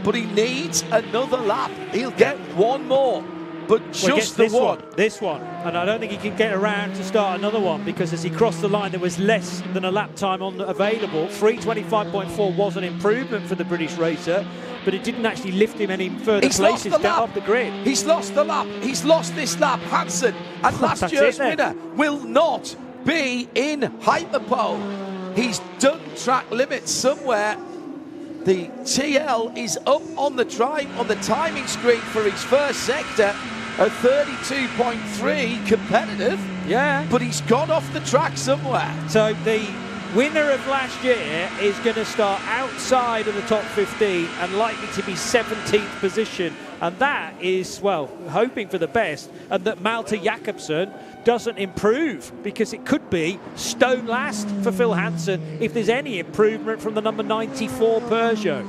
but he needs another lap. He'll get one more, but just the one. This one. And I don't think he can get around to start another one, because as he crossed the line, there was less than a lap time on available. 3:25.4 was an improvement for the British racer, but it didn't actually lift him any further places down off the grid. He's lost the lap. He's lost this lap, Hansen. And last year's winner will not be in Hyperpole. He's done track limits somewhere. The TL is up on the timing screen for his first sector at 32.3 competitive. Yeah. But he's gone off the track somewhere. So the winner of last year is going to start outside of the top 15 and likely to be 17th position. And that is, well, hoping for the best, and that Malte Jakobsen doesn't improve, because it could be stone last for Phil Hansen if there's any improvement from the number 94 Peugeot.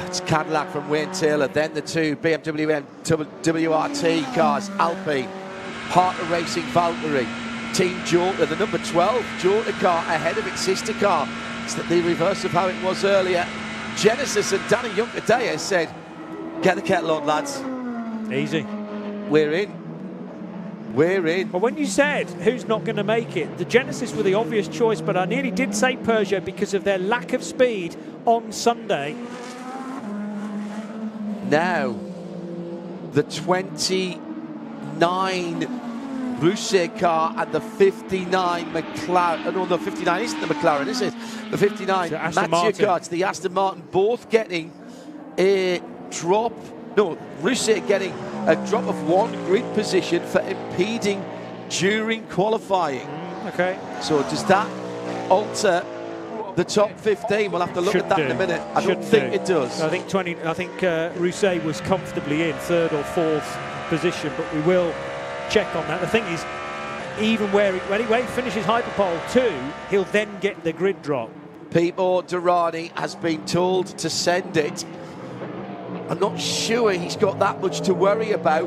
It's Cadillac from Wayne Taylor, then the two BMW WRT cars, Alpine, Partner Racing Valkyrie, Team Jota, the number 12 Jota car ahead of its sister car. It's the reverse of how it was earlier. Genesis and Danny Juncker said, get the kettle on, lads. Easy. We're in. We're in. But when you said who's not going to make it, the Genesis were the obvious choice, but I nearly did say Peugeot because of their lack of speed on Sunday. Now, the 29 Rousset car and the 59 McLaren. No, the 59 isn't the McLaren, is it? The 59 Mathieu car, it's the Aston Martin, both getting a drop. No, Rousset getting a drop of 1 grid position for impeding during qualifying. Okay. So does that alter the top 15? We'll have to look at that in a minute. I don't think it does. I think Rousset was comfortably in 3rd or 4th position, but we will check on that. The thing is, even when he finishes Hyperpole 2, he'll then get the grid drop. Pipo Derani has been told to send it. I'm not sure he's got that much to worry about.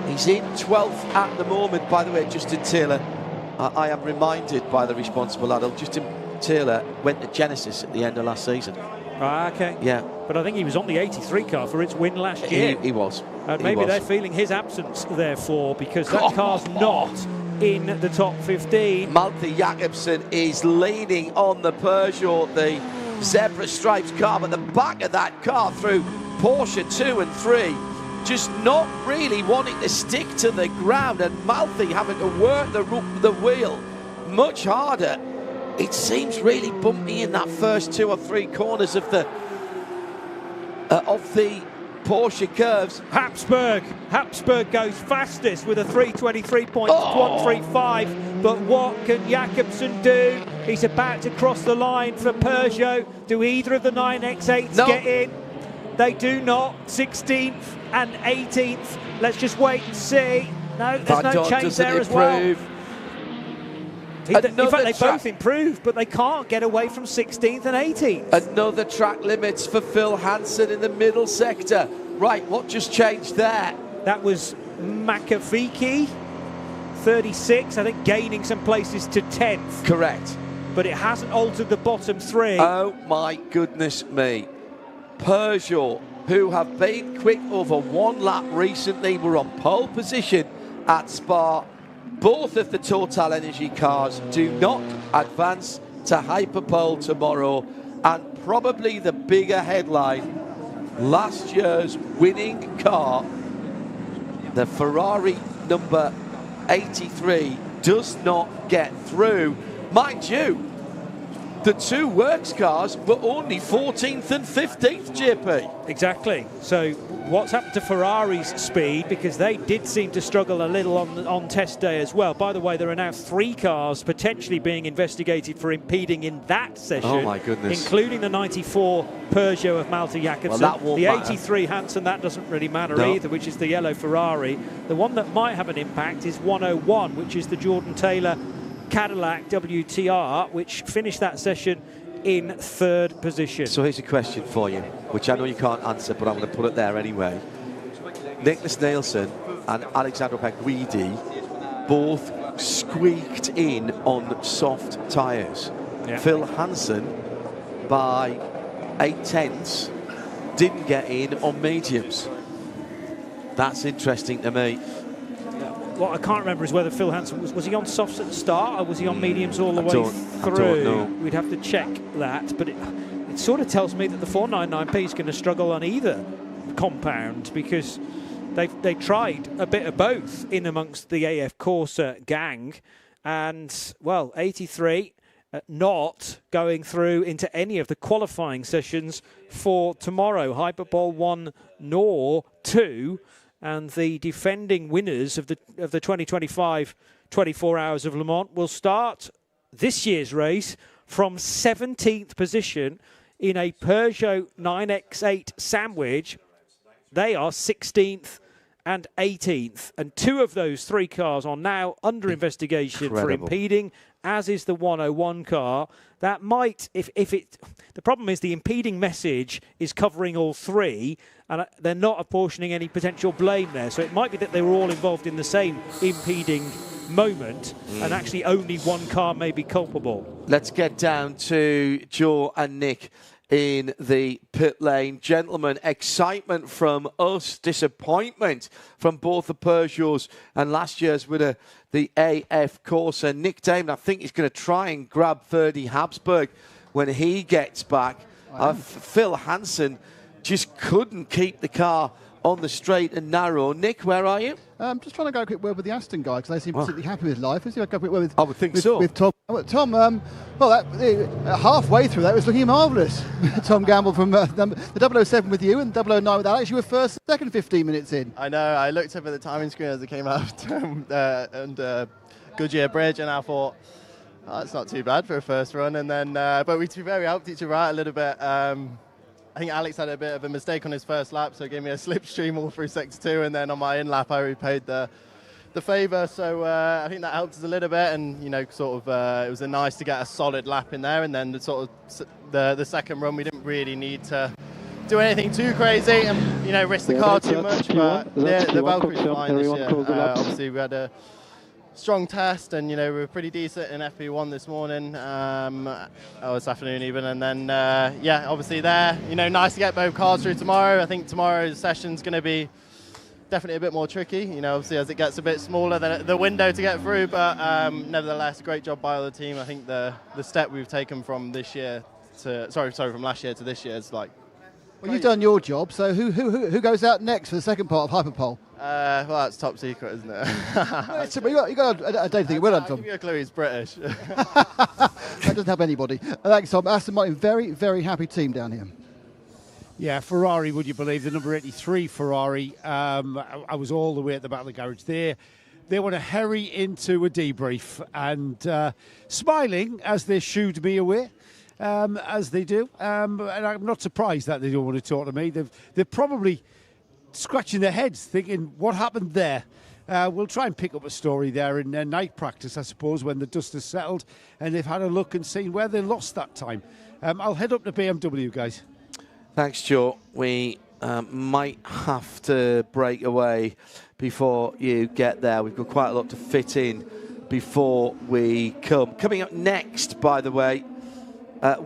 He's in 12th at the moment. By the way, Justin Taylor, I am reminded by the responsible adult, Justin Taylor went to Genesis at the end of last season. Ah, okay. Yeah. But I think he was on the 83 car for its win last year. He was. And maybe they're feeling his absence, therefore, because that car's not in the top 15. Malte Jakobsen is leaning on the Peugeot, the zebra stripes car, but the back of that car through Porsche 2 and 3, just not really wanting to stick to the ground, and Malte having to work the wheel much harder. It seems really bumpy in that first 2 or 3 corners of the Porsche curves. Habsburg goes fastest with a 3:23.135. But what can Jakobsen do? He's about to cross the line for Peugeot. Do either of the 9X8s get in? They do not. 16th and 18th. Let's just wait and see. No, there's no change there as well. In fact, they both improved, but they can't get away from 16th and 18th. Another track limits for Phil Hansen in the middle sector. Right, what just changed there? That was Makaviki, 36, I think, gaining some places to 10th. Correct. But it hasn't altered the bottom 3. Oh my goodness me. Peugeot, who have been quick over 1 lap recently, were on pole position at Spa. Both of the Total Energy cars do not advance to Hyperpole tomorrow, and probably the bigger headline, last year's winning car, the Ferrari number 83, does not get through. Mind you, the 2 works cars were only 14th and 15th, JP. Exactly. So what's happened to Ferrari's speed, because they did seem to struggle a little on test day as well. By the way, there are now 3 cars potentially being investigated for impeding in that session. Oh my goodness. Including the 94 Peugeot of Malte Jakobsen. Well, that won't the matter. 83 Hansen, that doesn't really matter either, which is the yellow Ferrari. The one that might have an impact is 101, which is the Jordan Taylor Cadillac WTR, which finished that session in 3rd position. So here's a question for you, which I know you can't answer, but I'm going to put it there anyway. Nicholas Nielsen and Alexandro Guidi both squeaked in on soft tyres. Yeah. Phil Hansen, by 8/10, didn't get in on mediums. That's interesting to me. What I can't remember is whether Phil Hansen was he on softs at the start, or was he on mediums all the way through? I don't know. We'd have to check that, but it sort of tells me that the 499P is going to struggle on either compound, because they tried a bit of both in amongst the AF Corsa gang, and well, 83 not going through into any of the qualifying sessions for tomorrow. Hyperbole 1 nor 2. And the defending winners of the 2025 24 Hours of Le Mans will start this year's race from 17th position in a Peugeot 9X8 sandwich. They are 16th and 18th. And 2 of those 3 cars are now under investigation for impeding, as is the 101 car. That might, the problem is the impeding message is covering all 3, and they're not apportioning any potential blame there. So it might be that they were all involved in the same impeding moment, and actually only 1 car may be culpable. Let's get down to Joe and Nick in the pit lane. Gentlemen, excitement from us, disappointment from both the Peugeots and last year's winner, the AF Corsa. Nick Damon, I think he's going to try and grab Ferdy Habsburg when he gets back. Phil Hansen just couldn't keep the car on the straight and narrow. Nick, where are you? I'm just trying to go a quick word with the Aston guy, because they seem particularly happy with life. Let's see if I can go a quick word with, I would think so. With Tom. Tom, halfway through that, it was looking marvellous. Tom Gamble from the 007 with you and 009 with Alex. You were first, second 15 minutes in. I know. I looked up at the timing screen as it came out and Goodyear Bridge, and I thought, oh, that's not too bad for a first run. And then, but we helped each other out a little bit. I think Alex had a bit of a mistake on his first lap, so he gave me a slipstream all through sector 2, and then on my in lap I repaid the favour. So I think that helped us a little bit, and it was nice to get a solid lap in there. And then the second run, we didn't really need to do anything too crazy and risk the car too much. But the Valkyrie's fine this year. Obviously we had a strong test, and we were pretty decent in FP1 this morning, or this afternoon even, and then obviously there, nice to get both cars through tomorrow. I think tomorrow's session's going to be definitely a bit more tricky, obviously as it gets a bit smaller than the window to get through, but nevertheless, great job by the team. I think the step we've taken from this year to from last year to this year is like. Well, you've done your job, so who goes out next for the second part of Hyperpole? Well, that's top secret, isn't it? you got a day to think. Well done, Tom. I'll give you a clue, he's British. That doesn't help anybody. Thanks, Tom. Aston Martin, very, very happy team down here. Yeah, Ferrari, would you believe, the number 83 Ferrari. I was all the way at the back of the garage there. They want to hurry into a debrief and smiling as they shooed me away. As they do, and I'm not surprised that they don't want to talk to me. They're probably scratching their heads thinking, what happened there? We'll try and pick up a story there in night practice, I suppose, when the dust has settled and they've had a look and seen where they lost that time. I'll head up to BMW, guys. Thanks, Joe. We might have to break away before you get there. We've got quite a lot to fit in before we come. Coming up next, by the way,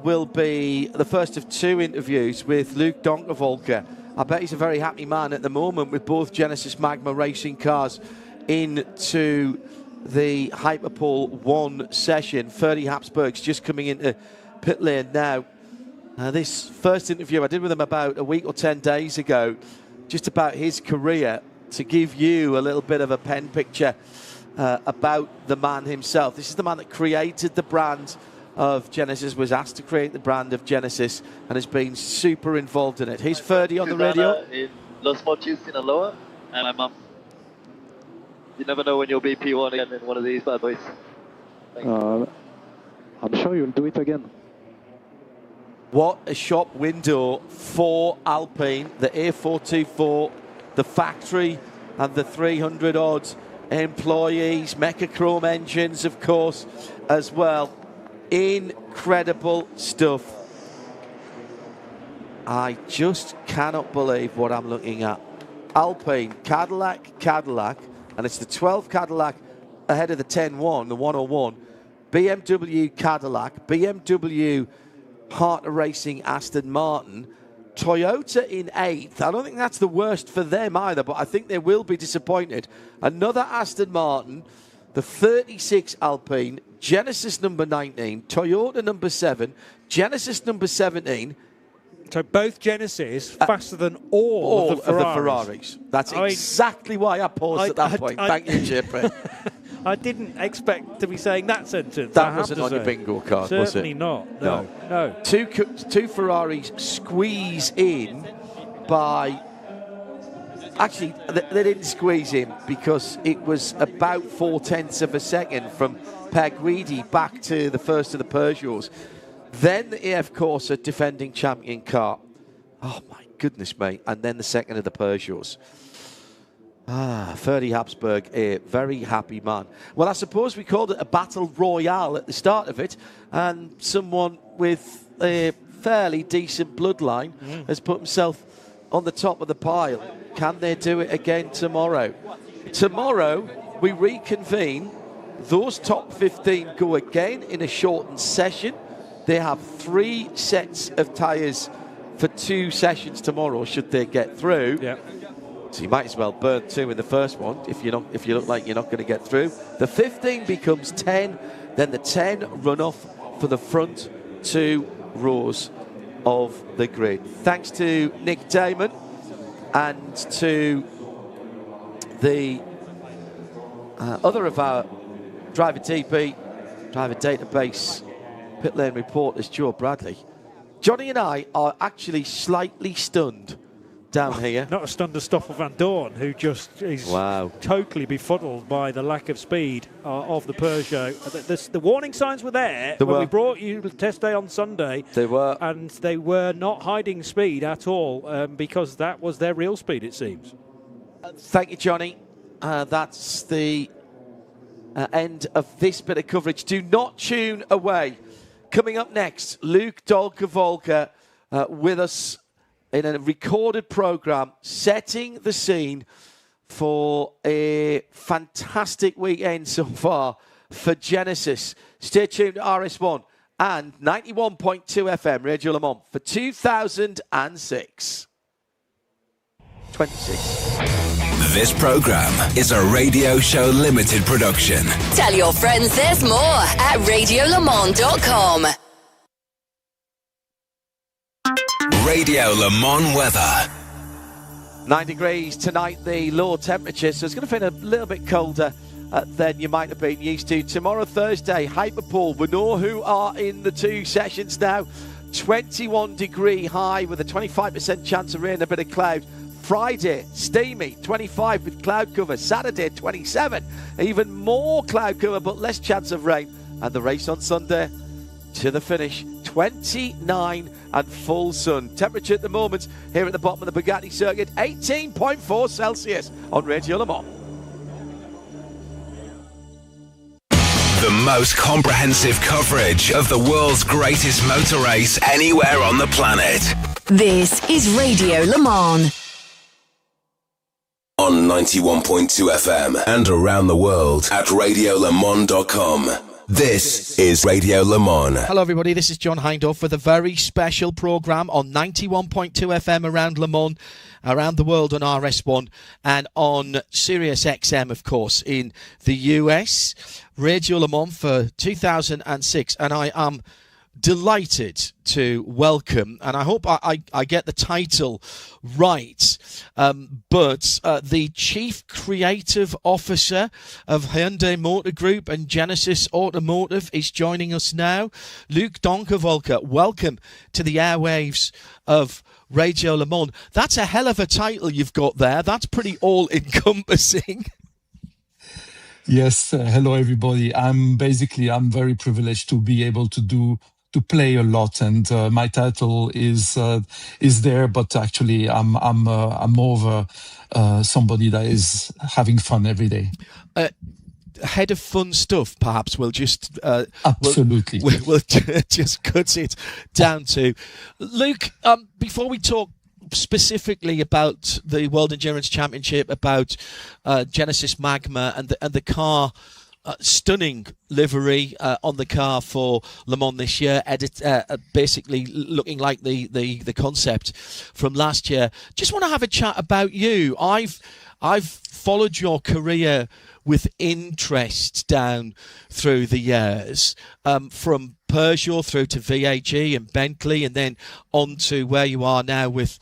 will be the first of two interviews with Luke Donkervolker. I bet he's a very happy man at the moment with both Genesis Magma racing cars into the Hyperpole 1 session. Ferdy Habsburg's just coming into pit lane now. This first interview I did with him about a week or 10 days ago, just about his career, to give you a little bit of a pen picture about the man himself. This is the man that created the brand of Genesis, was asked to create the brand of Genesis, and has been super involved in it. Here's Ferdy on the radio. In Los Mochis, Sinaloa, and my mum. You never know when you'll be P1 again in one of these bad boys. I'm sure you'll do it again. What a shop window for Alpine, the A424, the factory, and the 300 odd employees, Mechachrome engines, of course, as well. Incredible stuff. I just cannot believe what I'm looking at. Alpine, Cadillac, and it's the 12 Cadillac ahead of the 10-1, the 101. BMW Cadillac, BMW Heart of Racing Aston Martin, Toyota in 8th. I don't think that's the worst for them either, but I think they will be disappointed. Another Aston Martin, the 36 Alpine, Genesis number 19, Toyota number 7, Genesis number 17. So both Genesis faster than all of the Ferraris. That's exactly why I paused at that point. Thank you, JP. I didn't expect to be saying that sentence. That wasn't on your bingo card, was it? Certainly not. No. Two Ferraris squeeze in by... Actually, they didn't squeeze in because it was about 0.4 of a second from Per Guidi back to the first of the Peugeots. Then the EF Corsa defending champion car. Oh, my goodness, mate. And then the second of the Peugeots. Ferdy Habsburg, a very happy man. Well, I suppose we called it a battle royale at the start of it, and someone with a fairly decent bloodline has put himself on the top of the pile. Can they do it again tomorrow? Tomorrow, we reconvene. Those top 15 go again in a shortened session. They have 3 sets of tyres for 2 sessions tomorrow, should they get through. Yeah. So you might as well burn 2 in the first one if you look like you're not going to get through. The 15 becomes 10, then the 10 run off for the front 2 rows of the grid. Thanks to Nick Damon and to the other of our driver DB, driver database, pit lane reporters, Joe Bradley. Johnny and I are actually slightly stunned down here. Not as stunned as Stoffel Van Dorn, who just is totally befuddled by the lack of speed of the Peugeot. The warning signs were there when we brought you to test day on Sunday. They were. And they were not hiding speed at all because that was their real speed, it seems. Thank you, Johnny. That's the end of this bit of coverage. Do not tune away. Coming up next, Luke Donkervolker with us in a recorded programme, setting the scene for a fantastic weekend so far for Genesis. Stay tuned to RS1 and 91.2 FM Radio Le Mans for 2006. 26. This program is a Radio Show Limited production. Tell your friends there's more at radiolemans.com. Radio Le Mans weather. 9 degrees tonight, the low temperature, so it's going to feel a little bit colder than you might have been used to. Tomorrow, Thursday, Hypercar. We know who are in the two sessions now. 21 degree high with a 25% chance of rain, a bit of cloud. Friday, steamy, 25 with cloud cover. Saturday, 27, even more cloud cover but less chance of rain. And the race on Sunday to the finish, 29 and full sun. Temperature at the moment here at the bottom of the Bugatti circuit, 18.4 Celsius on Radio Le Mans. The most comprehensive coverage of the world's greatest motor race anywhere on the planet. This is Radio Le Mans. On 91.2 FM and around the world at radiolemans.com. This is Radio Le Mans. Hello everybody, this is John Hindhaugh with a very special programme on 91.2 FM around Le Mans, around the world on RS1 and on Sirius XM, of course, in the US. Radio Le Mans for 2006, and I am delighted to welcome, and I hope I get the title right, but the Chief Creative Officer of Hyundai Motor Group and Genesis Automotive is joining us now. Luc Donkerwolke, welcome to the airwaves of Radio Le Mans. That's a hell of a title you've got there. That's pretty all-encompassing. Yes, hello everybody. I'm very privileged to be able to play a lot, and my title is there, but actually I'm more of somebody that is having fun every day. Head of fun stuff, perhaps we'll just absolutely we'll just cut it down to. Luke, before we talk specifically about the World Endurance Championship, about Genesis Magma and the car. Stunning livery on the car for Le Mans this year, basically looking like the concept from last year. Just want to have a chat about you. I've followed your career with interest down through the years, from Peugeot through to VAG and Bentley, and then on to where you are now with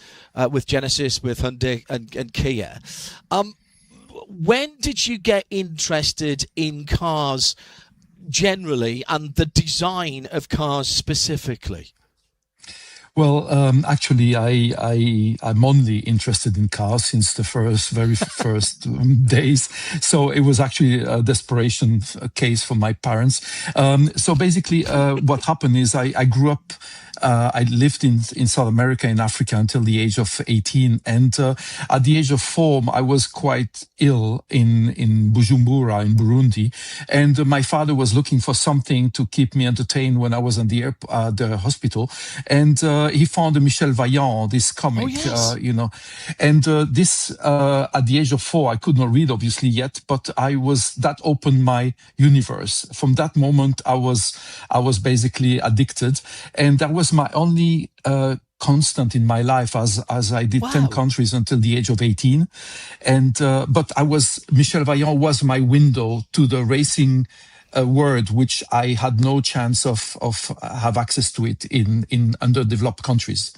Genesis, with Hyundai and Kia. When did you get interested in cars generally and the design of cars specifically? Well, actually, I'm only interested in cars since the very first days. So it was actually a desperation case for my parents. So basically, what happened is I grew up. I lived in South America, in Africa, until the age of 18. And at the age of 4, I was quite ill in Bujumbura, in Burundi. And my father was looking for something to keep me entertained when I was in the hospital. And he found a Michel Vaillant, this comic, And this, at the age of 4, I could not read, obviously, yet, but that opened my universe. From that moment, I was basically addicted. And that was my only constant in my life, as I did 10 countries until the age of 18. And but Michel Vaillant was my window to the racing world, which I had no chance of have access to it in underdeveloped countries.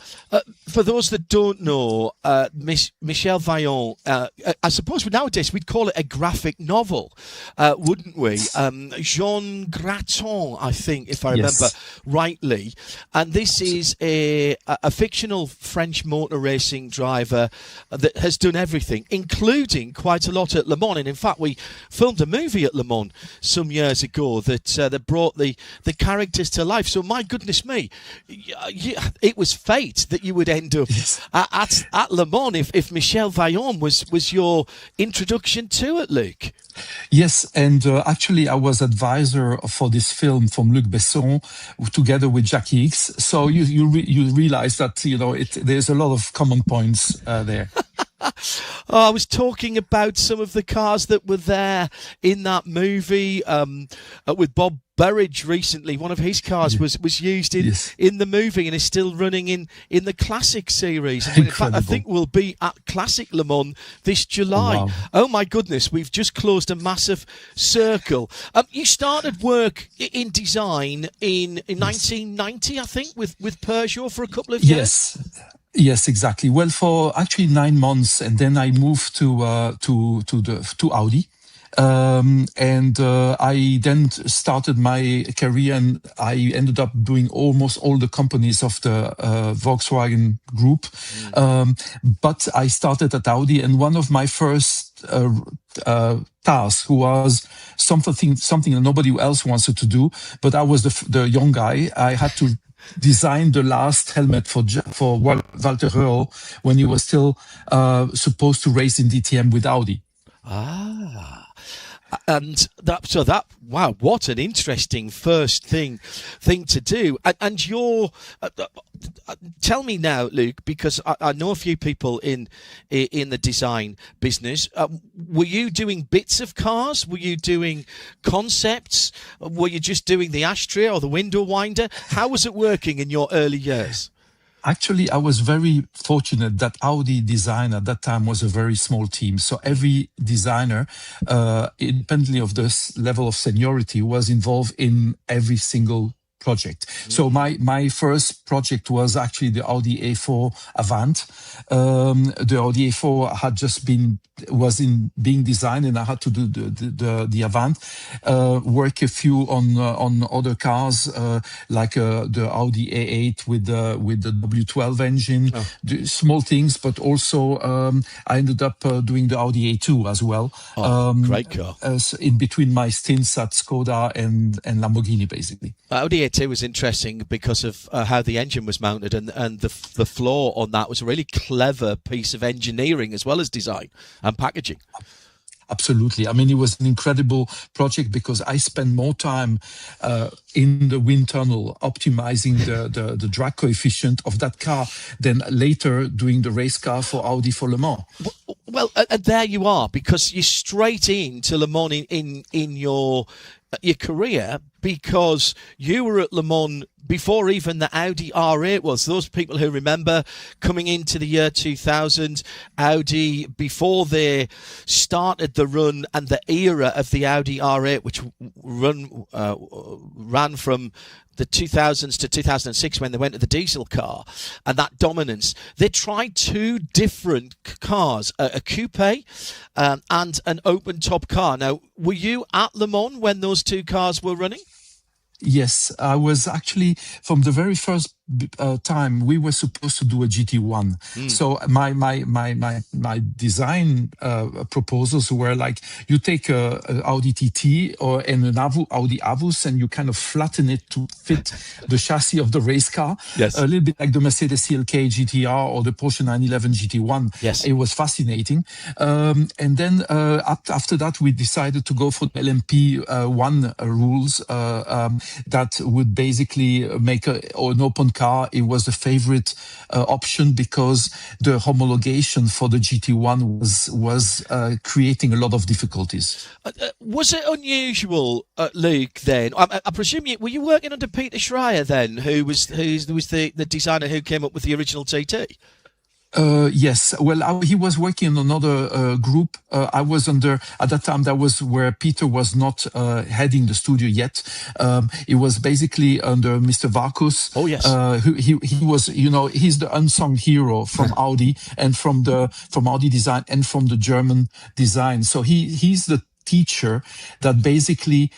For those that don't know, Michel Vaillant, I suppose nowadays we'd call it a graphic novel, wouldn't we? Jean Graton, I think, if I remember rightly. And this is a fictional French motor racing driver that has done everything, including quite a lot at Le Mans. And in fact, we filmed a movie at Le Mans some years ago that brought the characters to life. So my goodness me, it was fate that you would end up at Le Mans if Michel Vaillant was your introduction to it, Luc. Yes, and actually I was advisor for this film from Luc Besson together with Jackie X. So you realize that there's a lot of common points there. I was talking about some of the cars that were there in that movie with Bob Burridge recently. One of his cars was used in the movie and is still running in the Classic series. In fact, I think we'll be at Classic Le Mans this July. Wow. Oh my goodness, we've just closed a massive circle. You started work in design in 1990, I think, with Peugeot for a couple of years. Yes, exactly. Well, for actually 9 months, and then I moved to Audi. I then started my career, and I ended up doing almost all the companies of the Volkswagen group. But I started at Audi, and one of my first tasks was something that nobody else wanted to do, but I was the young guy. I had to design the last helmet for Walter Röhrl when he was still supposed to race in DTM with Audi. And wow, what an interesting first thing to do. And you're tell me now, Luke, because I know a few people in the design business. Were you doing bits of cars? Were you doing concepts? Were you just doing the ashtray or the window winder? How was it working in your early years? Actually, I was very fortunate that Audi design at that time was a very small team. So every designer, independently of this level of seniority, was involved in every single project. So my first project was actually the Audi A4 Avant. The Audi A4 had just being designed, and I had to do the Avant. Work a few on other cars like the Audi A8 with the W12 engine. Small things, but also I ended up doing the Audi A2 as well. Great car. In between my stints at Skoda and Lamborghini, basically. Audi A2 was interesting because of how the engine was mounted, and the floor on that was a really clever piece of engineering as well as design and packaging. Absolutely. I mean, it was an incredible project because I spent more time in the wind tunnel optimizing the drag coefficient of that car than later doing the race car for Audi for Le Mans. Well, and there you are, because you're straight into Le Mans in your career, because you were at Le Mans before even the Audi R8 was. Those people who remember coming into the year 2000, Audi, before they started the run and the era of the Audi R8, which ran from the 2000s to 2006 when they went to the diesel car, and that dominance, they tried two different cars, a coupe and an open top car. Now, were you at Le Mans when those two cars were running? Yes, I was actually, from the very first time, we were supposed to do a GT1. So my design proposals were like, you take a Audi TT an Audi Avus, and you kind of flatten it to fit the chassis of the race car. Yes. A little bit like the Mercedes CLK GTR or the Porsche 911 GT1. Yes. It was fascinating. And then after that, we decided to go for the LMP1 rules that would basically make an open car. It was the favorite option because the homologation for the GT1 was creating a lot of difficulties. Was it unusual, Luke, then? I presume were you working under Peter Schreier then, who was the designer who came up with the original TT? Yes. Well, he was working on another group. I was under, at that time, that was where Peter was not heading the studio yet. It was basically under Mr. Varkus. Oh, yes. He was, he's the unsung hero from Audi and from Audi design and from the German design. So he's the teacher that basically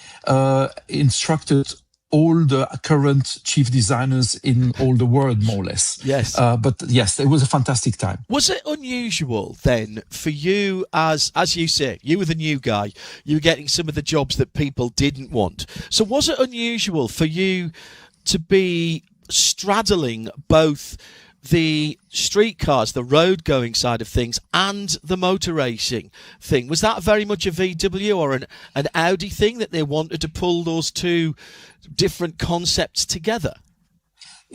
instructed all the current chief designers in all the world, more or less. Yes. But yes, it was a fantastic time. Was it unusual then for you, as you say, you were the new guy, you were getting some of the jobs that people didn't want. So was it unusual for you to be straddling both the street cars, the road going side of things, and the motor racing thing? Was that very much a VW or an Audi thing, that they wanted to pull those two different concepts together?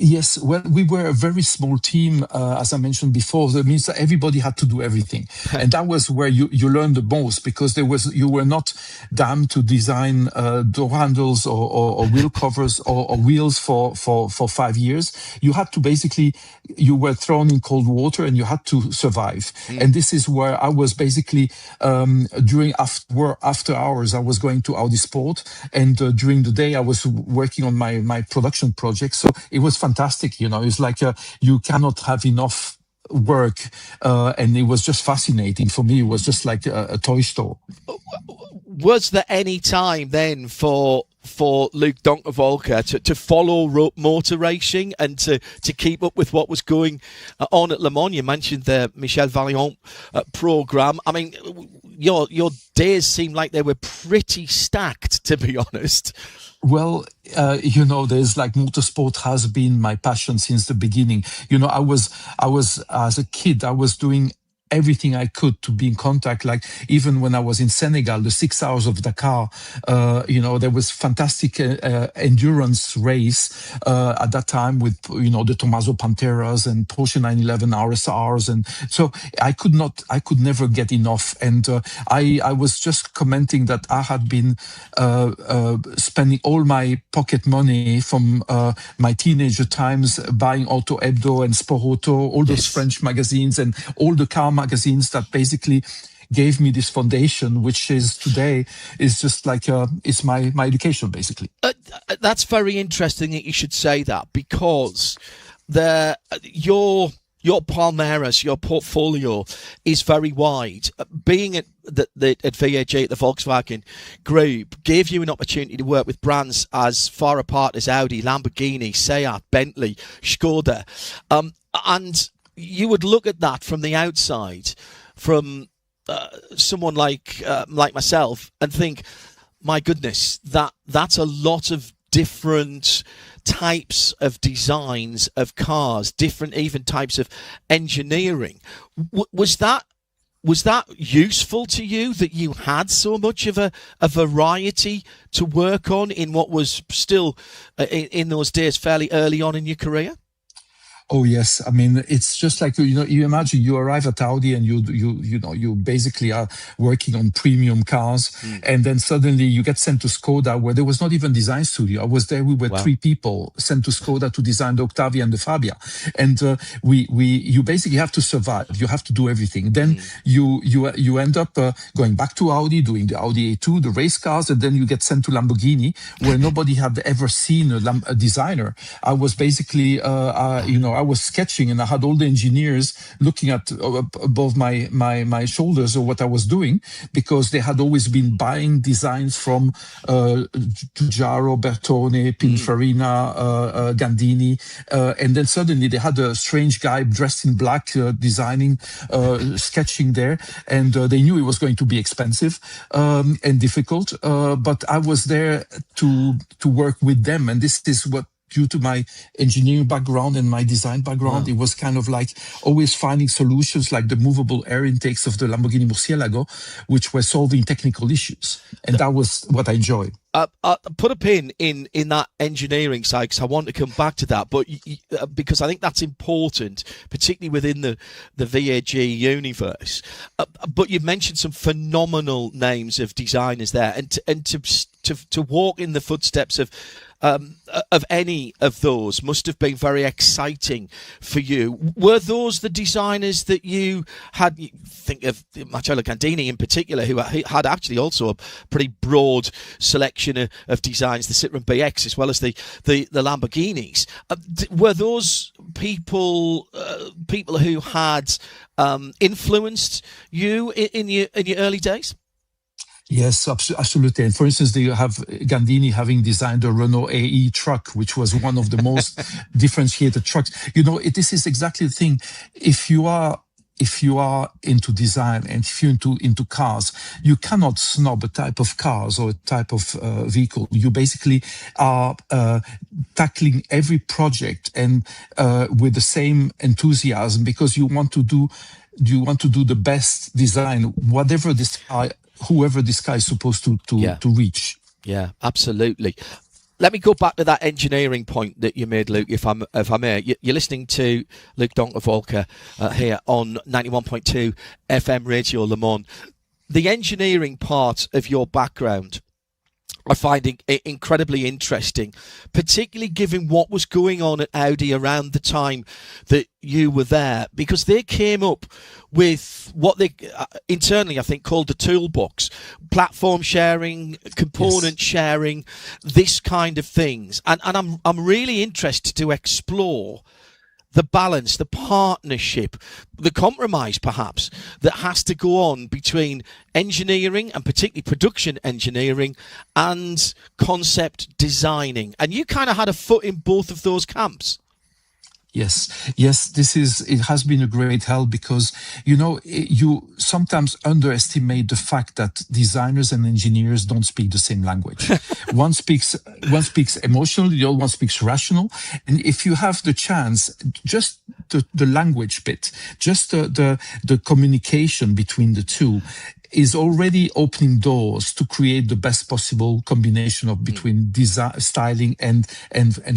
Yes, well, we were a very small team, as I mentioned before. That means that everybody had to do everything, and that was where you learned the most, because you were not damned to design door handles or wheel covers or wheels for 5 years. You had to basically, you were thrown in cold water and you had to survive. And this is where I was basically during after hours. I was going to Audi Sport, and during the day I was working on my production project. So it was fantastic, it's like you cannot have enough work, and it was just fascinating for me. It was just like a toy store. Was there any time then for Luc Donkervolker to follow motor racing and to keep up with what was going on at Le Mans? You mentioned the Michel Vaillant programme. I mean, your days seemed like they were pretty stacked, to be honest. Well, there's like motorsport has been my passion since the beginning. I was as a kid, I was doing everything I could to be in contact. Like even when I was in Senegal, the 6 hours of Dakar, there was fantastic endurance race at that time with the Tommaso Panteras and Porsche 911 RSRs, and so I could never get enough. And I was just commenting that I had been spending all my pocket money from my teenager times buying Auto Hebdo and Sport Auto, all those French magazines and all the car magazines that basically gave me this foundation, which is today is just like it's my education basically. That's very interesting that you should say that, because your Palmeiras, your portfolio is very wide. Being at VAG, at the Volkswagen Group, gave you an opportunity to work with brands as far apart as Audi, Lamborghini, Seat, Bentley, Skoda, and you would look at that from the outside, from someone like myself, and think, my goodness, that's a lot of different types of designs of cars, different even types of engineering. Was that useful to you, that you had so much of a variety to work on in what was still in those days fairly early on in your career? Oh yes, I mean it's just like you imagine you arrive at Audi and you basically are working on premium cars, and then suddenly you get sent to Skoda, where there was not even design studio. I was there. We were 3 people sent to Skoda to design the Octavia and the Fabia, and you basically have to survive. You have to do everything. Then you end up going back to Audi, doing the Audi A2, the race cars, and then you get sent to Lamborghini, where nobody had ever seen a designer. I was basically I was sketching, and I had all the engineers looking at above my shoulders of what I was doing, because they had always been buying designs from Giugiaro, Bertone, Pininfarina, Gandini, and then suddenly they had a strange guy dressed in black designing, sketching there, and they knew it was going to be expensive and difficult, but I was there to work with them, and this is what, due to my engineering background and my design background, it was kind of like always finding solutions, like the movable air intakes of the Lamborghini Murcielago, which were solving technical issues. And that was what I enjoyed. Put a pin in that engineering side, because I want to come back to that, but because I think that's important, particularly within the VAG universe. But you've mentioned some phenomenal names of designers there, and to walk in the footsteps of any of those must have been very exciting for you. Were those the designers that you had? You think of Marcello Gandini in particular, who had actually also a pretty broad selection of designs, the Citroen BX as well as the Lamborghinis. Were those people who had influenced you in your early days? Yes, absolutely. And for instance, they have Gandini having designed the Renault AE truck, which was one of the most differentiated trucks. This is exactly the thing. If you are into design and if you're into cars, you cannot snub a type of cars or a type of vehicle. You basically are tackling every project and with the same enthusiasm, because you want to do the best design, whoever this guy is supposed to reach. Yeah, absolutely. let me go back to that engineering point that you made, Luke, if I may. You're listening to Luke Donker-Volker here on 91.2 FM Radio Le Mans. The engineering part of your background I find it incredibly interesting, particularly given what was going on at Audi around the time that you were there, because they came up with what they internally, I think, called the toolbox: platform sharing, component sharing, this kind of things. And I'm really interested to explore the balance, the partnership, the compromise perhaps that has to go on between engineering and particularly production engineering and concept designing. And you kind of had a foot in both of those camps. Yes, it has been a great help because, you sometimes underestimate the fact that designers and engineers don't speak the same language. One speaks emotionally, the other one speaks rational. And if you have the chance, just the language bit, just the communication between the two is already opening doors to create the best possible combination of between design, styling and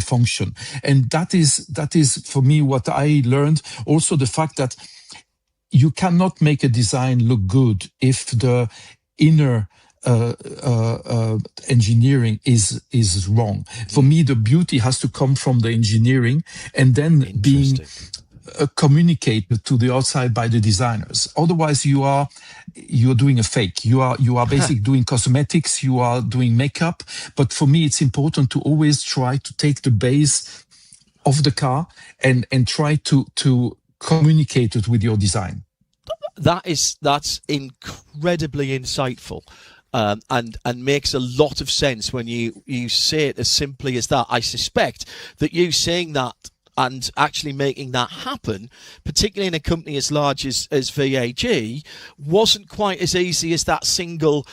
function. And that is for me what I learned. Also the fact that you cannot make a design look good if the inner engineering is wrong. For me, the beauty has to come from the engineering and then being communicated to the outside by the designers. Otherwise, you're doing a fake. You are basically doing cosmetics. You are doing makeup. But for me, it's important to always try to take the base of the car and try to communicate it with your design. That's incredibly insightful. And makes a lot of sense when you say it as simply as that. I suspect that you saying that and actually making that happen, particularly in a company as large as VAG, wasn't quite as easy as that single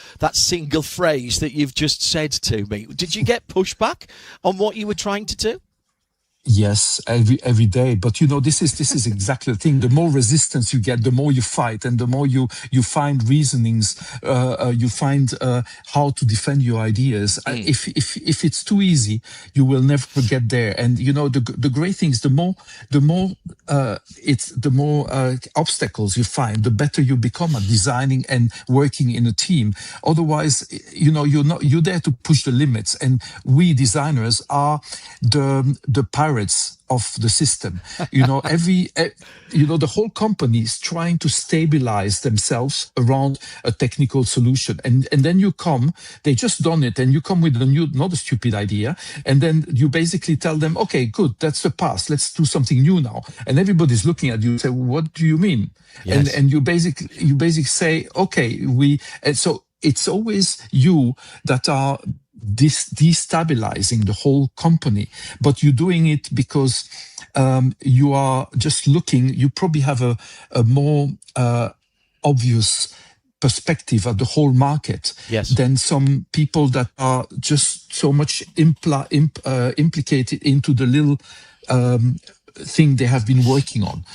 phrase that you've just said to me. Did you get pushback on what you were trying to do? Yes, every day. But this is exactly the thing. The more resistance you get, the more you fight, and the more you find reasonings. You find how to defend your ideas. If it's too easy, you will never get there. And the great thing is the more obstacles you find, the better you become at designing and working in a team. Otherwise, you're there to push the limits. And we designers are the pirates of the system. The whole company is trying to stabilize themselves around a technical solution. And then they just done it, and you come with not a stupid idea. And then you basically tell them, okay, good, that's the past. Let's do something new now. And everybody's looking at you and say, what do you mean? Yes. And you basically say, okay, and so it's always you that are destabilizing the whole company, but you're doing it because you are just looking. You probably have a more obvious perspective at the whole market than some people that are just so much implicated into the little thing they have been working on.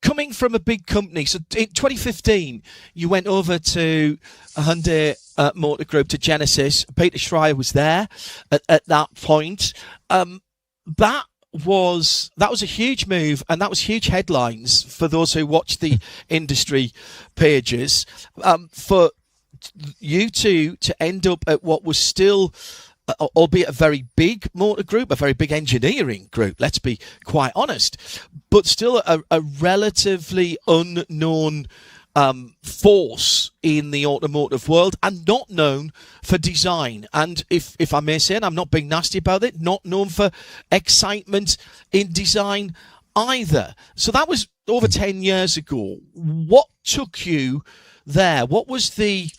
Coming from a big company, so in 2015, you went over to Hyundai Motor Group, to Genesis. Peter Schreier was there at that point. That was a huge move, and that was huge headlines for those who watch the industry pages. For you two to end up at what was still, albeit a very big motor group, a very big engineering group, let's be quite honest, but still a relatively unknown force in the automotive world, and not known for design. And if I may say, and I'm not being nasty about it, not known for excitement in design either. So that was over 10 years ago. What took you there? What was the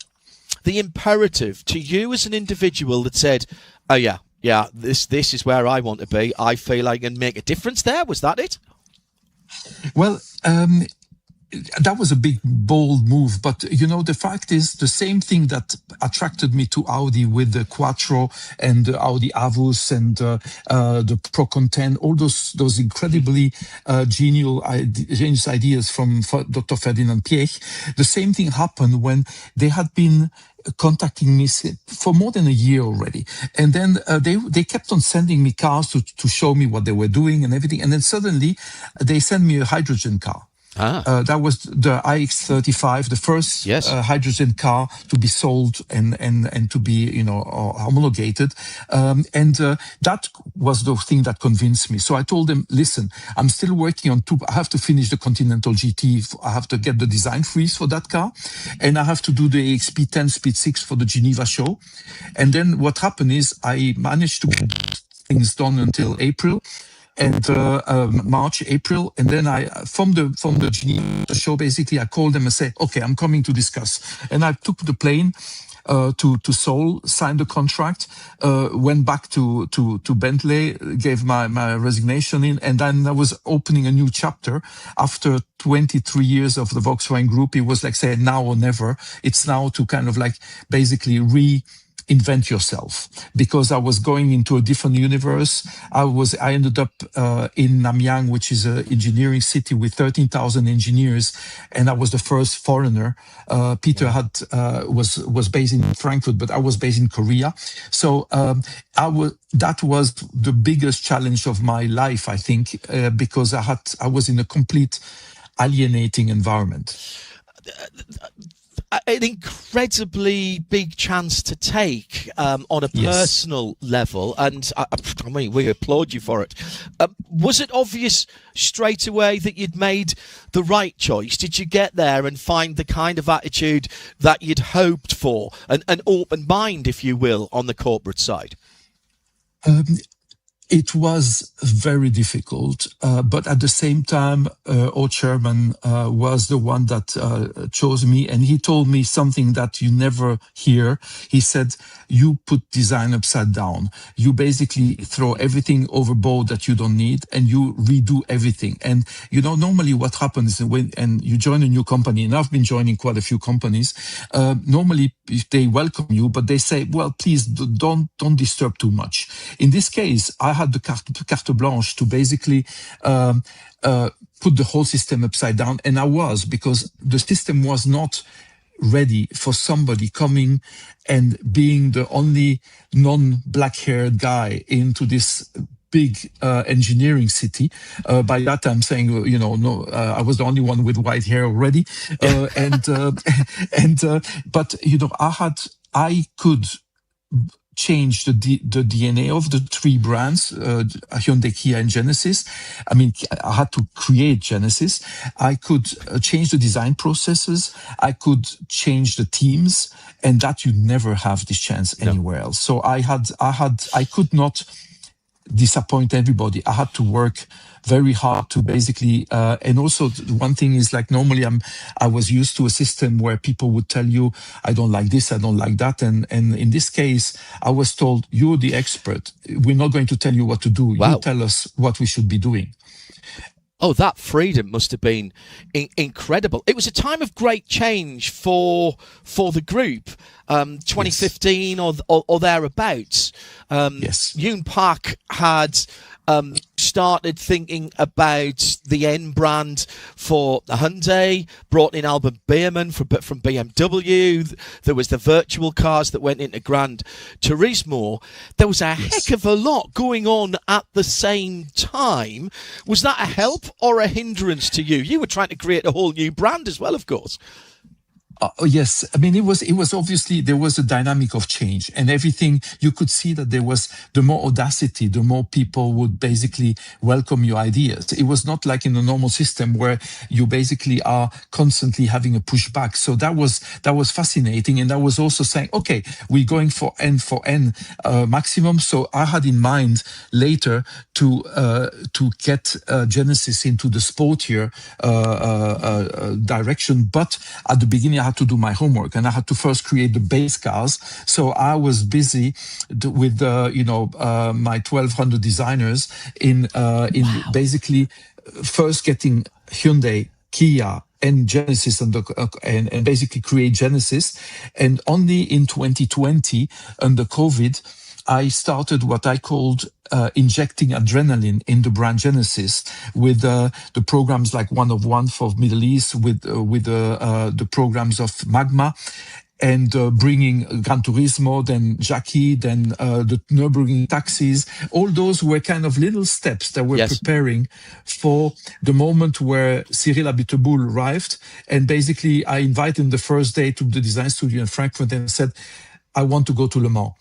imperative to you as an individual that said, oh yeah, this is where I want to be. I feel I can make a difference there. Was that it? Well, that was a big, bold move. But, the fact is the same thing that attracted me to Audi with the Quattro and the Audi Avus and the Pro-Content, all those incredibly genius ideas from Dr. Ferdinand Piech. The same thing happened when they had been contacting me for more than a year already. And then they kept on sending me cars to show me what they were doing and everything. And then suddenly they sent me a hydrogen car. That was the iX35, the first hydrogen car to be sold and to be, homologated. And that was the thing that convinced me. So I told them, listen, I'm still working on I have to finish the Continental GT. I have to get the design freeze for that car. And I have to do the XP 10 Speed 6 for the Geneva show. And then what happened is I managed to get things done until April. And March, April, and then from the Geneva show, basically, I called them and said, "Okay, I'm coming to discuss." And I took the plane to Seoul, signed the contract, went back to Bentley, gave my resignation in, and then I was opening a new chapter after 23 years of the Volkswagen Group. It was like saying now or never. It's now to kind of like basically invent yourself, because I was going into a different universe. I ended up in Namyang, which is an engineering city with 13,000 engineers, and I was the first foreigner. Peter was based in Frankfurt, but I was based in Korea. So that was the biggest challenge of my life, I think, because I was in a complete alienating environment. An incredibly big chance to take on a personal level, and I mean, we applaud you for it. Was it obvious straight away that you'd made the right choice? Did you get there and find the kind of attitude that you'd hoped for, an open mind, if you will, on the corporate side? It was very difficult, but at the same time, our chairman was the one that chose me, and he told me something that you never hear. He said, "You put design upside down. You basically throw everything overboard that you don't need, and you redo everything." And normally what happens when you join a new company, and I've been joining quite a few companies. Normally they welcome you, but they say, "Well, please don't disturb too much." In this case, I had the carte blanche to basically put the whole system upside down, and I was, because the system was not ready for somebody coming and being the only non-black-haired guy into this big engineering city. By that I'm saying, I was the only one with white hair already, but I could change the DNA of the three brands, Hyundai, Kia, and Genesis. I mean, I had to create Genesis. I could change the design processes. I could change the teams, and that you never have this chance anywhere else. So I could not disappoint everybody. I had to work very hard to basically, and also one thing is, like, normally I was used to a system where people would tell you, "I don't like this, I don't like that," and in this case, I was told, "You're the expert. We're not going to tell you what to do. Wow. You tell us what we should be doing." Oh, that freedom must have been incredible. It was a time of great change for the group, 2015 or thereabouts. Yoon Park had started thinking about the N brand for Hyundai, brought in Albert Biermann from BMW. There was the virtual cars that went into Gran Turismo. There was a heck of a lot going on at the same time. Was that a help or a hindrance to you? You were trying to create a whole new brand as well, of course. Yes, I mean, it was obviously, there was a dynamic of change, and everything, you could see that there was, the more audacity, the more people would basically welcome your ideas. It was not like in a normal system where you basically are constantly having a pushback. So that was fascinating, and that was also saying, okay, we're going for N maximum. So I had in mind later to get Genesis into the sportier direction, but at the beginning I had to do my homework, and I had to first create the base cars. So I was busy with my 1,200 designers in basically first getting Hyundai, Kia, and Genesis and basically create Genesis. And only in 2020, under COVID, I started what I called injecting adrenaline in the brand Genesis with the programs like One of One for Middle East, with the programs of Magma, and bringing Gran Turismo, then Jackie, then the Nürburgring taxis. All those were kind of little steps that were preparing for the moment where Cyril Abiteboul arrived. And basically, I invited him the first day to the design studio in Frankfurt and said, I want to go to Le Mans.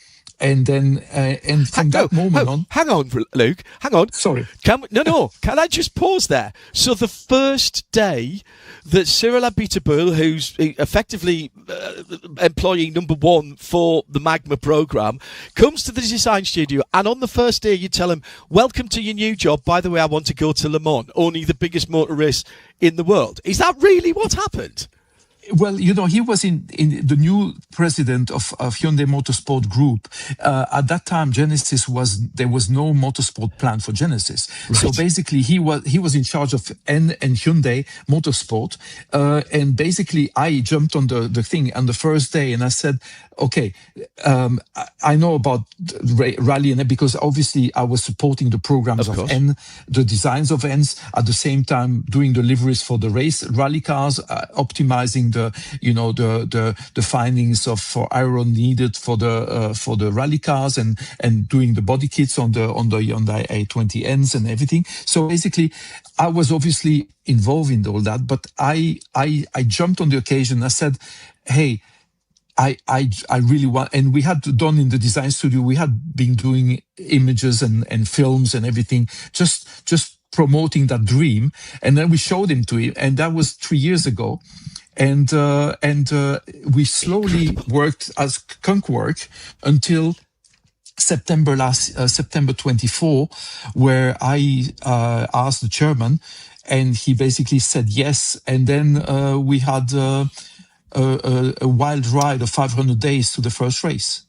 And then, and from that moment on... Hang on, Luke. Hang on. Sorry. Can I just pause there? So the first day that Cyril Abiteboul, who's effectively employee number one for the Magma program, comes to the design studio, and on the first day you tell him, welcome to your new job. By the way, I want to go to Le Mans, only the biggest motor race in the world. Is that really what happened? Well, he was in the new president of Hyundai Motorsport Group. At that time, there was no motorsport plan for Genesis. Right. So basically, he was in charge of N and Hyundai Motorsport. And basically, I jumped on the thing on the first day, and I said, okay, I know about rally, and because obviously I was supporting the programs of N, the designs of N's, at the same time doing deliveries for the race rally cars, optimizing the findings for iron needed for the rally cars, and doing the body kits on the Hyundai A20Ns and everything. So basically, I was obviously involved in all that, but I jumped on the occasion. I said, hey, I really want, and we had done in the design studio, we had been doing images and films and everything, just promoting that dream. And then we showed him to him, and that was 3 years ago. And we slowly worked as skunk work until September 24, where I asked the chairman, and he basically said yes. And then we had a wild ride of 500 days to the first race.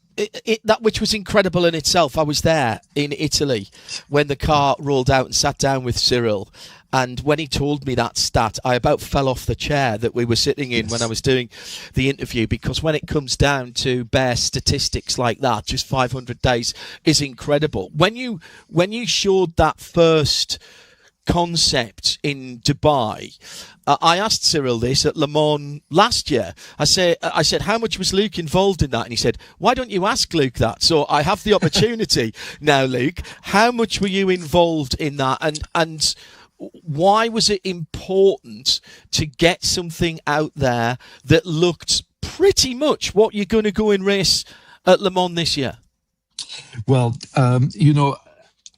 That which was incredible in itself. I was there in Italy when the car rolled out and sat down with Cyril. And when he told me that stat, I about fell off the chair that we were sitting in when I was doing the interview, because when it comes down to bare statistics like that, just 500 days is incredible. When you showed that first concept in Dubai, I asked Cyril this at Le Mans last year. I said, how much was Luke involved in that? And he said, why don't you ask Luke that? So I have the opportunity now, Luke. How much were you involved in that? And why was it important to get something out there that looked pretty much what you're going to go and race at Le Mans this year? Well,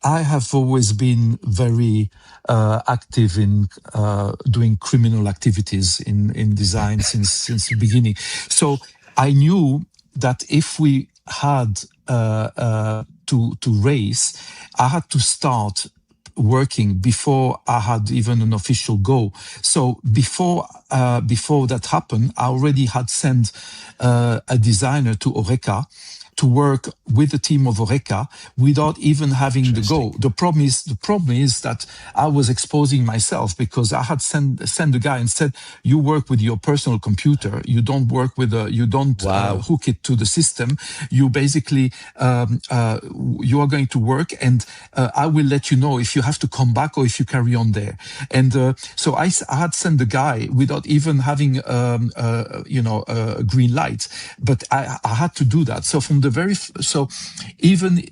I have always been very active in doing criminal activities in design since the beginning. So I knew that if we had to race, I had to start working before I had even an official go. So before that happened, I already had sent a designer to Oreca to work with the team of Oreca without even having the go. The problem is that I was exposing myself, because I had sent the guy and said, you work with your personal computer. You don't work with hook it to the system. You basically, you are going to work, and I will let you know if you have to come back or if you carry on there. And so I had sent the guy without even having, a green light, but I had to do that. So from even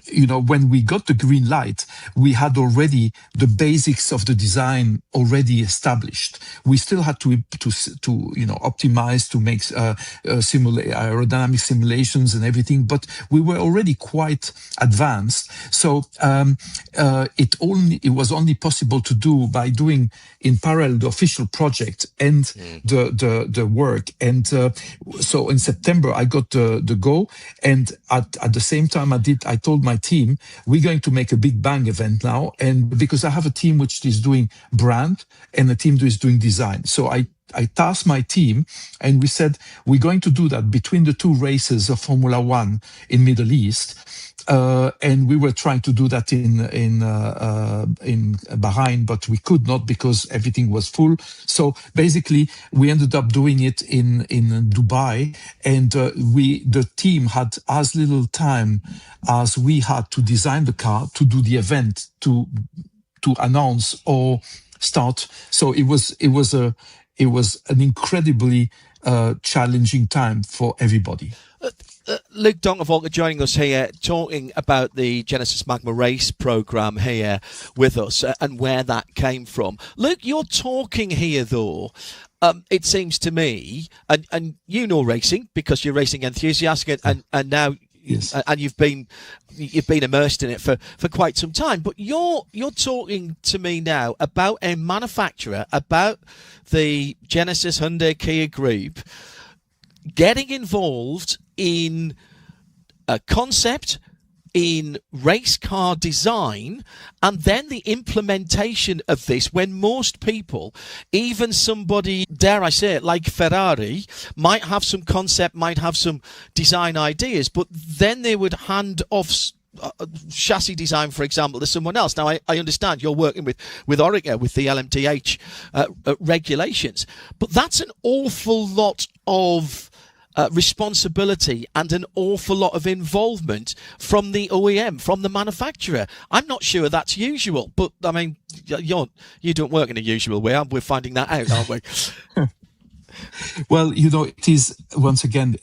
when we got the green light, we had already the basics of the design already established. We still had to optimize, to make aerodynamic simulations and everything, but we were already quite advanced. So it was only possible to do by doing in parallel the official project and the work. And so in September I got the go, and at the same time I told my team, we're going to make a big bang event now, and because I have a team which is doing brand and a team that is doing design. So I tasked my team, and we said we're going to do that between the two races of Formula One in Middle East. and we were trying to do that in Bahrain, but we could not because everything was full. So basically, we ended up doing it in Dubai, and the team had as little time as we had to design the car, to do the event, to announce or start. So it was an incredibly challenging time for everybody. Luke Donkervolker joining us here, talking about the Genesis Magma Race programme here with us and where that came from. Luke, you're talking here, though, it seems to me, and you know racing because you're racing enthusiast, and now yes, and you've been immersed in it for quite some time. But you're talking to me now about a manufacturer, about the Genesis Hyundai Kia Group getting involved in a concept, in race car design, and then the implementation of this, when most people, even somebody, dare I say it, like Ferrari, might have some concept, might have some design ideas, but then they would hand off chassis design, for example, to someone else. Now, I understand you're working with Orica, with the LMDH regulations, but that's an awful lot of responsibility and an awful lot of involvement from the OEM, from the manufacturer. I'm not sure that's usual, but I mean, you don't work in a usual way. We're finding that out, aren't we? Well, it is, once again,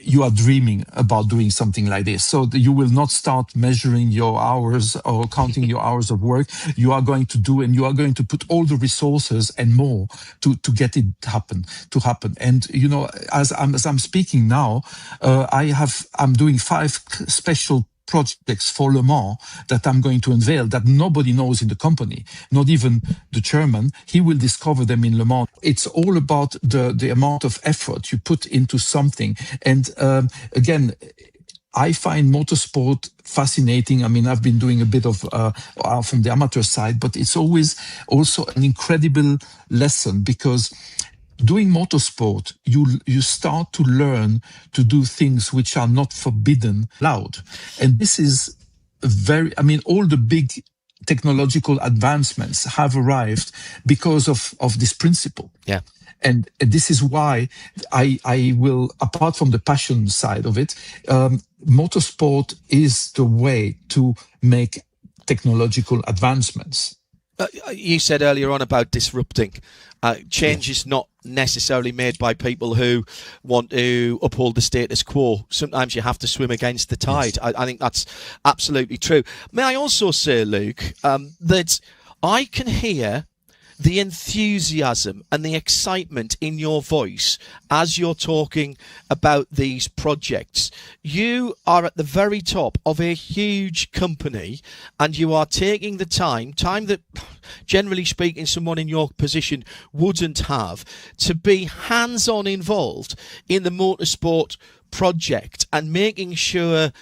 you are dreaming about doing something like this. So you will not start measuring your hours or counting your hours of work. You are going to do, and you are going to put all the resources and more to get it to happen. And, as I'm speaking now, I'm doing 5 special projects for Le Mans that I'm going to unveil that nobody knows in the company, not even the chairman. He will discover them in Le Mans. It's all about the amount of effort you put into something. And again, I find motorsport fascinating. I mean, I've been doing a bit of from the amateur side, but it's always also an incredible lesson, because doing motorsport, you start to learn to do things which are not forbidden, allowed. And this is all the big technological advancements have arrived because of this principle. Yeah. And this is why I will, apart from the passion side of it, motorsport is the way to make technological advancements. You said earlier on about disrupting. Change is not necessarily made by people who want to uphold the status quo. Sometimes you have to swim against the tide. Yes. I think that's absolutely true. May I also say, Luke, that I can hear the enthusiasm and the excitement in your voice as you're talking about these projects. You are at the very top of a huge company, and you are taking the time that, generally speaking, someone in your position wouldn't have, to be hands-on involved in the motorsport project and making sure,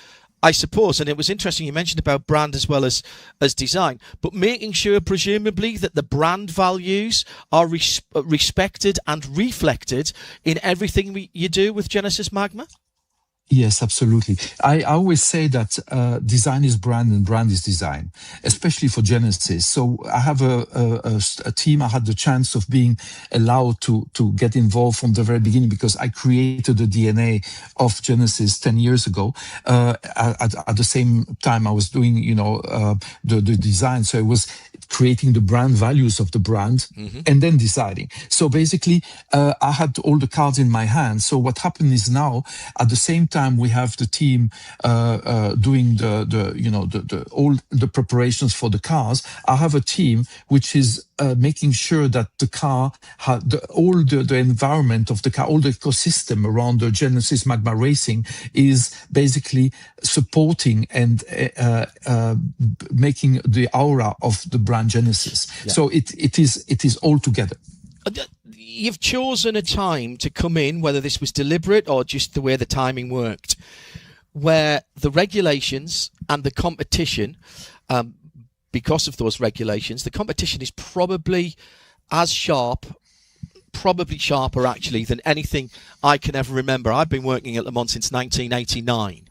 I suppose, and it was interesting you mentioned about brand as well as design, but making sure presumably that the brand values are respected and reflected in everything you do with Genesis Magma? Yes, absolutely. I always say that design is brand and brand is design, especially for Genesis. So I have a team. I had the chance of being allowed to get involved from the very beginning, because I created the DNA of Genesis 10 years ago. At the same time, I was doing, the design. So it was creating the brand values of the brand, and then deciding. So basically, I had all the cards in my hand. So what happened is now, at the same time, we have the team doing all the preparations for the cars. I have a team which is making sure that the car all the environment of the car, all the ecosystem around the Genesis Magma Racing is basically supporting and making the aura of the brand Genesis. Yeah. So it is all together. You've chosen a time to come in, whether this was deliberate or just the way the timing worked, where the regulations and the competition, because of those regulations, the competition is probably as sharp, probably sharper actually than anything I can ever remember. I've been working at Le Mans since 1989.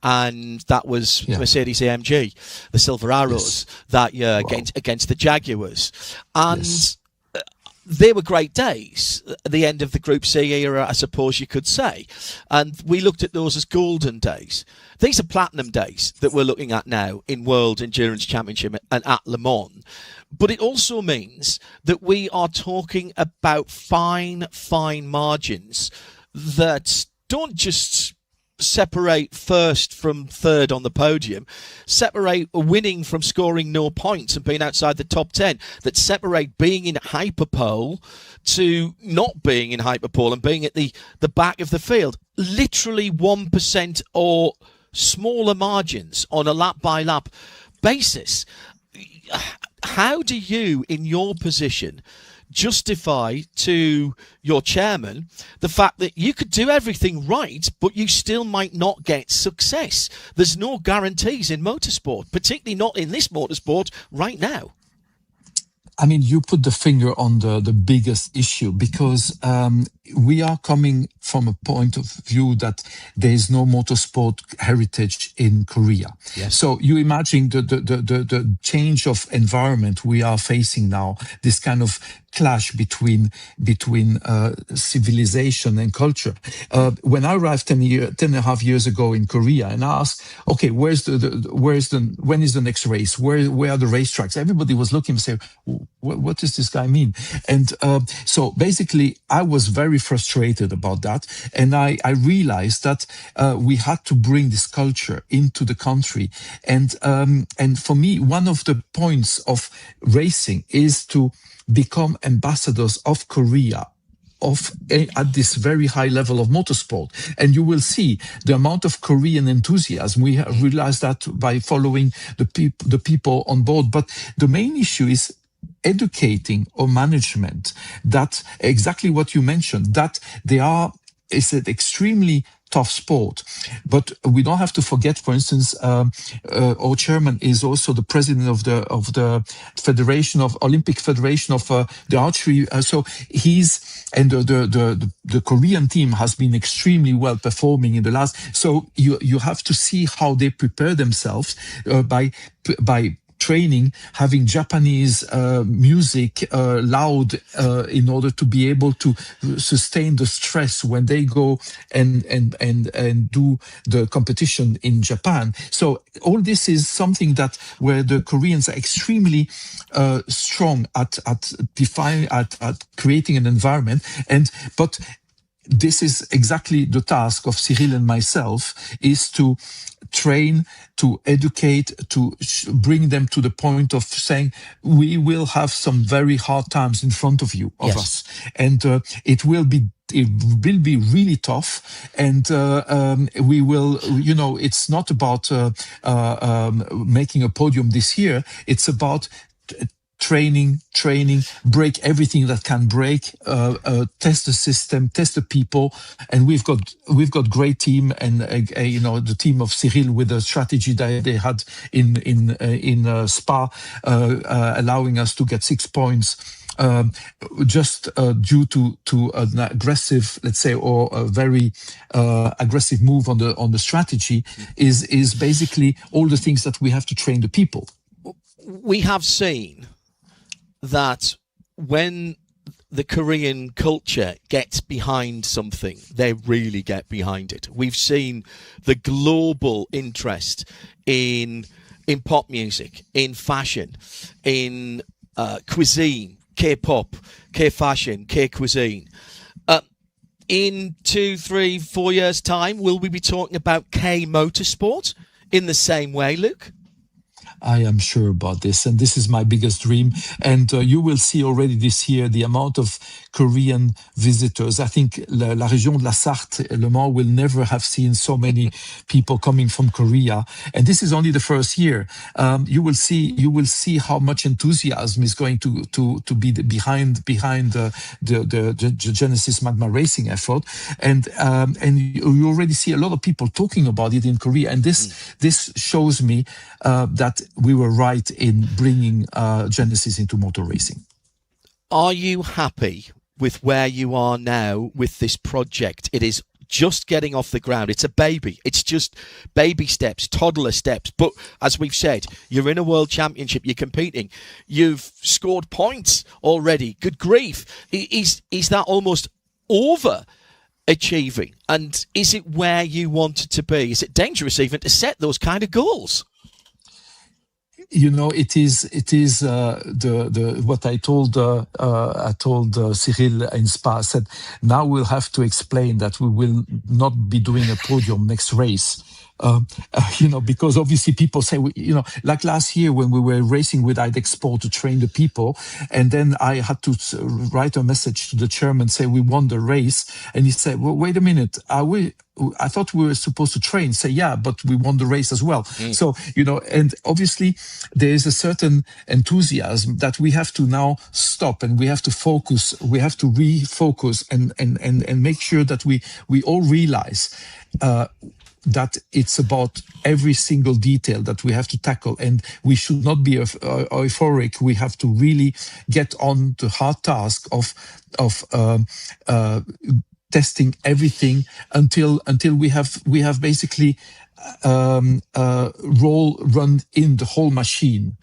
and that was Mercedes AMG, the Silver Arrows that year against the Jaguars, and they were great days at the end of the Group C era, I suppose you could say, and we looked at those as golden days. These are platinum days that we're looking at now in World Endurance Championship and at Le Mans. But it also means that we are talking about fine margins that don't just separate first from third on the podium, separate winning from scoring no points and being outside the top 10, that separate being in hyperpole to not being in hyperpole and being at the back of the field. Literally 1% or smaller margins on a lap-by-lap basis. How do you, in your position, justify to your chairman the fact that you could do everything right, but you still might not get success? There's no guarantees in motorsport, particularly not in this motorsport right now. I mean, you put the finger on the biggest issue, because we are coming from a point of view that there is no motorsport heritage in Korea. Yes. So you imagine the change of environment we are facing now, this kind of clash between civilization and culture. When I arrived 10 and a half years ago in Korea, and I asked, okay, when is the next race? Where are the racetracks? Everybody was looking and saying, what does this guy mean? And so basically, I was very frustrated about that, and I realized that we had to bring this culture into the country. And for me, one of the points of racing is to become ambassadors of Korea at this very high level of motorsport. And you will see the amount of Korean enthusiasm. We have realized that by following the people on board. But the main issue is educating our management that exactly what you mentioned, that it's an extremely tough sport. But we don't have to forget, for instance, our chairman is also the president of the Olympic Federation of the archery. So the Korean team has been extremely well performing in the last. So you have to see how they prepare themselves by training, having Japanese music loud in order to be able to sustain the stress when they go and do the competition in Japan. So all this is something where the Koreans are extremely strong at creating an environment. But this is exactly the task of Cyril and myself, is to train, to educate, to bring them to the point of saying, we will have some very hard times in front of us. And it will be really tough. And we will, it's not about making a podium this year. It's about training, break everything that can break, test the system, test the people, and we've got great team, and the team of Cyril with the strategy that they had in Spa, allowing us to get 6 points. Just due to an aggressive, let's say, or a very aggressive move on the strategy, is basically all the things that we have to train the people. We have seen that when the Korean culture gets behind something, they really get behind it. We've seen the global interest in pop music, in fashion, in cuisine, K-pop, K-fashion, K-cuisine. In 2, 3, 4 years' time, will we be talking about K-motorsport in the same way, Luke? I am sure about this, and this is my biggest dream. And you will see already this year the amount of Korean visitors. I think La Région de la Sarthe, Le Mans, will never have seen so many people coming from Korea. And this is only the first year. You will see how much enthusiasm is going to be behind the Genesis Magma racing effort. And you already see a lot of people talking about it in Korea. And this shows me that we were right in bringing Genesis into motor racing. Are you happy with where you are now with this project? It is just getting off the ground. It's a baby. It's just baby steps, toddler steps. But as we've said, you're in a world championship. You're competing. You've scored points already. Good grief. Is that almost over achieving? And is it where you want it to be? Is it dangerous even to set those kind of goals? It is the what I told Cyril in Spa. I said, now we'll have to explain that we will not be doing a podium next race. Because obviously people say, like last year when we were racing with IDEXPO to train the people, and then I had to write a message to the chairman, say we won the race, and he said, well, wait a minute, I thought we were supposed to train. Say, yeah, but we won the race as well. So, and obviously there is a certain enthusiasm that we have to now stop, and we have to focus, we have to refocus and make sure that we all realize that it's about every single detail that we have to tackle, and we should not be euphoric. We have to really get on the hard task of testing everything until we have basically run in the whole machine,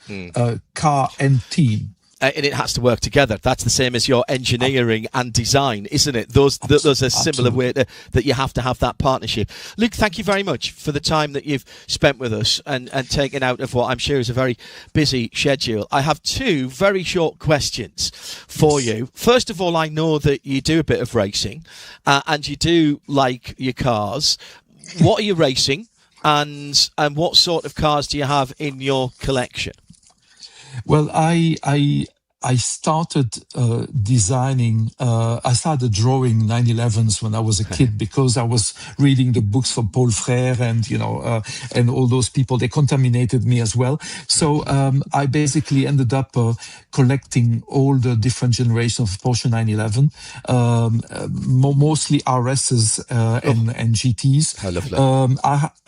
car and team. And it has to work together. That's the same as your engineering and design, isn't it? Those are a similar way that you have to have that partnership. Luke, thank you very much for the time that you've spent with us and taken out of what I'm sure is a very busy schedule. I have two very short questions for you. First of all, I know that you do a bit of racing and you do like your cars. What are you racing, and what sort of cars do you have in your collection? Well, I started designing, I started drawing 911s when I was a kid because I was reading the books from Paul Frère and all those people. They contaminated me as well. So I basically ended up collecting all the different generations of Porsche 911, mostly RSs and GTs. How lovely.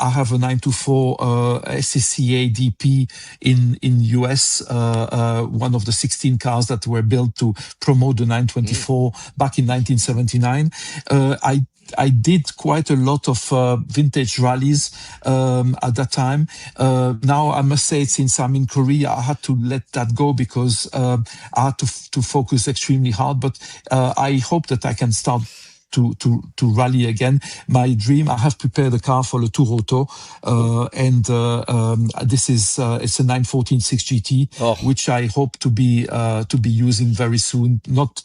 I have a 924 SCCA DP in US, one of the 16 cars that were built to promote the 924 back in 1979. I did quite a lot of vintage rallies at that time. Now, I must say, since I'm in Korea, I had to let that go because I had to focus extremely hard. But I hope that I can start to rally again. My dream, I have prepared a car for the Tour Auto, and this is it's a 914 6GT, which I hope to be using very soon. Not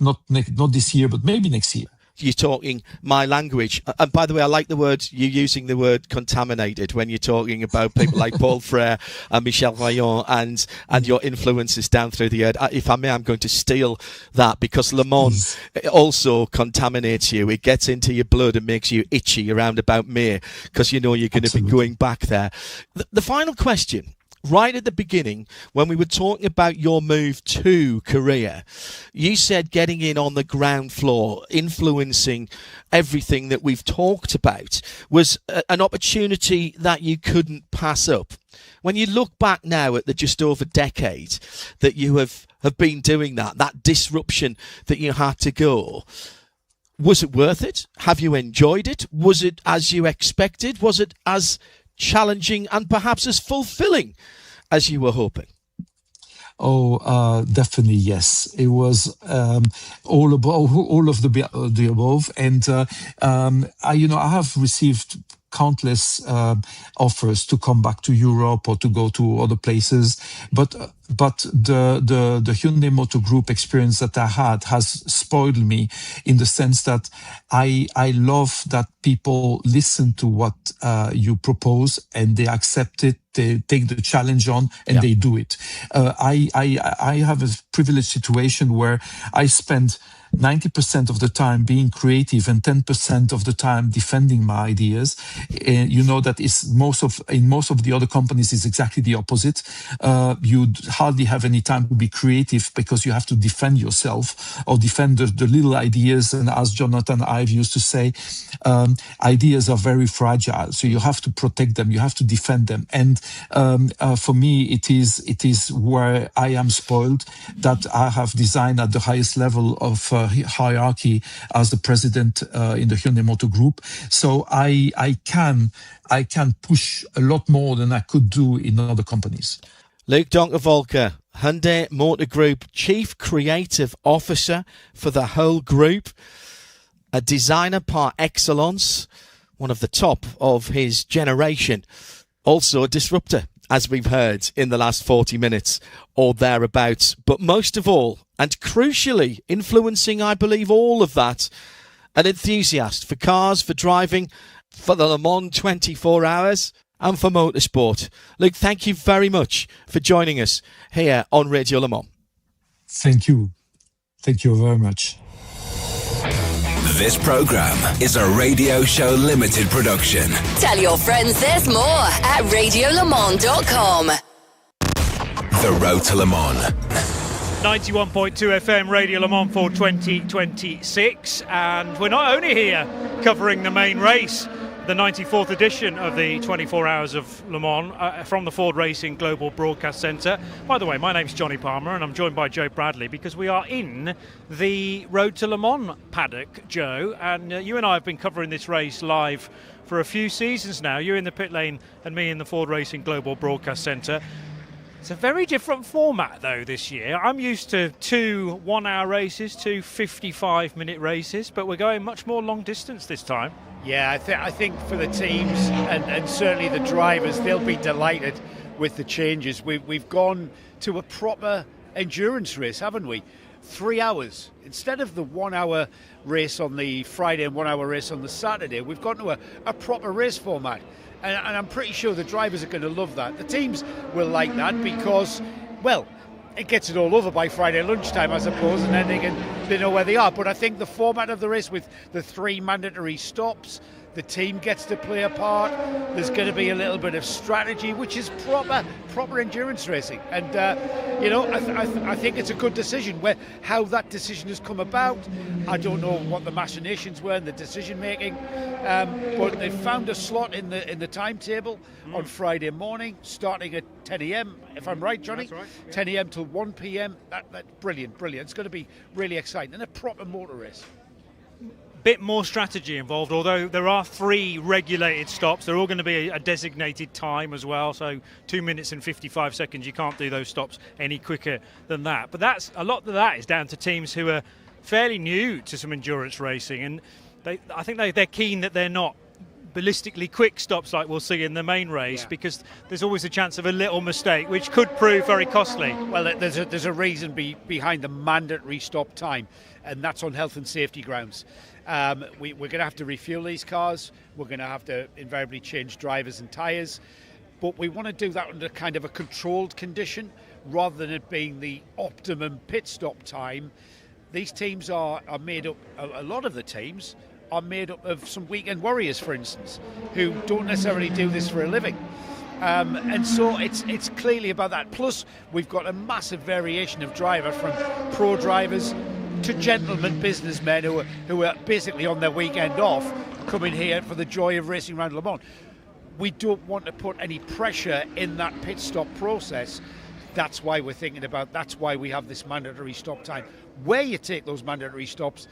this year, but maybe next year. You're talking my language. And by the way, I like you're using the word contaminated when you're talking about people like Paul Frère and Michel Vaillant and your influences down through the earth. If I may, I'm going to steal that because Le Mans also contaminates you. It gets into your blood and makes you itchy around about May because you know you're going to be going back there. The final question. Right at the beginning, when we were talking about your move to Korea, you said getting in on the ground floor, influencing everything that we've talked about, was an opportunity that you couldn't pass up. When you look back now at the just over decade that you have been doing that disruption that you had to go, was it worth it? Have you enjoyed it? Was it as you expected? Was it as challenging and perhaps as fulfilling as you were hoping? Oh, definitely yes. It was all of the above, and I have received countless offers to come back to Europe or to go to other places, but the Hyundai Motor Group experience that I had has spoiled me in the sense that I love that people listen to what you propose and they accept it, they take the challenge on and they do it. I have a privileged situation where I spend 90% of the time being creative and 10% of the time defending my ideas. You know that in most of the other companies is exactly the opposite. You hardly have any time to be creative because you have to defend yourself or defend the little ideas. And as Jonathan Ive used to say, ideas are very fragile, so you have to protect them, you have to defend them. And for me, it is where I am spoiled that I have designed at the highest level of hierarchy as the president in the Hyundai Motor Group. So I can push a lot more than I could do in other companies. Luke Donker-Volker, Hyundai Motor Group Chief Creative Officer for the whole group, a designer par excellence, one of the top of his generation, also a disruptor, as we've heard in the last 40 minutes or thereabouts. But most of all, and crucially, influencing, I believe, all of that, an enthusiast for cars, for driving, for the Le Mans 24 hours, and for motorsport. Luke, thank you very much for joining us here on Radio Le Mans. Thank you. Thank you very much. This program is a Radio Show Limited production. Tell your friends there's more at radiolemans.com. The Road to Le Mans. 91.2 FM Radio Le Mans for 2026, and we're not only here covering the main race, the 94th edition of the 24 Hours of Le Mans from the Ford Racing Global Broadcast Centre. By the way, my name's Johnny Palmer and I'm joined by Joe Bradley because we are in the Road to Le Mans paddock, Joe, and you and I have been covering this race live for a few seasons now. You in the pit lane and me in the Ford Racing Global Broadcast Centre. It's a very different format though this year. I'm used to 2 1-hour races, 2 55-minute races, but we're going much more long distance this time. Yeah, I think for the teams and certainly the drivers, they'll be delighted with the changes. We've gone to a proper endurance race, haven't we? 3 hours. Instead of the 1 hour race on the Friday and 1 hour race on the Saturday, we've gone to a proper race format. And I'm pretty sure the drivers are going to love that. The teams will like that because, well, it gets it all over by Friday lunchtime, I suppose, and then they know where they are. But I think the format of the race with the 3 mandatory stops, the team gets to play a part. There's going to be a little bit of strategy, which is proper endurance racing. And I think it's a good decision. How that decision has come about, I don't know what the machinations were in the decision making, but they found a slot in the timetable on Friday morning, starting at 10 a.m. If I'm right, Johnny. That's right. 10 a.m. till 1 p.m. That's brilliant. It's going to be really exciting and a proper motor race. Bit more strategy involved, although there are 3 regulated stops. They're all going to be a designated time as well, so 2 minutes and 55 seconds. You can't do those stops any quicker than that. But a lot of that is down to teams who are fairly new to some endurance racing, and I think they're keen that they're not ballistically quick stops like we'll see in the main race, because there's always a chance of a little mistake, which could prove very costly. Well, there's a reason behind the mandatory stop time, and that's on health and safety grounds. We're going to have to refuel these cars. We're going to have to invariably change drivers and tyres. But we want to do that under kind of a controlled condition rather than it being the optimum pit stop time. These teams are made up, a lot of the teams are made up of some weekend warriors, for instance, who don't necessarily do this for a living. And so it's clearly about that. Plus, we've got a massive variation of driver, from pro drivers to gentlemen businessmen who are basically on their weekend off, coming here for the joy of racing around Le Mans. We don't want to put any pressure in that pit stop process. That's why we're thinking about, that's why we have this mandatory stop time. Where you take those mandatory stops,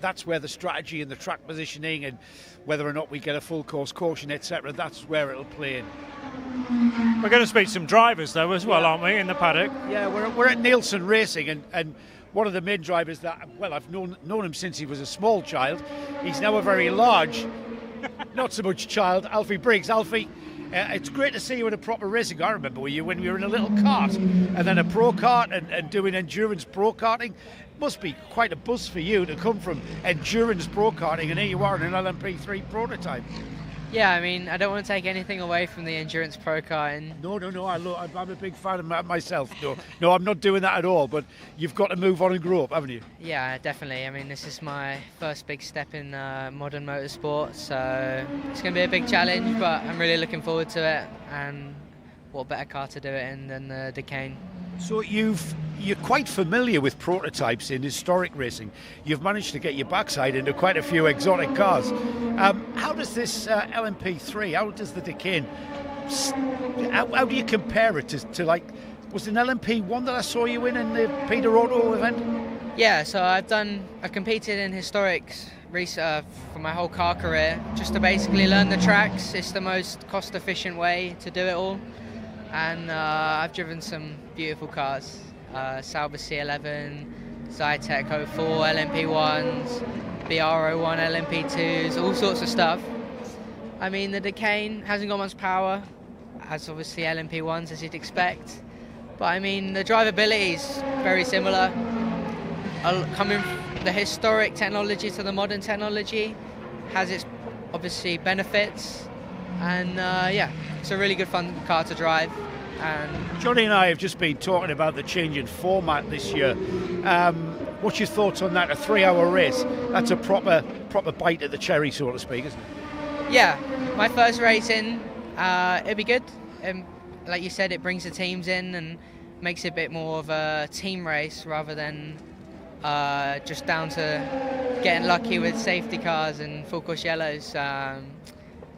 that's where the strategy and the track positioning and whether or not we get a full course caution, etc., that's where it'll play in. We're going to speak to some drivers though as well, aren't we, in the paddock? Yeah, we're at Nielsen Racing, and one of the main drivers that, well, I've known him since he was a small child. He's now a very large, not so much child, Alfie Briggs. Alfie, it's great to see you in a proper racing car. I remember when you were in a little kart and then a pro kart and doing endurance pro karting. It must be quite a buzz for you to come from endurance pro karting and here you are in an LMP3 prototype. Yeah, I mean, I don't want to take anything away from the endurance pro karting. No, I'm a big fan of myself. No, I'm not doing that at all, but you've got to move on and grow up, haven't you? Yeah, definitely. I mean, this is my first big step in modern motorsport, so it's going to be a big challenge, but I'm really looking forward to it, and what better car to do it in than the decamped. So you're quite familiar with prototypes in historic racing. You've managed to get your backside into quite a few exotic cars. How does this LMP3, how does the decamped, how do you compare it to like Was it an LMP1 that I saw you in the Peter Auto event? Yeah, so I've competed in historics for my whole car career, just to basically learn the tracks. It's the most cost-efficient way to do it all, and I've driven some beautiful cars: Sauber C11, Zytec 04 LMP1s, BR01 LMP2s, all sorts of stuff. I mean, the Decane hasn't got much power, as obviously LMP1s, as you'd expect. But I mean, the drivability is very similar. Coming from the historic technology to the modern technology has its obviously benefits, and yeah, it's a really good fun car to drive. And Johnny and I have just been talking about the change in format this year. What's your thoughts on that? A 3-hour race? That's a proper bite at the cherry, so to speak, isn't it? Yeah, my first race in, it'll be good. Like you said, it brings the teams in and makes it a bit more of a team race rather than just down to getting lucky with safety cars and full course yellows. But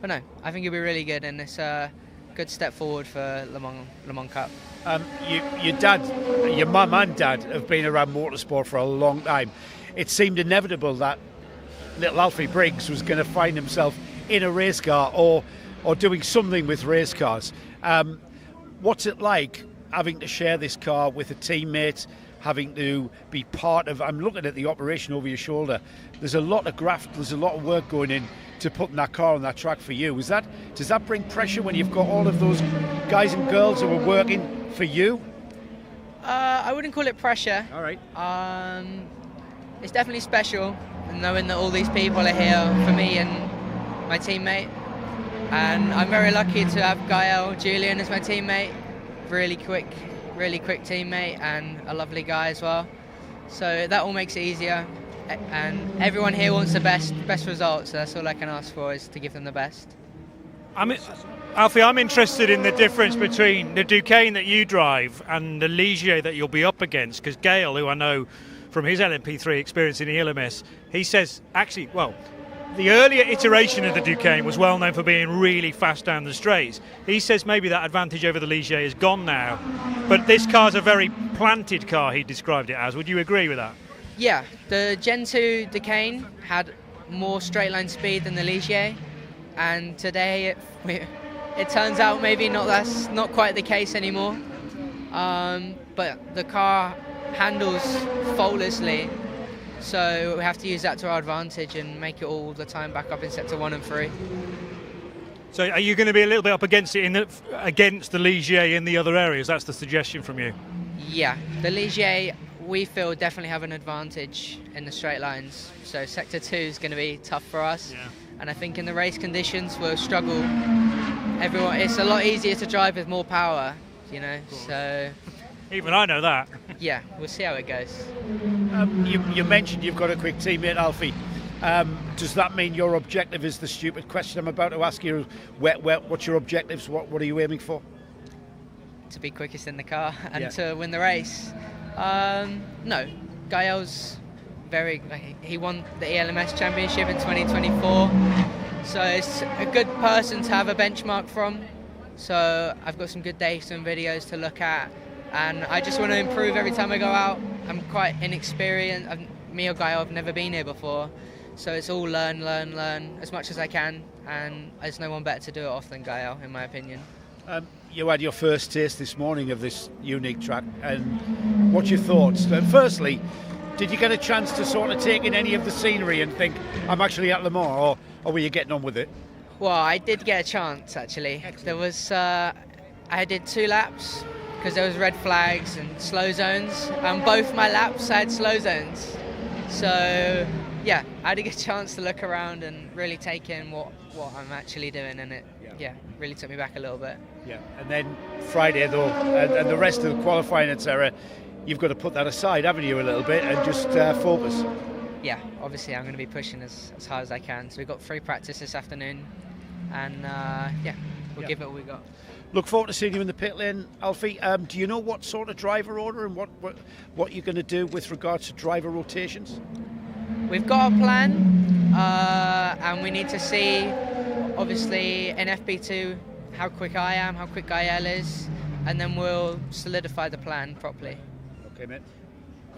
no, I think it'll be really good, and it's a good step forward for Le Mans Cup. Your mum and dad have been around motorsport for a long time. It seemed inevitable that little Alfie Briggs was going to find himself in a race car or doing something with race cars. What's it like having to share this car with a teammate, having to be part of... I'm looking at the operation over your shoulder. There's a lot of graft, there's a lot of work going in to putting that car on that track for you. Does that bring pressure when you've got all of those guys and girls who are working for you? I wouldn't call it pressure. All right. It's definitely special, knowing that all these people are here for me and my teammate. And I'm very lucky to have Gael Julian as my teammate. Really quick teammate, and a lovely guy as well. So that all makes it easier. And everyone here wants the best results, so that's all I can ask for, is to give them the best. Alfie, I'm interested in the difference between the Duqueine that you drive and the Ligier that you'll be up against, because Gail, who I know from his LMP3 experience in the LMS, he says, actually, well, the earlier iteration of the Duqueine was well known for being really fast down the straights. He says maybe that advantage over the Ligier is gone now, but this car's a very planted car, he described it as. Would you agree with that? Yeah, the Gen 2 Duqueine had more straight line speed than the Ligier, and today it turns out maybe that's not quite the case anymore. But the car handles faultlessly, so we have to use that to our advantage and make it all the time back up in sector 1 and 3. So are you going to be a little bit up against it against the Ligier in the other areas? That's the suggestion from you. Yeah, the Ligier, we feel, definitely have an advantage in the straight lines. So sector 2 is going to be tough for us. Yeah. And I think in the race conditions we'll struggle. It's a lot easier to drive with more power, you know. So even I know that. Yeah, we'll see how it goes. You mentioned you've got a quick teammate, Alfie. Does that mean your objective is the stupid question I'm about to ask you? What's your objectives? What are you aiming for? To be quickest in the car and to win the race. No, Gael's he won the ELMS Championship in 2024, so it's a good person to have a benchmark from. So I've got some good data and videos to look at, and I just want to improve every time I go out. I'm quite inexperienced. Me or Gael have never been here before, so it's all learn as much as I can, and there's no one better to do it off than Gael, in my opinion. You had your first taste this morning of this unique track, and what's your thoughts? Firstly, did you get a chance to sort of take in any of the scenery and think, I'm actually at Le Mans, or were you getting on with it? Well, I did get a chance, actually. Excellent. There was, I did 2 laps, because there was red flags and slow zones. Both my laps I had slow zones. So, yeah, I had a good chance to look around and really take in what I'm actually doing, and it really took me back a little bit. Yeah, and then Friday, though, and the rest of the qualifying, etc., you've got to put that aside, haven't you, a little bit, and just focus. Yeah, obviously I'm going to be pushing as hard as I can. So we've got 3 practice this afternoon, and we'll give it all we got. Look forward to seeing you in the pit lane, Alfie. Do you know what sort of driver order and what you're going to do with regards to driver rotations? We've got a plan, and we need to see, obviously, in FP2, how quick I am, how quick Gael is, and then we'll solidify the plan properly. Okay, mate.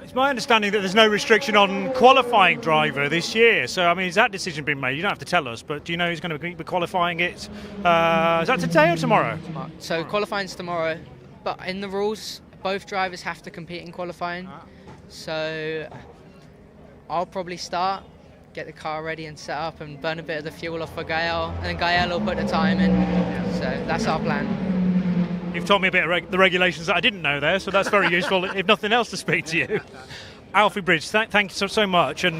It's my understanding that there's no restriction on qualifying driver this year. So, I mean, has that decision been made? You don't have to tell us, but do you know who's going to be qualifying it? Is that today or tomorrow? So qualifying's tomorrow, but in the rules, both drivers have to compete in qualifying. So I'll probably start, get the car ready and set up and burn a bit of the fuel off for Gael, and then Gael will put the time in. So that's our plan. You've told me a bit of the regulations that I didn't know there, so that's very useful, if nothing else, to speak to you. Alfie Bridge, thank you so much, and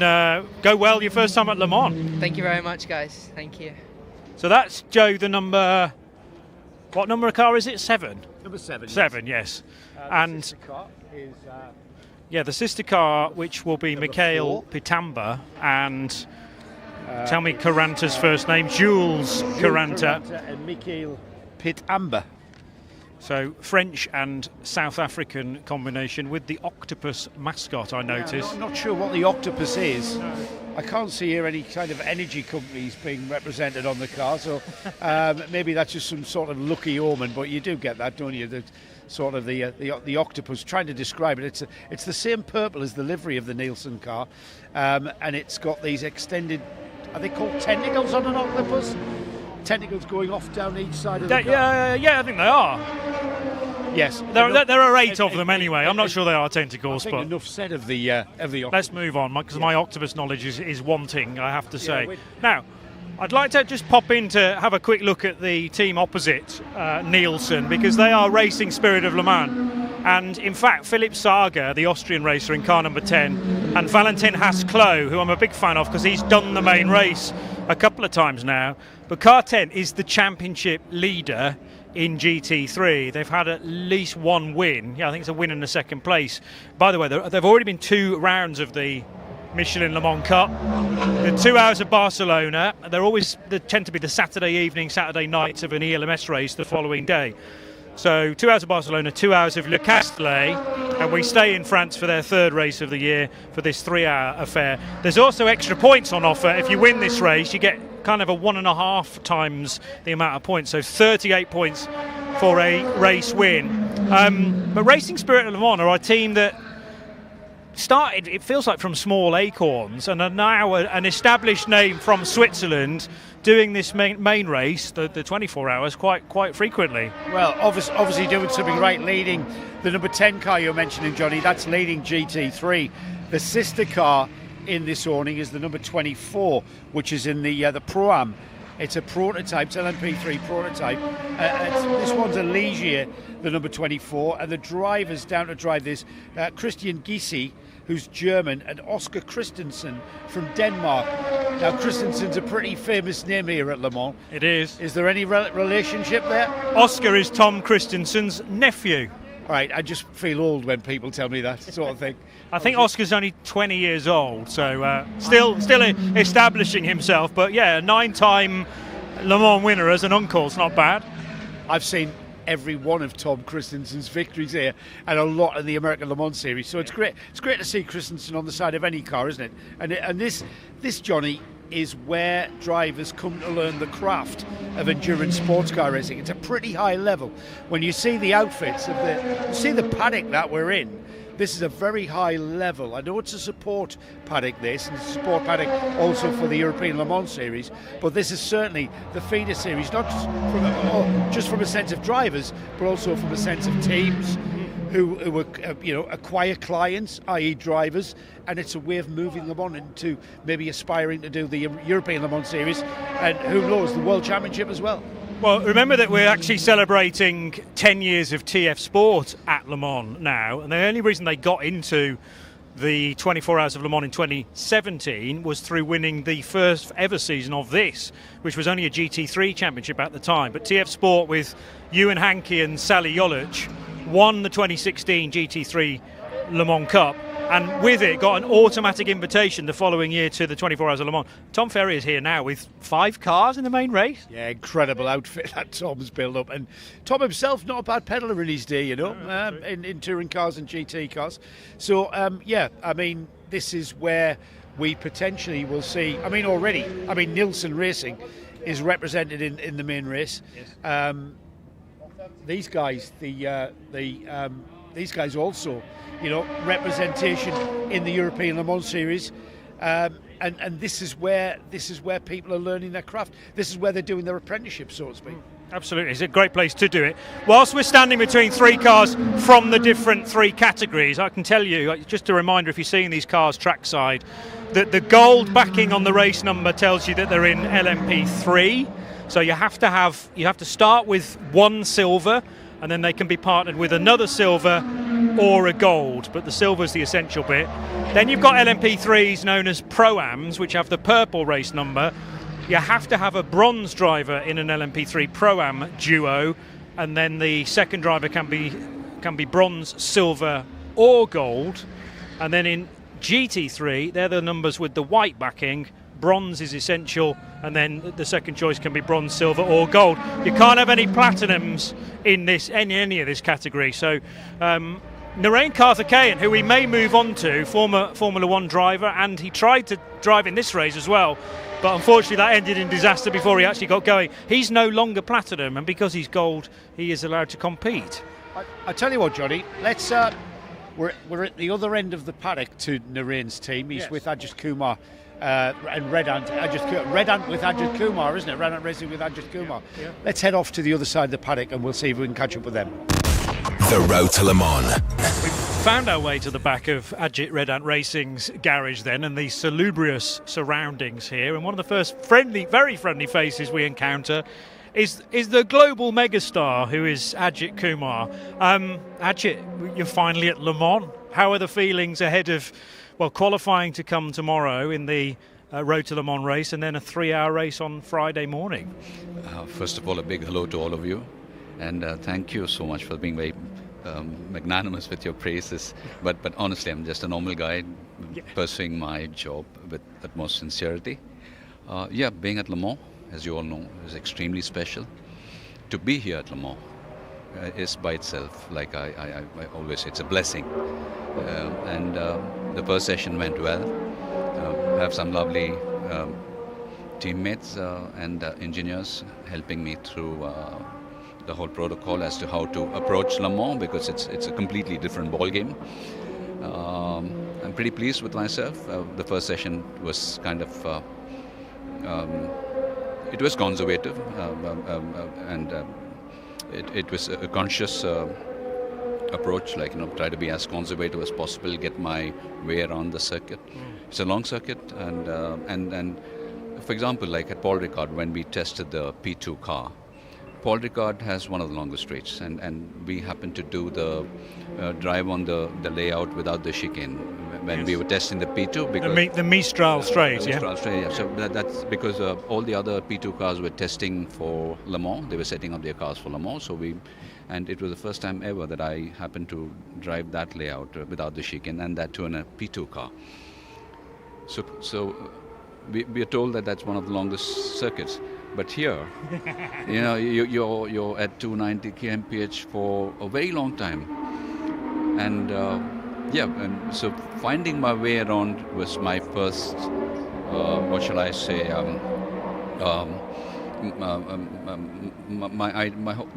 go well your first time at Le Mans. Thank you very much, guys. Thank you. So that's Joe, the number... What number of car is it? 7? Number 7. 7, yes. And the car is... the sister car, which will be Mikhail Pitamba, and... tell me Caranta's first name. Jules Caranta. And Mikhail Pitamba. So French and South African combination with the octopus mascot, I noticed. I'm not sure what the octopus is. No. I can't see here any kind of energy companies being represented on the car, so maybe that's just some sort of lucky omen, but you do get that, don't you? The sort of the octopus. Trying to describe it, it's the same purple as the livery of the Nielsen car, and it's got these extended, are they called tentacles on an octopus? Tentacles going off down each side of the car. Yeah, I think they are. Yes, there are 8 of them anyway. I'm not sure they are tentacles, I think but enough said of the octopus. Let's move on, because my octopus knowledge is wanting, I have to say. Now, I'd like to just pop in to have a quick look at the team opposite Nielsen, because they are Racing Spirit of Le Mans. And in fact, Philipp Sager, the Austrian racer in car number 10, and Valentin Haas-Klo, who I'm a big fan of because he's done the main race a couple of times now. But car 10 is the championship leader in GT3. They've had at least one win. Yeah, I think it's a win and a second place. By the way, they've already been 2 rounds of the Michelin Le Mans Cup. The 2 hours of Barcelona. They tend to be the Saturday evening, Saturday night of an ELMS race the following day. So 2 hours of Barcelona, 2 hours of Le Castellet, and we stay in France for their 3rd race of the year for this 3-hour affair. There's also extra points on offer. If you win this race, you get kind of a 1.5 times the amount of points, so 38 points for a race win. But Racing Spirit of Le Mans are a team that started, it feels like, from small acorns and are now an established name from Switzerland, doing this main race, the 24 hours, quite frequently. Well, obviously doing something right, leading the number 10 car you're mentioning, Johnny. That's leading GT3. The sister car in this awning is the number 24, which is in the Pro-Am. It's a prototype, it's LMP3 prototype. This one's a Ligier, the number 24, and the drivers down to drive this, Christian Gysi, who's German, and Oscar Christensen from Denmark. Now, Christensen's a pretty famous name here at Le Mans. It is. Is there any relationship there? Oscar is Tom Christensen's nephew. All right, I just feel old when people tell me that sort of thing. I think Oscar's only 20 years old, so still establishing himself. But yeah, a 9-time Le Mans winner as an uncle's not bad. I've seen every one of Tom Christensen's victories here, and a lot in the American Le Mans series. So it's great. It's great to see Christensen on the side of any car, isn't it? And this Johnny, is where drivers come to learn the craft of endurance sports car racing. It's a pretty high level. When you see the outfits of the paddock that we're in, this is a very high level. I know it's a support paddock, and it's a support paddock also for the European Le Mans series, but this is certainly the feeder series, not just from a sense of drivers, but also from a sense of teams who acquire clients, i.e. drivers, and it's a way of moving them on into maybe aspiring to do the European Le Mans series, and who knows, the World Championship as well. Well, remember that we're actually celebrating 10 years of TF Sport at Le Mans now, and the only reason they got into the 24 Hours of Le Mans in 2017 was through winning the first ever season of this, which was only a GT3 championship at the time. But TF Sport, with Ewan Hankey and Sally Jolich, won the 2016 GT3 Le Mans Cup, and with it got an automatic invitation the following year to the 24 Hours of Le Mans. Tom Ferry is here now with 5 cars in the main race. Yeah, incredible outfit that Tom's built up. And Tom himself, not a bad peddler in his day, you know, in touring cars and GT cars. So, this is where we potentially will see, Nielsen Racing is represented in the main race. Yes. these guys, these guys also, representation in the European Le Mans Series, and this is where people are learning their craft. This is where they're doing their apprenticeship, so to speak. Absolutely, it's a great place to do it. Whilst we're standing between three cars from the different three categories, I can tell you, just a reminder, if you're seeing these cars trackside, that the gold backing on the race number tells you that they're in LMP3. So you have to start with one silver, and then they can be partnered with another silver or a gold, but the silver's the essential bit. Then you've got LMP3s known as Pro-Ams, which have the purple race number. You have to have a bronze driver in an LMP3 Pro-Am duo, and then the second driver can be bronze, silver or gold. And then in GT3, they're the numbers with the white backing. Bronze is essential, and then the second choice can be bronze, silver or gold. You can't have any platinums in any of this category. So Narain Karthikeyan, who we may move on to, former Formula One driver, and he tried to drive in this race as well, but unfortunately that ended in disaster before he actually got going. He's no longer platinum, and because he's gold, he is allowed to compete. I tell you what, Johnny, let's we're at the other end of the paddock to Narain's team. He's with Ajit Kumar and Red Ant with Ajit Kumar, isn't it? Red Ant Racing with Ajit Kumar. Yeah. Let's head off to the other side of the paddock and we'll see if we can catch up with them. The Road to Le Mans. We've found our way to the back of Ajit Red Ant Racing's garage then, and the salubrious surroundings here. And one of the first very friendly faces we encounter is the global megastar, who is Ajit Kumar. Ajit, you're finally at Le Mans. How are the feelings ahead of qualifying to come tomorrow in the Road to Le Mans race, and then a 3-hour race on Friday morning? First of all, a big hello to all of you, and thank you so much for being very magnanimous with your praises. But honestly, I'm just a normal guy pursuing my job with utmost sincerity. Being at Le Mans, as you all know, is extremely special. To be here at Le Mans is by itself, like I always say, it's a blessing. And the first session went well. I have some lovely teammates and engineers helping me through the whole protocol as to how to approach Le Mans, because it's a completely different ball game. I'm pretty pleased with myself. The first session was kind of it was conservative, and it was a conscious approach, try to be as conservative as possible, get my way around the circuit. It's a long circuit, and for example, like at Paul Ricard, when we tested the P2 car, Paul Ricard has one of the longest straights, and we happened to do the drive on the layout without the chicane when we were testing the P2. Because the Mistral straight, Mistral straight, yeah. So that's because all the other P2 cars were testing for Le Mans. They were setting up their cars for Le Mans. And it was the first time ever that I happened to drive that layout without the chicane, and that too in a P2 car. So we are told that that's one of the longest circuits. But here, you're at 290 kmph for a very long time, and and so finding my way around was my first, what shall I say,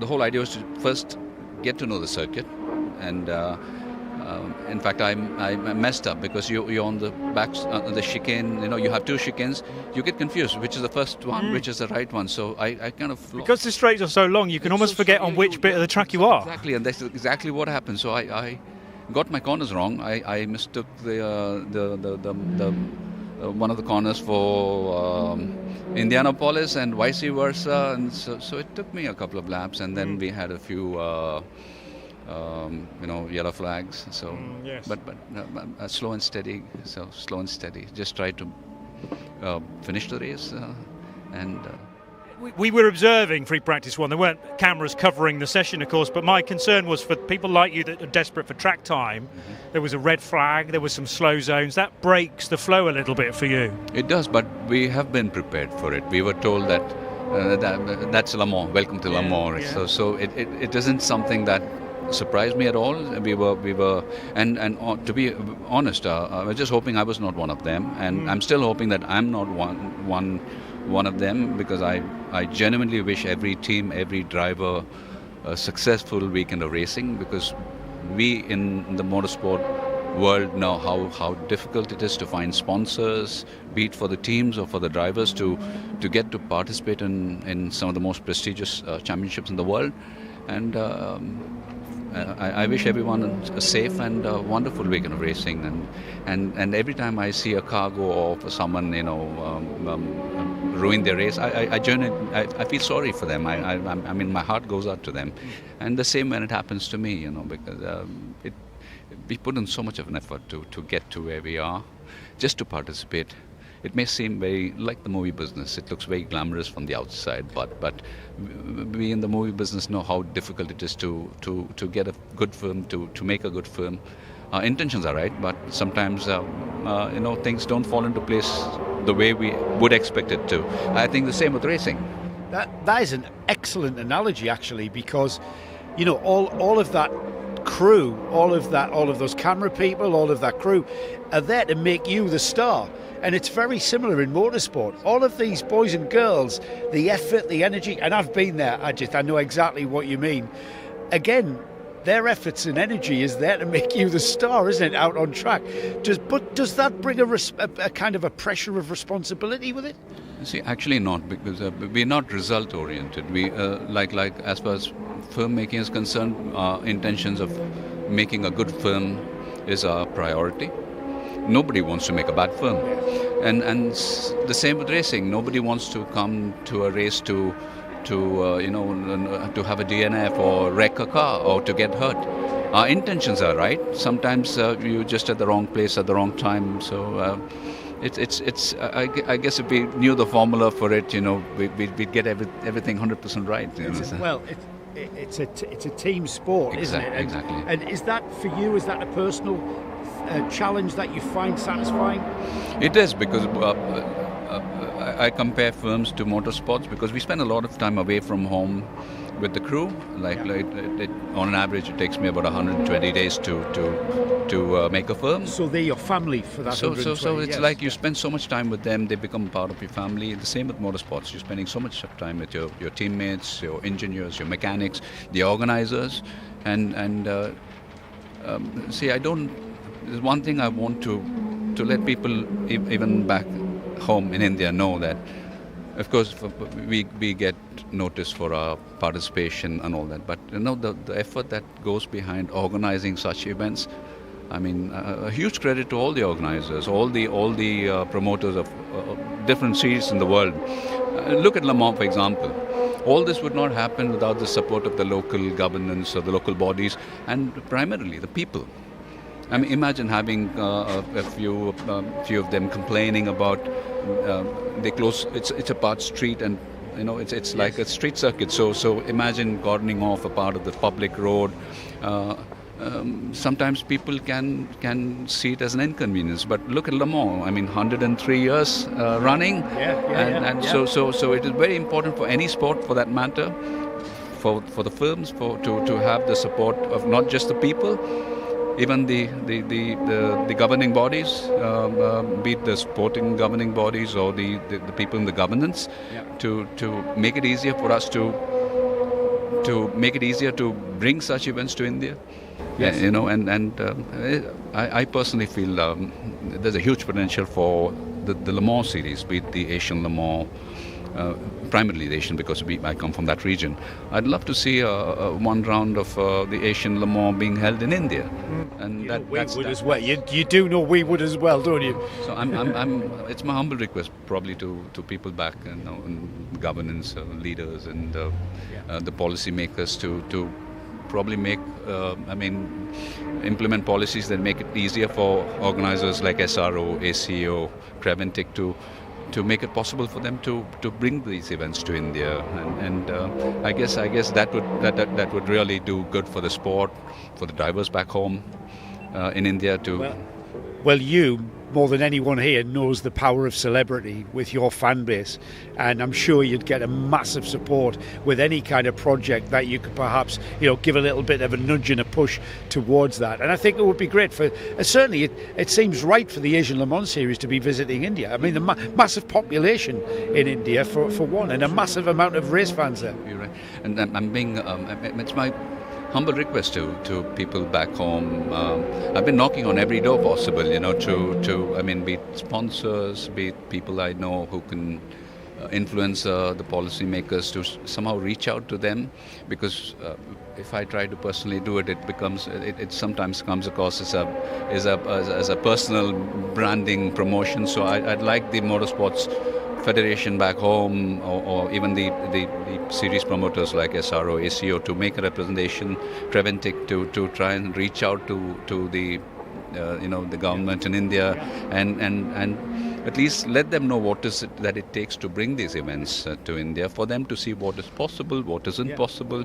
the whole idea was to first get to know the circuit, and in fact I messed up because you're on the back, the chicane. You have two chicanes. You get confused which is the first one, which is the right one. So I kind of because the straights are so long, you can almost forget on which bit of the track you are. Exactly, and that's exactly what happened. So I got my corners wrong. I mistook the one of the corners for Indianapolis and vice versa, and so it took me a couple of laps, and then we had a few yellow flags. So but slow and steady. So slow and steady. Just try to finish the race, and. We were observing free practice one. There weren't cameras covering the session, of course, but my concern was for people like you that are desperate for track time. There was a red flag, there was some slow zones. That breaks the flow a little bit for you. It does, but we have been prepared for it. We were told that that's Le Mans, welcome to Le Mans. Yeah. So it isn't something that surprised me at all. We were, and to be honest, I was just hoping I was not one of them, and I'm still hoping that I'm not one of them, because I genuinely wish every team, every driver a successful weekend of racing, because we in the motorsport world know how difficult it is to find sponsors, be it for the teams or for the drivers, to get to participate in some of the most prestigious championships in the world. And I wish everyone a safe and wonderful weekend of racing. And every time I see a car go off or someone ruin their race, I feel sorry for them. I mean, my heart goes out to them. And the same when it happens to me, because we put in so much of an effort to get to where we are, just to participate. It may seem very like the movie business. It looks very glamorous from the outside, but we in the movie business know how difficult it is to get a good film, to make a good film. Our intentions are right, but sometimes things don't fall into place the way we would expect it to. I think the same with racing. That is an excellent analogy, actually, because all of that crew, all of those camera people, all of that crew are there to make you the star. And it's very similar in motorsport. All of these boys and girls, the effort, the energy, and I've been there, Ajit, I know exactly what you mean. Again, their efforts and energy is there to make you the star, isn't it, out on track? Does that bring a kind of a pressure of responsibility with it? See, actually not, because we're not result-oriented. We, like as far as filmmaking is concerned, our intentions of making a good film is our priority. Nobody wants to make a bad film. And the same with racing. Nobody wants to come to a race to have a DNF or wreck a car or to get hurt. Our intentions are right. Sometimes you're just at the wrong place at the wrong time. So I guess if we knew the formula for it, we'd get everything 100% right. Well, it's a team sport, isn't it? Exactly. And is that for you? Is that a personal challenge that you find satisfying? It is, because I compare films to motorsports because we spend a lot of time away from home with the crew. On an average, it takes me about 120 days to make a film. So they're your family for that. So it's like you spend so much time with them; they become part of your family. The same with motorsports. You're spending so much time with your teammates, your engineers, your mechanics, the organizers, and see, I don't. There's one thing I want to let people, even back home in India, know that, of course, we get noticed for our participation and all that, but the effort that goes behind organizing such events. I mean, a huge credit to all the organizers, all the promoters of different series in the world. Look at Le Mans, for example. All this would not happen without the support of the local governance or the local bodies, and primarily the people. I mean, imagine having a few of them complaining about they close. It's a part street, and it's like a street circuit. So imagine gardening off a part of the public road. Sometimes people can see it as an inconvenience, but look at Le Mans. I mean, 103 years running, So it is very important for any sport, for that matter, for the films, to have the support of not just the people. Even the governing bodies, be it the sporting governing bodies or the people in the governance, to make it easier for us to make it easier to bring such events to India. Yes. I personally feel there's a huge potential for the Le Mans series, be it the Asian Le Mans. Primarily the Asian, because I come from that region. I'd love to see one round of the Asian Le Mans being held in India, and we would as well. You do know we would as well, don't you? So it's my humble request, probably to people back, in governance leaders and the policy makers to probably make implement policies that make it easier for organizers like SRO, ACO, Preventic to make it possible for them to bring these events to India, and I guess that would really do good for the sport, for the drivers back home in India too. Well, you more than anyone here, knows the power of celebrity with your fan base, and I'm sure you'd get a massive support with any kind of project that you could perhaps, give a little bit of a nudge and a push towards that. And I think it would be great for, certainly it seems right for the Asian Le Mans Series to be visiting India. I mean, the massive population in India for one, and a massive amount of race fans there. You're right. And I'm being, it's my humble request to people back home. I've been knocking on every door possible, be it sponsors, be it people I know who can influence the policymakers to somehow reach out to them, because if I try to personally do it, it sometimes comes across as a personal branding promotion. So I'd like the Motorsports Federation back home, or even the series promoters like SRO, ACO, to make a representation, Preventic, to try and reach out to the the government in India, and at least let them know what is it that it takes to bring these events to India, for them to see what is possible, what isn't possible,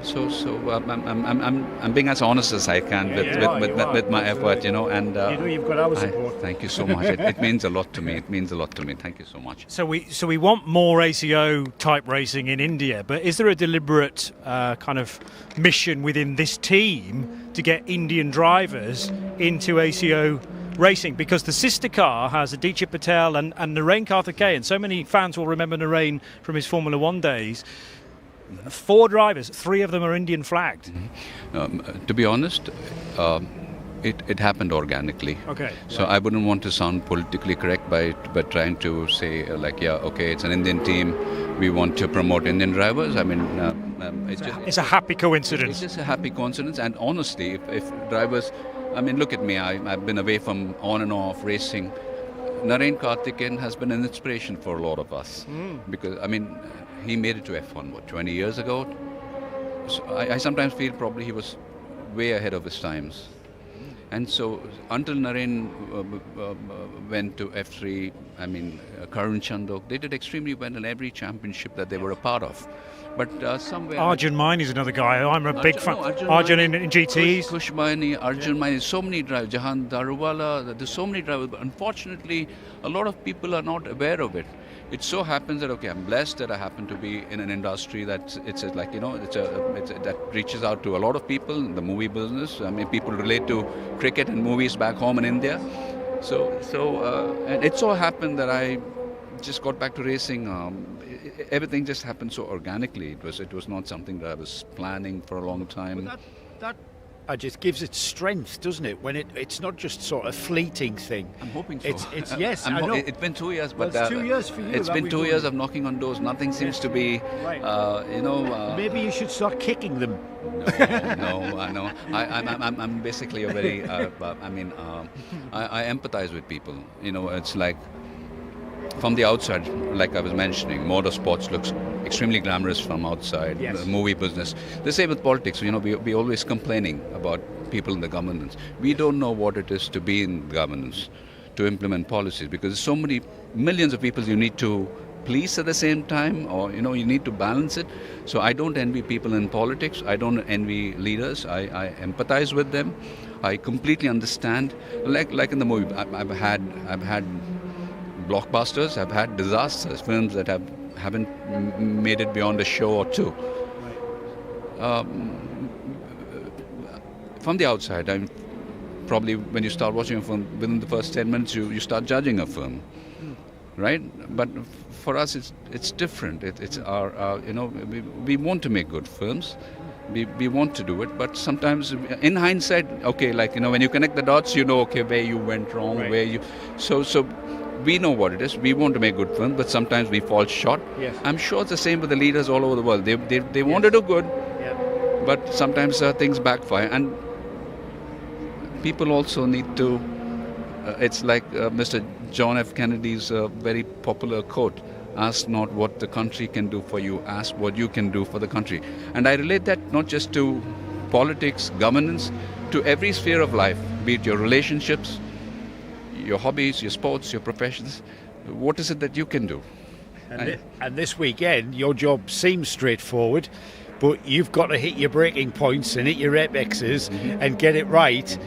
So I'm being as honest as I can with my effort, and you've got our support. Thank you so much. It means a lot to me. It means a lot to me. Thank you so much. So we want more ACO type racing in India, but is there a deliberate kind of mission within this team to get Indian drivers into ACO racing? Because the sister car has Aditya Patel and Narain Karthikeyan. So many fans will remember Narain from his Formula One days. 4 drivers, 3 of them are Indian flagged. Mm-hmm. To be honest, it happened organically. Okay. So I wouldn't want to sound politically correct by trying to say it's an Indian team. We want to promote Indian drivers. I mean, it's a happy coincidence. It's just a happy coincidence. And honestly, if drivers, look at me. I've been away from on and off racing. Narain Karthikeyan has been an inspiration for a lot of us, because he made it to F1 20 years ago. So I sometimes feel probably he was way ahead of his times. And so until Narain went to F3, Karun Chandok, they did extremely well in every championship that they were a part of. But somewhere... Arjun Maini is another guy. I'm a big fan. Arjun in GTs. Kush Maini, Arjun Maini, so many drivers. Jahan Daruwala, there's so many drivers. But unfortunately, a lot of people are not aware of it. It so happens that I'm blessed that I happen to be in an industry that that reaches out to a lot of people in the movie business. People relate to cricket and movies back home in India. And it so happened that I just got back to racing. Everything just happened so organically. It was not something that I was planning for a long time. But that just gives it strength, doesn't it? When it's not just sort of fleeting thing. I'm hoping so. It's yes, I know. It's been 2 years, but it's 2 years for you. It's been 2 years of knocking on doors. Nothing seems to be, maybe you should start kicking them. No, I know. I'm basically a very. I empathize with people. It's like, from the outside, like I was mentioning, motorsports looks extremely glamorous from outside. Yes. The movie business. The same with politics. We're always complaining about people in the governance. We don't know what it is to be in governance, to implement policies, because there's so many millions of people you need to please at the same time, or you need to balance it. So I don't envy people in politics. I don't envy leaders. I empathize with them. I completely understand. Like in the movie, I've had blockbusters, I've had disasters, films that haven't made it beyond a show or two. From the outside, probably when you start watching a film, within the first 10 minutes you start judging a film, right? But for us it's different. It's our we want to make good films. We want to do it, but sometimes in hindsight, when you connect the dots, where you went wrong, right. Where you so we know what it is. We want to make good films, but sometimes we fall short. Yes. I'm sure it's the same with the leaders all over the world. They want to do good, but sometimes things backfire. And people also need to... it's like Mr. John F. Kennedy's very popular quote, ask not what the country can do for you, ask what you can do for the country. And I relate that not just to politics, governance, to every sphere of life, be it your relationships, your hobbies, your sports, your professions. What is it that you can do? And this weekend, your job seems straightforward, but you've got to hit your braking points and hit your apexes and get it right.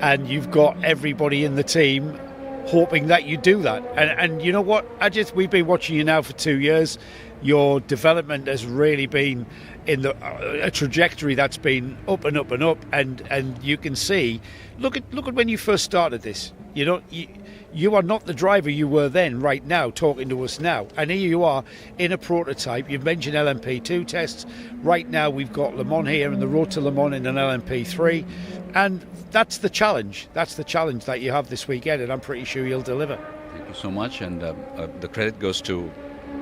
and you've got everybody in the team hoping that you do that. And you know what? We've been watching you now for 2 years. Your development has really been in a trajectory that's been up and up and up, and you can see. Look at when you first started this. You are not the driver you were then. Right now, talking to us now, and here you are in a prototype. You've mentioned LMP2 tests. Right now, we've got Le Mans here and the Road to Le Mans in an LMP3, and that's the challenge. That's the challenge that you have this weekend, and I'm pretty sure you'll deliver. Thank you so much, and the credit goes to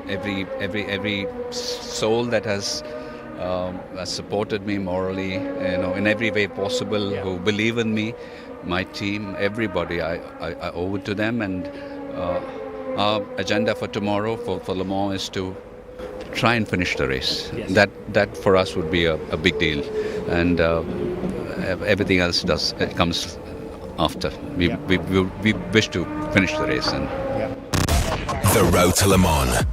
every soul that has supported me morally, in every way possible, who believe in me, my team, everybody. I owe it to them, and our agenda for tomorrow for Le Mans is to try and finish the race. Yes. That for us would be a big deal, and everything else comes after. We wish to finish the race. And the Road to Le Mans.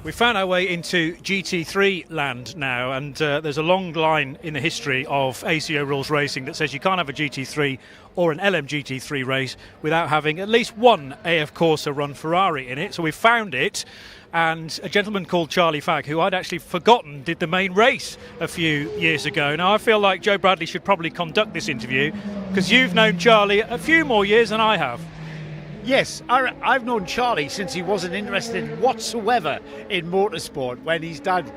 We found our way into GT3 land now, and there's a long line in the history of ACO rules racing that says you can't have a GT3 or an LMGT3 race without having at least one AF Corsa run Ferrari in it. So we found it, and a gentleman called Charlie Fagg, who I'd actually forgotten did the main race a few years ago. Now I feel like Joe Bradley should probably conduct this interview, because you've known Charlie a few more years than I have. Yes, I've known Charlie since he wasn't interested whatsoever in motorsport. When his dad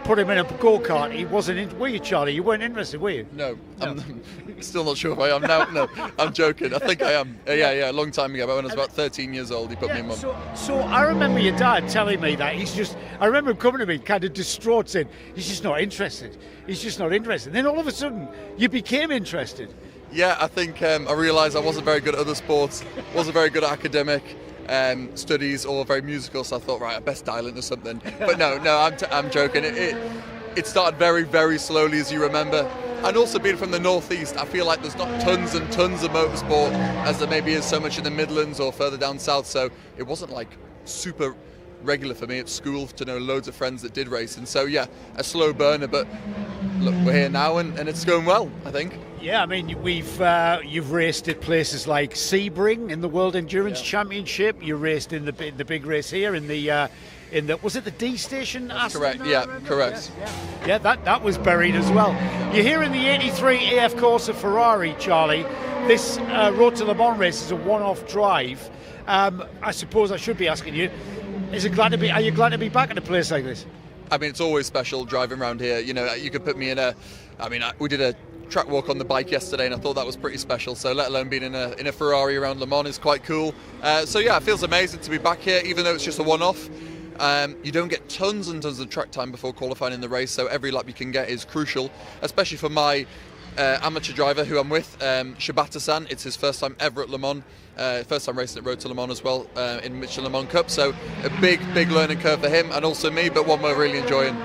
put him in a go-kart, he wasn't were you, Charlie? You weren't interested, were you? No. I'm still not sure if I am now. No, I'm joking. I think I am. Yeah, a long time ago. But when I was about 13 years old, he put me in one. So I remember your dad telling me that I remember him coming to me kind of distraught, saying, he's just not interested. He's just not interested. And then all of a sudden, you became interested. Yeah, I think I realised I wasn't very good at other sports, wasn't very good at academic studies or very musical, so I thought, right, I best dial into something. But no, I'm joking. It started very, very slowly, as you remember. And also being from the northeast, I feel like there's not tons and tons of motorsport as there maybe is so much in the Midlands or further down south, so it wasn't like super regular for me at school to know loads of friends that did race. And so, yeah, a slow burner, but look, we're here now and it's going well, I think. Yeah, I mean, you've raced at places like Sebring in the World Endurance Championship. You raced in the big race here in the was it the D station? That's correct. Yeah, correct. Yeah, that was buried as well. You're here in the '83 AF Corsa Ferrari, Charlie. This Road to Le Mans race is a one-off drive. I suppose I should be asking you: are you glad to be back at a place like this? I mean, it's always special driving around here. You could put me in we did a track walk on the bike yesterday, and I thought that was pretty special. So let alone being in a Ferrari around Le Mans is quite cool. So yeah, it feels amazing to be back here, even though it's just a one-off. You don't get tons and tons of track time before qualifying in the race, so every lap you can get is crucial, especially for my amateur driver who I'm with, Shibata-san. It's his first time ever at Le Mans, first time racing at Road to Le Mans as well, in Michelin Le Mans Cup. So a big learning curve for him and also me, but one we're really enjoying.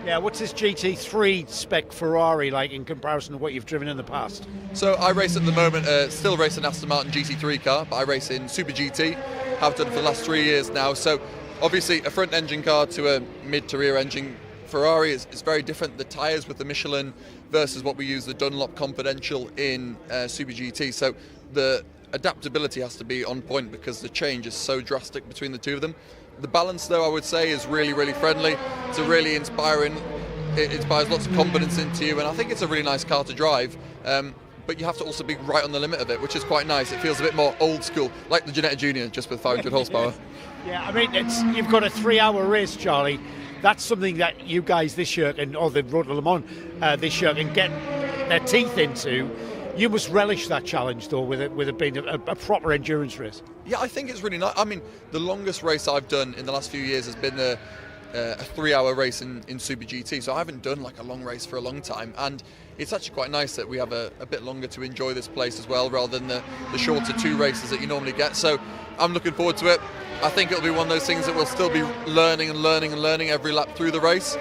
Yeah, what's this GT3 spec Ferrari like in comparison to what you've driven in the past? So I race at the moment, still race an Aston Martin GT3 car, but I race in Super GT, have done for the last 3 years now. So obviously a front engine car to a mid to rear engine Ferrari is very different. The tyres with the Michelin versus what we use, the Dunlop Confidential in Super GT. So the adaptability has to be on point because the change is so drastic between the two of them. The balance, though, I would say, is really, really friendly. It's a really inspiring. It inspires lots of confidence into you, and I think it's a really nice car to drive. But you have to also be right on the limit of it, which is quite nice. It feels a bit more old school, like the Ginetta Junior, just with 500 horsepower. Yeah, I mean, you've got a 3-hour race, Charlie. That's something that you guys this year, or the Road to Le Mans this year, can get their teeth into. You must relish that challenge, though, with it being a proper endurance race. Yeah, I think it's really nice. I mean, the longest race I've done in the last few years has been a 3-hour race in Super GT, so I haven't done like a long race for a long time, and it's actually quite nice that we have a bit longer to enjoy this place as well, rather than the shorter 2 races that you normally get. So I'm looking forward to it. I think it'll be one of those things that we'll still be learning every lap through the race,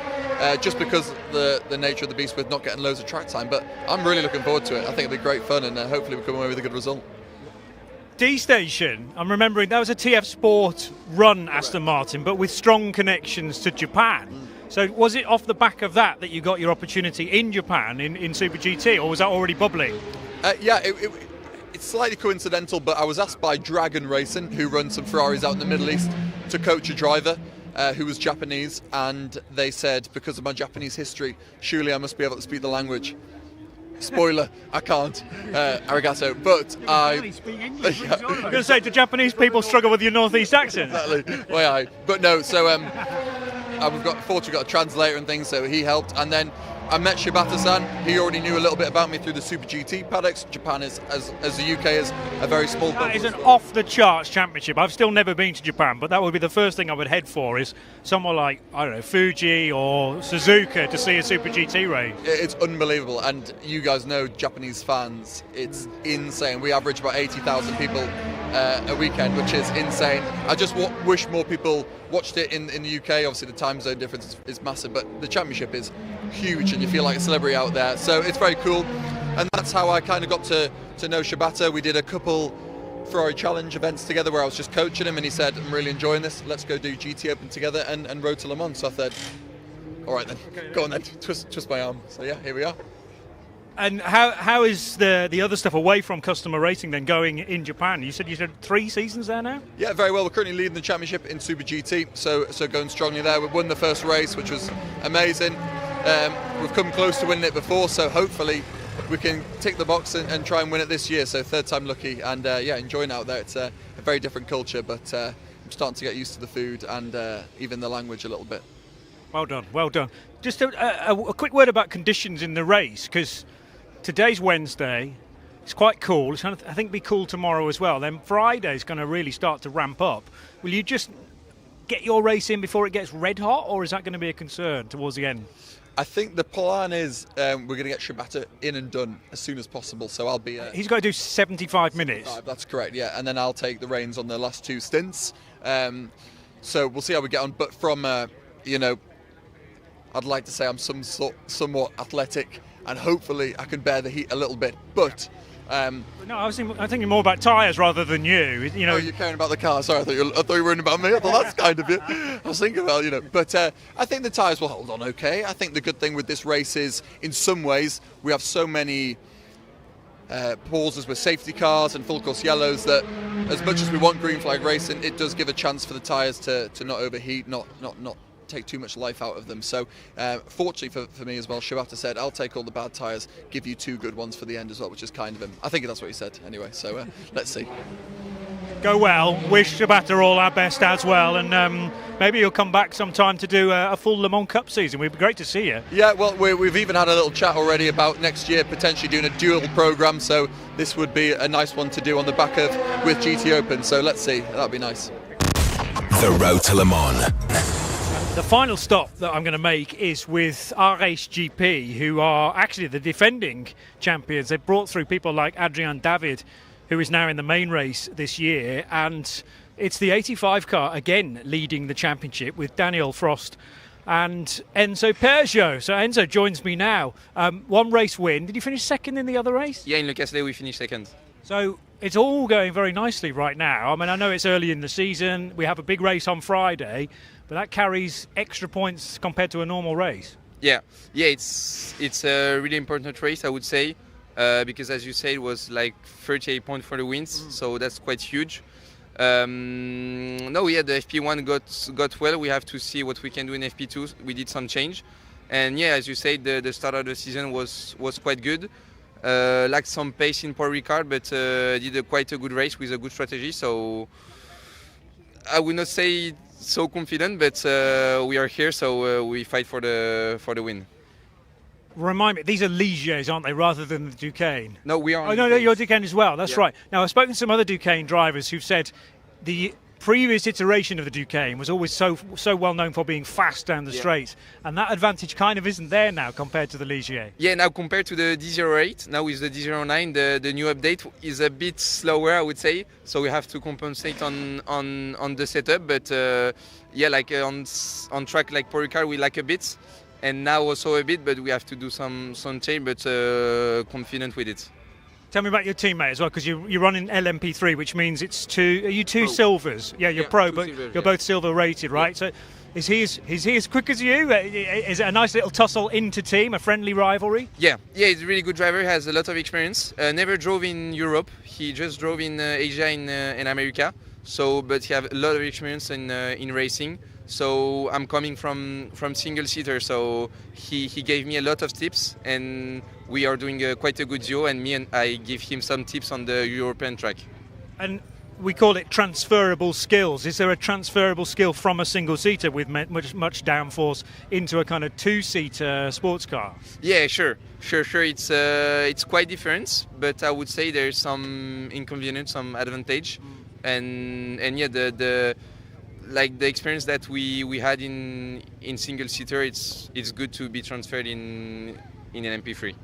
just because the nature of the beast with not getting loads of track time. But I'm really looking forward to it. I think it'll be great fun, and hopefully we'll come away with a good result. D-Station, I'm remembering that was a TF Sport run Aston Martin, but with strong connections to Japan. So was it off the back of that you got your opportunity in Japan in Super GT, or was that already bubbling? It's slightly coincidental, but I was asked by Dragon Racing, who run some Ferraris out in the Middle East, to coach a driver who was Japanese, and they said, because of my Japanese history, surely I must be able to speak the language. Spoiler, I can't. Arigato. But I speak English. I was going to say, do Japanese people struggle with your northeast accent? Exactly. But no, so we've got a translator and things, so he helped. And then I met Shibata-san. He already knew a little bit about me through the Super GT paddocks. Japan is, as the UK is, a very small That is an off-the-charts championship. I've still never been to Japan, but that would be the first thing I would head for, is somewhere like, I don't know, Fuji or Suzuka to see a Super GT race. It's unbelievable, and you guys know Japanese fans, it's insane. We average about 80,000 people a weekend, which is insane. I just wish more people watched it in the UK. Obviously the time zone difference is massive, but the championship is huge and you feel like a celebrity out there, so it's very cool. And that's how I kind of got to know Shibata. We did a couple Ferrari Challenge events together where I was just coaching him, and he said, I'm really enjoying this, let's go do GT Open together and Road to Le Mans. So I said, all right then, go on then, twist my arm. So yeah, here we are. And how is the other stuff away from customer racing then going in Japan? You said 3 seasons there now? Yeah, very well. We're currently leading the championship in Super GT, so going strongly there. We won the first race, which was amazing. We've come close to winning it before, so hopefully we can tick the box and try and win it this year. So third time lucky, and enjoying it out there. It's a very different culture, but I'm starting to get used to the food and even the language a little bit. Well done, well done. Just a quick word about conditions in the race, because today's Wednesday. It's quite cool. It's going to, I think, be cool tomorrow as well. Then Friday's going to really start to ramp up. Will you just get your race in before it gets red hot, or is that going to be a concern towards the end? I think the plan is we're going to get Shibata in and done as soon as possible. So I'll be. He's got to do 75 minutes. That's correct, yeah. And then I'll take the reins on the last 2 stints. So we'll see how we get on. But from, I'd like to say I'm somewhat athletic, and hopefully I can bear the heat a little bit. But no, I'm thinking more about tyres rather than you. Oh, you're caring about the car. Sorry, I thought you were worrying about me. I thought that's kind of it. I was thinking about, But I think the tyres will hold on okay. I think the good thing with this race is, in some ways, we have so many pauses with safety cars and full course yellows that, as much as we want green flag racing, it does give a chance for the tyres to not overheat, not take too much life out of them. So fortunately for me as well, Shibata said, I'll take all the bad tyres, give you 2 good ones for the end as well, which is kind of him. I think that's what he said anyway, so let's see. Go well. Wish Shibata all our best as well, and maybe you'll come back sometime to do a full Le Mans Cup season. It'd be great to see you. Yeah, well, we've even had a little chat already about next year potentially doing a dual programme, so this would be a nice one to do on the back of with GT Open, so let's see, that'd be nice. The Road to Le Mans. The final stop that I'm going to make is with RS GP, who are actually the defending champions. They've brought through people like Adrian David, who is now in the main race this year, and it's the 85 car again leading the championship with Daniel Frost and Enzo Peugeot. So Enzo joins me now. 1 race win. Did you finish second in the other race? Yeah, in Le Castellet we finished second. So it's all going very nicely right now. I mean, I know it's early in the season. We have a big race on Friday, but that carries extra points compared to a normal race. Yeah, it's a really important race, I would say, because as you said, it was like 38 points for the wins, so that's quite huge. No, yeah, the FP1 got well. We have to see what we can do in FP2. We did some change, and yeah, as you said, the start of the season was quite good. Lacked some pace in Paul Ricard, but did quite a good race with a good strategy. So I would not say so confident, but we are here, so we fight for the win. Remind me, these are Ligiers, aren't they, rather than the Duqueine? No, we are. Oh, no, you're Duqueine as well. That's right. Now, I've spoken to some other Duqueine drivers who've said the previous iteration of the Duqueine was always so well known for being fast down the straight, and that advantage kind of isn't there now compared to the Ligier. Yeah, now compared to the D08, now with the D09, the new update is a bit slower, I would say. So we have to compensate on the setup, but yeah, like on track like Paul Ricard, we lack a bit. And now also a bit, but we have to do some change, but confident with it. Tell me about your teammate as well, because you're running LMP3, which means it's two silvers. Yeah, you're pro, but you're both silver rated, right? Yeah. So Is he as quick as you? Is it a nice little tussle into team, a friendly rivalry? Yeah, he's a really good driver. He has a lot of experience. Never drove in Europe. He just drove in Asia, in America. So, but he has a lot of experience in racing. So I'm coming from single seater. So he gave me a lot of tips, and we are doing quite a good duo. And I give him some tips on the European track. And we call it transferable skills. Is there a transferable skill from a single-seater with much downforce into a kind of two-seater sports car? Yeah, sure. It's quite different, but I would say there's some inconvenience, some advantage, and yeah, the experience that we had in single-seater, it's good to be transferred in an MP3.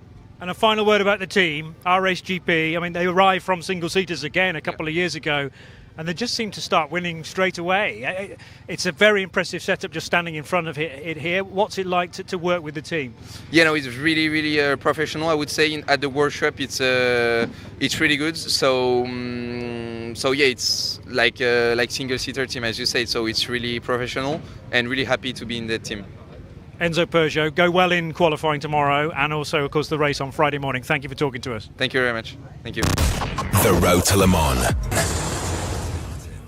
And a final word about the team, R-Race GP. I mean, they arrived from single-seaters again a couple of years ago, and they just seem to start winning straight away. It's a very impressive setup just standing in front of it here. What's it like to work with the team? Yeah, no, it's really, really professional. I would say at the workshop, it's really good. So yeah, it's like single-seater team, as you said. So it's really professional, and really happy to be in that team. Enzo Peugeot, go well in qualifying tomorrow, and also, of course, the race on Friday morning. Thank you for talking to us. Thank you very much. Thank you. The Road to Le Mans.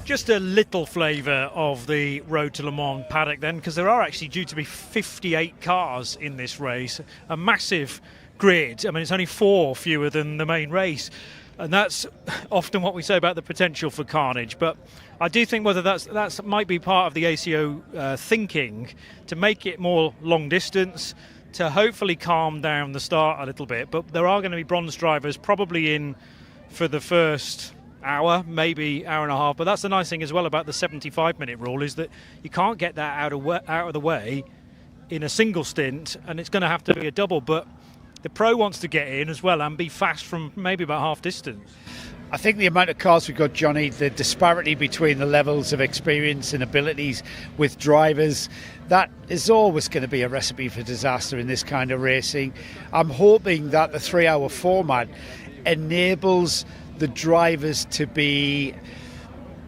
Just a little flavour of the Road to Le Mans paddock then, because there are actually due to be 58 cars in this race. A massive grid. I mean, it's only 4 fewer than the main race. And that's often what we say about the potential for carnage. But I do think whether that's might be part of the ACO thinking to make it more long distance, to hopefully calm down the start a little bit. But there are going to be bronze drivers probably in for the first hour, maybe hour and a half. But that's the nice thing as well about the 75-minute rule, is that you can't get that out of the way in a single stint, and it's going to have to be a double. But the pro wants to get in as well and be fast from maybe about half distance. I think the amount of cars we've got, Johnny, the disparity between the levels of experience and abilities with drivers, that is always going to be a recipe for disaster in this kind of racing. I'm hoping that the 3-hour format enables the drivers to be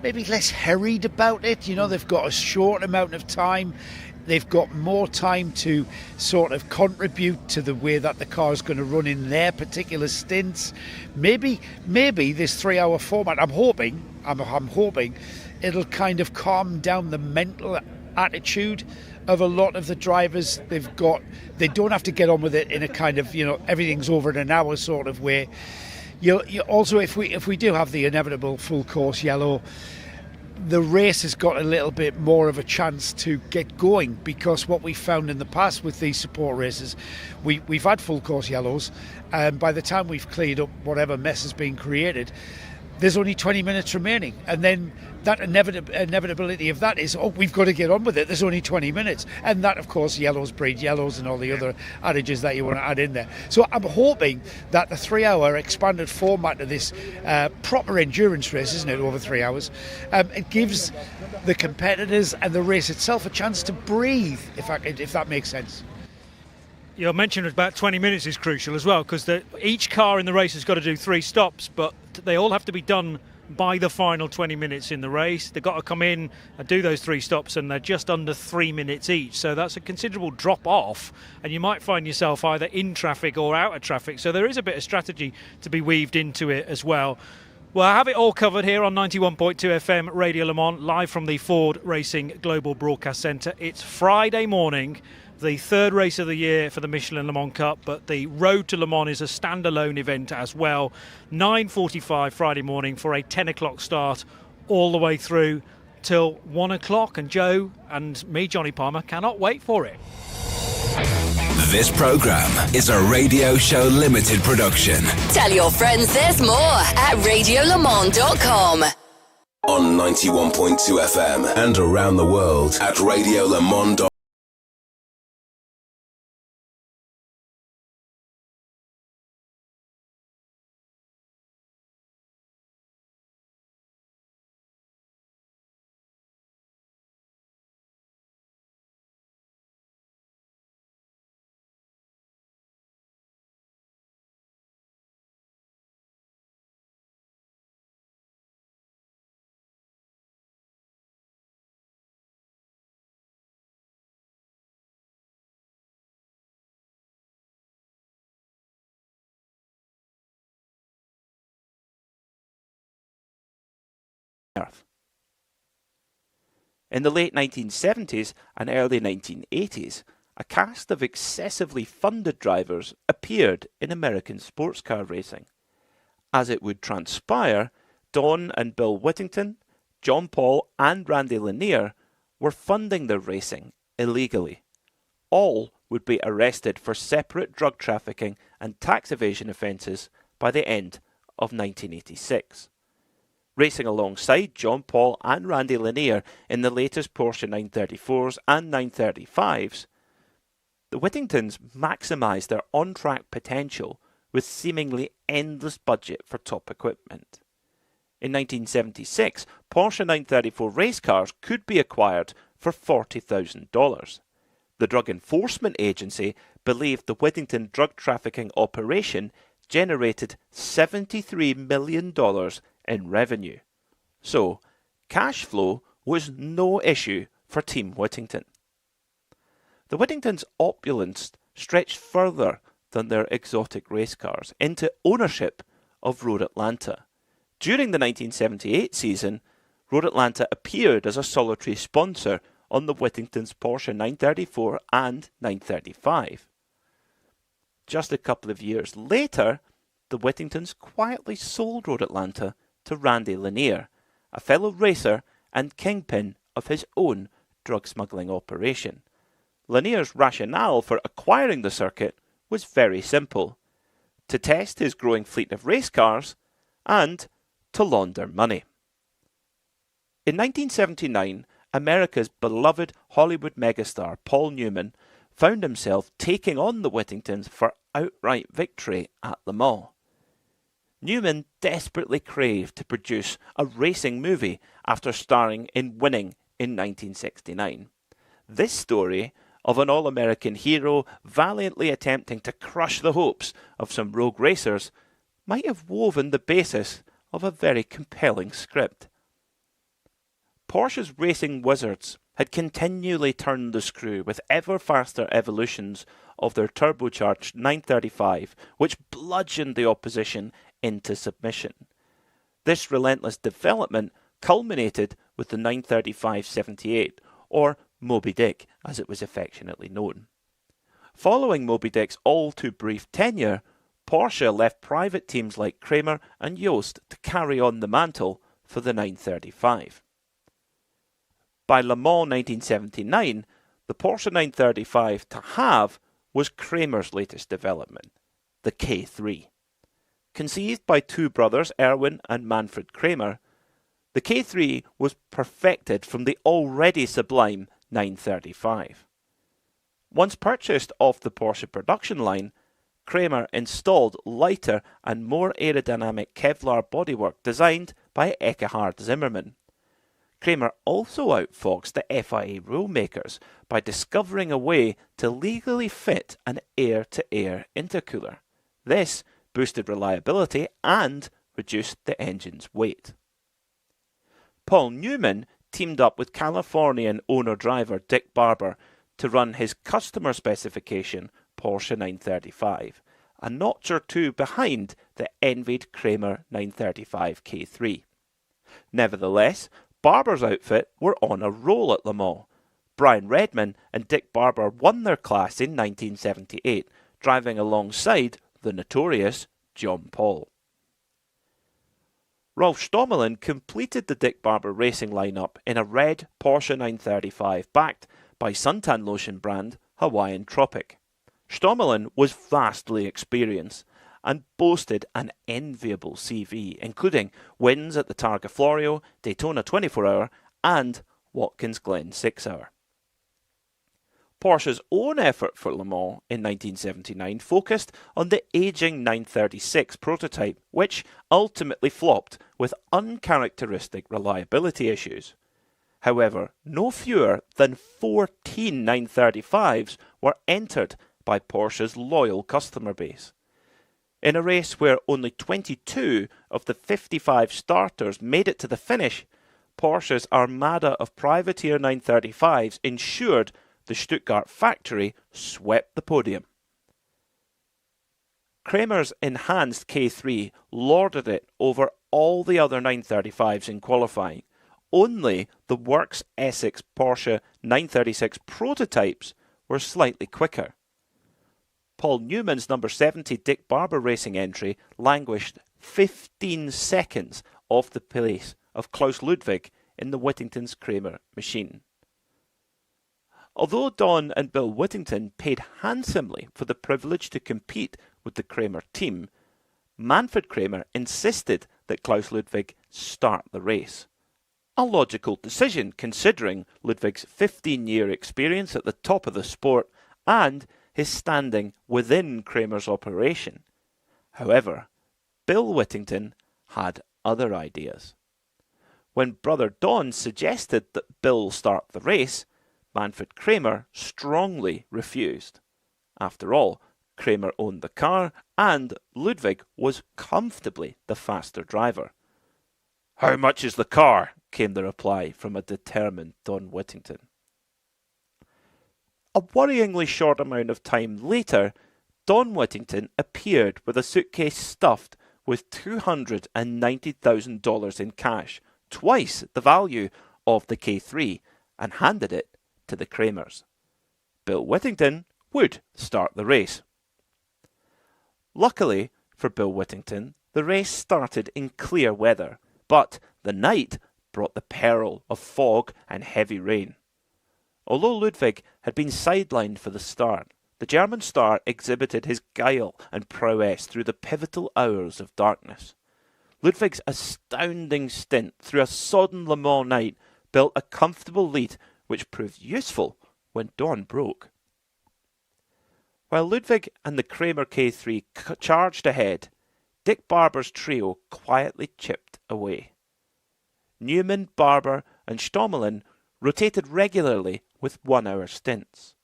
maybe less hurried about it. You know, they've got a short amount of time. They've got more time to sort of contribute to the way that the car is going to run in their particular stints. Maybe this 3-hour format, I'm hoping it'll kind of calm down the mental attitude of a lot of the drivers. They don't have to get on with it in a kind of, everything's over in an hour sort of way. You also, if we do have the inevitable full course yellow, the race has got a little bit more of a chance to get going, because what we've found in the past with these support races, we've had full course yellows, and by the time we've cleared up whatever mess has been created, there's only 20 minutes remaining, and then that inevitability of that is, we've got to get on with it, there's only 20 minutes, and that of course yellows breed yellows and all the other adages that you want to add in there. So I'm hoping that the 3-hour expanded format of this proper endurance race, isn't it, over 3 hours, it gives the competitors and the race itself a chance to breathe, if that makes sense. Your mention of about 20 minutes is crucial as well, because each car in the race has got to do 3 stops, but they all have to be done by the final 20 minutes in the race. They've got to come in and do those 3 stops, and they're just under 3 minutes each. So that's a considerable drop off, and you might find yourself either in traffic or out of traffic. So there is a bit of strategy to be weaved into it as well. Well, I have it all covered here on 91.2 FM Radio Le Mans, live from the Ford Racing Global Broadcast Centre. It's Friday morning, the 3rd race of the year for the Michelin Le Mans Cup, but the Road to Le Mans is a standalone event as well. 9:45 Friday morning for a 10 o'clock start, all the way through till 1 o'clock. And Joe and me, Johnny Palmer, cannot wait for it. This programme is a Radio Show Limited production. Tell your friends there's more at radiolemans.com. On 91.2 FM and around the world at radiolemans.com. Earth. In the late 1970s and early 1980s, a cast of excessively funded drivers appeared in American sports car racing. As it would transpire, Don and Bill Whittington, John Paul and Randy Lanier were funding their racing illegally. All would be arrested for separate drug trafficking and tax evasion offences by the end of 1986. Racing alongside John Paul and Randy Lanier in the latest Porsche 934s and 935s, the Whittingtons maximised their on-track potential with seemingly endless budget for top equipment. In 1976, Porsche 934 race cars could be acquired for $40,000. The Drug Enforcement Agency believed the Whittington drug trafficking operation generated $73 million in revenue. So, cash flow was no issue for Team Whittington. The Whittingtons' opulence stretched further than their exotic race cars into ownership of Road Atlanta. During the 1978 season, Road Atlanta appeared as a solitary sponsor on the Whittingtons' Porsche 934 and 935. Just a couple of years later, the Whittingtons quietly sold Road Atlanta to Randy Lanier, a fellow racer and kingpin of his own drug smuggling operation. Lanier's rationale for acquiring the circuit was very simple: to test his growing fleet of race cars and to launder money. In 1979, America's beloved Hollywood megastar Paul Newman found himself taking on the Whittingtons for outright victory at Le Mans. Newman desperately craved to produce a racing movie after starring in Winning in 1969. This story of an all-American hero valiantly attempting to crush the hopes of some rogue racers might have woven the basis of a very compelling script. Porsche's racing wizards had continually turned the screw with ever faster evolutions of their turbocharged 935, which bludgeoned the opposition into submission. This relentless development culminated with the 935-78, or Moby Dick as it was affectionately known. Following Moby Dick's all too brief tenure, Porsche left private teams like Kramer and Jost to carry on the mantle for the 935. By Le Mans 1979, the Porsche 935 to have was Kramer's latest development, the K3. Conceived by two brothers, Erwin and Manfred Kramer, the K3 was perfected from the already sublime 935. Once purchased off the Porsche production line, Kramer installed lighter and more aerodynamic Kevlar bodywork designed by Ekkehard Zimmermann. Kramer also outfoxed the FIA rulemakers by discovering a way to legally fit an air-to-air intercooler. This boosted reliability and reduced the engine's weight. Paul Newman teamed up with Californian owner-driver Dick Barber to run his customer specification Porsche 935, a notch or two behind the envied Kramer 935 K3. Nevertheless, Barber's outfit were on a roll at Le Mans. Brian Redman and Dick Barber won their class in 1978, driving alongside the notorious John Paul. Rolf Stommelen completed the Dick Barber racing lineup in a red Porsche 935 backed by suntan lotion brand Hawaiian Tropic. Stommelen was vastly experienced and boasted an enviable CV, including wins at the Targa Florio, Daytona 24-hour and Watkins Glen 6-hour. Porsche's own effort for Le Mans in 1979 focused on the aging 936 prototype, which ultimately flopped with uncharacteristic reliability issues. However, no fewer than 14 935s were entered by Porsche's loyal customer base. In a race where only 22 of the 55 starters made it to the finish, Porsche's armada of privateer 935s ensured the Stuttgart factory swept the podium. Kramer's enhanced K3 lorded it over all the other 935s in qualifying, only the works Essex Porsche 936 prototypes were slightly quicker. Paul Newman's number 70 Dick Barber Racing entry languished 15 seconds off the pace of Klaus Ludwig in the Whittington's Kramer machine. Although Don and Bill Whittington paid handsomely for the privilege to compete with the Kramer team, Manfred Kramer insisted that Klaus Ludwig start the race. A logical decision considering Ludwig's 15-year experience at the top of the sport and his standing within Kramer's operation. However, Bill Whittington had other ideas. When brother Don suggested that Bill start the race, Manfred Kramer strongly refused. After all, Kramer owned the car and Ludwig was comfortably the faster driver. "How much is the car?" came the reply from a determined Don Whittington. A worryingly short amount of time later, Don Whittington appeared with a suitcase stuffed with $290,000 in cash, twice the value of the K3, and handed it to the Kramers. Bill Whittington would start the race. Luckily for Bill Whittington, the race started in clear weather, but the night brought the peril of fog and heavy rain. Although Ludwig had been sidelined for the start, the German star exhibited his guile and prowess through the pivotal hours of darkness. Ludwig's astounding stint through a sodden Le Mans night built a comfortable lead which proved useful when dawn broke. While Ludwig and the Kramer K3 charged ahead, Dick Barber's trio quietly chipped away. Newman, Barber and Stommelen rotated regularly with 1 hour stints.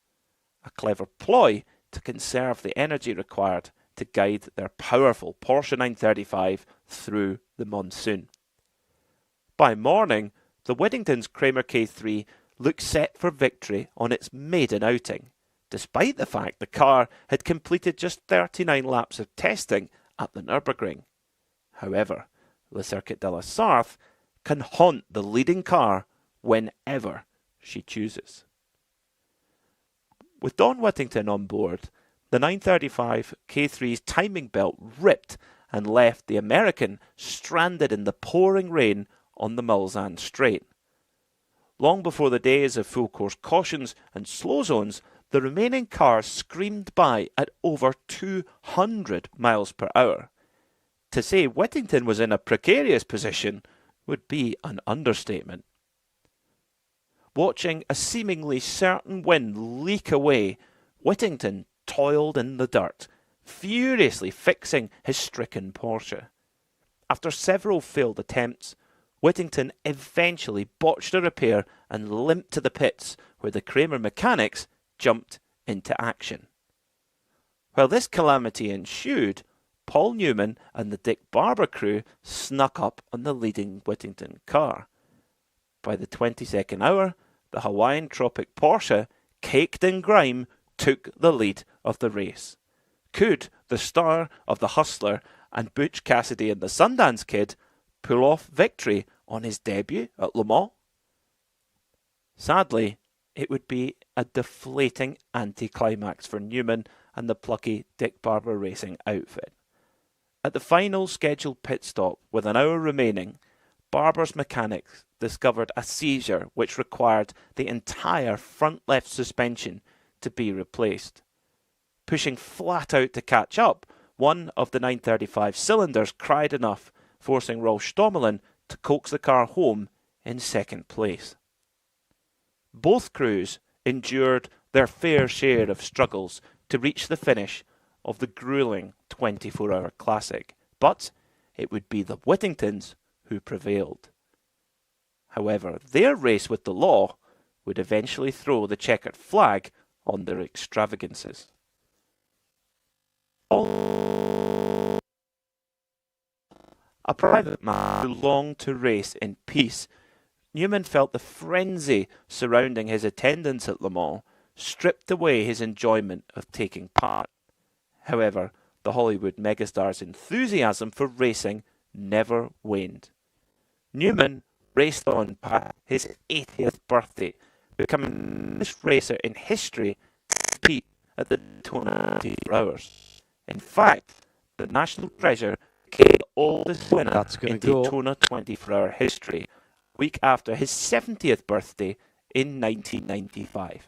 A clever ploy to conserve the energy required to guide their powerful Porsche 935 through the monsoon. By morning, the Whittington's Kramer K3 looked set for victory on its maiden outing, despite the fact the car had completed just 39 laps of testing at the Nürburgring. However, Le Circuit de la Sarthe can haunt the leading car whenever she chooses. With Don Whittington on board, the 935 K3's timing belt ripped and left the American stranded in the pouring rain on the Mulsanne Straight. Long before the days of full course cautions and slow zones, the remaining cars screamed by at over 200 miles per hour. To say Whittington was in a precarious position would be an understatement. Watching a seemingly certain win leak away, Whittington toiled in the dirt, furiously fixing his stricken Porsche. After several failed attempts, Whittington eventually botched a repair and limped to the pits, where the Kramer mechanics jumped into action. While this calamity ensued, Paul Newman and the Dick Barber crew snuck up on the leading Whittington car. By the 22nd hour, the Hawaiian Tropic Porsche, caked in grime, took the lead of the race. Could the star of the Hustler and Butch Cassidy and the Sundance Kid pull off victory on his debut at Le Mans? Sadly, it would be a deflating anticlimax for Newman and the plucky Dick Barber Racing outfit. At the final scheduled pit stop, with an hour remaining, Barber's mechanics discovered a seizure which required the entire front left suspension to be replaced. Pushing flat out to catch up, one of the 935 cylinders cried enough, forcing Rolf Stommelen to coax the car home in second place. Both crews endured their fair share of struggles to reach the finish of the grueling 24-hour classic, but it would be the Whittingtons who prevailed. However, their race with the law would eventually throw the checkered flag on their extravagances. A private man who longed to race in peace, Newman felt the frenzy surrounding his attendance at Le Mans stripped away his enjoyment of taking part. However, the Hollywood megastar's enthusiasm for racing never waned. Newman raced on past his 80th birthday, becoming the first racer in history to compete at the Daytona 24 Hours. In fact, the National Treasure became the oldest winner in Daytona 24-hour history, a week after his 70th birthday in 1995.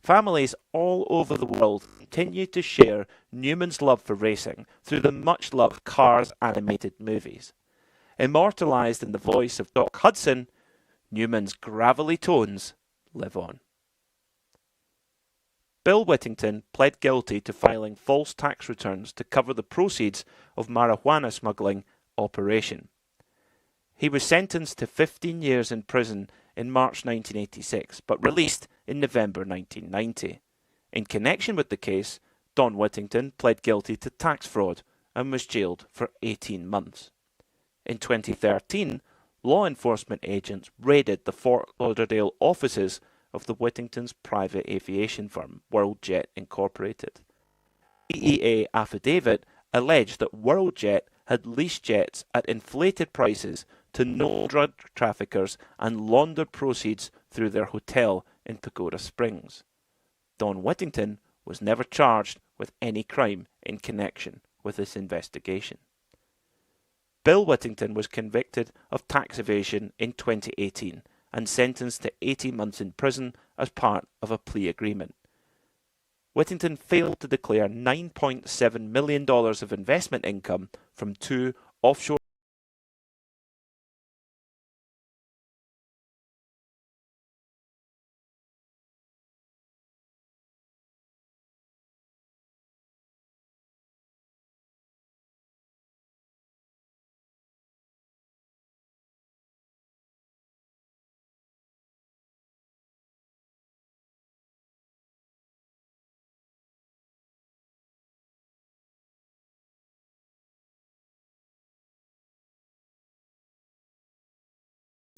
Families all over the world continue to share Newman's love for racing through the much-loved Cars animated movies. Immortalised in the voice of Doc Hudson, Newman's gravelly tones live on. Bill Whittington pled guilty to filing false tax returns to cover the proceeds of marijuana smuggling operation. He was sentenced to 15 years in prison in March 1986, but released in November 1990. In connection with the case, Don Whittington pled guilty to tax fraud and was jailed for 18 months. In 2013, law enforcement agents raided the Fort Lauderdale offices of the Whittington's private aviation firm, WorldJet Incorporated. DEA affidavit alleged that WorldJet had leased jets at inflated prices to known drug traffickers and laundered proceeds through their hotel in Pagoda Springs. Don Whittington was never charged with any crime in connection with this investigation. Bill Whittington was convicted of tax evasion in 2018 and sentenced to 18 months in prison as part of a plea agreement. Whittington failed to declare $9.7 million of investment income from 2 offshore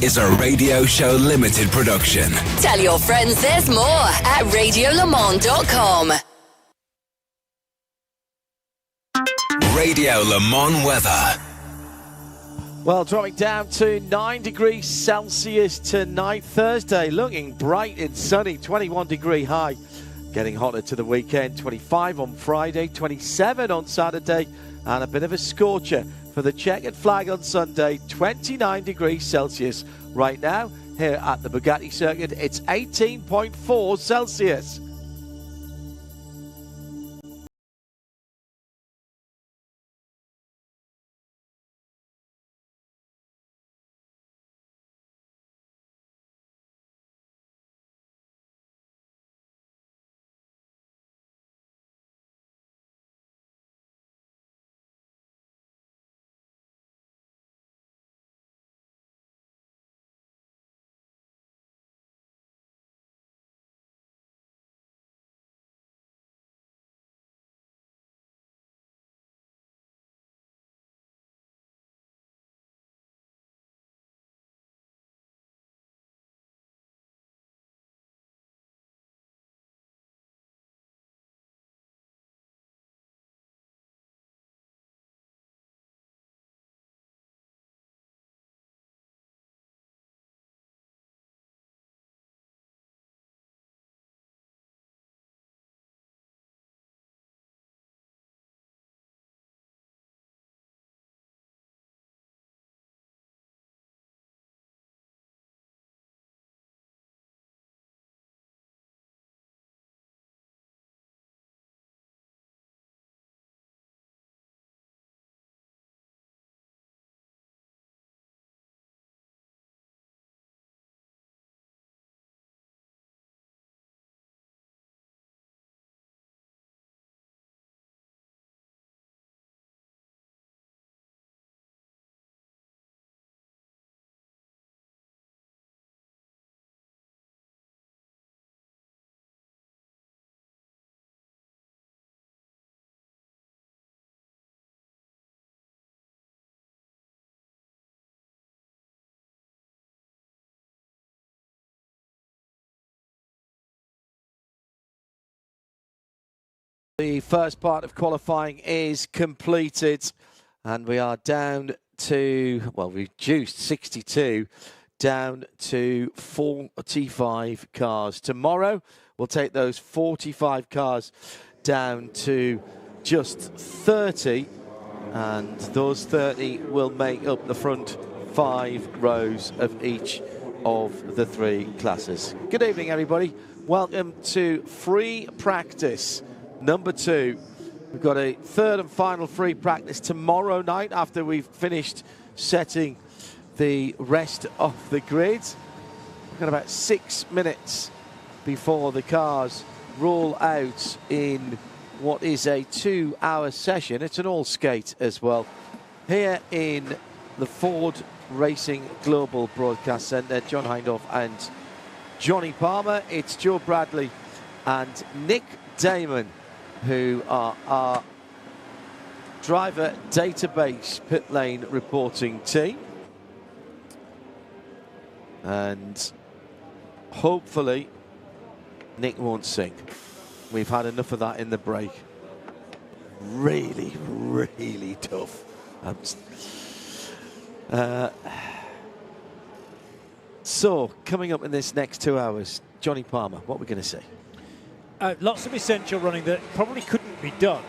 is a Radio Show Limited production. Tell your friends there's more at radiolemans.com. Radio Le Mans weather. Well, dropping down to 9 degrees Celsius tonight, Thursday, looking bright and sunny, 21 degree high. Getting hotter to the weekend, 25 on Friday, 27 on Saturday, and a bit of a scorcher for the checkered flag on Sunday, 29 degrees Celsius. Right now, here at the Bugatti circuit, it's 18.4 Celsius. The first part of qualifying is completed, and we are down to, well, reduced 62 down to 45 cars. Tomorrow, we'll take those 45 cars down to just 30, and those 30 will make up the front 5 rows of each of the 3 classes. Good evening, everybody. Welcome to free practice number 2. We've got a third and final free practice tomorrow night after we've finished setting the rest of the grid. We've got about 6 minutes before the cars roll out in what is a 2-hour session. It's an all-skate as well. Here in the Ford Racing Global Broadcast Centre, John Hindhaugh and Johnny Palmer. It's Joe Bradley and Nick Damon, who are our driver database pit lane reporting team. And hopefully Nick won't sink. We've had enough of that in the break. Really, really tough. So, coming up in this next 2 hours, Johnny Palmer, what are we going to see? Lots of essential running that probably couldn't be done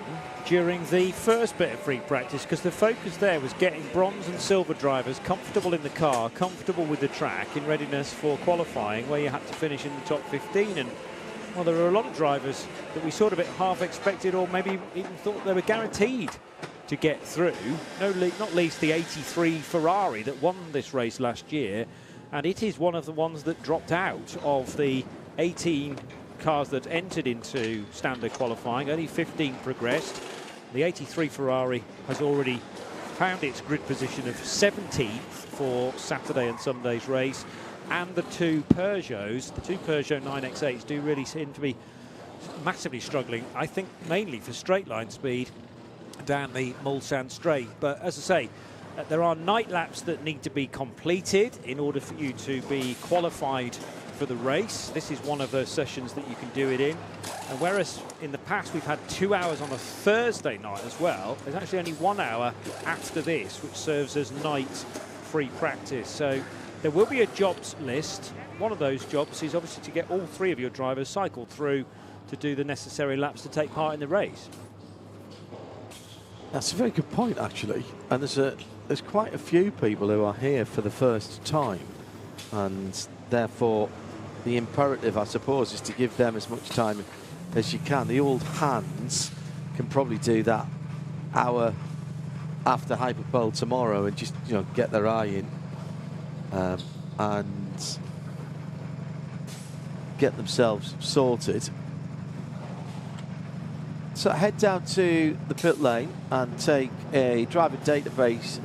during the first bit of free practice, because the focus there was getting bronze and silver drivers comfortable in the car, comfortable with the track, in readiness for qualifying, where you had to finish in the top 15. And well, there were a lot of drivers that we sort of half expected, or maybe even thought they were guaranteed to get through. Not least the 83 Ferrari that won this race last year, and it is one of the ones that dropped out of the 18 cars that entered into standard qualifying. Only 15 progressed. The 83 Ferrari has already found its grid position of 17th for Saturday and Sunday's race, and the 2 Peugeots, the 2 Peugeot 9X8s do really seem to be massively struggling, I think mainly for straight line speed down the Mulsanne straight. But as I say, there are night laps that need to be completed in order for you to be qualified for the race. This is one of those sessions that you can do it in. And whereas in the past we've had 2 hours on a Thursday night as well, there's actually only 1 hour after this, which serves as night free practice. So there will be a jobs list. One of those jobs is obviously to get all 3 of your drivers cycled through to do the necessary laps to take part in the race. That's a very good point, actually. And there's quite a few people who are here for the first time, and therefore the imperative, I suppose, is to give them as much time as you can. The old hands can probably do that hour after Hypercar tomorrow and just, you know, get their eye in and get themselves sorted. So head down to the pit lane and take a driver database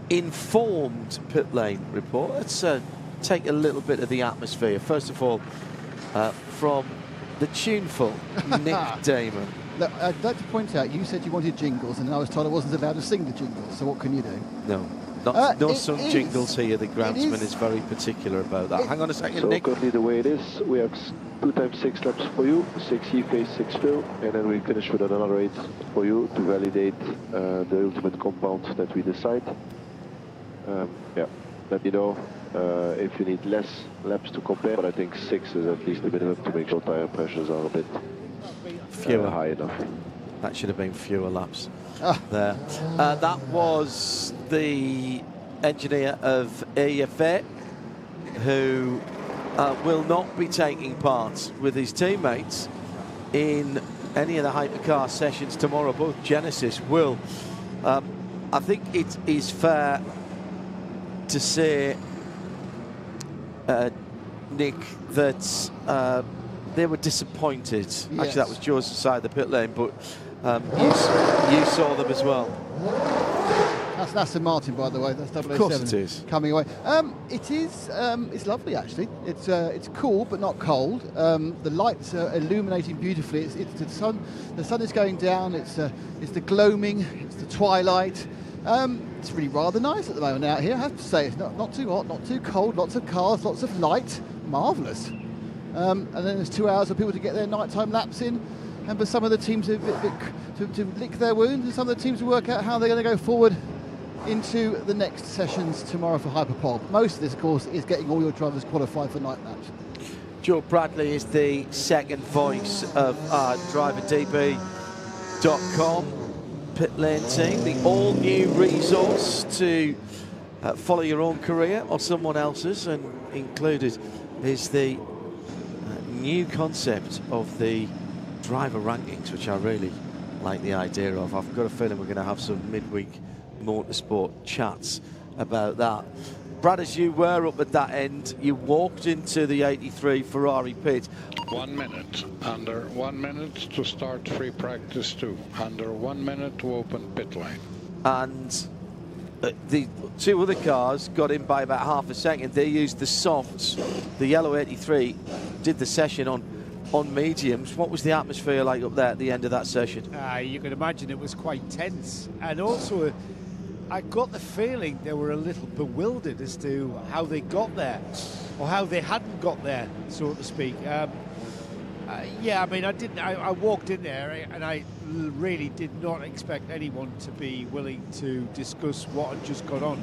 informed pit lane report. Let's take a little bit of the atmosphere. First of all, from the tuneful Nick Damon. Look, I'd like to point out, you said you wanted jingles, and I was told I wasn't allowed to sing the jingles, so what can you do? No. No sung jingles here. The groundsman is very particular about that. Hang on a second, so Nick. currently the way it is, we have 2 times 6 laps for you, 6 E-phase, 6 fill, and then we finish with another 8 for you to validate the ultimate compound that we decide. Yeah, let me know if you need less laps to compare, but I think 6 is at least a minimum to make sure tire pressures are a bit high enough. That should have been fewer laps there. That was the engineer of AFA, who will not be taking part with his teammates in any of the Hypercar sessions tomorrow. Both Genesis will. I think it is fair to say, Nick, that they were disappointed. Yes. Actually, that was Joe's side of the pit lane, but you saw them as well. That's Aston Martin, by the way. That's 007. Of course it is. Coming away. It is. It's lovely, actually. It's cool but not cold. The lights are illuminating beautifully. It's the sun. The sun is going down. It's the gloaming. It's the twilight. It's really rather nice at the moment out here, I have to say. It's not too hot, not too cold, lots of cars, lots of light. Marvellous. And then there's 2 hours for people to get their nighttime laps in, and for some of the teams to lick their wounds, and some of the teams to work out how they're going to go forward into the next sessions tomorrow for Hypercar. Most of this, of course, is getting all your drivers qualified for night match. Joe Bradley is the second voice of our DriverDB.com pit lane team, the all-new resource to follow your own career or someone else's, and included is the new concept of the driver rankings, which I really like the idea of. I've got a feeling we're going to have some midweek motorsport chats about that. Brad, as you were up at that end, you walked into the 83 Ferrari pit. 1 minute. Under 1 minute to start free practice 2. Under 1 minute to open pit lane. And the two other cars got in by about half a second. They used the softs. The yellow 83 did the session on mediums. What was the atmosphere like up there at the end of that session? You can imagine it was quite tense. And also, I got the feeling they were a little bewildered as to how they got there, or how they hadn't got there, so to speak. Yeah, I mean, I walked in there and I really did not expect anyone to be willing to discuss what had just gone on.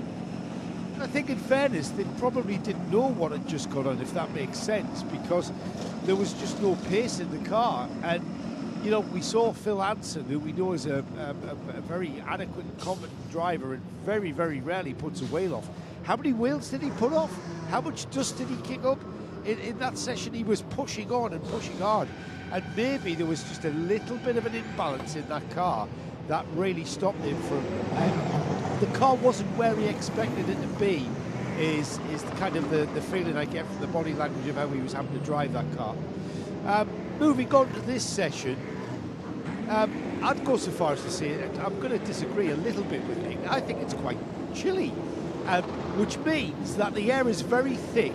And I think, in fairness, they probably didn't know what had just gone on, if that makes sense, because there was just no pace in the car. And, you know, we saw Phil Anson, who we know is a very adequate and competent driver and very, very rarely puts a wheel off. How many wheels did he put off? How much dust did he kick up? In that session, he was pushing on and pushing hard. And maybe there was just a little bit of an imbalance in that car that really stopped him from... the car wasn't where he expected it to be, is kind of the feeling I get from the body language of how he was having to drive that car. Moving on to this session, I'd go so far as to say I'm going to disagree a little bit with Nick. I think it's quite chilly, which means that the air is very thick.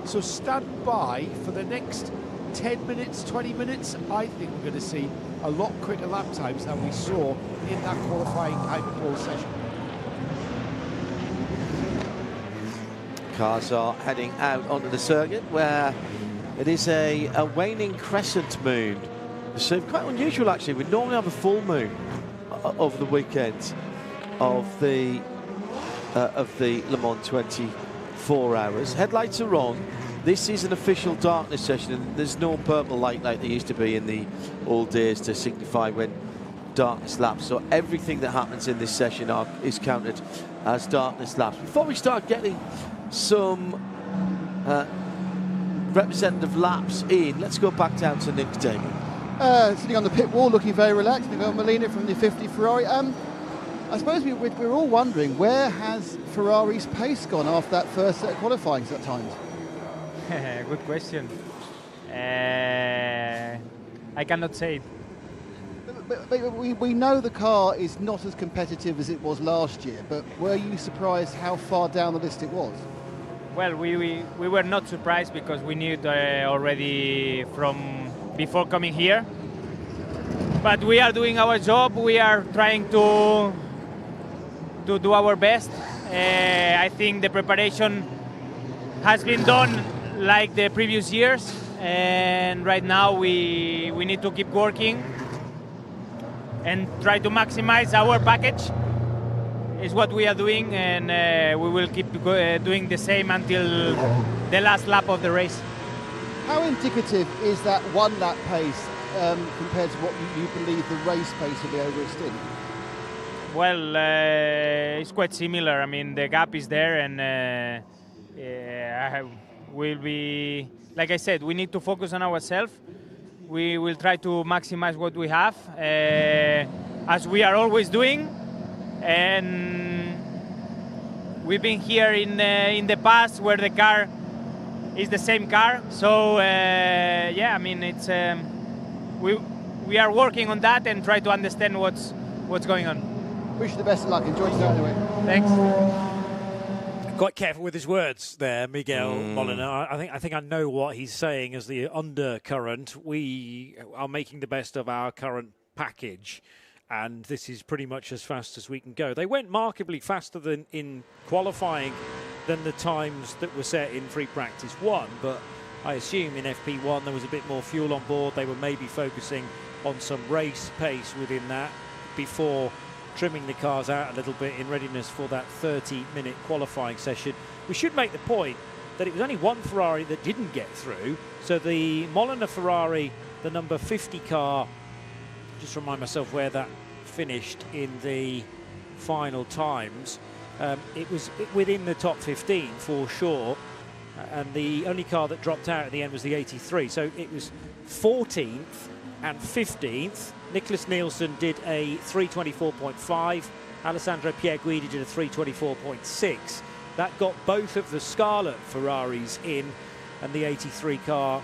So stand by for the next 10 minutes, 20 minutes. I think we're going to see a lot quicker lap times than we saw in that qualifying Hypercar session. Cars are heading out onto the circuit where it is a waning crescent moon. So quite unusual, actually. We normally have a full moon over the weekend of the Le Mans 24 hours. Headlights are on. This is an official darkness session, and there's no purple light like there used to be in the old days to signify when darkness laps. So everything that happens in this session is counted as darkness laps. Before we start getting some representative laps in, let's go back down to Nick Damon. Sitting on the pit wall, looking very relaxed. Miguel Molina from the 50 Ferrari. I suppose we're all wondering, where has Ferrari's pace gone after that first set of qualifying times? Good question. I cannot say. But we know the car is not as competitive as it was last year, but were you surprised how far down the list it was? Well, we were not surprised because we knew it already from before coming here. But we are doing our job. We are trying to do our best. I think the preparation has been done like the previous years, and right now we need to keep working and try to maximize our package. Is what we are doing, and we will keep doing the same until the last lap of the race. How indicative is that one lap pace compared to what you believe the race pace will be over a stint? Well, it's quite similar. I mean, the gap is there, and will be, like I said, we need to focus on ourselves. We will try to maximize what we have, as we are always doing. And we've been here in the past where the car is the same car. So yeah, I mean, it's we are working on that and try to understand what's going on. Wish you the best of luck. Enjoy today anyway. Thanks. Quite careful with his words there, Miguel Molina. I think I know what he's saying as the undercurrent. We are making the best of our current package, and this is pretty much as fast as we can go. They went markedly faster than in qualifying than the times that were set in free practice 1, but I assume in FP1 there was a bit more fuel on board. They were maybe focusing on some race pace within that before trimming the cars out a little bit in readiness for that 30-minute qualifying session. We should make the point that it was only one Ferrari that didn't get through. So the Molina Ferrari, the number 50 car, just remind myself where that finished in the final times. It was within the top 15 for sure, and the only car that dropped out at the end was the 83. So it was 14th and 15th. Nicholas Nielsen did a 324.5. Alessandro Pierguidi did a 324.6. That got both of the Scarlet Ferraris in, and the 83 car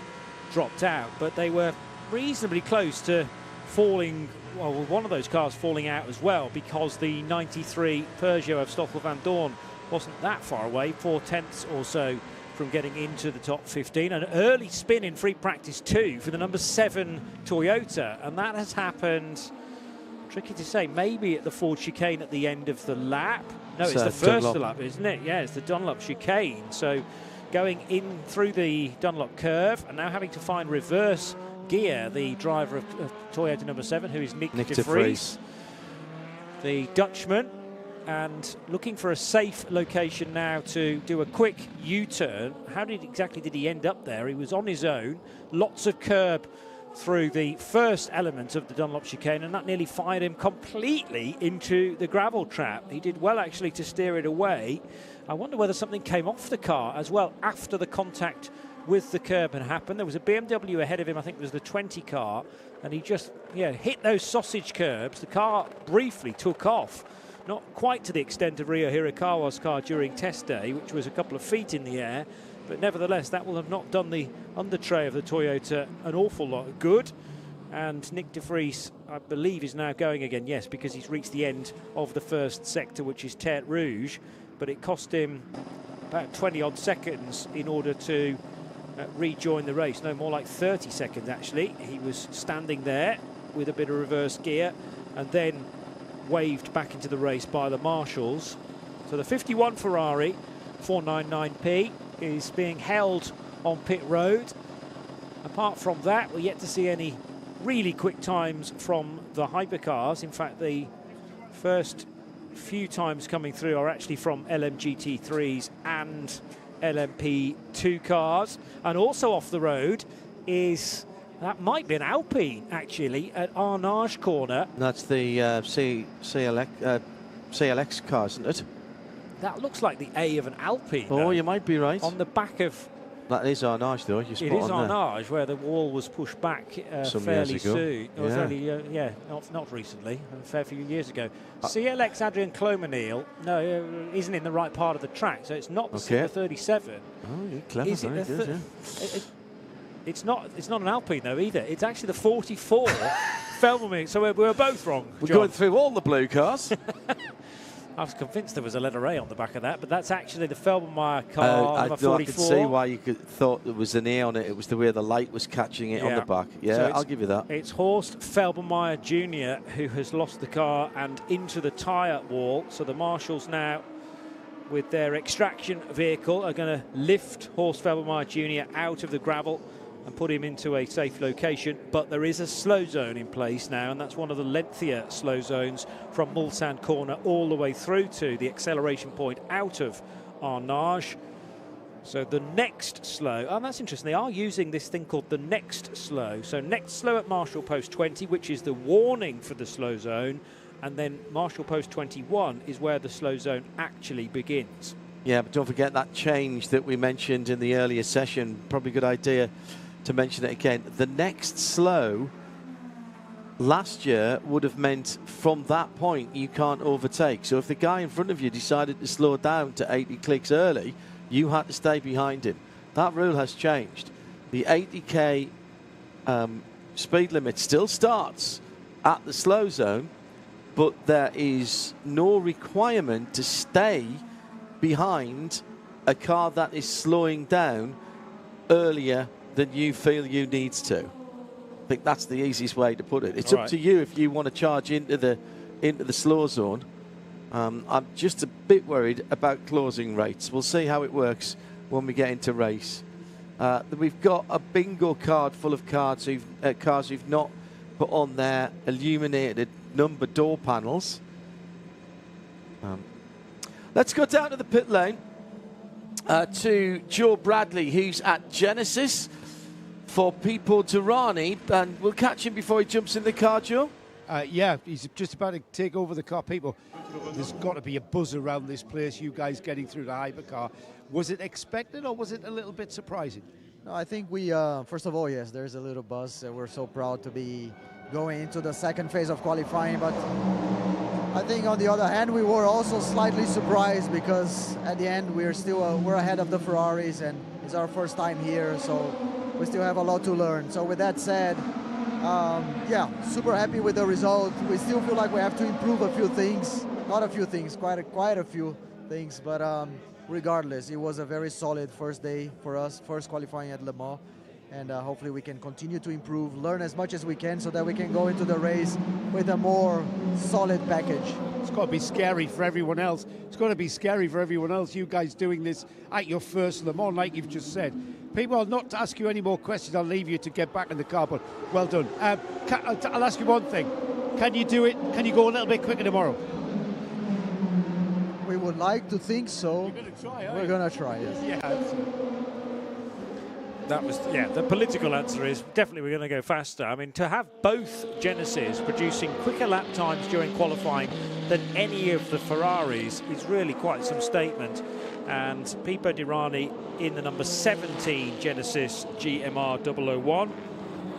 dropped out. But they were reasonably close to falling, well, one of those cars falling out as well, because the 93 Peugeot of Stoffel van Dorn wasn't that far away, 4/10 or so from getting into the top 15. An early spin in free practice 2 for the number 7 Toyota, and that has happened, tricky to say, maybe at the Ford chicane at the end of the lap. No, it's the first lap, isn't it? Yeah, it's the Dunlop chicane. So going in through the Dunlop curve and now having to find reverse gear, the driver of Toyota number 7, who is Nick de Vries, the Dutchman, and looking for a safe location now to do a quick U-turn. How exactly did he end up there? He was on his own, lots of curb through the first element of the Dunlop chicane, and that nearly fired him completely into the gravel trap. He did well actually to steer it away. I wonder whether something came off the car as well after the contact with the curb had happened. There was a BMW ahead of him, I think it was the 20 car, and he just hit those sausage curbs. The car briefly took off, not quite to the extent of Ryo Hirakawa's car during test day, which was a couple of feet in the air, but nevertheless that will have not done the undertray of the Toyota an awful lot of good. And Nick de Vries, I believe, is now going again, yes, because he's reached the end of the first sector, which is Terre Rouge, but it cost him about 20 odd seconds in order to rejoin the race. No, more like 30 seconds actually. He was standing there with a bit of reverse gear and then waved back into the race by the marshals. So the 51 Ferrari 499P is being held on pit road. Apart from that, we're yet to see any really quick times from the hypercars. In fact, the first few times coming through are actually from LMGT3s and LMP2 cars. And also off the road is, that might be an Alpine actually, at Arnage corner. That's the CLX car, isn't it? That looks like the A of an Alpine. Oh, though. you might be right. On the back of... That is Arnage, though. It is Arnage, where the wall was pushed back fairly soon. Not recently, a fair few years ago. CLX Adrian Clomanil, isn't in the right part of the track, so it's not the 37. Oh, you're clever. Very good, It's not an Alpine, though, either. It's actually the 44 Felbermeier, so we were both wrong, We're John. going through all the blue cars. I was convinced there was a letter A on the back of that, but that's actually the Felbermeier car, number 44. I could see why you thought there was an A on it. It was the way the light was catching it on the back. Yeah, so I'll give you that. It's Horst Felbermeier Jr. who has lost the car and into the tyre wall. So the marshals now, with their extraction vehicle, are going to lift Horst Felbermeier Jr. out of the gravel and put him into a safe location. But there is a slow zone in place now, and that's one of the lengthier slow zones from Mulsanne corner all the way through to the acceleration point out of Arnage. So the next slow, and that's interesting, they are using this thing called the next slow. So next slow at Marshall Post 20, which is the warning for the slow zone, and then Marshall Post 21 is where the slow zone actually begins. Yeah, but don't forget that change that we mentioned in the earlier session. Probably a good idea to mention it again. The next slow last year would have meant from that point you can't overtake. So if the guy in front of you decided to slow down to 80 clicks early, you had to stay behind him. That rule has changed. The 80k speed limit still starts at the slow zone, but there is no requirement to stay behind a car that is slowing down earlier than you feel you need to. I think that's the easiest way to put it. It's up to you if you want to charge into the slow zone. I'm just a bit worried about closing rates. We'll see how it works when we get into race. We've got a bingo card full of cars who've not put on their illuminated number door panels. Let's go down to the pit lane to Joe Bradley, who's at Genesis for Pipo Derani, and we'll catch him before he jumps in the car, Joe. Yeah, he's just about to take over the car. People, there's got to be a buzz around this place, you guys getting through the Hypercar. Was it expected or was it a little bit surprising? No, I think we, first of all, yes, there's a little buzz. We're so proud to be going into the second phase of qualifying, but I think on the other hand, we were also slightly surprised because at the end we're ahead of the Ferraris and it's our first time here, so we still have a lot to learn. So with that said, yeah, super happy with the result. We still feel like we have to improve a few things, not a few things, quite a few things, but regardless, it was a very solid first day for us, first qualifying at Le Mans, and hopefully we can continue to improve, learn as much as we can so that we can go into the race with a more solid package. It's got to be scary for everyone else. It's got to be scary for everyone else, you guys doing this at your first Le Mans, like you've just said. People, I'll not ask you any more questions. I'll leave you to get back in the car, but well done. I'll ask you one thing. Can you do it? Can you go a little bit quicker tomorrow? We would like to think so. You're going to try, We're going to try, yes. Yeah. That was, yeah, the political answer is definitely we're going to go faster. I mean, to have both Genesis producing quicker lap times during qualifying than any of the Ferraris is really quite some statement. And Pipo Derani in the number 17 Genesis GMR 001.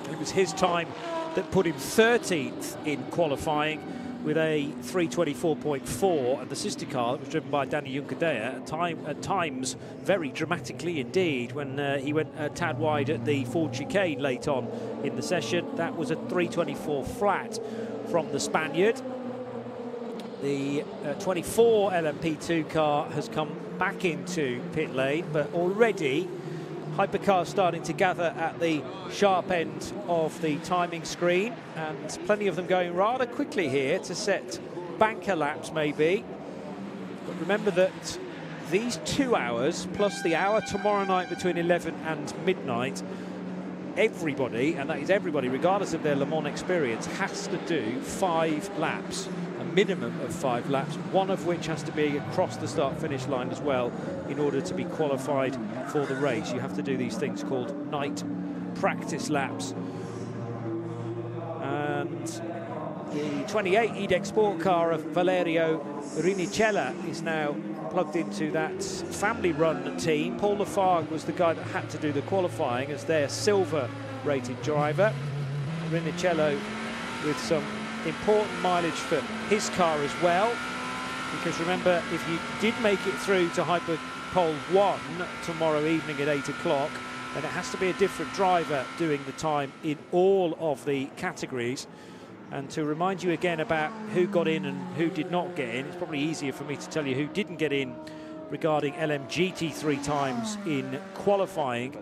It was his time that put him 13th in qualifying with a 3:24.4, and the sister car that was driven by Danny Juncadella at times very dramatically indeed when he went a tad wide at the Ford chicane late on in the session. That was a 3:24 flat from the Spaniard. The 24 LMP2 car has come back into pit lane, but already Hypercar starting to gather at the sharp end of the timing screen, and plenty of them going rather quickly here to set banker laps maybe. But remember that these 2 hours plus the hour tomorrow night between 11 and midnight, everybody, and that is everybody regardless of their Le Mans experience, has to do 5 laps, a minimum of 5 laps, one of which has to be across the start-finish line as well in order to be qualified for the race. You have to do these things called night practice laps. And the 28 EDEC Sport car of Valerio Rinicella is now plugged into that family-run team. Paul Lafargue was the guy that had to do the qualifying as their silver-rated driver. Rinicella with some important mileage for his car as well, because remember, if you did make it through to Hyperpole 1 tomorrow evening at 8 o'clock, then it has to be a different driver doing the time in all of the categories. And to remind you again about who got in and who did not get in, it's probably easier for me to tell you who didn't get in regarding LMGT3 times in qualifying.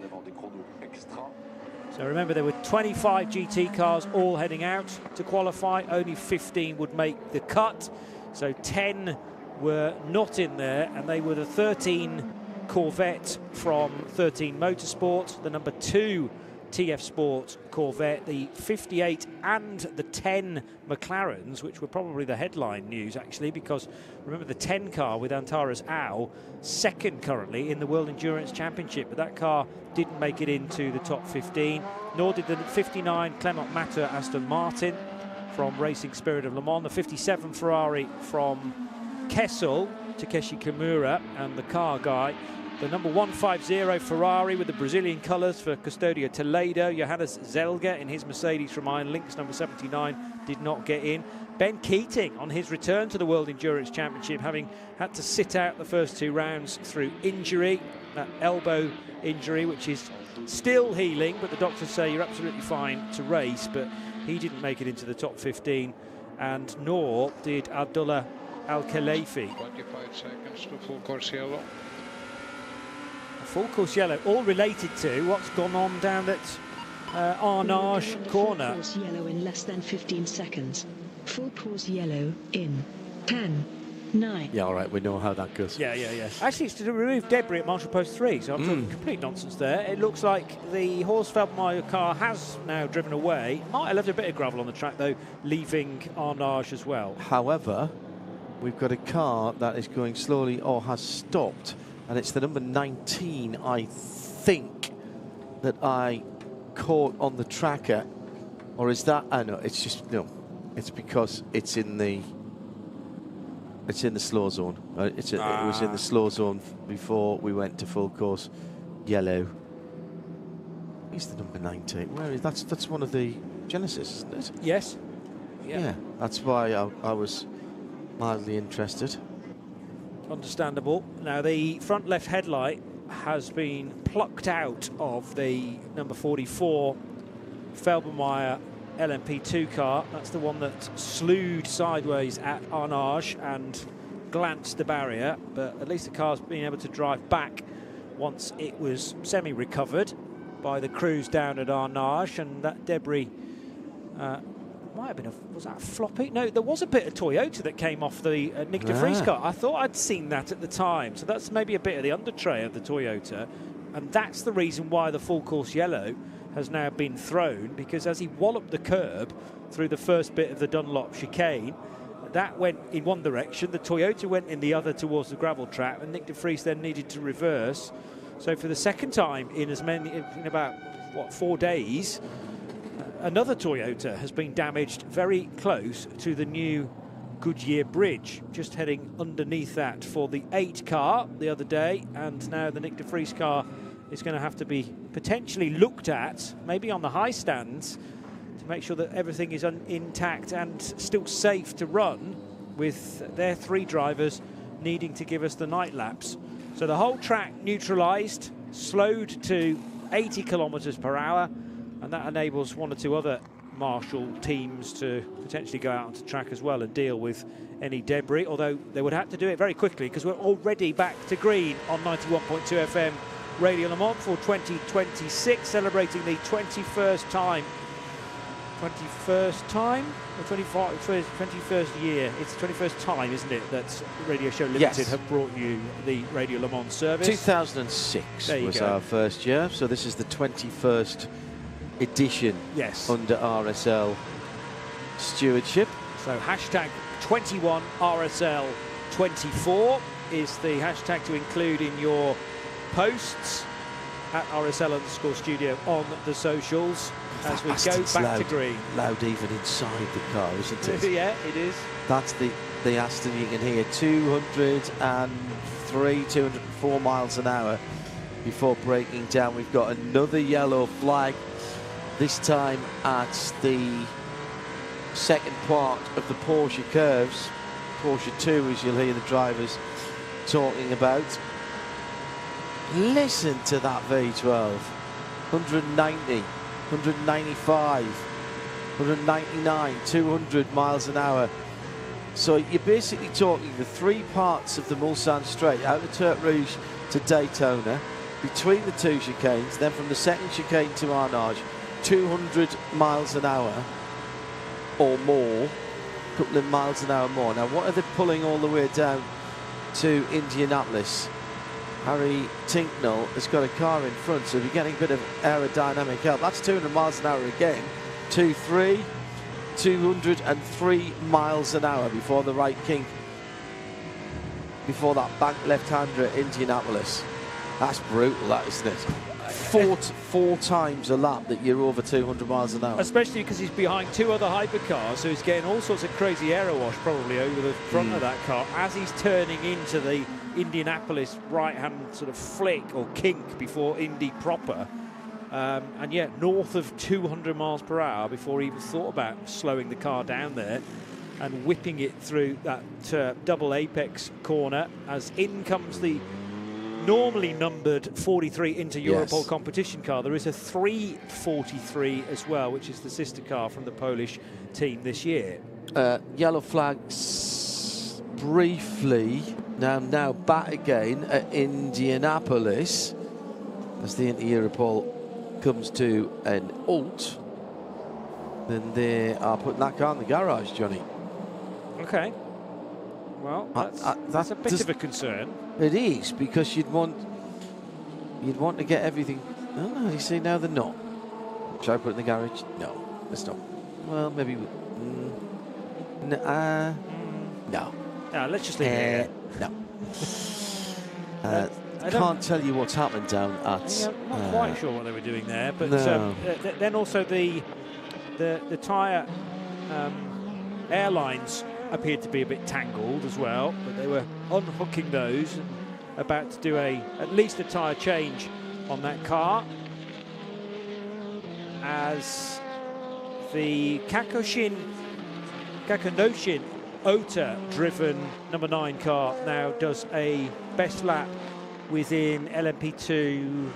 So remember, there were 25 GT cars all heading out to qualify. Only 15 would make the cut. So 10 were not in there, and they were the 13 Corvette from 13 Motorsport, the number 2 TF Sport Corvette, the 58 and the 10 McLarens, which were probably the headline news actually, because remember the 10 car with Antares Au, second currently in the World Endurance Championship, but that car didn't make it into the top 15, nor did the 59 Clement Matter Aston Martin from Racing Spirit of Le Mans, the 57 Ferrari from Kessel, Takeshi Kimura, and the car guy. The number 150 Ferrari with the Brazilian colours for Custodio Toledo. Johannes Zelger in his Mercedes from Iron Lynx, number 79, did not get in. Ben Keating on his return to the World Endurance Championship, having had to sit out the first 2 rounds through injury, that elbow injury, which is still healing, but the doctors say you're absolutely fine to race, but he didn't make it into the top 15, and nor did Abdullah Al-Khalifi. 25 seconds to full course yellow. Full course yellow, all related to what's gone on down at Arnage corner. Full course yellow in less than 15 seconds. Full course yellow in 10, 9. Yeah, all right, we know how that goes. Yeah. Actually, it's to remove debris at Marshall Post 3, so I'm talking complete nonsense there. It looks like the Horsfeld-Meyer car has now driven away. Might have left a bit of gravel on the track, though, leaving Arnage as well. However, we've got a car that is going slowly or has stopped, and it's the number 19, I think, that I caught on the tracker. Or is that? Oh no, it's just no. It's because it's in the slow zone. It was in the slow zone before we went to full course yellow. He's the number 19. Where is that's one of the Genesis, isn't it? Yes. Yeah, that's why I was mildly interested. Understandable. Now the front left headlight has been plucked out of the number 44 Felbermeyer LMP2 car. That's the one that slewed sideways at Arnage and glanced the barrier, but at least the car's been able to drive back once it was semi-recovered by the crews down at Arnage, and that debris might have been was that a floppy? No, there was a bit of Toyota that came off the Nick de Vries car. I thought I'd seen that at the time, so that's maybe a bit of the undertray of the Toyota, and that's the reason why the full course yellow has now been thrown, because as he walloped the curb through the first bit of the Dunlop chicane, that went in one direction, the Toyota went in the other towards the gravel trap, and Nick de Vries then needed to reverse. So for the second time in about 4 days, another Toyota has been damaged very close to the new Goodyear Bridge, just heading underneath that for the 8 car the other day, and now the Nick de Vries car is going to have to be potentially looked at, maybe on the high stands, to make sure that everything is intact and still safe to run, with their 3 drivers needing to give us the night laps. So the whole track neutralised, slowed to 80 kilometres per hour, and that enables 1 or 2 other Marshall teams to potentially go out onto track as well and deal with any debris, although they would have to do it very quickly because we're already back to green on 91.2 FM Radio Le Mans for 2026, celebrating the 21st time or 21st year. It's the 21st time, isn't it, that Radio Show Limited have brought you the Radio Le Mans service. 2006 was our first year, so this is the 21st edition under RSL stewardship. So hashtag 21 RSL 24 is the hashtag to include in your posts at RSL_studio on the socials as we go back to green. Loud even inside the car, isn't it? Yeah, it is. That's the Aston. You can hear 203, 204 miles an hour before breaking down. We've got another yellow flag, this time at the second part of the Porsche curves. Porsche 2, as you'll hear the drivers talking about. Listen to that V12. 190, 195, 199, 200 miles an hour. So you're basically talking the 3 parts of the Mulsanne Straight, out of Tertre Rouge to Daytona, between the 2 chicanes, then from the second chicane to Arnage, 200 miles an hour or more, a couple of miles an hour more. Now, what are they pulling all the way down to Indianapolis? Harry Tinknell has got a car in front, so we're getting a bit of aerodynamic help. That's 200 miles an hour again. 203 miles an hour before the right kink, before that bank left-hander at Indianapolis. That's brutal, that, isn't it? Four times a lap that you're over 200 miles an hour. Especially because he's behind 2 other hypercars, so he's getting all sorts of crazy aero wash probably over the front of that car as he's turning into the Indianapolis right-hand sort of flick or kink before Indy proper. And yet north of 200 miles per hour before he even thought about slowing the car down there and whipping it through that double apex corner as in comes the normally numbered 43 Inter Europol competition car. There is a 343 as well, which is the sister car from the Polish team this year. Yellow flags briefly, now back again at Indianapolis as the Inter Europol comes to an halt. Then they are putting that car in the garage, Johnny. Okay. Well, that's a bit of a concern. It is, because you'd want to get everything. Oh no, you see, now they're not. Should I put it in the garage? No, let's not. Well, maybe. No. No, let's just leave it No. I can't tell you what's happened down at... Yeah, I'm not quite sure what they were doing there, but no. Then also the tyre airlines appeared to be a bit tangled as well, but they were unhooking those and about to do at least a tyre change on that car as the Kakonoshin Ota driven number 9 car now does a best lap within LMP2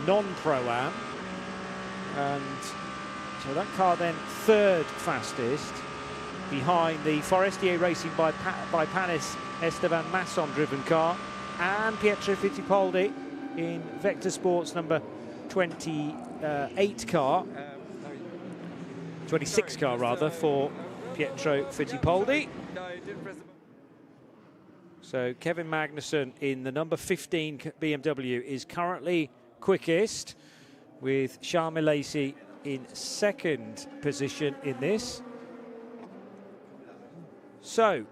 non-Pro-Am, and so that car then 3rd fastest behind the Forestier Racing by Panis Esteban Masson driven car and Pietro Fittipaldi in Vector Sports number 28 car, 26 car rather, for Pietro Fittipaldi. So Kevin Magnussen in the number 15 BMW is currently quickest, with Charles Milesi in 2nd position in this. So,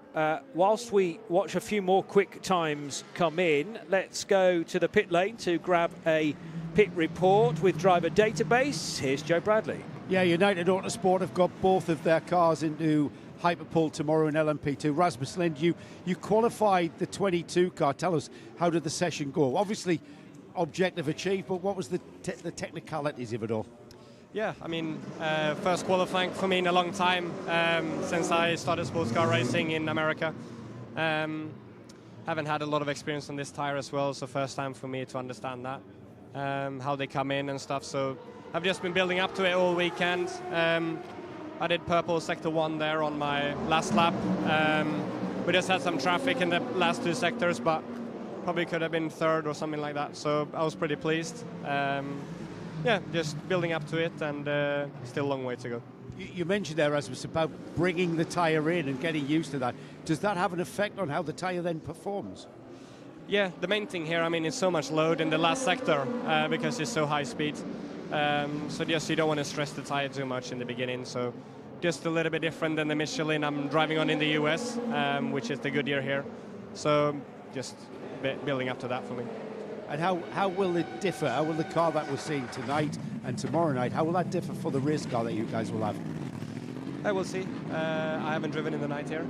whilst we watch a few more quick times come in, let's go to the pit lane to grab a pit report with driver database. Here's Joe Bradley. Yeah, United Autosport have got both of their cars into Hypercar tomorrow in LMP2. Rasmus Lind, you qualified the 22 car. Tell us, how did the session go? Obviously, objective achieved, but what was the technicalities of it all? Yeah, I mean, first qualifying for me in a long time since I started sports car racing in America. Haven't had a lot of experience on this tire as well, so first time for me to understand that, how they come in and stuff. So I've just been building up to it all weekend. I did purple sector 1 there on my last lap. We just had some traffic in the last 2 sectors, but probably could have been 3rd or something like that. So I was pretty pleased. Yeah, just building up to it, and still a long way to go. You mentioned there, Rasmus, about bringing the tyre in and getting used to that. Does that have an effect on how the tyre then performs? Yeah, the main thing here, I mean, it's so much load in the last sector because it's so high speed. So just you don't want to stress the tyre too much in the beginning. So just a little bit different than the Michelin I'm driving on in the US, which is the Goodyear here. So just building up to that for me. And how will it differ? How will the car that we're seeing tonight and tomorrow night, how will that differ for the race car that you guys will have? I will see. I haven't driven in the night here,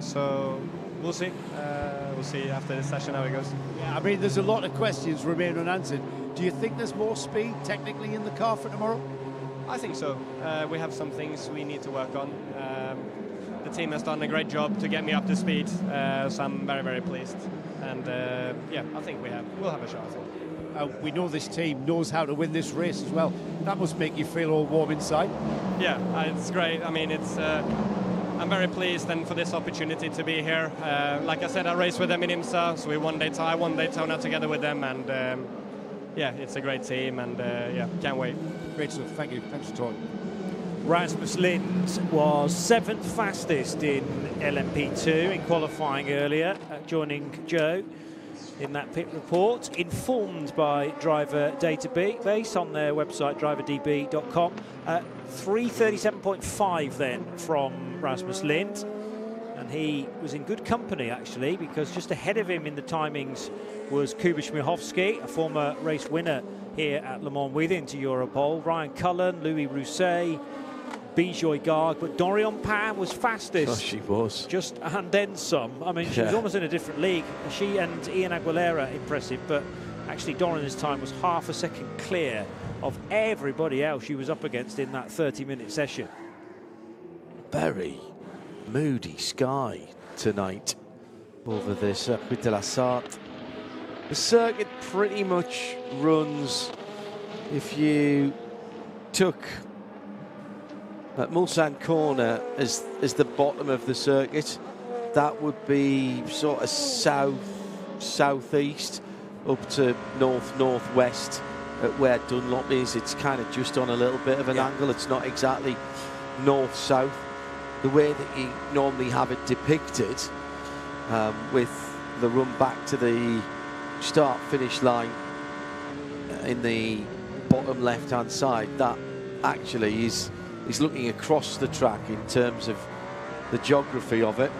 so we'll see. We'll see after the session how it goes. Yeah, I mean, there's a lot of questions remain unanswered. Do you think there's more speed technically in the car for tomorrow? I think so. We have some things we need to work on. The team has done a great job to get me up to speed, so I'm very, very pleased. And yeah, I think we'll have a shot, I think. We know this team knows how to win this race as well. That must make you feel all warm inside. Yeah, it's great. I mean, I'm very pleased and for this opportunity to be here. Like I said, I raced with them in IMSA, so we won Daytona together with them, and yeah, it's a great team, and yeah, can't wait. Great stuff. Thank you. Thanks for talking. Rasmus Lind was 7th fastest in LMP2 in qualifying earlier, joining Joe in that pit report, informed by driver database on their website driverdb.com. 3:37.5 then from Rasmus Lind, and he was in good company actually, because just ahead of him in the timings was Kuba Śmiechowski, a former race winner here at Le Mans with into Europol, Ryan Cullen, Louis Rousset, Bijoy Garg, but Dorian Pan was fastest. Oh, she was. Just and then some. I mean, she was almost in a different league. She and Ian Aguilera impressive, but actually Dorian's time was half a second clear of everybody else she was up against in that 30-minute session. Very moody sky tonight over the Circuit de la Sarthe. The circuit pretty much runs, if you took Mulsanne Corner as the bottom of the circuit, that would be sort of southeast up to northwest at where Dunlop is. It's kind of just on a little bit of an angle. It's not exactly north-south. The way that you normally have it depicted with the run back to the start-finish line in the bottom left-hand side, that actually is looking across the track in terms of the geography of it.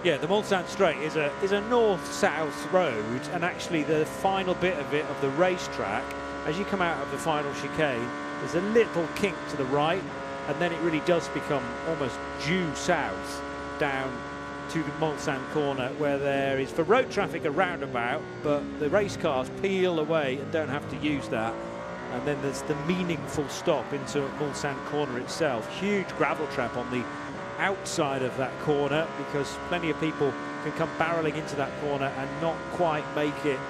Yeah, the Mulsanne Straight is a north-south road, and actually the final bit of it, of the racetrack, as you come out of the final chicane, there's a little kink to the right, and then it really does become almost due south down to the Mulsanne corner, where there is, for road traffic, a roundabout, but the race cars peel away and don't have to use that. And then there's the meaningful stop into Mulsanne corner itself. Huge gravel trap on the outside of that corner, because plenty of people can come barreling into that corner and not quite make it.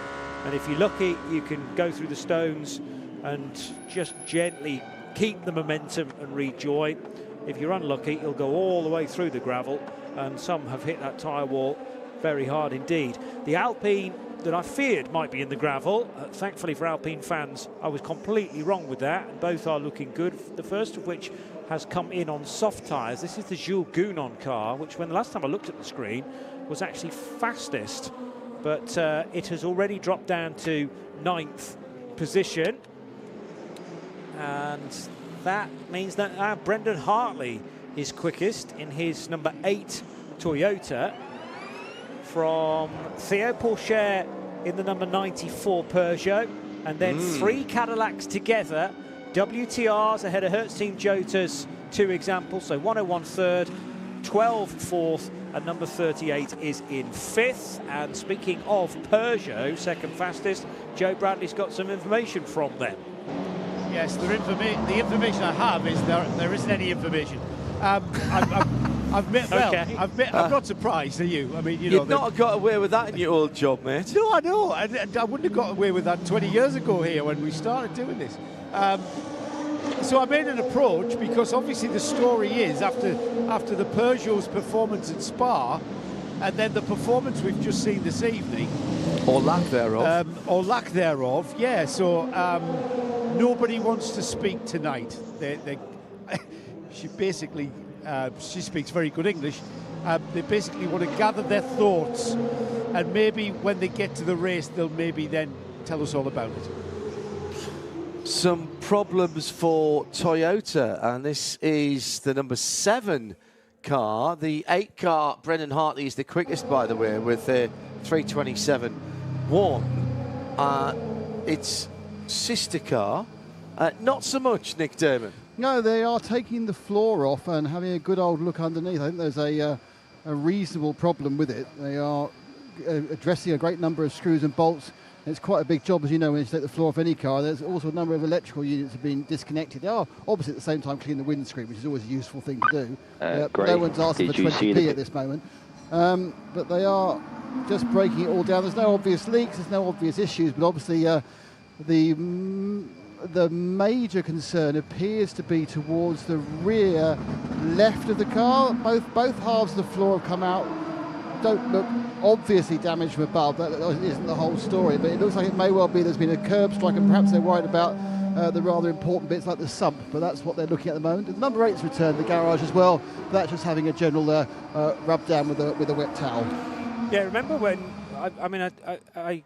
And if you're lucky, you can go through the stones and just gently keep the momentum and rejoin. If you're unlucky, you'll go all the way through the gravel, and some have hit that tyre wall very hard indeed. The Alpine that I feared might be in the gravel, thankfully for Alpine fans, I was completely wrong with that, and both are looking good. The first of which has come in on soft tyres. This is the Jules Gounon car, which, when the last time I looked at the screen, was actually fastest, but it has already dropped down to 9th position, and that means that Brendan Hartley is quickest in his number 8 Toyota, from Theo Pourchaire in the number 94 Peugeot, and then 3 Cadillacs together. WTRs ahead of Hertz Team Jota's 2 examples, so 101 third, 12 fourth, and number 38 is in 5th. And speaking of Peugeot, second fastest, Joe Bradley's got some information from them. Yes, the information I have is there isn't any information. I'm not surprised, are you? I mean, you'd not have got away with that in your old job, mate. No, I know. I wouldn't have got away with that 20 years ago here when we started doing this. So I made an approach, because obviously the story is after the Peugeot's performance at Spa, and then the performance we've just seen this evening, or lack thereof. Yeah. So nobody wants to speak tonight. She basically. She speaks very good English. They basically want to gather their thoughts, and maybe when they get to the race, they'll maybe then tell us all about it. Some problems for Toyota, and this is the number 7 car. The 8 car, Brendan Hartley, is the quickest, by the way, with 3:27.1. Its sister car, not so much, Nick Dermott. No, they are taking the floor off and having a good old look underneath. I think there's a reasonable problem with it. They are addressing a great number of screws and bolts. It's quite a big job, as you know, when you take the floor off any car. There's also a number of electrical units have been disconnected. They are obviously at the same time cleaning the windscreen, which is always a useful thing to do. No one's asking for 20p at this moment. But they are just breaking it all down. There's no obvious leaks, there's no obvious issues, but obviously the major concern appears to be towards the rear left of the car. Both halves of the floor have come out. Don't look obviously damaged from above. That isn't the whole story, but it looks like it may well be there's been a curb strike, and perhaps they're worried about the rather important bits like the sump, but that's what they're looking at the moment. The number 8's returned to the garage as well. That's just having a general rub down with a wet towel. Yeah, remember when I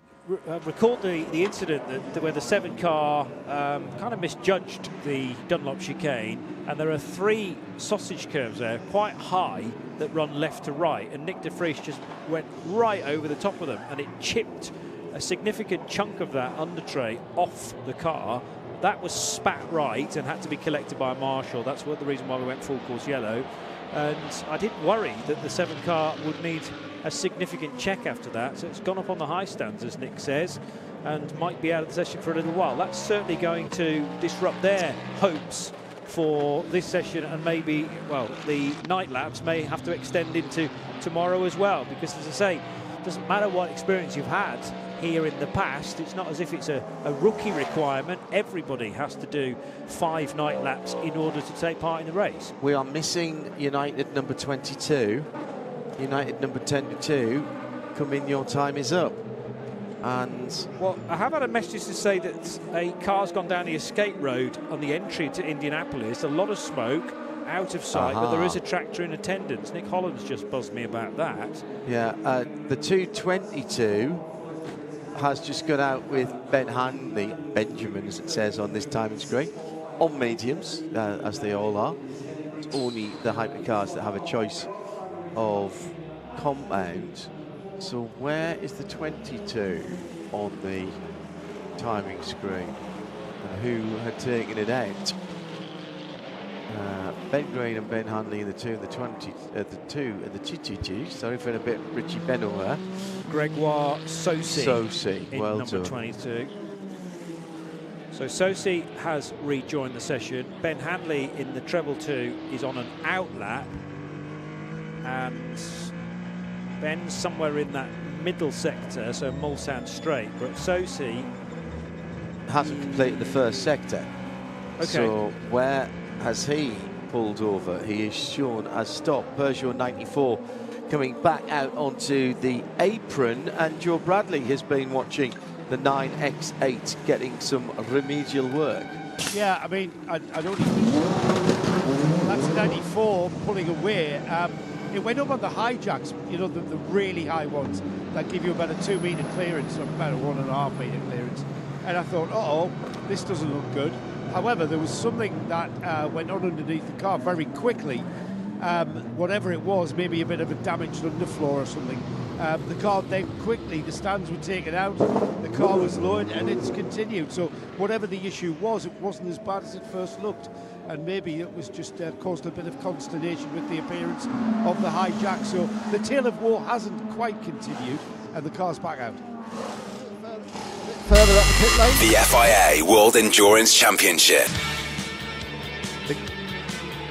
recalled the incident where the 7 car kind of misjudged the Dunlop chicane, and there are 3 sausage curves there, quite high, that run left to right, and Nick de Vries just went right over the top of them, and it chipped a significant chunk of that under tray off the car. That was spat right and had to be collected by a marshal. That's the reason why we went full course yellow. And I did worry that the 7 car would need a significant check after that, so it's gone up on the high stands, as Nick says, and might be out of the session for a little while. That's certainly going to disrupt their hopes for this session, and maybe, well, the night laps may have to extend into tomorrow as well, because, as I say, it doesn't matter what experience you've had here in the past, it's not as if it's a rookie requirement. Everybody has to do 5 night laps in order to take part in the race. We are missing United number 22. United number 10-2. Come in, your time is up. And well, I have had a message to say that a car's gone down the escape road on the entry to Indianapolis. A lot of smoke, out of sight, but there is a tractor in attendance. Nick Holland's just buzzed me about that. Yeah, the 222 has just got out with Benjamin, as it says on this timing screen, on mediums, as they all are. It's only the hypercars that have a choice of compound. So where is the 22 on the timing screen? And who had taken it out? Ben Green and Ben Hanley in the 2 and the 20, the 2 and the 222. Sorry for a bit Richie Benoit. Gregoire Saucy in well number done. 22. So Saucy has rejoined the session. Ben Hanley in the treble 2 is on an out lap, and Ben's somewhere in that middle sector, so Mulsanne straight, but Saucy hasn't completed the first sector. Okay. So where has he pulled over? He is shown as stopped. Peugeot 94 coming back out onto the apron, and Joe Bradley has been watching the 9X8 getting some remedial work. Yeah, I mean, I don't even... That's a 94 pulling away. It went up on the high jacks, you know, the really high ones that give you about a 2 metre clearance, or about a 1.5 metre clearance. And I thought, uh-oh, this doesn't look good. However, there was something that went on underneath the car very quickly. Whatever it was, maybe a bit of a damaged underfloor or something. The car then quickly, the stands were taken out, the car was lowered, and it's continued. So whatever the issue was, it wasn't as bad as it first looked. And maybe it was just caused a bit of consternation with the appearance of the high jack. So the tale of woe hasn't quite continued, and the car's back out. Further up the pit lane. The FIA World Endurance Championship.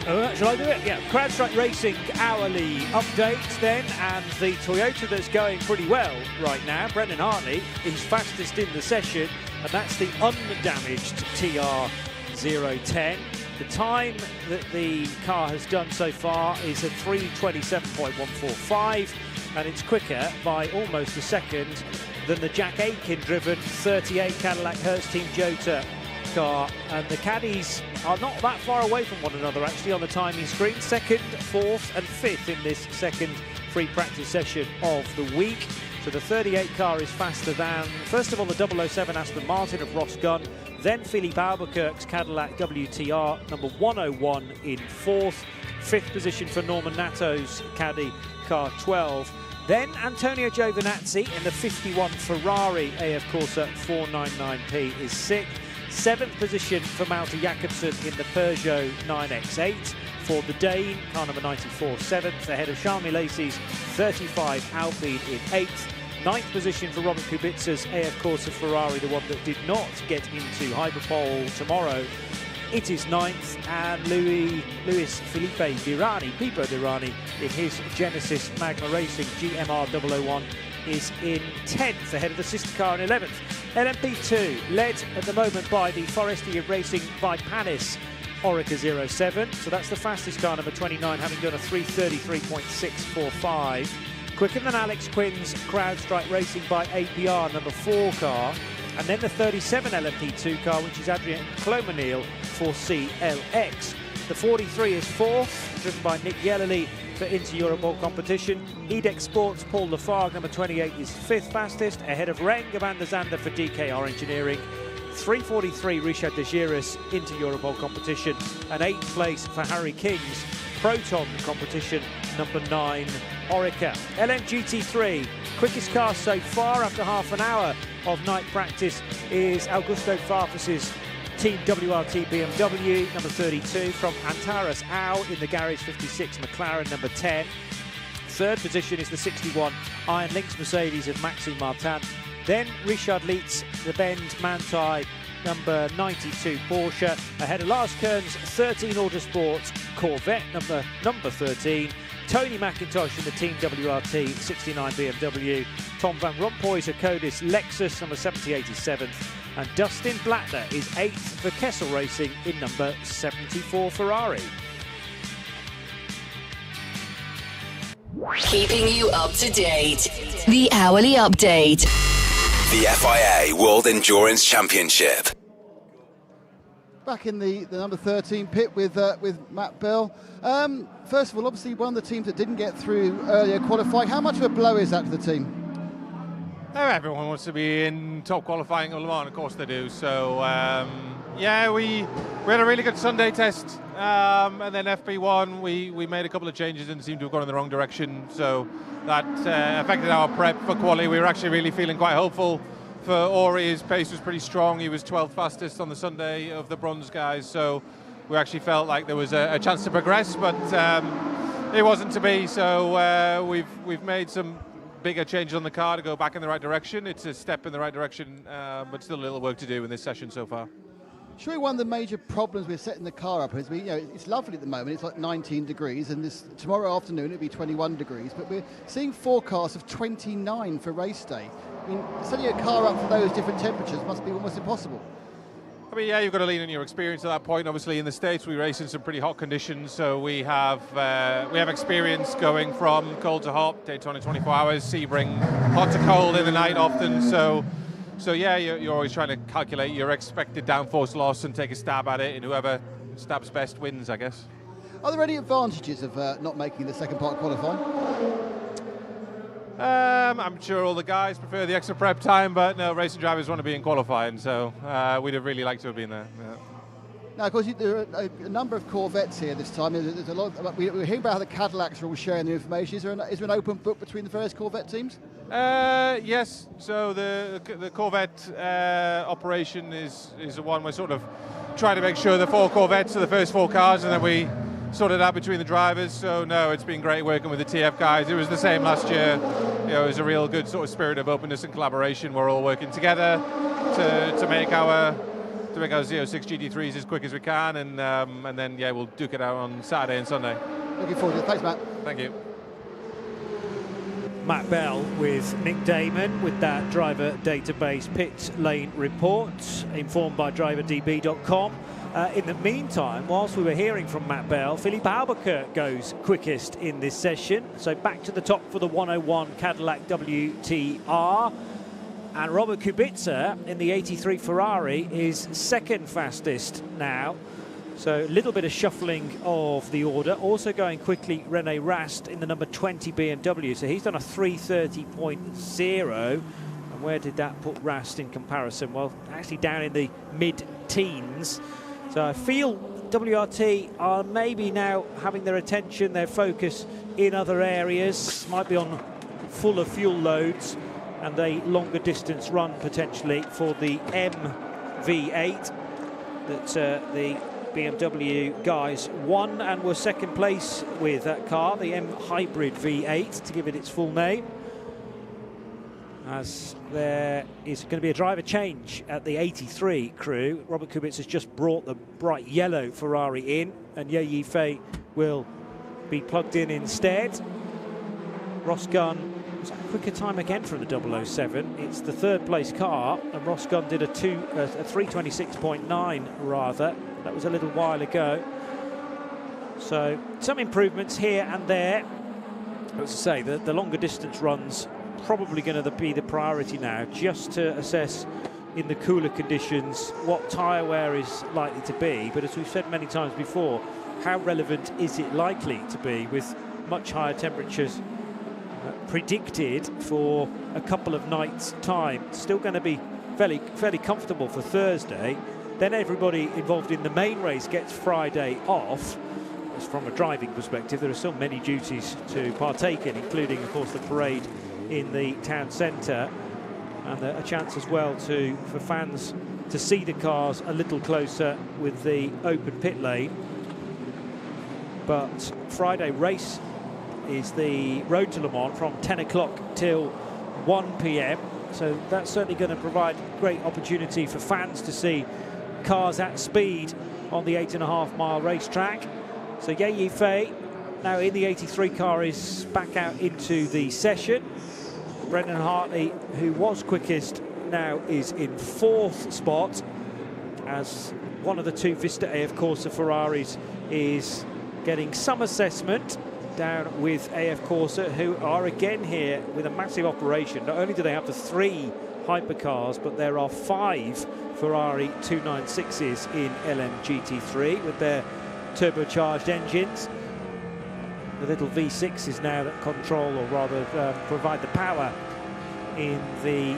Shall I do it? Yeah, CrowdStrike Racing hourly update then, and the Toyota that's going pretty well right now, Brendan Hartley, is fastest in the session, and that's the undamaged TR010. The time that the car has done so far is a 3:27.145, and it's quicker by almost a second than the Jack Aitken-driven 38 Cadillac Hertz Team Jota car, and the caddies are not that far away from one another actually on the timing screen. 2nd, 4th and 5th in this second free practice session of the week. So the 38 car is faster than, first of all, the 007 Aston Martin of Ross Gunn, then Philippe Albuquerque's Cadillac WTR number 101 in 4th. 5th position for Norman Natto's caddy car 12. Then Antonio Giovinazzi in the 51 Ferrari AF Corsa 499P is 6th. 7th position for Malte Jakobsen in the Peugeot 9X8 for the Dane, car number 94, 7th, ahead of Charles Milacci's 35 Alpine in 8th. 9th position for Robert Kubica's AF Corsa Ferrari, the one that did not get into Hyperpole tomorrow. It is 9th, and Luis Felipe Dirani, Pipo Dirani, in his Genesis Magma Racing GMR 001 is in 10th, ahead of the sister car in 11th. LMP2 led at the moment by the Forestier Racing Vipanis Orica 07, so that's the fastest car, number 29, having done a 3:33.645. Quicker than Alex Quinn's CrowdStrike Racing by APR number 4 car, and then the 37 LMP2 car, which is Adrian Clomanil for CLX. The 43 is 4th, driven by Nick Yellowly for Inter-Europol competition. Edex Sports Paul Lafargue, number 28, is 5th fastest, ahead of Reng van der Zande for DKR Engineering. 3:43 Richard de Giris Inter-Europol competition, and 8th place for Harry King's Proton competition, number 9 Orica. LMGT3, quickest car so far after half an hour of night practice is Augusto Farfus's Team WRT BMW, number 32, from Antares Au in the Garage 56 McLaren, number 10. 3rd position is the 61 Iron Lynx Mercedes of Maxime Martin. Then Richard Lietz, the Bend Manthey, number 92 Porsche, ahead of Lars Kern's 13 Autosports Corvette, number 13. Tony McIntosh in the Team WRT 69 BMW. Tom Van Rompuy's Acodis Lexus, number 7087th. And Dustin Blattner is 8th for Kessel Racing in number 74 Ferrari. Keeping you up to date. The Hourly Update. The FIA World Endurance Championship. Back in the number 13 pit with Matt Bell. First of all, obviously one of the teams that didn't get through earlier qualifying. How much of a blow is that to the team? Everyone wants to be in top qualifying at Le Mans, of course they do. So Yeah, we had a really good Sunday test, and then FP1 we made a couple of changes and seemed to have gone in the wrong direction, so that affected our prep for quali. We were actually really feeling quite hopeful for Ori. His pace was pretty strong. He was 12th fastest on the Sunday of the bronze guys, so we actually felt like there was a chance to progress, but it wasn't to be. So we've made some bigger changes on the car to go back in the right direction. It's a step in the right direction, but still a little work to do in this session so far. Surely one of the major problems with setting the car up is it's lovely at the moment, it's like 19 degrees, and tomorrow afternoon it'll be 21 degrees, but we're seeing forecasts of 29 for race day. I mean, setting a car up for those different temperatures must be almost impossible. I mean, yeah, you've got to lean on your experience at that point. Obviously, in the States, we race in some pretty hot conditions, so we have experience going from cold to hot, Daytona 24 hours, Sebring, hot to cold in the night often, So yeah, you're always trying to calculate your expected downforce loss and take a stab at it, and whoever stabs best wins, I guess. Are there any advantages of not making the second part qualifying? I'm sure all the guys prefer the extra prep time, but no, racing drivers want to be in qualifying, so we'd have really liked to have been there. Yeah. Now, of course, there are a number of Corvettes here this time. There's a lot. We're hearing about how the Cadillacs are all sharing the information. Is there an open book between the various Corvette teams? Yes. So the Corvette operation is the one we're sort of trying to make sure the 4 Corvettes are the first 4 cars, and then we sort it out between the drivers. So no, it's been great working with the TF guys. It was the same last year. It was a real good sort of spirit of openness and collaboration. We're all working together to make our Z06 GT3s as quick as we can, and then yeah, we'll duke it out on Saturday and Sunday. Looking forward to it. Thanks, Matt. Thank you. Matt Bell with Nick Damon with that driver database pit lane report, informed by driverdb.com. In the meantime, whilst we were hearing from Matt Bell, Philippe Albuquerque goes quickest in this session. So back to the top for the 101 Cadillac WTR. And Robert Kubica in the 83 Ferrari is second fastest now. So a little bit of shuffling of the order. Also going quickly, René Rast in the number 20 BMW. So he's done a 3:30.0. And where did that put Rast in comparison? Well, actually down in the mid-teens. So I feel WRT are maybe now having their attention, their focus in other areas. Might be on fuller fuel loads and a longer distance run potentially for the MV8 that the BMW guys won and were second place with that car, the M Hybrid V8 to give it its full name. As there is going to be a driver change at the 83 crew. Robert Kubica has just brought the bright yellow Ferrari in, and Ye Yifei will be plugged in instead. Ross Gunn, a quicker time again from the 007. It's the third place car, and Ross Gunn did a 3:26.9 rather. That was a little while ago. So some improvements here and there. As I say, the longer distance runs probably going to be the priority now, just to assess in the cooler conditions what tyre wear is likely to be. But as we've said many times before, how relevant is it likely to be with much higher temperatures predicted for a couple of nights' time? Still going to be fairly comfortable for Thursday. Then everybody involved in the main race gets Friday off. As from a driving perspective, there are still many duties to partake in, including, of course, the parade in the town centre, and a chance as well for fans to see the cars a little closer with the open pit lane. But Friday race is the Road to Le Mans from 10 o'clock till 1 p.m. So that's certainly going to provide great opportunity for fans to see cars at speed on the 8.5-mile racetrack. So Ye Yifei, now in the 83 car, is back out into the session. Brendan Hartley, who was quickest, now is in 4th spot, as one of the 2 Vista AF Corsa Ferraris is getting some assessment down with AF Corsa, who are again here with a massive operation. Not only do they have the 3 hypercars, but there are 5 Ferrari 296s in LMGT3 with their turbocharged engines. The little V6s now that control, or rather provide the power in the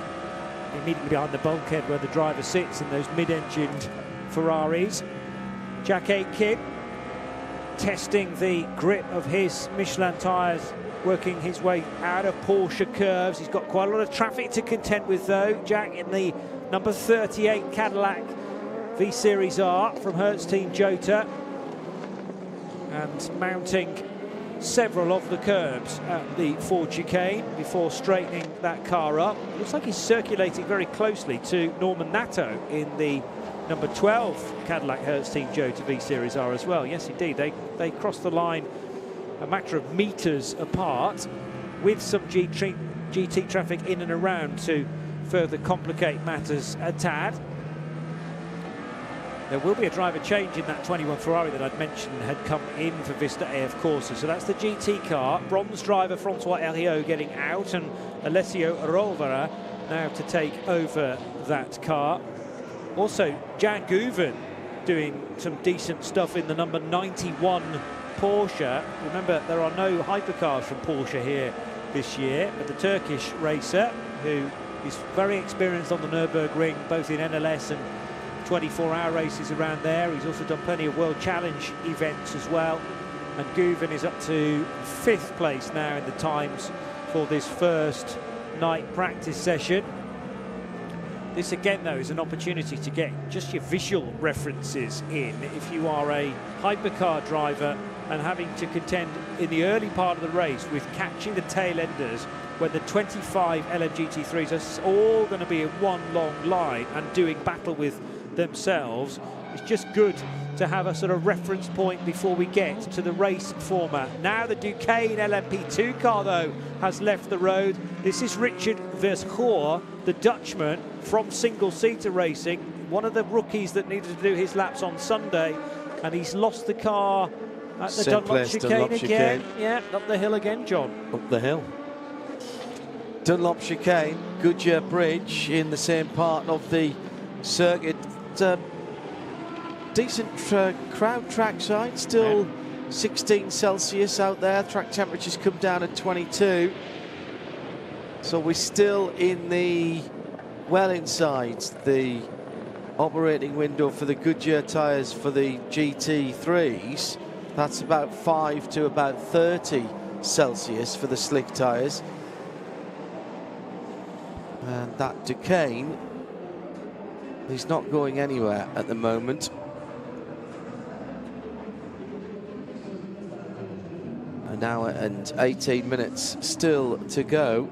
immediately behind the bulkhead where the driver sits, in those mid-engined Ferraris. Jack Aitken testing the grip of his Michelin tyres, working his way out of Porsche curves. He's got quite a lot of traffic to contend with though. Jack in the number 38 Cadillac V-Series R from Hertz Team Jota, and mounting several of the curbs at the Ford chicane before straightening that car up. Looks like he's circulating very closely to Norman Nato in the number 12 Cadillac Hertz Team Jota V-Series R as well. Yes, indeed, they crossed the line a matter of meters apart, with some GT traffic in and around to further complicate matters a tad. There will be a driver change in that 21 Ferrari that I'd mentioned had come in for Vista AF Corsa. So that's the GT car. Bronze driver Francois Herriot getting out, and Alessio Rovera now to take over that car. Also, Jan Guven doing some decent stuff in the number 91 Porsche. Remember, there are no hypercars from Porsche here this year, but the Turkish racer, who is very experienced on the Nürburgring, both in NLS and 24-hour races around there. He's also done plenty of World Challenge events as well. And Guven is up to 5th place now in the times for this first night practice session. This again though is an opportunity to get just your visual references in if you are a hypercar driver and having to contend in the early part of the race with catching the tail enders when the 25 LMGT3s are all going to be in one long line and doing battle with themselves. It's just good to have a sort of reference point before we get to the race format. Now the Duquesne LMP2 car though has left the road. This is Richard Verschoor, the Dutchman from single-seater racing, one of the rookies that needed to do his laps on Sunday, and he's lost the car at the Dunlop chicane again. Yeah, up the hill again, John. Up the hill. Dunlop chicane, Goodyear Bridge in the same part of the circuit. Decent crowd trackside, still 16 Celsius out there. Track temperatures come down at 22. So we're still in the, well inside the operating window for the Goodyear tyres for the GT3s. That's about 5 to about 30 Celsius for the slick tyres. And that Duquesne is not going anywhere at the moment. An hour and 18 minutes still to go.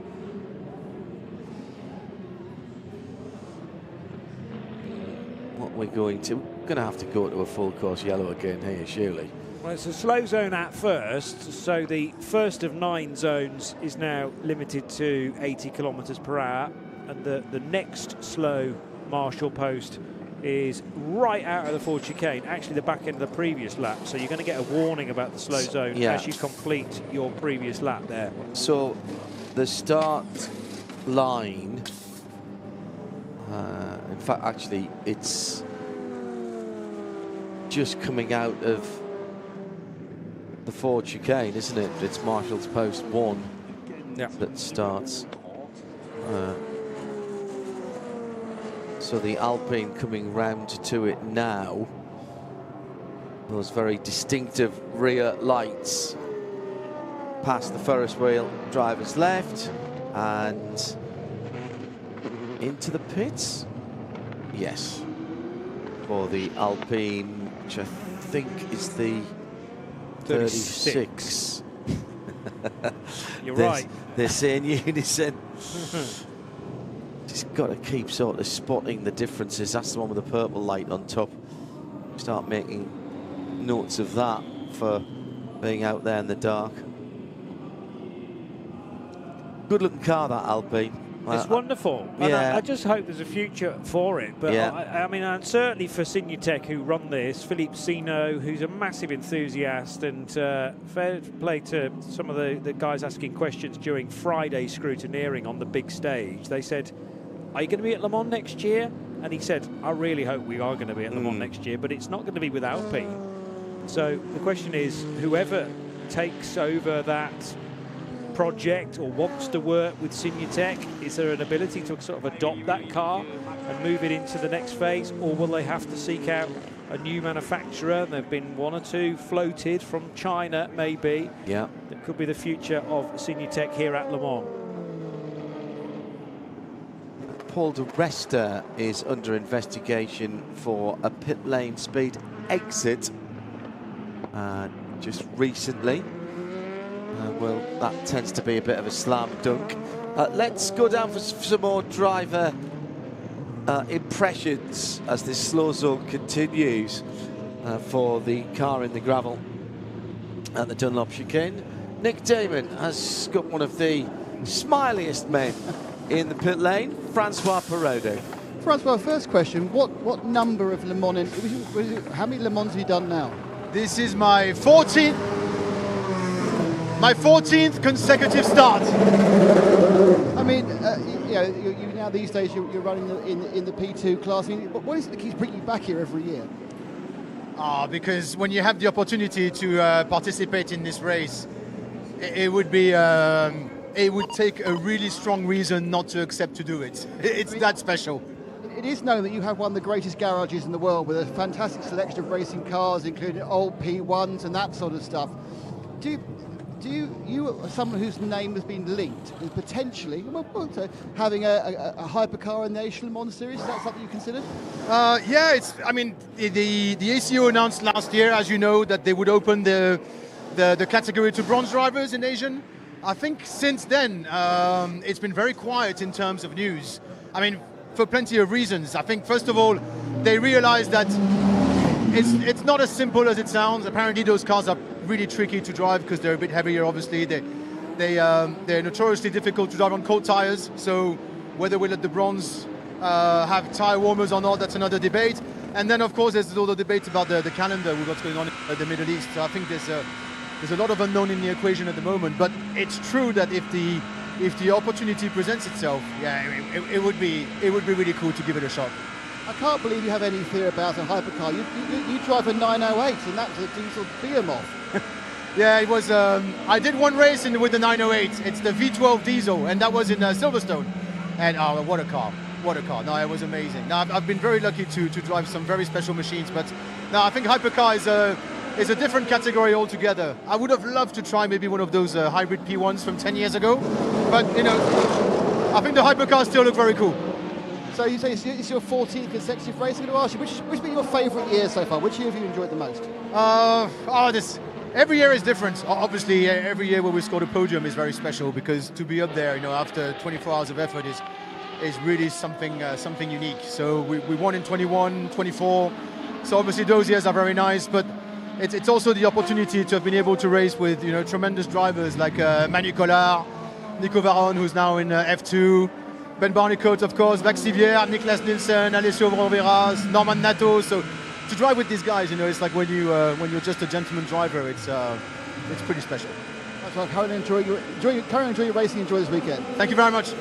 What we're going to have to go to a full course yellow again here, surely. Well, it's a slow zone at first, so the first of 9 zones is now limited to 80 kilometres per hour, and the next slow marshal post is right out of the Ford chicane, actually the back end of the previous lap, so you're going to get a warning about the slow zone as you complete your previous lap there. So the start line, in fact actually it's just coming out of the Ford chicane, isn't it? It's Marshall's post 1 that starts. So the Alpine coming round to it now. Those very distinctive rear lights past the Ferris wheel, driver's left, and into the pits. Yes, for the Alpine, which I think is the 36. You're right. They're saying unison. Just got to keep sort of spotting the differences. That's the one with the purple light on top. Start making notes of that for being out there in the dark. Good looking car, that Alpine. It's wonderful. Yeah. I just hope there's a future for it. But I mean, and certainly for Signatech, who run this, Philippe Sino, who's a massive enthusiast, and fair play to some of the guys asking questions during Friday's scrutineering on the big stage. They said, "Are you going to be at Le Mans next year?" And he said, "I really hope we are going to be at Le Mans next year, but it's not going to be with Alpine." So the question is, whoever takes over that project or wants to work with Signatech? Is there an ability to sort of adopt that car and move it into the next phase, or will they have to seek out a new manufacturer? There have been one or two floated from China, maybe. Yeah. That could be the future of Signatech here at Le Mans. Paul de Resta is under investigation for a pit lane speed exit just recently. Well, that tends to be a bit of a slam dunk. Let's go down for some more driver impressions as this slow zone continues for the car in the gravel at the Dunlop chicane. Nick Damon has got one of the smiliest men in the pit lane, Francois Perrodo. Francois, first question, what number of Le Mans, how many Le Mans have you done now? This is my 14th consecutive start. I mean, you now these days you're running in the P2 class. I mean, what is it that keeps bringing you back here every year? Because when you have the opportunity to participate in this race, it would take a really strong reason not to accept to do it. It's that special. It is known that you have one of the greatest garages in the world with a fantastic selection of racing cars, including old P1s and that sort of stuff. You are someone whose name has been linked with potentially having a Hypercar in the Asian Le Mans series? Is that something you considered? Yeah, the ACO announced last year, as you know, that they would open the category to bronze drivers in Asian. I think since then it's been very quiet in terms of news. I mean, for plenty of reasons. I think first of all, they realized that it's not as simple as it sounds. Apparently, those cars are really tricky to drive because they're a bit heavier. Obviously, they're notoriously difficult to drive on cold tires. So whether we let the bronze have tire warmers or not, that's another debate. And then, of course, there's all the debate about the calendar with what's going on in the Middle East. So I think there's a lot of unknown in the equation at the moment. But it's true that if the opportunity presents itself, yeah, it would be really cool to give it a shot. I can't believe you have any fear about a hypercar. You drive a 908, and that's a diesel behemoth. Yeah, it was. I did one race with the 908. It's the V12 diesel, and that was in Silverstone. And what a car! What a car! No, it was amazing. Now I've been very lucky to drive some very special machines, but now I think hypercar is a different category altogether. I would have loved to try maybe one of those hybrid P1s from 10 years ago, but I think the hypercars still look very cool. So you say it's your 14th consecutive race. I'm going to ask you, which has been your favourite year so far? Which year have you enjoyed the most? Every year is different. Obviously, every year where we scored a podium is very special because to be up there, after 24 hours of effort is really something unique. So we won in 21, 24. So obviously those years are very nice, but it's also the opportunity to have been able to race with tremendous drivers like Manu Collard, Nico Varron, who's now in F2. Ben Barnicoat, of course, Max Sivière, Niklas Nielsen, Alessio Rovera, Norman Nato. So to drive with these guys, it's like when you're just a gentleman driver, it's pretty special. That's why currently enjoy your racing. Enjoy this weekend. Thank you very much.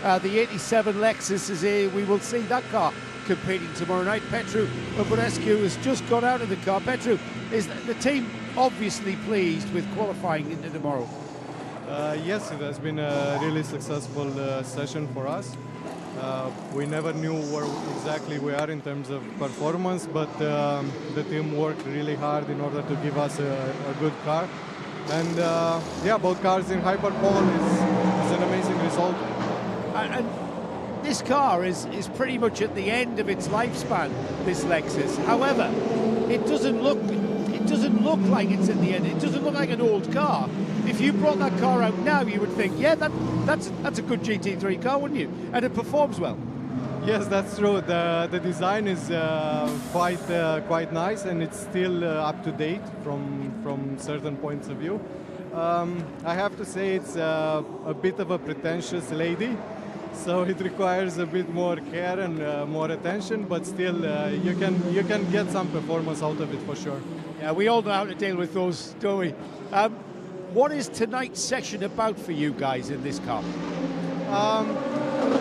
The 87 Lexus is here. We will see that car competing tomorrow night. Petru Oborescu has just got out of the car. Petru, is the team obviously pleased with qualifying into tomorrow? Yes, it has been a really successful session for us. We never knew where exactly we are in terms of performance, but the team worked really hard in order to give us a good car. And both cars in Hyperpole is an amazing result. And this car is pretty much at the end of its lifespan, this Lexus. However, it doesn't look like it's at the end. It doesn't look like an old car. If you brought that car out now, you would think, yeah, that's a good GT3 car, wouldn't you? And it performs well. Yes, that's true. The design is quite nice, and it's still up to date from certain points of view. I have to say it's a bit of a pretentious lady, so it requires a bit more care and more attention, but still you can get some performance out of it for sure. Yeah, we all know how to deal with those, don't we? What is tonight's session about for you guys in this car?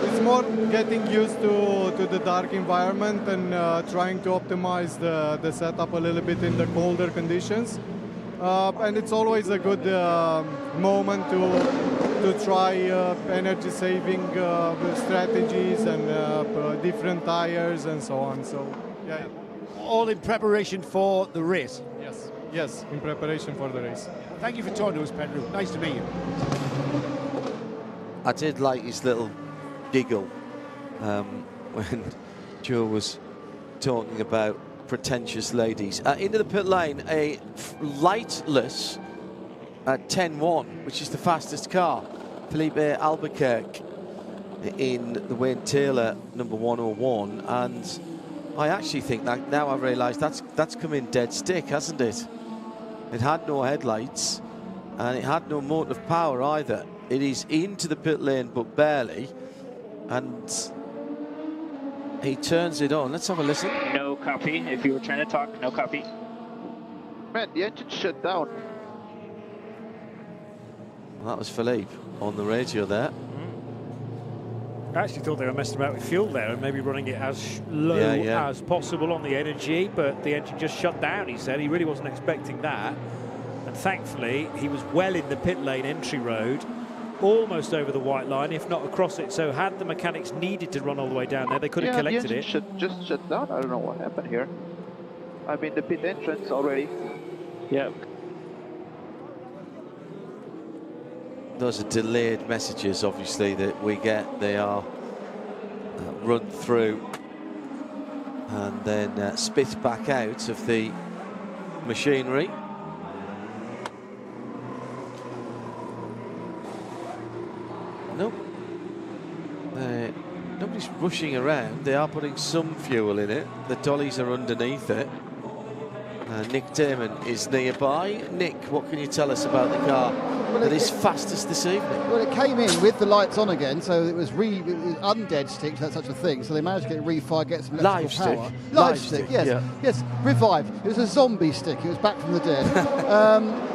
It's more getting used to the dark environment and trying to optimize the setup a little bit in the colder conditions. and it's always a good moment to try energy-saving strategies and different tires and so on. So, yeah. All in preparation for the race. Yes, in preparation for the race. Thank you for talking to us, Pedro. Nice to meet you. I did like his little giggle when Joe was talking about pretentious ladies. Into the pit lane, a lightless 10-1, which is the fastest car. Felipe Albuquerque in the Wayne Taylor number 101, and I actually think that now I've realised that's come in dead stick, hasn't it? It had no headlights and it had no motive power either. It is into the pit lane but barely, and he turns it on. Let's have a listen. No copy. If you were trying to talk, no copy. Man, the engine shut down. Well, that was Philippe on the radio there. I actually thought they were messing about with fuel there and maybe running it as low as possible on the energy, but the engine just shut down, he said. He really wasn't expecting that. And thankfully, he was well in the pit lane entry road, almost over the white line, if not across it. So had the mechanics needed to run all the way down there, they could have collected the engine just shut down. I don't know what happened here. I'm in the pit entrance already. Yeah. Those are delayed messages, obviously, that we get. They are run through and then spit back out of the machinery. Nope. Nobody's rushing around. They are putting some fuel in it. The dollies are underneath it. Nick Damon is nearby. Nick, what can you tell us about the car that is fastest this evening? Well, it came in with the lights on again, so it was undead stick, that's such a thing. So they managed to get it refired, get some electrical power. Live stick, yes, yes, revived. It was a zombie stick. It was back from the dead.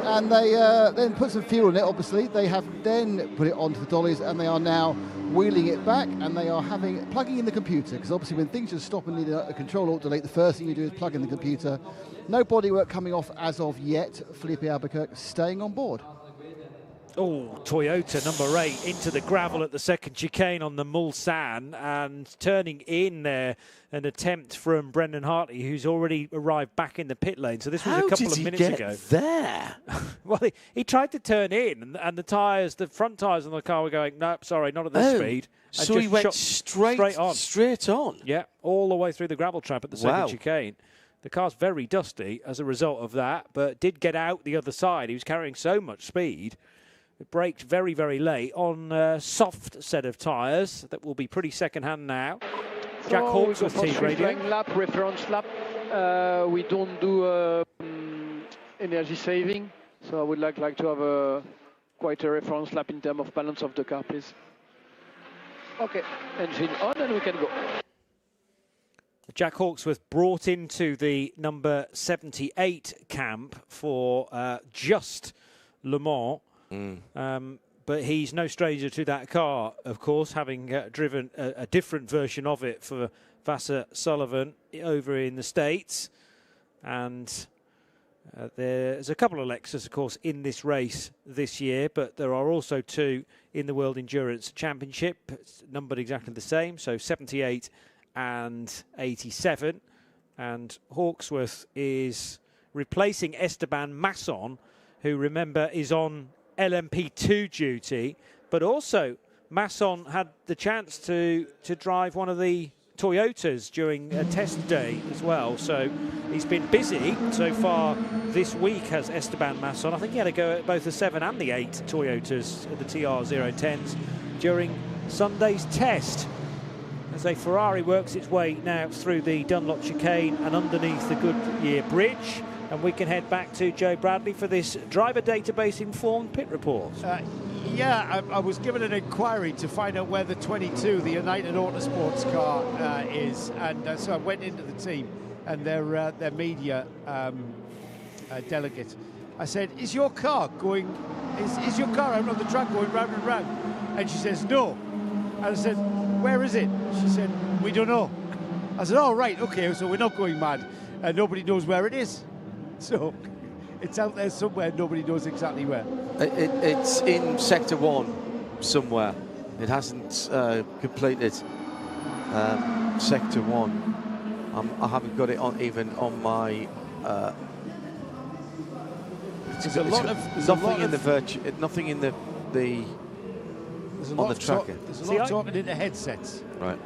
And they then put some fuel in it. Obviously, they have then put it onto the dollies, and they are now wheeling it back, and they are plugging in the computer, because obviously when things just stop and need a control-alt-delete, the first thing you do is plug in the computer. No bodywork coming off as of yet. Felipe Albuquerque staying on board. Oh, Toyota number 8 into the gravel at the second chicane on the Mulsanne, and turning in there an attempt from Brendan Hartley, who's already arrived back in the pit lane. So this was a couple of minutes ago. There? Well, he tried to turn in, and the tyres, the front tyres on the car were going, nope, sorry, not at this speed. And so he went straight on. Yeah, all the way through the gravel trap at the second chicane. The car's very dusty as a result of that, but did get out the other side. He was carrying so much speed. It braked very, very late on a soft set of tyres that will be pretty second-hand now. Jack Hawks with Team Radio. Lap, reference lap. We don't do energy saving, so I would like to have quite a reference lap in terms of balance of the car, please. Okay, engine on and we can go. Jack Hawksworth brought into the number 78 camp for just Le Mans. But he's no stranger to that car, of course, having driven a different version of it for Vasser Sullivan over in the States. And there's a couple of Lexus, of course, in this race this year, but there are also 2 in the World Endurance Championship, numbered exactly the same, so 78 and 87. And Hawksworth is replacing Esteban Masson, who, remember, is on LMP2 duty, but also Masson had the chance to drive one of the Toyotas during a test day as well, so he's been busy so far this week, has Esteban Masson. I think he had a go at both the 7 and the 8 Toyotas, the TR010s, during Sunday's test. As a Ferrari works its way now through the Dunlop chicane and underneath the Goodyear Bridge. And we can head back to Joe Bradley for this driver database informed pit report. I was given an inquiry to find out where the 22, the United Autosports car is, and so I went into the team and their media delegate. I said, "Is your car going? Is your car out on the track going round and round?" And she says, "No." And I said, "Where is it?" She said, "We don't know." I said, "Oh right, okay, so we're not going mad, and nobody knows where it is." So It's out there somewhere. Nobody knows exactly where. It's in Sector 1 somewhere. It hasn't completed Sector 1. I haven't got it even on my... nothing in the on the tracker. There's a lot of talking in the headsets. Right.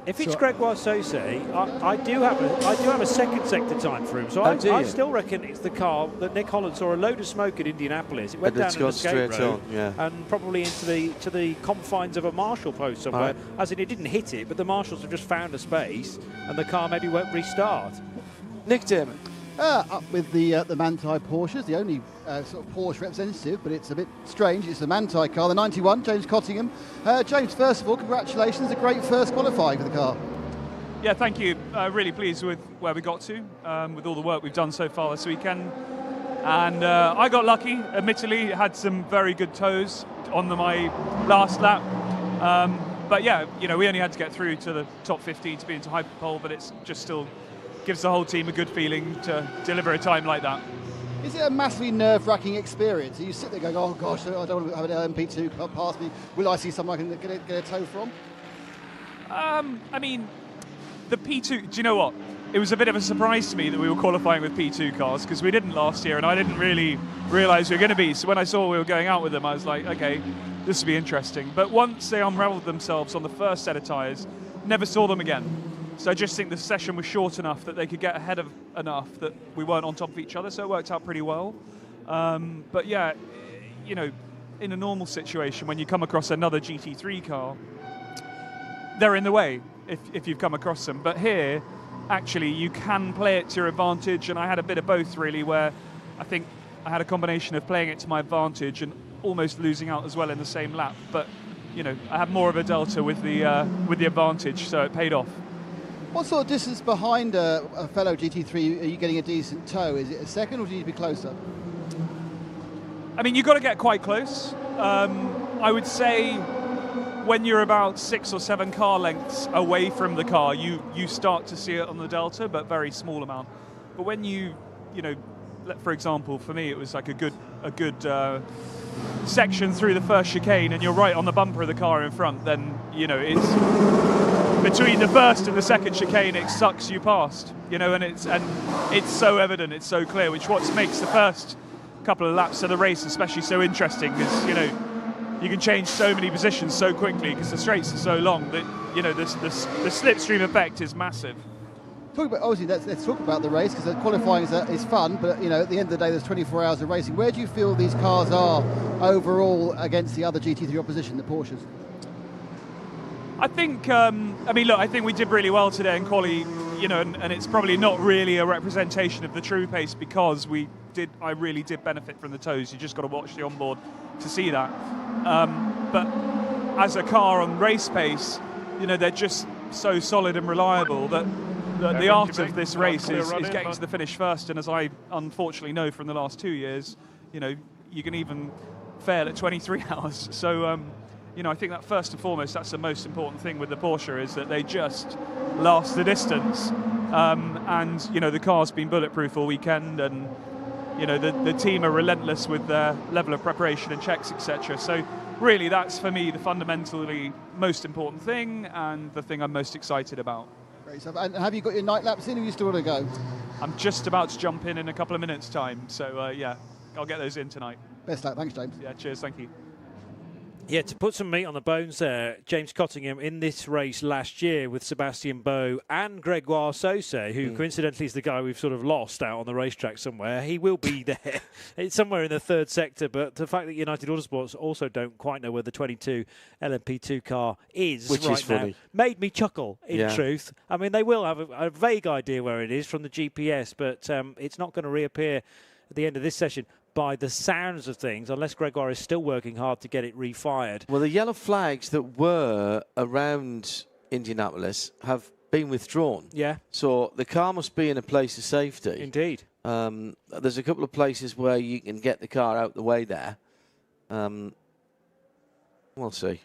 If it's Gregoire Sauce, I do have a second sector time for him. So I still reckon it's the car that Nick Holland saw a load of smoke at Indianapolis. It went down to the escape road and probably into the confines of a marshal post somewhere. As in, it didn't hit it, but the marshals have just found a space, and the car maybe won't restart. Nick Dermott. Up with the Manthey Porsches, the only sort of Porsche representative, but it's a bit strange. It's the Manthey car, the 91, James Cottingham. James, first of all, congratulations. A great first qualifying for the car. Yeah, thank you. Really pleased with where we got to, with all the work we've done so far this weekend. And I got lucky, admittedly, had some very good toes on my last lap. But yeah, we only had to get through to the top 15 to be into Hyperpole, but it's just still gives the whole team a good feeling to deliver a time like that. Is it a massively nerve-wracking experience? You sit there going, oh gosh, I don't want to have an LMP2 pass me. Will I see someone I can get a tow from? I mean, the P2, do you know what? It was a bit of a surprise to me that we were qualifying with P2 cars because we didn't last year and I didn't really realise we were going to be. So when I saw we were going out with them, I was like, okay, this will be interesting. But once they unravelled themselves on the first set of tyres, never saw them again. So I just think the session was short enough that they could get ahead of enough that we weren't on top of each other, so it worked out pretty well. But yeah, in a normal situation, when you come across another GT3 car, they're in the way if you've come across them. But here, actually, you can play it to your advantage, and I had a bit of both, really, where I think I had a combination of playing it to my advantage and almost losing out as well in the same lap. But, I had more of a delta with the advantage, so it paid off. What sort of distance behind a fellow GT3 are you getting a decent tow? Is it a second or do you need to be closer? I mean, you've got to get quite close. I would say when you're about 6 or 7 car lengths away from the car, you start to see it on the delta, but very small amount. But when for example, for me, it was like a good section through the first chicane and you're right on the bumper of the car in front, then, it's... Between the first and the second chicane, it sucks you past, and it's so evident, it's so clear, which what makes the first couple of laps of the race especially so interesting, because you can change so many positions so quickly because the straights are so long that the slipstream effect is massive. Obviously, let's talk about the race, because qualifying is fun, but at the end of the day, there's 24 hours of racing. Where do you feel these cars are overall against the other GT3 opposition, the Porsches? I think, I think we did really well today in quali, and it's probably not really a representation of the true pace because I really did benefit from the toes. You just got to watch the onboard to see that. But as a car on race pace, they're just so solid and reliable that the art of this race is getting to the finish first. And as I unfortunately know from the last 2 years, you can even fail at 23 hours. So, I think that first and foremost, that's the most important thing with the Porsche, is that they just last the distance. And, the car's been bulletproof all weekend, and, the team are relentless with their level of preparation and checks, etc. So really, that's for me the fundamentally most important thing and the thing I'm most excited about. Great stuff. And have you got your night laps in, or you still want to go? I'm just about to jump in a couple of minutes' time. So, yeah, I'll get those in tonight. Best luck. Thanks, James. Yeah, cheers. Thank you. Yeah, to put some meat on the bones there, James Cottingham in this race last year with Sebastian Beau and Gregoire Sauce, who coincidentally is the guy we've sort of lost out on the racetrack somewhere. He will be there. It's somewhere in the third sector, but the fact that United Autosports also don't quite know where the 22 LMP2 car is Which right is funny. now made me chuckle, in truth. I mean, they will have a vague idea where it is from the GPS, but it's not going to reappear at the end of this session, by the sounds of things, unless Gregoire is still working hard to get it refired. Well, the yellow flags that were around Indianapolis have been withdrawn. Yeah. So the car must be in a place of safety. Indeed. There's a couple of places where you can get the car out the way there. We'll see.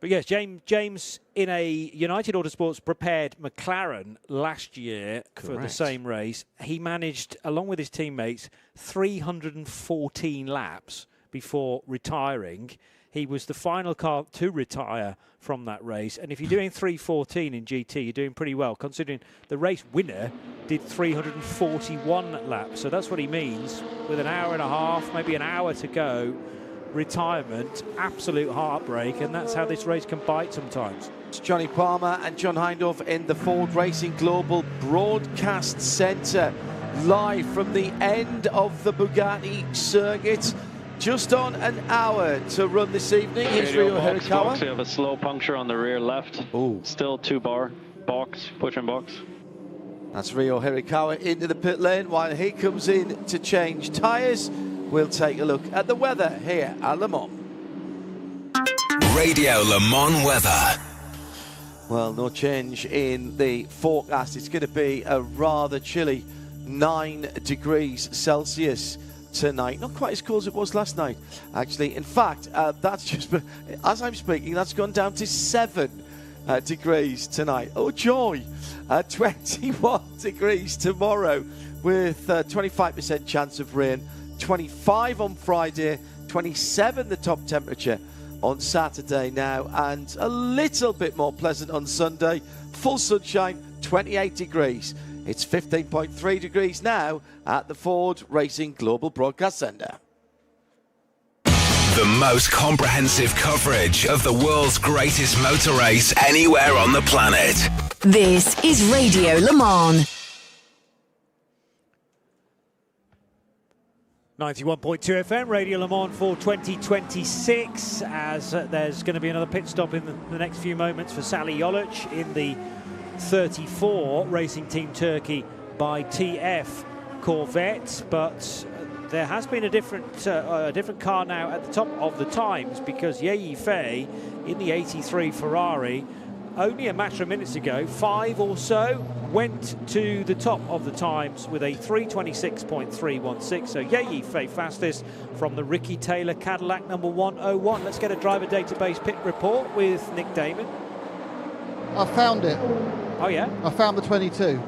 But yes, James in a United Autosports prepared McLaren last year for the same race, he managed, along with his teammates, 314 laps before retiring. He was the final car to retire from that race. And if you're doing 314 in GT, you're doing pretty well, considering the race winner did 341 laps. So that's what he means. With an hour and a half, maybe an hour to go, retirement, absolute heartbreak. And that's how this race can bite sometimes. It's Johnny Palmer and John Hindhaugh in the Ford Racing Global Broadcast Centre, live from the end of the Bugatti circuit. Just on an hour to run this evening. Here's Rio Hirakawa. We have a slow puncture on the rear left. Ooh. Still 2-bar. Box, pushing box. That's Rio Hirakawa into the pit lane while he comes in to change tyres. We'll take a look at the weather here at Le Mans. Radio Le Mans weather. Well, no change in the forecast. It's going to be a rather chilly 9 degrees Celsius tonight. Not quite as cold as it was last night, actually. In fact, that's just, as I'm speaking, that's gone down to 7 degrees tonight. Oh, joy! 21 degrees tomorrow with 25% chance of rain. 25 on Friday, 27 the top temperature on Saturday now, and a little bit more pleasant on Sunday. Full sunshine, 28 degrees. It's 15.3 degrees now at the Ford Racing Global Broadcast Centre. The most comprehensive coverage of the world's greatest motor race anywhere on the planet. This is Radio Le Mans. 91.2 FM, Radio Le Mans for 2026, as there's going to be another pit stop in the next few moments for Sally Jolic in the 34 Racing Team Turkey by TF Corvette, but there has been a different car now at the top of the times, because Ye Yifei in the 83 Ferrari only a matter of minutes ago, 5 or so, went to the top of the times with a 326.316. So Ye Yifei fastest from the Ricky Taylor Cadillac number 101. Let's get a driver database pit report with Nick Damon. I found it. Oh yeah? I found the 22.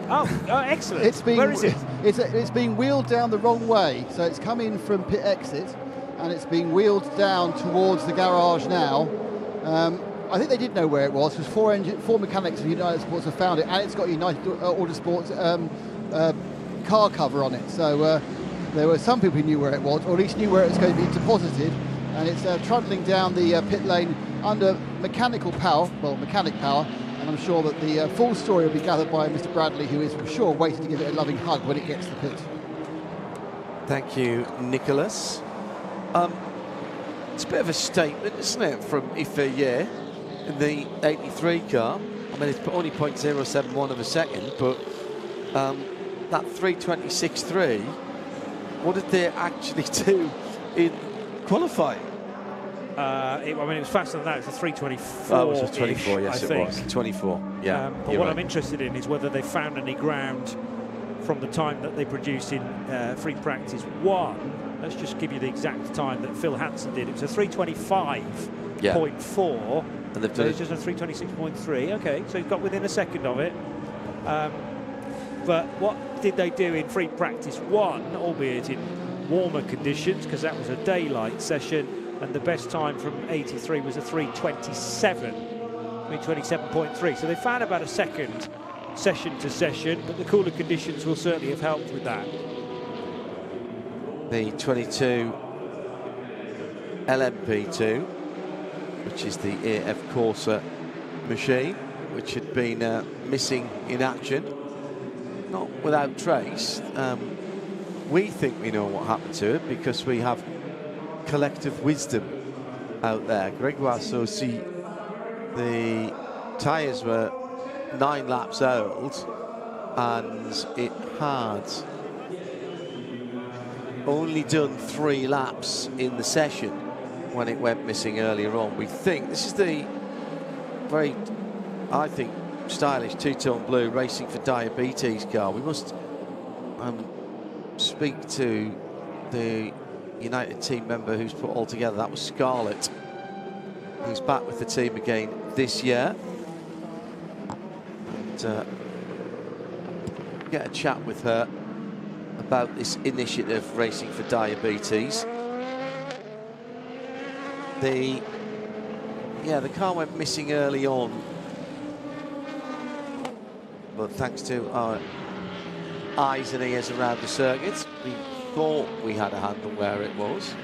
Oh, excellent. Where is it? It's being wheeled down the wrong way. So it's come in from pit exit, and it's being wheeled down towards the garage now. I think they did know where it was, because four mechanics of United Sports have found it, and it's got United Autosports car cover on it. So there were some people who knew where it was, or at least knew where it was going to be deposited, and it's trundling down the pit lane under mechanic power, and I'm sure that the full story will be gathered by Mr. Bradley, who is for sure waiting to give it a loving hug when it gets to the pit. Thank you, Nicholas. It's a bit of a statement, isn't it, from Yifei in the 83 car. I mean, it's only 0.071 of a second, but that 326.3, what did they actually do in qualifying? It was faster than that. It's a 324. Oh, it was a 24, yes, it was. 24, yeah. But what I'm interested in is whether they found any ground from the time that they produced in free practice 1. Let's just give you the exact time that Phil Hansen did. It was a 325.4. And they've done it's just a 326.3. Okay, so he's got within a second of it. But what did they do in free practice 1, albeit in warmer conditions, because that was a daylight session, and the best time from 83 was a 327.3. So they found about a second session to session, but the cooler conditions will certainly have helped with that. The 22 LMP2, which is the AF Corsa machine, which had been missing in action, not without trace. We think we know what happened to it because we have collective wisdom out there. Gregoire Saucy, the tyres were 9 laps old, and it had only done 3 laps in the session when it went missing earlier on. We think this is the very, I think, stylish two-tone blue Racing for Diabetes car. We must speak to the United team member who's put all together. That was Scarlett, who's back with the team again this year. And, get a chat with her about this initiative, Racing for Diabetes. The car went missing early on, but thanks to our eyes and ears around the circuit, we thought we had a handle where it was.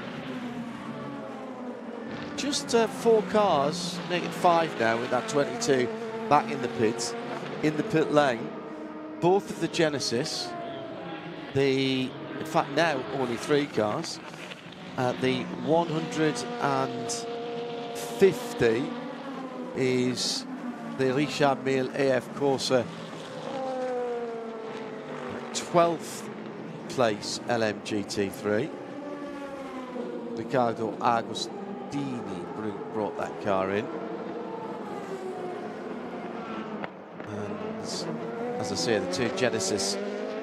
Just 4 cars, make it 5 now with that 22 back in the pits, in the pit lane. Both of the Genesis, in fact now only 3 cars. The 150 is the Richard Mille AF Corsa 12th place LMGT3. Riccardo Agostini brought that car in. And as I say, the 2 Genesis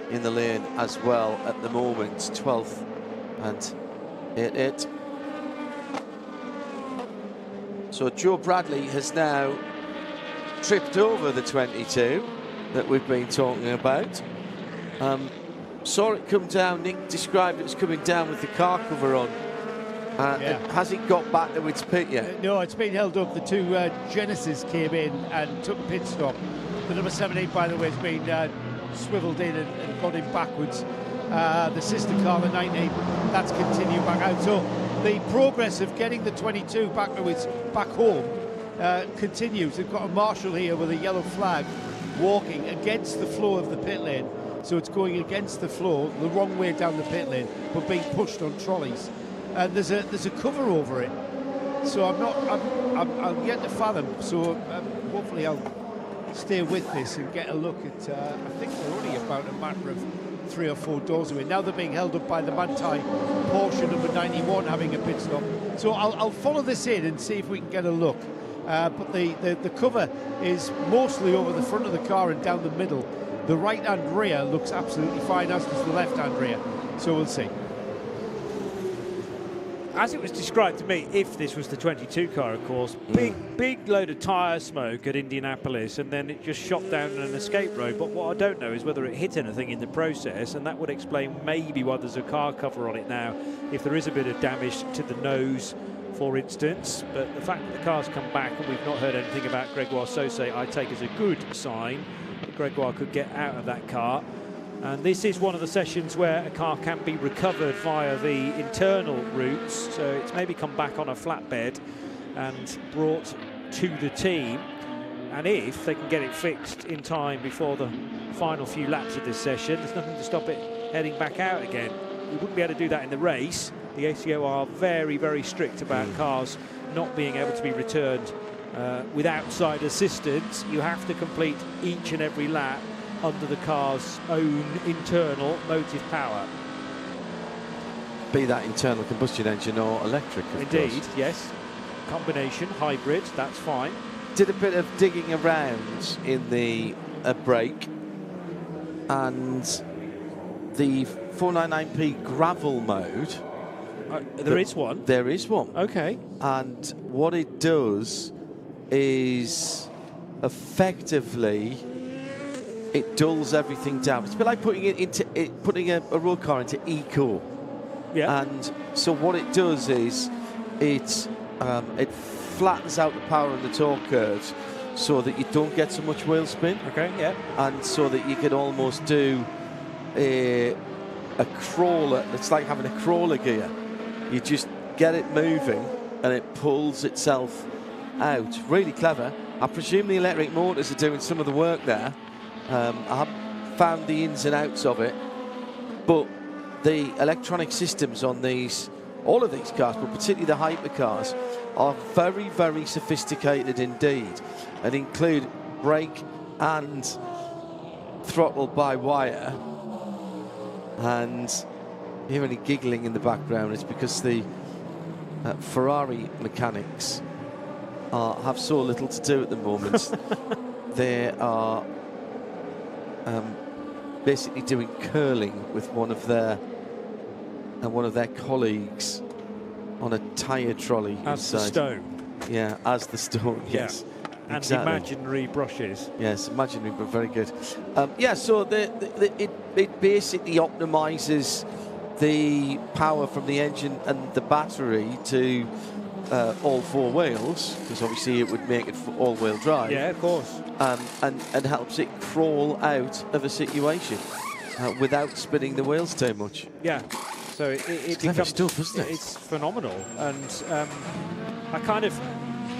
in the lane as well at the moment, 12th and 8. So Joe Bradley has now tripped over the 22 that we've been talking about. Saw it come down. Nick described it as coming down with the car cover on. Has it got back to its pit yet? No, it's been held up. The 2 Genesis came in and took a pit stop. The number 78, by the way, has been swiveled in and got in backwards. The sister car, the 90, that's continued back out. So the progress of getting the 22 back to its back home continues. They've got a marshal here with a yellow flag walking against the flow of the pit lane. So it's going against the flow, the wrong way down the pit lane, but being pushed on trolleys. And there's a cover over it. So I'm yet to fathom. So hopefully I'll stay with this and get a look at. I think they're only about a matter of 3 or 4 doors away. Now they're being held up by the Manthey Porsche number 91 having a pit stop. So I'll follow this in and see if we can get a look. But the cover is mostly over the front of the car and down the middle. The right-hand rear looks absolutely fine, as does the left-hand rear. So we'll see. As it was described to me, if this was the 22 car, of course, big load of tyre smoke at Indianapolis, and then it just shot down an escape road. But what I don't know is whether it hit anything in the process, and that would explain maybe why there's a car cover on it now, if there is a bit of damage to the nose, for instance. But the fact that the car's come back and we've not heard anything about Gregoire Sauce, I take as a good sign that Gregoire could get out of that car. And this is one of the sessions where a car can be recovered via the internal routes, so it's maybe come back on a flatbed and brought to the team. And if they can get it fixed in time before the final few laps of this session, there's nothing to stop it heading back out again. We wouldn't be able to do that in the race. The ACO are very, very strict about cars not being able to be returned with outside assistance. You have to complete each and every lap under the car's own internal motive power. Be that internal combustion engine or electric, of Indeed, course. yes. Combination, hybrid, that's fine. Did a bit of digging around in the brake, and the 499p gravel mode. There is one? There is one. Okay. And what it does is effectively it dulls everything down. It's a bit like putting a road car into eco. Yeah. And so what it does is it flattens out the power and the torque curves so that you don't get so much wheel spin. Okay. Yeah. And so that you can almost do a crawler. It's like having a crawler gear. You just get it moving and it pulls itself out. Really clever. I presume the electric motors are doing some of the work there. I haven't found the ins and outs of it, but the electronic systems on all of these cars, but particularly the hypercars, are very, very sophisticated indeed, and include brake and throttle by wire. And hear any giggling in the background, it's because the Ferrari mechanics have so little to do at the moment. They are basically doing curling with one of their colleagues on a tyre trolley. As the stone. Yeah, as the stone, yes. And exactly. imaginary brushes. Yes, imaginary, but very good. Yeah, so it basically optimises the power from the engine and the battery to all four wheels, because obviously it would make it all-wheel drive. Yeah, of course. And helps it crawl out of a situation without spinning the wheels too much. Yeah. So it becomes stuff, isn't it? It's phenomenal, and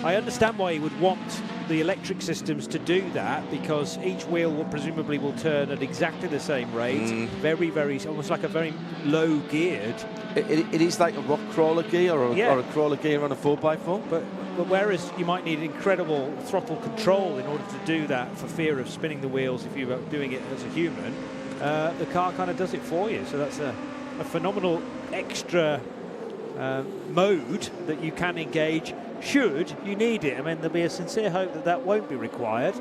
I understand why you would want the electric systems to do that, because each wheel will presumably turn at exactly the same rate, very, very, almost like a very low geared. It is like a rock crawler gear or a crawler gear on a 4x4. But whereas you might need incredible throttle control in order to do that for fear of spinning the wheels if you were doing it as a human, the car kind of does it for you. So that's a phenomenal extra mode that you can engage should you need it. I mean, there'll be a sincere hope that won't be required,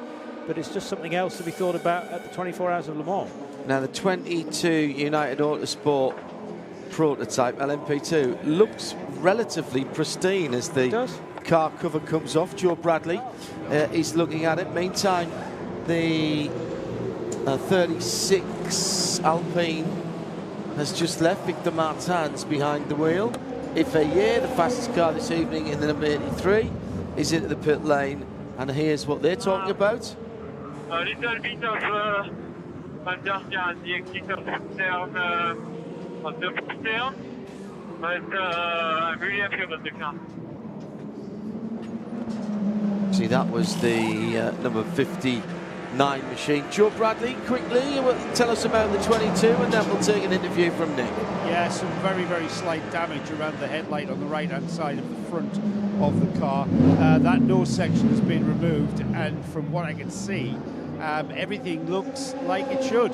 but it's just something else to be thought about at the 24 Hours of Le Mans. Now, the 22 United Autosport prototype LMP2 looks relatively pristine as the car cover comes off. Joe Bradley is looking at it. Meantime, the 36 Alpine has just left. Victor Martin's behind the wheel. Ifeyer, the fastest car this evening in the number 83, is into the pit lane, and here's what they're talking about. A little bit of inertia on the exit of the turn, but I'm really happy about the car. See, that was the number 59 machine. Joe Bradley, quickly, tell us about the 22, and then we'll take an interview from Nick. Yeah, some very, very slight damage around the headlight on the right-hand side of the front of the car. That nose section has been removed, and from what I can see, everything looks like it should.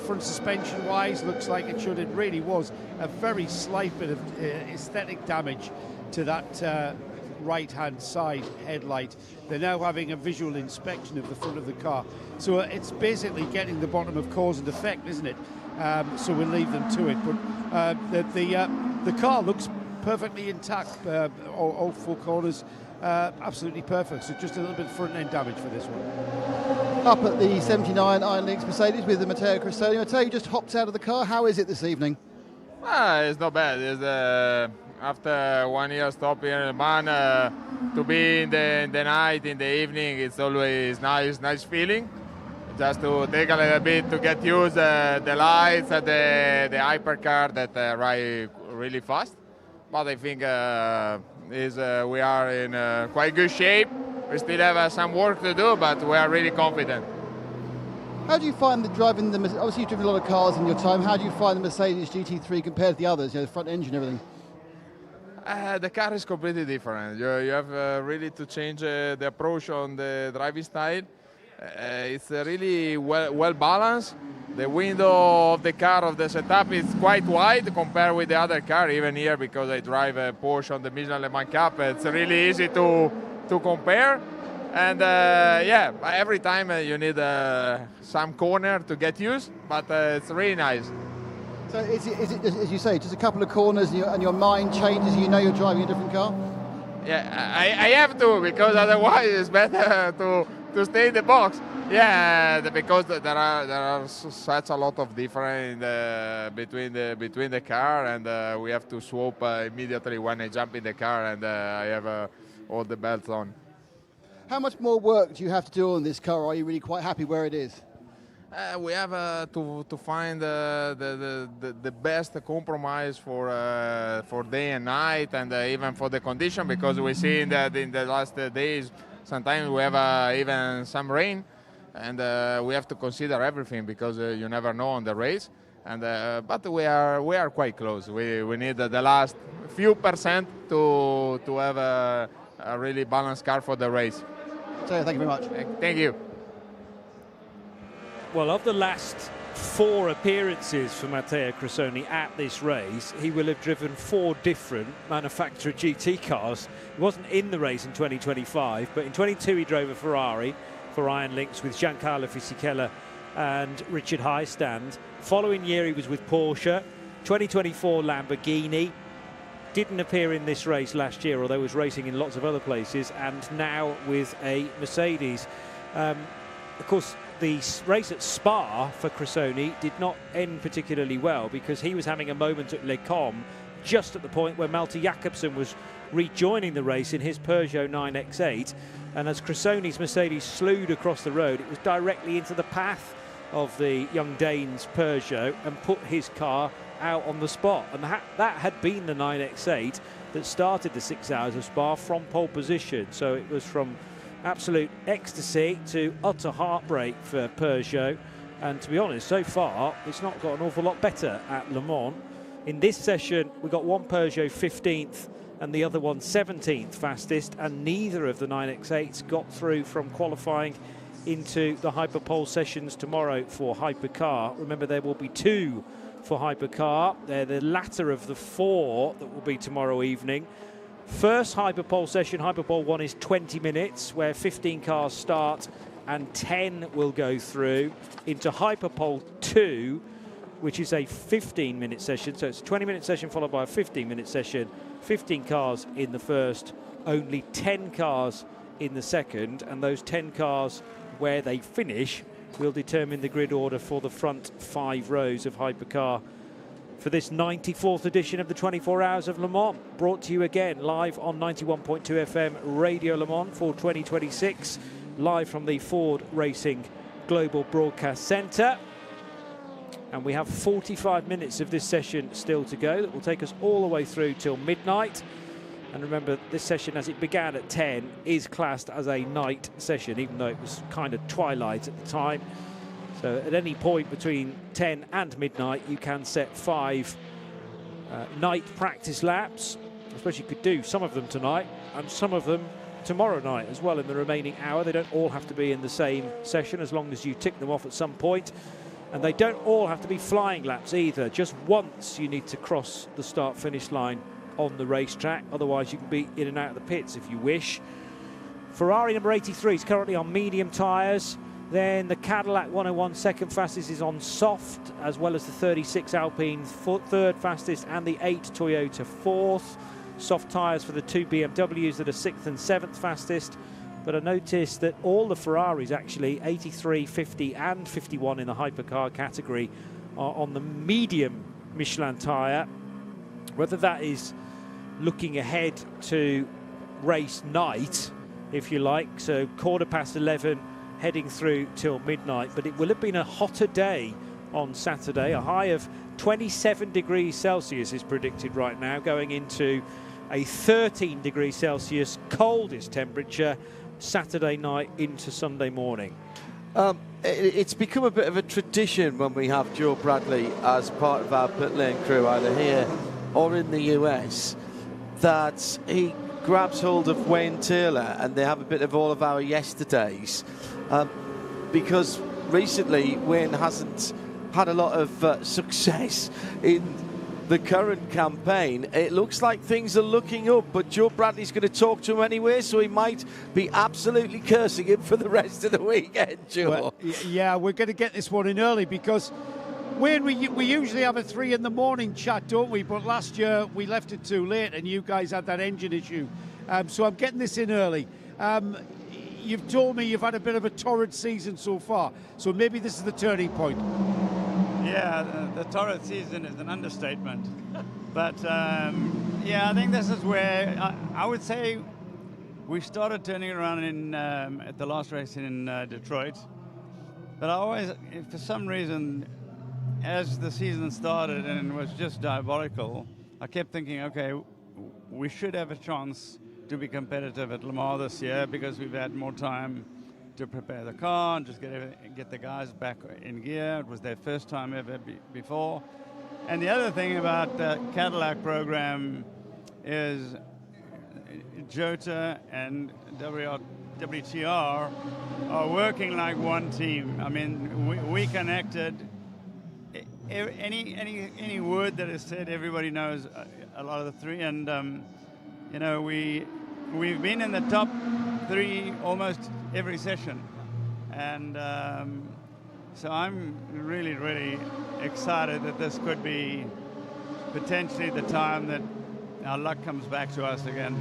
Front suspension-wise, looks like it should. It really was a very slight bit of aesthetic damage to that right-hand side headlight. They're now having a visual inspection of the front of the car. So it's basically getting the bottom of cause and effect, isn't it? So we'll leave them to it. But the car looks perfectly intact. All four corners, absolutely perfect. So just a little bit of front-end damage for this one. Up at the 79 Iron Lynx Mercedes with the Matteo Cristoni. Matteo, you just hopped out of the car. How is it this evening? It's not bad. It's after 1 year stop here in Le Mans, to be in the night, in the evening, it's always nice feeling. Just to take a little bit to get used the lights and the hypercar that ride really fast. But I think we are in quite good shape. We still have some work to do, but we are really confident. How do you find driving the? Obviously, you've driven a lot of cars in your time. How do you find the Mercedes GT3 compared to the others? You know, the front engine, everything. The car is completely different. You have really to change the approach on the driving style. It's really well balanced. The window of the car, of the setup, is quite wide compared with the other car. Even here, because I drive a Porsche on the Michelin Le Mans Cup, it's really easy to compare. And yeah, every time you need some corner to get used, but it's really nice. So is it, as you say, just a couple of corners and your mind changes, you know you're driving a different car? Yeah, I have to, because otherwise it's better to stay in the box. Yeah, because there are such a lot of difference between the car, and we have to swap immediately when I jump in the car, and I have all the belts on. How much more work do you have to do on this car, or are you really quite happy where it is? We have to find the best compromise for day and night, and even for the condition, because we see that in the last days sometimes we have even some rain, and we have to consider everything, because you never know on the race. And but we are quite close. We need the last few percent to have a really balanced car for the race. So thank you very much. Thank you. Well, of the last 4 appearances for Matteo Cristoni at this race, he will have driven 4 different manufacturer GT cars. He wasn't in the race in 2025, but in 22 he drove a Ferrari for Iron Lynx with Giancarlo Fisichella and Richard Heistand. Following year he was with Porsche. 2024 Lamborghini. didn't appear in this race last year, although was racing in lots of other places, and now with a Mercedes. Of course, the race at Spa for Cressoni did not end particularly well because he was having a moment at Les Combes just at the point where Malte Jakobsen was rejoining the race in his Peugeot 9X8, and as Cressoni's Mercedes slewed across the road, it was directly into the path of the young Dane's Peugeot and put his car out on the spot. And that had been the 9X8 that started the 6 hours of Spa from pole position. So it was from absolute ecstasy to utter heartbreak for Peugeot. And to be honest, so far, it's not got an awful lot better at Le Mans. In this session, we got one Peugeot 15th and the other one 17th fastest, and neither of the 9X8s got through from qualifying into the Hyperpole sessions tomorrow for Hypercar. Remember, there will be 2 for Hypercar. They're the latter of the 4 that will be tomorrow evening. First Hyperpole session, Hyperpole 1, is 20 minutes, where 15 cars start and 10 will go through into Hyperpole 2, which is a 15-minute session. So it's a 20-minute session followed by a 15-minute session. 15 cars in the first, only 10 cars in the second, and those 10 cars where they finish will determine the grid order for the front 5 rows of Hypercar for this 94th edition of the 24 Hours of Le Mans, brought to you again live on 91.2 FM Radio Le Mans for 2026, live from the Ford Racing Global Broadcast Centre. And we have 45 minutes of this session still to go that will take us all the way through till midnight. And remember, this session, as it began at 10, is classed as a night session, even though it was kind of twilight at the time. So at any point between 10 and midnight, you can set 5 night practice laps. I suppose you could do some of them tonight and some of them tomorrow night as well in the remaining hour. They don't all have to be in the same session, as long as you tick them off at some point. And they don't all have to be flying laps either. Just once you need to cross the start-finish line on the racetrack. Otherwise, you can be in and out of the pits if you wish. Ferrari number 83 is currently on medium tyres. Then the Cadillac 101 second fastest is on soft, as well as the 36 Alpine third fastest and the 8 Toyota fourth. Soft tyres for the 2 BMWs that are 6th and 7th fastest. But I noticed that all the Ferraris, actually, 83, 50 and 51 in the Hypercar category, are on the medium Michelin tyre. Whether that is looking ahead to race night, if you like, so 11:15 heading through till midnight. But it will have been a hotter day on Saturday. A high of 27 degrees Celsius is predicted right now, going into a 13 degrees Celsius coldest temperature Saturday night into Sunday morning. It's become a bit of a tradition when we have Joe Bradley as part of our pit lane crew, either here or in the US, that he grabs hold of Wayne Taylor and they have a bit of all of our yesterdays, because recently Wayne hasn't had a lot of success in the current campaign. It looks like things are looking up, but Joe Bradley's going to talk to him anyway, so he might be absolutely cursing him for the rest of the weekend, Joe. Well, yeah, we're going to get this one in early because Wayne, we usually have a 3 in the morning chat, don't we? But last year we left it too late and you guys had that engine issue. So I'm getting this in early. You've told me you've had a bit of a torrid season so far, so maybe this is the turning point. Yeah, the torrid season is an understatement. But yeah, I think this is where I would say we started turning around in at the last race in Detroit. But I always, for some reason, as the season started and it was just diabolical, I kept thinking, okay, we should have a chance to be competitive at Le Mans this year because we've had more time to prepare the car and just get the guys back in gear. It was their first time ever before. And the other thing about the Cadillac program is Jota and WTR are working like one team. I mean, we connected. Any word that is said, everybody knows a lot of the three. And, you know, we've been in the top 3 almost every session. And so I'm really, really excited that this could be potentially the time that our luck comes back to us again.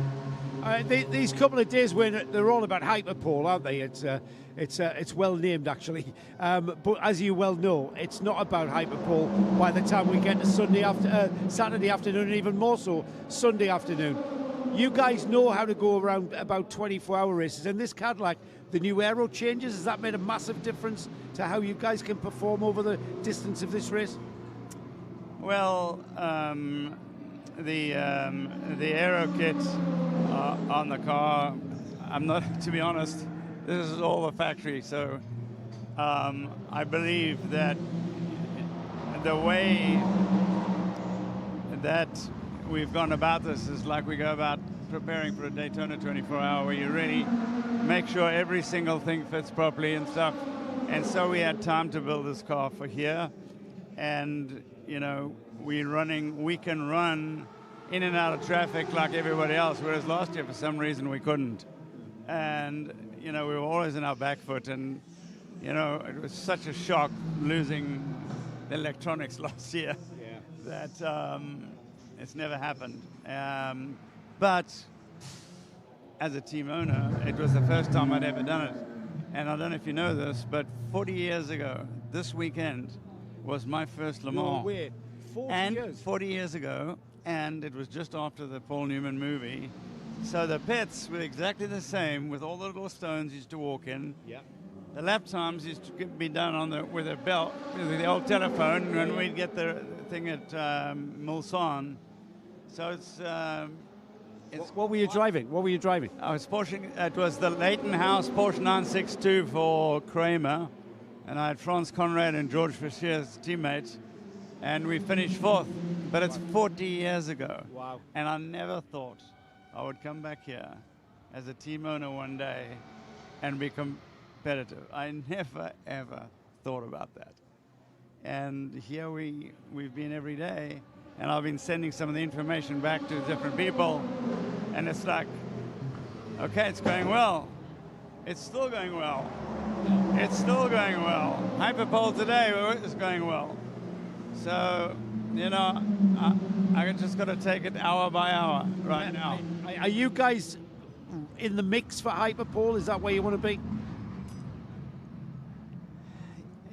These couple of days when they're all about Hyperpole, aren't they? It's well named actually, but as you well know, it's not about Hyperpole. By the time we get to Saturday afternoon, and even more so Sunday afternoon, you guys know how to go around about 24-hour races. And this Cadillac, the new aero changes, has that made a massive difference to how you guys can perform over the distance of this race? Well, the aero kit on the car, I'm not, to be honest, this is all the factory, so I believe that the way that we've gone about this is like we go about preparing for a Daytona 24-hour, where you really make sure every single thing fits properly and stuff. And so we had time to build this car for here, and you know, we can run in and out of traffic like everybody else, whereas last year for some reason we couldn't. And you know, we were always in our back foot, and you know, it was such a shock losing the electronics last year that it's never happened. But as a team owner, it was the first time I'd ever done it. And I don't know if you know this, but 40 years ago, this weekend was my first Le Mans. No way. 40 years ago, and it was just after the Paul Newman movie. So the pits were exactly the same, with all the little stones you used to walk in. Yeah. The lap times used to be done with a belt, with the old telephone, and we'd get the thing at Mulsanne. So what were you driving? What were you driving? I was Porsche. It was the Leighton House Porsche 962 for Kramer, and I had Franz Conrad and George Fischer as teammates, and we finished fourth. But it's 40 years ago. Wow. And I never thought I would come back here as a team owner one day and be competitive. I never, ever thought about that. And here we've been every day, and I've been sending some of the information back to different people, and it's like, okay, it's going well. It's still going well. It's still going well. Hyperpole today is going well. So, you know, I just got to take it hour by hour right now. Are you guys in the mix for Hyperpole? Is that where you want to be?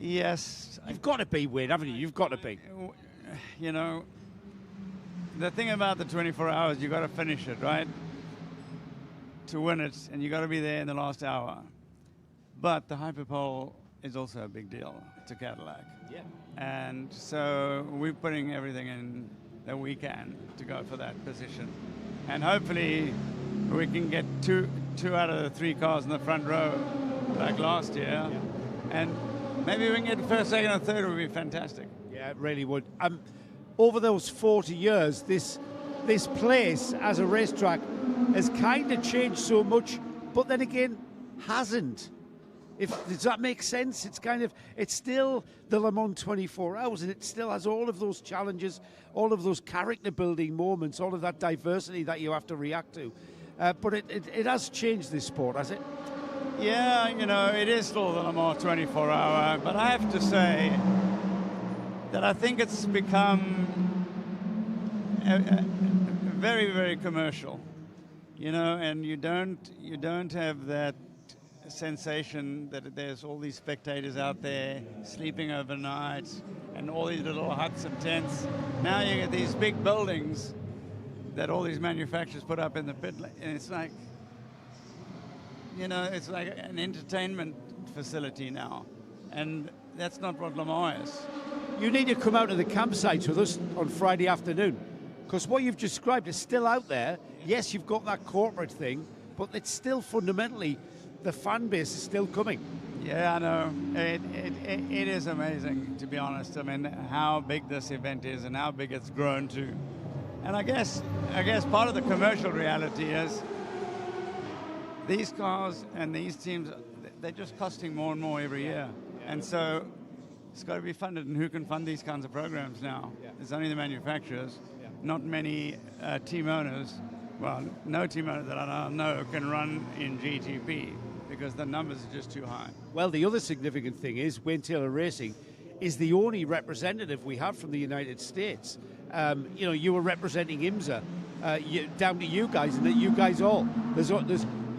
Yes. You've got to be, Wayne, haven't you? You've got to be. You know, the thing about the 24 hours, you got to finish it, right? To win it, and you got to be there in the last hour. But the Hyperpole is also a big deal to Cadillac. Yeah. And so we're putting everything in that we can to go for that position. And hopefully we can get two out of the 3 cars in the front row like last year. Yeah. And maybe we can get first, second, and third would be fantastic. Yeah, it really would. Over those 40 years, this place as a racetrack has kind of changed so much, but then again, hasn't. Does that make sense? It's still the Le Mans 24 hours, and it still has all of those challenges, all of those character-building moments, all of that diversity that you have to react to. But it has changed this sport, has it? Yeah, you know, it is still the Le Mans 24 hour, but I have to say that I think it's become very, very commercial, you know, and you don't have that sensation that there's all these spectators out there sleeping overnight and all these little huts and tents. Now you get these big buildings that all these manufacturers put up in the pit, and it's like, you know, it's like an entertainment facility now, and that's not what Le Mans is. You need to come out to the campsites with us on Friday afternoon, because what you've described is still out there. Yes, you've got that corporate thing, but it's still fundamentally, the fan base is still coming. Yeah, I know. It is amazing, to be honest. I mean, how big this event is and how big it's grown to. And I guess part of the commercial reality is these cars and these teams, they're just costing more and more every year. And so it's got to be funded. And who can fund these kinds of programs now? Yeah. It's only the manufacturers. Yeah. Not many team owners. Well, no team owner that I know can run in GTP because the numbers are just too high. Well, the other significant thing is Wayne Taylor Racing is the only representative we have from the United States. You know, you were representing IMSA down to you guys, and that you guys all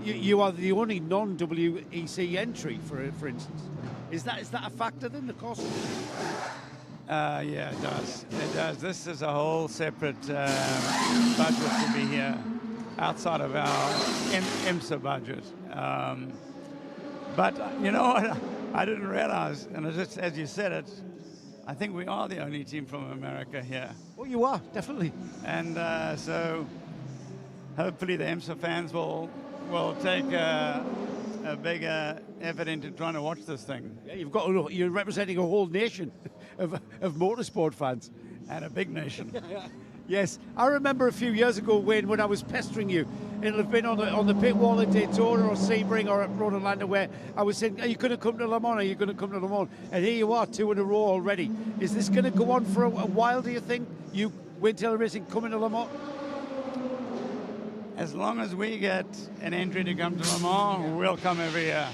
you are the only non-WEC entry, for instance. Is that a factor then, the cost? Yeah, it does. It does. This is a whole separate budget to be here, outside of our IMSA budget. But you know what? I didn't realize, and just as you said it, I think we are the only team from America here. Oh, you are, definitely. And so hopefully the IMSA fans will take a bigger effort into trying to watch this thing. Yeah, you're representing a whole nation of motorsport fans. And a big nation. Yes, I remember a few years ago, Wayne, when I was pestering you. It'll have been on the pit wall at Daytona or Sebring or at Road Atlanta, where I was saying, are you going to come to Le Mans? Are you going to come to Le Mans? And here you are, 2 in a row already. Is this going to go on for a while, do you think? You, Wayne Taylor Racing, coming to Le Mans? As long as we get an entry to come to Le Mans, we'll come every year.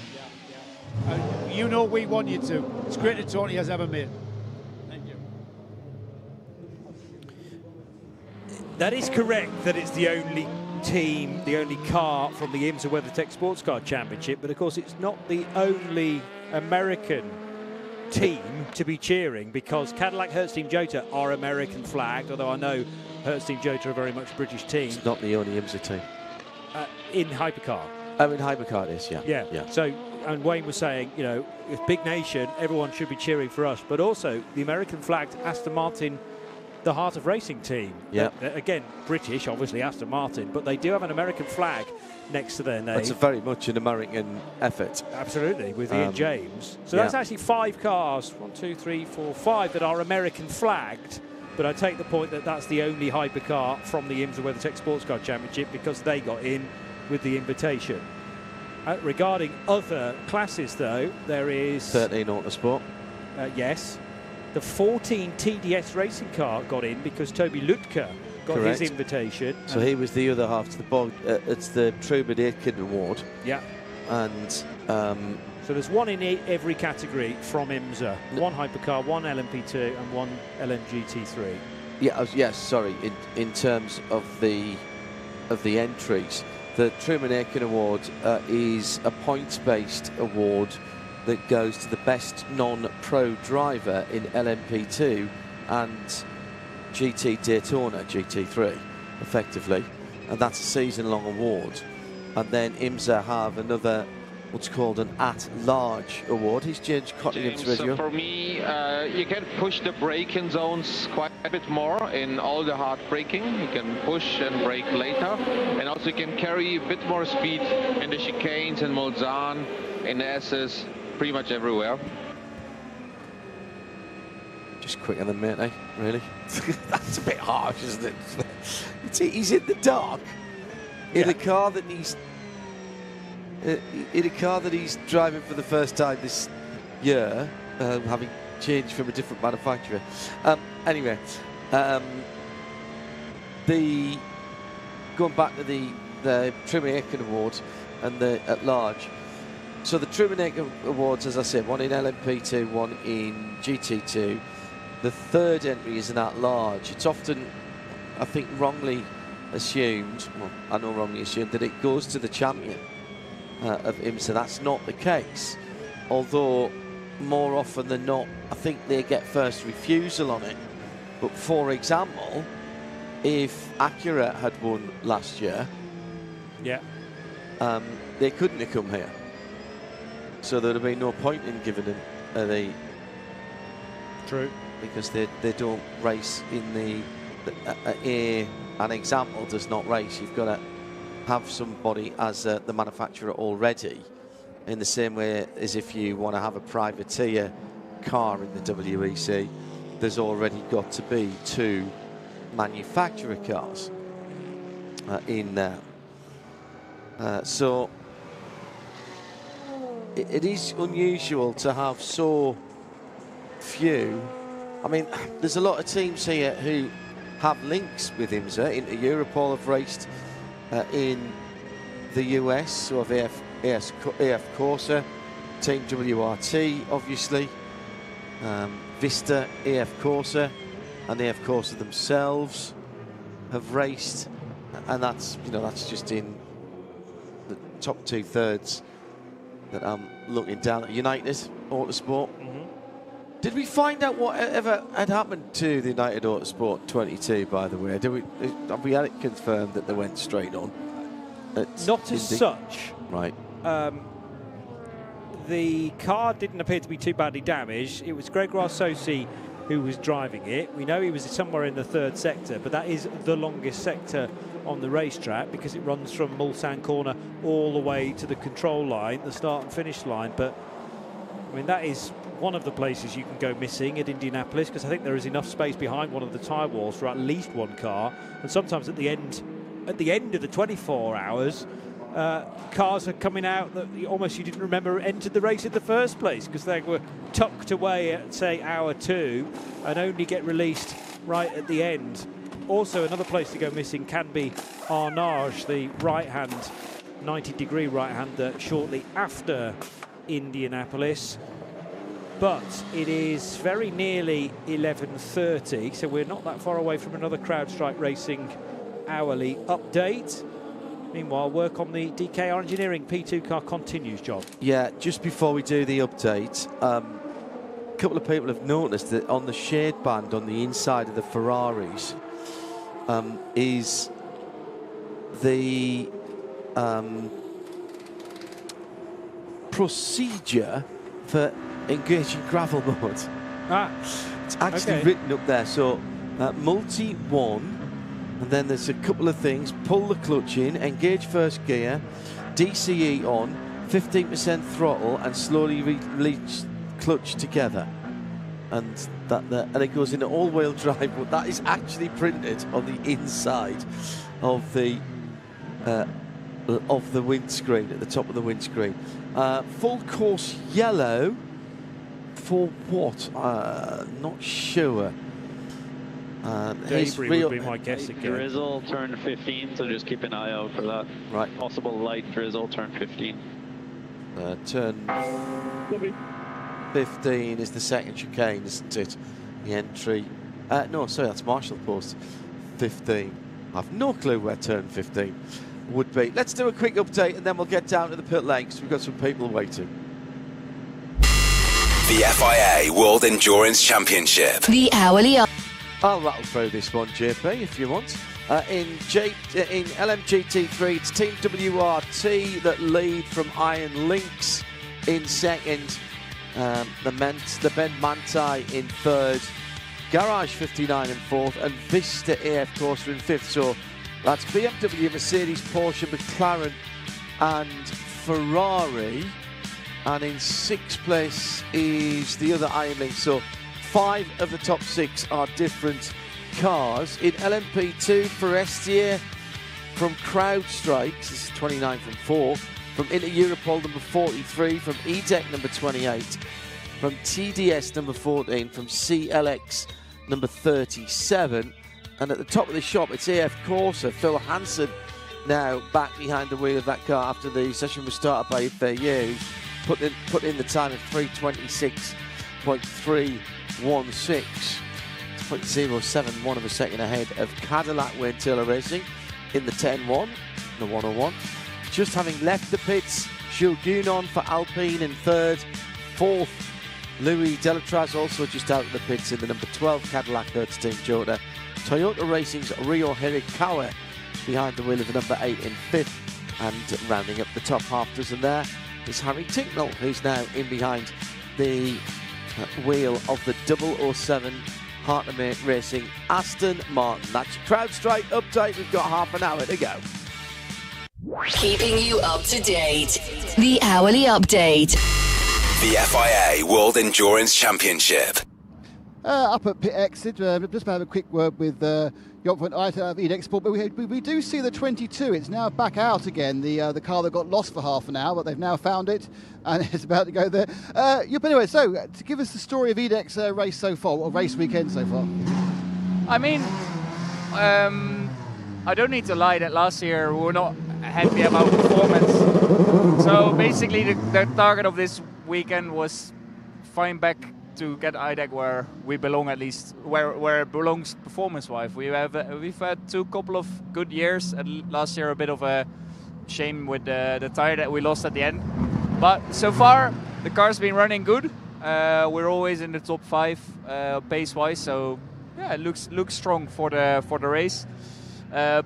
You know we want you to. It's great to talk to you as ever, mate. Thank you. That is correct, that it's the only team, the only car from the IMSA WeatherTech Sports Car Championship, but of course it's not the only American team to be cheering, because Cadillac, Hertz Team Jota are American flagged, although I know Hertz Team Jota are a very much British team. It's not the only IMSA team. In Hypercar. Oh, in Hypercar it is, yeah. Yeah. So, and Wayne was saying, you know, it's big nation, everyone should be cheering for us, but also the American flagged Aston Martin, the Heart of Racing team. Yeah. Again, British, obviously, Aston Martin, but they do have an American flag next to their name. It's very much an American effort. Absolutely, with Ian James. So that's actually 5 cars, 1, 2, 3, 4, 5, that are American flagged. But I take the point that that's the only hypercar from the IMSA WeatherTech Sports Car Championship, because they got in with the invitation. Regarding other classes, though, there is 13 Autosport. Yes. The 14 TDS racing car got in because Toby Lutke got his invitation. So he was the other half to the bog. It's the Truman Aitken Award. Yeah. And so there's one in every category from IMSA. One hypercar, one LMP2, and one LMGT3. Yeah. Yes. Sorry. In terms of the entries, the Truman Aitken Award is a points-based award that goes to the best non-pro driver in LMP2 and GT Daytona, GT3, effectively. And that's a season-long award. And then IMSA have another, what's called an at-large award. He's changed Cottingham's radio. For me, you can push the braking zones quite a bit more in all the hard braking. You can push and brake later. And also you can carry a bit more speed in the chicanes in Mulsanne, in the S's, pretty much everywhere. Just quicker than me, eh? Really? That's a bit harsh, isn't it? He's in the dark in a car that he's driving for the first time this year, having changed from a different manufacturer. Anyway, going back to the Truman Aitken Award and the at large. So the Truman Aitken Awards, as I said, one in LMP2, one in GT2. The third entry is an at-large. It's often, I think, wrongly assumed, well, I know wrongly assumed, that it goes to the champion of IMSA. That's not the case. Although, more often than not, I think they get first refusal on it. But for example, if Acura had won last year, they couldn't have come here. So there'd have been no point in giving them True. Because they don't race in an example does not race. You've got to have somebody as the manufacturer already, in the same way as if you want to have a privateer car in the WEC, there's already got to be 2 manufacturer cars in there. So it is unusual to have so few. I mean, there's a lot of teams here who have links with IMSA. Into Europol have raced in the US, so of AF Corsa, Team WRT, obviously, Vista, AF Corsa, and AF Corsa themselves have raced and that's just in the top 2/3 that I'm looking down at. United Autosport. Did we find out whatever had happened to the United Autosport 22, by the way? Have we had it confirmed that they went straight on? Not as such. Right. The car didn't appear to be too badly damaged. It was Gregoire Saucy who was driving it. We know he was somewhere in the 3rd sector, but that is the longest sector on the racetrack because it runs from Mulsanne Corner all the way to the control line, the start and finish line. But I mean, that is one of the places you can go missing at Indianapolis, because I think there is enough space behind one of the tyre walls for at least one car. And sometimes at the end of the 24 hours, cars are coming out that almost you didn't remember entered the race in the first place because they were tucked away at, say, hour 2 and only get released right at the end. Also, another place to go missing can be Arnage, the right-hand, 90-degree right-hander shortly after Indianapolis. But it is very nearly 11:30, so we're not that far away from another CrowdStrike Racing hourly update. Meanwhile, work on the DKR Engineering P2 car continues, John. Yeah, just before we do the update, a couple of people have noticed that on the shade band on the inside of the Ferraris is the procedure for engaging gravel mode. It's actually written up there. So multi 1, and then there's a couple of things. Pull the clutch in, engage first gear, DCE on, 15% throttle, and slowly release clutch together. And and it goes into all-wheel drive. But that is actually printed on the inside of the windscreen, at the top of the windscreen. Full course yellow. For what? Not sure. Debris would be my guess again. Drizzle turn 15, so just keep an eye out for that. Right. Possible light drizzle turn 15. Turn 15 is the second chicane, isn't it? The entry. No, sorry, that's Marshall Post 15. I've no clue where turn 15 would be. Let's do a quick update and then we'll get down to the pit lane because we've got some people waiting. The FIA World Endurance Championship. The hourly up. I'll rattle through this one, JP, if you want. In LMGT3, it's Team WRT that lead from Iron Lynx in second. The Ben Mantai in third. Garage 59 in fourth. And Vista AF Corsa in fifth. So that's BMW, Mercedes, Porsche, McLaren and Ferrari. And in sixth place is the other Iron Lynx. So 5 of the top 6 are different cars. In LMP2, Forestier from CrowdStrike, this is 29 from 4. From Inter Europol, number 43. From EDEC, number 28. From TDS, number 14. From CLX, number 37. And at the top of the shop, it's AF Corsa. Phil Hansen now back behind the wheel of that car after the session was started by FAU. Put in the time of 3:26.316. 0.071 of a second ahead of Cadillac Wayne Taylor Racing in the 10-1, the 101. Just having left the pits, Jules Gunon for Alpine in third. Fourth, Louis Delatraz also just out of the pits in the number 12 Cadillac Hertz Team Toyota. Toyota Racing's Ryo Hirakawa behind the wheel of the number 8 in fifth. And rounding up the top half dozen there is Harry Tinknell, who's now in behind the wheel of the 007 Heartmate Racing Aston Martin. That's your CrowdStrike update. We've got half an hour to go. Keeping you up to date. The hourly update. The FIA World Endurance Championship. Up at pit exit, just going to have a quick word with Joop van Aert of EDEC Sport, but we do see the 22. It's now back out again, the car that got lost for half an hour, but they've now found it, and it's about to go there. But anyway, so to give us the story of EDEC's race so far, or race weekend so far. I mean, I don't need to lie that last year we were not happy about performance. So basically the target of this weekend was find back to get IDEC where we belong, at least where it belongs performance-wise. We've had couple of good years, and last year a bit of a shame with the tire that we lost at the end. But so far the car's been running good. We're always in the top 5 pace-wise, so yeah, it looks strong for the race.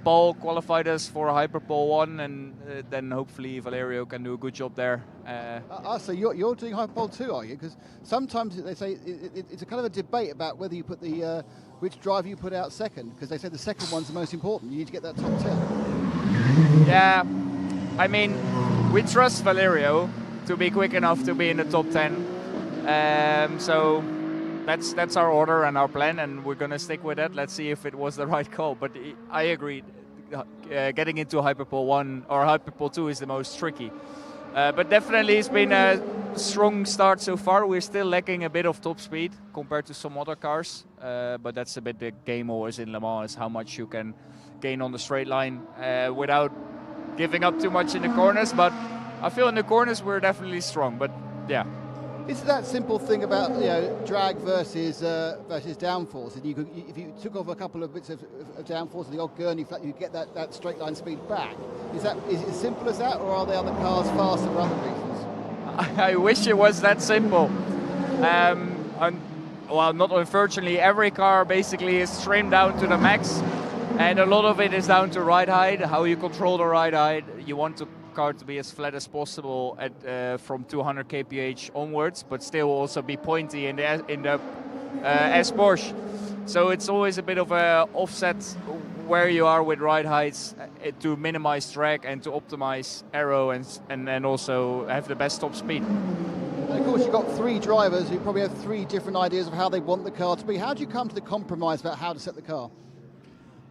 Paul qualified us for Hyperpole 1, and then hopefully Valerio can do a good job there. So you're doing Hyperpole 2, are you? Because sometimes they say it's a kind of a debate about whether you put the which driver you put out second, because they say the second one's the most important. You need to get that top 10. Yeah, I mean, we trust Valerio to be quick enough to be in the top 10. So that's our order and our plan, and we're going to stick with that. Let's see if it was the right call. But I agree, getting into Hyperpole 1 or Hyperpole 2 is the most tricky. But definitely it's been a strong start so far. We're still lacking a bit of top speed compared to some other cars. But that's a bit the game always in Le Mans, is how much you can gain on the straight line without giving up too much in the corners. But I feel in the corners we're definitely strong. But yeah. It's that simple thing about drag versus downforce. And if you took off a couple of bits of downforce and the odd gurney flat, you get that straight line speed back. Is it as simple as that, or are the other cars faster for other reasons? I wish it was that simple. Well, not unfortunately. Every car basically is trimmed down to the max, and a lot of it is down to ride height, how you control the ride height. You want the car to be as flat as possible at from 200 kph onwards, but still also be pointy in the S Porsche. So it's always a bit of a offset where you are with ride heights to minimize drag and to optimize aero and also have the best top speed. And of course, you've got 3 drivers who probably have 3 different ideas of how they want the car to be. How do you come to the compromise about how to set the car?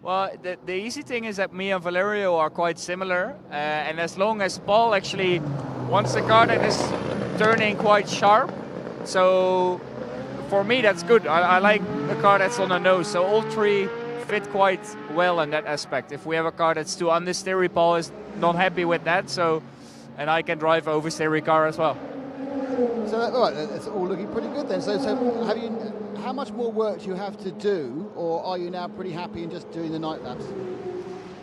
Well, the easy thing is that me and Valerio are quite similar, and as long as Paul actually wants a car that is turning quite sharp, so for me that's good. I like a car that's on the nose, so all 3 fit quite well in that aspect. If we have a car that's too understeery, Paul is not happy with that, so and I can drive an oversteery car as well. So it's all looking pretty good then. So have you? How much more work do you have to do, or are you now pretty happy in just doing the night laps?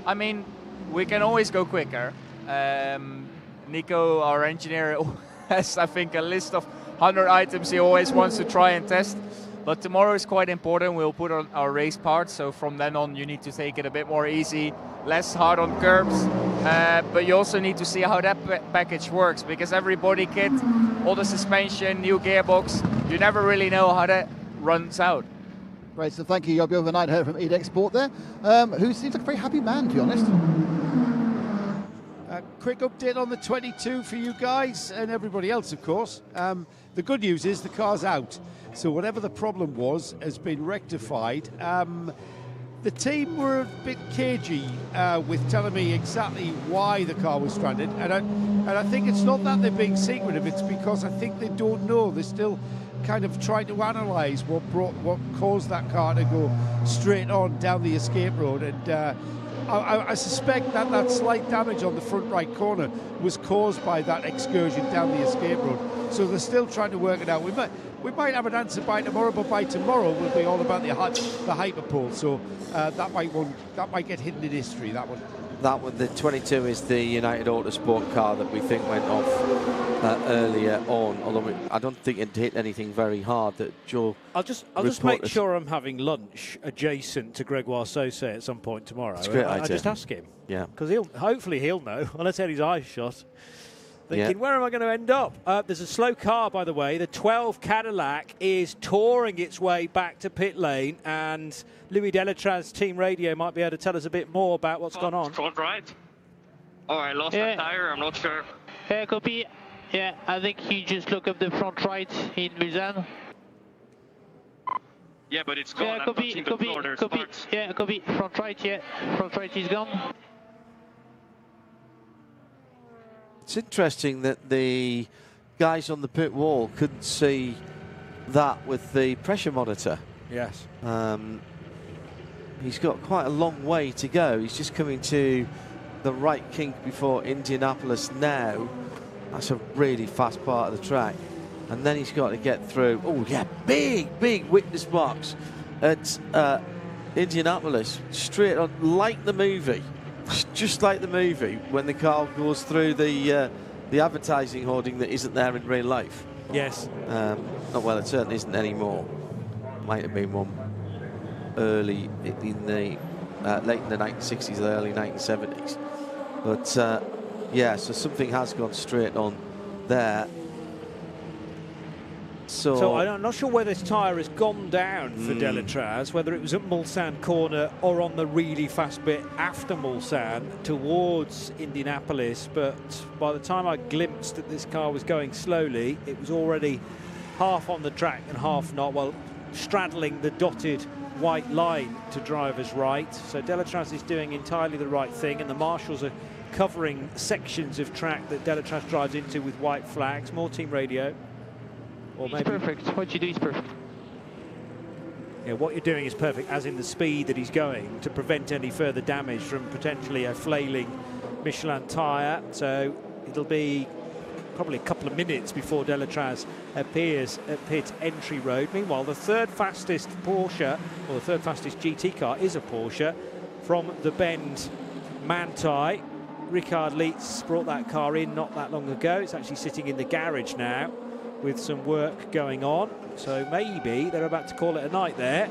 I mean, we can always go quicker. Nico, our engineer, has, I think, a list of 100 items he always wants to try and test. But tomorrow is quite important. We'll put on our race parts, so from then on you need to take it a bit more easy, less hard on curbs. But you also need to see how that package works, because every body kit, all the suspension, new gearbox, you never really know how that runs out. Great, so thank you, Job Overnight here from IDEC Sport there, who seems like a very happy man, to be honest. Quick update on the 22 for you guys and everybody else, of course. The good news is the car's out, so whatever the problem was has been rectified. The team were a bit cagey with telling me exactly why the car was stranded, and I think it's not that they're being secretive, it's because I think they don't know. They're still kind of trying to analyse what caused that car to go straight on down the escape road, and I suspect that slight damage on the front right corner was caused by that excursion down the escape road. So they're still trying to work it out. We might have an answer by tomorrow, but by tomorrow we'll be all about the Hyperpole. So that might get hidden in history. That one. That one, the 22 is the United Autosport car that we think went off earlier on. Although I don't think it hit anything very hard. That Joe. I'll just make sure I'm having lunch adjacent to Gregoire Sausset at some point tomorrow. That's a great idea. I just ask him. Yeah. Because hopefully he'll know. Unless his eyes shut. Thinking, where am I going to end up? There's a slow car, by the way. The 12 Cadillac is touring its way back to pit lane, and Louis Delatraz, Team Radio, might be able to tell us a bit more about what's gone on. Front right. Oh, I lost a tire, I'm not sure. Yeah, copy. Yeah, I think he just looked up the front right in Lausanne. Yeah, but it's gone. Yeah, copy. Yeah, copy. Front right is gone. It's interesting that the guys on the pit wall couldn't see that with the pressure monitor. Yes. He's got quite a long way to go. He's just coming to the right kink before Indianapolis now. That's a really fast part of the track. And then he's got to get through. Oh, yeah, big witness marks at Indianapolis. Straight on, like the movie. Just like the movie, when the car goes through the advertising hoarding that isn't there in real life. Yes. Well, it certainly isn't anymore. Might have been one early in the late in the 1960s, the early 1970s. But yeah, so something has gone straight on there. So I'm not sure where this tyre has gone down for Delatraz, whether it was at Mulsanne corner or on the really fast bit after Mulsanne towards Indianapolis. But by the time I glimpsed that this car was going slowly, it was already half on the track and half not, well, straddling the dotted white line to driver's right. So Delatraz is doing entirely the right thing, and the marshals are covering sections of track that Delatraz drives into with white flags. More team radio. Or maybe perfect. What you do is perfect. Yeah, what you're doing is perfect, as in the speed that he's going, to prevent any further damage from potentially a flailing Michelin tyre. So it'll be probably a couple of minutes before Delatraz appears at pit entry road. Meanwhile, the third fastest Porsche, or the third fastest GT car, is a Porsche from the Bend Manthey. Richard Leitz brought that car in not that long ago. It's actually sitting in the garage now with some work going on. So maybe they're about to call it a night there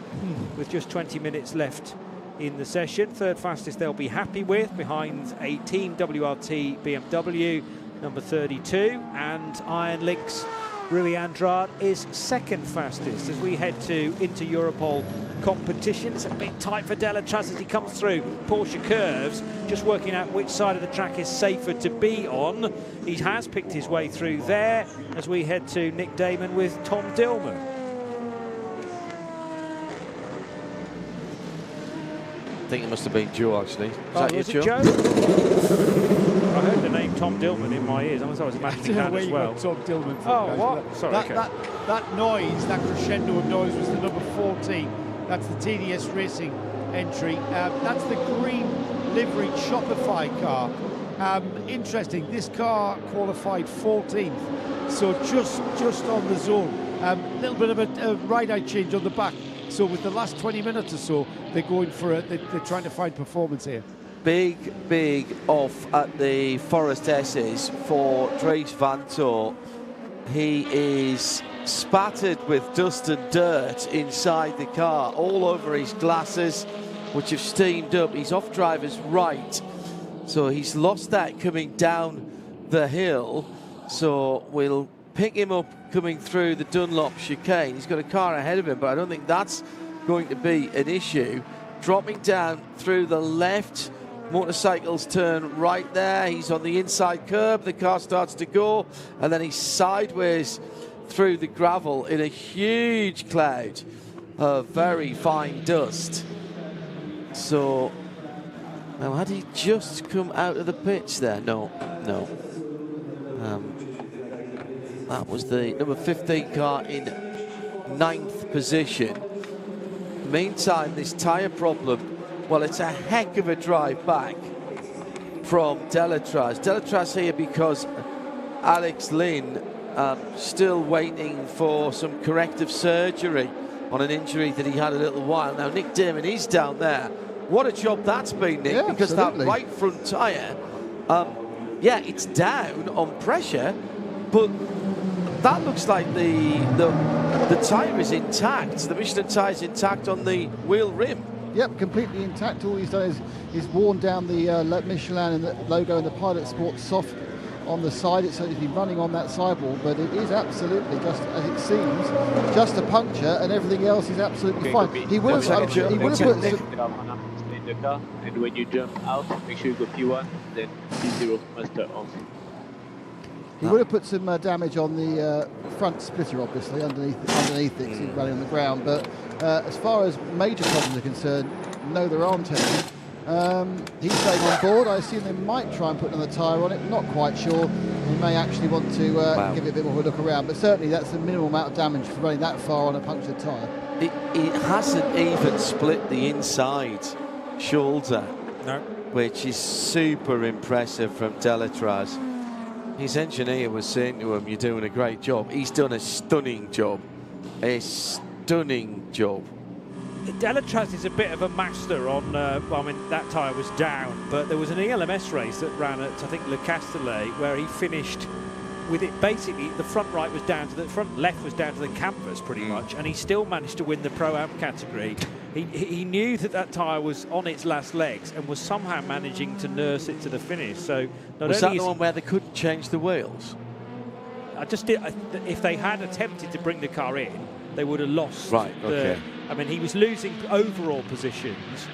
with just 20 minutes left in the session. Third fastest they'll be happy with, behind a Team WRT BMW number 32, and Iron Link's Rui Andrade is second fastest as we head to Inter-Europol competition. It's a bit tight for Delatraz as he comes through Porsche curves, just working out which side of the track is safer to be on. He has picked his way through there as we head to Nick Damon with Tom Dillman. I think it must have been Joe, actually. Was it Joe? I heard the name Tom Dillman in my ears. I was imagining that as well. Tom Dillman. Oh, what? Sorry, that noise, that crescendo of noise, was the number 14. That's the TDS Racing entry. That's the green liveried Shopify car. Interesting. This car qualified 14th, so just on the zone. A little bit of a ride-out change on the back. So with the last 20 minutes or so, they're going for they're trying to find performance here. Big off at the Forest S's for Dries Vanthoor. He is spattered with dust and dirt inside the car, all over his glasses, which have steamed up. He's off driver's right, so he's lost that coming down the hill. So we'll pick him up coming through the Dunlop chicane. He's got a car ahead of him, but I don't think that's going to be an issue. Dropping down through the left, motorcycles turn right there. He's on the inside curb. The car starts to go, and then he's sideways through the gravel in a huge cloud of very fine dust. So now, had he just come out of the pits there? No. That was the number 15 car in 9th position. Meantime, this tyre problem, well, it's a heck of a drive back from Delatraz. Delatraz here because Alex Lynn still waiting for some corrective surgery on an injury that he had a little while. Now, Nick Damon is down there. What a job that's been, Nick, because absolutely. that right front tyre, yeah, it's down on pressure, but that looks like the tyre is intact. The Michelin tyre is intact on the wheel rim. Yep, completely intact. All he's done is worn down the Michelin and the logo and the Pilot Sport soft on the side. So he's been running on that sidewall, but it is absolutely, just as it seems, just a puncture, and everything else is absolutely fine. He would have put in the car, and when you jump out, make sure you go P1, then P0 must turn off. He would have put some damage on the front splitter, obviously, underneath it, because he's running on the ground. But as far as major problems are concerned, no, there aren't any. He's staying on board. I assume they might try and put another tyre on it. Not quite sure. He may actually want to give it a bit more of a look around. But certainly that's the minimal amount of damage for running that far on a punctured tyre. It hasn't even split the inside shoulder, no, which is super impressive from Delatraz. his engineer was saying to him, "You're doing a great job." He's done a stunning job. A stunning job. Delatraz is a bit of a master on, well, I mean, that tyre was down, but there was an ELMS race that ran at, I think, Le Castellet, where he finished with it basically, the front right was down to the front left was down to the canvas pretty much, and he still managed to win the Pro-Am category. He knew that tyre was on its last legs and was somehow managing to nurse it to the finish. So not was only that the one where they couldn't change the wheels? If they had attempted to bring the car in, they would have lost. Right. Okay. I mean, he was losing overall positions,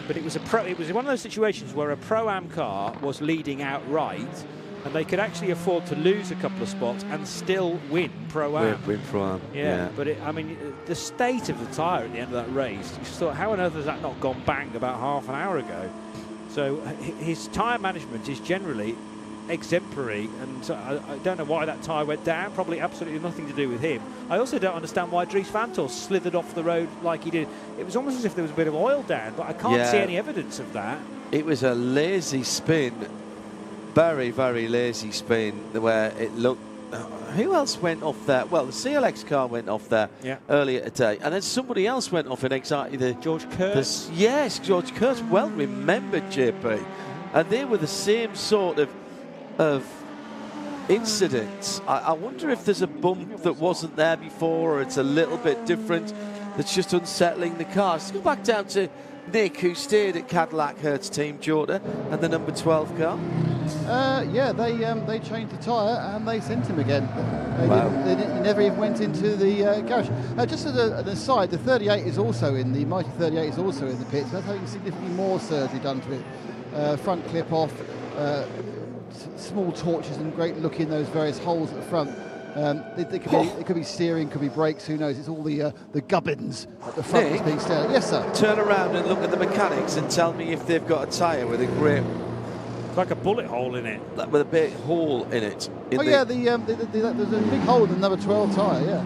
but it was one of those situations where a Pro-Am car was leading outright, and they could actually afford to lose a couple of spots and still win Pro-Am. Win Pro-Am. Yeah. But I mean, the state of the tyre at the end of that race, you just thought, how on earth has that not gone bang about half an hour ago? So his tyre management is generally exemplary, and so I don't know why that tyre went down. Probably absolutely nothing to do with him. I also don't understand why Dries Vanthoor slithered off the road like he did. It was almost as if there was a bit of oil down, but I can't see any evidence of that. It was a lazy spin, very, very lazy spin, where it looked... who else went off there? Well, the CLX car went off there earlier today, and then somebody else went off in exactly the... George Kurtz? Yes, George Kurtz. Well remembered, JP. And they were the same sort of incidents. I wonder if there's a bump that wasn't there before, or it's a little bit different that's just unsettling the car. Let's go back down to Nick, who steered at Cadillac Hertz Team Jota and the number 12 car. Yeah, they changed the tyre and they sent him again. They never even went into the garage. Just as an aside, the 38 is also in the Mighty 38 is also in the pits. That's having significantly more surgery done to it. Front clip off. Small torches and great look in those various holes at the front. It could be steering, could be brakes, who knows. It's all the gubbins at the front that's being stared at. Yes, sir. Turn around and look at the mechanics and tell me if they've got a tyre with a grip. It's like a bullet hole in it. With a big hole in it. There's a big hole in the number 12 tyre, yeah.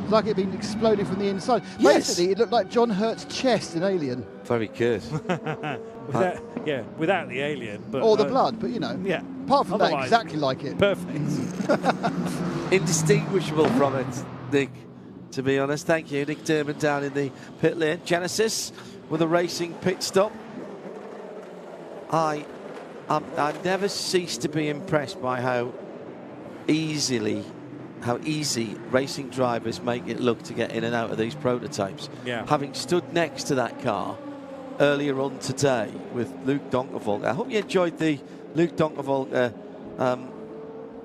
It's like it had been exploded from the inside. Yes. Basically, it looked like John Hurt's chest in Alien. Very good. Without the alien. But, or the blood, but you know. Yeah. Apart from that, exactly like it. Perfect. Indistinguishable from it, Nick, to be honest. Thank you, Nick Durban down in the pit lane. Genesis with a racing pit stop. I never cease to be impressed by how easy racing drivers make it look to get in and out of these prototypes. Yeah. Having stood next to that car earlier on today with Luke Donkervolker. I hope you enjoyed the Luke Donkervolker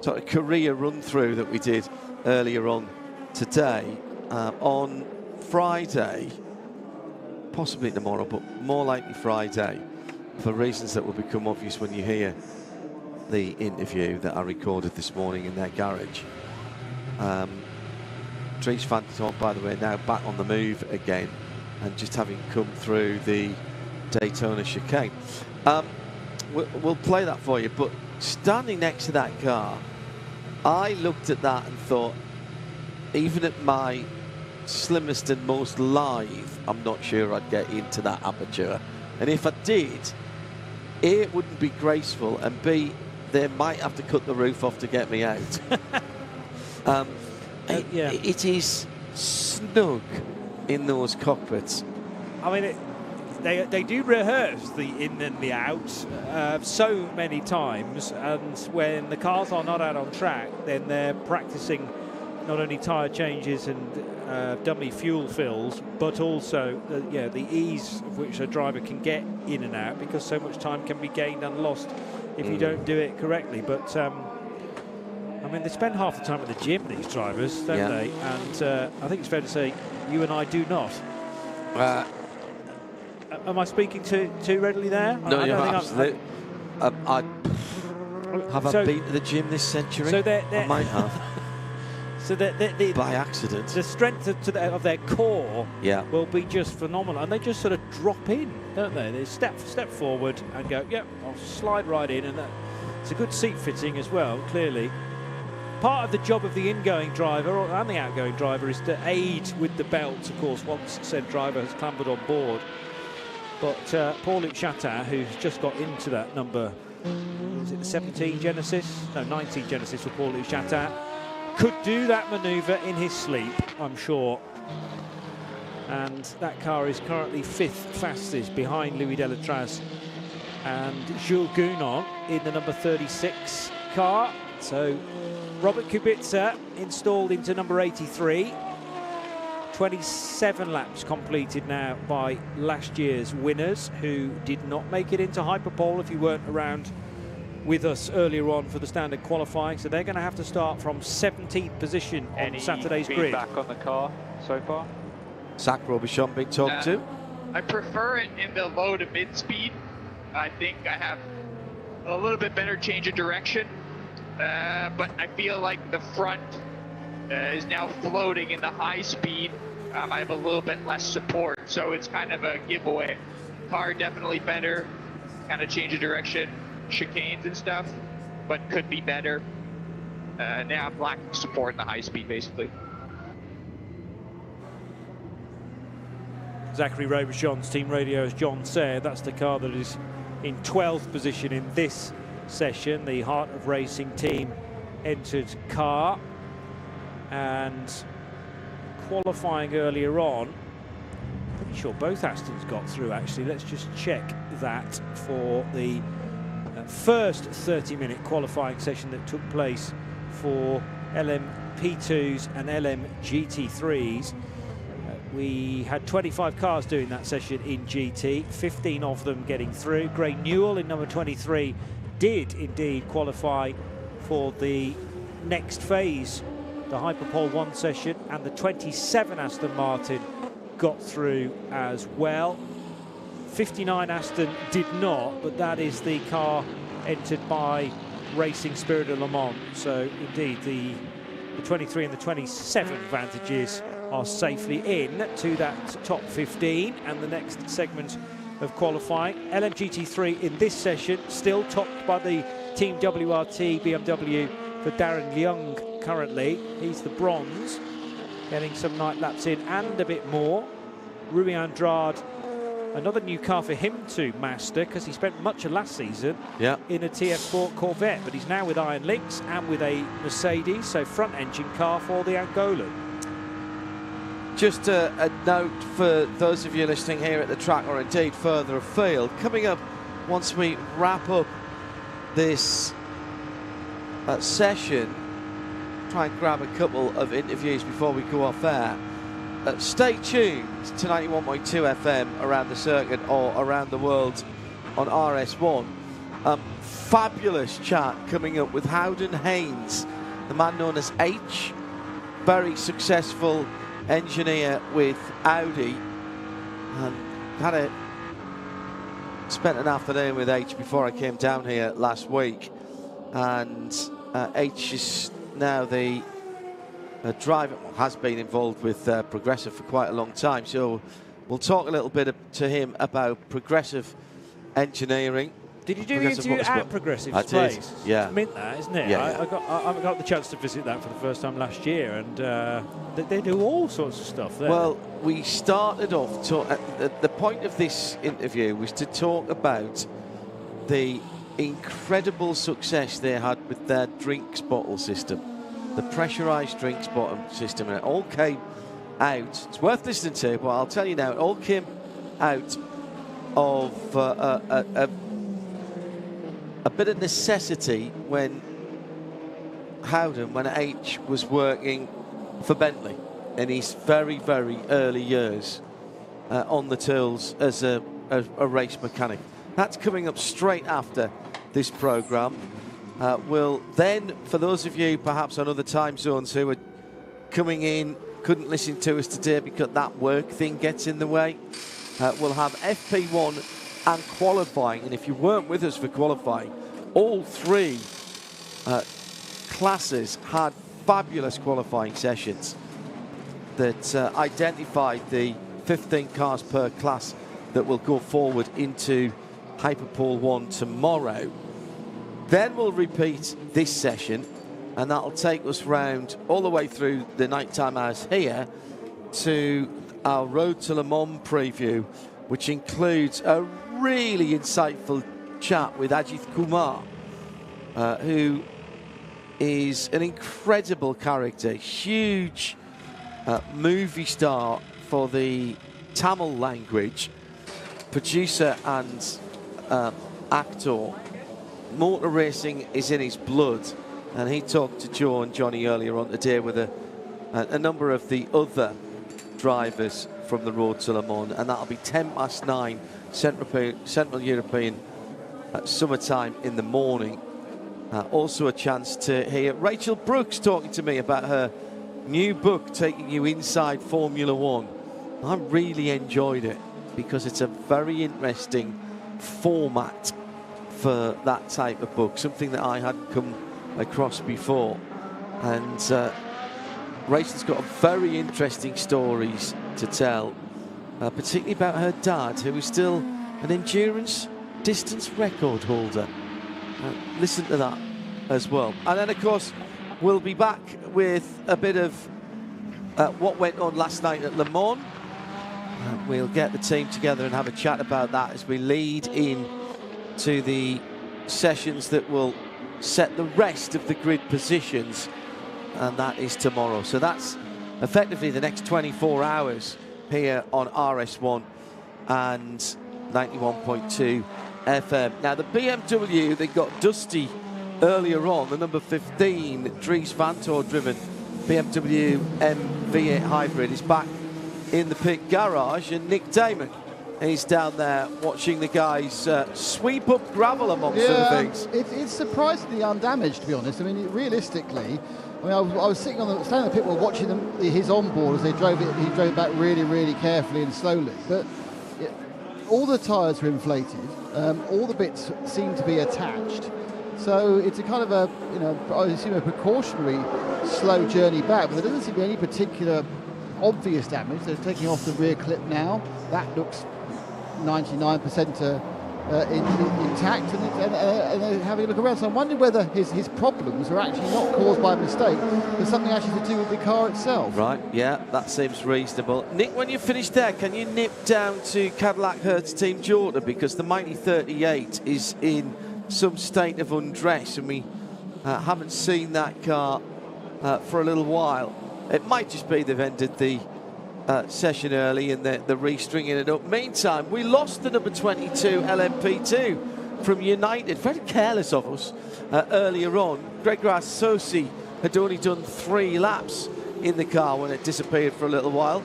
sort of career run-through that we did earlier on today. On Friday, possibly tomorrow, but more likely Friday, for reasons that will become obvious when you hear the interview that I recorded this morning in their garage. Dries Vanthoor, by the way, now back on the move again, and just having come through the Daytona chicane. We'll play that for you, but standing next to that car, I looked at that and thought, even at my slimmest and most lithe, I'm not sure I'd get into that aperture. And if I did, A, it wouldn't be graceful, and B, they might have to cut the roof off to get me out. It is snug in those cockpits. I mean, they do rehearse the in and the out so many times, and when the cars are not out on track, then they're practicing not only tyre changes and dummy fuel fills, but also the ease of which a driver can get in and out, because so much time can be gained and lost if you don't do it correctly. But I mean, they spend half the time at the gym, these drivers, don't they? And I think it's fair to say you and I do not. Am I speaking too readily there? No, you're absolutely. Have I been to the gym this century? I might have. So by accident. The strength of their core will be just phenomenal, and they just sort of drop in, don't they? They step forward and go, yep, I'll slide right in, and it's a good seat fitting as well, clearly. Part of the job of the ingoing driver and the outgoing driver is to aid with the belts, of course, once said driver has clambered on board. But Paul-Luc Chatin, who's just got into that number was it the 17 Genesis? No, 19 Genesis for Paul Chatin. Could do that manoeuvre in his sleep, I'm sure. And that car is currently 5th fastest behind Louis Delatraz and Jules Gounon in the number 36 car. So Robert Kubica installed into number 83. 27 laps completed now by last year's winners who did not make it into Hyperpole if you weren't around with us earlier on for the standard qualifying. So they're going to have to start from 17th position on Saturday's grid. Any feedback on the car so far? Zach Robichon being talked to. I prefer it in the low to mid speed. I think I have a little bit better change of direction, but I feel like the front is now floating in the high speed. I have a little bit less support, so it's kind of a giveaway. Car definitely better, kind of change of direction, chicanes and stuff, but could be better. Now I'm lacking support in the high speed, basically. Zachary Robichon's team radio, as John said, that's the car that is in 12th position in this session. The Heart of Racing team entered car, and qualifying earlier on, pretty sure both Astons got through actually. Let's just check that for the first 30-minute qualifying session that took place for LMP2s and LMGT3s. We had 25 cars doing that session in GT, 15 of them getting through. Gray Newell in number 23 did indeed qualify for the next phase, the Hyperpole 1 session, and the 27 Aston Martin got through as well. 59 Aston did not, but that is the car entered by Racing Spirit of Le Mans. So indeed the 23 and the 27 Vantages are safely in to that top 15, and the next segment of qualifying. LMGT3 in this session still topped by the Team WRT BMW for Darren Young currently. He's the bronze, getting some night laps in and a bit more. Rui Andrade, another new car for him to master, because he spent much of last season in a TF Sport Corvette, but he's now with Iron Lynx and with a Mercedes, so front engine car for the Angolan. Just a note for those of you listening here at the track, or indeed further afield, coming up once we wrap up this session, try and grab a couple of interviews before we go off air. Stay tuned to 91.2 FM around the circuit or around the world on RS1. Fabulous chat coming up with Howden Haynes, the man known as H, very successful engineer with Audi, and spent an afternoon with H before I came down here last week, and H is now the driver, has been involved with Progressive for quite a long time, so we'll talk a little bit to him about Progressive engineering. Did you do the interview at Progressive's place? Yeah. It's mint that, isn't it? Yeah, I got the chance to visit that for the first time last year, and they do all sorts of stuff there. Well, we started off, the point of this interview was to talk about the incredible success they had with their drinks bottle system, the pressurised drinks bottle system, and it all came out. It's worth listening to, but I'll tell you now, it all came out of a bit of necessity when H was working for Bentley in his very, very early years on the tools as a race mechanic. That's coming up straight after this programme. We'll then, for those of you perhaps on other time zones who are coming in, couldn't listen to us today because that work thing gets in the way, we'll have FP1 and qualifying. And if you weren't with us for qualifying, all three classes had fabulous qualifying sessions that identified the 15 cars per class that will go forward into Hyperpole 1 tomorrow. Then we'll repeat this session, and that'll take us round all the way through the nighttime hours here to our Road to Le Mans preview, which includes a really insightful chat with Ajit Kumar, who is an incredible character, huge movie star for the Tamil language, producer and actor. Motor racing is in his blood, and he talked to Joe and Johnny earlier on today with a number of the other drivers from the Road to Le Mans, and that'll be 9:10 Central European summertime in the morning. Also a chance to hear Rachel Brooks talking to me about her new book, taking you inside Formula One. I really enjoyed it because it's a very interesting format for that type of book, something that I hadn't come across before. And Rachel's got very interesting stories to tell, particularly about her dad, who is still an endurance distance record holder. Listen to that as well. And then, of course, we'll be back with a bit of what went on last night at Le Mans. We'll get the team together and have a chat about that as we lead in to the sessions that will set the rest of the grid positions, and that is tomorrow. So that's effectively the next 24 hours here on RS1 and 91.2 FM. Now the BMW, they got Dusty earlier on, the number 15 Dries Vanthoor driven BMW M-V8 hybrid is back in the pit garage, and Nick Damon is down there watching the guys sweep up gravel amongst other things. It's surprisingly undamaged, to be honest. I mean, realistically, I was standing on the pit wall watching his onboard as they drove it. He drove back really, really carefully and slowly. But all the tyres were inflated. All the bits seem to be attached. So it's a kind of I assume a precautionary slow journey back. But there doesn't seem to be any particular obvious damage. They're taking off the rear clip now. That looks 99% intact, and they're having a look around. So I'm wondering whether his problems are actually not caused by a mistake, but something actually to do with the car itself. Right, yeah, that seems reasonable. Nick, when you finish there, can you nip down to Cadillac Hertz Team Jordan, because the Mighty 38 is in some state of undress, and we haven't seen that car for a little while. It might just be they've ended the session early and they're restringing it up. Meantime, we lost the number 22 LMP2 from United. Very careless of us earlier on. Gregoire Sosi had only done 3 laps in the car when it disappeared for a little while.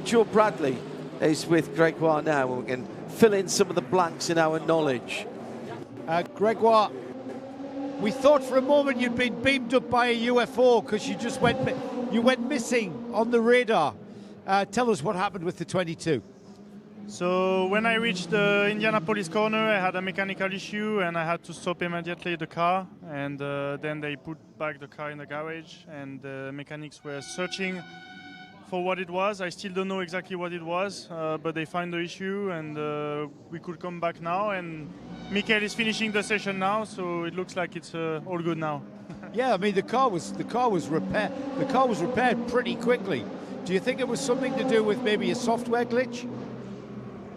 Joe Bradley is with Gregoire now, and we can fill in some of the blanks in our knowledge. Gregoire, we thought for a moment you'd been beamed up by a UFO because you went missing on the radar. Tell us what happened with the 22. So when I reached the Indianapolis corner, I had a mechanical issue and I had to stop immediately the car, and then they put back the car in the garage, and the mechanics were searching for what it was. I still don't know exactly what it was, but they found the issue, and we could come back now, and Michael is finishing the session now, so it looks like it's all good now. Yeah, I mean the car was repaired. The car was repaired pretty quickly. Do you think it was something to do with maybe a software glitch?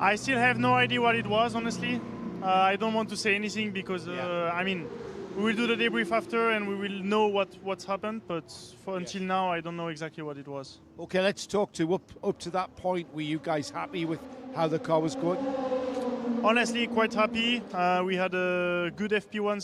I still have no idea what it was, honestly. I don't want to say anything because I mean, we will do the debrief after and we will know what's happened. But until now, I don't know exactly what it was. Okay, let's talk to up to that point. Were you guys happy with how the car was going? Honestly, quite happy. We had a good FP1